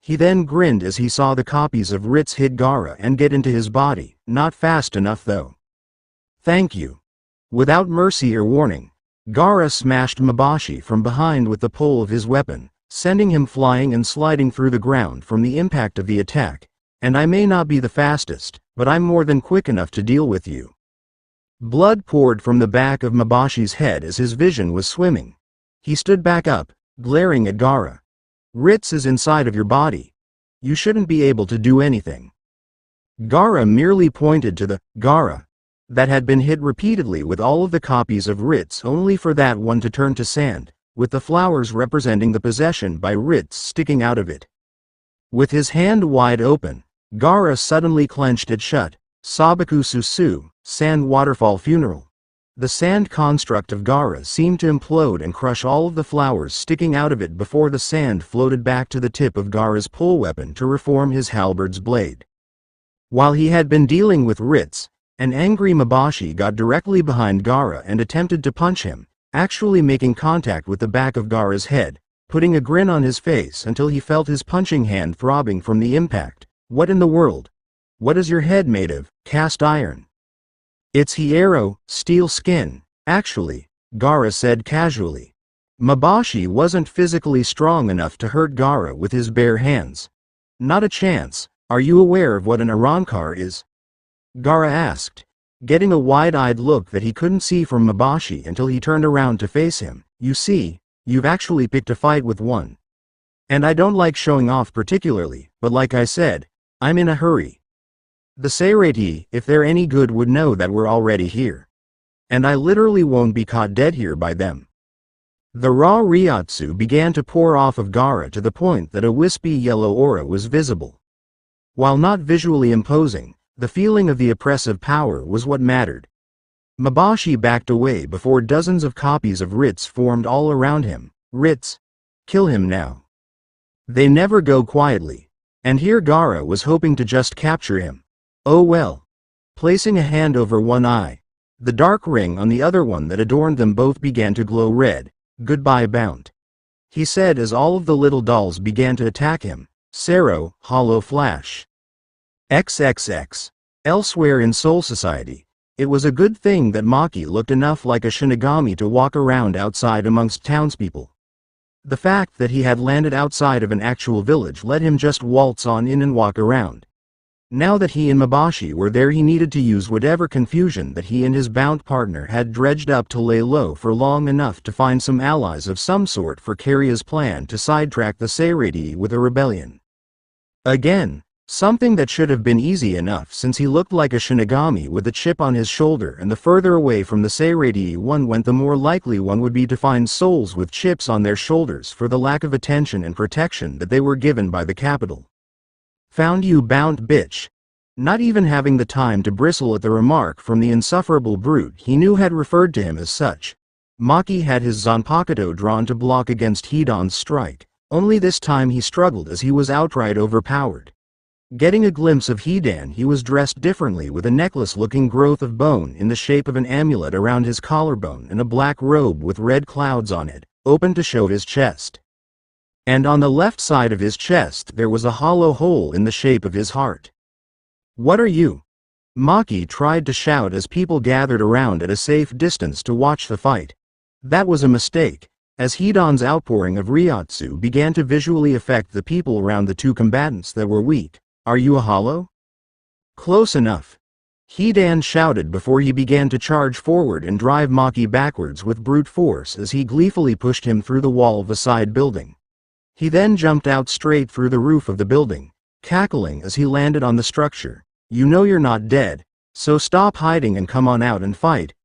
He then grinned as he saw the copies of Ritz hit Gaara and get into his body. Not fast enough though. Thank you. Without mercy or warning, Gaara smashed Mabashi from behind with the pole of his weapon, sending him flying and sliding through the ground from the impact of the attack. And I may not be the fastest, but I'm more than quick enough to deal with you. Blood poured from the back of Mabashi's head as his vision was swimming. He stood back up, glaring at Gaara. Ritz is inside of your body. You shouldn't be able to do anything. Gaara merely pointed to the Gaara that had been hit repeatedly with all of the copies of Ritz, only for that one to turn to sand, with the flowers representing the possession by Ritz sticking out of it. With his hand wide open, Gaara suddenly clenched it shut. Sabaku Susu, Sand Waterfall Funeral. The sand construct of Gaara seemed to implode and crush all of the flowers sticking out of it before the sand floated back to the tip of Gaara's pole weapon to reform his halberd's blade. While he had been dealing with Ritz, an angry Mabashi got directly behind Gaara and attempted to punch him, actually making contact with the back of Gaara's head, putting a grin on his face until he felt his punching hand throbbing from the impact. What in the world? What is your head made of? Cast iron. It's Hierro, steel skin, actually, Gaara said casually. Mabashi wasn't physically strong enough to hurt Gaara with his bare hands. Not a chance. Are you aware of what an Arankar is? Gaara asked, getting a wide-eyed look that he couldn't see from Mabashi until he turned around to face him. You see, you've actually picked a fight with one. And I don't like showing off particularly, but like I said, I'm in a hurry. The Seirei, if they're any good, would know that we're already here. And I literally won't be caught dead here by them. The raw Ryotsu began to pour off of Gaara to the point that a wispy yellow aura was visible. While not visually imposing, the feeling of the oppressive power was what mattered. Mabashi backed away before dozens of copies of Ritz formed all around him. Ritz. Kill him now. They never go quietly. And here Gaara was hoping to just capture him. Oh well. Placing a hand over one eye, the dark ring on the other one that adorned them both began to glow red. Goodbye, Bount. He said as all of the little dolls began to attack him. Sero, Hollow Flash. XXX. Elsewhere in Soul Society, it was a good thing that Maki looked enough like a Shinigami to walk around outside amongst townspeople. The fact that he had landed outside of an actual village let him just waltz on in and walk around. Now that he and Mabashi were there, he needed to use whatever confusion that he and his bound partner had dredged up to lay low for long enough to find some allies of some sort for Karia's plan to sidetrack the Seirei with a rebellion. Again, something that should have been easy enough since he looked like a Shinigami with a chip on his shoulder, and the further away from the Seirei one went, the more likely one would be to find souls with chips on their shoulders for the lack of attention and protection that they were given by the capital. Found you, bound bitch. Not even having the time to bristle at the remark from the insufferable brute he knew had referred to him as such, Maki had his Zanpakuto drawn to block against Hidan's strike, only this time he struggled as he was outright overpowered. Getting a glimpse of Hidan, he was dressed differently with a necklace-looking growth of bone in the shape of an amulet around his collarbone and a black robe with red clouds on it, open to show his chest. And on the left side of his chest there was a hollow hole in the shape of his heart. What are you? Maki tried to shout as people gathered around at a safe distance to watch the fight. That was a mistake, as Hidan's outpouring of Ryotsu began to visually affect the people around the two combatants that were weak. Are you a hollow? Close enough. Hidan shouted before he began to charge forward and drive Maki backwards with brute force as he gleefully pushed him through the wall of a side building. He then jumped out straight through the roof of the building, cackling as he landed on the structure. You know you're not dead, so stop hiding and come on out and fight.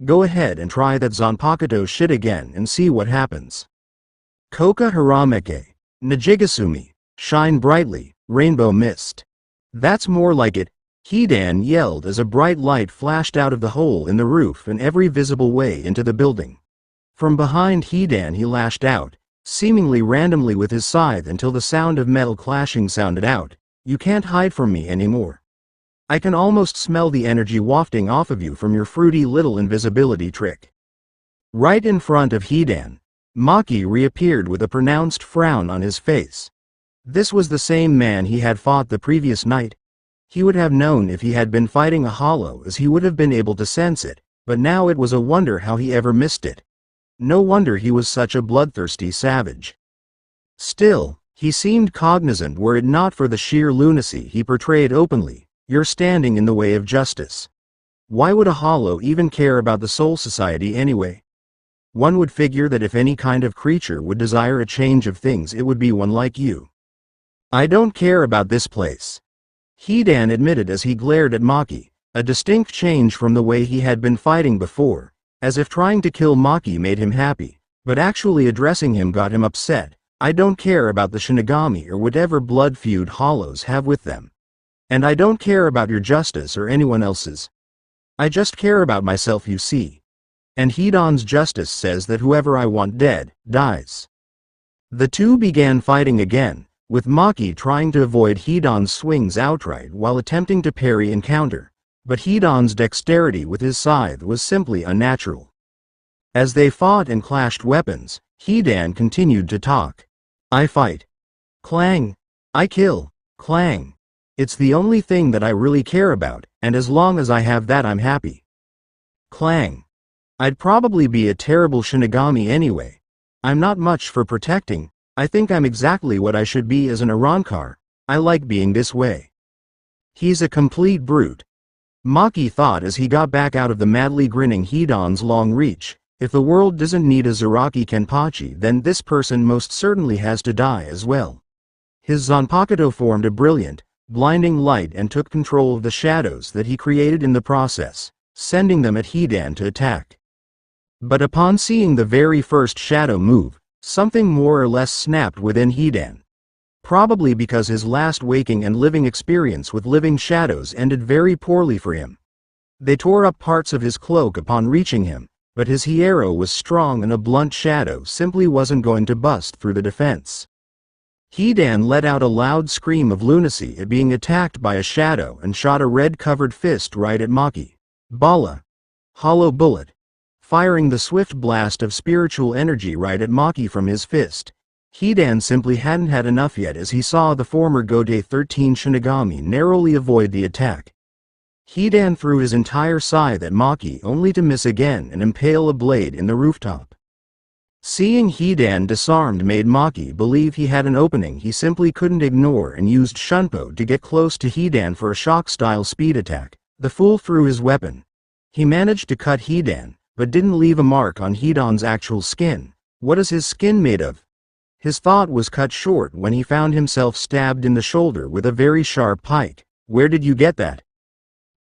Go ahead and try that Zanpakuto shit again and see what happens. Koka Harameke, Najigasumi, shine brightly, rainbow mist. That's more like it, Hidan yelled as a bright light flashed out of the hole in the roof and every visible way into the building. From behind Hidan he lashed out, seemingly randomly with his scythe until the sound of metal clashing sounded out. You can't hide from me anymore. I can almost smell the energy wafting off of you from your fruity little invisibility trick. Right in front of Hidan, Maki reappeared with a pronounced frown on his face. This was the same man he had fought the previous night. He would have known if he had been fighting a hollow, as he would have been able to sense it, but now it was a wonder how he ever missed it. No wonder he was such a bloodthirsty savage. Still, he seemed cognizant were it not for the sheer lunacy he portrayed openly. You're standing in the way of justice. Why would a hollow even care about the Soul Society anyway? One would figure that if any kind of creature would desire a change of things, it would be one like you. I don't care about this place, Hidan admitted as he glared at Maki, a distinct change from the way he had been fighting before, as if trying to kill Maki made him happy, but actually addressing him got him upset. I don't care about the Shinigami or whatever blood feud hollows have with them. And I don't care about your justice or anyone else's. I just care about myself, you see. And Hidan's justice says that whoever I want dead, dies. The two began fighting again, with Maki trying to avoid Hidan's swings outright while attempting to parry and counter, but Hidan's dexterity with his scythe was simply unnatural. As they fought and clashed weapons, Hidan continued to talk. I fight. Clang. I kill. Clang. It's the only thing that I really care about, and as long as I have that I'm happy. Clang. I'd probably be a terrible Shinigami anyway. I'm not much for protecting. I think I'm exactly what I should be as an Arrancar. I like being this way. He's a complete brute, Maki thought as he got back out of the madly grinning Hidan's long reach. If the world doesn't need a Zaraki Kenpachi, then this person most certainly has to die as well. His Zanpakuto formed a brilliant, blinding light and took control of the shadows that he created in the process, sending them at Hidan to attack. But upon seeing the very first shadow move, something more or less snapped within Hidan. Probably because his last waking and living experience with living shadows ended very poorly for him. They tore up parts of his cloak upon reaching him, but his hierro was strong and a blunt shadow simply wasn't going to bust through the defense. Hidan let out a loud scream of lunacy at being attacked by a shadow and shot a red-covered fist right at Maki. Bala. Hollow bullet. Firing the swift blast of spiritual energy right at Maki from his fist. Hidan simply hadn't had enough yet as he saw the former Gotei 13 Shinigami narrowly avoid the attack. Hidan threw his entire scythe at Maki only to miss again and impale a blade in the rooftop. Seeing Hidan disarmed made Maki believe he had an opening he simply couldn't ignore and used Shunpo to get close to Hidan for a shock-style speed attack. The fool threw his weapon. He managed to cut Hidan, but didn't leave a mark on Hidan's actual skin. What is his skin made of? His thought was cut short when he found himself stabbed in the shoulder with a very sharp pike. Where did you get that?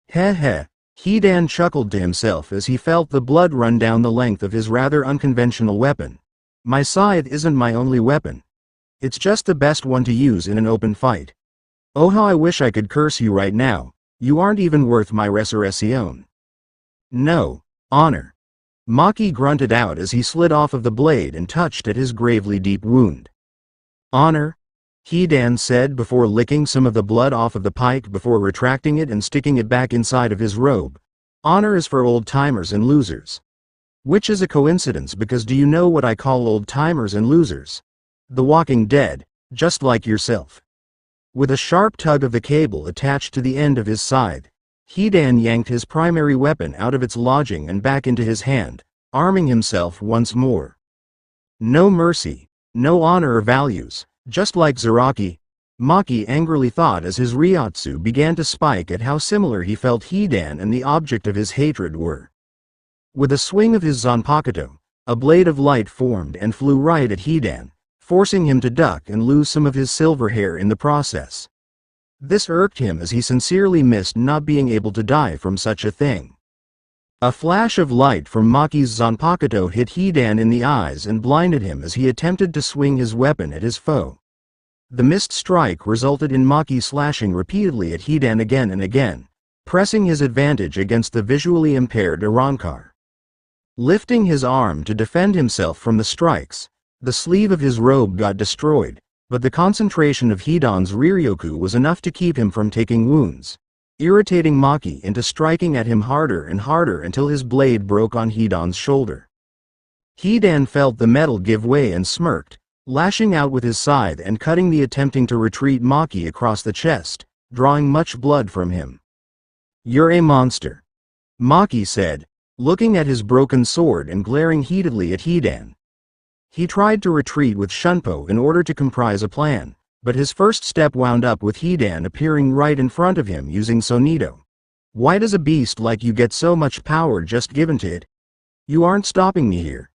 Heh heh. Hidan chuckled to himself as he felt the blood run down the length of his rather unconventional weapon. My scythe isn't my only weapon. It's just the best one to use in an open fight. Oh, how I wish I could curse you right now. You aren't even worth my resurrección. No, honor. Maki grunted out as he slid off of the blade and touched at his gravely deep wound. Honor? Hidan said before licking some of the blood off of the pike before retracting it and sticking it back inside of his robe. Honor is for old-timers and losers. Which is a coincidence because do you know what I call old-timers and losers? The Walking Dead, just like yourself. With a sharp tug of the cable attached to the end of his scythe, Hidan yanked his primary weapon out of its lodging and back into his hand, arming himself once more. No mercy, no honor or values. Just like Zaraki, Maki angrily thought as his Ryotsu began to spike at how similar he felt Hidan and the object of his hatred were. With a swing of his Zanpakuto, a blade of light formed and flew right at Hidan, forcing him to duck and lose some of his silver hair in the process. This irked him as he sincerely missed not being able to die from such a thing. A flash of light from Maki's Zanpakuto hit Hidan in the eyes and blinded him as he attempted to swing his weapon at his foe. The missed strike resulted in Maki slashing repeatedly at Hidan again and again, pressing his advantage against the visually impaired Arrancar. Lifting his arm to defend himself from the strikes, the sleeve of his robe got destroyed, but the concentration of Hidan's Riryoku was enough to keep him from taking wounds, irritating Maki into striking at him harder and harder until his blade broke on Hidan's shoulder. Hidan felt the metal give way and smirked, lashing out with his scythe and cutting the attempting to retreat Maki across the chest, drawing much blood from him. "You're a monster," Maki said, looking at his broken sword and glaring heatedly at Hidan. He tried to retreat with Shunpo in order to comprise a plan, but his first step wound up with Hidan appearing right in front of him using Sonito. "Why does a beast like you get so much power just given to it? You aren't stopping me here."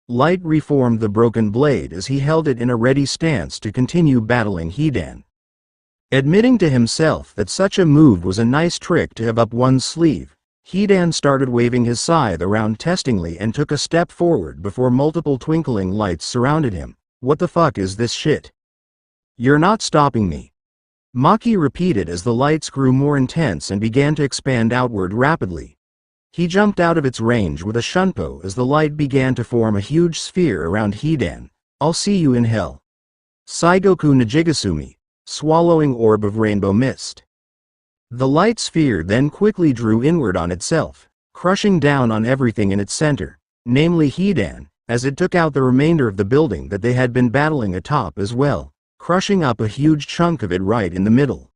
Light reformed the broken blade as he held it in a ready stance to continue battling Hidan. Admitting to himself that such a move was a nice trick to have up one's sleeve, Hidan started waving his scythe around testingly and took a step forward before multiple twinkling lights surrounded him. "What the fuck is this shit? You're not stopping me," Maki repeated as the lights grew more intense and began to expand outward rapidly. He jumped out of its range with a Shunpo as the light began to form a huge sphere around Hidan. "I'll see you in hell." Saigoku Nijigasumi, swallowing orb of rainbow mist. The light sphere then quickly drew inward on itself, crushing down on everything in its center, namely Hidan, as it took out the remainder of the building that they had been battling atop as well, crushing up a huge chunk of it right in the middle.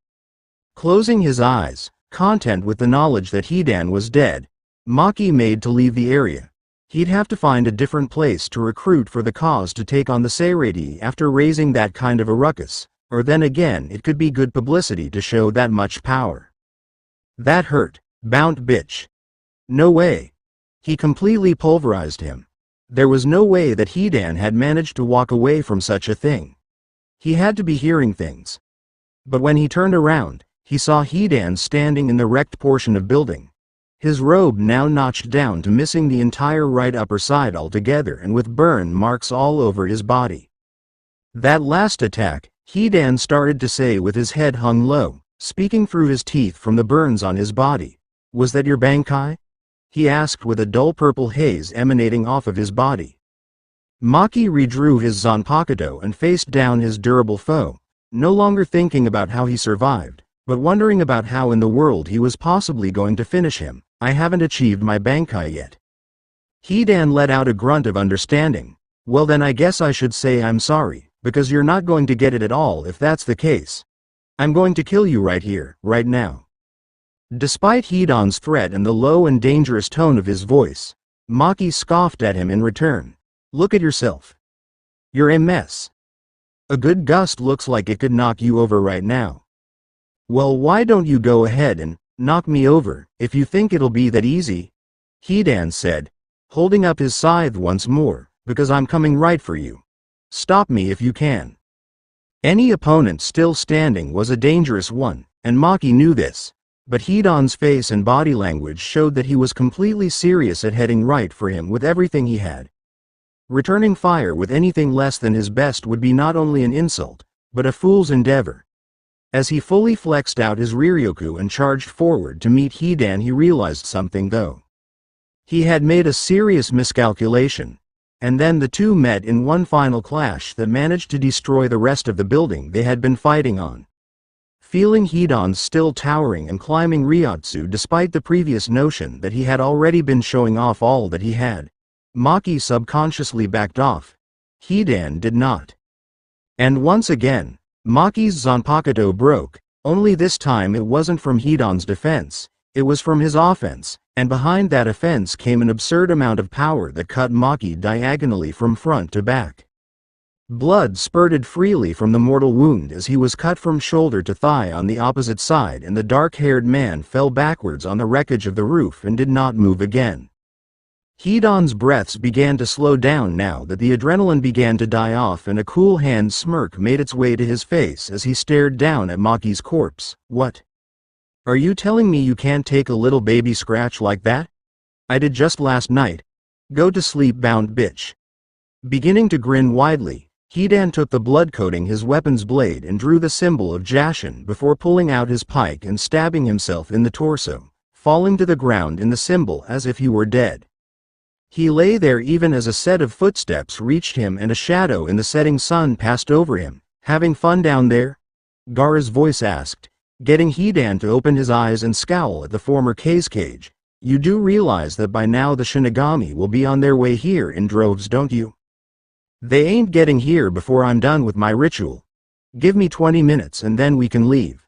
Closing his eyes, content with the knowledge that Hidan was dead, Maki made to leave the area. He'd have to find a different place to recruit for the cause to take on the Seirei after raising that kind of a ruckus, or then again it could be good publicity to show that much power. "That hurt, bound bitch. No way." He completely pulverized him. There was no way that Hidan had managed to walk away from such a thing. He had to be hearing things. But when he turned around, he saw Hidan standing in the wrecked portion of building. His robe now notched down to missing the entire right upper side altogether and with burn marks all over his body. "That last attack," Hidan started to say with his head hung low, speaking through his teeth from the burns on his body. "Was that your Bankai?" he asked with a dull purple haze emanating off of his body. Maki redrew his Zanpakuto and faced down his durable foe, no longer thinking about how he survived, but wondering about how in the world he was possibly going to finish him. "I haven't achieved my Bankai yet." Hidan let out a grunt of understanding. "Well then I guess I should say I'm sorry, because you're not going to get it at all if that's the case. I'm going to kill you right here, right now." Despite Hidan's threat and the low and dangerous tone of his voice, Maki scoffed at him in return. "Look at yourself. You're a mess. A good gust looks like it could knock you over right now. Well, why don't you go ahead and knock me over, if you think it'll be that easy?" Hidan said, holding up his scythe once more, "because I'm coming right for you. Stop me if you can." Any opponent still standing was a dangerous one, and Maki knew this, but Hidan's face and body language showed that he was completely serious at heading right for him with everything he had. Returning fire with anything less than his best would be not only an insult, but a fool's endeavor. As he fully flexed out his Riryoku and charged forward to meet Hidan, he realized something though. He had made a serious miscalculation, and then the two met in one final clash that managed to destroy the rest of the building they had been fighting on. Feeling Hidan's still towering and climbing Ryotsu despite the previous notion that he had already been showing off all that he had, Maki subconsciously backed off. Hidan did not. And once again, Maki's Zanpakuto broke, only this time it wasn't from Hidan's defense, it was from his offense, and behind that offense came an absurd amount of power that cut Maki diagonally from front to back. Blood spurted freely from the mortal wound as he was cut from shoulder to thigh on the opposite side, and the dark-haired man fell backwards on the wreckage of the roof and did not move again. Hidan's breaths began to slow down now that the adrenaline began to die off, and a cool hand smirk made its way to his face as he stared down at Maki's corpse. What? Are you telling me you can't take a little baby scratch like that? I did just last night. Go to sleep, bound bitch. Beginning to grin widely, Hidan took the blood coating his weapon's blade and drew the symbol of Jashin before pulling out his pike and stabbing himself in the torso, falling to the ground in the symbol as if he were dead. He lay there even as a set of footsteps reached him and a shadow in the setting sun passed over him. Having fun down there? Gaara's voice asked, getting Hidan to open his eyes and scowl at the former cage. You do realize that by now the Shinigami will be on their way here in droves, don't you? They ain't getting here before I'm done with my ritual. Give me 20 minutes and then we can leave.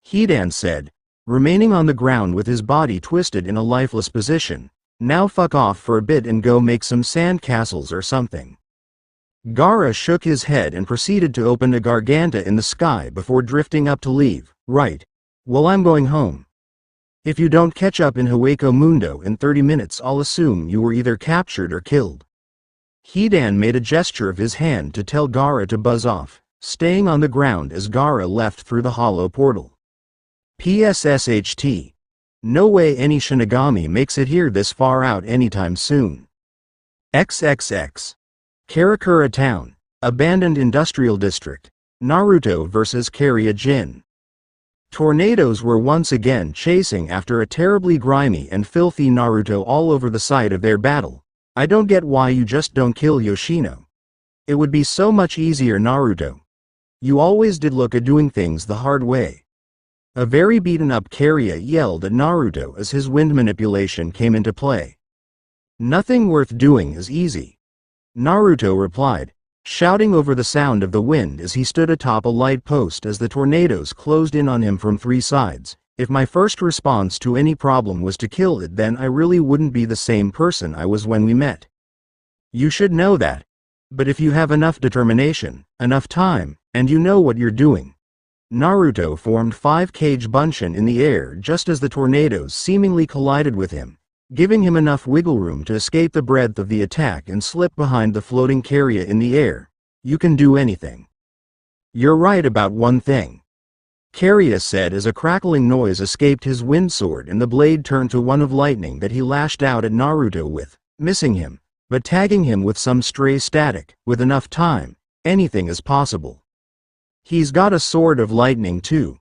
Hidan said, remaining on the ground with his body twisted in a lifeless position. Now fuck off for a bit and go make some sand castles or something. Gaara shook his head and proceeded to open a garganta in the sky before drifting up to leave. Right. Well, I'm going home. If you don't catch up in Hueco Mundo in 30 minutes, I'll assume you were either captured or killed. Hidan made a gesture of his hand to tell Gaara to buzz off, staying on the ground as Gaara left through the hollow portal. PSSHT. No way any Shinigami makes it here this far out anytime soon. XXX. Karakura Town, Abandoned Industrial District, Naruto vs. Kariya Jin. Tornadoes were once again chasing after a terribly grimy and filthy Naruto all over the site of their battle. I don't get why you just don't kill Yoshino. It would be so much easier, Naruto. You always did look at doing things the hard way. A very beaten up Kariya yelled at Naruto as his wind manipulation came into play. Nothing worth doing is easy, Naruto replied, shouting over the sound of the wind as he stood atop a light post as the tornadoes closed in on him from three sides. If my first response to any problem was to kill it, then I really wouldn't be the same person I was when we met. You should know that. But if you have enough determination, enough time, and you know what you're doing. Naruto formed 5 Kage Bunshin in the air just as the tornadoes seemingly collided with him, giving him enough wiggle room to escape the breadth of the attack and slip behind the floating Kariya in the air. You can do anything. You're right about one thing, Kariya said as a crackling noise escaped his wind sword and the blade turned to one of lightning that he lashed out at Naruto with, missing him, but tagging him with some stray static. With enough time, anything is possible. He's got a sword of lightning too.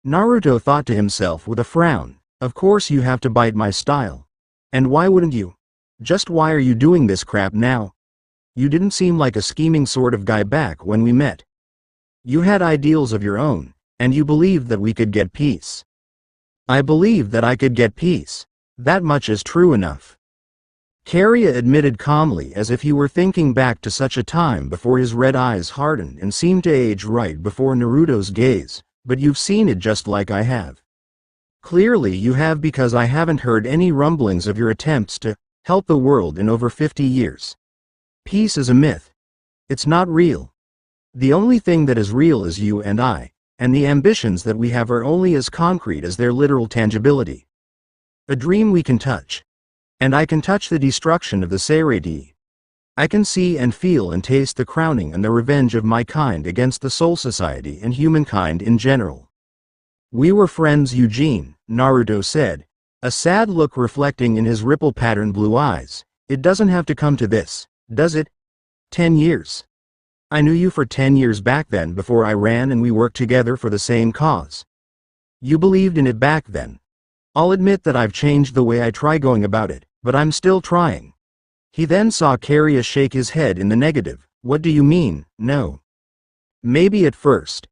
Naruto thought to himself with a frown. Of course you have to bite my style. And why wouldn't you? Just why are you doing this crap now? You didn't seem like a scheming sort of guy back when we met. You had ideals of your own. And you believed that we could get peace. I believed that I could get peace. That much is true enough. Kariya admitted calmly as if he were thinking back to such a time before. His red eyes hardened and seemed to age right before Naruto's gaze. But you've seen it just like I have. Clearly you have, because I haven't heard any rumblings of your attempts to help the world in over 50 years. Peace is a myth. It's not real. The only thing that is real is you and I. And the ambitions that we have are only as concrete as their literal tangibility. A dream we can touch. And I can touch the destruction of the Seirei. I can see and feel and taste the crowning and the revenge of my kind against the Soul Society and humankind in general. We were friends, Eugene, Naruto said, a sad look reflecting in his ripple-patterned blue eyes. It doesn't have to come to this, does it? 10 years. I knew you for 10 years back then before I ran, and we worked together for the same cause. You believed in it back then. I'll admit that I've changed the way I try going about it, but I'm still trying. He then saw Kariya shake his head in the negative. What do you mean, no? Maybe at first.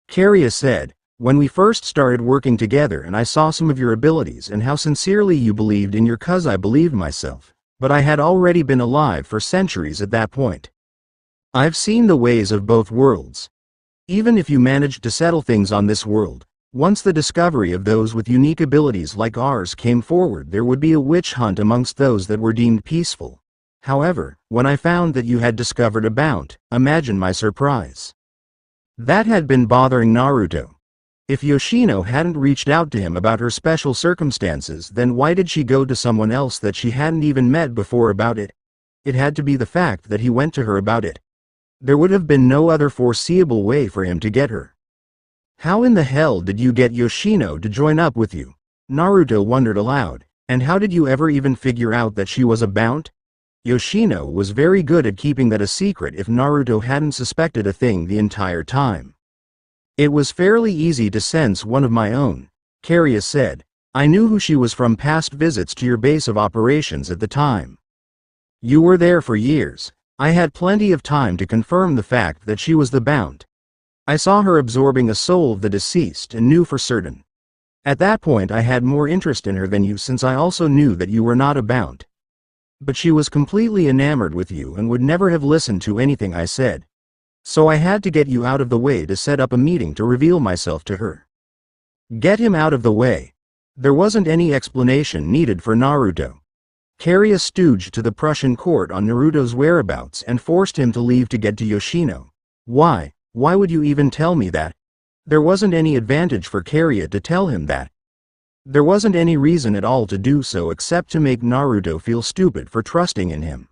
Kariya said, when we first started working together and I saw some of your abilities and how sincerely you believed in your cause, I believed myself, but I had already been alive for centuries at that point. I've seen the ways of both worlds. Even if you managed to settle things on this world, once the discovery of those with unique abilities like ours came forward, there would be a witch hunt amongst those that were deemed peaceful. However, when I found that you had discovered a bounty, imagine my surprise. That had been bothering Naruto. If Yoshino hadn't reached out to him about her special circumstances, then why did she go to someone else that she hadn't even met before about it? It had to be the fact that he went to her about it. There would have been no other foreseeable way for him to get her. How in the hell did you get Yoshino to join up with you? Naruto wondered aloud. And how did you ever even figure out that she was a bounty? Yoshino was very good at keeping that a secret if Naruto hadn't suspected a thing the entire time. It was fairly easy to sense one of my own, Kariya said. I knew who she was from past visits to your base of operations at the time. You were there for years. I had plenty of time to confirm the fact that she was the bounty. I saw her absorbing a soul of the deceased and knew for certain. At that point I had more interest in her than you, since I also knew that you were not a bounty. But she was completely enamored with you and would never have listened to anything I said. So I had to get you out of the way to set up a meeting to reveal myself to her. Get him out of the way. There wasn't any explanation needed for Naruto. Kariya stooged to the Prussian court on Naruto's whereabouts and forced him to leave to get to Yoshino. Why? Why would you even tell me that? There wasn't any advantage for Kariya to tell him that. There wasn't any reason at all to do so except to make Naruto feel stupid for trusting in him.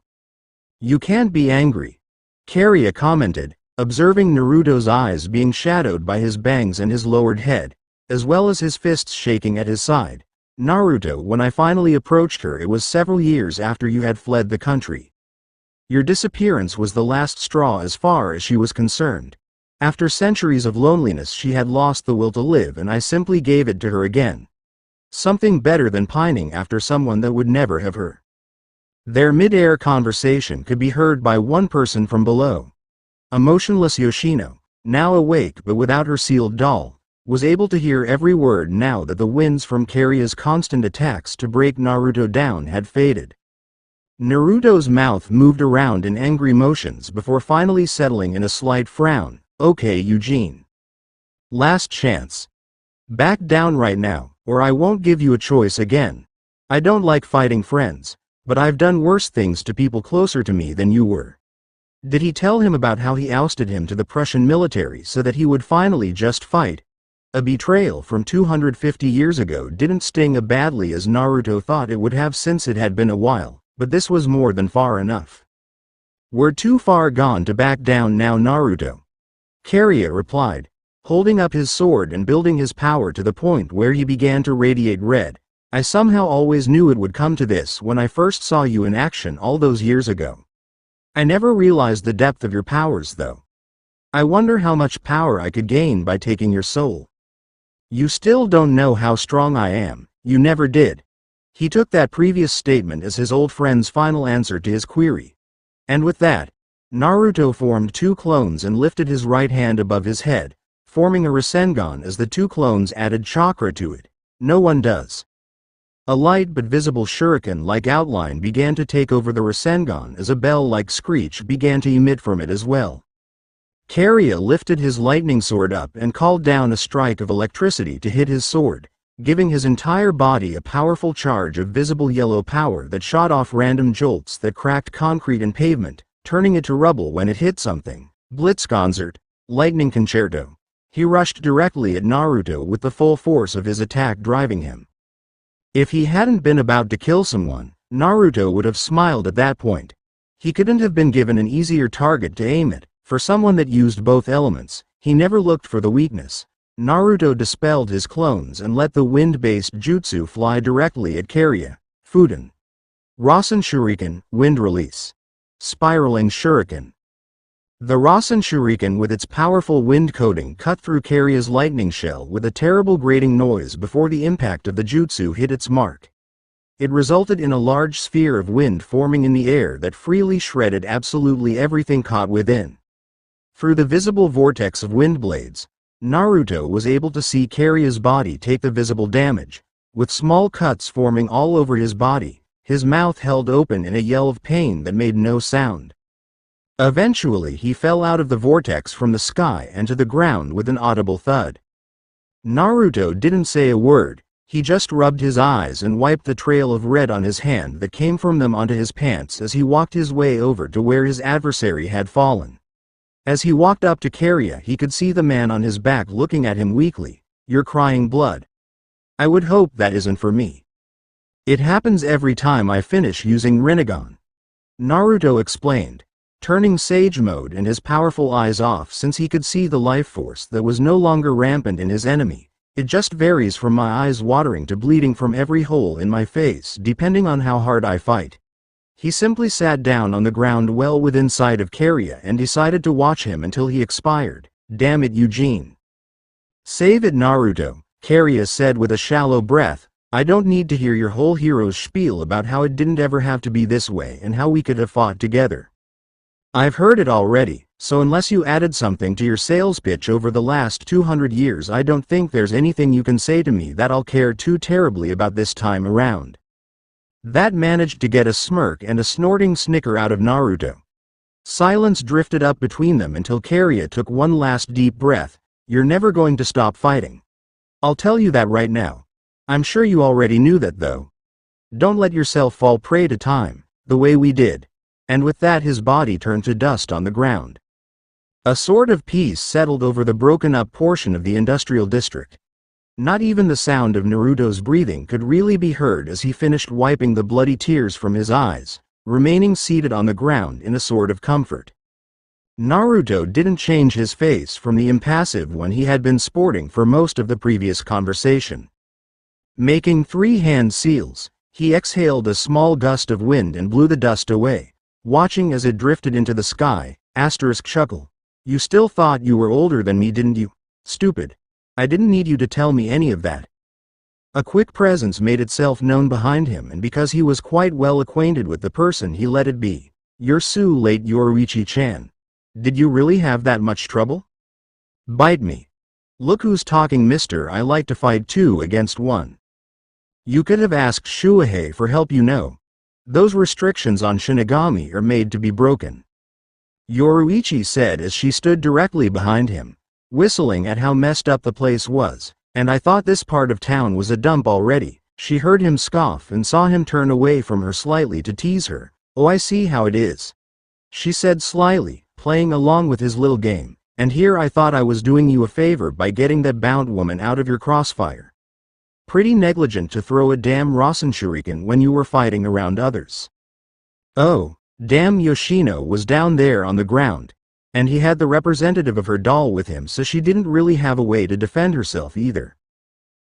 You can't be angry, Kariya commented, observing Naruto's eyes being shadowed by his bangs and his lowered head, as well as his fists shaking at his side. Naruto, when I finally approached her, it was several years after you had fled the country. Your disappearance was the last straw as far as she was concerned. After centuries of loneliness, she had lost the will to live, and I simply gave it to her again. Something better than pining after someone that would never have her. Their mid-air conversation could be heard by one person from below. A motionless Yoshino, now awake but without her sealed doll, was able to hear every word now that the winds from Kariya's constant attacks to break Naruto down had faded. Naruto's mouth moved around in angry motions before finally settling in a slight frown. Okay, Eugene. Last chance. Back down right now, or I won't give you a choice again. I don't like fighting friends, but I've done worse things to people closer to me than you were. Did he tell him about how he ousted him to the Prussian military so that he would finally just fight? A betrayal from 250 years ago didn't sting as badly as Naruto thought it would have, since it had been a while, but this was more than far enough. We're too far gone to back down now, Naruto, Kariya replied, holding up his sword and building his power to the point where he began to radiate red. I somehow always knew it would come to this when I first saw you in action all those years ago. I never realized the depth of your powers, though. I wonder how much power I could gain by taking your soul. You still don't know how strong I am. You never did. He took that previous statement as his old friend's final answer to his query. And with that, Naruto formed two clones and lifted his right hand above his head, forming a Rasengan as the two clones added chakra to it. No one does. A light but visible shuriken-like outline began to take over the Rasengan as a bell-like screech began to emit from it as well. Kariya lifted his lightning sword up and called down a strike of electricity to hit his sword, giving his entire body a powerful charge of visible yellow power that shot off random jolts that cracked concrete and pavement, turning it to rubble when it hit something. Blitzkonzert, lightning concerto. He rushed directly at Naruto with the full force of his attack driving him. If he hadn't been about to kill someone, Naruto would have smiled at that point. He couldn't have been given an easier target to aim at. For someone that used both elements, he never looked for the weakness. Naruto dispelled his clones and let the wind-based jutsu fly directly at Kariya. Fuden. Rasen Shuriken, wind release. Spiraling Shuriken. The Rasen Shuriken with its powerful wind coating cut through Kariya's lightning shell with a terrible grating noise before the impact of the jutsu hit its mark. It resulted in a large sphere of wind forming in the air that freely shredded absolutely everything caught within. Through the visible vortex of wind blades, Naruto was able to see Kariya's body take the visible damage, with small cuts forming all over his body, his mouth held open in a yell of pain that made no sound. Eventually he fell out of the vortex from the sky and to the ground with an audible thud. Naruto didn't say a word. He just rubbed his eyes and wiped the trail of red on his hand that came from them onto his pants as he walked his way over to where his adversary had fallen. As he walked up to Kariya, he could see the man on his back looking at him weakly. "You're crying blood. I would hope that isn't for me. It happens every time I finish using Rinnegan," Naruto explained, turning Sage mode and his powerful eyes off since he could see the life force that was no longer rampant in his enemy. "It just varies from my eyes watering to bleeding from every hole in my face depending on how hard I fight." He simply sat down on the ground well within sight of Kariya and decided to watch him until he expired. "Damn it, Eugene. Save it, Naruto," Kariya said with a shallow breath. "I don't need to hear your whole hero's spiel about how it didn't ever have to be this way and how we could have fought together. I've heard it already, so unless you added something to your sales pitch over the last 200 years, I don't think there's anything you can say to me that I'll care too terribly about this time around." That managed to get a smirk and a snorting snicker out of Naruto. Silence drifted up between them until Kariya took one last deep breath. "You're never going to stop fighting. I'll tell you that right now. I'm sure you already knew that though. Don't let yourself fall prey to time, the way we did." And with that his body turned to dust on the ground. A sort of peace settled over the broken-up portion of the industrial district. Not even the sound of Naruto's breathing could really be heard as he finished wiping the bloody tears from his eyes, remaining seated on the ground in a sort of comfort. Naruto didn't change his face from the impassive one he had been sporting for most of the previous conversation. Making 3 hand seals, he exhaled a small gust of wind and blew the dust away. Watching as it drifted into the sky, chuckle. "You still thought you were older than me, didn't you? Stupid. I didn't need you to tell me any of that." A quick presence made itself known behind him, and because he was quite well acquainted with the person, he let it be. "You're so late, Yoruichi-chan. Did you really have that much trouble? Bite me. Look who's talking, mister. I like to fight 2 against 1. You could have asked Shuhei for help, you know. Those restrictions on Shinigami are made to be broken," Yoruichi said as she stood directly behind him, whistling at how messed up the place was. "And I thought this part of town was a dump already." She heard him scoff and saw him turn away from her slightly to tease her. "Oh, I see how it is," she said slyly, playing along with his little game. "And here I thought I was doing you a favor by getting that bound woman out of your crossfire. Pretty negligent to throw a damn Rasen shuriken when you were fighting around others." "Oh, damn." Yoshino was down there on the ground, and he had the representative of her doll with him, so she didn't really have a way to defend herself either.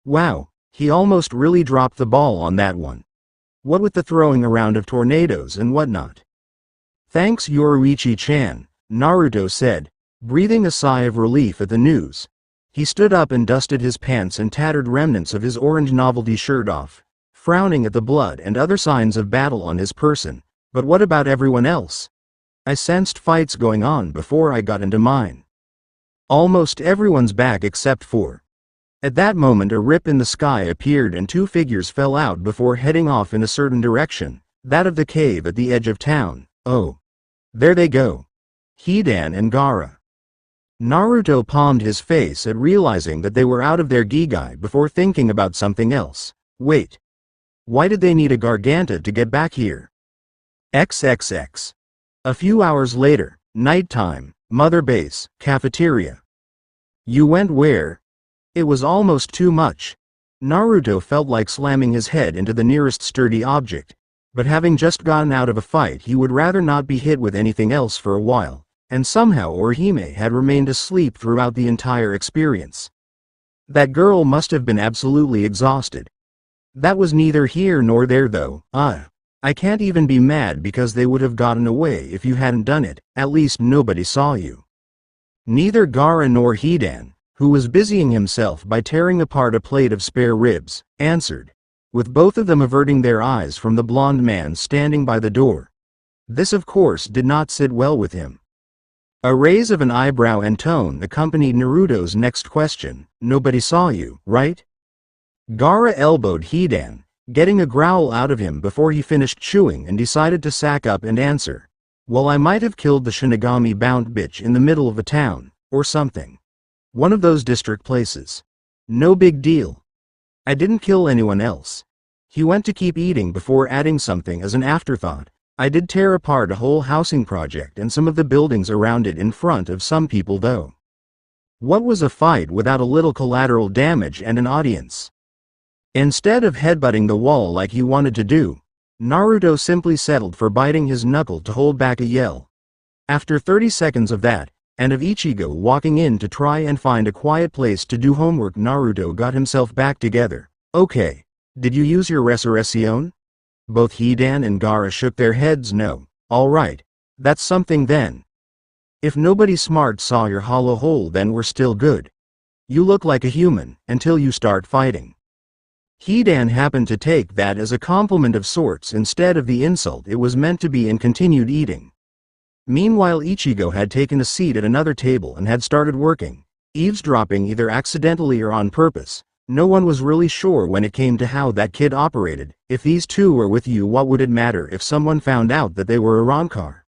Wow, he almost really dropped the ball on that one. What with the throwing around of tornadoes and whatnot. "Thanks, Yoruichi-chan," Naruto said, breathing a sigh of relief at the news. He stood up and dusted his pants and tattered remnants of his orange novelty shirt off, frowning at the blood and other signs of battle on his person. "But what about everyone else? I sensed fights going on before I got into mine." "Almost everyone's back except for..." At that moment a rip in the sky appeared and 2 figures fell out before heading off in a certain direction, that of the cave at the edge of town. "Oh. There they go. Hidan and Gaara." Naruto palmed his face at realizing that they were out of their Gigai before thinking about something else. Wait. Why did they need a Garganta to get back here? XXX. A few hours later, nighttime, Mother Base, cafeteria. "You went where?" It was almost too much. Naruto felt like slamming his head into the nearest sturdy object, but having just gotten out of a fight he would rather not be hit with anything else for a while. And somehow Orihime had remained asleep throughout the entire experience. That girl must have been absolutely exhausted. That was neither here nor there though. I can't even be mad because they would have gotten away if you hadn't done it. At least nobody saw you. Neither Gaara nor Hidan, who was busying himself by tearing apart a plate of spare ribs, answered, with both of them averting their eyes from the blonde man standing by the door. This of course did not sit well with him. A raise of an eyebrow and tone accompanied Naruto's next question. "Nobody saw you, right?" Gaara elbowed Hidan, getting a growl out of him before he finished chewing and decided to sack up and answer. "Well, I might have killed the Shinigami-bound bitch in the middle of a town, or something. One of those district places. No big deal." I didn't kill anyone else. He went to keep eating before adding something as an afterthought. I did tear apart a whole housing project and some of the buildings around it in front of some people though. What was a fight without a little collateral damage and an audience? Instead of headbutting the wall like he wanted to do, Naruto simply settled for biting his knuckle to hold back a yell. After 30 seconds of that, and of Ichigo walking in to try and find a quiet place to do homework, Naruto got himself back together. Okay. Did you use your resurrection? Both Hidan and Gaara shook their heads no. Alright. That's something then. If nobody smart saw your hollow hole then we're still good. You look like a human, until you start fighting. Hidan happened to take that as a compliment of sorts instead of the insult it was meant to be and continued eating. Meanwhile Ichigo had taken a seat at another table and had started working, eavesdropping either accidentally or on purpose. No one was really sure when it came to how that kid operated. If these two were with you, what would it matter if someone found out that they were a Rancor?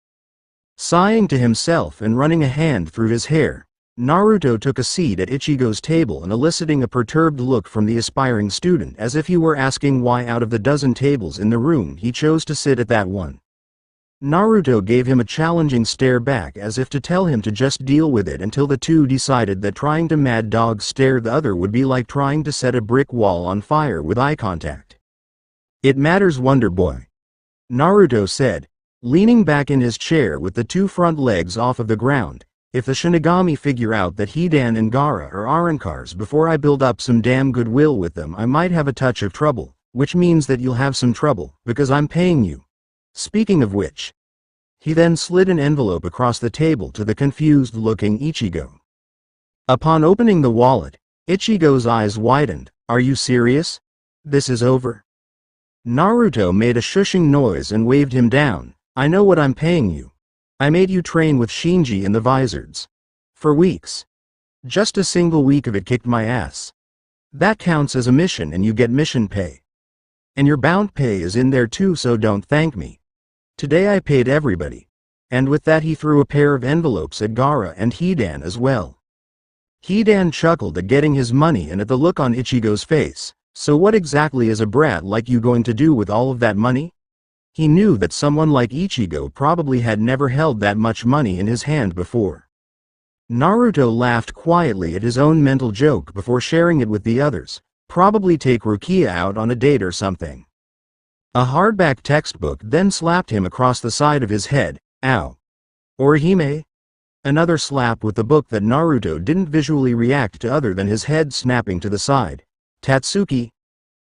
Sighing to himself and running a hand through his hair, Naruto took a seat at Ichigo's table and eliciting a perturbed look from the aspiring student as if he were asking why out of the dozen tables in the room he chose to sit at that one. Naruto gave him a challenging stare back as if to tell him to just deal with it until the two decided that trying to mad dog stare the other would be like trying to set a brick wall on fire with eye contact. It matters, Wonder Boy. Naruto said, leaning back in his chair with the two front legs off of the ground. If the Shinigami figure out that Hidan and Gaara are Arankars before I build up some damn goodwill with them, I might have a touch of trouble, which means that you'll have some trouble, because I'm paying you. Speaking of which, he then slid an envelope across the table to the confused-looking Ichigo. Upon opening the wallet, Ichigo's eyes widened. Are you serious? This is over? Naruto made a shushing noise and waved him down. I know what I'm paying you. I made you train with Shinji in the Vizards. For weeks. Just a single week of it kicked my ass. That counts as a mission and you get mission pay. And your bound pay is in there too, so don't thank me. Today I paid everybody. And with that he threw a pair of envelopes at Gaara and Hidan as well. Hidan chuckled at getting his money and at the look on Ichigo's face. So what exactly is a brat like you going to do with all of that money? He knew that someone like Ichigo probably had never held that much money in his hand before. Naruto laughed quietly at his own mental joke before sharing it with the others. Probably take Rukia out on a date or something. A hardback textbook then slapped him across the side of his head. Ow. Orihime? Another slap with the book that Naruto didn't visually react to other than his head snapping to the side. Tatsuki?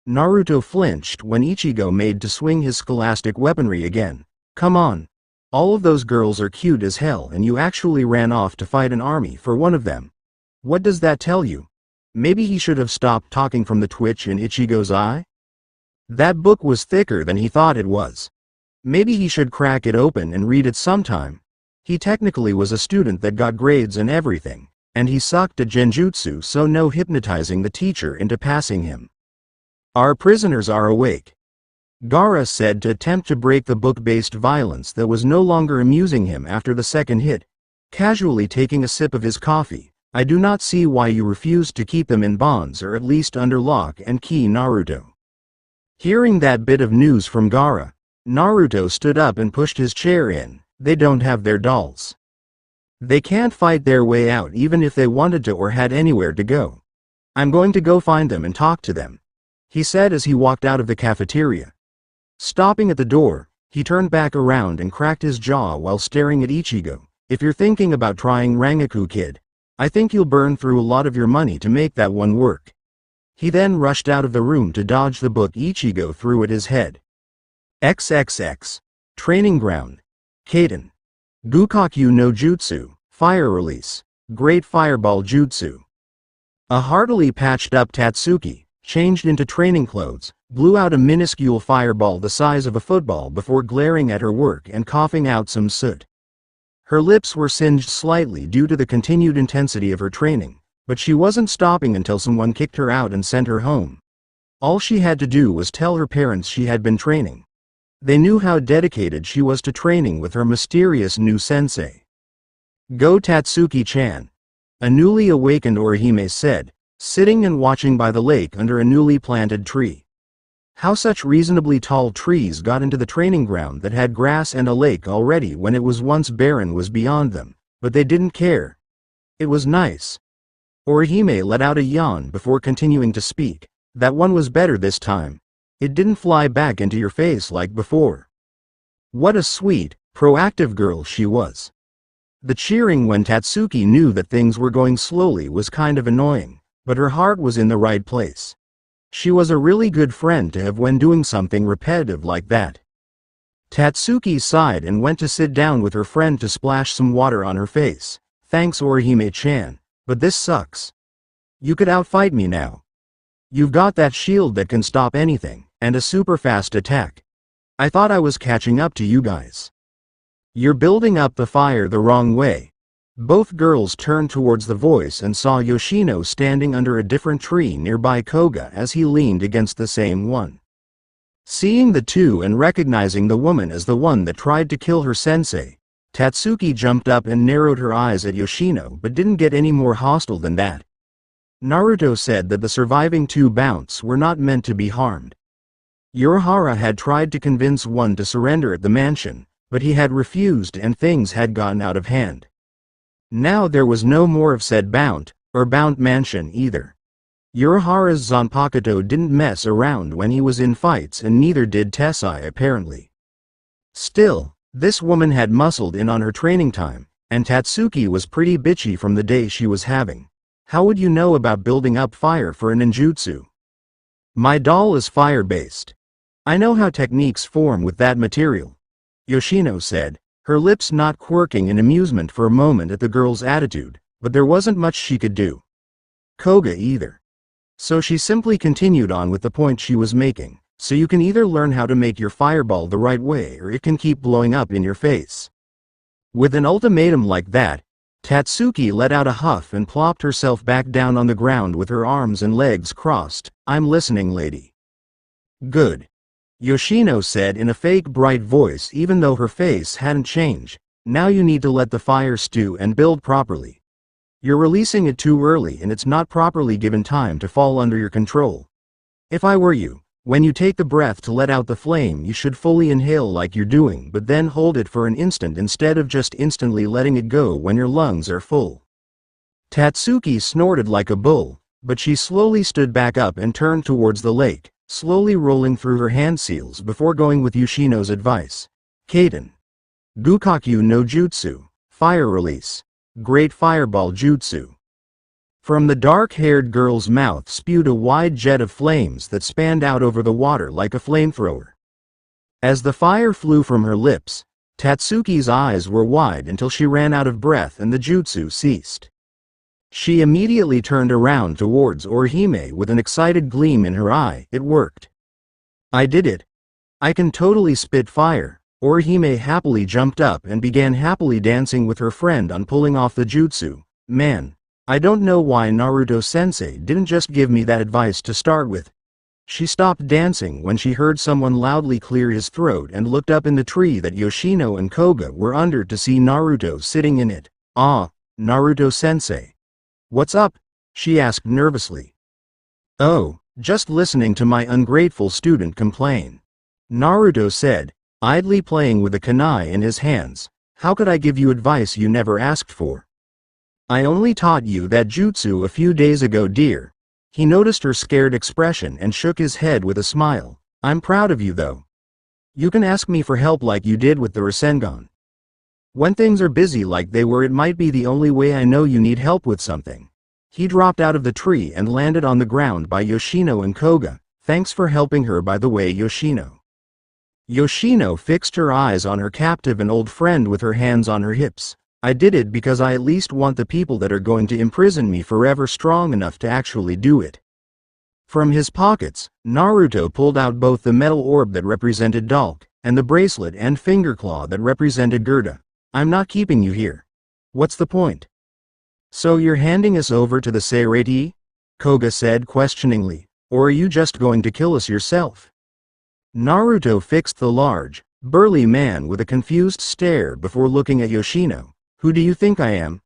Naruto flinched when Ichigo made to swing his scholastic weaponry again. Come on. All of those girls are cute as hell and you actually ran off to fight an army for one of them. What does that tell you? Maybe he should have stopped talking from the twitch in Ichigo's eye? That book was thicker than he thought it was. Maybe he should crack it open and read it sometime. He technically was a student that got grades and everything, and he sucked at genjutsu, so no hypnotizing the teacher into passing him. Our prisoners are awake. Gaara said to attempt to break the book-based violence that was no longer amusing him after the second hit, casually taking a sip of his coffee. I do not see why you refused to keep them in bonds or at least under lock and key, Naruto. Hearing that bit of news from Gaara, Naruto stood up and pushed his chair in. They don't have their dolls. They can't fight their way out even if they wanted to or had anywhere to go. I'm going to go find them and talk to them, he said as he walked out of the cafeteria. Stopping at the door, he turned back around and cracked his jaw while staring at Ichigo. If you're thinking about trying Rangaku, kid, I think you'll burn through a lot of your money to make that one work. He then rushed out of the room to dodge the book Ichigo threw at his head. XXX. Training Ground. Kaden. Gukokyu no Jutsu. Fire Release. Great Fireball Jutsu. A heartily patched up Tatsuki, changed into training clothes, blew out a minuscule fireball the size of a football before glaring at her work and coughing out some soot. Her lips were singed slightly due to the continued intensity of her training, but she wasn't stopping until someone kicked her out and sent her home. All she had to do was tell her parents she had been training. They knew how dedicated she was to training with her mysterious new sensei. Go Tatsuki-chan. A newly awakened Orihime said, sitting and watching by the lake under a newly planted tree. How such reasonably tall trees got into the training ground that had grass and a lake already when it was once barren was beyond them, but they didn't care. It was nice. Orihime let out a yawn before continuing to speak. That one was better this time. It didn't fly back into your face like before. What a sweet, proactive girl she was. The cheering when Tatsuki knew that things were going slowly was kind of annoying, but her heart was in the right place. She was a really good friend to have when doing something repetitive like that. Tatsuki sighed and went to sit down with her friend to splash some water on her face. Thanks Orihime-chan, but this sucks. You could outfight me now. You've got that shield that can stop anything, and a super fast attack. I thought I was catching up to you guys. You're building up the fire the wrong way. Both girls turned towards the voice and saw Yoshino standing under a different tree nearby Koga as he leaned against the same one. Seeing the two and recognizing the woman as the one that tried to kill her sensei, Tatsuki jumped up and narrowed her eyes at Yoshino but didn't get any more hostile than that. Naruto said that the surviving two Bounce were not meant to be harmed. Urahara had tried to convince one to surrender at the mansion, but he had refused and things had gotten out of hand. Now there was no more of said Bount, or Bount Mansion either. Urahara's Zanpakuto didn't mess around when he was in fights and neither did Tessai apparently. Still, this woman had muscled in on her training time, and Tatsuki was pretty bitchy from the day she was having. How would you know about building up fire for a ninjutsu? My doll is fire-based. I know how techniques form with that material, Yoshino said, her lips not quirking in amusement for a moment at the girl's attitude, but there wasn't much she could do. Koga either. So she simply continued on with the point she was making. So you can either learn how to make your fireball the right way or it can keep blowing up in your face. With an ultimatum like that, Tatsuki let out a huff and plopped herself back down on the ground with her arms and legs crossed. I'm listening, lady. Good. Yoshino said in a fake bright voice even though her face hadn't changed. Now you need to let the fire stew and build properly. You're releasing it too early and it's not properly given time to fall under your control. If I were you, when you take the breath to let out the flame you should fully inhale like you're doing but then hold it for an instant instead of just instantly letting it go when your lungs are full. Tatsuki snorted like a bull, but she slowly stood back up and turned towards the lake, slowly rolling through her hand seals before going with Yoshino's advice. Kaden. Gukakyu no Jutsu, Fire Release. Great Fireball Jutsu. From the dark-haired girl's mouth spewed a wide jet of flames that spanned out over the water like a flamethrower. As the fire flew from her lips, Tatsuki's eyes were wide until she ran out of breath and the jutsu ceased. She immediately turned around towards Orihime with an excited gleam in her eye. It worked. I did it. I can totally spit fire. Orihime happily jumped up and began happily dancing with her friend on pulling off the jutsu. Man. I don't know why Naruto-sensei didn't just give me that advice to start with. She stopped dancing when she heard someone loudly clear his throat and looked up in the tree that Yoshino and Koga were under to see Naruto sitting in it. Ah, Naruto-sensei. What's up? She asked nervously. Oh, just listening to my ungrateful student complain. Naruto said, idly playing with a kunai in his hands. How could I give you advice you never asked for? I only taught you that jutsu a few days ago, dear. He noticed her scared expression and shook his head with a smile. I'm proud of you though. You can ask me for help like you did with the Rasengan. When things are busy like they were, it might be the only way I know you need help with something. He dropped out of the tree and landed on the ground by Yoshino and Koga. Thanks for helping her, by the way, Yoshino. Yoshino fixed her eyes on her captive and old friend with her hands on her hips. I did it because I at least want the people that are going to imprison me forever strong enough to actually do it. From his pockets, Naruto pulled out both the metal orb that represented Dalk, and the bracelet and finger claw that represented Gerda. I'm not keeping you here. What's the point? So you're handing us over to the Seirei? Koga said questioningly, or are you just going to kill us yourself? Naruto fixed the large, burly man with a confused stare before looking at Yoshino. Who do you think I am?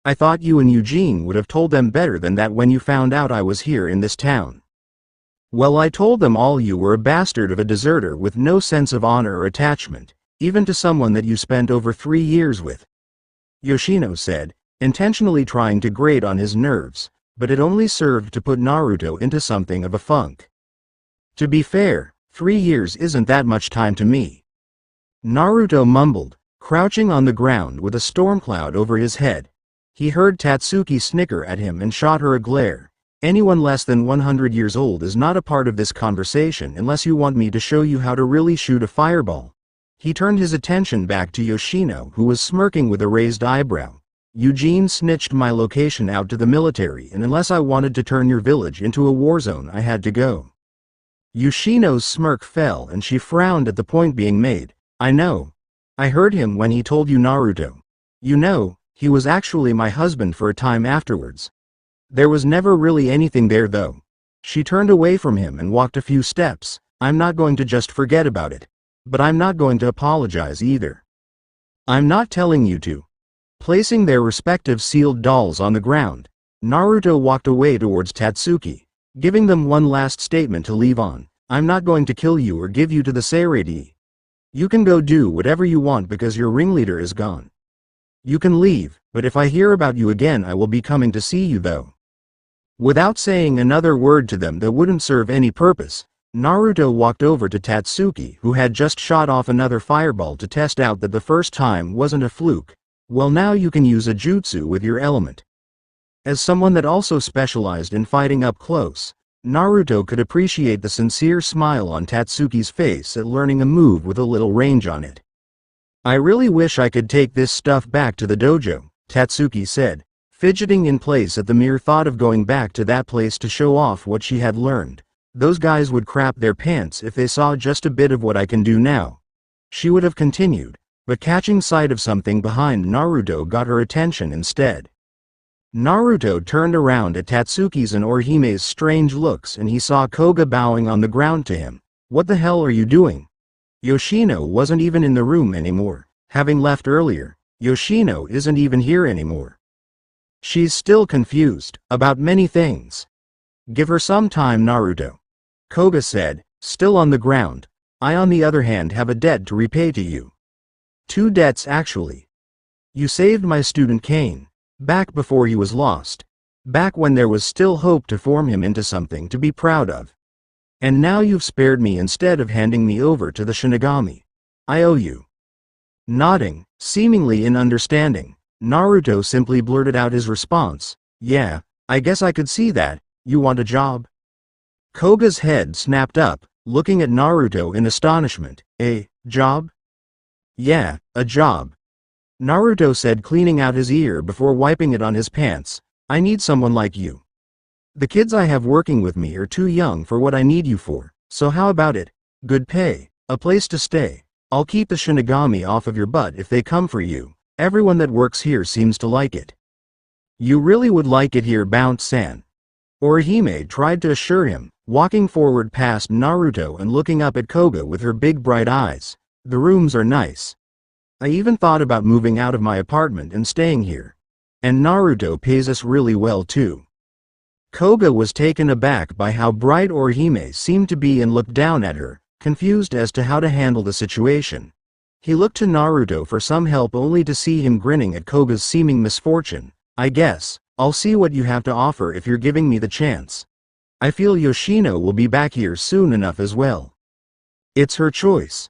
I thought you and Eugene would have told them better than that when you found out I was here in this town. Well, I told them all you were a bastard of a deserter with no sense of honor or attachment, even to someone that you spent over 3 years with. Yoshino said, intentionally trying to grate on his nerves, but it only served to put Naruto into something of a funk. To be fair, 3 years isn't that much time to me. Naruto mumbled, crouching on the ground with a storm cloud over his head. He heard Tatsuki snicker at him and shot her a glare. Anyone less than 100 years old is not a part of this conversation unless you want me to show you how to really shoot a fireball. He turned his attention back to Yoshino, who was smirking with a raised eyebrow. Eugene snitched my location out to the military, and unless I wanted to turn your village into a war zone, I had to go. Yoshino's smirk fell and she frowned at the point being made. I know. I heard him when he told you Naruto. You know, he was actually my husband for a time afterwards. There was never really anything there though. She turned away from him and walked a few steps. I'm not going to just forget about it. But I'm not going to apologize either. I'm not telling you to. Placing their respective sealed dolls on the ground, Naruto walked away towards Tatsuki, giving them one last statement to leave on. I'm not going to kill you or give you to the Seirei. You can go do whatever you want because your ringleader is gone. You can leave, but if I hear about you again I will be coming to see you though. Without saying another word to them that wouldn't serve any purpose, Naruto walked over to Tatsuki, who had just shot off another fireball to test out that the first time wasn't a fluke. Well, now you can use a jutsu with your element. As someone that also specialized in fighting up close, Naruto could appreciate the sincere smile on Tatsuki's face at learning a move with a little range on it. I really wish I could take this stuff back to the dojo, Tatsuki said, fidgeting in place at the mere thought of going back to that place to show off what she had learned. Those guys would crap their pants if they saw just a bit of what I can do now. She would have continued, but catching sight of something behind Naruto got her attention instead. Naruto turned around at Tatsuki's and Orihime's strange looks and he saw Koga bowing on the ground to him. What the hell are you doing? Yoshino wasn't even in the room anymore. Having left earlier, Yoshino isn't even here anymore. She's still confused about many things. Give her some time, Naruto. Koga said, still on the ground. I on the other hand have a debt to repay to you. 2 debts actually. You saved my student Kane. Back before he was lost. Back when there was still hope to form him into something to be proud of. And now you've spared me instead of handing me over to the Shinigami. I owe you. Nodding, seemingly in understanding, Naruto simply blurted out his response. Yeah, I guess I could see that. You want a job? Koga's head snapped up, looking at Naruto in astonishment. A job? Yeah, a job. Naruto said, cleaning out his ear before wiping it on his pants. I need someone like you. The kids I have working with me are too young for what I need you for, so how about it? Good pay, a place to stay. I'll keep the Shinigami off of your butt if they come for you. Everyone that works here seems to like it. You really would like it here, Bounce-san. Orihime tried to assure him, walking forward past Naruto and looking up at Koga with her big bright eyes. The rooms are nice. I even thought about moving out of my apartment and staying here. And Naruto pays us really well too. Koga was taken aback by how bright Orihime seemed to be and looked down at her, confused as to how to handle the situation. He looked to Naruto for some help only to see him grinning at Koga's seeming misfortune. I guess, I'll see what you have to offer if you're giving me the chance. I feel Yoshino will be back here soon enough as well. It's her choice.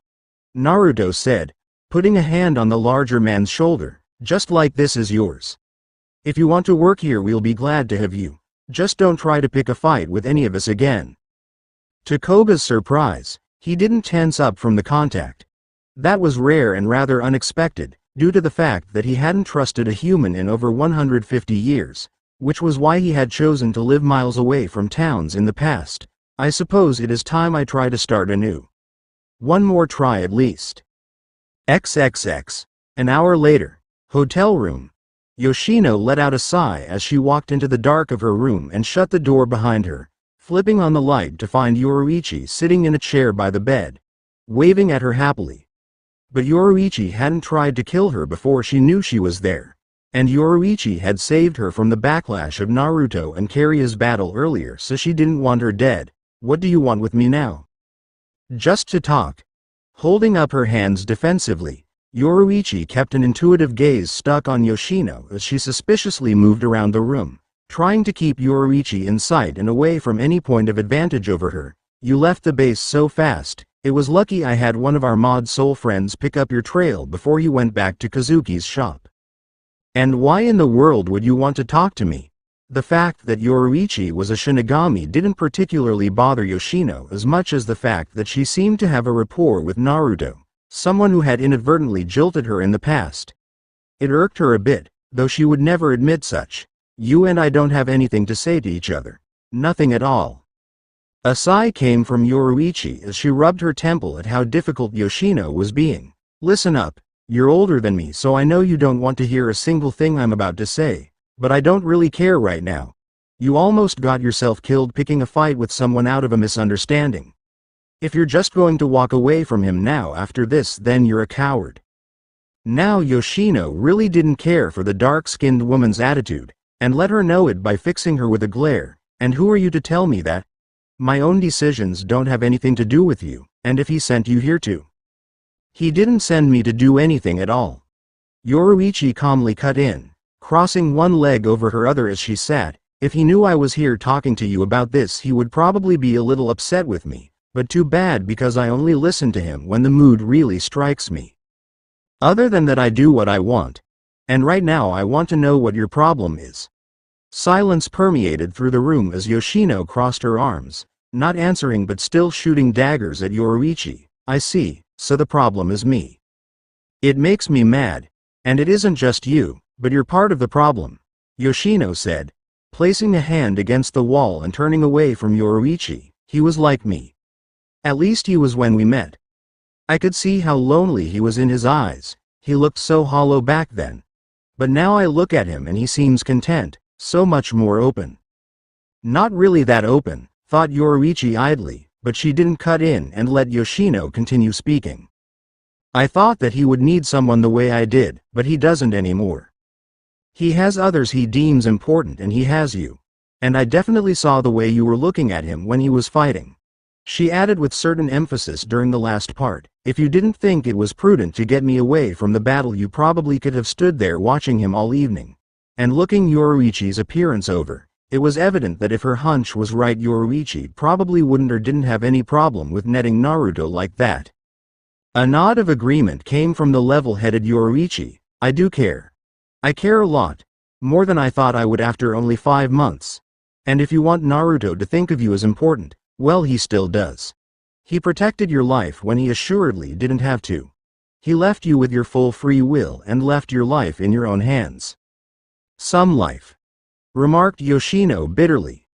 Naruto said, putting a hand on the larger man's shoulder, just like this is yours. If you want to work here we'll be glad to have you. Just don't try to pick a fight with any of us again. To Koga's surprise, he didn't tense up from the contact. That was rare and rather unexpected, due to the fact that he hadn't trusted a human in over 150 years, which was why he had chosen to live miles away from towns in the past. I suppose it is time I try to start anew. One more try at least. XXX. An hour later. Hotel room. Yoshino let out a sigh as she walked into the dark of her room and shut the door behind her, flipping on the light to find Yoruichi sitting in a chair by the bed, waving at her happily. But Yoruichi hadn't tried to kill her before she knew she was there. And Yoruichi had saved her from the backlash of Naruto and Karia's battle earlier, so she didn't want her dead. What do you want with me now? Just to talk. Holding up her hands defensively, Yoruichi kept an intuitive gaze stuck on Yoshino as she suspiciously moved around the room, trying to keep Yoruichi in sight and away from any point of advantage over her. You left the base so fast. It was lucky I had one of our mod soul friends pick up your trail before you went back to Kazuki's shop. And why in the world would you want to talk to me? The fact that Yoruichi was a Shinigami didn't particularly bother Yoshino as much as the fact that she seemed to have a rapport with Naruto, someone who had inadvertently jilted her in the past. It irked her a bit, though she would never admit such. You and I don't have anything to say to each other. Nothing at all. A sigh came from Yoruichi as she rubbed her temple at how difficult Yoshino was being. Listen up. You're older than me, so I know you don't want to hear a single thing I'm about to say, but I don't really care right now. You almost got yourself killed picking a fight with someone out of a misunderstanding. If you're just going to walk away from him now after this, then you're a coward. Now Yoshino really didn't care for the dark-skinned woman's attitude, and let her know it by fixing her with a glare. And who are you to tell me that? My own decisions don't have anything to do with you, and if he sent you here to. He didn't send me to do anything at all. Yoruichi calmly cut in, crossing one leg over her other as she sat. If he knew I was here talking to you about this, he would probably be a little upset with me, but too bad because I only listen to him when the mood really strikes me. Other than that, I do what I want. And right now I want to know what your problem is. Silence permeated through the room as Yoshino crossed her arms, not answering but still shooting daggers at Yoruichi. I see. So the problem is me. It makes me mad. And it isn't just you, but you're part of the problem, Yoshino said, placing a hand against the wall and turning away from Yoruichi. He was like me. At least he was when we met. I could see how lonely he was in his eyes. He looked so hollow back then. But now I look at him and he seems content, so much more open. Not really that open, thought Yoruichi idly. But she didn't cut in and let Yoshino continue speaking. I thought that he would need someone the way I did, but he doesn't anymore. He has others he deems important, and he has you. And I definitely saw the way you were looking at him when he was fighting. She added with certain emphasis during the last part, if you didn't think it was prudent to get me away from the battle, you probably could have stood there watching him all evening. And looking Yoruichi's appearance over. It was evident that if her hunch was right, Yoruichi probably wouldn't or didn't have any problem with netting Naruto like that. A nod of agreement came from the level-headed Yoruichi. I do care. I care a lot. More than I thought I would after only 5 months. And if you want Naruto to think of you as important, well, he still does. He protected your life when he assuredly didn't have to. He left you with your full free will and left your life in your own hands. Some life. Remarked Yoshino bitterly.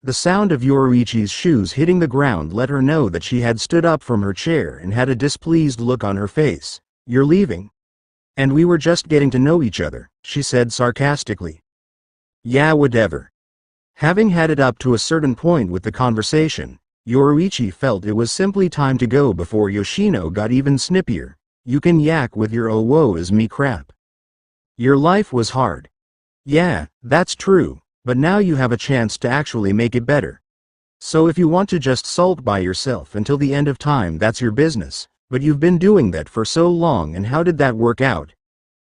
The sound of Yoruichi's shoes hitting the ground let her know that she had stood up from her chair and had a displeased look on her face. You're leaving? And we were just getting to know each other, she said sarcastically. Yeah, whatever. Having had it up to a certain point with the conversation, Yoruichi felt it was simply time to go before Yoshino got even snippier. You can yak with your oh woe is me crap. Your life was hard. Yeah, that's true, but now you have a chance to actually make it better. So if you want to just sulk by yourself until the end of time, that's your business, but you've been doing that for so long, and how did that work out?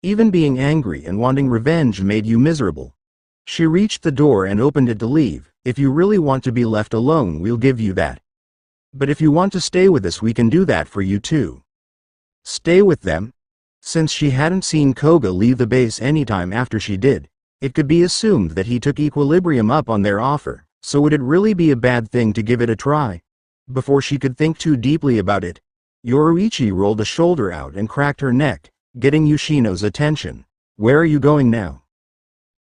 Even being angry and wanting revenge made you miserable. She reached the door and opened it to leave. If you really want to be left alone, we'll give you that. But if you want to stay with us, we can do that for you too. Stay with them? Since she hadn't seen Koga leave the base anytime after she did, it could be assumed that he took Equilibrium up on their offer, so would it really be a bad thing to give it a try? Before she could think too deeply about it, Yoruichi rolled a shoulder out and cracked her neck, getting Yoshino's attention. Where are you going now?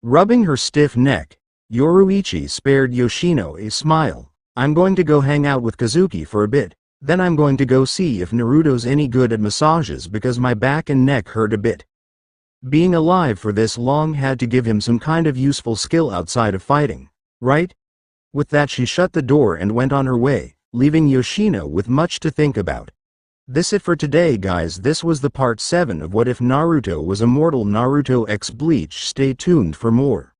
Rubbing her stiff neck, Yoruichi spared Yoshino a smile. I'm going to go hang out with Kazuki for a bit, then I'm going to go see if Naruto's any good at massages because my back and neck hurt a bit. Being alive for this long had to give him some kind of useful skill outside of fighting, right? With that she shut the door and went on her way, leaving Yoshino with much to think about. This it for today guys, this was the part 7 of What If Naruto Was Immortal Naruto X Bleach. Stay tuned for more.